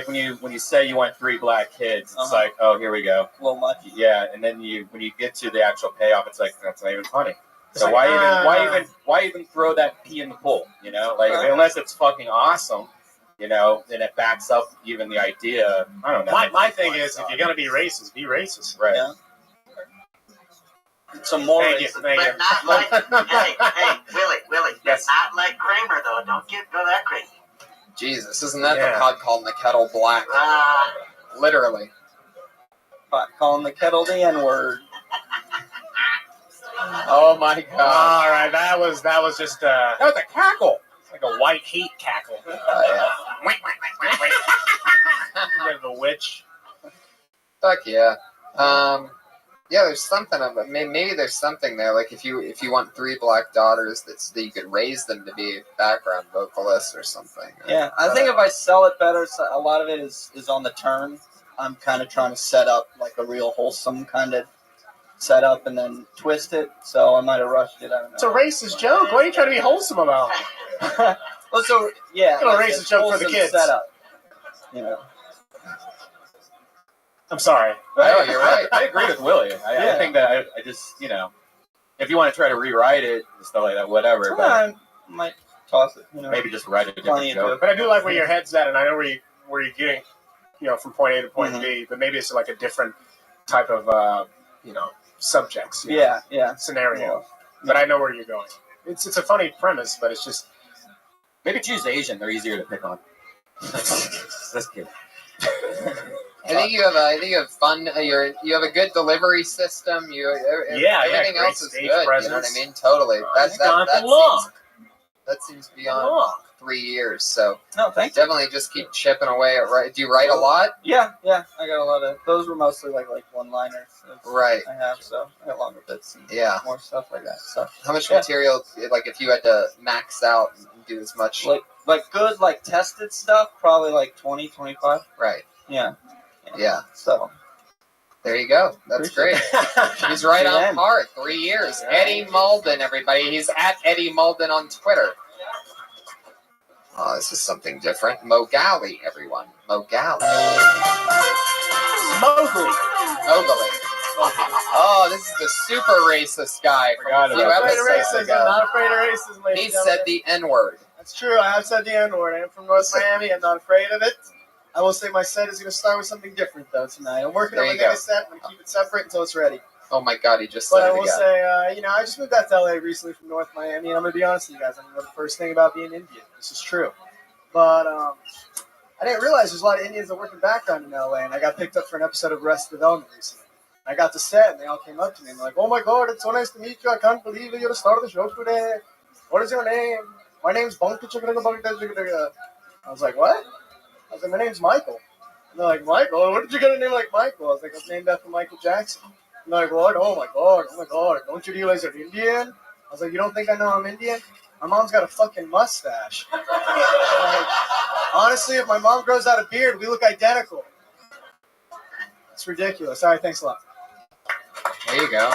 when you say you want 3 black kids, it's like, oh, here we go. A little much. Yeah, and then when you get to the actual payoff, it's like that's not even funny. It's So like, why even throw that pee in the pool? You know, like unless it's fucking awesome, you know, and it backs up even the idea. I don't know. My thing is, if you're gonna be racist, be racist. Right. Yeah. Some more Thank you. racist. Thank you. But not like, hey, Willie, Yes. not like Kramer though. Don't go that crazy. Jesus, isn't that Yeah. the pot calling the kettle black? Literally. Pot calling the kettle the N-word. Oh my God. All right, that was just That was a cackle. like a white heat cackle. Yeah. Bit of a witch. Fuck yeah. Yeah, there's something of it. Maybe there's something there. Like if you want 3 black daughters, that you could raise them to be background vocalists or something. Yeah, I think if I sell it better, so a lot of it is on the turn. I'm kind of trying to set up like a real wholesome kind of setup and then twist it. So I might have rushed it. I don't know. It's a racist joke. What are you trying to be wholesome about? Well, so yeah, You know, like racist a joke for the wholesome kids. Setup. You know. I'm sorry. No, you're right. I agree with Willie. I Yeah. think that I just, you know, if you want to try to rewrite it and stuff like that, whatever. But I might toss it. You know. maybe just write a Plenty different of joke. But I do like where your head's at, and I know where you're getting, from point A to point Mhm. B. But maybe it's like a different type of, subjects. you know, Yeah, yeah. Scenario. But I know where you're going. It's a funny premise, but it's just Maybe choose Asian. They're easier to pick on. Just kidding. I think you have fun. You have a good delivery system. Everything great else is good. stage You know what I presence. mean? Totally. That seems beyond 3 years. So No, thank you. definitely just keep chipping away at right. Do you write a lot? Yeah. I got a lot of those. Were mostly like one-liners. Right. I have I got longer bits and Yeah. more stuff like that. So How much Yeah. material? Like if you had to max out and do as much. like good like tested stuff, probably like 20, 25. Right. Yeah. Yeah. So There you go. That's great. He's right on Amen. par. 3 years. Eddie Malden, everybody. He's at Eddie Malden on Twitter. Oh, this is something different. Mogali, everyone. Mogali. Mowgli. Oh, this is the super racist guy from a few Not afraid of episodes racism. ago. Not afraid of racism, ladies He and gentlemen. said the N-word. That's true. I have said the N-word. I am from North Miami. I'm not afraid of it. I will say my set is going to start with something different, though, tonight. I'm working There on my you go. next set. I'm going to keep it separate until it's ready. Oh my God, he just But said I it will again. say, I just moved out to LA recently from North Miami, and I'm going to be honest with you guys. I don't know the first thing about being Indian. This is true. But I didn't realize there's a lot of Indians that work in background in LA, and I got picked up for an episode of Arrested Development recently. I got to set, and they all came up to me and they're like, "Oh my God, it's so nice to meet you. I can't believe you're the star of the show today. What is your name?" "My name's Bunky Chicka." I was like, "What?" I was like, "My name's Michael." And they're like, "Michael? Where did you get a name like Michael?" I was like, "I was named after Michael Jackson." And they're like, "What? Oh my God. Don't you realize you're Indian?" I was like, "You don't think I know I'm Indian? My mom's got a fucking mustache." Like, honestly, if my mom grows out a beard, we look identical. It's ridiculous. All right, thanks a lot. There you go.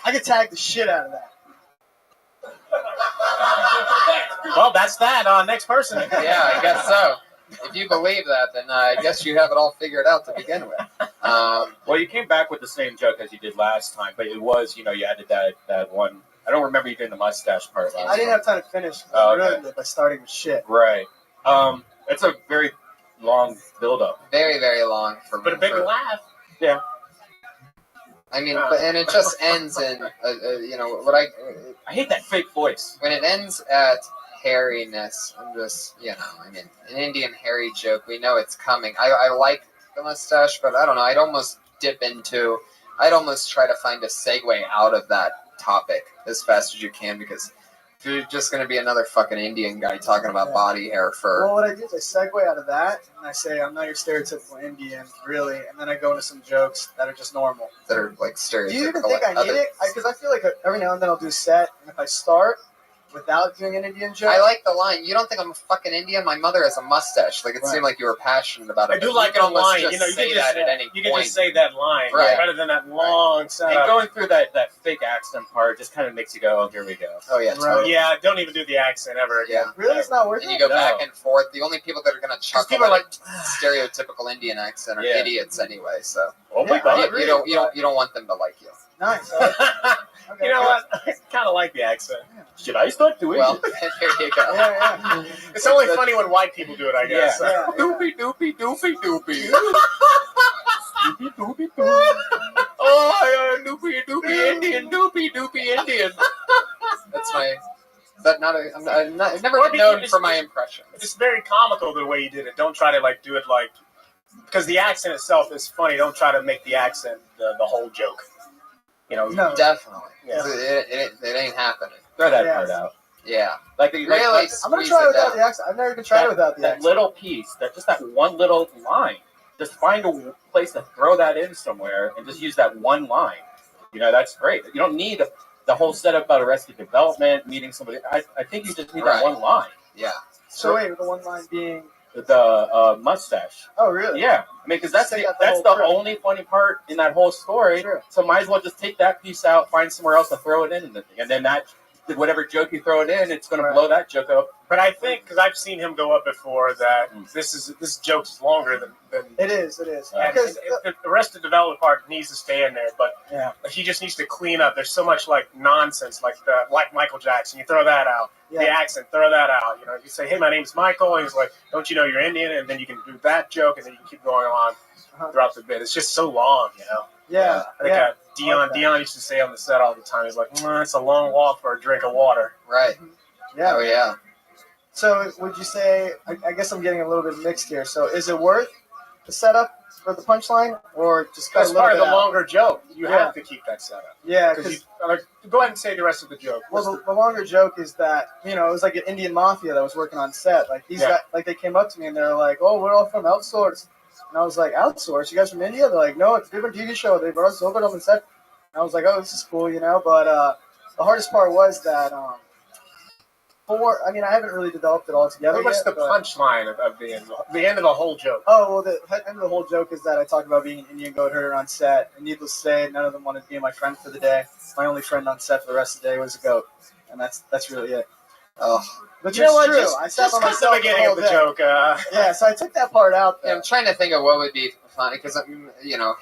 I could tag the shit out of that. Well, that's that. Next person. Yeah, I guess so. If you believe that, then I guess you have it all figured out to begin with. Well, you came back with the same joke as you did last time, but it was, you added that one. I don't remember you doing the mustache part last I didn't time. have time to finish. Oh, I okay. ruined it by starting with shit. Right. It's a very long build-up. Very, very long for But a big laugh. Yeah. I mean, and it just ends in, what I hate that fake voice. When it ends at hairiness, I'm just, I mean, an Indian hairy joke, we know it's coming. I like the mustache, but I don't know, I'd almost try to find a segue out of that topic as fast as you can, because if you're just going to be another fucking Indian guy talking about body hair for... Well, what I do is I segue out of that, and I say, I'm not your stereotypical Indian, really, and then I go into some jokes that are just normal. That are, like, stereotypical. Do you even think I need it? Because I feel like every now and then I'll do a set, and if I start without doing an Indian joke... I like the line, you don't think I'm a fucking Indian? My mother has a mustache. Like, it seemed like you were passionate about it. I do like the line. You can just say that line rather than that long setup. And going through that fake accent part just kind of makes you go, oh, here we go. Oh, yeah. Totally. Yeah, don't even do the accent ever again. Yeah. Really? It's not worth it? And you go back and forth. The only people that are going to chuckle people are like, stereotypical Indian accent are idiots anyway, so... Oh my God. You don't want them to like you. Nice. You know what? I kind of like the accent. Should I start doing Well, it? there you go. Yeah. It's only funny when white people do it, I guess. Yeah. Doopy, doopy, doopy, doopy. Doopy, doopy, doopy. Oh, doopy, doopy, Indian, doopy, doopy, Indian. That's my... I've never been known for my impression. It's very comical the way you did it. Don't try to do it because the accent itself is funny. Don't try to make the accent the whole joke. No. Definitely. Yeah. It ain't happening. Throw that part out. Yeah. Like really I'm going to try it without the accent. I've never even tried it without the that accent. little piece, that one little line. Just find a place to throw that in somewhere and just use that one line. That's great. You don't need the whole setup about Arrested Development, meeting somebody. I think you just need that one line. Yeah. So wait, the one line being... The mustache. Oh, really? Yeah. I mean, because that's the only funny part in that whole story. Sure. So might as well just take that piece out, find somewhere else to throw it in, and then that whatever joke you throw it in, it's going to blow that joke up. But I think, because I've seen him go up before, that this joke is longer than it is. Because the Arrested Development part needs to stay in there, but he just needs to clean up. There's so much nonsense, like Michael Jackson. You throw that out. Yeah. The accent, throw that out. You say, "Hey, my name's Michael," and he's like, "Don't you know you're Indian?" And then you can do that joke, and then you can keep going on throughout the bit. It's just so long, Yeah. I think Dion used to say on the set all the time. He's like, "It's a long walk for a drink of water." Right. Yeah. Oh yeah. So would you say? I guess I'm getting a little bit mixed here. So is it worth the setup for the punchline, or just cut That's a little part of bit the out? longer joke. You have to keep that setup. Yeah, because go ahead and say the rest of the joke. Well, the longer joke is that it was like an Indian mafia that was working on set. Like these guys, they came up to me and they were like, "Oh, we're all from outsource," and I was like, "Outsource? You guys from India?" They're like, "No, it's a different TV show. They brought us over on set." And I was like, "Oh, this is cool, But the hardest part was that I haven't really developed it all together. What's the punchline of the end of the whole joke? Oh, well, the end of the whole joke is that I talked about being an Indian goat herder on set, and needless to say, none of them wanted to be my friend for the day. My only friend on set for the rest of the day was a goat, and that's really it. Oh, but you know what? true. Just I sat by cut myself the beginning of the joke. Yeah, so I took that part out. Yeah, I'm trying to think of what would be funny because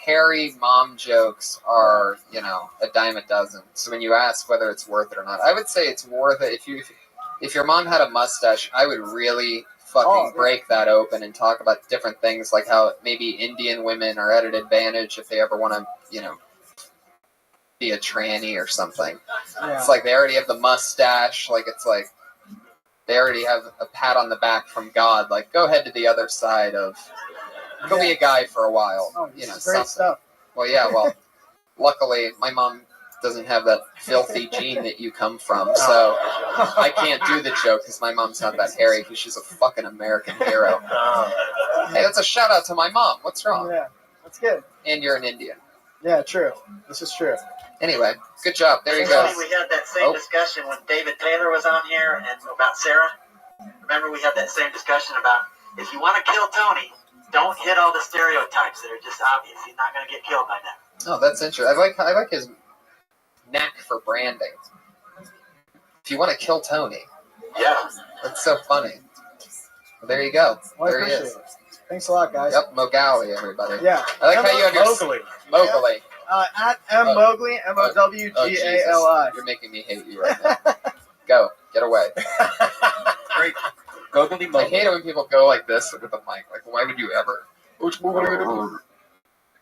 hairy mom jokes are a dime a dozen. So when you ask whether it's worth it or not, I would say it's worth it if your mom had a mustache. I would really fucking break that open and talk about different things, like how maybe Indian women are at an advantage if they ever want to, be a tranny or something. Yeah. It's like they already have the mustache. Like it's like they already have a pat on the back from God. Like go ahead to the other side of, go be a guy for a while. Oh, this is something. great stuff. Well, yeah. Well, luckily my mom doesn't have that filthy gene that you come from, so I can't do the joke because my mom's not that hairy because she's a fucking American hero. Hey, that's a shout out to my mom. What's wrong? Yeah, that's good. And you're an Indian. Yeah, true. This is true. Anyway, good job. There you go. We had that same discussion when David Taylor was on here and about Sarah. Remember, we had that same discussion about if you want to kill Tony, don't hit all the stereotypes that are just obvious. He's not going to get killed by that. Oh, that's interesting. I like his knack for branding. If you want to kill Tony. Yeah. That's so funny. Well, there you go. Well, there he is. it. Thanks a lot, guys. Yep, Mogali, everybody. Yeah. I like how you have your... Mowgli. Mowgli. At M. Mowgli, MOWGALI. You're making me hate you right now. Go. Get away. Great. I hate it when people go like this with the mic. Like, why would you ever?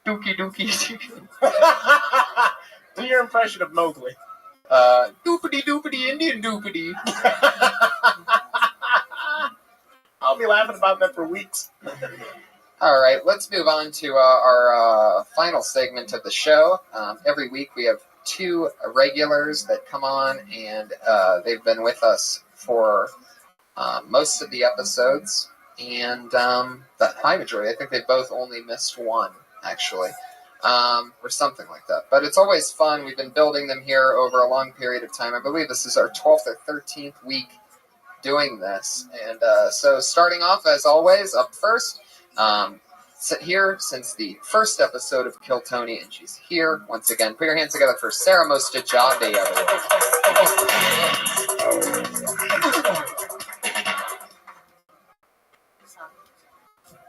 Dookie dookie. Do your impression of Mowgli. Doopity doopity Indian doopity. I'll be laughing about that for weeks. All right, let's move on to our final segment of the show. Every week we have two regulars that come on, and they've been with us for most of the episodes, and the high majority. I think they both only missed one, actually, or something like that. But it's always fun. We've been building them here over a long period of time. I believe this is our 12th or 13th week doing this. And so starting off, as always, up first, sit here since the first episode of Kill Tony, and she's here once again. Put your hands together for Sarah Mostajabi, everyone.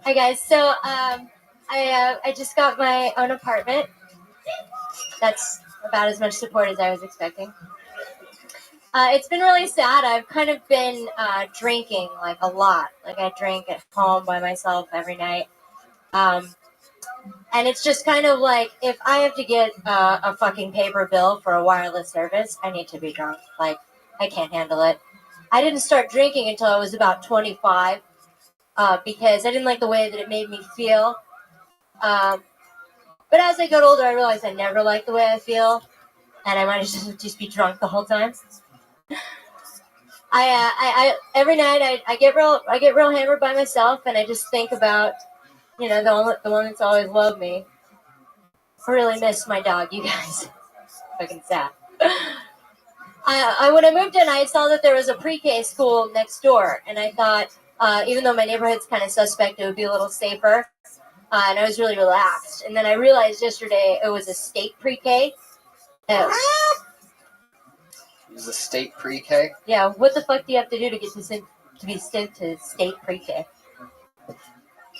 Hi guys, so I just got my own apartment. That's about as much support as I was expecting. It's been really sad. I've kind of been drinking like a lot. Like I drink at home by myself every night. And it's just kind of like, if I have to get a fucking paper bill for a wireless service, I need to be drunk. Like, I can't handle it. I didn't start drinking until I was about 25 because I didn't like the way that it made me feel. But as I got older, I realized I never liked the way I feel, and I might just be drunk the whole time. I every night I get real hammered by myself, and I just think about, you know, the one that's always loved me. I really miss my dog, you guys. Fucking sad. When I moved in, I saw that there was a pre-K school next door, and I thought, even though my neighborhood's kind of suspect, it would be a little safer, and I was really relaxed. And then I realized yesterday it was a state pre-K. It was a state pre-K? Yeah, what the fuck do you have to do to get to be sent to state pre-K?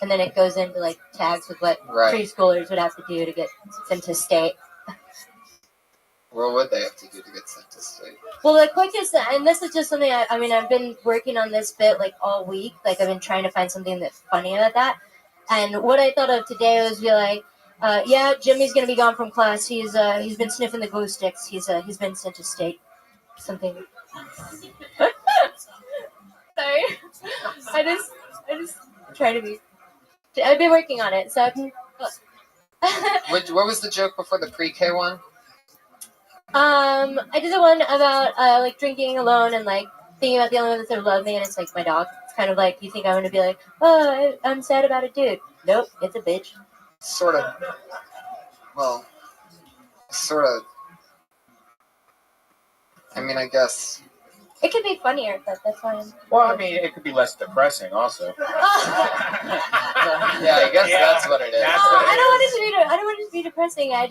And then it goes into like tags with what preschoolers would have to do to get sent to state. What would they have to do to get sent to state? Well, the quickest, and this is just something, I mean, I've been working on this bit like all week. Like I've been trying to find something that's funny about that. And what I thought of today was be like, yeah, Jimmy's gonna be gone from class. He's been sniffing the glue sticks. He's been sent to state. Something. Sorry, I just try to be. I've been working on it, so. What was the joke before the pre-K one? I did the one about like drinking alone and like thinking about the only one that's ever loved me, and it's like my dog. It's kind of like you think I'm gonna be like, oh, I'm sad about a dude. Nope, it's a bitch. Sort of. Well, sort of. I mean, I guess. It could be funnier, but that's fine. Well, I mean, it could be less depressing, also. Yeah, I guess that's what it is. I don't want it to be depressing. I'm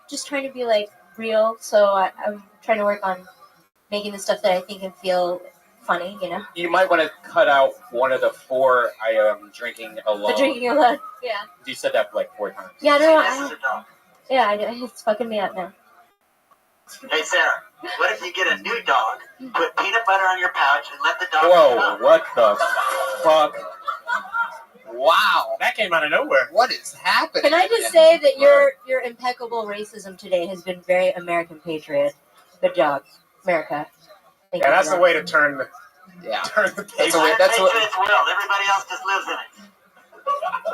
just trying to be like real. So I'm trying to work on making the stuff that I think can feel funny. You know. You might want to cut out one of the 4 I am drinking alone. The drinking alone. Yeah. You said that like 4 times. Yeah, I do. It's fucking me up now. Hey, Sarah, what if you get a new dog, put peanut butter on your pouch, and let the dog Whoa, what the fuck? Wow. That came out of nowhere. What is happening? Can I just say that your impeccable racism today has been very American patriot. Good job, America. Thank you that's for the way to turn the page. Patriots world. Everybody else just lives in it.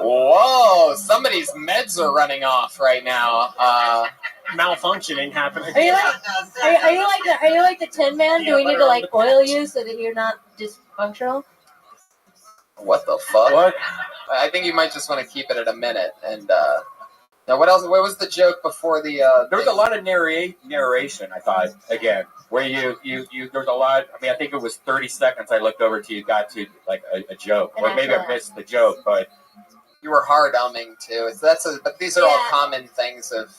Whoa, somebody's meds are running off right now. Malfunctioning happening. Are you like the Tin Man? Do we need to like oil you so that you're not dysfunctional? What the fuck? What? I think you might just want to keep it at a minute. And now, what else? What was the joke before the? There was a lot of narration. I thought again, where you there was a lot. I mean, I think it was 30 seconds. I looked over to you, got to like a joke, or maybe I missed the joke, but you were hard umming too. But these are all common things of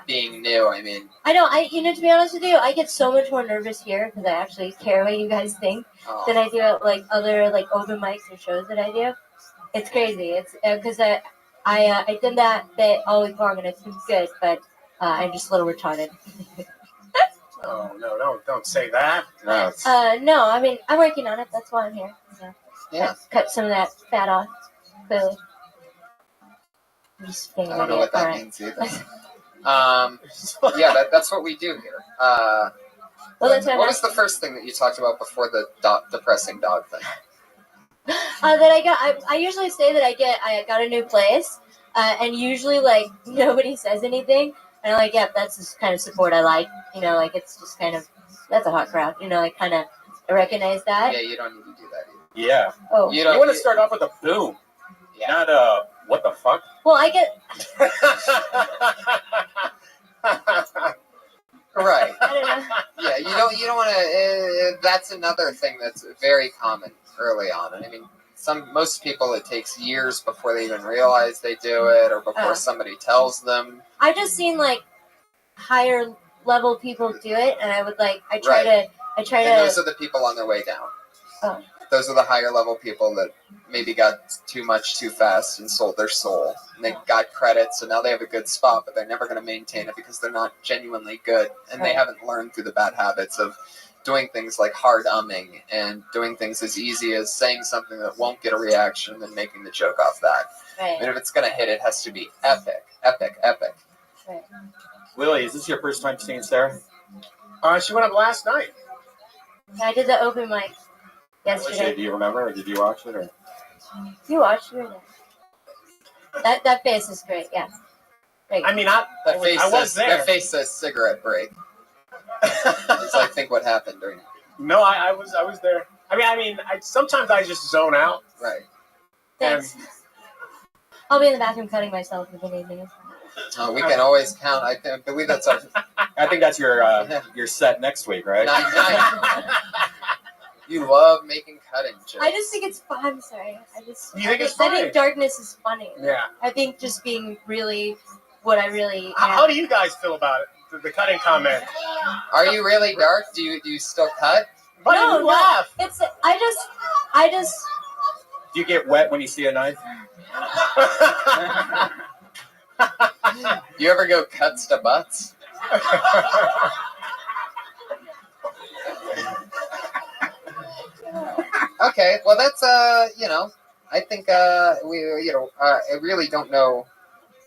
being new. I mean, I know. To be honest with you, I get so much more nervous here because I actually care what you guys think than I do at like other like open mics or shows that I do. It's crazy. It's because I did that bit all week long and it's been good, but I'm just a little retarded. Oh no! Don't say that. No. No. I mean, I'm working on it. That's why I'm here. So cut some of that fat off. Clearly. Just being I an don't know idiot. what that All right. means either. Yeah, that's what we do here. Well, that's what was the first thing that you talked about before the depressing dog thing? That I usually say that I got a new place, and usually like nobody says anything, and I'm like, yeah, that's the kind of support I like. Like it's just kind of that's a hot crowd. Like kind of recognize that. Yeah, you don't need to do that either. Yeah. Oh, You want to start off with a boom, not what the fuck. Well, I get. Right. I don't know. Yeah, you don't want to. That's another thing that's very common early on. And I mean, most people it takes years before they even realize they do it, or before somebody tells them. I've just seen like higher level people do it, and I try to. And those are the people on their way down. Oh. Those are the higher level people that maybe got too much too fast and sold their soul. And they got credit, so now they have a good spot, but they're never going to maintain it because they're not genuinely good. And they haven't learned through the bad habits of doing things like hard umming and doing things as easy as saying something that won't get a reaction and then making the joke off that. Right. And if it's going to hit, it has to be epic, epic, epic. Right. Lily, is this your first time seeing Sarah? She went up last night. I did the open mic yesterday. Do you remember, or did you watch it? Or? You watched it. That face is great. Yeah. Great. I mean, I was there. That face says cigarette break. It's I think what happened during it. No, I was there. I mean, sometimes I just zone out. Right. Thanks. I'll be in the bathroom cutting myself if anything. We can always count. I believe that's our. I think that's your set next week, right? You love making cutting jokes. I just think it's fun. I'm sorry. You think it's funny? I think darkness is funny. Yeah. I think just being really what I really am. How do you guys feel about it? The cutting comment. Are you really dark? Do you still cut? Why no, do you laugh? It's I just. Do you get wet when you see a knife? You ever go cuts to butts? Okay, well that's I think I really don't know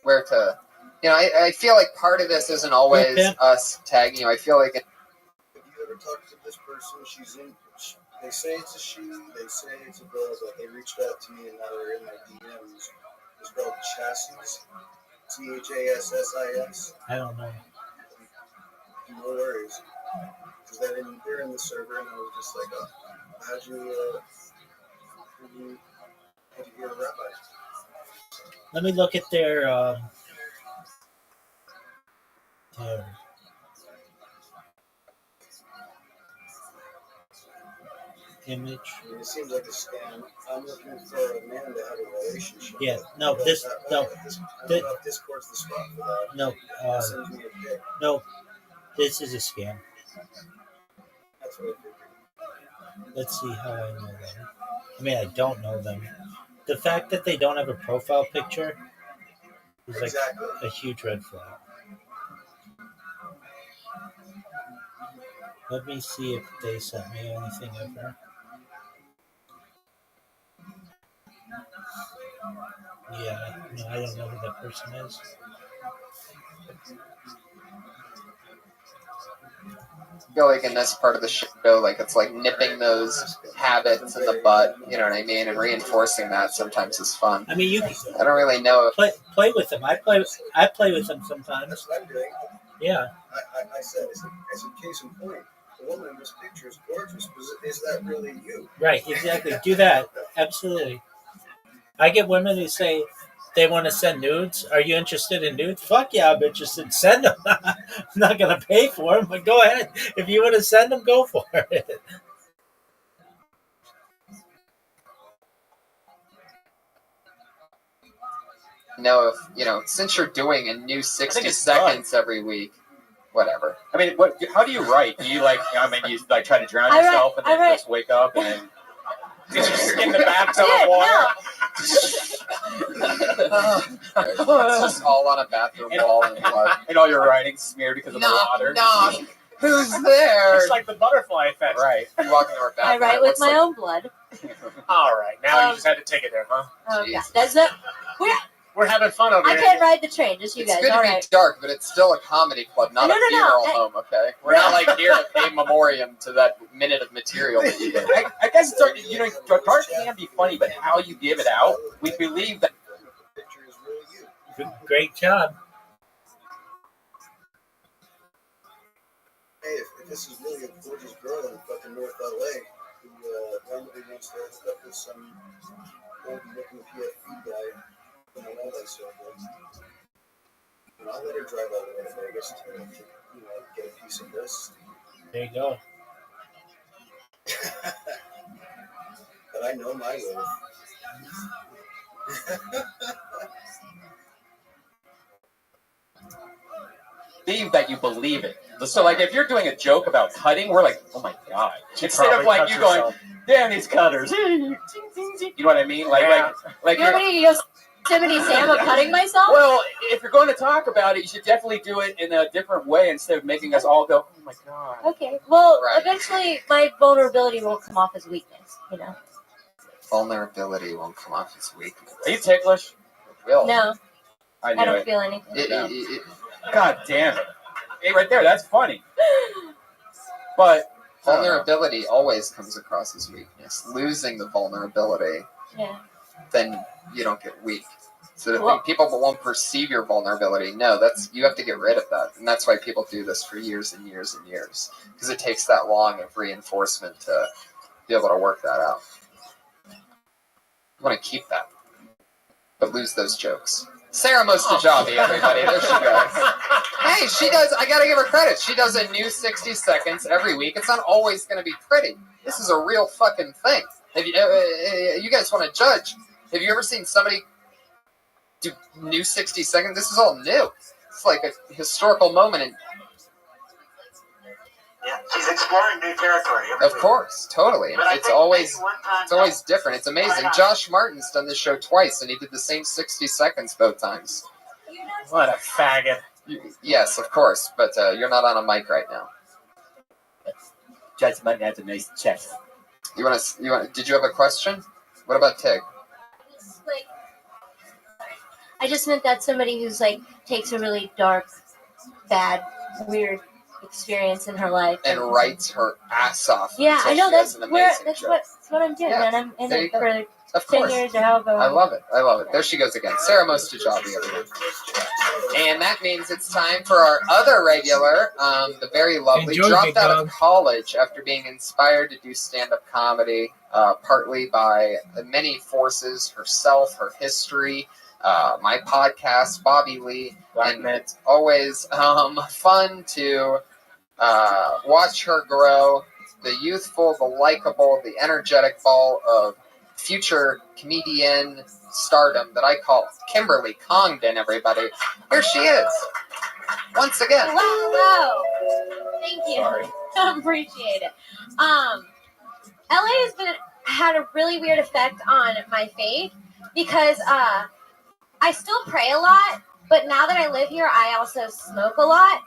where to. I feel like part of this isn't always us tagging you. I feel like. Have you ever talked to this person? They say it's a she. They say it's a girl, but they reached out to me and now they're in my DMs. It's called Chassis. CHASSIS. I don't know. No worries. Because they're in the server, and I was just like, how'd you hear Rabbi? Let me look at their image. I mean, it seems like a scam. I'm looking for a man to have a relationship. Yeah, no, I don't know if Discord's the spot for that. No, Send me a pic. no, this is a scam. That's what I figured. Let's see how I know them. I mean, I don't know them. The fact that they don't have a profile picture is like a huge red flag. Let me see if they sent me anything ever. Yeah, no, I don't know who that person is. I feel like in this part of the show, like it's like nipping those habits in the butt, you know what I mean, and reinforcing that sometimes is fun. I mean, I don't really know if play with them. I play with them sometimes. That's what I'm doing. Yeah. I said, as a case in point, the woman in this picture is gorgeous. Is that really you? Right, exactly. Do that. Absolutely. I get women who say they want to send nudes. Are you interested in nudes? Fuck yeah, I'm interested. Send them. I'm not going to pay for them, but go ahead. If you want to send them, go for it. Since you're doing a new 60 seconds every week, whatever. I mean, how do you write? Do you you try to drown I yourself write- and then just wake up and then in the bathtub of water? It's just all on a bathroom wall and blood. And all your writing's smeared because of the water. Knock. Who's there? It's like the butterfly effect. Right. You walk into our bathroom. I write with my own blood. All right, now you just had to take it there, huh? Oh, yeah. That's it. We're having fun over I here. can't ride the train, just you It's guys. good to All be right. dark, but it's still a comedy club, not No, a no, no. funeral I- home, okay? We're not like here to pay memoriam to that minute of material that you did. I guess it's, you know, dark can be funny, but how you give it out, we believe that. Great job. Hey, if this is really a gorgeous girl in fucking North LA who randomly wants to hook up with some old looking PFP guy from an LA circle, and I'll let her drive all the way to Vegas to get a piece of this. There you go. But I know my oath. Believe that you believe it. So, like, if you're doing a joke about cutting, we're like, oh my god. Instead of probably like cut you going, yourself. damn these cutters. You know what I mean? Like, Yeah. like You want me to go Yosemite Sam of cutting myself? well, if you're going to talk about it, you should definitely do it in a different way instead of making us all go, oh my god. Okay. Well, Right. eventually my vulnerability won't come off as weakness, you know? Vulnerability won't come off as weakness. Are you ticklish? Will. No, I knew I don't it. feel anything. God damn it. Hey, right there, that's funny. But Vulnerability always comes across as weakness. Losing the vulnerability, Yeah. then you don't get weak. So to Well- think people won't perceive your vulnerability, no, that's you have to get rid of that, and that's why people do this for years and years and years, because it takes that long of reinforcement to be able to work that out. You want to keep that, but lose those jokes. Sarah Mostajabi, everybody, there she goes. Hey, she does. I gotta give her credit. She does a new 60 seconds every week. It's not always going to be pretty. This is a real fucking thing. If you guys want to judge, have you ever seen somebody do new 60 seconds? This is all new. It's like a historical moment. And Yeah, she's exploring new territory. every of week. course, totally. But I It's think always maybe one time- it's always different. It's amazing. Right on. Josh Martin's done this show twice, and he did the same 60 seconds both times. What a faggot. Yes, of course, but you're not on a mic right now. Judge Martin has a nice chest. You want to? Did you have a question? What about Tig? Like, I just meant that somebody who's like takes a really dark, bad, weird experience in her life And writes her ass off. Yeah, until I know she has that's an where amazing that's joke. what I'm doing, Yeah, and I'm in there it you go. for Of 10 course. years or however. I love it. I love it. There she goes again. Sarah Mostajabi, everyone. And that means it's time for our other regular, the very lovely, Enjoy, dropped big out dog. of college after being inspired to do stand-up comedy, partly by many forces, herself, her history, my podcast, Bobby Lee, and it's always fun to watch her grow, the youthful, the likable, the energetic ball of future comedian stardom that I call Kimberly Congdon, everybody. Here she is, once again. Hello. Thank you. Appreciate it. LA had a really weird effect on my faith because I still pray a lot, but now that I live here, I also smoke a lot.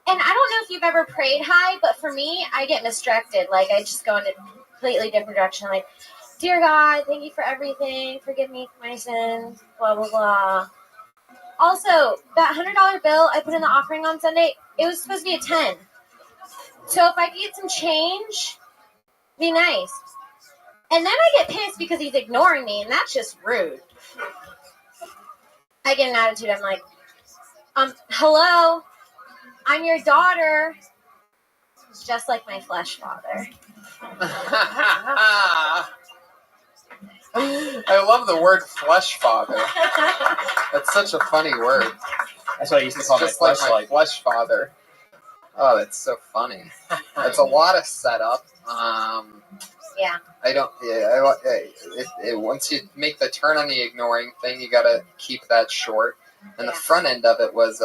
And I don't know if you've ever prayed high, but for me, I get distracted. Like, I just go in a completely different direction. Like, dear God, thank you for everything. Forgive me for my sins. Blah, blah, blah. Also, that $100 bill I put in the offering on Sunday, it was supposed to be a 10. So if I could get some change, be nice. And then I get pissed because he's ignoring me, and that's just rude. I get an attitude. I'm like, hello? I'm your daughter. Just like my flesh father. I love the word flesh father. That's such a funny word. That's what I used to call my just like my fleshlight. flesh father. Oh, that's so funny. It's a lot of setup. Yeah. I don't. Yeah, once you make the turn on the ignoring thing, you gotta keep that short. And the front end of it was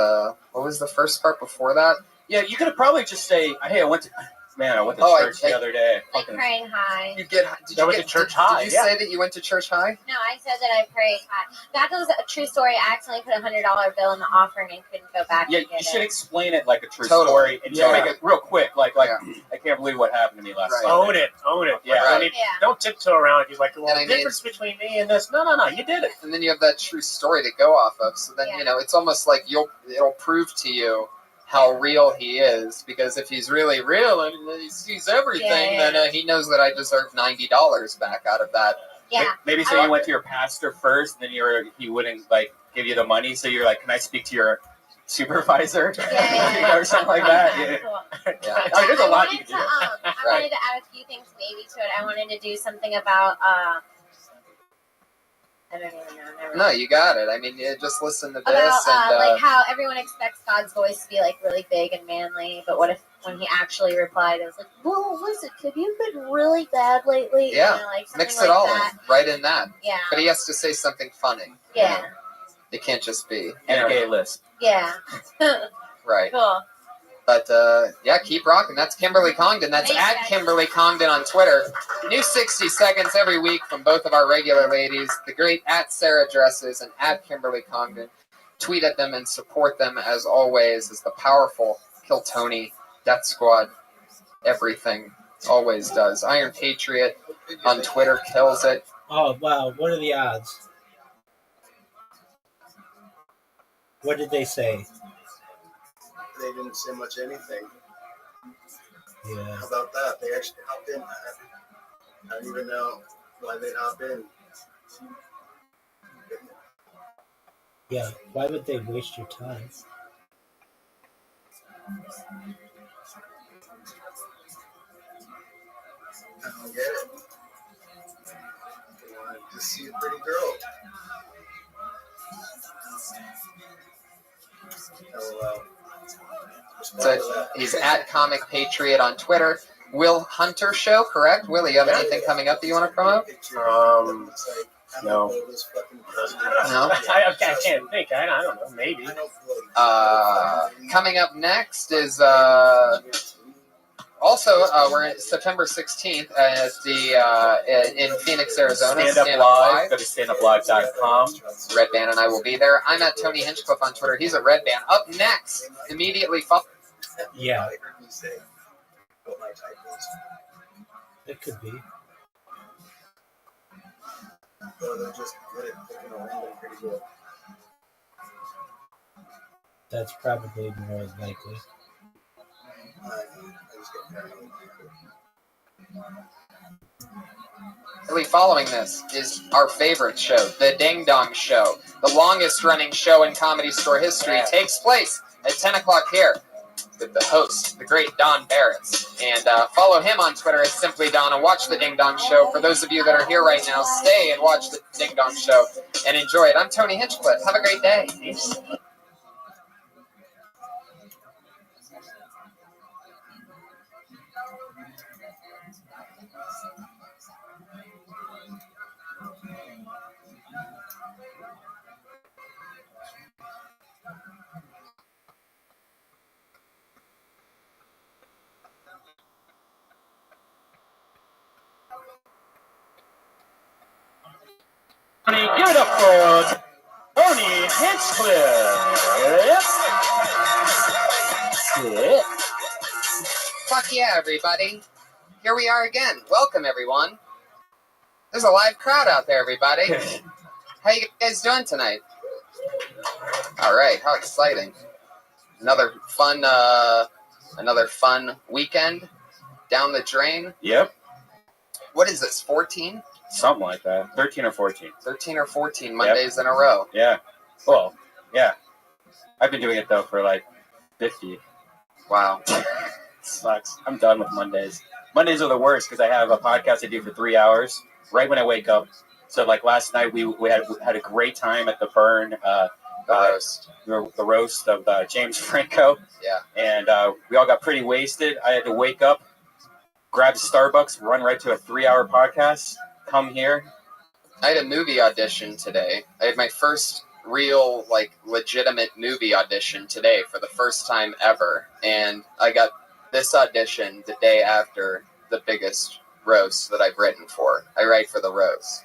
what was the first part before that? Yeah, you could have probably just say, hey, I went to Man, I went to Oh, church the other day. Like praying high. You get? Did you went get to church did, high, Did you yeah. say that you went to church high? No, I said that I prayed high. That was a true story. I accidentally put $100 bill in the offering and couldn't go back Yeah, and you get should it. explain it like a true Totally. story and just Yeah. make it real quick. Like I can't believe what happened to me last Right. Sunday. Own it. Yeah. Like, Right. don't tiptoe around. He's like, well, And the I mean- difference between me and this. No, you did it. And then you have that true story to go off of. So then it's almost like it'll prove to you how real he is, because if he's really real and he sees everything, then he knows that I deserve $90 back out of that. Yeah. Maybe say you went to your pastor first, then he wouldn't like give you the money, so you're like, can I speak to your supervisor or something like that? Yeah. Cool. Yeah. I mean, there's a lot you wanted can to, do. I wanted to add a few things maybe to it. I wanted to do something about I don't even know. Never No, you got it. I mean, you just listen to this about and like how everyone expects God's voice to be like really big and manly, but what if when he actually replied, it was like, "Well, listen, have you been really bad lately?" yeah, You know, like something mix like it all that. in, right in that. Yeah. But he has to say something funny. Yeah. It can't just be And a gay list. Yeah. right. Cool. But yeah, keep rocking. That's Kimberly Congdon. That's Thanks, at guys. Kimberly Congdon on Twitter. New 60 seconds every week from both of our regular ladies, the great at Sarah Dresses and at Kimberly Congdon. Tweet at them and support them as always as the powerful Kill Tony, Death Squad, everything always does. Iron Patriot on Twitter kills it. Oh, wow. What are the odds? What did they say? They didn't say much anything. Yeah. How about that? They actually hopped in. I don't even know why they'd hop in. Yeah. Why would they waste your time? I don't get it. They wanted to see a pretty girl. LOL. So he's at Comic Patriot on Twitter. Will Hunter Show, correct? Will, you have anything coming up that you want to promote? No. No? I can't think. I don't know. Maybe. Coming up next is also we're September 16th at the in Phoenix, Arizona. Stand Up Live. Go to standuplive.com. Red Band and I will be there. I'm at Tony Hinchcliffe on Twitter. He's a Red Band. Up next, immediately following. Yeah. It could be. Or they're just good at picking a random pretty girl. That's probably more likely. I just get paranoid. Immediately following this is our favorite show, The Ding Dong Show. The longest running show in Comedy Store history takes place at 10 o'clock here with the host, the great Don Barretts. And follow him on Twitter at Simply Don and watch The Ding Dong Show. For those of you that are here right now, stay and watch The Ding Dong Show and enjoy it. I'm Tony Hinchcliffe. Have a great day. Peace. Give it up for Tony Hinchcliffe. Yep. Fuck yeah, everybody. Here we are again. Welcome, everyone. There's a live crowd out there, everybody. How you guys doing tonight? All right, how exciting. Another fun weekend down the drain. Yep. What is this, 14? Something like that. 13 or 14. 13 or 14 Mondays in a row. Yeah. Well, yeah. I've been doing it, though, for like 50. Wow. Sucks. I'm done with Mondays. Mondays are the worst because I have a podcast I do for 3 hours right when I wake up. So, like, last night we had a great time at the Burn. The roast of James Franco. Yeah. And we all got pretty wasted. I had to wake up, grab Starbucks, run right to a 3-hour podcast, come here. I had a movie audition today. I had my first real, like, legitimate movie audition today for the first time ever. And I got this audition the day after the biggest roast that I've written for. I write for the roast.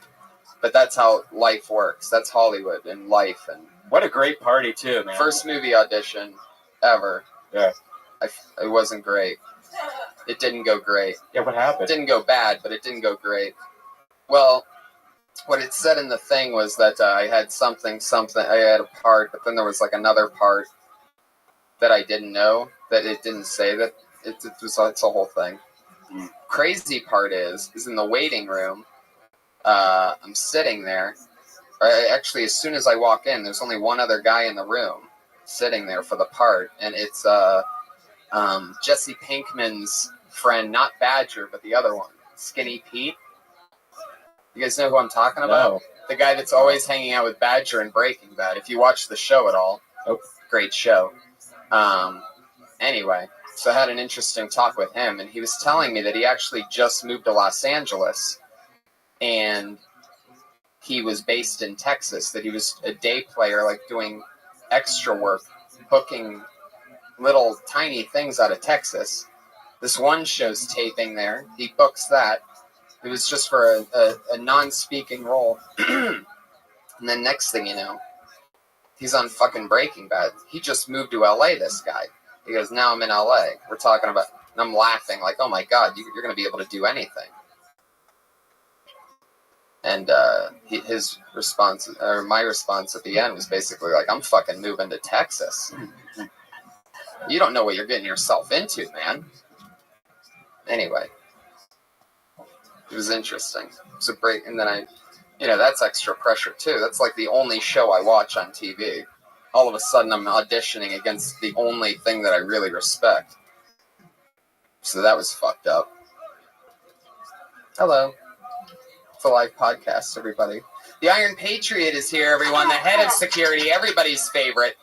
But that's how life works. That's Hollywood and life. And what a great party, too, man. First movie audition ever. Yeah. It wasn't great. It didn't go great. Yeah, what happened? It didn't go bad, but it didn't go great. Well, what it said in the thing was that I had something, I had a part, but then there was like another part that I didn't know, that it didn't say that. It's a whole thing. Crazy part is in the waiting room, I'm sitting there. Actually, as soon as I walk in, there's only one other guy in the room sitting there for the part, and it's Jesse Pinkman's friend, not Badger, but the other one, Skinny Pete. You guys know who I'm talking about? No. The guy that's always hanging out with Badger in Breaking Bad. If you watch the show at all, great show. Anyway, so I had an interesting talk with him, and he was telling me that he actually just moved to Los Angeles, and he was based in Texas, that he was a day player, like doing extra work, hooking little tiny things out of Texas. This one show's taping there. He books that. It was just for a non-speaking role. And then next thing you know, he's on fucking Breaking Bad. He just moved to LA, this guy. He goes, now I'm in LA. We're talking about, and I'm laughing like, oh my God, you're going to be able to do anything. And his response, or my response at the end was basically like, I'm fucking moving to Texas. You don't know what you're getting yourself into, man. Anyway, it was interesting. It's a break, and then that's extra pressure too. That's like the only show I watch on TV. All of a sudden, I'm auditioning against the only thing that I really respect. So that was fucked up. Hello. It's a live podcast, everybody. The Iron Patriot is here, everyone. The head of security, everybody's favorite.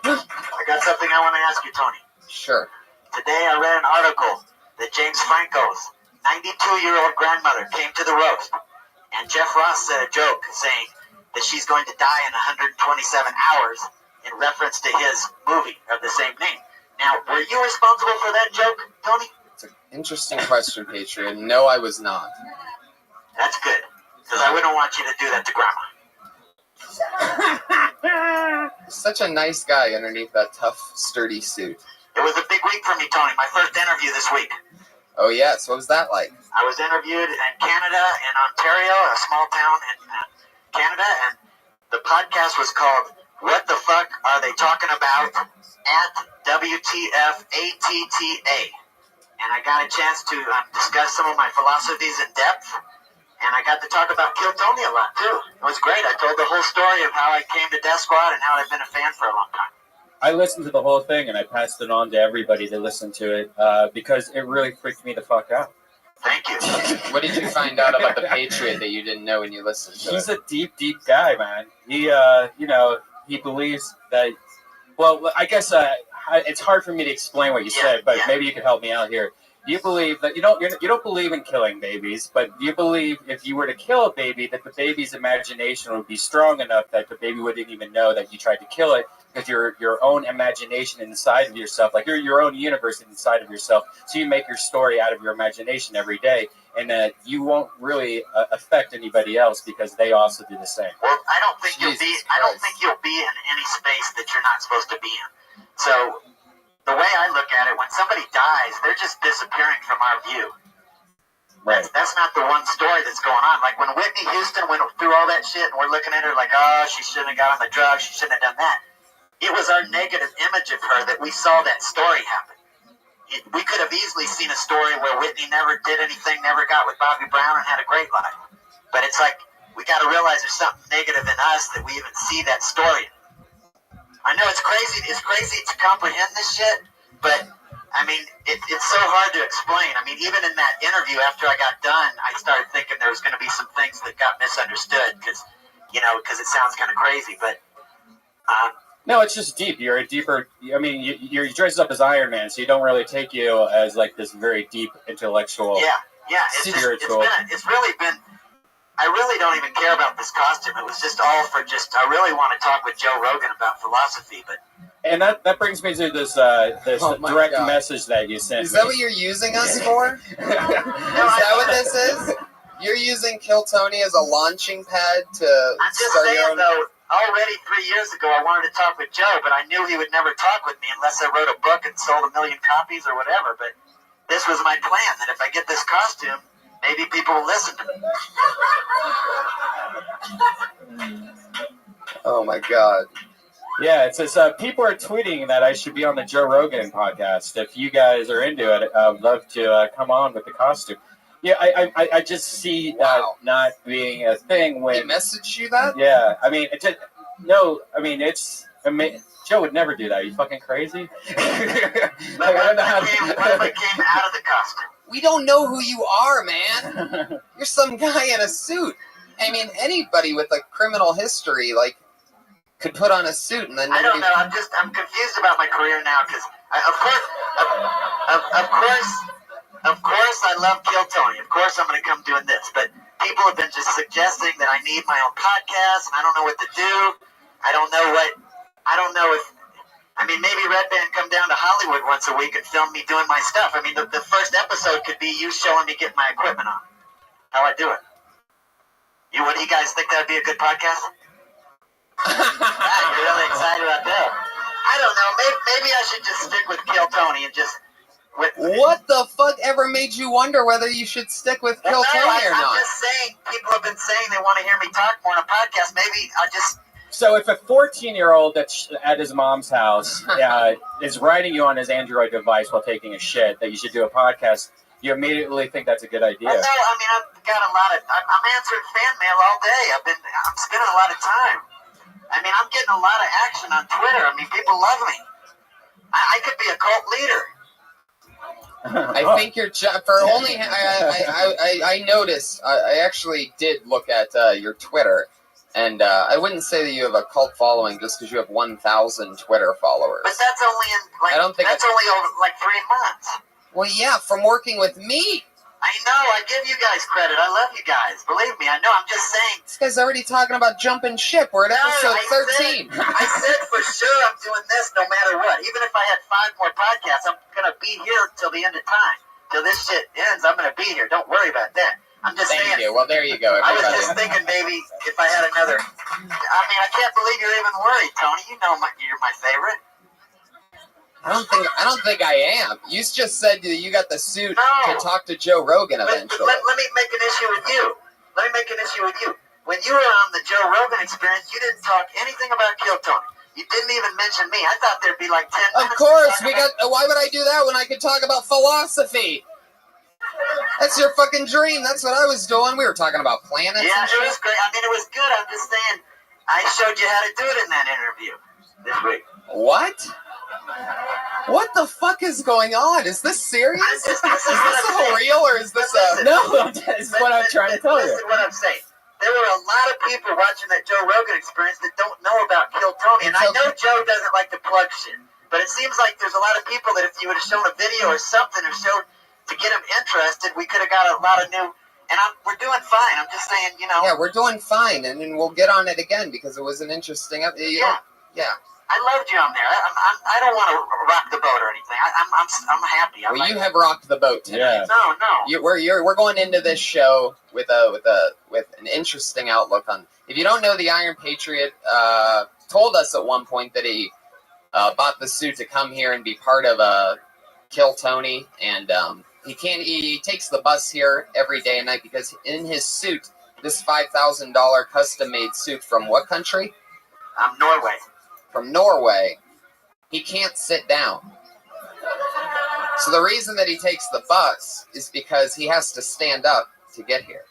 I got something I want to ask you, Tony. Sure. Today I read an article that James Franco's 92-year-old grandmother came to the roast, and Jeff Ross said a joke saying that she's going to die in 127 hours in reference to his movie of the same name. Now, were you responsible for that joke, Tony? It's an interesting question, Patriot. No, I was not. That's good, because I wouldn't want you to do that to Grandma. Such a nice guy underneath that tough, sturdy suit. It was a big week for me, Tony. My first interview this week. Oh, yes. What was that like? I was interviewed in Canada, in Ontario, a small town in Canada, and the podcast was called What the Fuck Are They Talking About at WTF ATTA. And I got a chance to discuss some of my philosophies in depth, and I got to talk about Kill Tony a lot, too. It was great. I told the whole story of how I came to Death Squad and how I've been a fan for a long time. I listened to the whole thing, and I passed it on to everybody to listen to it because it really freaked me the fuck out. Thank you. What did you find out about the Patriot that you didn't know when you listened to He's it? a deep, deep guy, man. He, he believes that. Well, I guess it's hard for me to explain what you said, but maybe you could help me out here. You believe that you don't believe in killing babies, but you believe if you were to kill a baby, that the baby's imagination would be strong enough that the baby wouldn't even know that you tried to kill it, because your own imagination inside of yourself, like you're your own universe inside of yourself. So you make your story out of your imagination every day, and that you won't really affect anybody else because they also do the same. Well, I don't think you'll be in any space that you're not supposed to be in. So the way I look at it, when somebody dies, they're just disappearing from our view. Right. That's not the one story that's going on. Like when Whitney Houston went through all that shit, and we're looking at her like, oh, she shouldn't have got on the drugs, she shouldn't have done that. It was our negative image of her that we saw that story happen. We could have easily seen a story where Whitney never did anything, never got with Bobby Brown, and had a great life. But it's like, we got to realize there's something negative in us that we even see that story. I know it's crazy to comprehend this shit, but I mean, it's so hard to explain. I mean, even in that interview after I got done, I started thinking there was going to be some things that got misunderstood because it sounds kind of crazy, but no, it's just deep. You're a deeper. I mean, you're dressed up as Iron Man, so you don't really take you as like this very deep intellectual. Yeah. Spiritual. It's really been. I really don't even care about this costume. It was just all for I really want to talk with Joe Rogan about philosophy, but And that brings me to this direct God. message that you sent. Is that what you're using us for? Is that what this is? You're using Kill Tony as a launching pad to I'm just start saying, your own... though, already 3 years ago I wanted to talk with Joe, but I knew he would never talk with me unless I wrote a book and sold 1 million copies or whatever. But this was my plan, that if I get this costume, maybe people will listen to me. Oh my God. Yeah, it says people are tweeting that I should be on the Joe Rogan podcast. If you guys are into it, I'd love to come on with the costume. Yeah, I just see that not being a thing when... He messaged you that? Yeah, I mean, it just... No, I mean, it's... Joe would never do that. Are you fucking crazy? What if I came out of the costume? We don't know who you are, man. You're some guy in a suit. I mean, anybody with a criminal history, like, could put on a suit and then... I don't know. I'm confused about my career now because, of course, I love Kill Tony. Of course, I'm going to come doing this. But people have been just suggesting that I need my own podcast, and I don't know what to do. I don't know if... I mean, maybe Red Band come down to Hollywood once a week and film me doing my stuff. I mean, the first episode could be you showing me getting my equipment on. How I do it. What do you guys think that would be a good podcast? You're really excited about that. I don't know. Maybe I should just stick with Kill Tony and just... What the fuck ever made you wonder whether you should stick with Kill Tony or not? I'm just saying, people have been saying they want to hear me talk more on a podcast. Maybe I just... So if a 14-year-old that's at his mom's house is writing you on his Android device while taking a shit that you should do a podcast, you immediately think that's a good idea. Well, no, I mean, I've got a lot of... I'm answering fan mail all day. I'm spending a lot of time. I mean, I'm getting a lot of action on Twitter. I mean, people love me. I could be a cult leader. I think you're for only. I noticed. I actually did look at your Twitter, and I wouldn't say that you have a cult following just because you have 1,000 Twitter followers. But that's only in that's only over like 3 months. Well, yeah, from working with me. I know. I give you guys credit. I love you guys. Believe me. I know. I'm just saying. This guy's already talking about jumping ship. We're at episode 13. I said for sure I'm doing this no matter what. Even if I had 5 more podcasts, I'm gonna be here till the end of time. Till this shit ends, I'm gonna be here. Don't worry about that. I'm just saying. Thank you. Well, there you go. I was just thinking maybe if I had another. I mean, I can't believe you're even worried, Tony. You know you're my favorite. I don't think I am. You just said that you got the suit to talk to Joe Rogan eventually. Let me make an issue with you. When you were on the Joe Rogan Experience, you didn't talk anything about Kill Tony. You didn't even mention me. I thought there'd be like 10 minutes. Of course, why would I do that when I could talk about philosophy? That's your fucking dream. That's what I was doing. We were talking about planets. Yeah, and shit. it was great. I mean, it was good. I'm just saying, I showed you how to do it in that interview this week. What? What the fuck is going on? Is this serious? Is this all real or is this a... No, this is what I'm trying to tell you. Listen to what I'm saying. There were a lot of people watching that Joe Rogan Experience that don't know about Kill Tony. And I know Joe doesn't like to plug shit. But it seems like there's a lot of people that if you would have shown a video or something or showed to get them interested, we could have got a lot of new... And we're doing fine. I'm just saying, you know... Yeah, we're doing fine. And then we'll get on it again because it was an interesting... Yeah. I loved you on there. I don't want to rock the boat or anything. I'm happy. Well, you have rocked the boat tonight. Yeah. No. We're going into this show with an interesting outlook on. If you don't know, the Iron Patriot told us at one point that he bought the suit to come here and be part of Kill Tony, and he takes the bus here every day and night because in his suit, this $5,000 custom-made suit from what country? Norway. From Norway, he can't sit down. So the reason that he takes the bus is because he has to stand up to get here.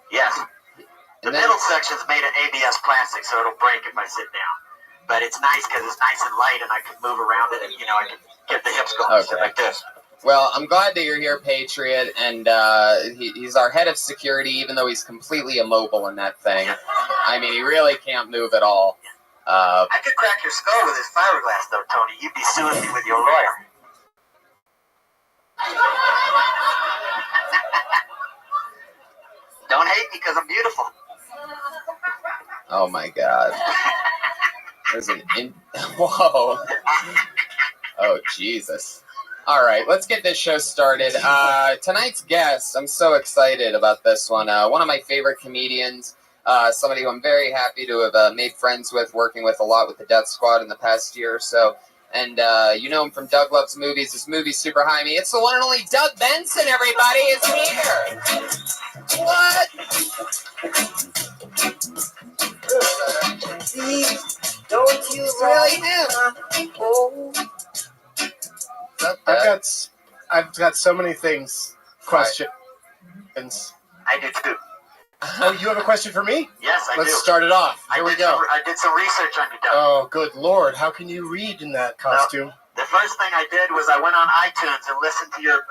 Yes. The middle section's made of ABS plastic, so it'll break if I sit down. But it's nice because it's nice and light, and I can move around it, and I can get the hips going like this. Well, I'm glad that you're here, Patriot, and he's our head of security, even though he's completely immobile in that thing. I mean, he really can't move at all. I could crack your skull with this fiberglass, though, Tony. You'd be suing me with your lawyer. Don't hate me because I'm beautiful. Oh my God. There's Whoa. Oh, Jesus. All right, let's get this show started. Tonight's guest, I'm so excited about this one. One of my favorite comedians, somebody who I'm very happy to have made friends with, working with a lot with the Death Squad in the past year or so. And you know him from Doug Loves Movies. His movie's super high me. It's the one and only Doug Benson, everybody, is here. What? Don't you really him? I've got so many things. Questions. I do too. Oh, you have a question for me? Yes, I do. Let's start it off. Here we go. I did some research on you, Doug. Oh, good Lord. How can you read in that costume? The first thing I did was I went on iTunes and listened to your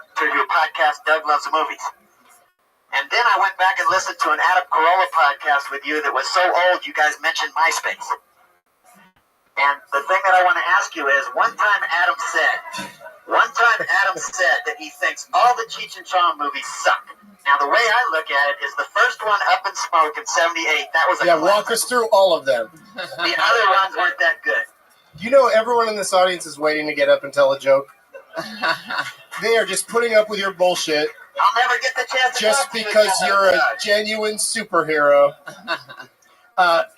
podcast, Doug Loves Movies. And then I went back and listened to an Adam Carolla podcast with you that was so old you guys mentioned MySpace. And the thing that I want to ask you is, one time Adam said that he thinks all the Cheech and Chong movies suck. Now, the way I look at it is the first one, Up in Smoke, in 78, that was a Yeah, classic. walk us through all of them. The other ones weren't that good. You know, everyone in this audience is waiting to get up and tell a joke. They are just putting up with your bullshit. I'll never get the chance to just talk to you because again. you're a genuine superhero.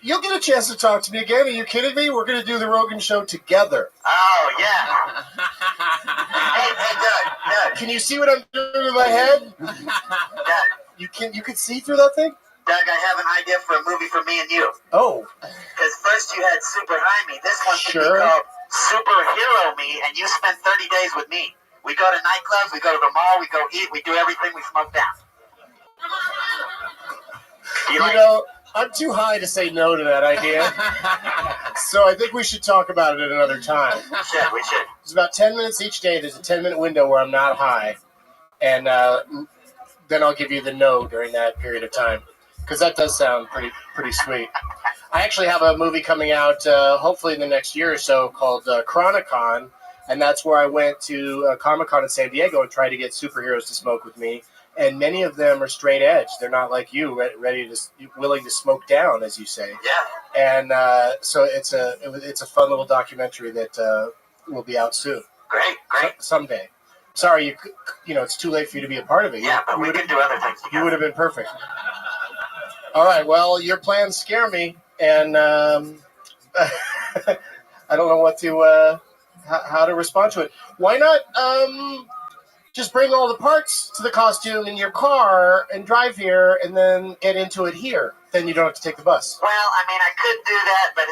You'll get a chance to talk to me again. Are you kidding me? We're going to do the Rogan Show together. Oh, yeah. hey, Doug. Can you see what I'm doing in my head? Doug. You can see through that thing? Doug, I have an idea for a movie for me and you. Oh. Because first you had Super High Me. This one should Sure. be called Superhero Me, and you spend 30 days with me. We go to nightclubs, we go to the mall, we go eat, we do everything, we smoke down. You know, I'm too high to say no to that idea. So I think we should talk about it at another time. We should. It's about 10 minutes each day. There's a 10-minute window where I'm not high. And then I'll give you the no during that period of time. Because that does sound pretty sweet. I actually have a movie coming out hopefully in the next year or so called Chronicon. And that's where I went to Comic-Con in San Diego and tried to get superheroes to smoke with me. And many of them are straight edge. They're not like you, willing to smoke down, as you say. Yeah. And so it's a fun little documentary that will be out soon. Great. Someday. Sorry, you know, it's too late for you to be a part of it. Yeah, but we can do other things together. You would have been perfect. All right, well, your plans scare me, and I don't know what to how to respond to it. Why not just bring all the parts to the costume in your car and drive here, and then get into it here? Then you don't have to take the bus. Well, I mean, I could do that, but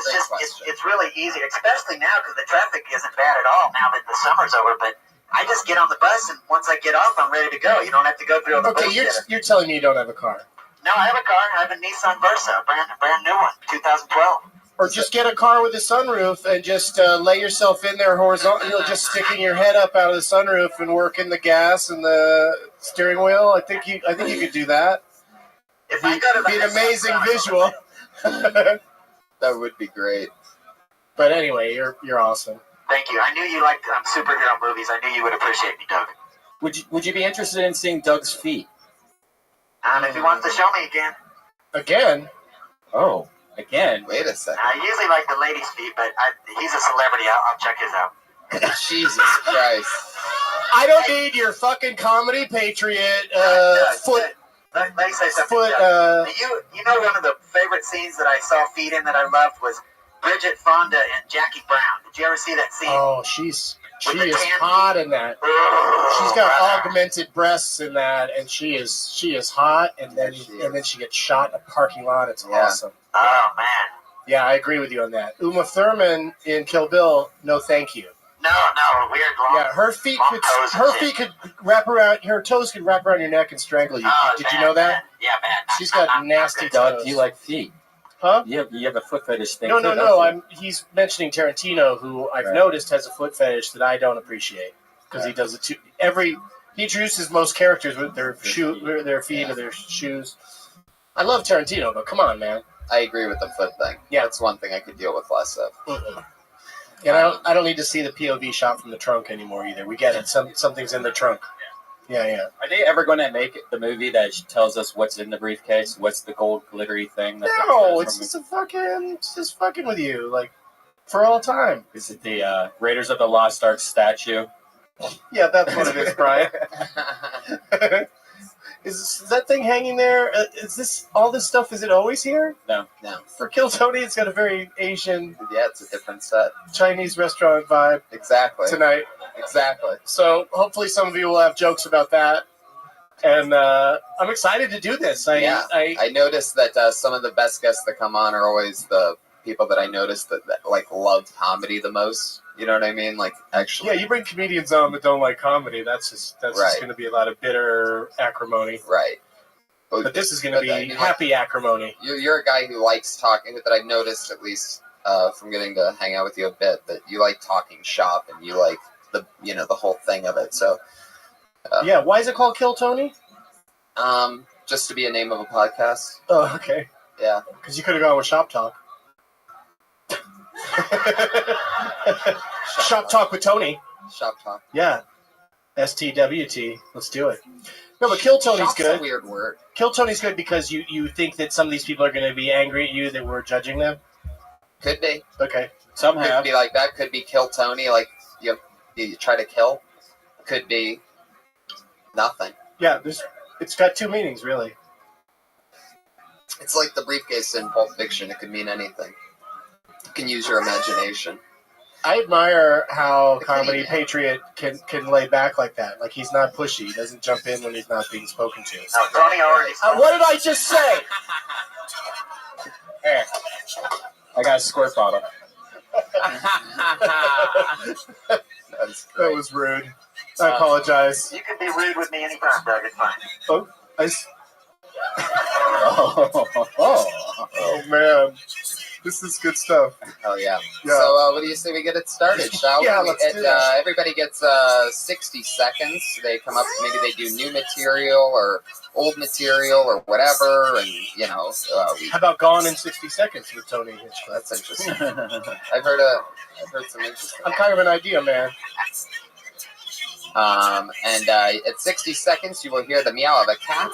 it's really easy, especially now because the traffic isn't bad at all now that the summer's over. But I just get on the bus, and once I get off, I'm ready to go. You don't have to go through all the bullshit. You're telling me you don't have a car. No, I have a car. I have a Nissan Versa, a brand new one, 2012. Or just get a car with a sunroof and just lay yourself in there horizontal, just sticking your head up out of the sunroof and working the gas and the steering wheel. I think you could do that. If I go to be an amazing visual. That would be great. But anyway, you're awesome. Thank you. I knew you liked superhero movies. I knew you would appreciate me, Doug. Would you be interested in seeing Doug's feet? If he wants to show me again. Again? Oh, again? Wait a second. I usually like the ladies' feet, but he's a celebrity. I'll check his out. Jesus Christ. I don't need your fucking comedy patriot foot. Let me say something. Foot, you know one of the favorite scenes that I saw feet in that I loved was Bridget Fonda and Jackie Brown. Did you ever see that scene? Oh, she is hot in that. She's got augmented breasts in that, and she is hot. And then she gets shot in a parking lot. It's awesome. Oh man. Yeah, I agree with you on that. Uma Thurman in Kill Bill. No, thank you. No, weird long. Yeah, her feet could wrap around. Her toes could wrap around your neck and strangle you. Did you know that? Yeah, man. She's got nasty Doug, toes. do you like feet? Huh? You have a foot fetish thing. No. He's mentioning Tarantino, who I've noticed has a foot fetish that I don't appreciate because he does it too. He introduces most characters with their feet or their shoes. I love Tarantino, but come on, man. I agree with the foot thing. Yeah, that's one thing I could deal with less of. And I don't need to see the POV shot from the trunk anymore either. We get it. Something's in the trunk. Yeah. Are they ever going to make the movie that tells us what's in the briefcase? What's the gold glittery thing? No, it's just fucking with you, like, for all time. Is it the Raiders of the Lost Ark statue? Yeah, that's what it is, Brian. Is that thing hanging there? Is this all this stuff? Is it always here? No. For Kill Tony, it's got a very Asian, Yeah, it's a different set. Chinese restaurant vibe Exactly. tonight. Exactly. So hopefully some of you will have jokes about that. And I'm excited to do this. I noticed that some of the best guests that come on are always the people that I noticed that like love comedy the most. You know what I mean? Like, actually. Yeah, you bring comedians on that don't like comedy. That's just going to be a lot of bitter acrimony. Right. But this is going to be happy acrimony. You're a guy who likes talking, that I've noticed, at least from getting to hang out with you a bit, that you like talking shop and you like the whole thing of it. So yeah, why is it called Kill Tony? Just to be a name of a podcast. Oh, okay. Yeah. Because you could have gone with Shop Talk. Shop Talk with Tony. Shop Talk. Yeah. STWT. Let's do it. No, but Kill Tony's Shop's good. a weird word. Kill Tony's good because you think that some of these people are going to be angry at you that we're judging them? Could be. Okay. Some Could have. be like that. Could be Kill Tony, like you try to kill. Could be nothing. Yeah, it's got two meanings, really. It's like the briefcase in Pulp Fiction. It could mean anything. You can use your imagination. I admire how Comedy Patriot can lay back like that. Like, he's not pushy. He doesn't jump in when he's not being spoken to. No, Tony already. What did I just say? Here. I got a squirt bottle. That was rude. I apologize. You can be rude with me anytime, Doug. It's fine. Oh, oh man. This is good stuff. Oh, yeah. Yeah. So, what do you say we get it started, shall we? Yeah, let's do that. Everybody gets 60 seconds. They come up, maybe they do new material or old material or whatever, and, How about Gone in 60 Seconds with Tony Hitchcock? That's interesting. I've heard some interesting. I'm kind of an idea man. And at 60 seconds, you will hear the meow of a cat.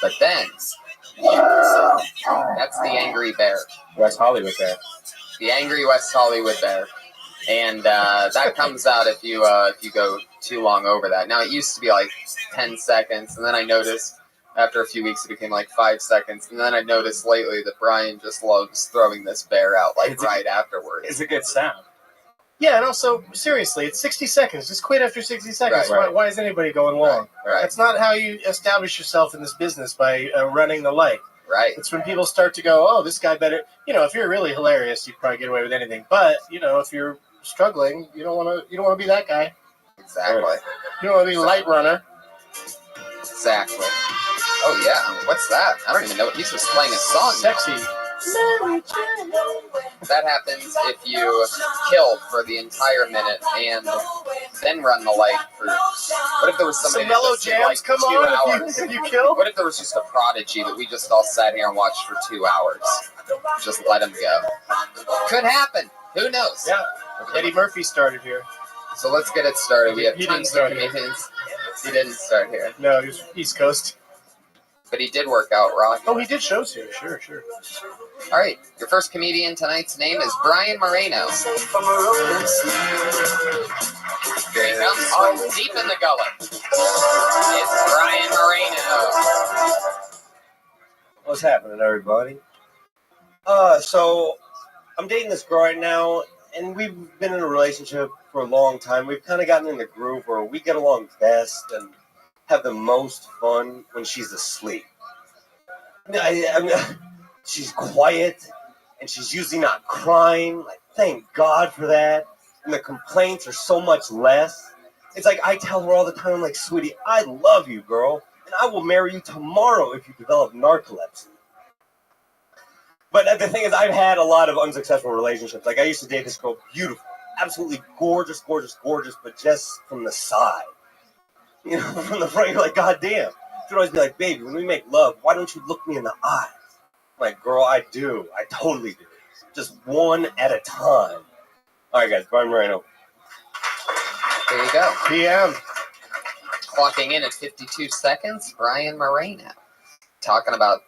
But then, that's the angry bear. West Hollywood bear. The angry West Hollywood bear. And that comes out if you go too long over that. Now, it used to be like 10 seconds, and then I noticed after a few weeks it became like 5 seconds. And then I noticed lately that Brian just loves throwing this bear out right afterwards. It's a good sound. Yeah, and also, seriously, it's 60 seconds. Just quit after 60 seconds. Right. Why is anybody going long? Right. That's not how you establish yourself in this business, by running the light. Right. It's when people start to go, oh, this guy better... if you're really hilarious, you'd probably get away with anything. But, if you're struggling, you don't want to be that guy. Exactly. You don't want to be light runner. Exactly. Oh, yeah. What's that? I don't even know. He's just playing a song. Sexy. That happens if you kill for the entire minute and then run the light for... What if there was somebody Some mellow that just did, jams like come 2 on hours? if you kill? What if there was just a prodigy that we just all sat here and watched for 2 hours? Just let him go. Could happen. Who knows? Yeah. Eddie Murphy started here. So let's get it started. We have He didn't tons of start here. comedians. He didn't start here. No, he was East Coast. But he did work out rock. Oh, he did shows here. Sure. All right. Your first comedian tonight's name is Brian Moreno. Here he comes from deep in the gullet. It's Brian Moreno. What's happening, everybody? So I'm dating this girl right now, and we've been in a relationship for a long time. We've kind of gotten in the groove where we get along best and have the most fun when she's asleep. She's quiet, and she's usually not crying. Like, thank God for that. And the complaints are so much less. It's like I tell her all the time, I'm like, sweetie, I love you, girl, and I will marry you tomorrow if you develop narcolepsy. But the thing is, I've had a lot of unsuccessful relationships. Like, I used to date this girl, beautiful, absolutely gorgeous, but just from the side. From the front, you're like, God damn. She'd always be like, baby, when we make love, why don't you look me in the eyes? I'm like, girl, I do. I totally do. Just one at a time. All right, guys, Brian Moreno. There you go. PM. clocking in at 52 seconds, Brian Moreno. Talking about,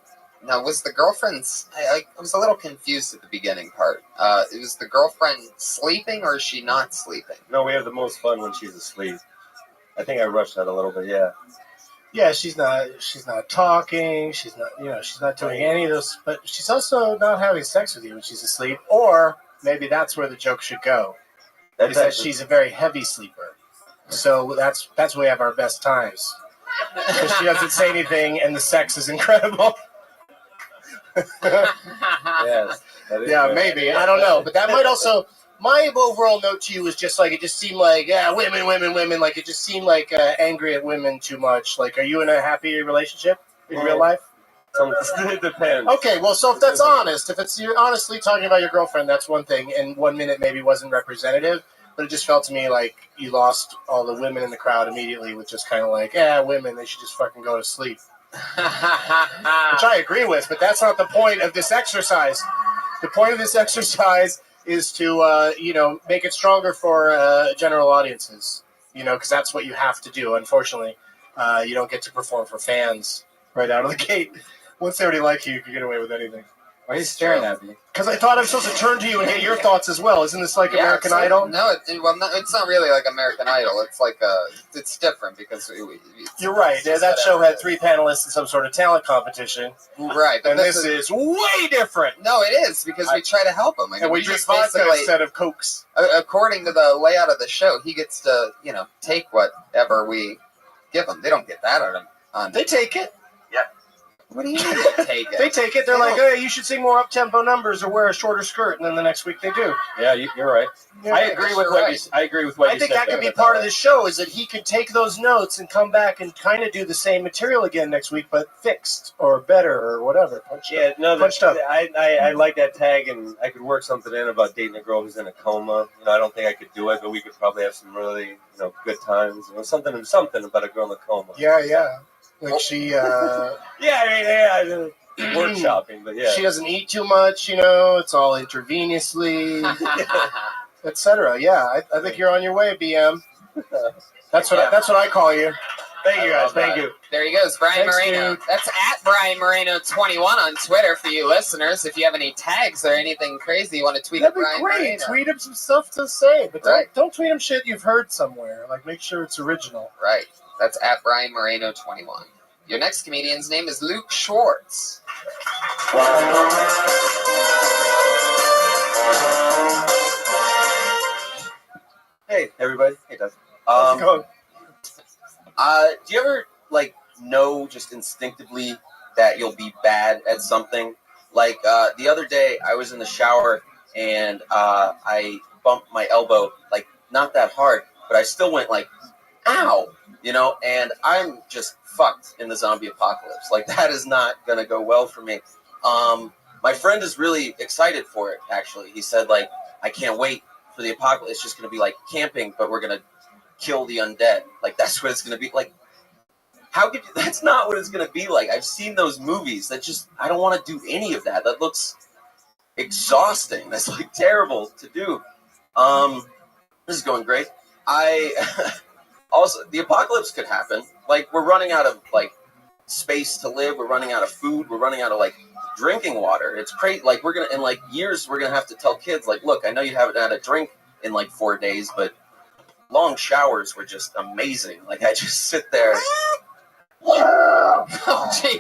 now was the girlfriend's, I was a little confused at the beginning part. Was the girlfriend sleeping or is she not sleeping? No, we have the most fun when she's asleep. I think I rushed that a little bit, yeah. Yeah, she's not talking, she's not doing any of those, but she's also not having sex with you when she's asleep, or maybe that's where the joke should go. Is that she's a very heavy sleeper. So that's where we have our best times. Because she doesn't say anything and the sex is incredible. Yes. Yeah, maybe. I don't know. But that might also, my overall note to you was just like, it just seemed like, yeah, women. Like, it just seemed like angry at women too much. Like, are you in a happy relationship in real life? It depends. Okay, well, so if that's honest, if it's you're honestly talking about your girlfriend, that's one thing, and 1 minute maybe wasn't representative, but it just felt to me like you lost all the women in the crowd immediately with just kind of like, yeah, women, they should just fucking go to sleep. Which I agree with, but that's not the point of this exercise. The point of this exercise is to, make it stronger for general audiences, because that's what you have to do. Unfortunately, you don't get to perform for fans right out of the gate. Once they already like you, you can get away with anything. Why are you staring at me? Because I thought I was supposed to turn to you and get your thoughts as well. Isn't this like American Idol? No, it's not really like American Idol. It's like it's different because You're right. That show had 3 panelists in some sort of talent competition. Right, but and this is way different. No, it is because we try to help him. And we drink vodka instead of Cokes. According to the layout of the show, he gets to take whatever we give him. They don't get that on. They take it. What do you mean they take it? They take it. They're like, hey, you should sing more up-tempo numbers or wear a shorter skirt. And then the next week they do. Yeah, you're right. Yeah, I agree with what you. I agree with what you I think said that could there. be part of the show is that he could take those notes and come back and kind of do the same material again next week, but fixed or better or whatever. Punched up. I like that tag, and I could work something in about dating a girl who's in a coma. I don't think I could do it, but we could probably have some really good times. Something about a girl in a coma. Yeah. Like she, workshopping, but yeah. She doesn't eat too much, it's all intravenously, etc. Yeah, I think you're on your way, BM. That's what I call you. Thank you guys. Thank you. There he goes, Brian Thanks, Moreno. dude. That's at Brian Moreno 21 on Twitter for you listeners. If you have any tags or anything crazy you want to tweet That'd at be Brian great. Moreno. Tweet him some stuff to say, but Right. don't tweet him shit you've heard somewhere. Like, make sure it's original. Right. That's at Brian Moreno 21. Your next comedian's name is Luke Schwartz. Hey, everybody. Hey, Doug. How's it going? Do you ever, know just instinctively that you'll be bad at something? Like, the other day, I was in the shower, and I bumped my elbow, not that hard, but I still went, ow! And I'm just fucked in the zombie apocalypse. That is not going to go well for me. My friend is really excited for it, actually. He said, I can't wait for the apocalypse. It's just going to be like camping, but we're going to kill the undead. That's what it's going to be. How could you, that's not what it's going to be like. I've seen those movies that I don't want to do any of that. That looks exhausting. That's terrible to do. This is going great. Also, the apocalypse could happen. We're running out of, space to live. We're running out of food. We're running out of, drinking water. It's crazy. We're going to, in, years, we're going to have to tell kids, look, I know you haven't had a drink in, 4 days, but long showers were just amazing. I just sit there. Oh, jeez.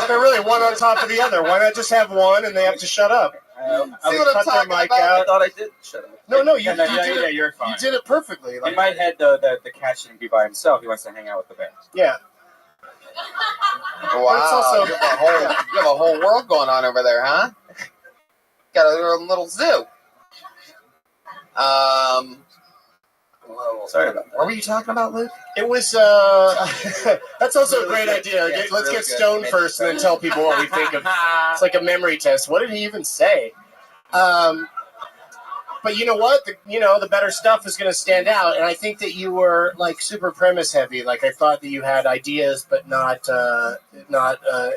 They're really one on top of the other. Why not just have one and they have to shut up? See what I'm talking about? I thought I did shut up. No, you did it. You're fine. You did it perfectly. In my head, the cat shouldn't be by himself. He wants to hang out with the bear. Yeah. Wow. It's also, you have a whole world going on over there, huh? Got a little zoo. Sorry about that. What were you talking about, Luke? It was, that's also a great idea. Let's really get good. stoned first and then tell people what we think of. It's like a memory test. What did he even say? But you know what? The better stuff is going to stand out. And I think that you were super premise heavy. I thought that you had ideas, but not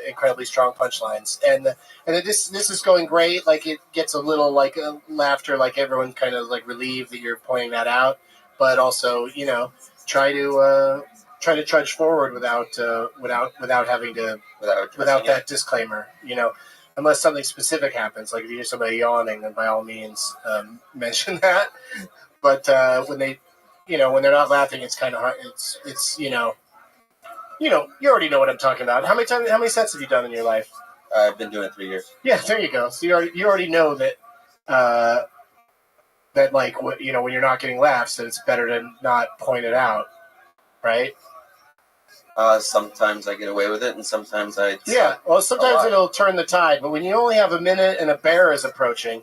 incredibly strong punchlines. And this is going great. It gets a little laughter. Everyone kind of relieved that you're pointing that out. But also, try to trudge forward without having to without that disclaimer. Unless something specific happens, like if you hear somebody yawning, then by all means mention that. But when they, when they're not laughing, it's kind of hard. It's you already know what I'm talking about. How many sets have you done in your life? I've been doing it 3 years. Yeah, there you go. So you already know that that like when you're not getting laughs, that it's better to not point it out, right? Sometimes I get away with it, and sometimes I. Yeah, well, sometimes it'll turn the tide, but when you only have a minute and a bear is approaching,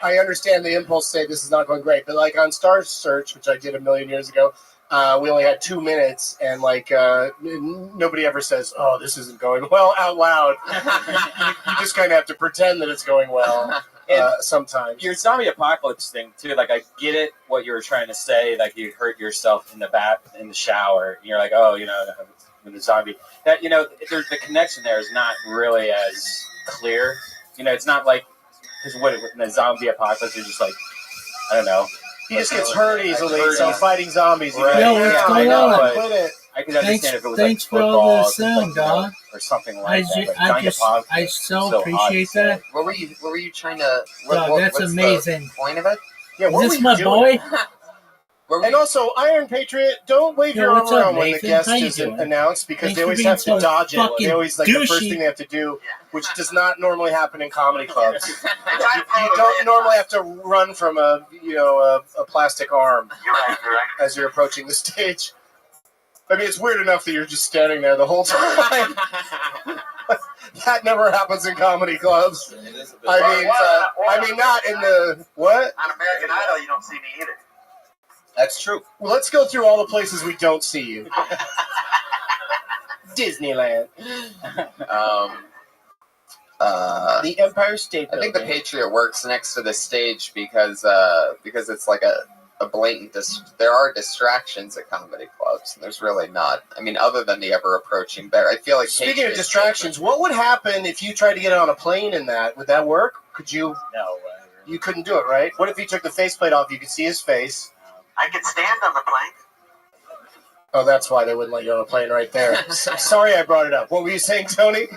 I understand the impulse to say this is not going great, but like on Star Search, which I did a million years ago, we only had 2 minutes, and like nobody ever says, "Oh, this isn't going well" out loud. You just kind of have to pretend that it's going well. Sometimes your zombie apocalypse thing too. Like I get it, what you were trying to say. Like you hurt yourself in the shower. And you're like, oh, when the zombie that there's the connection there is not really as clear. It's not like because what in the zombie apocalypse is just like I don't know. He just gets hurt easily, so fighting zombies. Right. Yo, what's going on? Quit it. I could understand if it was Thanks like for all the football sound, dog. or something like that. I so appreciate that. What were you trying to? Dog, that's what's amazing. The point of it? Yeah, Is this my boy? And also, Iron Patriot, don't wave your arm what's up, around when the Nathan? guest How you is doing? announced because Thanks they for always being have to so dodge it. fucking They always the first douchey. thing they have to do, which does not normally happen in comedy clubs. You don't normally have to run from a plastic arm as you're approaching the stage. I mean, it's weird enough that you're just standing there the whole time. That never happens in comedy clubs. I mean, not in the what? On American Idol, you don't see me either. That's true. Well, let's go through all the places we don't see you. Disneyland. The Empire State I Building. think the Patriot works next to the stage because it's like a blatant. There are distractions at comedy clubs, and there's really not. I mean, other than the ever approaching bear, I feel like. Speaking Patriots of distractions, what would happen if you tried to get on a plane in that? Would that work? Could you? No. You couldn't do it, right? What if you took the faceplate off? You could see his face. I could stand on the plane. Oh, that's why they wouldn't let you on a plane right there. Sorry I brought it up. What were you saying, Tony?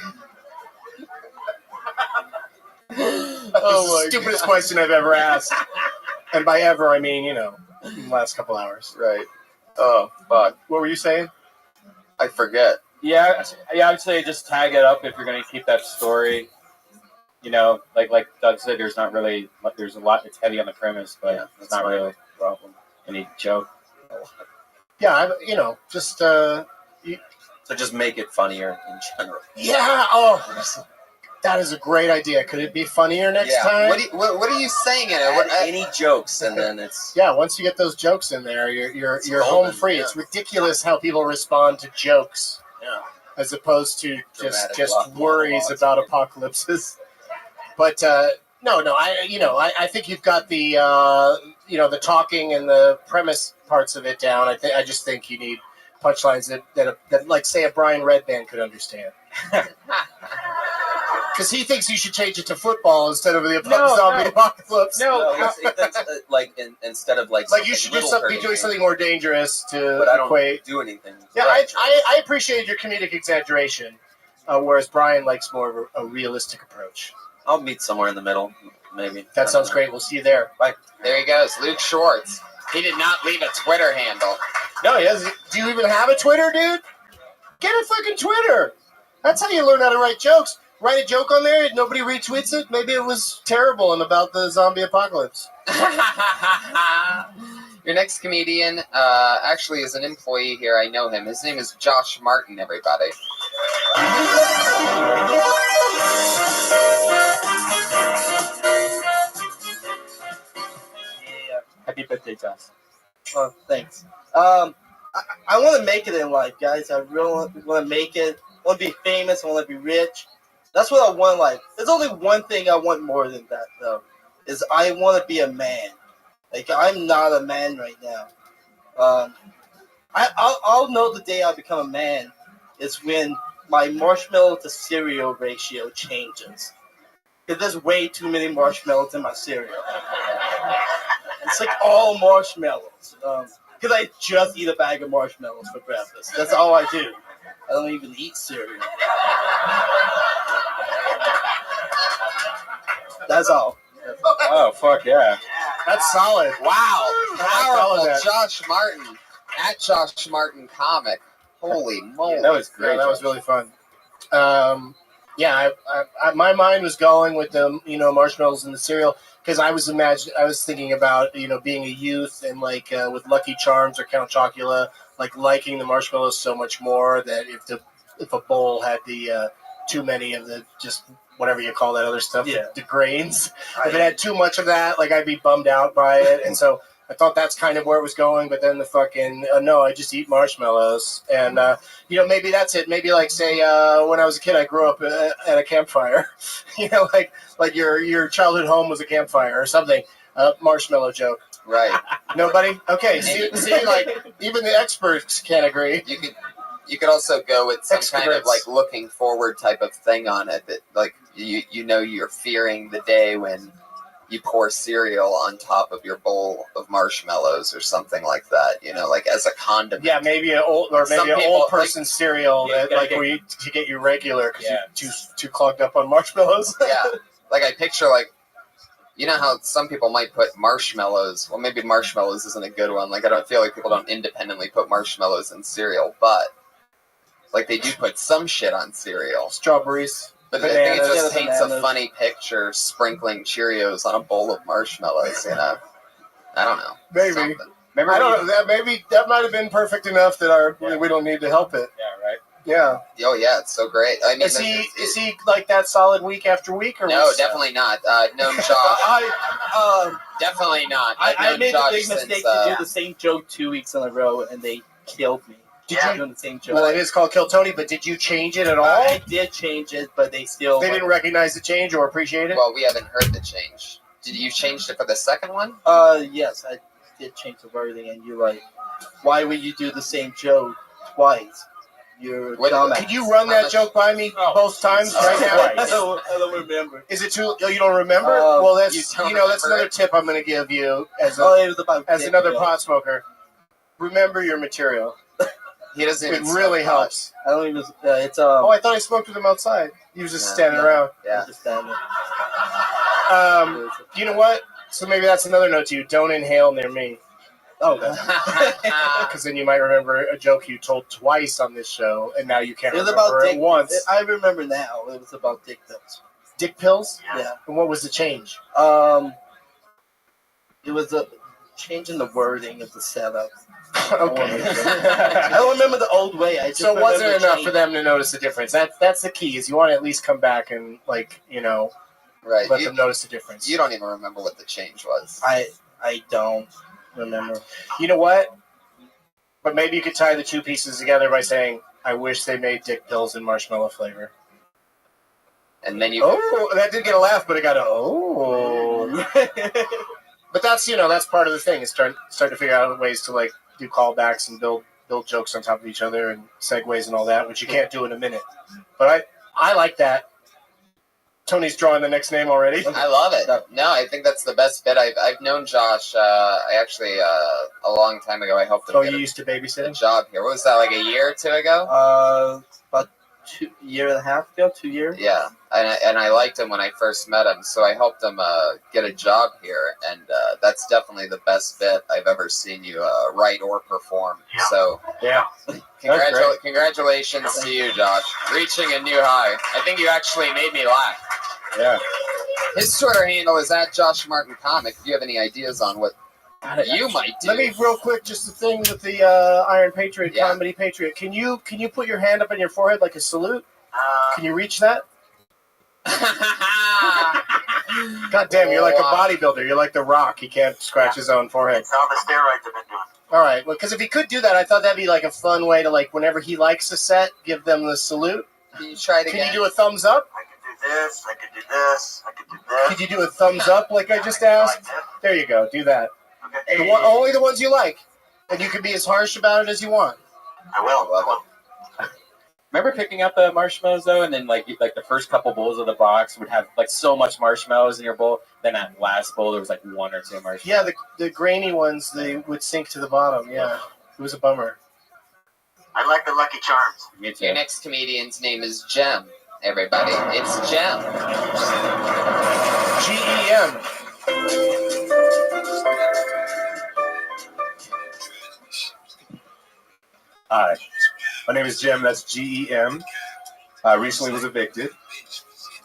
That was the stupidest question I've ever asked. And by ever, I mean, in the last couple hours. Right. Oh, fuck. What were you saying? I forget. Yeah, I would say just tag it up if you're going to keep that story. Like Doug said, there's a lot. It's heavy on the premise, but it's not really a problem. Any joke? Yeah, just So just make it funnier in general. yeah. Oh, that is a great idea. Could it be funnier next time? What are you saying in it? Add any jokes, and then it's Yeah, once you get those jokes in there, you're golden, home free. yeah. It's ridiculous how people respond to jokes, Yeah. as opposed to Dramatic just worries about apocalypses. But no, I think you've got the the talking and the premise parts of it down. I just think you need punchlines that like say a Brian Redband could understand. Because he thinks you should change it to football instead of the zombie apocalypse. Instead of like you should be doing something more dangerous to But I don't equate. do anything. Yeah, Right. I appreciate your comedic exaggeration, whereas Brian likes more of a realistic approach. I'll meet somewhere in the middle, maybe. That sounds great. We'll see you there. Bye. There he goes, Luke Schwartz. He did not leave a Twitter handle. No, he doesn't. Do you even have a Twitter, dude? Get a fucking Twitter. That's how you learn how to write jokes. Write a joke on there, nobody retweets it. Maybe it was terrible and about the zombie apocalypse. Your next comedian actually is an employee here. I know him. His name is Josh Martin, everybody. Happy birthday, Josh. Oh, thanks. I want to make it in life, guys. I really want to make it. I want to be famous. I want to be rich. That's what I want in life. There's only one thing I want more than that, though, is I want to be a man. Like, I'm not a man right now. I'll know the day I become a man is when my marshmallow to cereal ratio changes. Because there's way too many marshmallows in my cereal. It's like all marshmallows. Because I just eat a bag of marshmallows for breakfast. That's all I do. I don't even eat cereal. That's all. Oh, fuck yeah. That's solid. Wow. all of Powerful that. Josh Martin at Josh Martin Comic. Holy moly. That was great. That was really fun. My mind was going with the marshmallows and the cereal because I was thinking about being a youth and like with Lucky Charms or Count Chocula, like liking the marshmallows so much more that if a bowl had the too many of the just whatever you call that other stuff, the grains, if it had too much of that, like I'd be bummed out by it, and so. I thought that's kind of where it was going, but then the fucking no, I just eat marshmallows, and maybe that's it. Maybe like say when I was a kid, I grew up at a campfire, like your childhood home was a campfire or something. Marshmallow joke, right? Nobody. Okay, see, like even the experts can't agree. You could also go with some kind of like looking forward type of thing on it that like you're fearing the day when you pour cereal on top of your bowl of marshmallows or something like that, like as a condiment. Yeah, maybe an old person's cereal where you to get you regular because you're too clogged up on marshmallows. Yeah, like I picture how some people might put marshmallows. Well, maybe marshmallows isn't a good one. Like I don't feel like people don't independently put marshmallows in cereal, but like they do put some shit on cereal. Strawberries. But I think it just paints a funny picture, sprinkling Cheerios on a bowl of marshmallows. I don't know. Maybe. Remember I don't know. That might have been perfect enough that we don't need to help it. Yeah. Right. Yeah. Oh yeah, it's so great. I mean, is he like that solid week after week or no? Definitely not. Known Josh. Definitely not. I made Josh the big mistake to do the same joke 2 weeks in a row, and they killed me. Doing the same joke. Well, it is called Kill Tony, but did you change it at all? I did change it, but they didn't recognize the change or appreciate it? Well, we haven't heard the change. Did you change it for the second one? Yes, I did change the wording, and you're like, why would you do the same joke twice? You're dumbass. Could you run that joke by me both times right now? I don't remember. Is it too? You don't remember? Well, that's that's another tip I'm going to give you as another pot smoker. Remember your material. He doesn't. It really helps. I don't even. It's Oh, I thought I smoked with him outside. He was just standing around. Yeah, just standing. You know what? So maybe that's another note to you. Don't inhale near me. Oh, because then you might remember a joke you told twice on this show, and now you can't remember it once. I remember now. It was about dick pills. Dick pills? Yeah. And what was the change? It was a change in the wording of the setup. Okay. I don't remember the old way. So was it enough for them to notice the difference? That's the key. Is you want to at least come back and let them notice the difference. You don't even remember what the change was. I don't remember. You know what? But maybe you could tie the two pieces together by saying, "I wish they made dick pills in marshmallow flavor." And then you. Oh, that did get a laugh, but it got a oh. But that's that's part of the thing is start to figure out ways to do callbacks and build jokes on top of each other and segues and all that, which you can't do in a minute. But I like that. Tony's drawing the next name already. I love it. No, I think that's the best bit. I've known Josh. I actually a long time ago. I helped him. Oh, you used to babysit a job here. What was that? Like a year or two ago? About 2 years and a half ago. 2 years. Yeah, and I liked him when I first met him, so I helped him get a job here, and that's definitely the best bit I've ever seen you write or perform. So yeah, congratulations to you, Josh, reaching a new high. I think you actually made me laugh. Yeah. His Twitter handle is at Josh Martin Comic. If you have any ideas on what you might do, let me real quick just the thing with the Iron Patriot, Comedy Patriot. Can you put your hand up on your forehead like a salute? Can you reach that? God damn, you're like a bodybuilder. You're like The Rock. He can't scratch his own forehead. It's all the steroids I've been doing. All right, well, because if he could do that, I thought that'd be like a fun way to whenever he likes a set, give them the salute. Can you try it again? Can you do a thumbs up? I could do this. I could do this. I could do this. Could you do a thumbs up like I just asked? There you go. Do that. Okay. Only the ones you like, and you can be as harsh about it as you want. I will. Remember picking up the marshmallows though, and then like the first couple bowls of the box would have like so much marshmallows in your bowl. Then that last bowl there was like 1 or 2 marshmallows. Yeah, the grainy ones, they would sink to the bottom. Yeah, it was a bummer. I like the Lucky Charms. Me too. Your next comedian's name is Jem. Everybody, it's Jem. GEM. Hi, my name is Jim. That's GEM. I recently was evicted.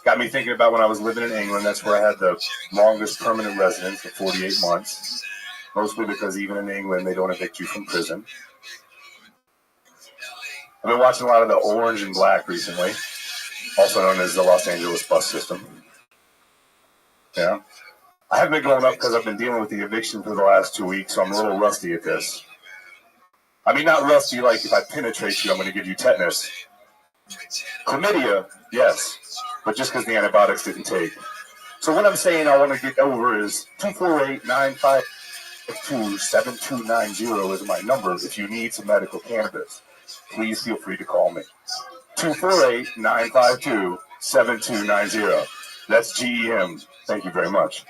Got me thinking about when I was living in England. That's where I had the longest permanent residence for 48 months. Mostly because even in England, they don't evict you from prison. I've been watching a lot of the Orange and Black recently, also known as the Los Angeles bus system. Yeah. I haven't been going up because I've been dealing with the eviction for the last 2 weeks, so I'm a little rusty at this. I mean, not rusty like if I penetrate you, I'm going to give you tetanus. Chlamydia, yes, but just because the antibiotics didn't take. So what I'm saying I want to get over is 248-952-7290 is my number if you need some medical cannabis. Please feel free to call me. 248-952-7290. That's GEM. Thank you very much.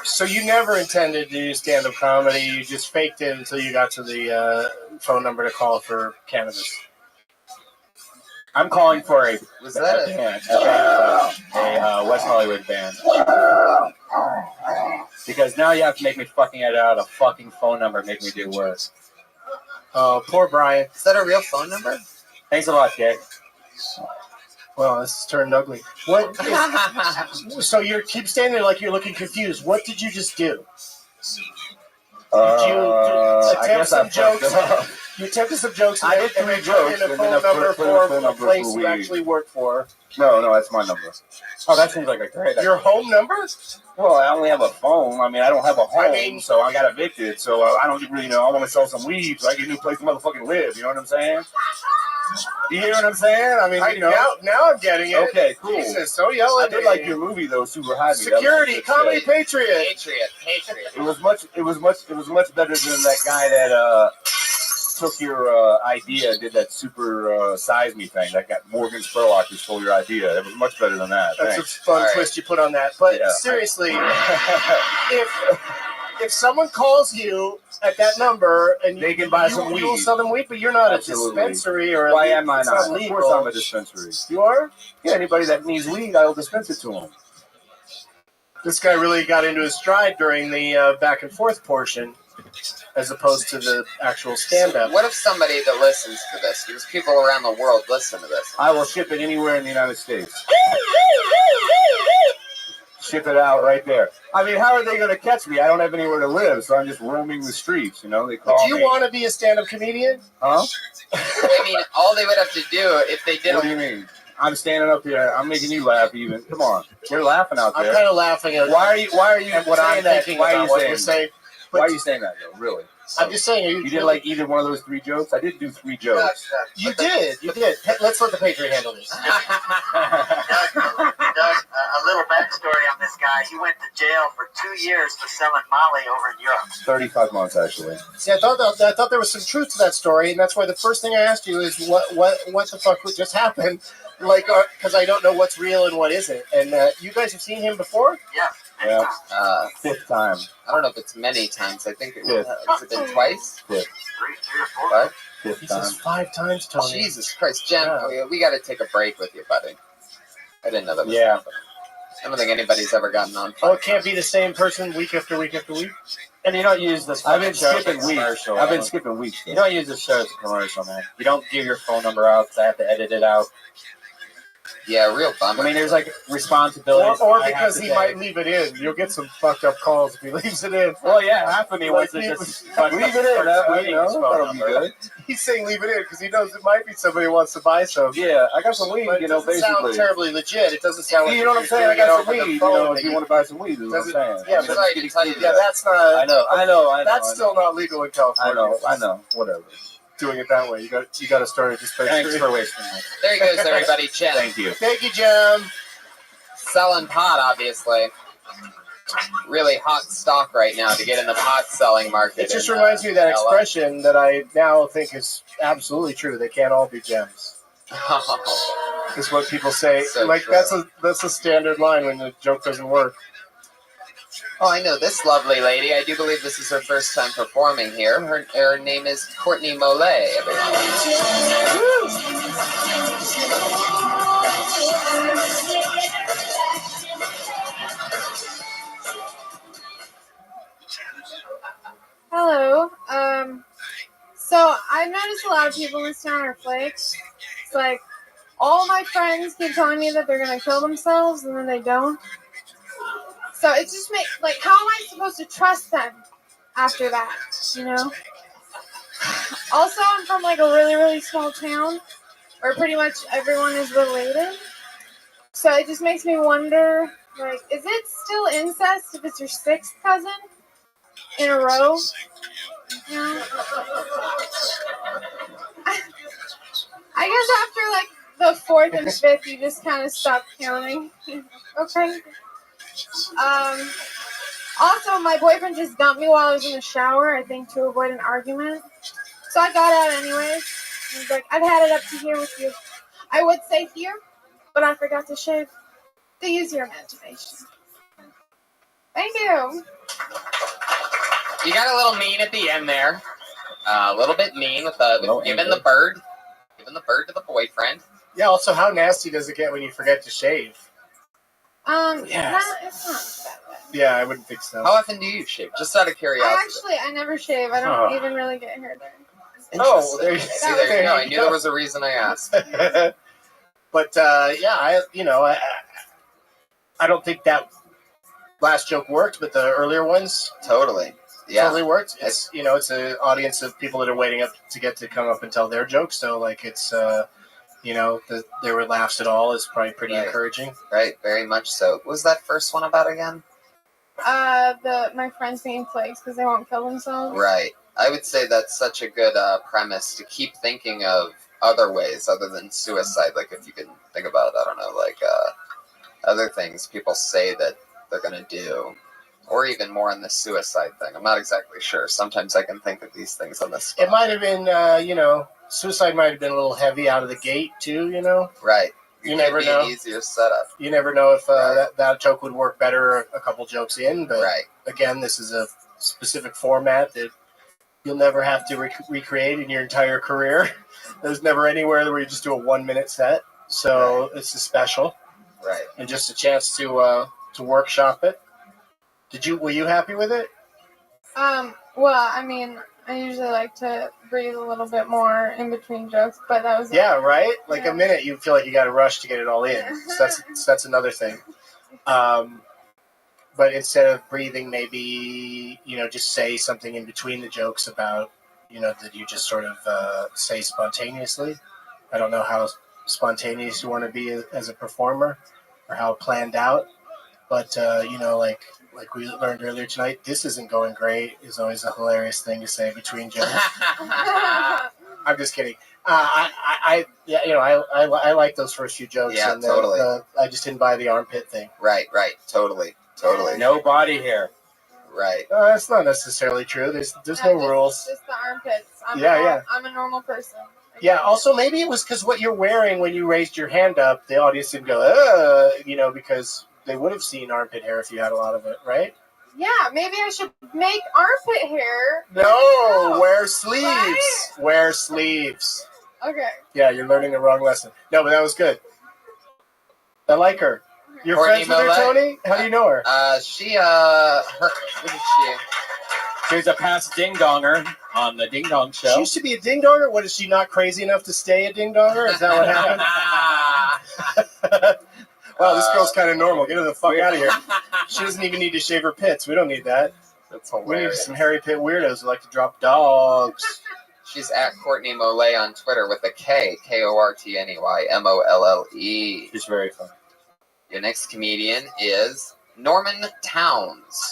So you never intended to do stand-up comedy. You just faked it until you got to the phone number to call for cannabis. I'm calling for a Was that band, a West Hollywood band. Because now you have to make me fucking edit out a fucking phone number and make me do work. Oh, poor Brian. Is that a real phone number? Thanks a lot, Dick. Well, this has turned ugly. What? So you keep standing there like you're looking confused. What did you just do? Did you attempt some jokes? You attempted some jokes. I did 3 jokes. And a phone number for a place you actually work for. No, that's my number. Oh, that seems like a great idea. Your home number? Well, I only have a phone. I mean, I don't have a home, so I got evicted. So I don't really know. I want to sell some weed so I get a new place to motherfucking live. You know what I'm saying? You hear what I'm saying? I mean, now I'm getting it. Okay, cool. Jesus, so yelling. I did like your movie though, Super High. Security, Comedy Patriot. Patriot. It was much better than that guy that took your idea and did that super size me thing. That got Morgan Spurlock who stole your idea. It was much better than that. That's Thanks. a fun twist you put on that. But seriously, if someone calls you at that number and they can buy some weed, you'll sell them weed, but you're not Absolutely. a dispensary or why am I it's not? legal. Of course I'm a dispensary. You are? Yeah, anybody that needs weed, I'll dispense it to them. This guy really got into his stride during the back and forth portion, as opposed to the actual stand-up. What if somebody that listens to this, because people around the world listen to this? I will ship it anywhere in the United States. Ship it out right there. I mean, how are they going to catch me? I don't have anywhere to live, so I'm just roaming the streets. You know, they call Do you want to be a stand-up comedian? Huh? I mean, all they would have to do if they did. What do you mean? I'm standing up here. I'm making you laugh. Even come on, you're laughing out there. I'm kind of laughing at. Why are you at what I'm thinking Why about are what you you're saying? saying? Why are you saying that though? Really? I'm just saying. You didn't like either one of those 3 jokes. I did do 3 jokes. You did. Let's let the Patriot handle this. Doug, a little backstory on this guy. He went to jail for 2 years for selling Molly over in Europe. 35 months actually. See, I thought there was some truth to that story, and that's why the first thing I asked you is what the fuck just happened, like because I don't know what's real and what isn't. And you guys have seen him before? Yeah. Yeah. 5th time. I don't know if it's many times. I think has it been twice? 5th. 3 or 4. What? 5th He time. says 5 times, Tony. Jesus Christ, Jen, we got to take a break with you, buddy. I didn't know that was happening. I don't think anybody's ever gotten on. Oh, it can't be the same person week after week after week? And you don't use this. I've been show as a skipping weeks. commercial. I've been skipping weeks. You don't use this show as a commercial, man. You don't give your phone number out because I have to edit it out. Yeah, real bummer. I mean, there's like responsibilities. Or I have because to he take. might leave it in. You'll get some fucked up calls if he leaves it in. Well, yeah, half of me Like wants to people- just Leave it in. That'll be good. He's saying leave it in because he knows it might be somebody who wants to buy some. Yeah, I got some weed. But it You know, doesn't sound basically. terribly legit. It doesn't sound like You know what I'm saying? I got some weed. You know, if you want to buy some weed, is what I'm saying. Yeah, but that's not. I know. That's still not legal in California. I know. Whatever. Doing it that way, you got to start a dispensary. Thanks for wasting my. There he goes, everybody. Jen. Thank you. Thank you, Jim. Selling pot, obviously. really hot stock right now to get in the pot selling market. It just in, reminds me of that LA. expression that I now think is absolutely true. They can't all be gems. Is what people say. So like true. that's a standard line when the joke doesn't work. Oh, I know this lovely lady. I do believe this is her first time performing here. Her name is Courtney Mollet, everyone. Hello. So I've noticed a lot of people in this town are flakes. It's like all my friends keep telling me that they're gonna kill themselves and then they don't. So it just makes like, how am I supposed to trust them after that? You know. Also, I'm from like a really, really small town where pretty much everyone is related. So it just makes me wonder, like, is it still incest if it's your sixth cousin in a row? You know? I guess after like the fourth and fifth, you just kind of stop counting. Okay. Also, my boyfriend just dumped me while I was in the shower, I think to avoid an argument. So I got out anyways. He was like, I've had it up to here with you. I would say here, but I forgot to shave. To use your imagination. Thank you. You got a little mean at the end there. A little bit mean with giving the bird to the boyfriend. Yeah. Also, how nasty does it get when you forget to shave? Yes. It's not that bad. Yeah, I wouldn't think so. How often do you shave? Just out of curiosity. I never shave. I don't even really get hair done. Oh, there you go. I knew there was a reason I asked. But yeah, I don't think that last joke worked, but the earlier ones totally worked. It's it's an audience of people that are waiting up to get to come up and tell their jokes. So like it's there were laughs at all is probably pretty encouraging. Right, very much so. What was that first one about again? My friends being flakes because they won't kill themselves. Right. I would say that's such a good premise to keep thinking of other ways other than suicide. Like if you can think about, I don't know, like other things people say that they're going to do. Or even more on the suicide thing. I'm not exactly sure. Sometimes I can think of these things on the spot. It might have been, suicide might have been a little heavy out of the gate too, Right. You never know. An easier setup. You never know if that joke would work better a couple jokes in. But again, this is a specific format that you'll never have to recreate in your entire career. There's never anywhere where you just do a 1 minute set. So it's a special. Right. And just a chance to workshop it. Were you happy with it? Well, I mean, I usually like to breathe a little bit more in between jokes, but that was right. Like a minute, you feel like you got to rush to get it all in. So that's another thing. But instead of breathing, maybe just say something in between the jokes about that you just sort of say spontaneously. I don't know how spontaneous you want to be as a performer or how planned out, but like we learned earlier tonight, this isn't going great is always a hilarious thing to say between jokes. I'm just kidding. I like those first few jokes. Yeah, and totally. I just didn't buy the armpit thing. Right, totally. No body hair. Right. That's not necessarily true. There's no rules. Just the armpits. I'm a normal person. Yeah. Also, maybe it was because what you're wearing when you raised your hand up, the audience didn't go, because they would have seen armpit hair if you had a lot of it, right? Yeah, maybe I should make armpit hair. No, wear sleeves. Right? Wear sleeves. Okay. Yeah, you're learning the wrong lesson. No, but that was good. I like her. You're Courtney friends with her, Mollet? Tony? How do you know her? What is she? She's a past ding-donger on the Ding Dong Show. She used to be a ding-donger? What, is she not crazy enough to stay a ding-donger? Is that what happened? Wow, this girl's kind of normal. Get her the fuck out of here. She doesn't even need to shave her pits. We don't need that. That's We need hilarious. some hairy pit weirdos who like to drop dogs. She's at Courtney Mollet on Twitter with a K, KORTNEYMOLLE. She's very fun. Your next comedian is Norman Towns.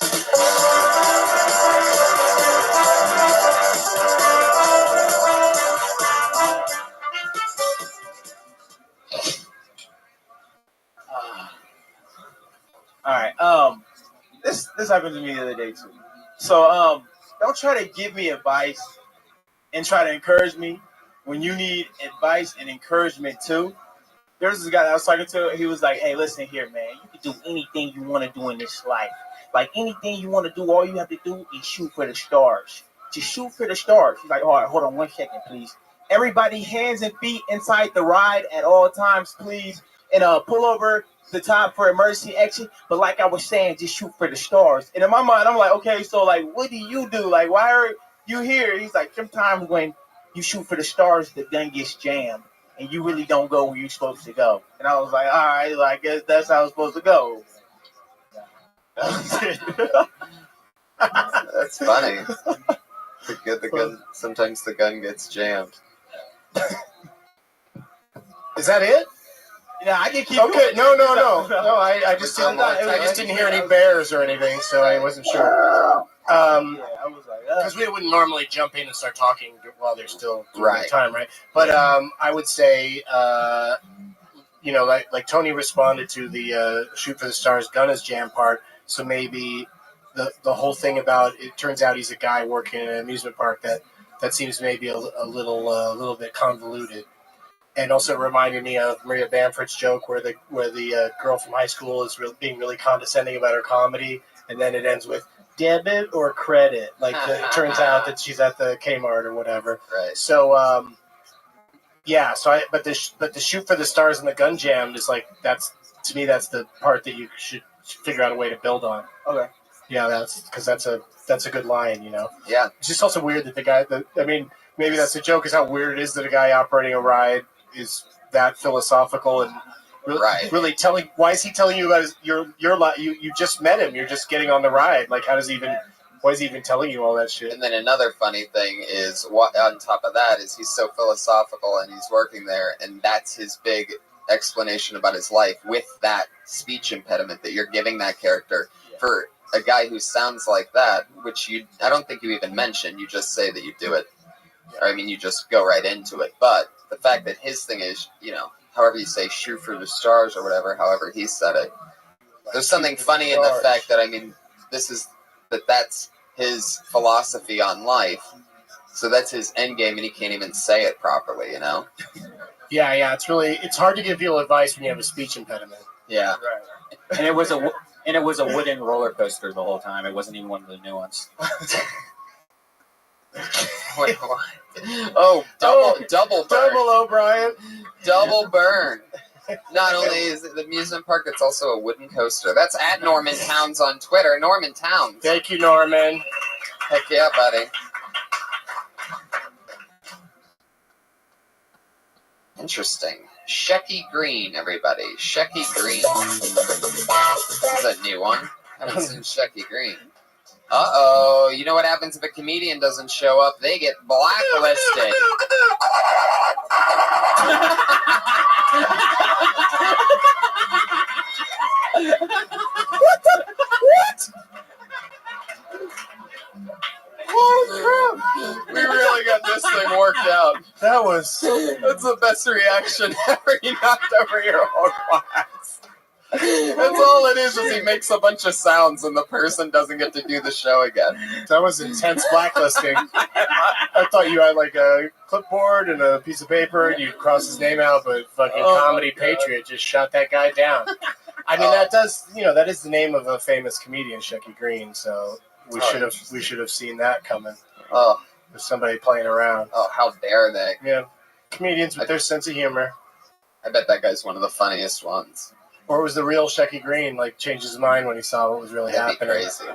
All right. happened to me the other day too. So don't try to give me advice and try to encourage me when you need advice and encouragement too. There's this guy that I was talking to. He was like, "Hey, listen here, man. You can do anything you want to do in this life. Like anything you want to do, all you have to do is shoot for the stars. Just shoot for the stars." He's like, "All right, hold on 1 second, please. Everybody, hands and feet inside the ride at all times, please. And pull over the top for emergency exit. But like I was saying, just shoot for the stars." And in my mind, I'm like, okay, so like, what do you do? Like, why are you here? He's like, sometimes when you shoot for the stars, the gun gets jammed. And you really don't go where you're supposed to go. And I was like, all right, I guess that's how it's supposed to go. That's funny. The gun. Sometimes the gun gets jammed. Is that it? Yeah, I can keep Okay, going. No, I just didn't hear any bears or anything, so I wasn't sure. Because we wouldn't normally jump in and start talking while they're still doing their time, right? But I would say, like Tony responded to the shoot for the stars, gun is jam part. So maybe the whole thing about it turns out he's a guy working in an amusement park that seems maybe a little bit convoluted. And also reminded me of Maria Bamford's joke where the girl from high school is being really condescending about her comedy, and then it ends with debit or credit. Like it turns out that she's at the Kmart or whatever. Right. So but the shoot for the stars and the gun jam is like that's the part that you should figure out a way to build on. Okay. Yeah, that's a good line, Yeah. It's just also weird that the guy maybe that's the joke is how weird it is that a guy operating a ride is that philosophical and really telling. Why is he telling you about your life? You just met him. You're just getting on the ride. Like, why is he even telling you all that shit? And then another funny thing is, on top of that, is he's so philosophical and he's working there, and that's his big explanation about his life with that speech impediment that you're giving that character for a guy who sounds like that, which I don't think you even mention. You just say that you do it. Or, I mean, you just go right into it. But the fact that his thing is, however you say, shoot for the stars or whatever, however he said it. There's something funny in the fact that, that's his philosophy on life. So that's his end game, and he can't even say it properly, Yeah, it's hard to give people advice when you have a speech impediment. Yeah. Right. And it was a wooden roller coaster the whole time. It wasn't even one of the new ones. Wait, what? Oh, double burn. Double O'Brien. Double burn. Not only is it the amusement park, it's also a wooden coaster. That's at Norman Towns on Twitter. Norman Towns. Thank you, Norman. Heck yeah, buddy. Interesting. Shecky Green, everybody. Shecky Green. This is a new one. I haven't seen Shecky Green. Uh-oh. You know what happens if a comedian doesn't show up? They get blacklisted. What? Holy crap! We really got this thing worked out. That's the best reaction ever. You knocked over your whole class. That's all it is he makes a bunch of sounds and the person doesn't get to do the show again. That was intense blacklisting. I thought you had like a clipboard and a piece of paper and you'd cross his name out, but fucking Comedy Patriot just shot that guy down. I mean, that is the name of a famous comedian, Shecky Green, so we should have seen that coming. Oh. With somebody playing around. Oh, how dare they? Yeah. Comedians with their sense of humor. I bet that guy's one of the funniest ones. Or was the real Shecky Green, changed his mind when he saw what was really happening? That'd be crazy.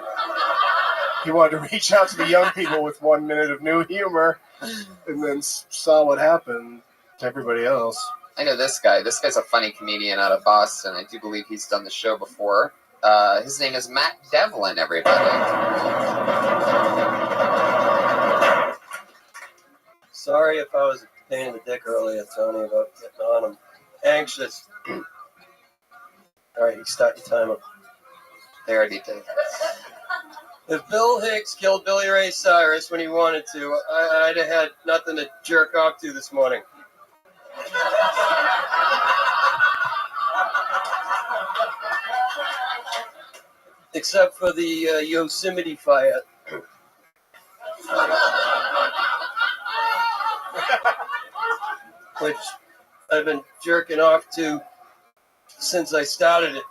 He wanted to reach out to the young people with 1 minute of new humor and then saw what happened to everybody else. I know this guy. This guy's a funny comedian out of Boston. I do believe he's done the show before. His name is Matt Devlin, everybody. Sorry if I was a pain in the dick earlier, Tony, about getting on. I'm anxious. All right, you start your timer. They already did. If Bill Hicks killed Billy Ray Cyrus when he wanted to, I'd have had nothing to jerk off to this morning. except for the Yosemite fire. Which I've been jerking off to since I started it.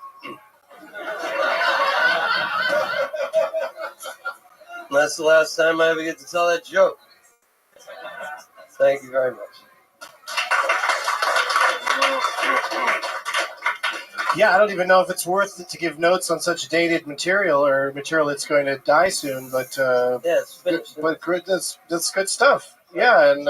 And that's the last time I ever get to tell that joke. Thank you very much. Yeah, I don't even know if it's worth it to give notes on such dated material or material that's going to die soon. But yes, but that's good stuff. Yeah, and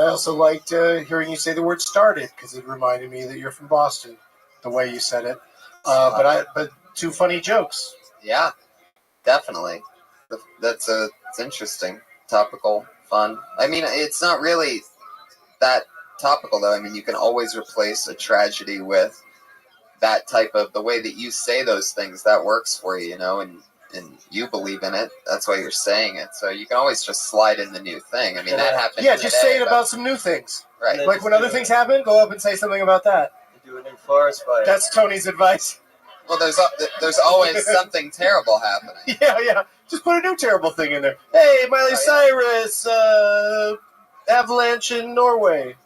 I also liked hearing you say the word "started" because it reminded me that you're from Boston, the way you said it. But two funny jokes. Yeah, definitely. It's interesting, topical, fun. I mean, it's not really that topical though. I mean, you can always replace a tragedy with that type of the way that you say those things. That works for you, you know, and you believe in it. That's why you're saying it. So you can always just slide in the new thing. I mean, that happened. Yeah, just say it about some new things. Right. Like when other things happen, go up and say something about that. Do it in forest fire. That's Tony's advice. Well, there's always something terrible happening. Yeah. Just put a new terrible thing in there. Hey, Miley Cyrus, avalanche in Norway.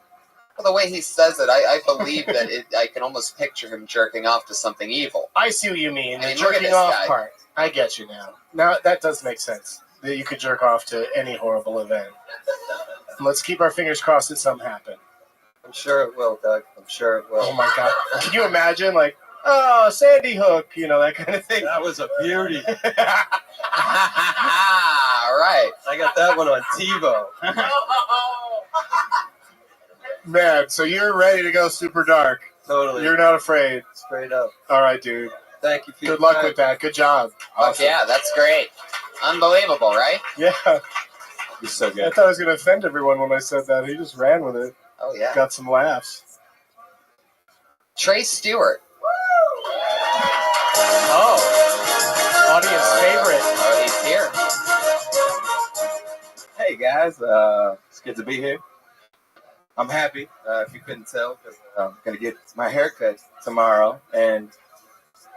Well, the way he says it, I believe that I can almost picture him jerking off to something evil. I see what you mean. I The mean, look at jerking this off guy. part. I get you now. Now that does make sense. That you could jerk off to any horrible event. And let's keep our fingers crossed that something happen. I'm sure it will, Doug. I'm sure it will. Oh my God! Can you imagine, like, oh, Sandy Hook, you know, that kind of thing? That was a beauty. All right. I got that one on TiVo. Man, so you're ready to go super dark. Totally. You're not afraid. Straight up. All right, dude. Thank you for your Good luck time. with that. Good job. Awesome. Yeah, that's great. Unbelievable, right? Yeah. You're so I good. thought I was going to offend everyone when I said that. He just ran with it. Oh, yeah. Got some laughs. Trey Stewart. Oh. Audience favorite. Oh, he's here. Hey guys, it's good to be here. I'm happy, if you couldn't tell, because I'm going to get my haircut tomorrow and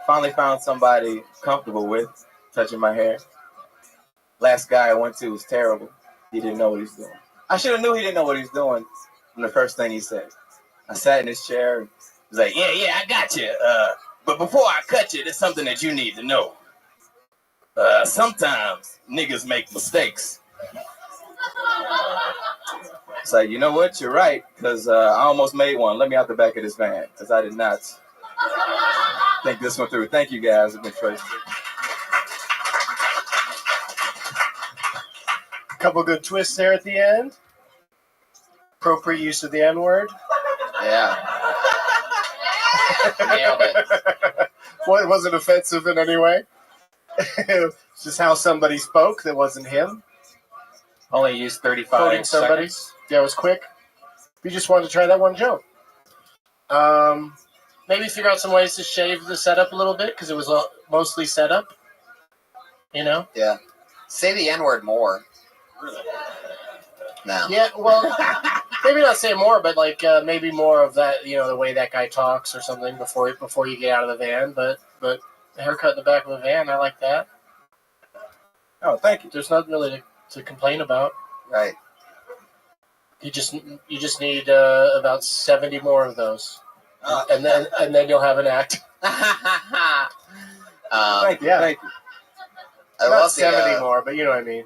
finally found somebody comfortable with touching my hair. Last guy I went to was terrible. He didn't know what he was doing. I should have knew he didn't know what he was doing from the first thing he said. I sat in his chair and was like, yeah, I got you. But before I cut you, there's something that you need to know. Sometimes niggas make mistakes. It's like, you know what? You're right, because I almost made one. Let me out the back of this van, because I did not think this one through. Thank you, guys. It's been crazy. A couple good twists there at the end. Appropriate use of the N-word. Yeah. Nailed it. Well, it wasn't offensive in any way. It's just how somebody spoke that wasn't him. Only used 35 Quoting somebody. seconds. Yeah, it was quick. We just wanted to try that one joke. Maybe figure out some ways to shave the setup a little bit because it was mostly setup. You know? Yeah. Say the N-word more. No. Yeah, well, maybe not say more, but like maybe more of that, you know, the way that guy talks or something before you get out of the van. But the haircut in the back of the van, I like that. Oh, thank you. There's nothing really to complain about. Right. You just need about 70 more of those, and then you'll have an act. Thank you. Yeah. Thank you. I Not love 70 the, more, but you know what I mean.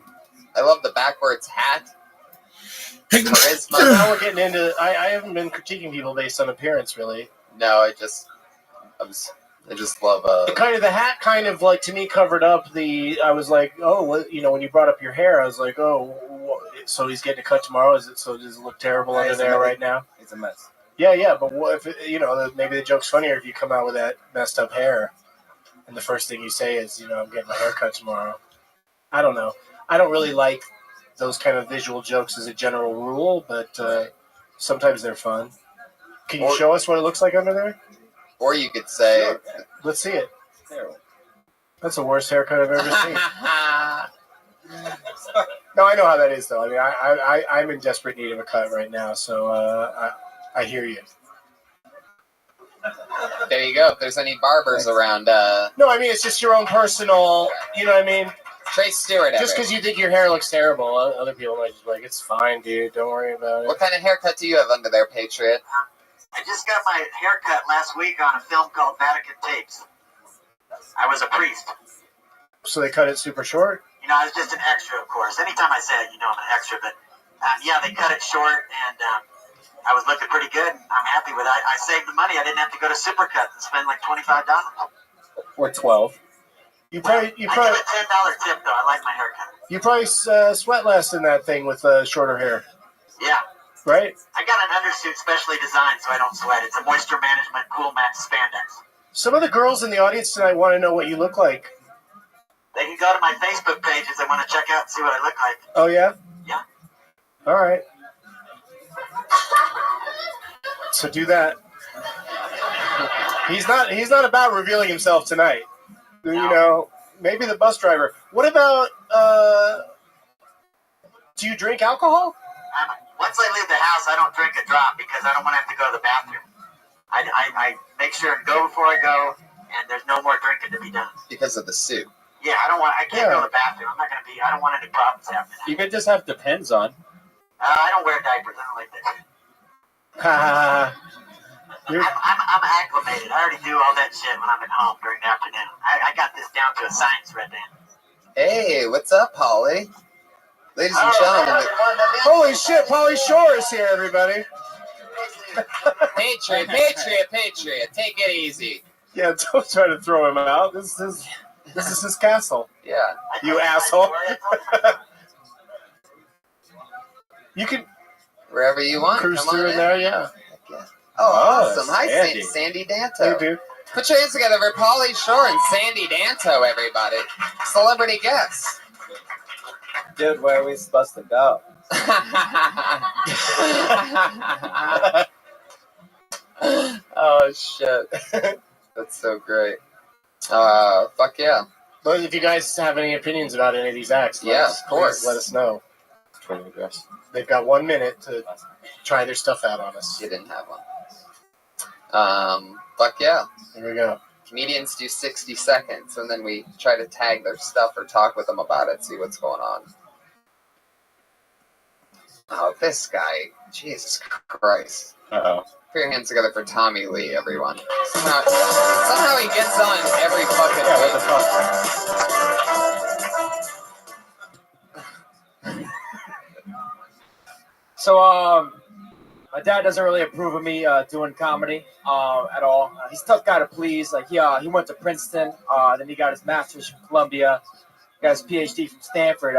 I love the backwards hat. Charisma. So now we're getting into. I haven't been critiquing people based on appearance, really. No, I just love The hat kind of like to me covered up the. I was like, oh, what, you know, when you brought up your hair, I was like, oh, so he's getting a cut tomorrow. Does it look terrible under there right now? It's a mess. Yeah, but what if you know? Maybe the joke's funnier if you come out with that messed up hair, and the first thing you say is, you know, I'm getting my hair cut tomorrow. I don't know. I don't really like those kind of visual jokes as a general rule, but sometimes they're fun. Can you show us what it looks like under there? Or you could say, Sure. Let's see it. That's the worst haircut I've ever seen. No, I know how that is, though. I mean, I'm in desperate need of a cut right now, so I hear you. There you go. If there's any barbers around, No, I mean it's just your own personal. You know what I mean? Trace Stewart. Just because you think your hair looks terrible, other people might just be like, "It's fine, dude. Don't worry about it." What kind of haircut do you have under there, Patriot? I just got my haircut last week on a film called Vatican Tapes. I was a priest. So they cut it super short. You know, I was just an extra, of course. Anytime I say it, you know I'm an extra. But yeah, they cut it short, and I was looking pretty good. I'm happy with it. I saved the money. I didn't have to go to Supercut and spend like $25. Or 12. You probably I give a $10 tip though. I like my haircut. you probably sweat less in that thing with shorter hair, Yeah. right? I got an undersuit specially designed so I don't sweat. It's a moisture management cool max spandex. Some of the girls in the audience tonight want to know what you look like. They can go to my Facebook page if they want to check out and see what I look like. Oh yeah. Yeah. All right. So do that. He's not about revealing himself tonight. You know, maybe the bus driver. What about do you drink alcohol? Once I leave the house, I don't drink a drop because I don't want to have to go to the bathroom. I make sure and go before I go, and there's no more drinking to be done. Because of the suit. Yeah, I can't go to the bathroom. I don't want any problems happening. You could just have Depends on. I don't wear diapers. I don't like that. I'm acclimated. I already do all that shit when I'm at home during the afternoon. I got this down to a science, Red Dan. Hey, what's up, Polly? Ladies and gentlemen. Holy shit, Pauly Shore is here, everybody. Patriot, take it easy. Yeah, don't try to throw him out. This is his castle. Yeah. You asshole. You can wherever you want. Cruise Come on through in there, yeah. Oh, awesome. Hi, Sandy. Sandy Danto. Hey, dude. Put your hands together for Pauly Shore and Sandy Danto, everybody. Celebrity guests. Dude, where are we supposed to go? Oh, shit. That's so great. Fuck yeah. But if you guys have any opinions about any of these acts, Yeah, of course. please let us know. They've got 1 minute to try their stuff out on us. You didn't have one. Fuck yeah. Here we go. Comedians do 60 seconds, and then we try to tag their stuff or talk with them about it, see what's going on. Oh, this guy. Jesus Christ. Uh-oh. Put your hands together for Tommy Lee, everyone. Somehow he gets on every fucking week. What the fuck? So, my dad doesn't really approve of me doing comedy at all. He's a tough guy to please. Like, he went to Princeton, then he got his master's from Columbia, got his PhD from Stanford.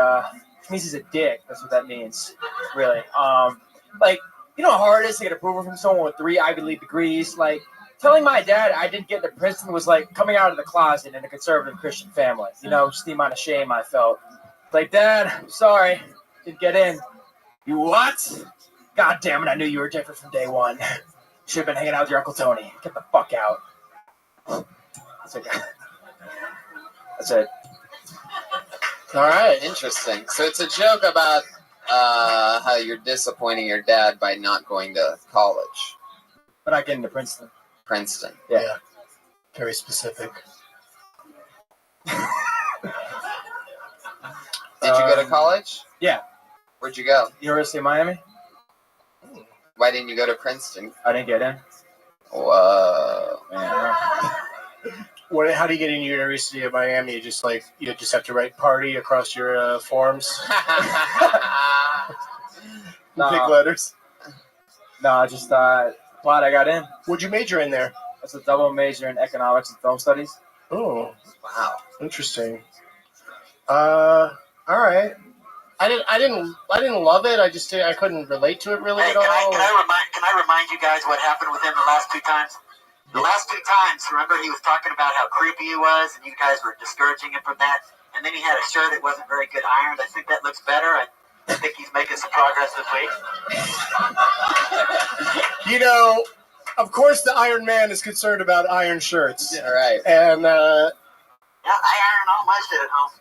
Which means he's a dick. That's what that means, really. Like, you know how hard it is to get approval from someone with 3 Ivy League degrees? Like, telling my dad I didn't get to Princeton was like coming out of the closet in a conservative Christian family. You know, just the amount of shame I felt. Like, Dad, I'm sorry, didn't get in. You what? God damn it, I knew you were different from day one. Should have been hanging out with your Uncle Tony. Get the fuck out. That's it. That's it. All right, interesting. So it's a joke about how you're disappointing your dad by not going to college. But not getting to Princeton. Princeton. Yeah. Very specific. Did you go to college? Yeah. Where'd you go? University of Miami. Why didn't you go to Princeton? I didn't get in. Whoa. Man. How do you get into University of Miami? You just have to write party across your forms. Big letters. No, I just glad I got in. What'd you major in there? That's a double major in economics and film studies. Oh, wow, interesting. All right. I didn't love it. I couldn't relate to it really at all. Can I remind you guys what happened with him the last 2 times? The last 2 times, remember he was talking about how creepy he was, and you guys were discouraging him from that. And then he had a shirt that wasn't very good ironed. I think that looks better. I think he's making some progress this week. You know, of course, the Iron Man is concerned about iron shirts. Yeah, right. And yeah, I iron all my shit at home.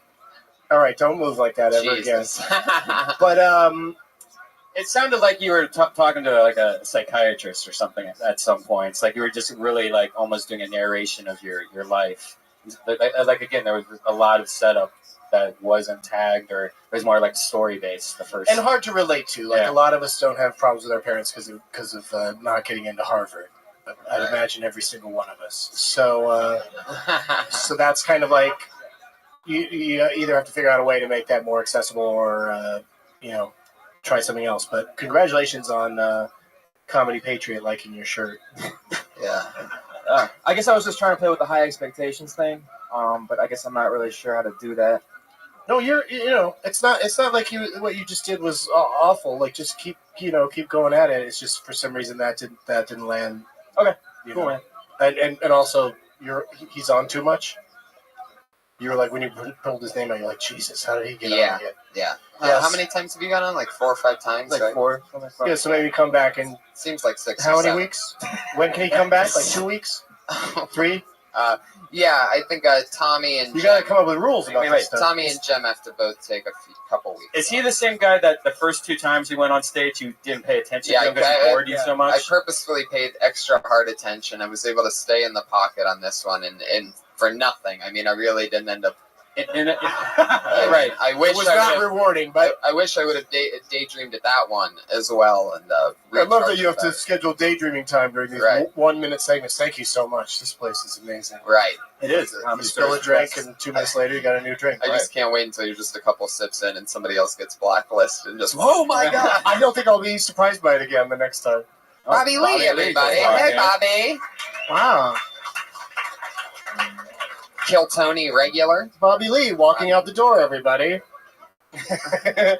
all right, don't move like that ever Jesus. again. But It sounded like you were talking to like a psychiatrist or something at some points. Like you were just really like almost doing a narration of your life. Like again, there was a lot of setup that wasn't tagged, or it was more like story based. The first and hard to relate to. Like a lot of us don't have problems with our parents because of not getting into Harvard. I'd imagine every single one of us. So so that's kind of like you either have to figure out a way to make that more accessible, or try something else. But congratulations on Comedy Patriot liking your shirt. Yeah. I guess I was just trying to play with the high expectations thing, but I guess I'm not really sure how to do that. No, it's not like what you just did was awful. Like just keep going at it. It's just for some reason that didn't land. Okay, cool, man. And also he's on too much. You were like, when you pulled his name out, you're like, Jesus, how did he get on again? Yeah. Yes. How many times have you gone on? Like 4 or 5 times? Like right? 4. Yeah, so maybe come back in. Seems like 6. How or many 7. weeks? When can he come back? Like 2 weeks? 3? Yeah, I think Tommy and you got to come up with rules about this stuff. Tommy and Jem have to both take a couple weeks. Is he the same guy that the first 2 times he went on stage you didn't pay attention to him because he bored you so much? I purposefully paid extra hard attention. I was able to stay in the pocket on this one, and for nothing. I mean, I really didn't end up. Right. I wish it was not rewarding, but I wish I would have daydreamed at that one as well. And I love that you have to schedule daydreaming time during these 1-minute segments. Thank you so much. This place is amazing. Right. It is. You spill a drink, and 2 minutes later, you got a new drink. I just can't wait until you're just a couple sips in and somebody else gets blacklisted and just, oh my God. I don't think I'll be surprised by it again the next time. Bobby Lee, everybody. Hey, Bobby. Wow. Kill Tony regular. Bobby Lee walking out the door, everybody. In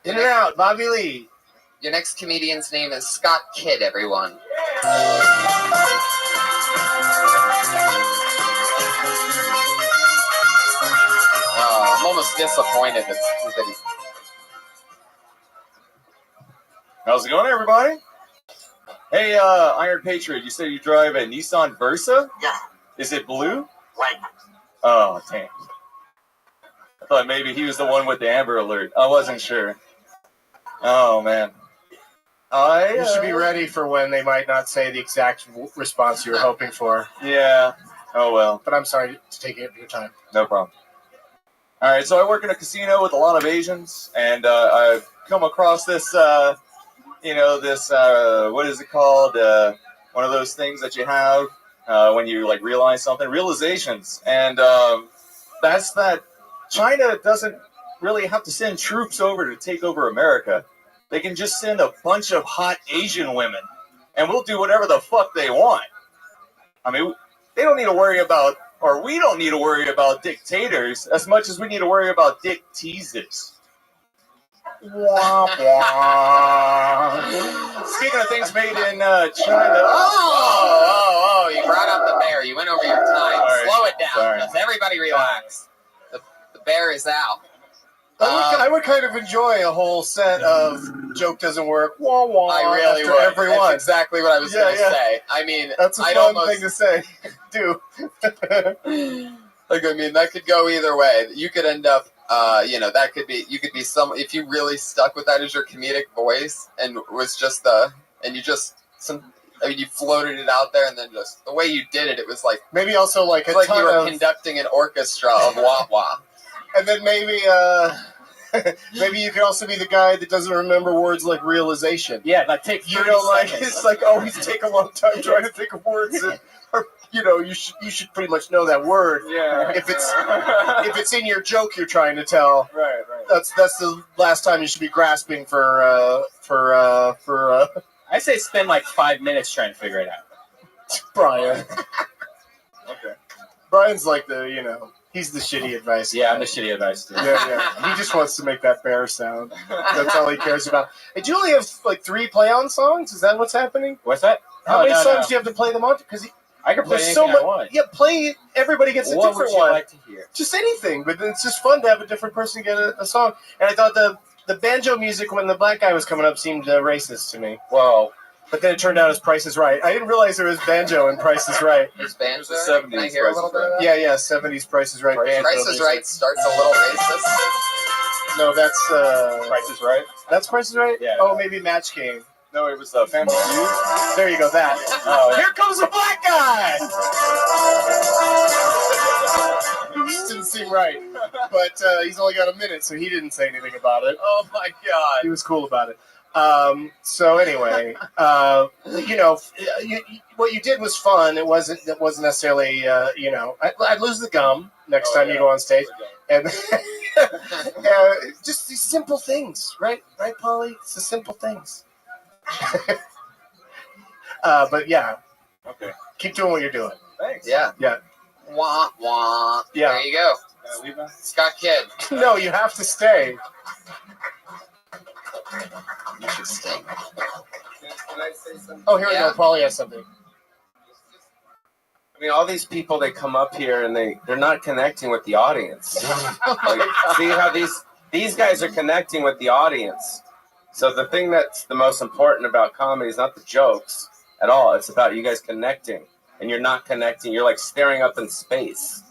and out, Bobby Lee. Your next comedian's name is Scott Kidd, everyone. I'm almost disappointed that he... How's it going, everybody? Hey, Iron Patriot, you said you drive a Nissan Versa? Yeah. Is it blue? White. Oh, damn. I thought maybe he was the one with the Amber Alert. I wasn't sure. Oh, man. You should be ready for when they might not say the exact response you were hoping for. Yeah. Oh, well. But I'm sorry to take your time. No problem. All right, so I work in a casino with a lot of Asians, and I've come across this, what is it called? One of those things that you have when you like realize something, realizations, and that's that China doesn't really have to send troops over to take over America. They can just send a bunch of hot Asian women, and we'll do whatever the fuck they want. I mean, they don't need to worry about, or we don't need to worry about dictators as much as we need to worry about dick teasers. Wah, wah. Speaking of things made in China. Oh, you brought up the bear. You went over your time. Sorry. Slow it down. Sorry. Just everybody relax. The bear is out. I would kind of enjoy a whole set of joke doesn't work, wah wah. I really after would. everyone. That's exactly what I was going to say. I mean, that's a fun thing to say. Do. Like, I mean, that could go either way. You could end up, that could be, you could be if you really stuck with that as your comedic voice and was just you floated it out there, and then just the way you did it, it was like maybe also like you were conducting an orchestra of wah wah. And then maybe maybe you could also be the guy that doesn't remember words like realization. Yeah, like take 30 seconds. It's like always take a long time trying to think of words. Or, you should pretty much know that word. Yeah. If it's in your joke you're trying to tell. Right. That's the last time you should be grasping for. I say spend like 5 minutes trying to figure it out. Brian. Okay. Brian's like he's the shitty advice. Yeah, I'm the shitty advice too. Yeah. He just wants to make that bear sound. That's all he cares about. Hey, do you only have like 3 play-on songs? Is that what's happening? What's that? How many songs do you have to play them on? Because I can play there's anything so much. I want. Yeah, play. Everybody gets a What different would you one. like to hear? Just anything, but it's just fun to have a different person get a song. And I thought the banjo music when the black guy was coming up seemed racist to me. Whoa. But then it turned out his Price is Right. I didn't realize there was banjo in Price is Right. There's banjo? The 70s Can I hear a little bit of that? Yeah, 70s Price is Right banjo. Price is Right starts a little racist. No, that's Price is Right. That's Price is Right. Yeah. Oh, maybe Match Game. No, it was Family Feud. There you go. That. Oh, yeah. Here comes a black guy. Didn't seem right, but he's only got a minute, so he didn't say anything about it. Oh my god. He was cool about it. So anyway, what you did was fun. It wasn't necessarily, I'd lose the gum next time you go on stage, and just these simple things, right, Polly? It's the simple things. But yeah, Okay. keep doing what you're doing. Thanks. Yeah. Yeah. Wah wah. Yeah. There you go. Scott Kidd. No, you have to stay. You should stay. Can I say something? Oh, here we go. Polly has something. I mean, all these people, they come up here and they're not connecting with the audience. Like, see how these guys are connecting with the audience. So the thing that's the most important about comedy is not the jokes at all. It's about you guys connecting. And you're not connecting. You're like staring up in space.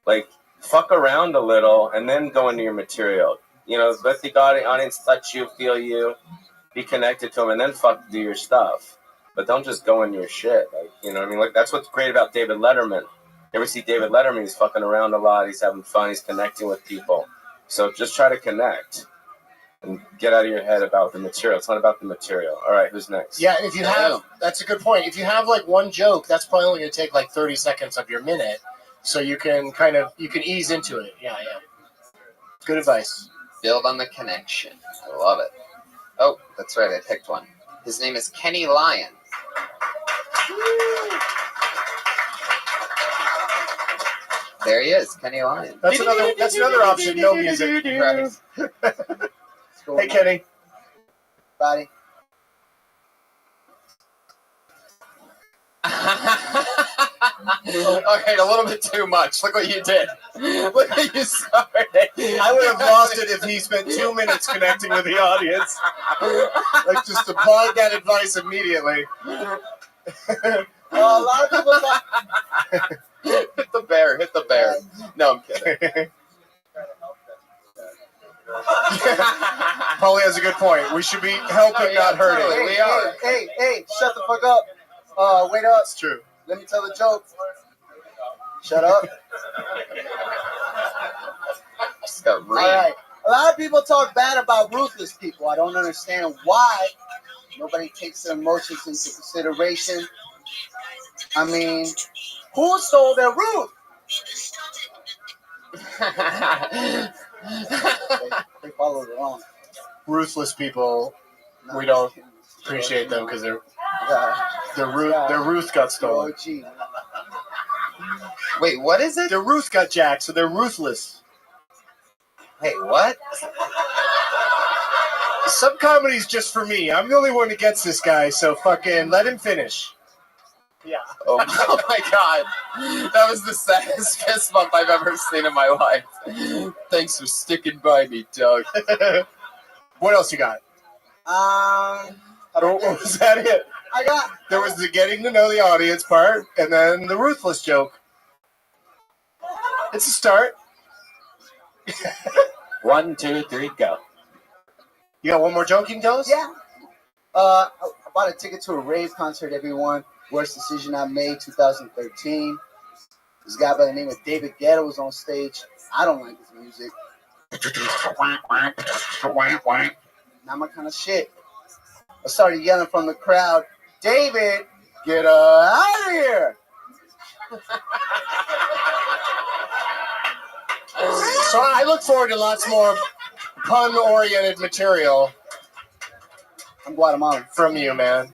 Like, fuck around a little and then go into your material. Let the audience touch you, feel you, be connected to them, and then do your stuff. But don't just go into your shit. Like, you know what I mean? Like, that's what's great about David Letterman. You ever see David Letterman? He's fucking around a lot. He's having fun. He's connecting with people. So just try to connect and get out of your head about the material. It's not about the material. All right, who's next? Yeah, if you have, that's a good point. If you have like one joke, that's probably only going to take like 30 seconds of your minute. So you can ease into it. Yeah. Good advice. Build on the connection. I love it. Oh, that's right. I picked one. His name is Kenny Lyon. There he is, Kenny Lyon. That's another option. No music. Right. Hey, Kenny. Buddy. Okay, a little bit too much. Look what you did. Look what you started. I would have lost it if he spent 2 minutes connecting with the audience. Like, just applied that advice immediately. A lot of people thought. Hit the bear. No, I'm kidding. Paulie has a good point. We should be helping, not hurting. Totally. We are. Hey, shut the fuck up. Wait up. It's true. Let me tell the joke. Shut up. Just got All right. A lot of people talk bad about ruthless people. I don't understand why nobody takes their emotions into consideration. I mean, who stole their roof? They followed along. Ruthless people, we don't appreciate them because their roof got stolen. Wait, what is it? Their roof got jacked, so they're ruthless. Wait, what? Some comedy's just for me. I'm the only one who gets this guy, so fucking let him finish. Yeah. Oh my god. That was the saddest fist bump I've ever seen in my life. Thanks for sticking by me, Doug. What else you got? Was that it? There was the getting to know the audience part, and then the ruthless joke. It's a start. 1, 2, 3, go. You got one more joke you can tell us? Yeah. I bought a ticket to a rave concert, everyone. Worst decision I made, 2013. This guy by the name of David Guetta was on stage. I don't like his music. Not my kind of shit. I started yelling from the crowd, David, get out of here. So I look forward to lots more pun-oriented material. I'm Guatemalan. From you, man.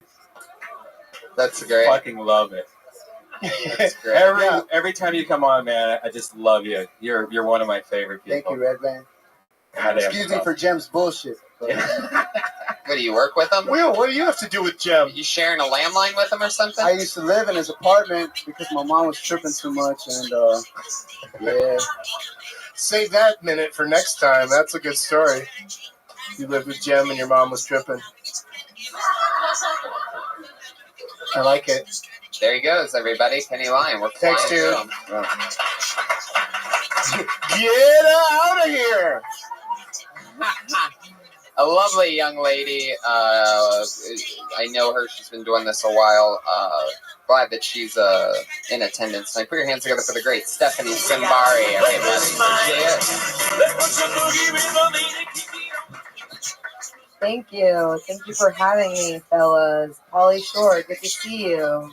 That's great. Fucking love it. That's great. Every time you come on, man, I just love you. You're one of my favorite people. Thank you, Red Van. Goddamn Excuse me for Jem's bullshit. What, do you work with him? Will, what do you have to do with Jem? You sharing a landline with him or something? I used to live in his apartment because my mom was tripping too much, and yeah. Save that minute for next time. That's a good story. You lived with Jem and your mom was tripping. I like it. There he goes, everybody. Kenny Lyon. We're flying Thanks, dude. to him. Get out of here! A lovely young lady. I know her. She's been doing this a while. Glad that she's in attendance. Now, put your hands together for the great Stephanie Simbari, everybody. Thank you. Thank you for having me, fellas. Polly Shore, good to see you.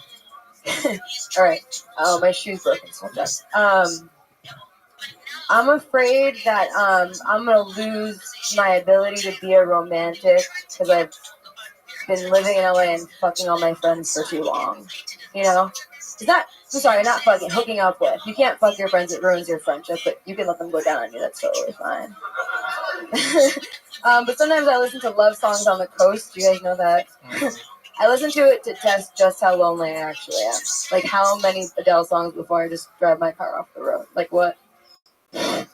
All right. Oh, my shoe's broken, so I'm afraid that I'm going to lose my ability to be a romantic because I've been living in LA and fucking all my friends for too long. You know? I'm sorry, not fucking, hooking up with. You can't fuck your friends, it ruins your friendship, but you can let them go down on you, that's totally fine. But sometimes I listen to love songs on the coast, do you guys know that? I listen to it to test just how lonely I actually am. Like how many Adele songs before I just drive my car off the road. Like what? But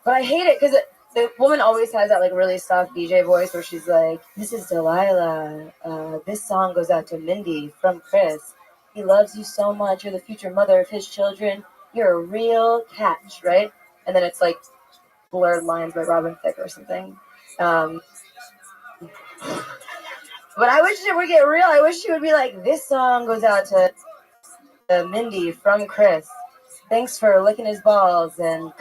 I hate it because the woman always has that like really soft DJ voice where she's like, "This is Delilah. This song goes out to Mindy from Chris. He loves you so much. You're the future mother of his children. You're a real catch, right?" And then it's like blurred lines by Robin Thicke or something. But I wish it would get real. I wish she would be like, "This song goes out to Mindy from Chris. Thanks for licking his balls and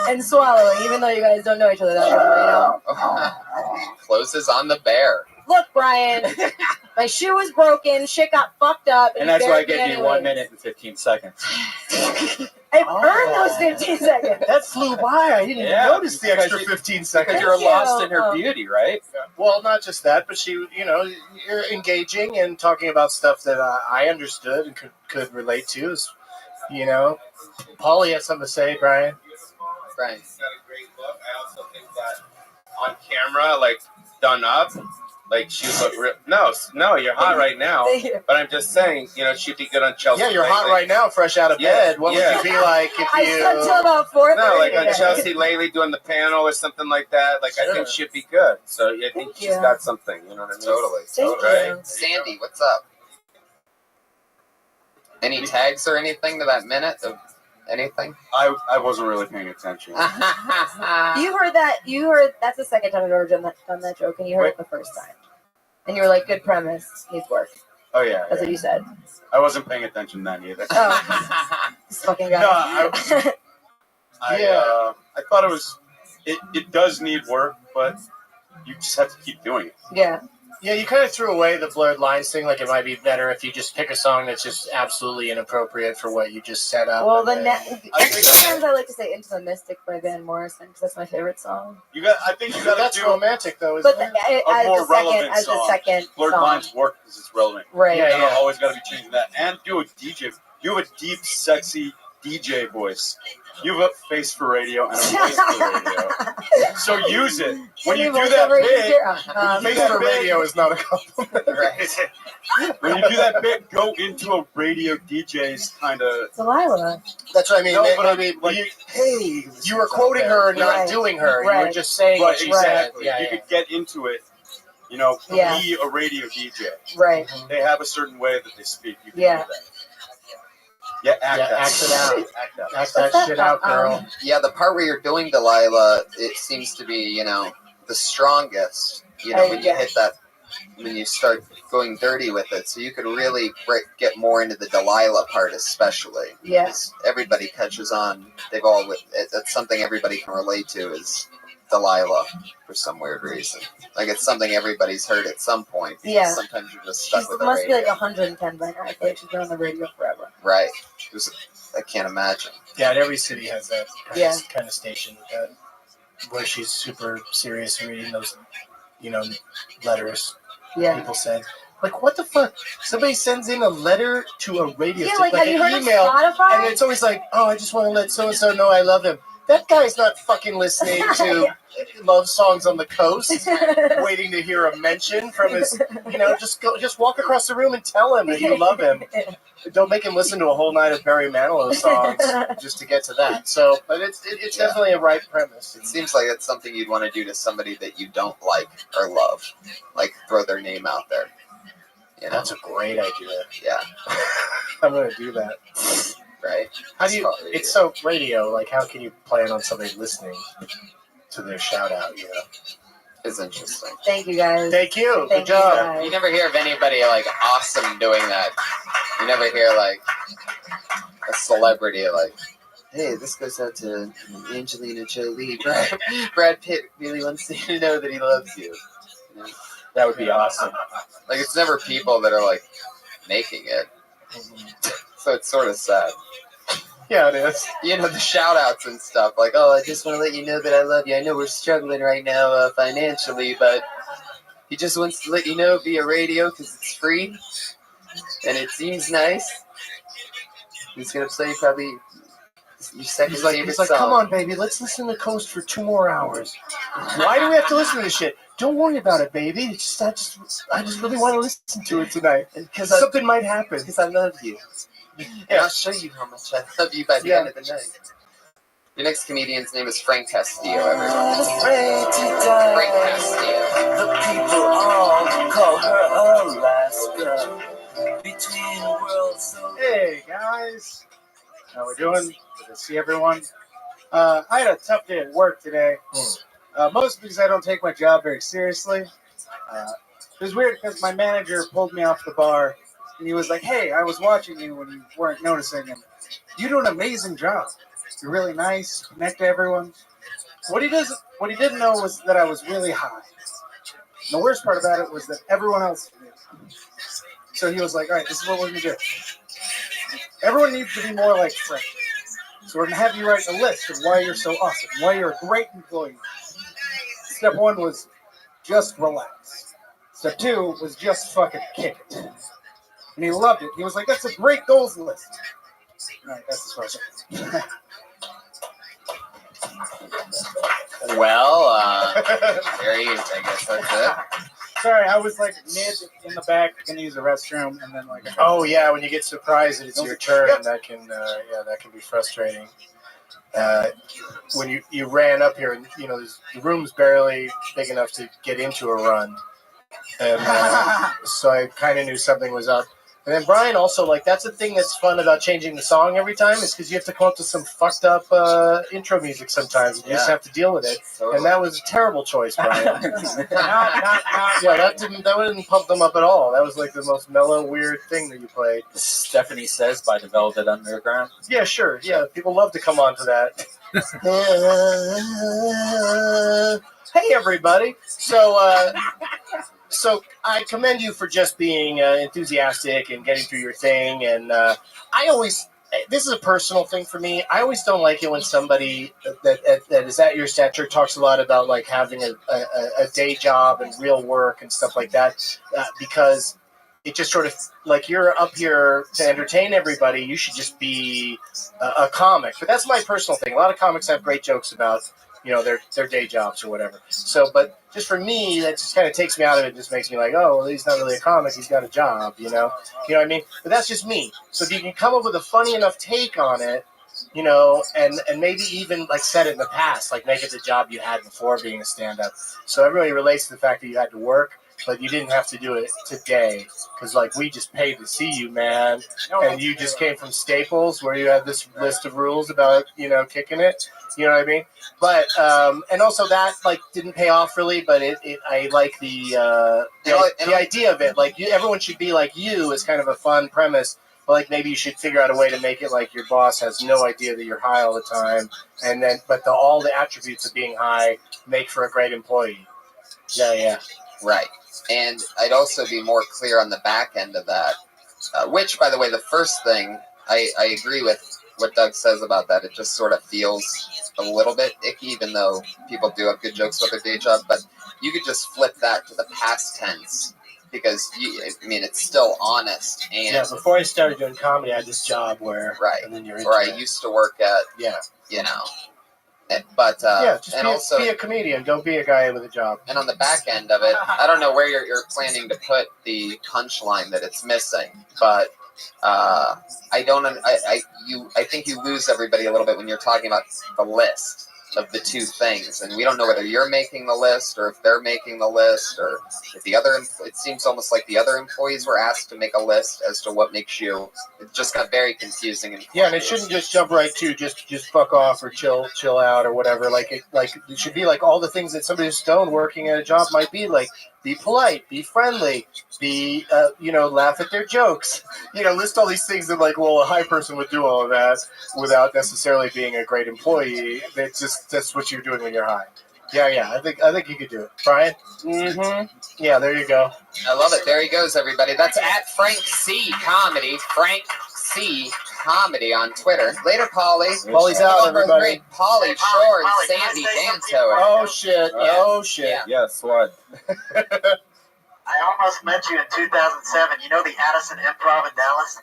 and swallowing, even though you guys don't know each other that well, you know?" Closes on the bear. Look, Brian, my shoe was broken, shit got fucked up. And that's why I gave you anyways. 1 minute and 15 seconds. I earned those 15 seconds. That flew by. I didn't even notice the extra 15 seconds. Because you're lost in her beauty, right? Well, not just that, but she, you know, you're engaging and talking about stuff that I understood and could relate to. You know, Paulie has something to say, Brian. Brian. She's got a great look. I also think that on camera, like done up, like she look real. No, you're hot right now. But I'm just saying, you know, she'd be good on Chelsea. Yeah, you're hot lately. right now, fresh out of bed. What would you be like if I you? slept till about 4:30. No, like on today. Chelsea lately doing the panel or something like that. Like I think she'd be good. So I think she's you. got something. You know what I mean? Totally. Thank Right? you. Sandy, what's up? Any tags or anything to that minute of anything? I wasn't really paying attention. You heard that. That's the second time I've ever done that joke, and you heard it the first time. And you were like, "Good premise, needs work." Oh yeah. That's what you said. I wasn't paying attention then either. Oh, this fucking guy. No, I thought it was. It does need work, but you just have to keep doing it. Yeah. Yeah, you kind of threw away the blurred lines thing. Like it might be better if you just pick a song that's just absolutely inappropriate for what you just set up. Well, sometimes I like to say "Into the Mystic" by Van Morrison because that's my favorite song. I think you got to That's do romantic though, isn't But it? a more relevant as song. the second Blurred song. lines work because it's relevant. Right. You Yeah. always got to be changing that, and do a DJ. You have a deep, sexy DJ voice. You have a face for radio and a voice for radio. So use it. When you do that bit, face for radio is not a compliment. Right. When you do that bit, go into a radio DJ's kind of. Delilah. That's what I mean. No, but Hey, you were quoting her, not Right. doing her. You Right. were just saying Right, what she said. exactly. Yeah, You yeah. could get into it. You know, Yeah. be a radio DJ. Right. They have a certain way that they speak. You can Yeah. do that. Yeah, act Yeah, that. act it out. Act out. Act that shit out, girl. Yeah, the part where you're doing Delilah, it seems to be, you know, the strongest. You know, when you hit that, when you start going dirty with it. So you could really get more into the Delilah part, especially. Yeah. Because everybody catches on. They've all, that's something everybody can relate to is Delilah for some weird reason. Like it's something everybody's heard at some point. Yeah. Sometimes you're just She stuck with the must radio. be like 110 by now. I feel like she's been on the radio forever. Right. I can't imagine. Yeah, and every city has that Yeah. kind of station where she's super serious reading those, you know, letters Yeah. people send. Like, what the fuck? Somebody sends in a letter to a radio Yeah, station, like, have you heard an of email, Spotify? and it's always like, oh, I just want to let so-and-so know I love him. That guy's not fucking listening to love songs on the coast, waiting to hear a mention from his, you know, just walk across the room and tell him that you love him. Don't make him listen to a whole night of Barry Manilow songs just to get to that. So, but it's definitely a right premise. It seems like it's something you'd want to do to somebody that you don't like or love. Like throw their name out there. You know? That's a great idea. Yeah. I'm going to do that. right? How do you? It's so radio. Like, how can you plan on somebody listening to their shout out? You know, It's interesting. Thank you guys. Thank you. Thank Good job. you guys. You never hear of anybody like awesome doing that. You never hear like a celebrity like, hey, this goes out to Angelina Jolie. Brad Pitt really wants you to know that he loves you. You know? That would be awesome. Like, it's never people that are like making it. So it's sort of sad. Yeah, it is. You know, the shout outs and stuff. Like, oh, I just want to let you know that I love you. I know we're struggling right now financially, but he just wants to let you know via radio because it's free and it seems nice. He's going to play probably your second favorite He's like, song. come on, baby, let's listen to Coast for 2 more hours. Why do we have to listen to this shit? Don't worry about it, baby. It's just, I just really want to listen to it tonight. Because something might happen. Because I love you. And I'll show you how much I love you by the end of the night. Your next comedian's name is Frank Castillo, everyone. Frank Castillo. The people all call her Alaska. Between worlds. Hey guys, how we doing? Good to see everyone. I had a tough day at work today. Mostly because I don't take my job very seriously. It was weird because my manager pulled me off the bar and he was like, hey, I was watching you when you weren't noticing and you do an amazing job. You're really nice, connect to everyone. What he didn't know was that I was really high. And the worst part about it was that everyone else knew. So he was like, all right, this is what we're going to do. Everyone needs to be more like Frank. So we're going to have you write a list of why you're so awesome, why you're a great employee. Step 1 was just relax. Step 2 was just fucking kick it. And he loved it. He was like, that's a great goals list. All right, that's as far as I Well, there you, I guess that's it. Sorry, I was like mid in the back, gonna use the restroom, and then like. Oh yeah, when you get surprised that it's your turn, that can that can be frustrating. When you ran up here, and the room's barely big enough to get into a run, and so I kind of knew something was up. And then Brian also, like, that's the thing that's fun about changing the song every time is because you have to come up with some fucked up intro music sometimes. You just have to deal with it. Totally. And that was a terrible choice, Brian. That didn't pump them up at all. That was like the most mellow, weird thing that you played. Stephanie Says by the Velvet Underground. Yeah, sure. Yeah, people love to come on to that. Hey, everybody. So I commend you for just being enthusiastic and getting through your thing. And this is a personal thing for me. I always don't like it when somebody that is at your stature talks a lot about like having a day job and real work and stuff like that, because it just sort of like you're up here to entertain everybody. You should just be a comic. But that's my personal thing. A lot of comics have great jokes about their day jobs or whatever. So, but just for me, that just kind of takes me out of it. Just makes me like, oh, well, he's not really a comic. He's got a job, you know what I mean? But that's just me. So if you can come up with a funny enough take on it, and maybe even like said it in the past, like make it the job you had before being a stand-up. So everybody relates to the fact that you had to work, but you didn't have to do it today because like we just paid to see you, man. And you just came from Staples where you had this list of rules about, kicking it. You know what I mean? But and also that like didn't pay off really, but I like the idea of it. Like everyone should be like you is kind of a fun premise. But like maybe you should figure out a way to make it like your boss has no idea that you're high all the time, and then all the attributes of being high make for a great employee. Yeah. Right. And I'd also be more clear on the back end of that, which, by the way, the first thing I agree with what Doug says about that. It just sort of feels a little bit icky, even though people do have good jokes about their day job. But you could just flip that to the past tense because, it's still honest. And yeah, before I started doing comedy, I had this job where... Right. And then you're where I used to work at... Yeah. But just be a comedian. Don't be a guy with a job. And on the back end of it, I don't know where you're planning to put the punchline that it's missing, but I think you lose everybody a little bit when you're talking about the list. of the two things, and we don't know whether you're making the list or if they're making the list, or if the other. It seems almost like the other employees were asked to make a list as to what makes you. It just got very confusing. And yeah, and it shouldn't just jump right to just fuck off or chill out or whatever. Like it should be like all the things that somebody who's stoned working at a job might be like. Be polite, be friendly, be laugh at their jokes. List all these things that like, well, a high person would do all of that without necessarily being a great employee. That's what you're doing when you're high. Yeah. I think you could do it, Brian. Mm-hmm. Yeah, there you go. I love it. There he goes, everybody. That's at Frank C Comedy. Frank C Comedy on Twitter. Later, Polly. Polly's out, everybody. Polly Shore and Sandy Danto. Oh shit! Yeah. Oh shit! Yeah. Yes, what? I almost met you in 2007. You know the Addison Improv in Dallas?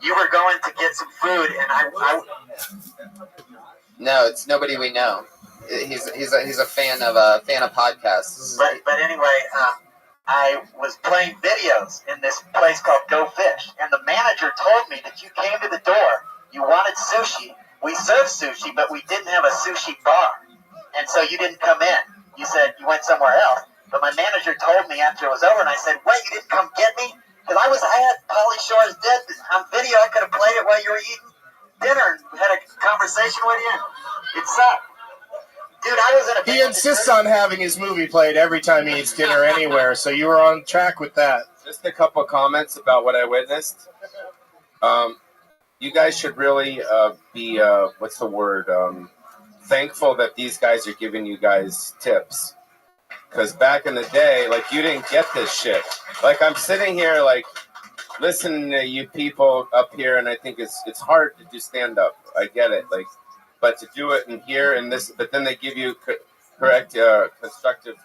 You were going to get some food, and I No, it's nobody we know. He's a fan of podcasts. But anyway, I was playing videos in this place called Go Fish, and the manager told me that you came to the door. You wanted sushi. We served sushi, but we didn't have a sushi bar, and so you didn't come in. You said you went somewhere else. But my manager told me after it was over, and I said, "Wait, you didn't come get me?" Because I had Pauly Shore's dead on video. I could have played it while you were eating dinner and had a conversation with you. It sucked. Dude, I was in a He insists on having his movie played every time he eats dinner anywhere, so you were on track with that. Just a couple of comments about what I witnessed. You guys should really be, what's the word, thankful that these guys are giving you guys tips. Because back in the day, like, you didn't get this shit. Like, I'm sitting here, like, listening to you people up here, and I think it's hard to do stand-up. I get it. Like, but to do it in here and this, but then they give you correct,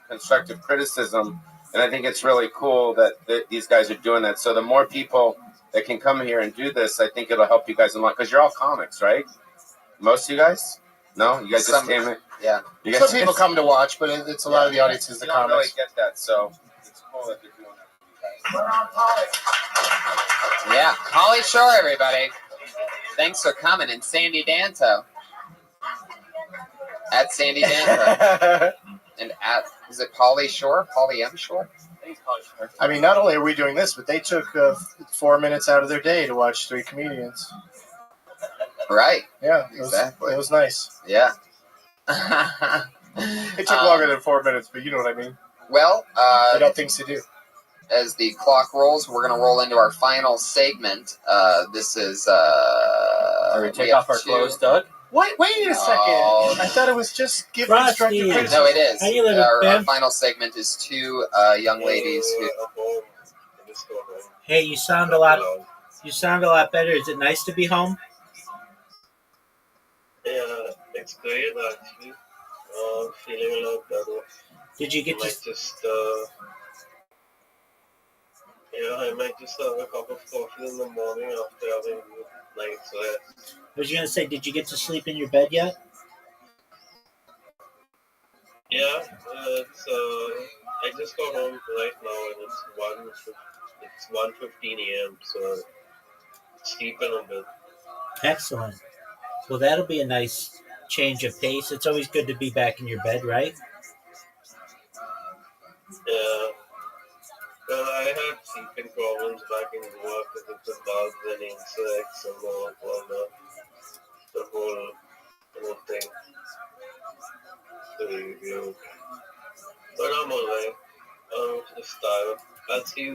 constructive criticism, and I think it's really cool that these guys are doing that. So the more people that can come here and do this, I think it'll help you guys a lot. Because you're all comics, right? Most of you guys? No, you guys just came in. Yeah. You guys Some people come to watch, but it's a lot of the audience is the I don't really comics. get that, so it's cool that they're doing that. Yeah, Polly Shore, everybody. Thanks for coming, and Sandy Danto. At Sandy Danto. And at, is it Polly Shore? Polly M. Shore? I mean, not only are we doing this, but they took 4 minutes out of their day to watch 3 comedians. Right. Yeah, Exactly. It was nice. Yeah. It took longer than 4 minutes, but you know what I mean. Well, I got things to do. As the clock rolls, we're going to roll into our final segment. This is... Are we take off our clothes, Doug? Wait a second. I thought it was just give constructive criticism. No, it is. How you living, Our Bam? final segment is 2 young ladies who... Hey, you sound a lot better. Is it nice to be home? Yeah, it's great actually. Feeling a lot better. Did you get to? I might just have a cup of coffee in the morning after having a night's rest. I was gonna say, did you get to sleep in your bed yet? Yeah, I just got home right now and it's 1:15 a.m. So sleeping a bit. Excellent. Well, that'll be a nice change of pace. It's always good to be back in your bed, right? Yeah. Well, I had sleeping problems back in Goa because of the bugs and insects and all the whole thing. The review. But I'm alright. I'm just tired. I'll see you.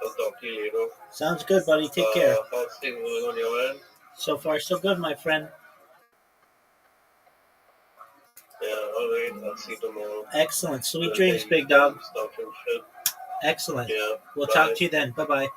I'll talk to you later. Sounds good, buddy. Take care. How's things going on your end? So far, so good, my friend. Yeah, alright. I'll see you tomorrow. Excellent. Sweet dreams, big dog. Stuff and shit. Excellent. Yeah. We'll bye. talk to you then. Bye-bye.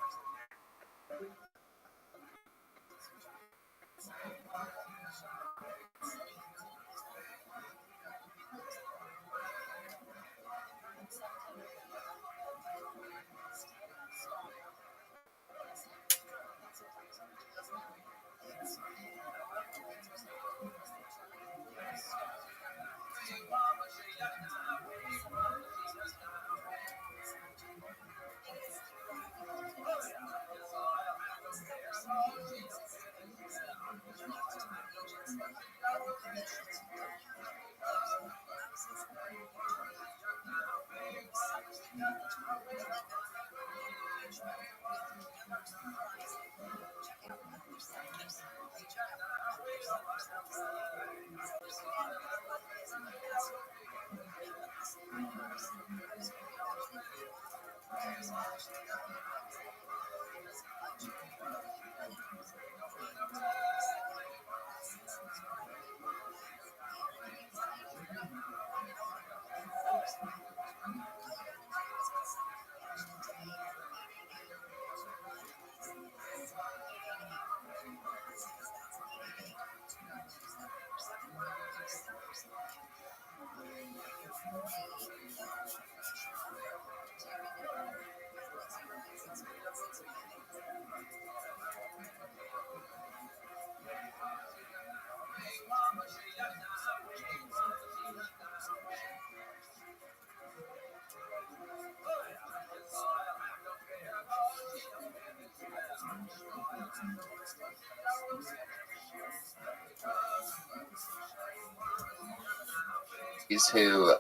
Who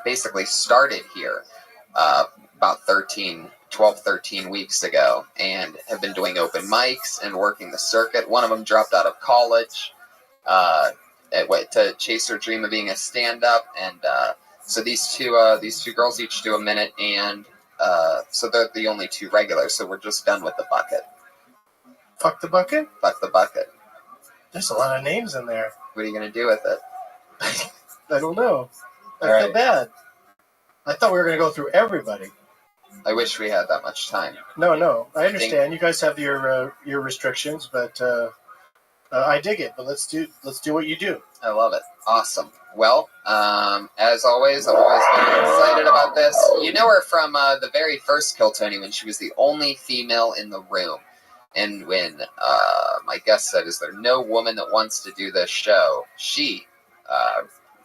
basically started here about 12, 13 weeks ago and have been doing open mics and working the circuit. One of them dropped out of college to chase her dream of being a stand-up, and so these two girls each do a minute, and so they're the only two regulars, so we're just done with the bucket. Fuck the bucket? Fuck the bucket. There's a lot of names in there. What are you going to do with it? I don't know. I feel bad. I thought we were going to go through everybody. I wish we had that much time. No. I understand. You guys have your restrictions, but I dig it. But let's do what you do. I love it. Awesome. Well, as always, I've always been excited about this. You know her from the very first Kill Tony when she was the only female in the room. And when my guest said, "Is there no woman that wants to do this show?" She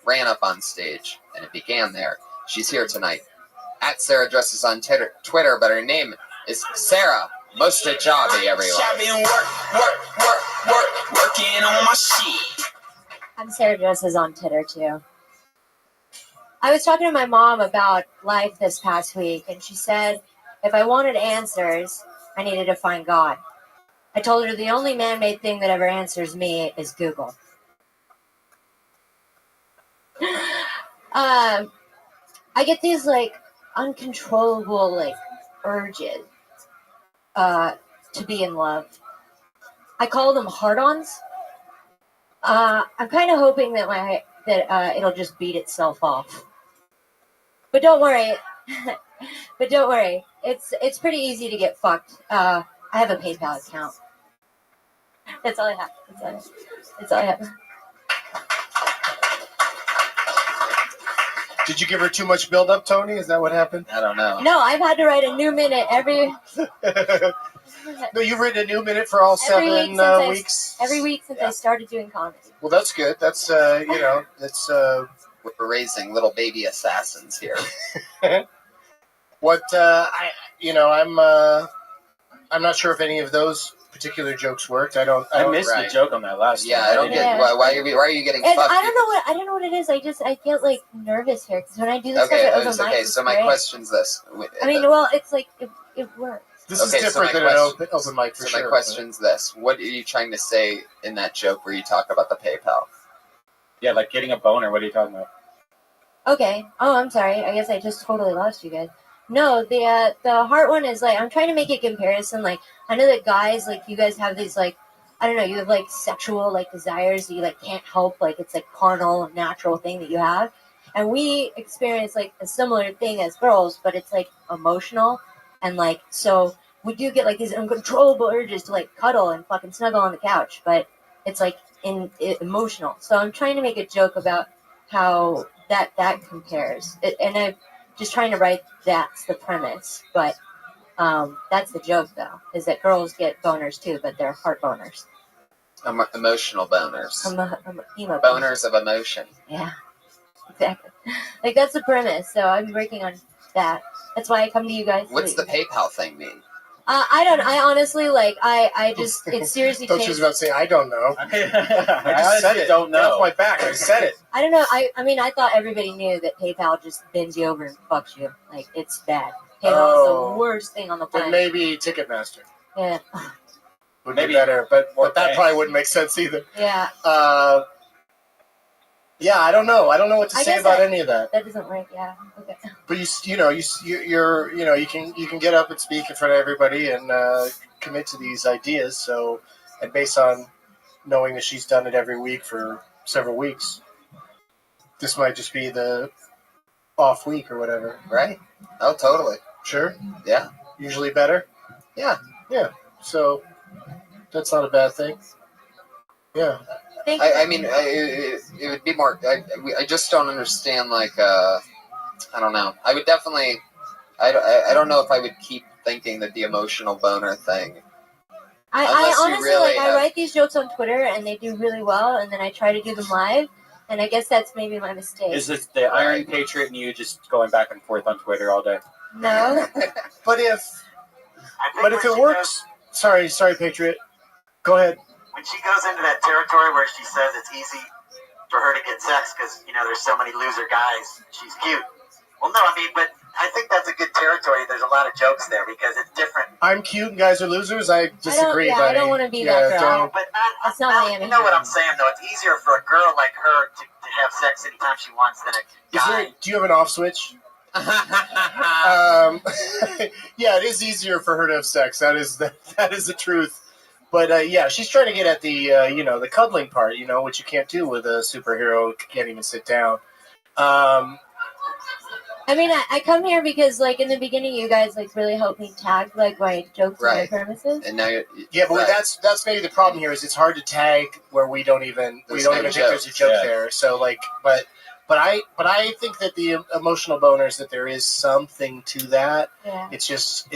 ran up on stage, and it began there. She's here tonight. At Sarah Dresses on Twitter, but her name is Sarah Mostajabi, everyone. Working on my shit. I'm Sarah Dresses on Twitter, too. I was talking to my mom about life this past week, and she said if I wanted answers, I needed to find God. I told her the only man-made thing that ever answers me is Google. I get these uncontrollable urges to be in love. I call them hard-ons. I'm kind of hoping that it'll just beat itself off. But don't worry. It's pretty easy to get fucked. I have a PayPal account. That's all I have. That's all I have. Did you give her too much build-up, Tony? Is that what happened? I don't know. No, I've had to write a new minute every... No, you've written a new minute for all 7 weeks? Every week since I started doing comedy. Well, that's good. That's, that's... We're raising little baby assassins here. I'm not sure if any of those particular jokes worked. I missed the joke on that last one. Yeah, I don't get why are you getting And fucked? I don't know what it is. I get nervous here because when I do this stuff at open mic, so my question's this. It's it works. This is different than an open mic for sure. So my question's this: what are you trying to say in that joke where you talk about the PayPal? Yeah, like getting a boner. What are you talking about? Okay. Oh, I'm sorry. I guess I just totally lost you guys. No, the heart one is I'm trying to make a comparison. I know that guys you guys have these I don't know, you have sexual desires that you can't help, it's carnal, natural thing that you have, and we experience a similar thing as girls, but it's emotional, and so we do get these uncontrollable urges to cuddle and fucking snuggle on the couch, but it's emotional. So I'm trying to make a joke about how that compares, and I'm just trying to write that's the premise, but that's the joke though, is that girls get boners too, but they're heart boners. Emotional boners. Emo boners of emotion. Yeah, exactly. That's the premise. So I'm working on that. That's why I come to you guys. What's the PayPal thing mean? I honestly I just it's seriously. Coach was about to say I don't know. I just said it. Don't know. Get off my back. I said it. I don't know. I thought everybody knew that PayPal just bends you over and fucks you. It's bad. PayPal is the worst thing on the planet. But maybe Ticketmaster. Yeah. Would be better, but that probably wouldn't make sense either. Yeah. Yeah, I don't know. I don't know what to say about any of that. That doesn't work. Yeah. Okay. But you can get up and speak in front of everybody and commit to these ideas. So, and based on knowing that she's done it every week for several weeks, this might just be the off week or whatever. Right? Oh, totally. Sure. Yeah. Usually better. Yeah. Yeah. So that's not a bad thing. Yeah. Thank you. I mean, it would be more. I just don't understand. Like, I don't know. I would definitely. I don't know if I would keep thinking that the emotional boner thing. I Unless you honestly really I have- write these jokes on Twitter and they do really well, and then I try to do them live, and I guess that's maybe my mistake. Is this the Iron Patriot and you just going back and forth on Twitter all day? No. But if it works, sorry, Patriot. Go ahead. When she goes into that territory where she says it's easy for her to get sex because, there's so many loser guys, she's cute. Well, no, I mean, but I think that's a good territory. There's a lot of jokes there because it's different. I'm cute and guys are losers. I disagree. I don't want to be that girl. don't- But That's not Miami. you know what I'm saying, though. It's easier for a girl like her to have sex anytime she wants than a guy. Do you have an off switch? Yeah, it is easier for her to have sex. That is the truth. But yeah, she's trying to get at the the cuddling part, which you can't do with a superhero who can't even sit down. I mean, I come here because, like, in the beginning, you guys, like, really helped me tag, like, my jokes and my premises. And now Yeah, but that's maybe the problem here is it's hard to tag where we don't even think there's a joke there. So like, but I think that the emotional boners, that there is something to that. Yeah. It's just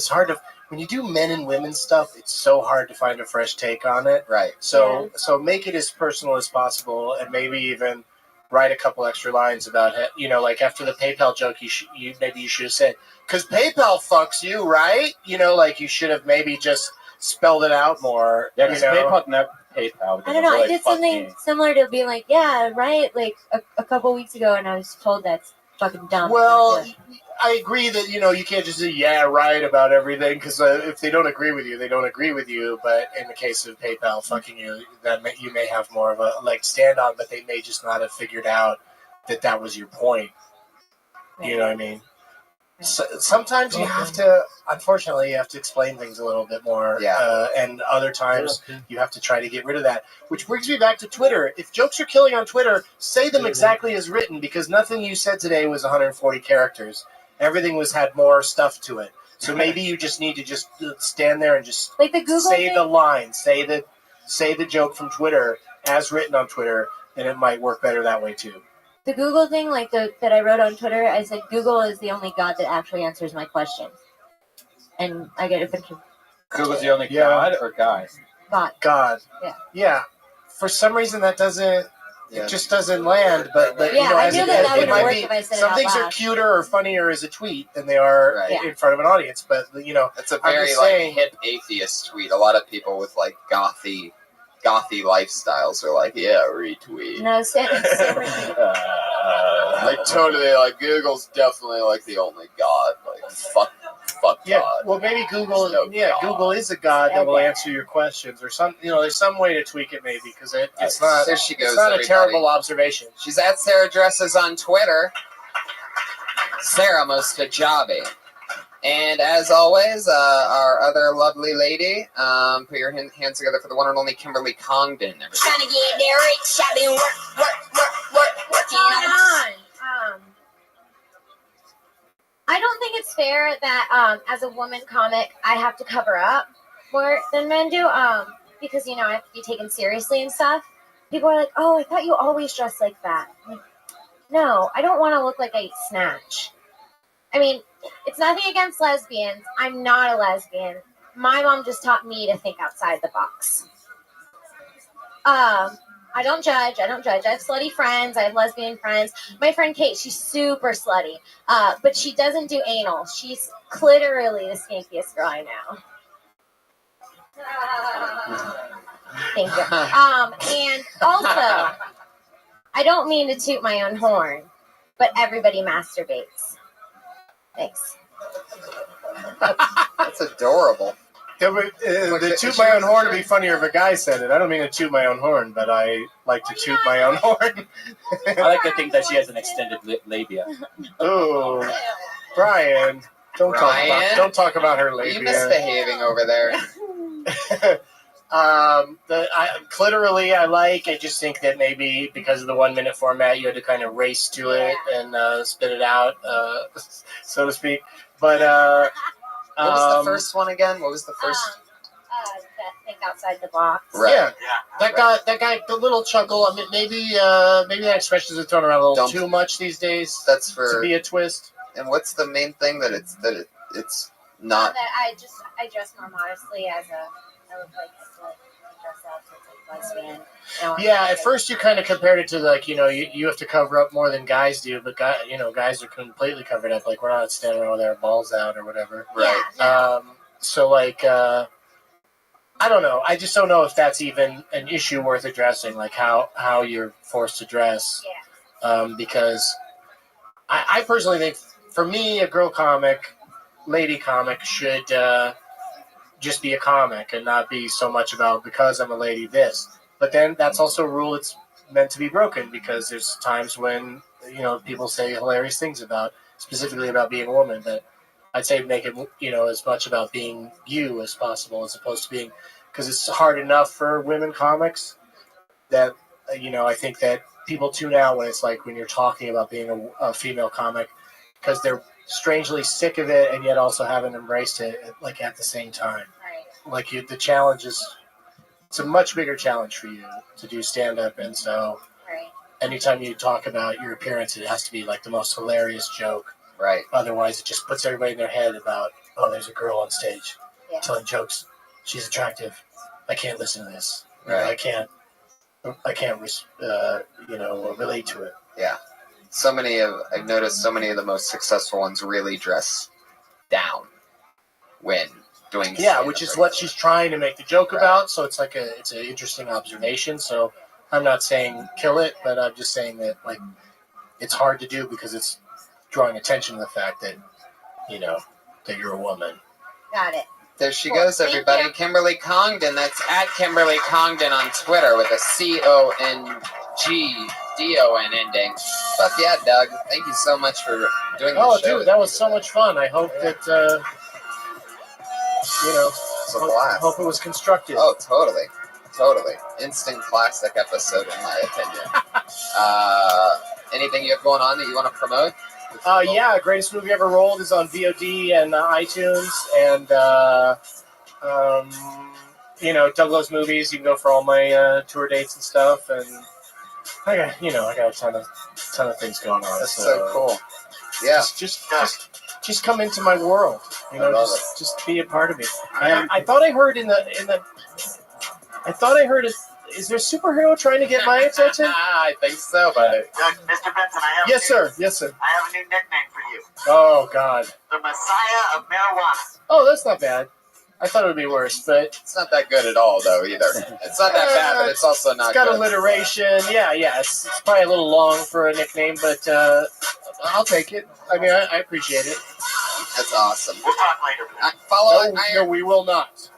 hard to, when you do men and women stuff, it's so hard to find a fresh take on it. Right. So make it as personal as possible, and maybe even write a couple extra lines about it. Like after the PayPal joke, maybe you should have said, "'Cause PayPal fucks you, right?" Like you should have maybe just spelled it out more. Yeah, because PayPal. I don't know. I did something similar to being like, yeah, right, like a couple weeks ago, and I was told that's fucking dumb. Well, I agree that you can't just say yeah right about everything, because if they don't agree with you, they don't agree with you. But in the case of PayPal fucking you, you may have more of a leg stand on, but they may just not have figured out that was your point. You know what I mean? So, sometimes you have to, unfortunately, you have to explain things a little bit more. Yeah. And other times you have to try to get rid of that. Which brings me back to Twitter. If jokes are killing on Twitter, say them exactly as written, because nothing you said today was 140 characters. Everything had more stuff to it. So maybe you just need to just stand there and just like the Google say thing? the line, say the joke from Twitter as written on Twitter, and it might work better that way too. The Google thing, like that I wrote on Twitter, I said Google is the only God that actually answers my questions, and I get a bunch of Google's the only God or guy? God. Yeah. Yeah. For some reason that doesn't. It just doesn't land, but Yeah, I knew that wouldn't work if I said it some out things are loud. cuter or funnier as a tweet than they are in front of an audience. But That's a I'm very just saying, hip atheist tweet. A lot of people with like gothy lifestyles are like, yeah, retweet. No, Like totally, like Google's definitely like the only god. Like fuck God. Well, maybe Google. There's no Google is a god that will answer your questions, or some. There's some way to tweak it, maybe, because it's not. There she goes. It's not everybody. a terrible observation. She's at Sarah Dresses on Twitter. Sarah Mostajabi. And as always, our other lovely lady, put your hands together for the one and only Kimberly Congdon. Trying to get there rich, I've been working on. I don't think it's fair that as a woman comic, I have to cover up more than men do, because, I have to be taken seriously and stuff. People are like, oh, I thought you always dressed like that. I'm like, no, I don't want to look like I ate Snatch. I mean, it's nothing against lesbians. I'm not a lesbian. My mom just taught me to think outside the box. I don't judge. I have slutty friends. I have lesbian friends. My friend Kate, she's super slutty, but she doesn't do anal. She's literally the skankiest girl I know. Thank you. And also, I don't mean to toot my own horn, but everybody masturbates. Thanks. That's adorable. The toot my own horn would be funnier if a guy said it. I don't mean to toot my own horn, but I like to toot my own horn. I like to think that she has an extended labia. Ooh, Brian, don't talk about her labia. Are you misbehaving over there? Clitorally, I just think that maybe because of the 1 minute format, you had to kind of race to it and spit it out, so to speak. But what was the first one again? What was the first? think outside the box. Yeah, that guy, the little chuckle. I mean, maybe that expression is thrown around a little too much these days. That's for to be a twist. And what's the main thing that it's Not not? that I dress more modestly as I look like I dress up as a lesbian. Yeah, at first you kind of compared it to like, you have to cover up more than guys do, but guys are completely covered up. Like we're not standing around with our balls out or whatever. Right. So like, I don't know. I just don't know if that's even an issue worth addressing. Like how you're forced to dress. Yeah. Because I personally think, for me, a girl comic, lady comic should just be a comic and not be so much about because I'm a lady this. But then that's also a rule that's meant to be broken, because there's times when people say hilarious things specifically about being a woman. But I'd say make it as much about being you as possible, as opposed to being, because it's hard enough for women comics that I think that people tune out when it's like when you're talking about being a female comic, because they're strangely sick of it and yet also haven't embraced it like at the same time. Right. Like the challenge it's a much bigger challenge for you to do stand up, and so anytime you talk about your appearance, it has to be like the most hilarious joke. Right. Otherwise, it just puts everybody in their head about, oh, there's a girl on stage telling jokes. She's attractive. I can't listen to this. Right. I can't relate to it. Yeah. I've noticed so many of the most successful ones really dress down when doing which is what she's trying to make the joke about. So it's like it's an interesting observation. So I'm not saying kill it, but I'm just saying that like it's hard to do because it's drawing attention to the fact that that you're a woman. Got it. There she goes, everybody. Kimberly Congdon. That's at Kimberly Congdon on Twitter with a CONGDON ending. Fuck yeah, Doug. Thank you so much for doing the show. Oh, dude, that was so much fun. I hope that it's a blast. Hope it was constructive. Oh, totally. Instant classic episode, in my opinion. Anything you have going on that you want to promote? Yeah, Greatest Movie Ever Rolled is on VOD and iTunes, and Douglas Movies. You can go for all my tour dates and stuff, and I got a ton of things going on. That's so cool. Yeah, just come into my world. Just be a part of me. I thought I heard is there a superhero trying to get my attention? I think so, but Mr. Benson, I have Yes, sir. Yes, sir. I have a new nickname for you. Oh, God. The Messiah of Marijuana. Oh, that's not bad. I thought it would be worse, but it's not that good at all, though, either. It's not that bad, but it's also not. It's got good. Alliteration. Yeah. It's probably a little long for a nickname, but I'll take it. I mean, I appreciate it. That's awesome. We'll talk later. Follow No, we will not.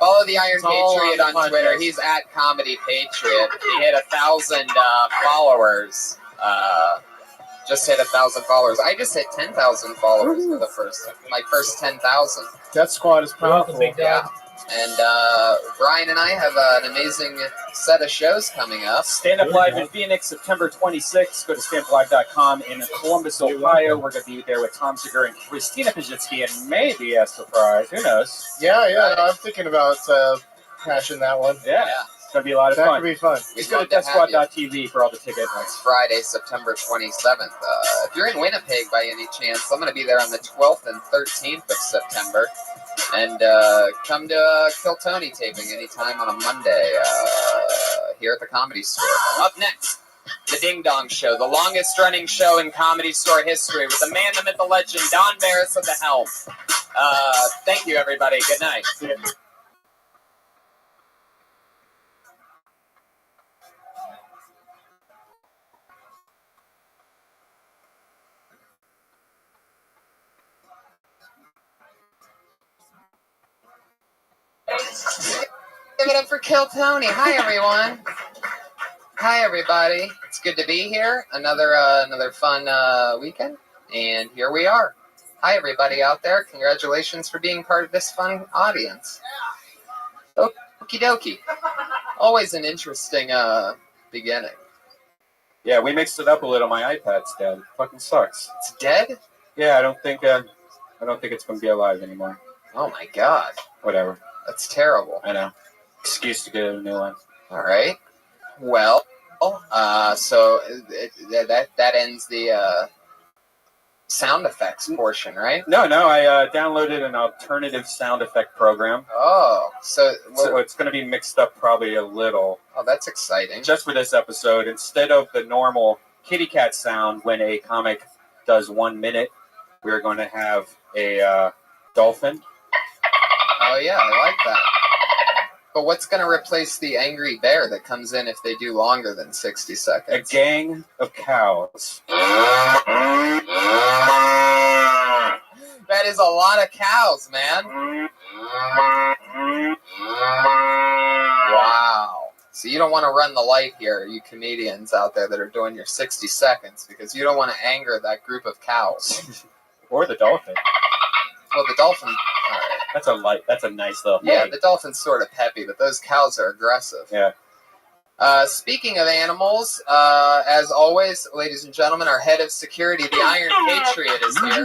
Follow the Iron It's all Patriot on the on Twitter. podcast. He's at Comedy Patriot. He hit 1,000 followers. Just hit 1,000 followers. I just hit 10,000 followers for my first 10,000. Death Squad is powerful. Yeah. And Brian and I have an amazing set of shows coming up. Stand Up Live in Phoenix, September 26th. Go to standuplive.com. In Columbus, Ohio, we're going to be there with Tom Segura and Christina Pajitsky, and maybe a surprise. Who knows? Yeah. I'm thinking about crashing that one. Yeah. It's going to be a lot of That fun. could be fun. Just go to deathsquad.tv for all the tickets. It's Friday, September 27th. If you're in Winnipeg by any chance, I'm going to be there on the 12th and 13th of September. And come to Kill Tony taping anytime on a Monday here at the Comedy Store. Up next, the Ding Dong Show, the longest running show in Comedy Store history with the man, the myth, the legend, Don Barris at the helm. Thank you, everybody. Good night. Give it up for Kill Tony. Hi, everyone. Hi, everybody. It's good to be here. Another fun weekend, and here we are. Hi, everybody out there. Congratulations for being part of this fun audience. Okie dokie. Always an interesting beginning. Yeah, we mixed it up a little. My iPad's dead. It fucking sucks. It's dead? Yeah, I don't think it's going to be alive anymore. Oh, my God. Whatever. That's terrible. I know. Excuse to get a new one. All right. Well, so that ends the sound effects portion, right? No, I downloaded an alternative sound effect program. Oh, so it's going to be mixed up probably a little. Oh, that's exciting. Just for this episode, instead of the normal kitty cat sound when a comic does 1 minute, we're going to have a dolphin. Oh yeah, I like that. But what's going to replace the angry bear that comes in if they do longer than 60 seconds? A gang of cows. That is a lot of cows, man. Wow. So you don't want to run the light here, you comedians out there that are doing your 60 seconds, because you don't want to anger that group of cows. Or the dolphin. Well, the dolphin... All right. That's a nice little... Yeah, the dolphin's sort of peppy, but those cows are aggressive. Yeah. Speaking of animals, as always, ladies and gentlemen, our head of security, the Iron Patriot, is here.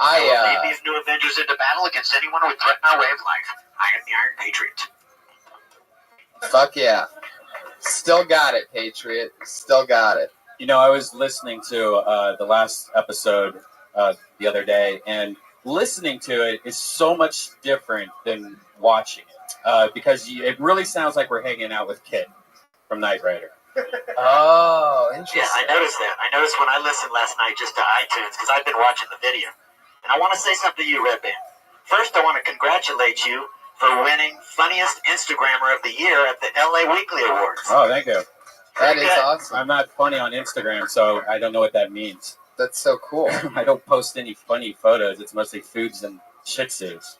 Lead these new Avengers into battle against anyone who would threaten our way of life. I am the Iron Patriot. Fuck yeah. Still got it, Patriot. Still got it. You know, I was listening to the last episode the other day, and listening to it is so much different than watching it, because it really sounds like we're hanging out with Kit from Knight Rider. Oh, interesting. Yeah, I noticed that. I noticed when I listened last night just to iTunes, because I've been watching the video. And I want to say something to you, Red Band. First, I want to congratulate you for winning Funniest Instagrammer of the Year at the LA Weekly Awards. Oh, thank you. That is awesome. I'm not funny on Instagram, so I don't know what that means. That's so cool. I don't post any funny photos. It's mostly foods and shih tzus.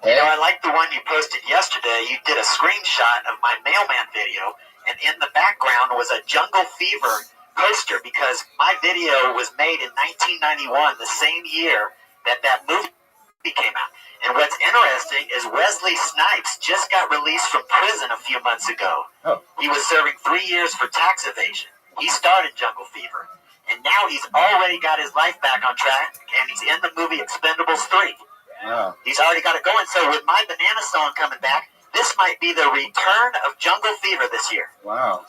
You know, I like the one you posted yesterday. You did a screenshot of my mailman video, and in the background was a Jungle Fever poster, because my video was made in 1991, the same year that movie came out. And what's interesting is Wesley Snipes just got released from prison a few months ago. Oh. He was serving 3 years for tax evasion. He starred in Jungle Fever. And now he's already got his life back on track, and he's in the movie Expendables 3. Wow. He's already got it going. So with my Banana song coming back, this might be the return of Jungle Fever this year. Wow.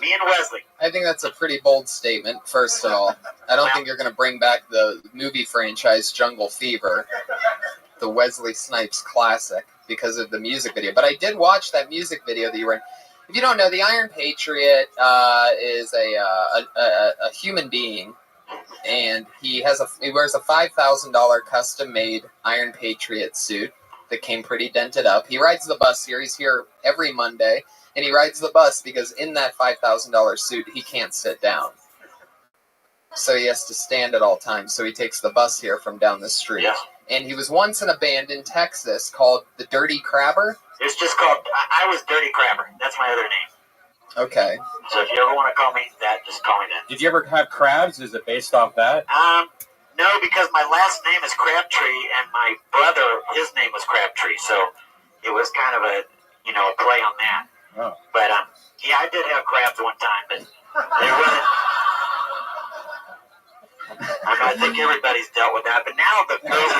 Me and Wesley. I think that's a pretty bold statement, first of all. I don't think you're going to bring back the movie franchise Jungle Fever, the Wesley Snipes classic, because of the music video. But I did watch that music video that you were in. If you don't know, the Iron Patriot is a human being, and he wears a $5,000 custom-made Iron Patriot suit that came pretty dented up. He rides the bus here. He's here every Monday, and he rides the bus because in that $5,000 suit, he can't sit down. So he has to stand at all times. So he takes the bus here from down the street. Yeah. And he was once in a band in Texas called the Dirty Crabber. It's just called, I was Dirty Crabber. That's my other name. Okay. So if you ever want to call me that, just call me that. Did you ever have crabs? Is it based off that? No, because my last name is Crabtree, and my brother, his name was Crabtree, so it was kind of a play on that. Oh. But yeah, I did have crabs one time, but it wasn't. I think everybody's dealt with that. But now the girls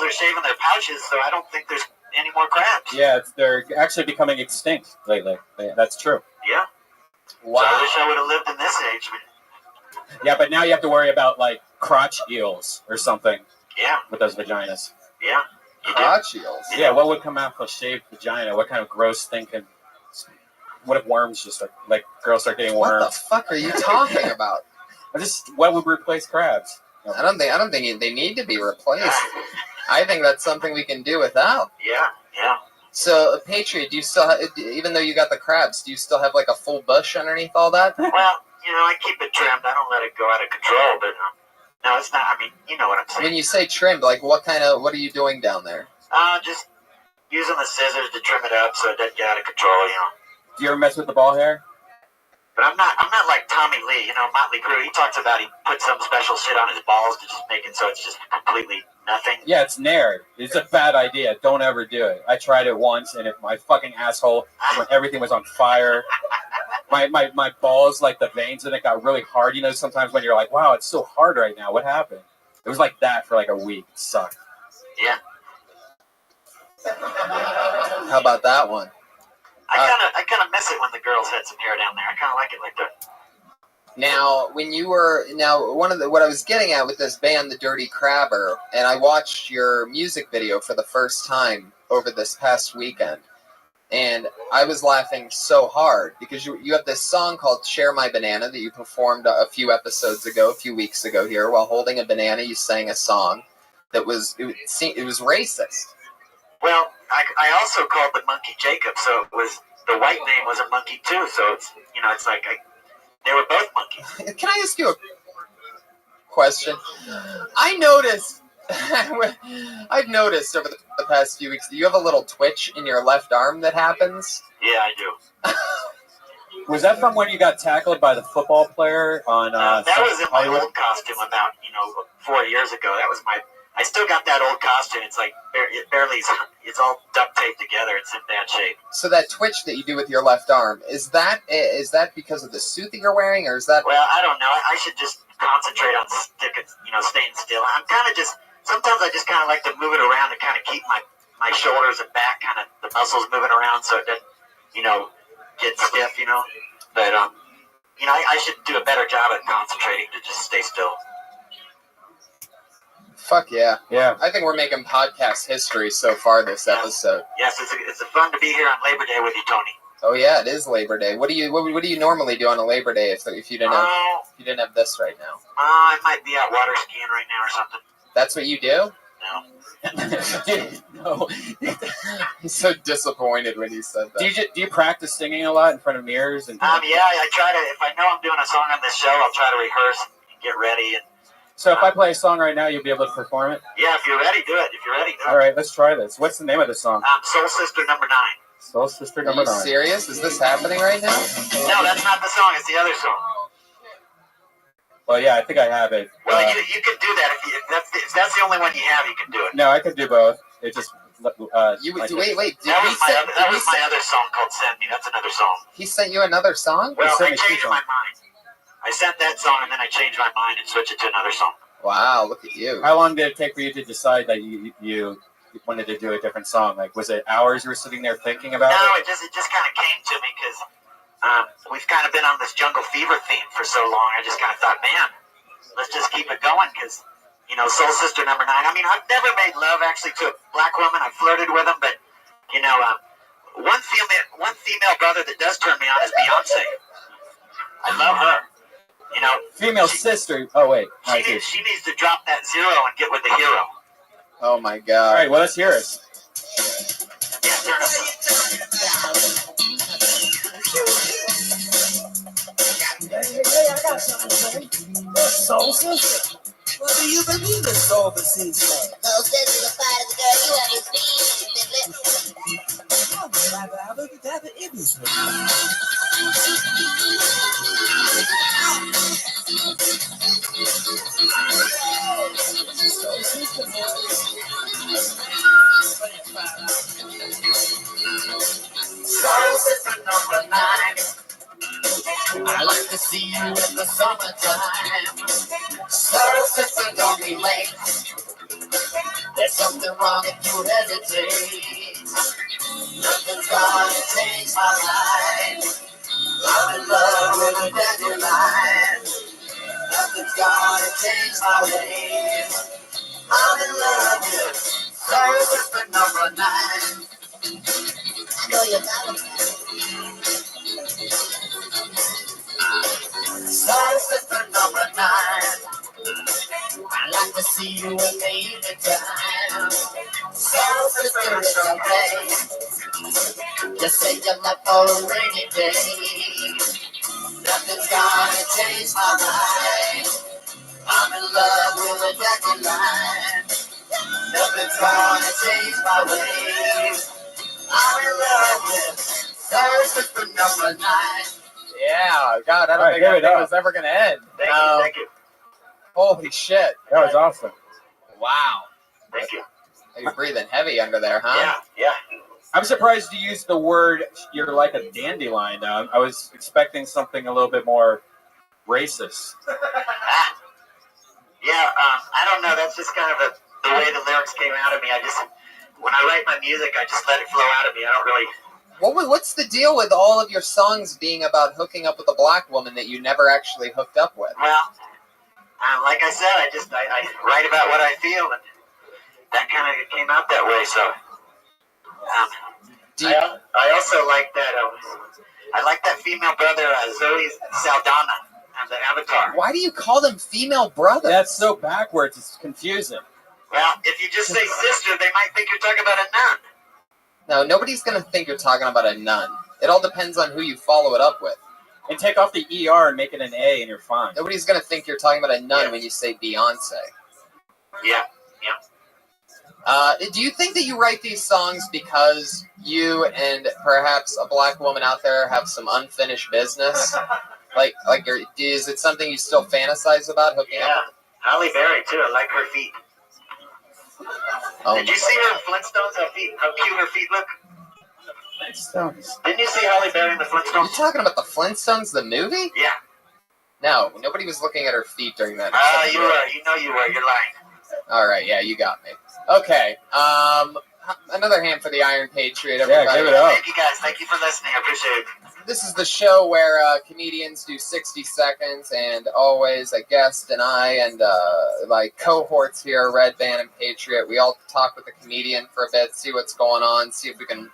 are shaving their pouches, so I don't think there's any more crabs. Yeah, they're actually becoming extinct lately. That's true. Yeah. Wow. So I wish I would have lived in this age. Yeah, but now you have to worry about like crotch eels or something. Yeah. With those vaginas. Yeah. Crotch eels? Yeah, what would come out of a shaved vagina? What kind of gross thing could... What if worms just start... Like, girls start getting worms? What the fuck are you talking about? What would replace crabs? I don't think they need to be replaced. I think that's something we can do without. Yeah. So, Patriot, do you still have, even though you got the crabs, do you still have like a full bush underneath all that? Well, I keep it trimmed. I don't let it go out of control, but no, it's not. I mean, you know what I'm saying. When you say trimmed, like what are you doing down there? Just using the scissors to trim it up so it doesn't get out of control, Do you ever mess with the ball hair? But I'm not like Tommy Lee, Motley Crue. He talks about he put some special shit on his balls to just make it so it's just completely nothing. Yeah, it's nair. It's a bad idea. Don't ever do it. I tried it once, and my fucking asshole, when everything was on fire, my balls, like the veins in it got really hard. Sometimes when you're like, wow, it's so hard right now. What happened? It was like that for like a week. It sucked. Yeah. How about that one? I kind of miss it when the girls had some hair down there. I kind of like it like that. Now, what I was getting at with this band, The Dirty Crabber, and I watched your music video for the first time over this past weekend, and I was laughing so hard because you have this song called "Share My Banana" that you performed a few weeks ago here, while holding a banana. You sang a song that was racist. Well, I also called the monkey Jacob, so it was the white name was a monkey too. So it's like they were both monkeys. Can I ask you a question? I noticed, I've noticed over the past few weeks that you have a little twitch in your left arm that happens. Yeah, I do. Was that from when you got tackled by the football player on? That was in my old costume about 4 years ago. That was my. I still got that old costume. It's like it's all duct taped together. It's in bad shape. So that twitch that you do with your left arm, is that because of the suit that you're wearing, or is that? Well, I don't know. I should just concentrate on staying still. I'm kind of sometimes I just kind of like to move it around and kind of keep my shoulders and back kind of the muscles moving around so it doesn't, get stiff, But, I should do a better job at concentrating to just stay still. Fuck yeah. Yeah. I think we're making podcast history so far this episode. Yes, it's fun to be here on Labor Day with you, Tony. Oh yeah, it is Labor Day. What do you normally do on a Labor Day if you didn't have this right now? I might be out water skiing right now or something. That's what you do? No. No. He's so disappointed when he said that. Do you practice singing a lot in front of mirrors? And Yeah, I try to. If I know I'm doing a song on this show, I'll try to rehearse and get ready. And so if I play a song right now, you'll be able to perform it? yeah, if you're ready, do it. If you're ready, do it. All right, let's try this. What's the name of the song? Soul Sister Number 9. Soul Sister Are Number you 9. serious? Is this happening right now? No, that's not the song. It's the other song. Well, yeah, I think I have it. Well, you can do that if that's the only one you have. You can do it. No, I could do both. It just. Wait. That was my other song called "Send Me." That's another song. He sent you another song? Well, I changed my mind. I sent that song and then I changed my mind and switched it to another song. Wow, look at you. How long did it take for you to decide that you wanted to do a different song? Like, was it hours you were sitting there thinking about it? No, it just kind of came to me because we've kind of been on this jungle fever theme for so long. I just kind of thought, man, let's just keep it going because, Soul Sister Number 9. I mean, I've never made love actually to a black woman. I flirted with them, but, one female brother that does turn me on is Beyonce. I love her. Female sister. Oh, wait. She needs to drop that zero and get with the hero. Oh, my God. All right, well, let's hear it. Yeah, turn up. Hey, I got something to say. Soul Sister. What do you believe in soul sister? Soul Sister, the part of the girl you haven't Soul Sister Number 9. I like to see you in the summertime. Soul Sister, don't be late. There's something wrong if you hesitate. Nothing's gonna change my life. I'm in love with a dandelion. Nothing's gonna change my ways. I'm in love with Soul Sister Number 9. Know you got it. Soul Sister Number 9. I like to see you in the evening time. Soul Sister, it's okay. Just say you're left for a rainy day. Nothing's gonna change my life. I'm in love with a dandelion. Nothing's gonna change my ways. I'm in love with Soul Sister Number 9. Yeah, God, I don't think that was ever going to end. Thank you. Holy shit. That was awesome. Wow. Thank you. You're breathing heavy under there, huh? Yeah. I'm surprised you used the word, you're like a dandelion. I was expecting something a little bit more racist. Yeah, I don't know. That's just kind of the the way the lyrics came out of me. When I write my music, I just let it flow out of me. I don't really. What's the deal with all of your songs being about hooking up with a black woman that you never actually hooked up with? Well, like I said, I write about what I feel, and that kind of came out that way. So, I also like that. I like that female brother, Zoe Saldana, the Avatar. Why do you call them female brothers? That's so backwards. It's confusing. Well, if you just say sister, they might think you're talking about a nun. No, nobody's going to think you're talking about a nun. It all depends on who you follow it up with. And take off the ER and make it an A and you're fine. Nobody's going to think you're talking about a nun when you say Beyonce. Yeah. Do you think that you write these songs because you and perhaps a black woman out there have some unfinished business? Is it something you still fantasize about hooking up? Yeah, Halle Berry too. I like her feet. Did you see her in Flintstones? How cute her feet look? Flintstones. Didn't you see Halle Berry in the Flintstones? You talking about the Flintstones, the movie? Yeah. No, nobody was looking at her feet during that. You were. You know you were. You're lying. All right, yeah, you got me. Okay, another hand for the Iron Patriot, everybody. Yeah, give it up. Thank you guys. Thank you for listening. I appreciate it. This is the show where comedians do 60 seconds, and always a guest and I and my cohorts here, Red Band and Patriot, we all talk with the comedian for a bit, see what's going on, see if we can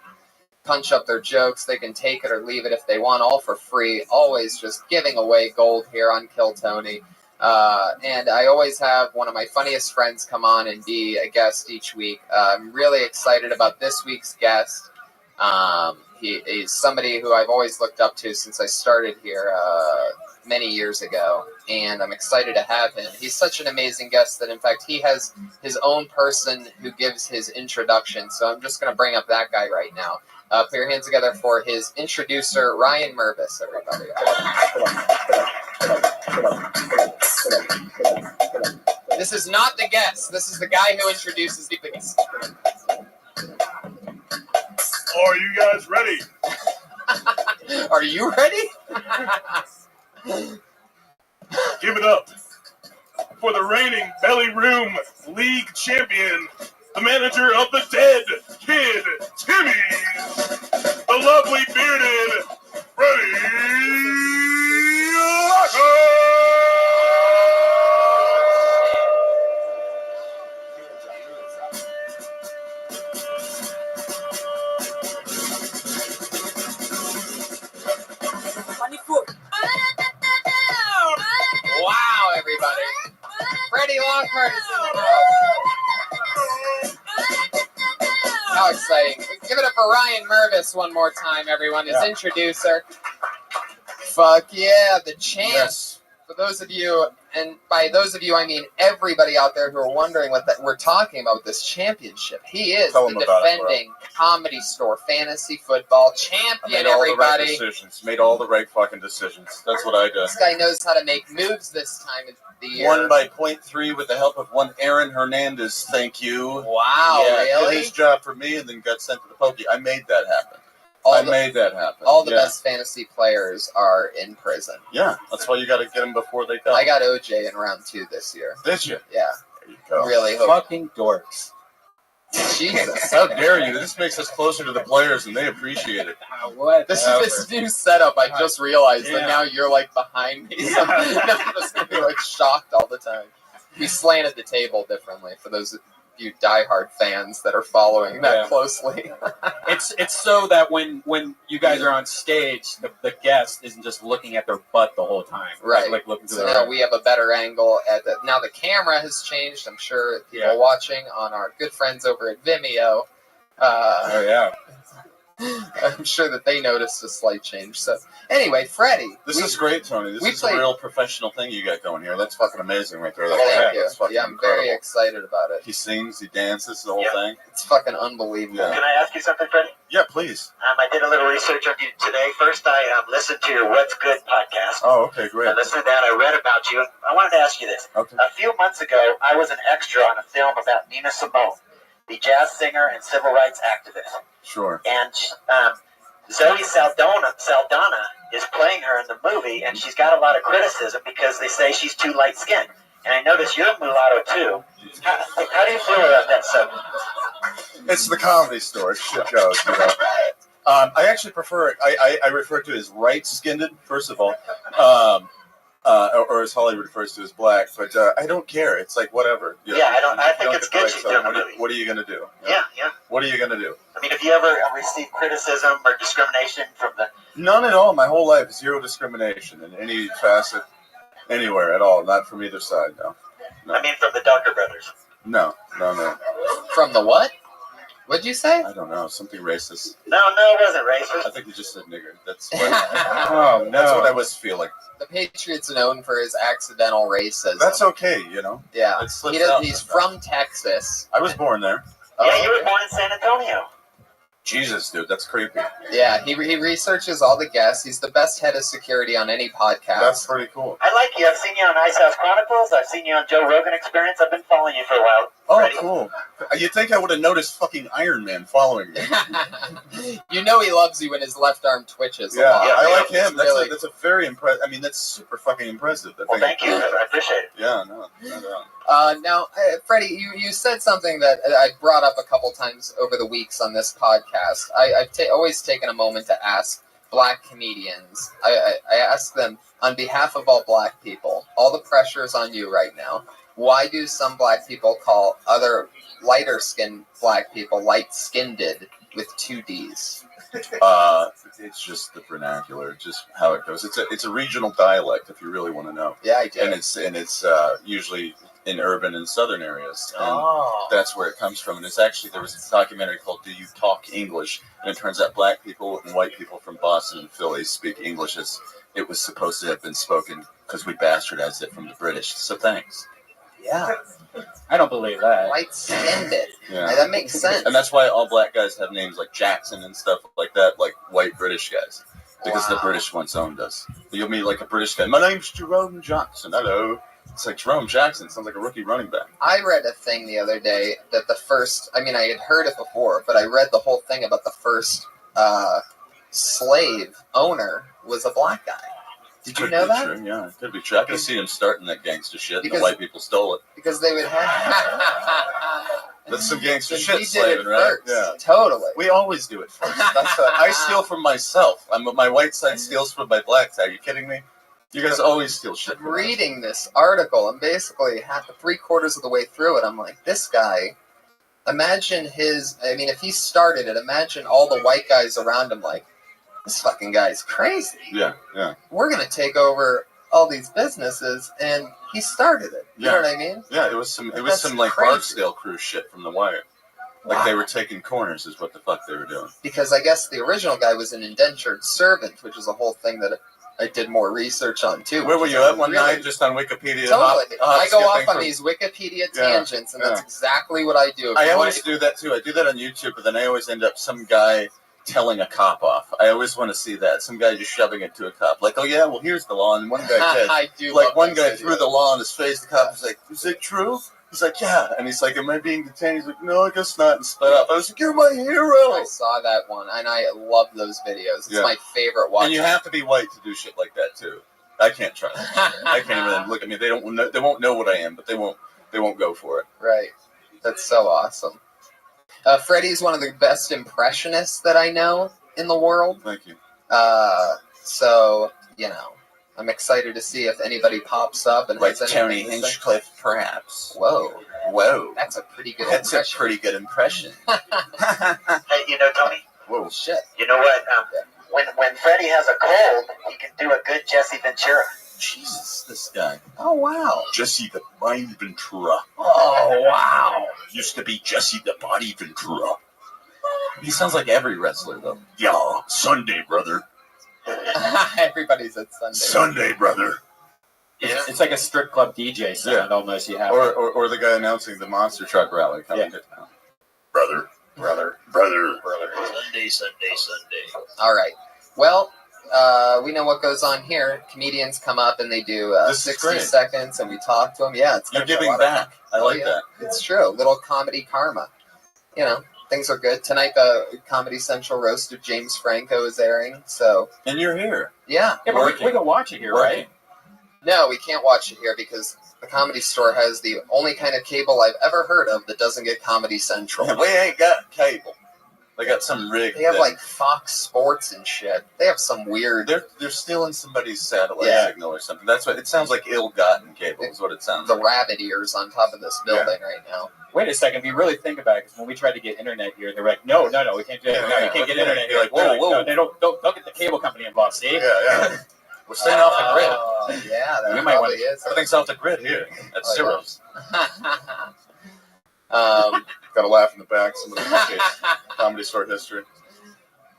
punch up their jokes. They can take it or leave it if they want, all for free. Always just giving away gold here on Kill Tony. And I always have one of my funniest friends come on and be a guest each week. I'm really excited about this week's guest. He's somebody who I've always looked up to since I started here many years ago, and I'm excited to have him. He's such an amazing guest that, in fact, he has his own person who gives his introduction, so I'm just going to bring up that guy right now. Put your hands together for his introducer, Ryan Mervis, everybody. This is not the guest. This is the guy who introduces the guest. Are you guys ready? Are you ready? Give it up for the reigning Belly Room League champion, the manager of the Dead Kid Timmy, the lovely bearded Freddie Locker. Wow, everybody. Freddie Lockhart is in the house. How exciting. Give it up for Ryan Mervis one more time, everyone, his introducer. Fuck yeah, the champ. Yes. For those of you, and by those of you, I mean everybody out there who are wondering what we're talking about with this championship. He is Tell the him about it, defending Comedy Store fantasy football champion, Made all the right everybody. decisions. Made all the right fucking decisions. That's what I did. This guy knows how to make moves this time of the year. Won by 0.3 with the help of one Aaron Hernandez. Thank you. Wow, yeah, really? Did his job for me and then got sent to the pokey. I made that happen. I made that happen. All the best fantasy players are in prison. Yeah, that's why you got to get them before they come. I got OJ in round 2 this year. Did you? Yeah. There you go. Really hope. Fucking dorks. Jesus. How dare you? This makes us closer to the players and they appreciate it. What? This new setup, I just realized that now you're like behind me. So I'm just going to be like shocked all the time. We slanted the table differently for those of you diehard fans that are following that closely. It's so that when you guys are on stage, the guest isn't just looking at their butt the whole time. Right. Like looking to So the now right. we have a better angle at the. Now the camera has changed. I'm sure people watching on our good friends over at Vimeo. Oh yeah. I'm sure that they noticed a slight change. So anyway, Freddie, This is great, Tony. This we is played- a real professional thing you got going here. That's fucking amazing right there. Thank you. That's fucking Yeah, I'm very incredible. excited about it. He sings, he dances, the whole thing. It's fucking unbelievable. Yeah. Can I ask you something, Freddie? Yeah, please. I did a little research on you today. First, I listened to your What's Good podcast. Oh, okay, great. I listened to that. I read about you. I wanted to ask you this. Okay. A few months ago, I was an extra on a film about Nina Simone, the jazz singer and civil rights activist. Sure. And Zoe Saldana is playing her in the movie, and she's got a lot of criticism because they say she's too light-skinned. and I noticed you're a mulatto too. How do you feel about that subject? It's the Comedy Store. Shit goes. You know? I actually prefer it. I refer to it as right-skinned, first of all, or as Hollywood refers to as black. But I don't care. It's like whatever. You know, Yeah, I think don't it's get the good right you side. do it. What are you gonna do? Yeah, yeah. What are you gonna do? I mean, have you ever received criticism or discrimination from the? None at all. My whole life, zero discrimination in any facet, anywhere at all. Not from either side. No. I mean, from the Dr. Brothers. No. From the what? What'd you say? I don't know. Something racist. No, it wasn't racist. I think you just said nigger. That's what, oh, no. That's what I was feeling. The Patriot's known for his accidental racism. That's okay, you know. Yeah. It slips out He's sometimes. from Texas. I was born there. Yeah, you were born in San Antonio. Jesus, dude, that's creepy. Yeah, he researches all the guests. He's the best head of security on any podcast. That's pretty cool. I like you. I've seen you on Ice House Chronicles. I've seen you on Joe Rogan Experience. I've been following you for a while. Oh, Freddie. cool. You'd think I would have noticed fucking Iron Man following me. You know he loves you when his left arm twitches. Yeah, a lot. I like him. It's That's a very impressive. I mean, that's super fucking impressive. Well, thank you. I appreciate it. Yeah, no. Now, Freddie, you said something that I brought up a couple times over the weeks on this podcast. I've always taken a moment to ask black comedians. I ask them, on behalf of all black people, all the pressure is on you right now. Why do some black people call other lighter-skinned black people light-skinned with 2 Ds? It's just the vernacular, just how it goes. It's a regional dialect, if you really want to know. Yeah, I do. And it's usually in urban and southern areas, and that's where it comes from. And it's actually, there was a documentary called "Do You Talk English?" and it turns out black people and white people from Boston and Philly speak English as it was supposed to have been spoken, because we bastardized it from the British. So thanks. Yeah. I don't believe that. Light-skinned. Yeah. That makes sense. And that's why all black guys have names like Jackson and stuff like that, like white British guys, because the British once owned us. You'll meet like a British guy. My name's Jerome Johnson. Hello. It's like Jerome Jackson. Sounds like a rookie running back. I read a thing the other day that the first, I mean, I had heard it before, but I read the whole thing about the first slave owner was a black guy. Did you know that? True. Yeah, it could be true. I could see him starting that gangster shit, Because- and the white people stole it. Because they would have... That's some gangster He shit, did slaving, it right? first. Yeah, totally. We always do it first. I steal from myself. My white side steals from my black side. Are you kidding me? You guys always steal shit I'm from us. reading this article, and basically 3/4 of the way through it, I'm like, this guy, imagine if he started it, imagine all the white guys around him like, this fucking guy's crazy. Yeah. We're going to take over all these businesses, and he started it. You know what I mean? Yeah, it was some That's like crazy. Barksdale crew shit from The Wire. Like they were taking corners is what the fuck they were doing. Because I guess the original guy was an indentured servant, which is a whole thing that I did more research on, too. Where were you at one night? Just on Wikipedia? Totally. I go off on from- these Wikipedia Yeah, tangents, and that's yeah. exactly what I do. If I you always want- do that too. I do that on YouTube, but then I always end up some guy telling a cop off. I always want to see that. Some guy just shoving it to a cop. Like, oh yeah, well here's the law. And one guy said, I do like love one those guy threw the law in his face. The cop was like, is it true? He's like, yeah. And he's like, am I being detained? He's like, no, I guess not. And split up. I was like, you're my hero. I saw that one, and I love those videos. It's Yeah. my favorite watch. And you have to be white to do shit like that too. I can't try that. I can't even look at me. They won't know what I am, but they won't go for it. Right. That's so awesome. Freddie's one of the best impressionists that I know in the world. Thank you. So, I'm excited to see if anybody pops up and Like has Tony anything to say. Hinchcliffe, perhaps. Whoa. That's a pretty good That's impression. a pretty good impression. Hey, Tony? Whoa. Shit. You know what? When Freddie has a cold, he can do a good Jesse Ventura. Jesus, this guy. Oh, wow. Jesse the Mind Ventura. Oh, wow. Used to be Jesse the Body Ventura. He sounds like every wrestler, though. Yeah, Sunday, brother. Everybody's at Sunday. Sunday, brother. It's like a strip club DJ sound almost. You have Or the guy announcing the monster truck rally coming to town. Brother. Sunday. All right. Well, we know what goes on here. Comedians come up and they do This is 60 great. seconds, and we talk to them. Yeah, it's You're good for a giving lot of- back. I Oh, like yeah. that. It's true. Little comedy karma. Things are good. Tonight, the Comedy Central roast of James Franco is airing. So, And you're here. yeah. Yeah, but we can watch it here, right? No, we can't watch it here because the Comedy Store has the only kind of cable I've ever heard of that doesn't get Comedy Central. We ain't got cable. They got some rig. They have like Fox Sports and shit. They have some weird. They're stealing somebody's satellite signal or something. That's what it sounds like. Ill-gotten cable is what it sounds. The like. rabbit ears on top of this building right now. Wait a second. If you really think about it, because when we tried to get internet here, they're like, no, we can't do it. No, you can't get internet here. Like, whoa. No, they don't get the cable company involved. See? Yeah. We're staying off the grid. Yeah, that We might probably want- is. Everything's off the grid here. At zeros. Got a laugh in the back. Somebody Comedy Store history.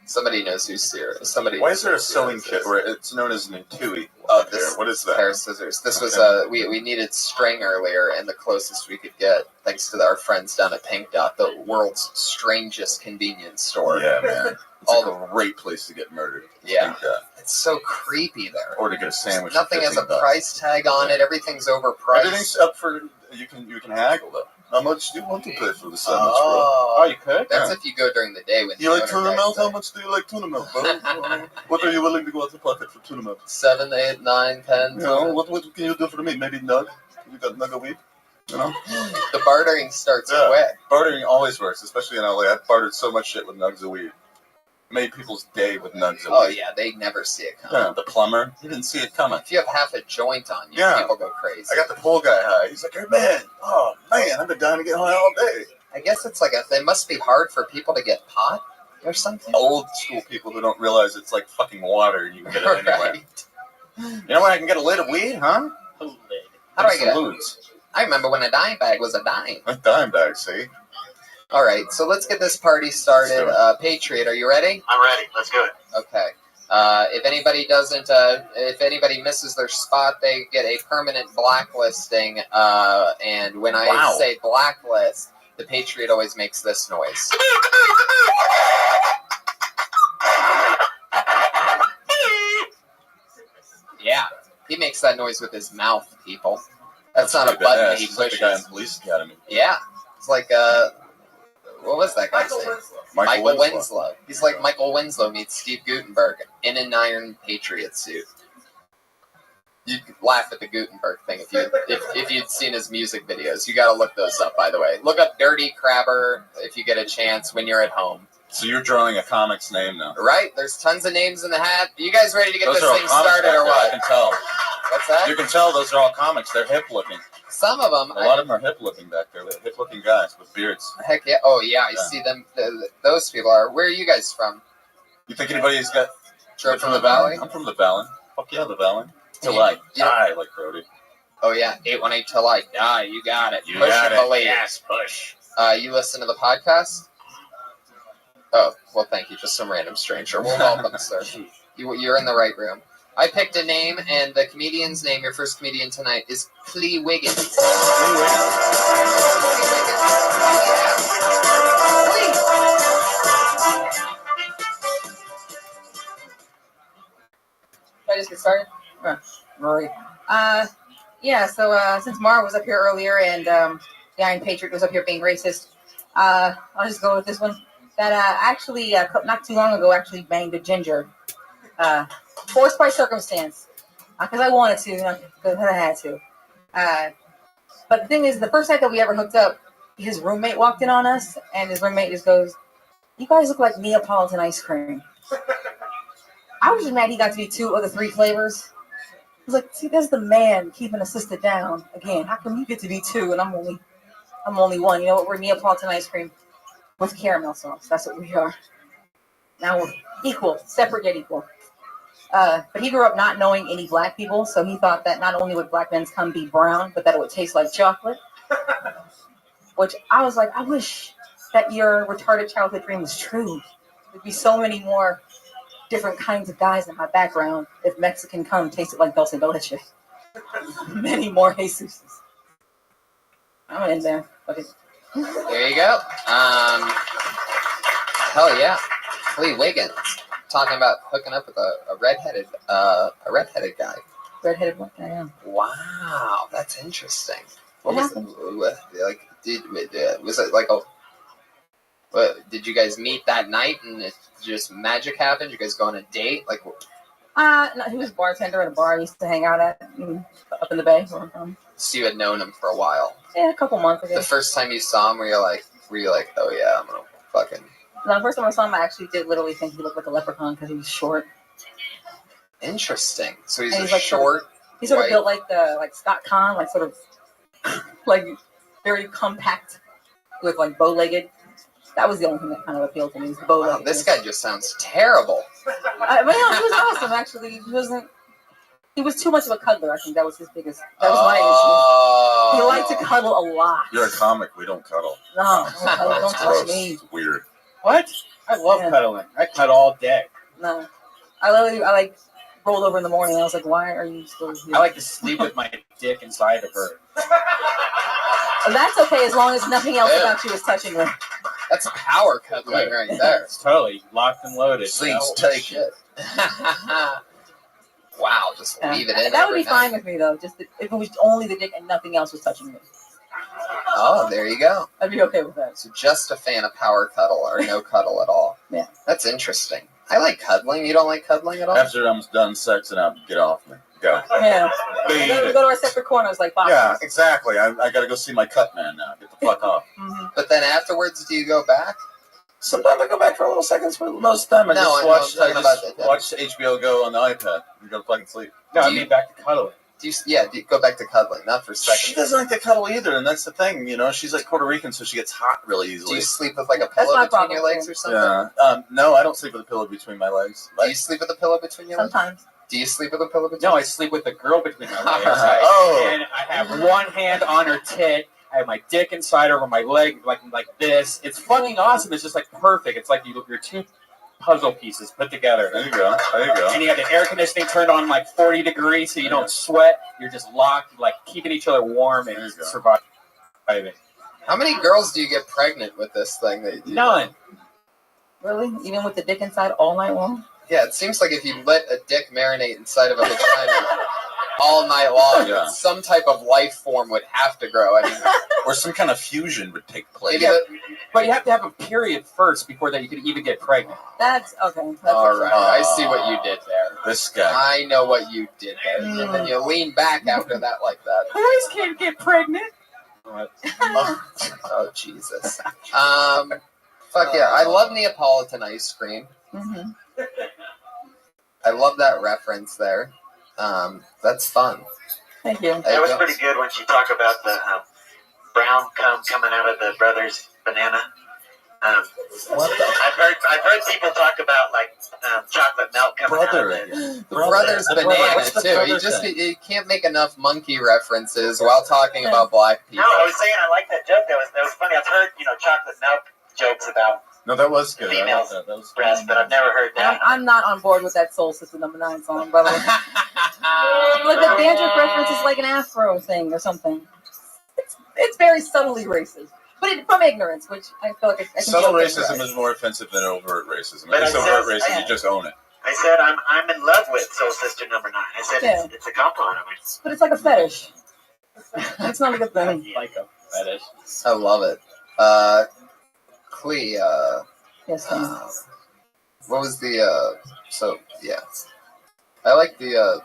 Somebody knows who's serious. Somebody. Why is there a sewing kit where it's known as an Intui? Oh, this. What is that? Pair of scissors. This was we needed string earlier, and the closest we could get, thanks to our friends down at Pink Dot, the world's strangest convenience store. Yeah, man. It's a great place to get murdered. Yeah. It's so creepy there. Or to get a sandwich. Nothing has a price tag on it. Everything's overpriced. Everything's up for you can haggle though. How much do you want to pay for the sandwich, Oh, you could? That's if you go during the day when You like tuna melt? How much do you like tuna melt, bro? What are you willing to go out the pocket for tuna melt? 7, 8, 9, 10. You know, what can you do for me? Maybe nug? You got nug a week? You know? The bartering starts quick. Bartering always works, especially in LA. I've bartered so much shit with nugs a week. Made people's day with nugs a week. Oh yeah, they never see it coming. Yeah, the plumber, he didn't see it coming. If you have half a joint on you, people go crazy. I got the pool guy high. He's like, hey man, I've been dying to get high all day. I guess it's like it must be hard for people to get pot or something. Old school people who don't realize it's like fucking water and you can get it anywhere. You know where I can get a lid of weed, huh? How do I get it? I remember when a dime bag was a dime. A dime bag, see? All right, so let's get this party started. Patriot, are you ready? I'm ready. Let's do it. Okay. If anybody misses their spot, they get a permanent blacklisting. And when I say blacklist, the Patriot always makes this noise. Yeah, he makes that noise with his mouth, people. That's not a button he pushes. Like the guy in Police Academy. Yeah, it's like what was that guy's name? Michael Winslow. He's like Michael Winslow meets Steve Guttenberg in an Iron Patriot suit. You'd laugh at the Gutenberg thing if you'd seen his music videos. You got to look those up, by the way. Look up Dirty Crabber if you get a chance when you're at home. So you're drawing a comic's name now, right? There's tons of names in the hat. You guys ready to get those this thing started or what? I can tell. What's that? You can tell those are all comics. They're hip looking. Some of them. A lot of them are hip looking back there. They're hip looking guys with beards. Heck yeah! Oh yeah, I see them. Those people are. Where are you guys from? You think anybody's got? You're from the Valley? I'm from the Valley. Fuck yeah, the Valley. Till I die, like Brody. Oh yeah, 818 till I die. You got it. You push got and it. believe. Yes, push. You listen to the podcast? Oh well, thank you. Just some random stranger. Well, welcome, sir. You're in the right room. I picked a name, and the comedian's name, your first comedian tonight, is Clee Wiggins. Should I just get started? Rory. Yeah, so since Mara was up here earlier and the Iron Patriot was up here being racist, I'll just go with this one. That actually, not too long ago, actually banged a ginger. Forced by circumstance. Because I wanted to, because I had to. But the thing is, the first night that we ever hooked up, his roommate walked in on us, and his roommate just goes, "You guys look like Neapolitan ice cream." I was just mad he got to be 2 of the 3 flavors. I was like, see, there's the man keeping a sister down. Again, how come you get to be 2 and I'm only 1? You know what? We're Neapolitan ice cream with caramel sauce. That's what we are. Now we're equal, separate yet equal. But he grew up not knowing any black people, so he thought that not only would black men's cum be brown, but that it would taste like chocolate. Which I was like, I wish that your retarded childhood dream was true. There'd be so many more different kinds of guys in my background if Mexican cum tasted like dulce de leche. Many more Jesuses. I'm in there. Okay. There you go. Hell yeah. Clee Wiggins. Talking about hooking up with a redheaded guy. Redheaded one, I am. Wow, that's interesting. What was like? Was it like a? What, did you guys meet that night and it just magic happened? You guys go on a date? Like, No, he was a bartender at a bar I used to hang out at up in the Bay. So you had known him for a while. Yeah, a couple months ago. The first time you saw him, were you like, oh yeah, I'm gonna fucking. No, the first time I saw him, I actually did literally think he looked like a leprechaun because he was short. Interesting. So he's And a like short. He's sort of white- built like Scott Conn, like sort of like very compact with like bow-legged. That was the only thing that kind of appealed to me. Was the bow-legged. Wow, this guy just sounds terrible. But no, he was awesome. Actually, he wasn't. He was too much of a cuddler. I think that was his biggest. That was my issue. He liked to cuddle a lot. You're a comic. We don't cuddle. No, don't touch Gross. me. It's weird. What? I love cuddling. I cuddle all day. No, I like rolled over in the morning. And I was like, why are you still here? I like to sleep with my dick inside of her. That's okay as long as nothing else about you is touching her. That's power cuddling right there. It's totally locked and loaded. Please take it. Wow, just leave it in. That would every be fine night. with me though. Just if it was only the dick and nothing else was touching me. Oh, there you go. I'd be okay with that. So just a fan of power cuddle or no cuddle at all. Yeah. That's interesting. I like cuddling. You don't like cuddling at all? After I'm done sexing out, get off me. Go. Yeah. Beat We it. go to our separate corners like boxers. Yeah, exactly. I got to go see my cut man now. Get the fuck off. But then afterwards, do you go back? Sometimes I go back for a little seconds, but most of the time I No, just I know, watch. I'm talking I about just the- watch HBO Go on the iPad and go to fucking sleep. No, I mean back to cuddling. Do you go back to cuddling, not for seconds. She doesn't like to cuddle either, and that's the thing. You know, she's like Puerto Rican, so she gets hot really easily. Do you sleep with like a That's pillow my between problem, your legs too. or something? Yeah. No, I don't sleep with a pillow between my legs. Do you sleep with a pillow between your legs? Sometimes. Do you sleep with a pillow between? No, I sleep with the girl between my legs. Oh. And I have one hand on her tit. I have my dick inside over my leg, like this. It's fucking awesome. It's just like perfect. It's like you're two puzzle pieces put together. There you go. There you go. And you got the air conditioning turned on like 40 degrees so you don't sweat. You're just locked, like keeping each other warm and surviving. How many girls do you get pregnant with this thing that you do? None. Really? Even with the dick inside all night long? Yeah, it seems like if you let a dick marinate inside of a vagina all night long, Yeah. some type of life form would have to grow. I mean, Or some kind of fusion would take place. maybe But you have to have a period first before that you can even get pregnant. That's okay. That's all right. I see what you did there. This guy. I know what you did there. And then you lean back after that like that. Boys can't get pregnant. Oh, Jesus. Fuck yeah. I love Neapolitan ice cream. Mm-hmm. I love that reference there. That's fun. Thank you. That was pretty good when she talked about the brown cum coming out of the brother's banana. I've heard people talk about like chocolate milk coming out of it. The brother's Brother. banana What's the too. brother You can't make enough monkey references while talking about black people. No, I was saying I like that joke. That was funny. I've heard chocolate milk jokes about No, that was good. I like females' that. That was breasts, but I've never heard that. I'm not on board with that Soul Sister #9 song, by the way. Like the dandruff reference is like an afro thing or something. It's very subtly racist, but from ignorance, which I feel like I can Subtle feel racism is more offensive than overt racism. But If it's I overt said- racism, you just own it. I said I'm in love with Soul Sister #9. I said Yeah. it's a compliment. I mean, But it's like a fetish. It's not a good thing. Like a fetish. I love it. Clee, Yes, what was the, so, yeah. I like the,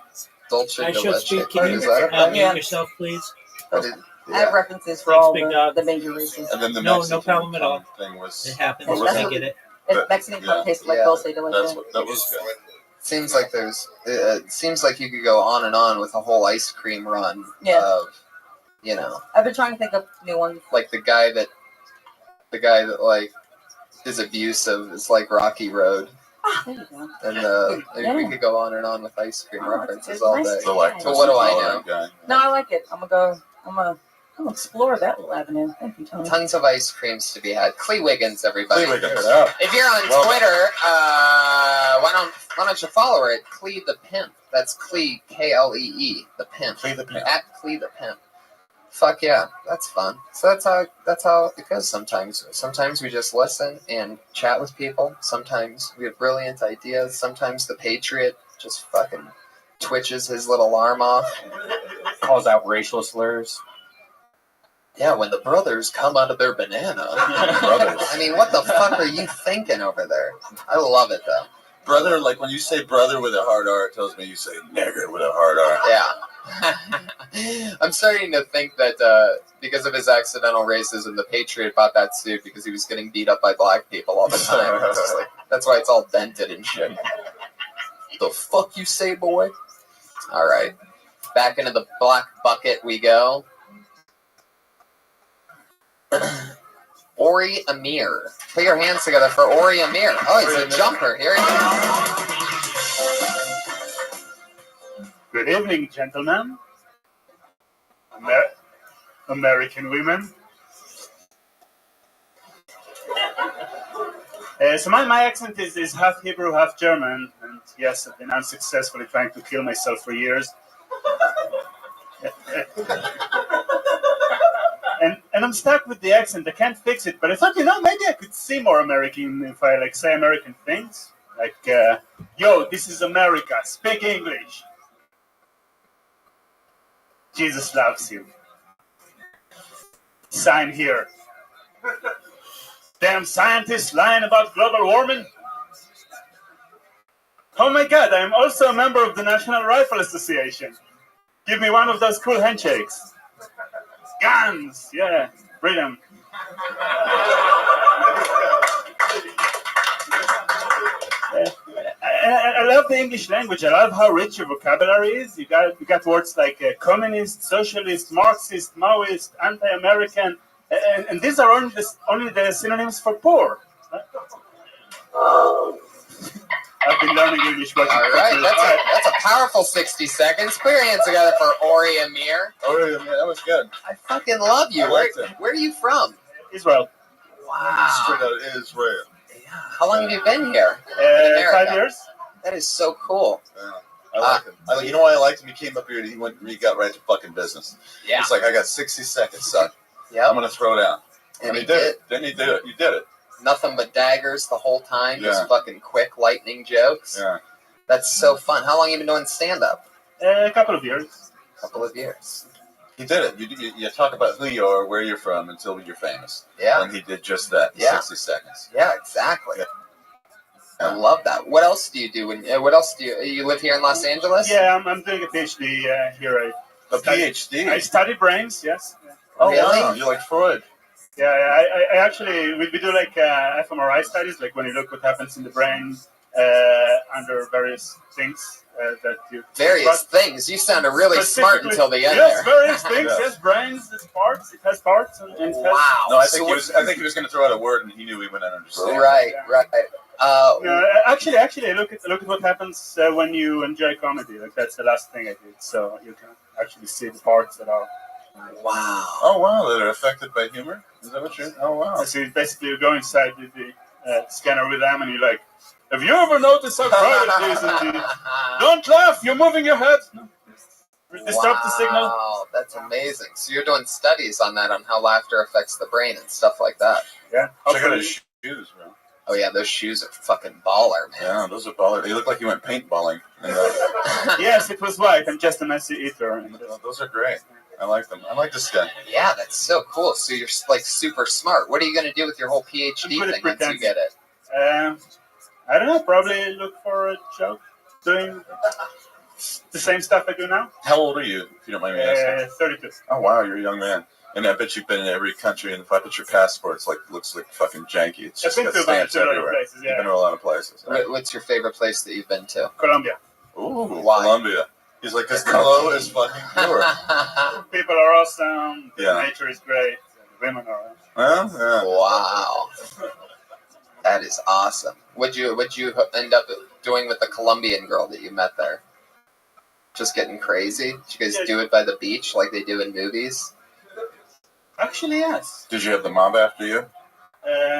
Dolce I de should Leche speak. part. Can Is you that a thing? mute yourself, please? I did- I have yeah. references for Thanks, all big dog. the major races. And then the No Mexican problem at all. thing was. It happens. what was I it? get it. Mexican cum tastes like Yeah. dulce de leche. That's what, that was good. Seems like it seems like you could go on and on with a whole ice cream run Yeah. of, I've been trying to think of new ones. like the guy that like is abusive is like Rocky Road. There you go. And we could go on and on with ice cream Oh, references it's all nice day. to Lactose But what do I know? intolerant guy. No, I like it. I'm gonna explore that little avenue. Thank you, Tony. Tons of ice creams to be had. Clee Wiggins, everybody. Clee Wiggins. If you're on Well- Twitter, why don't you follow her at Clee the Pimp? That's Clee, Klee, the Pimp. Clee the Pimp. At Clee the Pimp. Fuck yeah, that's fun. So that's how it goes sometimes. Sometimes we just listen and chat with people. Sometimes we have brilliant ideas. Sometimes the Patriot just fucking twitches his little arm off. Calls out racial slurs. Yeah, when the brothers come out of their banana. Brothers. I mean, what the fuck are you thinking over there? I love it though. Brother, like when you say brother with a hard R, it tells me you say nigger with a hard R. Yeah. I'm starting to think that because of his accidental racism, the Patriot bought that suit because he was getting beat up by black people all the time. It's just like, that's why it's all dented and shit. The fuck you say, boy? All right. Back into the black bucket we go. Ori Amir. Put your hands together for Ori Amir. Oh, he's a jumper. Here he goes. Good evening, gentlemen. American women. So my accent is half Hebrew, half German, and yes, I've been unsuccessfully trying to kill myself for years. And I'm stuck with the accent. I can't fix it, but I thought, maybe I could say more American if I say American things. Like, yo, this is America. Speak English. Jesus loves you. Sign here. Damn scientists lying about global warming. Oh my God, I am also a member of the National Rifle Association. Give me one of those cool handshakes. Guns, yeah, freedom. I love the English language. I love how rich your vocabulary is. You got words like communist, socialist, Marxist, Maoist, anti-American, and these are only the synonyms for poor. I've been learning English. All right, that's a powerful 60 seconds. Put your hands together for Ori Amir. Ori Amir, that was good. I fucking love you. Where are you from? Israel. Wow. Straight out of Israel. How long have you been here? 5 years. That is so cool. Yeah. I like him. You know why I liked him? He came up here and he got right to fucking business. Yeah. It's like, I got 60 seconds, son. Yeah. I'm going to throw down. And he did it. Didn't he do it? You did it. Nothing but daggers the whole time. Yeah. Just fucking quick lightning jokes. Yeah. That's so fun. How long have you been doing stand-up? A couple of years. He did it. You talk about who you are, where you're from, until you're famous. Yeah. And he did just that in 60 seconds. Yeah, exactly. Yeah. I love that. What else do you do? What else do you live here in Los Angeles? Yeah, I'm doing a PhD here. PhD? I study brains, yes. Oh, really? Wow. You're like Freud. Yeah, I actually, we do like fMRI studies, like when you look what happens in the brain under various things that you... Various things? You sounded really smart until the end yes, there. various things, yes, brains, it's parts, it has parts. And it has... Wow. No, I think he was going to throw out a word and he knew he wouldn't understand. Right. No, actually, look at what happens when you enjoy comedy. Like that's the last thing I did, so you can actually see the parts that are. Wow. Oh wow, that are affected by humor. Is that what you're? Oh wow. So basically, you go inside the scanner with them, and you're like, "Have you ever noticed how private it is?" And don't laugh. You're moving your head. Disrupt the signal. Wow, that's amazing. So you're doing studies on that, on how laughter affects the brain and stuff like that. Yeah. Check out his shoes, bro. Oh yeah, those shoes are fucking baller, man. Yeah, those are baller. They look like you went paintballing. Yes, it was white. I'm just a messy eater. Those are great. I like them. I like this guy. Yeah, that's so cool. So you're like super smart. What are you going to do with your whole PhD thing once you get it? I don't know. Probably look for a job doing the same stuff I do now. How old are you, if you don't mind me asking? 32. Oh wow, you're a young man. And I bet you've been in every country, and the fact that your passport's looks like fucking janky. It's just got stamps everywhere. Places, yeah. You've been to a lot of places. Right? What's your favorite place that you've been to? Colombia. Ooh, why? Colombia. He's like, this glow is fucking pure. People are awesome. Yeah. The nature is great. Women are. Yeah. Wow. That is awesome. What'd you end up doing with the Colombian girl that you met there? Just getting crazy? Did you guys do it by the beach like they do in movies? Actually, yes. Did you have the mob after you?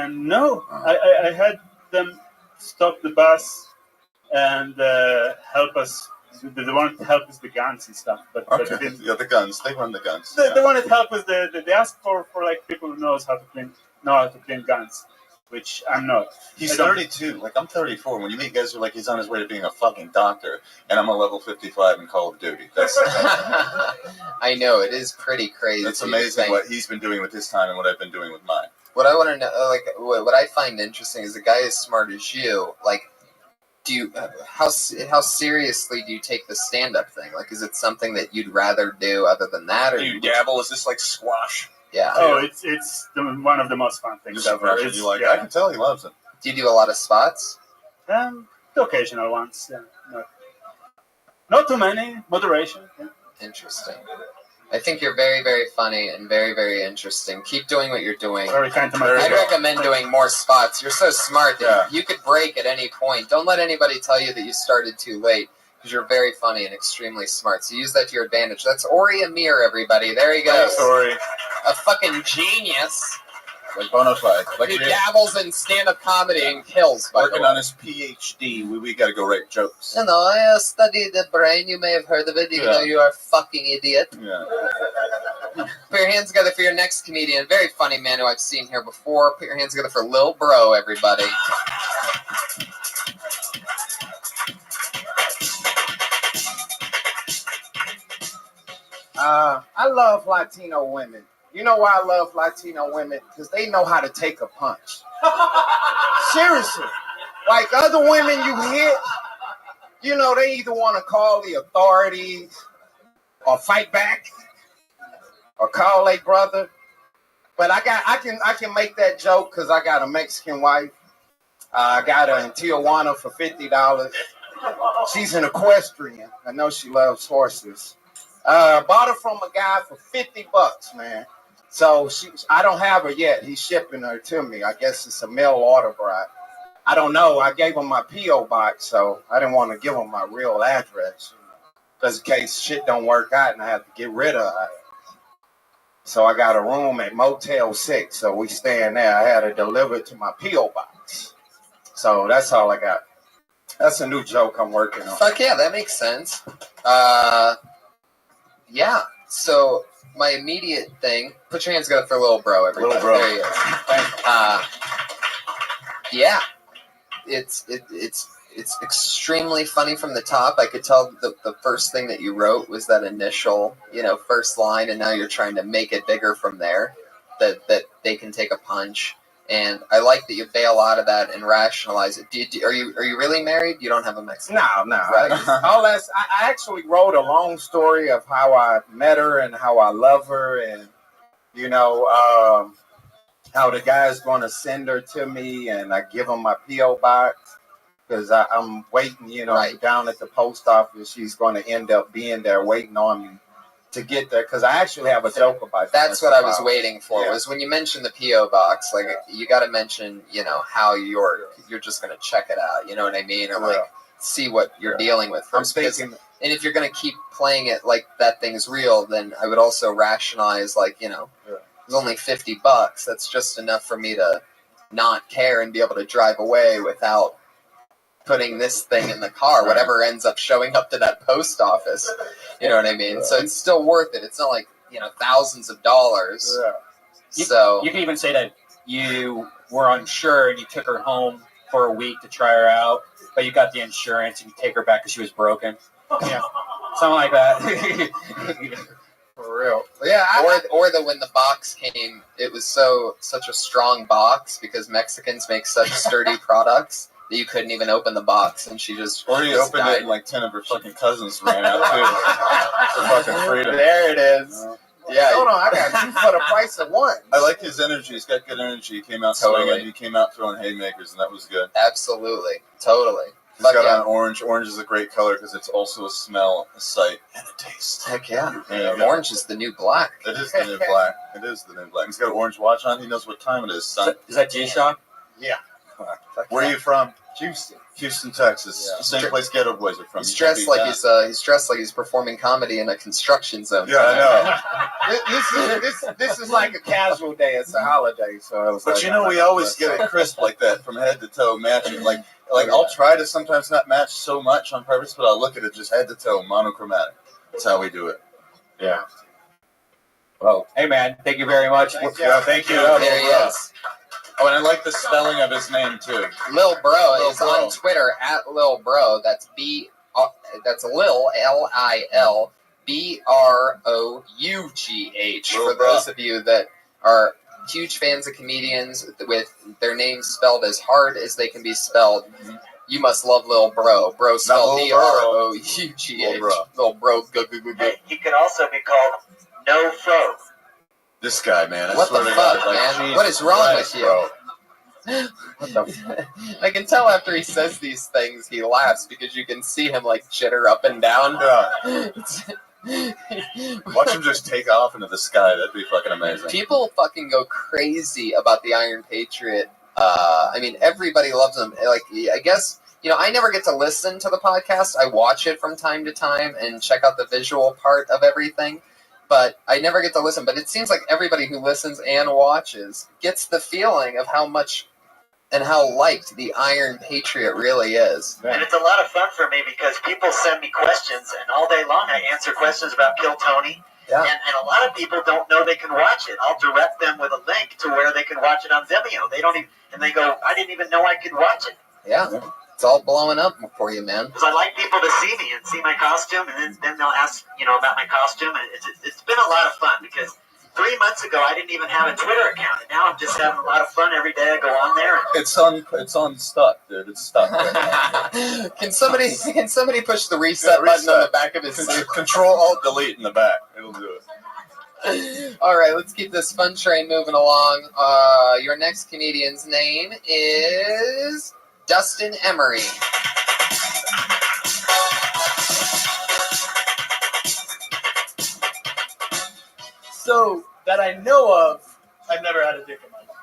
No. I had them stop the bus and help us. They wanted to help us with the guns and stuff, but Okay. they didn't. Yeah, the guns. They run the guns. They wanted help with they asked for like people who know how to clean guns, which I'm not. He's I don't- 32. Like, I'm 34. When you meet guys who are like, he's on his way to being a fucking doctor, and I'm a level 55 in Call of Duty. That's I know, it is pretty crazy. It's amazing what he's been doing with his time and what I've been doing with mine. What I want to know, like, what I find interesting is a guy as smart as you, like, do you how seriously do you take the stand-up thing? Like, is it something that you'd rather do other than that, or Do you dabble? Is this like squash? Yeah. Oh, it's one of the most fun things ever. Squash, you like? I can tell he loves it. Do you do a lot of spots? The occasional ones. Yeah. Not too many. Moderation. Yeah. Interesting. I think you're very, very funny and very, very interesting. Keep doing what you're doing. Very kind to my I'd people. recommend doing more spots. You're so smart that you could break at any point. Don't let anybody tell you that you started too late, because you're very funny and extremely smart. So use that to your advantage. That's Ori Amir, everybody. There he goes. Yes, Ori. A fucking genius. Like bona fide. Like Who dabbles in stand-up comedy and kills, by working the way. on his PhD. We got to go write jokes. You know, I studied the brain. You may have heard of it, even though you are a fucking idiot. Yeah. Put your hands together for your next comedian. Very funny man who I've seen here before. Put your hands together for Lil Bro, everybody. I love Latino women. You know why I love Latino women? Because they know how to take a punch. Seriously. Like other women you hit, you know, they either want to call the authorities or fight back or call a brother. But I can make that joke because I got a Mexican wife. I got her in Tijuana for $50. She's an equestrian. I know she loves horses. Bought her from a guy for $50, man. So I don't have her yet. He's shipping her to me. I guess it's a mail order bride. I don't know. I gave him my P.O. box, so I didn't want to give him my real address. Just in case shit don't work out and I have to get rid of her. So I got a room at Motel 6, so we staying there. I had it delivered to my P.O. box. So that's all I got. That's a new joke I'm working on. Fuck yeah, that makes sense. Yeah, so my immediate thing, put your hands together for Lil Bro, everybody. Lil Bro. There he is. Yeah, it's extremely funny from the top. I could tell the first thing that you wrote was that initial, first line, and now you're trying to make it bigger from there, that they can take a punch. And I like that you bail out of that and rationalize it. Are you really married? You don't have a Mexican? No. Right. I actually wrote a long story of how I met her and how I love her, and how the guy's going to send her to me, and I give him my P.O. box because I'm waiting, down at the post office. She's going to end up being there waiting on me to get there, because I actually have a joke about that. That's what I was waiting for, was when you mentioned the P.O. box, like, you got to mention, how you're just going to check it out, you know what I mean? Or, like, see what you're dealing with first. And if you're going to keep playing it like that thing's real, then I would also rationalize, like, it's only $50. That's just enough for me to not care and be able to drive away without putting this thing in the car, whatever ends up showing up to that post office. You know what I mean? So it's still worth it. It's not like, thousands of dollars. So you can even say that you were unsure and you took her home for a week to try her out, but you got the insurance and you take her back because she was broken. Yeah. Something like that. For real. Yeah. Or when the box came, it was such a strong box because Mexicans make such sturdy products that you couldn't even open the box, and she just Or he opened died. it and like 10 of her fucking cousins ran out too. For fucking freedom. There it is. Yeah. Hold on, I got two for the price of one. I like his energy. He's got good energy. He came out swinging. He came out throwing haymakers, and that was good. Absolutely. Totally. He's got on orange. Orange is a great color because it's also a smell, a sight, and a taste. Heck yeah. There you go. Orange is the new black. It is the new black. It is the new black. He's got an orange watch on. He knows what time it is, son. Is that G-Shock? Yeah. Where are you from? Houston, Texas. Yeah. Same place Ghetto Boys are from. He's dressed like he's performing comedy in a construction zone. Yeah, I know. This is like a casual day. It's a holiday, so I was But like, we always get it crisp like that from head to toe, matching. Like I'll try to sometimes not match so much on purpose, but I'll look at it just head to toe, monochromatic. That's how we do it. Yeah. Well, hey man, thank you very much. Thank you. There he is. Oh, and I like the spelling of his name too. Lil Bro is on Twitter at Lil Bro. That's that's Lil Lil Brough. For those of you that are huge fans of comedians with their names spelled as hard as they can be spelled, You must love Lil Bro. Bro spelled Lil Bro. B-R-O-U-G-H. Lil Bro. Hey, he could also be called No Fro. This guy, man. I What swear the to fuck, God, like, man? Jesus What is wrong Christ, with you? bro. I can tell after he says these things, he laughs because you can see him like jitter up and down. Watch him just take off into the sky. That'd be fucking amazing. People fucking go crazy about the Iron Patriot. I mean, everybody loves him. Like, I guess, you know, I never get to listen to the podcast. I watch it from time to time and check out the visual part of everything. But I never get to listen. But it seems like everybody who listens and watches gets the feeling of how much and how liked the Iron Patriot really is. And it's a lot of fun for me because people send me questions, and all day long I answer questions about Kill Tony. Yeah. And a lot of people don't know they can watch it. I'll direct them with a link to where they can watch it on Vimeo. They don't even, and they go, I didn't even know I could watch it. Yeah. It's all blowing up for you, man. Because I like people to see me and see my costume, and then they'll ask, you know, about my costume. And it's been a lot of fun because 3 months ago I didn't even have a Twitter account, and now I'm just having a lot of fun every day. I go on there. It's on stuck, dude. It's stuck. Right Can somebody push the reset button on the back of his suit? Control Alt Delete in the back. It'll do it. All right, let's keep this fun train moving along. Your next comedian's name is Dustin Emery. So, that I know of, I've never had a dick in my mouth.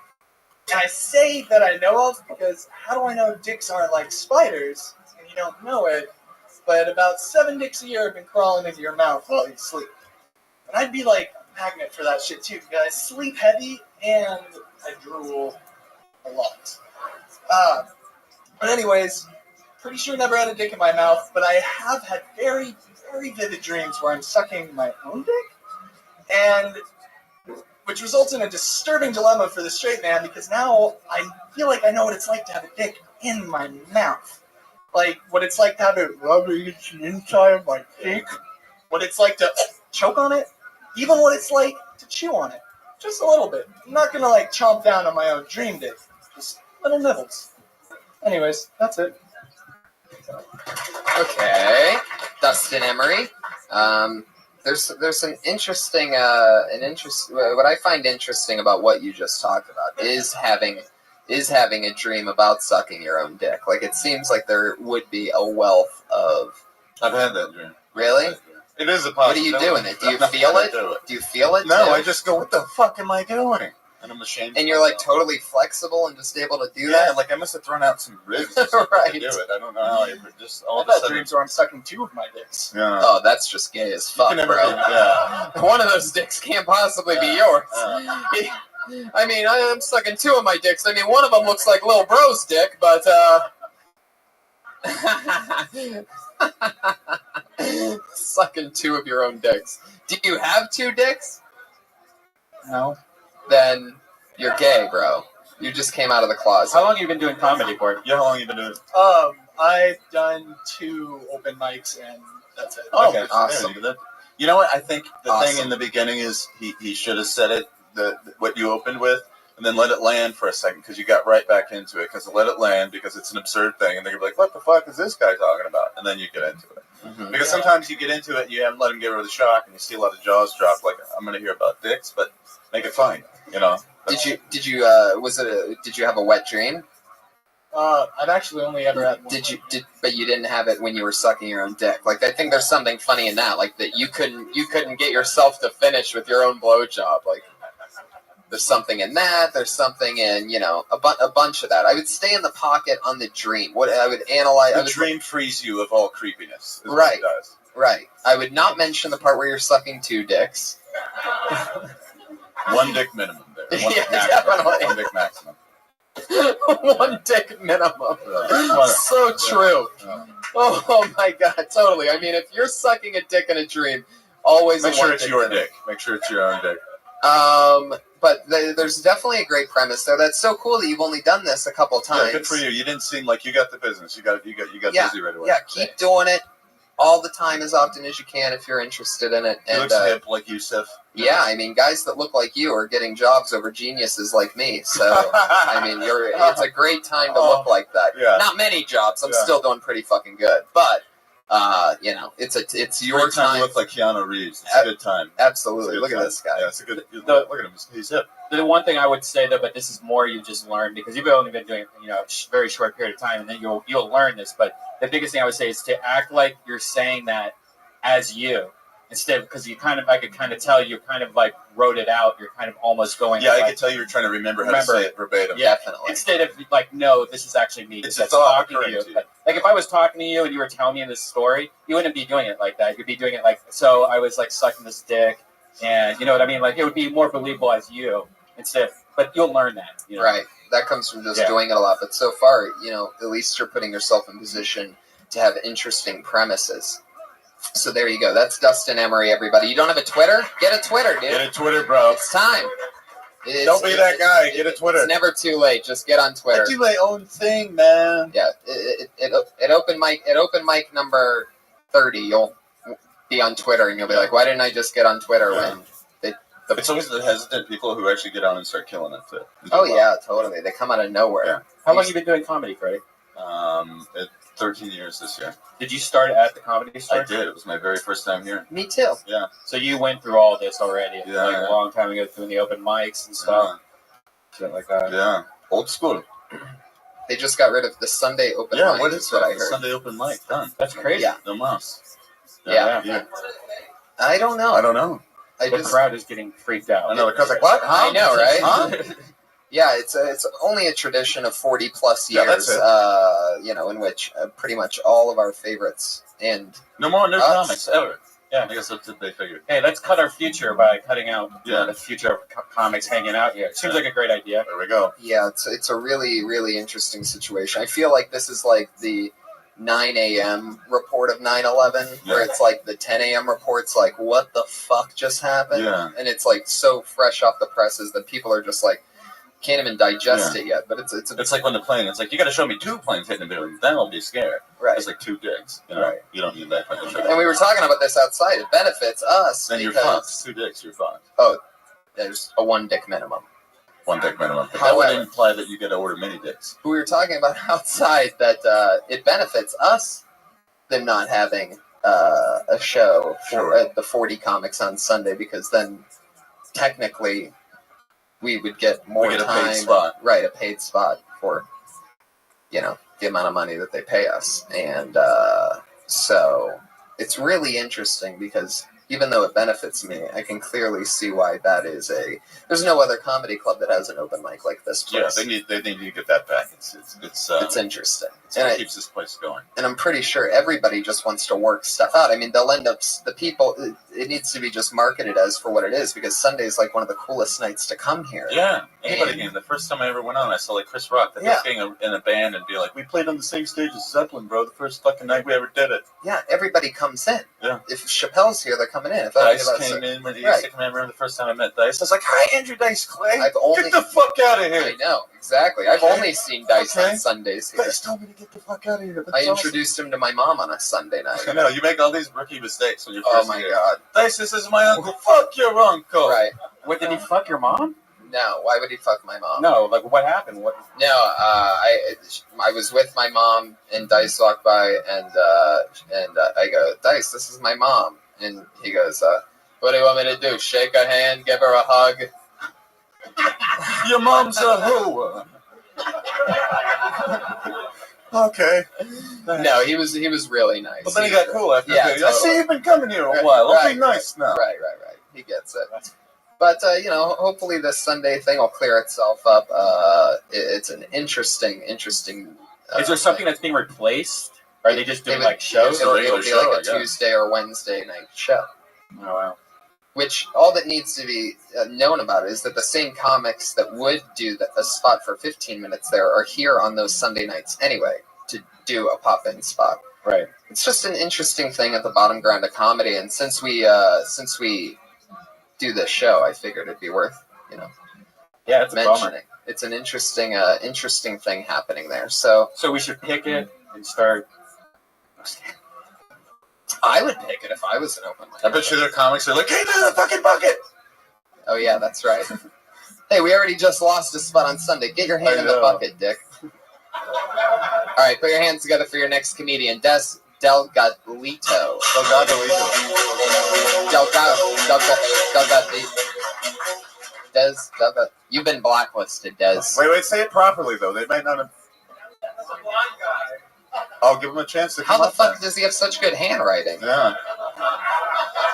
And I say that I know of because how do I know dicks aren't like spiders and you don't know it? But about 7 dicks a year have been crawling into your mouth while you sleep. And I'd be like a magnet for that shit too because I sleep heavy and I drool a lot. But anyways, pretty sure never had a dick in my mouth, but I have had very, very vivid dreams where I'm sucking my own dick. And which results in a disturbing dilemma for the straight man because now I feel like I know what it's like to have a dick in my mouth. Like what it's like to have it rubbing inside of my dick. What it's like to choke on it. Even what it's like to chew on it. Just a little bit. I'm not gonna like chomp down on my own dream dick. Just little nibbles. Anyways, that's it. Okay, Dustin Emery. There's an interesting, what I find interesting about what you just talked about is having a dream about sucking your own dick. Like, it seems like there would be a wealth of... I've had that dream. Really? It is a possibility. What are you doing? Do you feel it? Do you feel it? No, too? I just go, what the fuck am I doing? And I'm ashamed. And you're like totally flexible and just able to do Yeah, that? like I must have thrown out some ribs Right. to do it. I don't know how. Just all I've of a had sudden. dreams where I'm sucking 2 of my dicks. Yeah. Oh, that's just gay as fuck, You can bro. never do that. One of those dicks can't possibly be yours. I mean, I'm sucking 2 of my dicks. I mean, one of them looks like Lil Bro's dick, but, sucking 2 of your own dicks. Do you have 2 dicks? No. Then you're gay, bro. You just came out of the closet. How long have you been doing comedy for? Yeah, how long have you been doing it? I've done 2 open mics and that's it. Oh, Okay, awesome. You know what? I think the Awesome. thing in the beginning is he should have said it, what you opened with, and then let it land for a second because you got right back into it. Because let it land because it's an absurd thing, and they're gonna be like, "What the fuck is this guy talking about?" And then you get into it. Mm-hmm. Because sometimes you get into it, you haven't let him get rid of the shock, and you see a lot of jaws drop. Like, I'm gonna hear about dicks, but make it fine. You know. Did you have a wet dream? I've actually only ever had one. But you didn't have it when you were sucking your own dick. Like, I think there's something funny in that. Like, that you couldn't get yourself to finish with your own blowjob. Like, there's something in that. There's something in, you know, a bunch of that. I would stay in the pocket on the dream. What I would analyze. The dream frees you of all creepiness. Is Right. What it does. Right. I would not mention the part where you're sucking 2 dicks. 1 dick minimum there. 1 Yeah, dick maximum. definitely. 1 dick maximum. 1 dick minimum. So true. Oh my god, totally. I mean, if you're sucking a dick in a dream, always Make a sure 1 it's dick your minimum. dick. Make sure it's your own dick. But there's definitely a great premise there. That's so cool that you've only done this a couple times. Yeah, good for you. You didn't seem like you got the business. You got busy right away. Yeah, keep doing it. all the time as often as you can if you're interested in it. He And looks hip like Yusuf. yeah, I mean, guys that look like you are getting jobs over geniuses like me. So I mean, it's a great time to look like that. Yeah. Not many jobs. I'm Yeah. still doing pretty fucking good, but you know, it's your Great time time. to look like Keanu Reeves. It's a good time. Absolutely. It's a good Look at time. this guy. Yeah, it's a good. Look at him. He's hip. The one thing I would say though, but this is more you just learned because you've only been doing it, you know, a very short period of time, and then you'll learn this. But the biggest thing I would say is to act like you're saying that as you instead, because I could kind of tell you kind of like wrote it out. You're kind of almost going. Yeah, I like, could tell you were trying to remember how to say it verbatim. Yeah, definitely. Instead of like, no, this is actually me. It's That's a thought talking to occurring you. to you. Like if I was talking to you and you were telling me this story, you wouldn't be doing it like that. You'd be doing it like, so I was like sucking this dick, and you know what I mean. Like it would be more believable as you instead of, but you'll learn that. You know? Right. That comes from just Yeah. doing it a lot. But so far, you know, at least you're putting yourself in position to have interesting premises. So there you go. That's Dustin Emery, everybody. You don't have a Twitter? Get a Twitter, dude. Get a Twitter, bro. It's time. Don't be that guy. Get a Twitter. It's never too late. Just get on Twitter. I do my own thing, man. Yeah. At open mic number 30, you'll be on Twitter and you'll be like, why didn't I just get on Twitter when It's always the hesitant people who actually get on and start killing it too. Oh yeah, totally. They come out of nowhere. Yeah. How long have you been doing comedy, Freddie? 13 years this year. Did you start at the Comedy Store? I did. It was my very first time here. Me too. Yeah. So you went through all this already, Yeah, like yeah. a long time ago, doing the open mics and stuff, shit like that. Yeah. Old school. They just got rid of the Sunday open Yeah, mic. what is what that? I The heard. Sunday open mic. Done. That's crazy. Yeah. No mouse. Yeah. I don't know. I don't know. The crowd is getting freaked out. I know. The crowd's like, what? I know, right? Huh? Yeah, it's only a tradition of 40 plus Yeah, years, that's it. you know, in which pretty much all of our favorites and No more new us. comics ever. Yeah, I guess that's what they figured. Hey, let's cut our future by cutting out Yeah. the future of comics hanging out here. Seems like a great idea. There we go. Yeah, it's a really, really interesting situation. I feel like this is like the 9 a.m. report of 9/11, where Yeah. it's like the 10 a.m. report's like, what the fuck just happened? Yeah. And it's like so fresh off the presses that people are just like, can't even digest Yeah. it yet. But it's It's like when the plane, it's like, you got to show me 2 planes hitting the building, then I'll be scared. Right. It's like 2 dicks. You know? Right. You don't need that kind of shit. And we were talking about this outside. It benefits us Then you're because fucked. 2 dicks, you're fucked. there's a 1 dick minimum. 1 dick minimum. But that would However- imply that you got to order many dicks. We were talking about outside that it benefits us than not having a show at the 40 Comics on Sunday, because then technically we would get more We get a time. paid spot. Right, a paid spot for, you know, the amount of money that they pay us. And so it's really interesting because even though it benefits me, I can clearly see why that is there's no other comedy club that has an open mic like this place. Yeah, they need to get that back. It's interesting. It's And what I- keeps this place going. And I'm pretty sure everybody just wants to work stuff out. I mean, they'll end up, the people, it needs to be just marketed as for what it is, because Sunday's like one of the coolest nights to come here. Yeah, anybody And- came. The first time I ever went on, I saw like Chris Rock, the Yeah. being in a band and be like, "We played on the same stage as Zeppelin, bro. The first fucking night we ever did it." Yeah, everybody comes in. Yeah. If Chappelle's here, they're coming in. If Dice about- came in when he Right. used to come in. I remember the first time I met Dice. I was like, "Hi, Andrew Dice Clay. I've only, Get the fuck out of here." I know, exactly. I've Okay. only seen Dice Okay. on Sundays here. Dice told me to get the fuck out of here. I introduced him to my mom on a Sunday night. I know, you make all these rookie mistakes when you're Oh first my here. god. Dice, this is my uncle. Fuck your uncle. Right. What, did he fuck your mom? No, why would he fuck my mom? No, like what happened? What? No, I was with my mom and Dice walked by and I go, Dice, this is my mom, and he goes, what do you want me to do? Shake her hand, give her a hug? Your mom's a hoe. Okay. No, he was really nice. But then he got cool after. Yeah, I totally. see you've been coming here a Right, while. I'll right, be nice now. Right. He gets it. But you know, hopefully this Sunday thing will clear itself up. It's an interesting. Is there something that's being replaced? Are they just doing like shows? It'll regular be show, like I a guess. Tuesday or Wednesday night show. Oh wow. Which all that needs to be known about is that the same comics that would do a spot for 15 minutes there are here on those Sunday nights anyway to do a pop-in spot. Right. It's just an interesting thing at the bottom ground of comedy, and since we do this show, I figured it'd be worth Yeah, it's a bummer. mentioning. It's an interesting thing happening there. So we should pick it and start. I would pick it if I was an open mic. I bet you their comics are like, hey, there's a fucking bucket. Oh yeah, that's right. Hey, we already just lost a spot on Sunday. Get your hand in the bucket, Dick. All right, put your hands together for your next comedian, Des Delgadito. Delgadito. You've been blacklisted, Des. Wait, say it properly, though. They might not have... I'll give him a chance to come How the up fuck then. does he have such good handwriting? Yeah.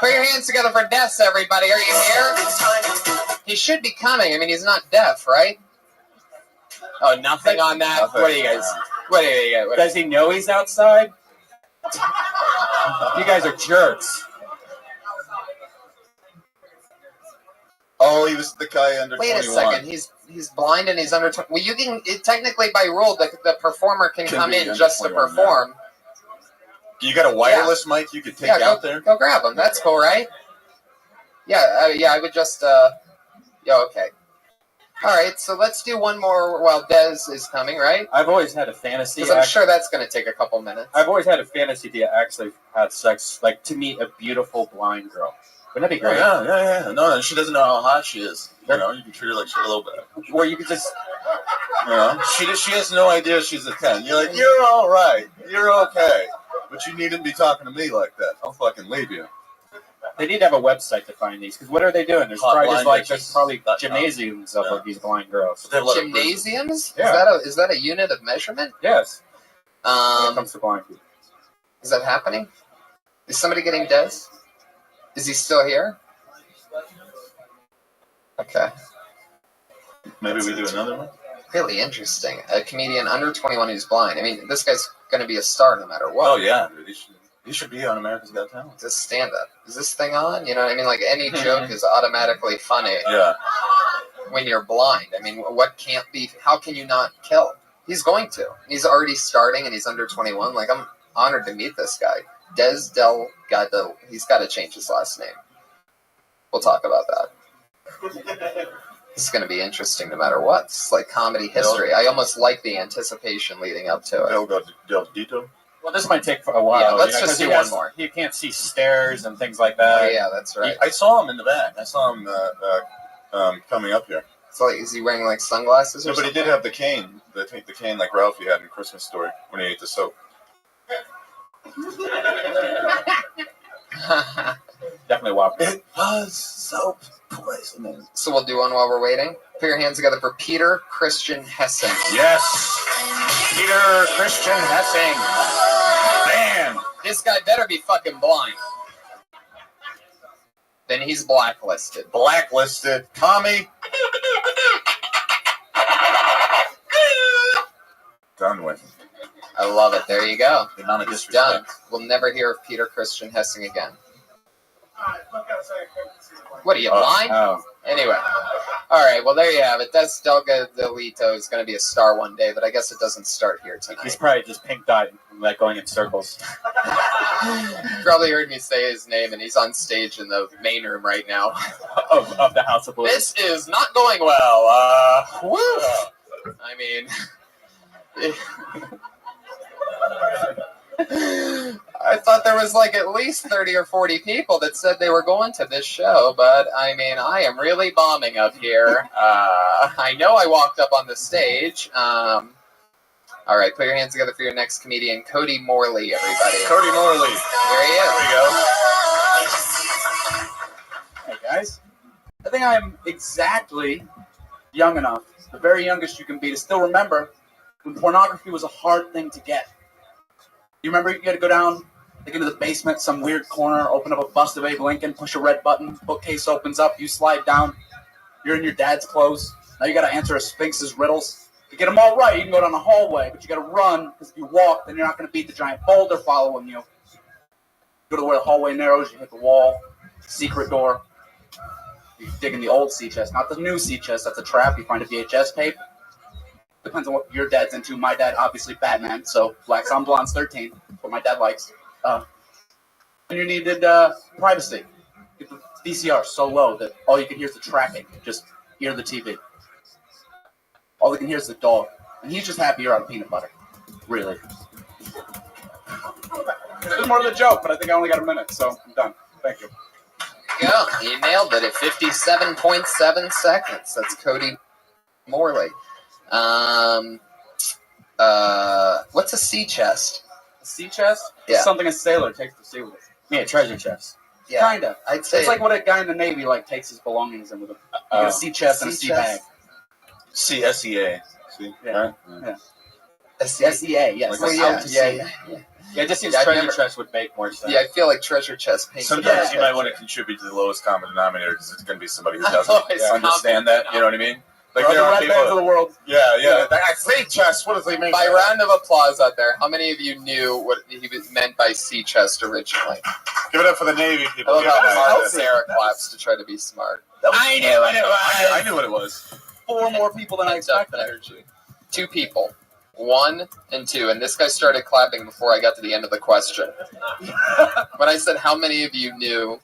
Put your hands together for Des, everybody. Are you here? He should be coming. I mean, he's not deaf, right? Oh, nothing on that? Nothing. What are you guys... What are you guys... Does he know he's outside? You guys are jerks. Oh, he was the guy under 21. Wait a second. He's blind and he's under 20. Well, you can... technically, by rule, the performer can come in just to perform. Now. You got a wireless mic you could take out there? Go grab him. That's cool, right? Yeah, I would just... Yeah, okay. All right, so let's do one more while Des is coming, right? I've always had a fantasy. Because I'm sure that's going to take a couple minutes. I've always had a fantasy to actually have sex, like to meet a beautiful blind girl. Wouldn't that be great? Yeah. No, she doesn't know how hot she is. You know, you can treat her like shit a little bit. Where you could just... You know, she has no idea she's a 10. You're like, you're all right. You're okay. But you needn't be talking to me like that. I'll fucking leave you. They need to have a website to find these, because what are they doing? There's probably gymnasiums of these blind girls. Gymnasiums? Yeah. Is that a unit of measurement? Yes. When it comes to blind people. Is that happening? Is somebody getting Des? Is he still here? Okay. Maybe we do another one? Really interesting. A comedian under 21 who's blind. I mean, this guy's going to be a star no matter what. Oh, yeah. Dude, he should be on America's Got Talent. Just stand up. Is this thing on? You know what I mean? Like, any joke is automatically funny. Yeah. When you're blind. I mean, what can't be... How can you not kill? He's going to. He's already starting, and he's under 21. Like, I'm honored to meet this guy. Des Delgado. He's got to change his last name. We'll talk about that. This is going to be interesting no matter what. It's like comedy history. I almost like the anticipation leading up to it. Delgadito? Well, this might take a while. Yeah, let's just do one more. You can't see stairs and things like that. Oh, yeah, that's right. I saw him in the back. I saw him coming up here. So, like, is he wearing, like, sunglasses or No, but he something? did have the cane. I think the cane like Ralphie had in Christmas Story when he ate the soap. Definitely walk. It was soap poisoning. So we'll do one while we're waiting. Put your hands together for Peter Christian Hessing. Yes! Peter Christian Hessing. Man! This guy better be fucking blind. Then he's blacklisted. Blacklisted. Tommy. Done with. I love it. There you go. The amount of He's disrespect. done. We'll never hear of Peter Christian Hessing again. What are you, blind? Oh. Anyway. All right, well, there you have it. Des Delgadito is going to be a star one day, but I guess it doesn't start here tonight. He's probably just pink-dyed, like going in circles. Probably heard me say his name, and he's on stage in the main room right now. of the House of Blues. This is not going well. Woo! I mean... I thought there was like at least 30 or 40 people that said they were going to this show, but I mean, I am really bombing up here. I know I walked up on the stage. All right, put your hands together for your next comedian, Cody Morley, everybody. Cody Morley. There he is. There we go. Hey, guys. I think I'm exactly young enough, the very youngest you can be, to still remember when pornography was a hard thing to get. You remember you had to go down, like into the basement, some weird corner, open up a bust of Abe Lincoln, push a red button, bookcase opens up, you slide down, you're in your dad's clothes. Now you got to answer a Sphinx's riddles. To get them all right, you can go down the hallway, but you got to run, because if you walk, then you're not going to beat the giant boulder following you. Go to where the hallway narrows, you hit the wall, secret door. You dig in the old sea chest, not the new sea chest, that's a trap. You find a VHS tape. Depends on what your dad's into. My dad, obviously Batman, so Blacks on Blondes 13, what my dad likes. And you needed privacy. Get the VCR so low that all you can hear is the tracking. Just hear the TV. All you can hear is the dog. And he's just happy you're out of peanut butter. Really. There's more to the joke, but I think I only got a minute, so I'm done. Thank you. Yeah, you nailed it at 57.7 seconds. That's Cody Morley. What's a sea chest? A sea chest? Yeah. It's something a sailor takes to sea with. Yeah, treasure chest. Yeah, Kinda. I'd say It's like what a guy in the Navy takes his belongings in with him. You get a sea chest and a sea bag. SEA. See? Yeah. Right? Yeah. SEA, yes. Well, Out to sea. Yeah, it just seems Yeah, I've treasure never- chest would make more sense. Yeah, I feel like treasure chest paints. Sometimes you might want to contribute to the lowest common denominator because it's going to be somebody who doesn't Lowest understand that. You know what I mean? Like We're there the are red bands of the people. world. Yeah. I say chest. What does he mean? By round of applause out there, how many of you knew what he meant by sea chest originally? Give it up for the Navy I people. love how Yeah, hard nice. Sarah claps to try to be smart. I knew what it was. I knew what it was. 4 more people than I expected. Energy. 2 people. 1 and 2. And this guy started clapping before I got to the end of the question. When I said how many of you knew,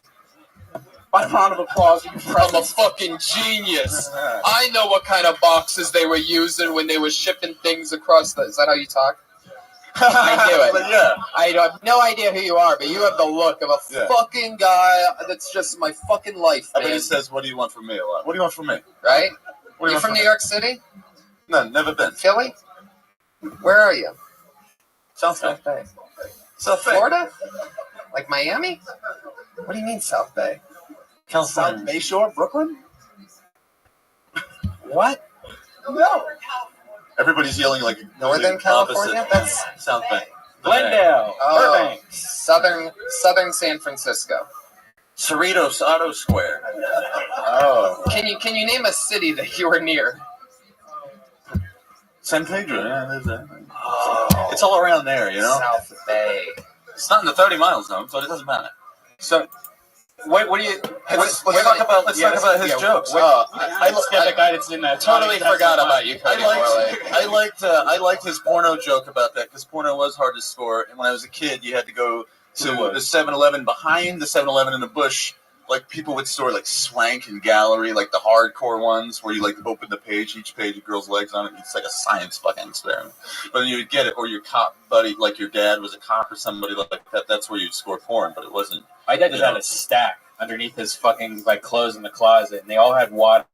By round of applause. I'm a fucking genius. I know what kind of boxes they were using when they were shipping things across the... Is that how you talk? I knew it. But yeah. I have no idea who you are, but you have the look of a Yeah. fucking guy that's just my fucking life, I bet man. he says, "What do you want from me?" a lot. What do you want from me? Right? What do you You want from me? New York City? No, never been. Philly? Where are you? South Bay. South Bay. Florida? Like Miami? What do you mean South Bay? South Bay Shore, Brooklyn? What? No. Everybody's yelling like Northern the California? opposite. That's South Bay. Glendale. Burbank. Southern San Francisco. Cerritos Auto Square. Oh. Can you name a city that you were near? San Pedro. Yeah, there's that. It's all around there, you know. South Bay. It's not in the 30 miles zone, so it doesn't matter. So, what do you? Let's talk about his jokes. I looked at the guy that's in that. Totally forgot about you, Cody Morley. I liked his porno joke about that because porno was hard to score, and when I was a kid, you had to go to the 7-Eleven behind the 7-Eleven in the bush. Like people would store like Swank and Gallery, like the hardcore ones where you like open the page, each page a girl's legs on it. It's like a science fucking experiment. But then you would get it, or your cop buddy, like your dad was a cop or somebody like that. That's where you'd score porn, but it wasn't. My dad just had a stack underneath his fucking clothes in the closet, and they all had water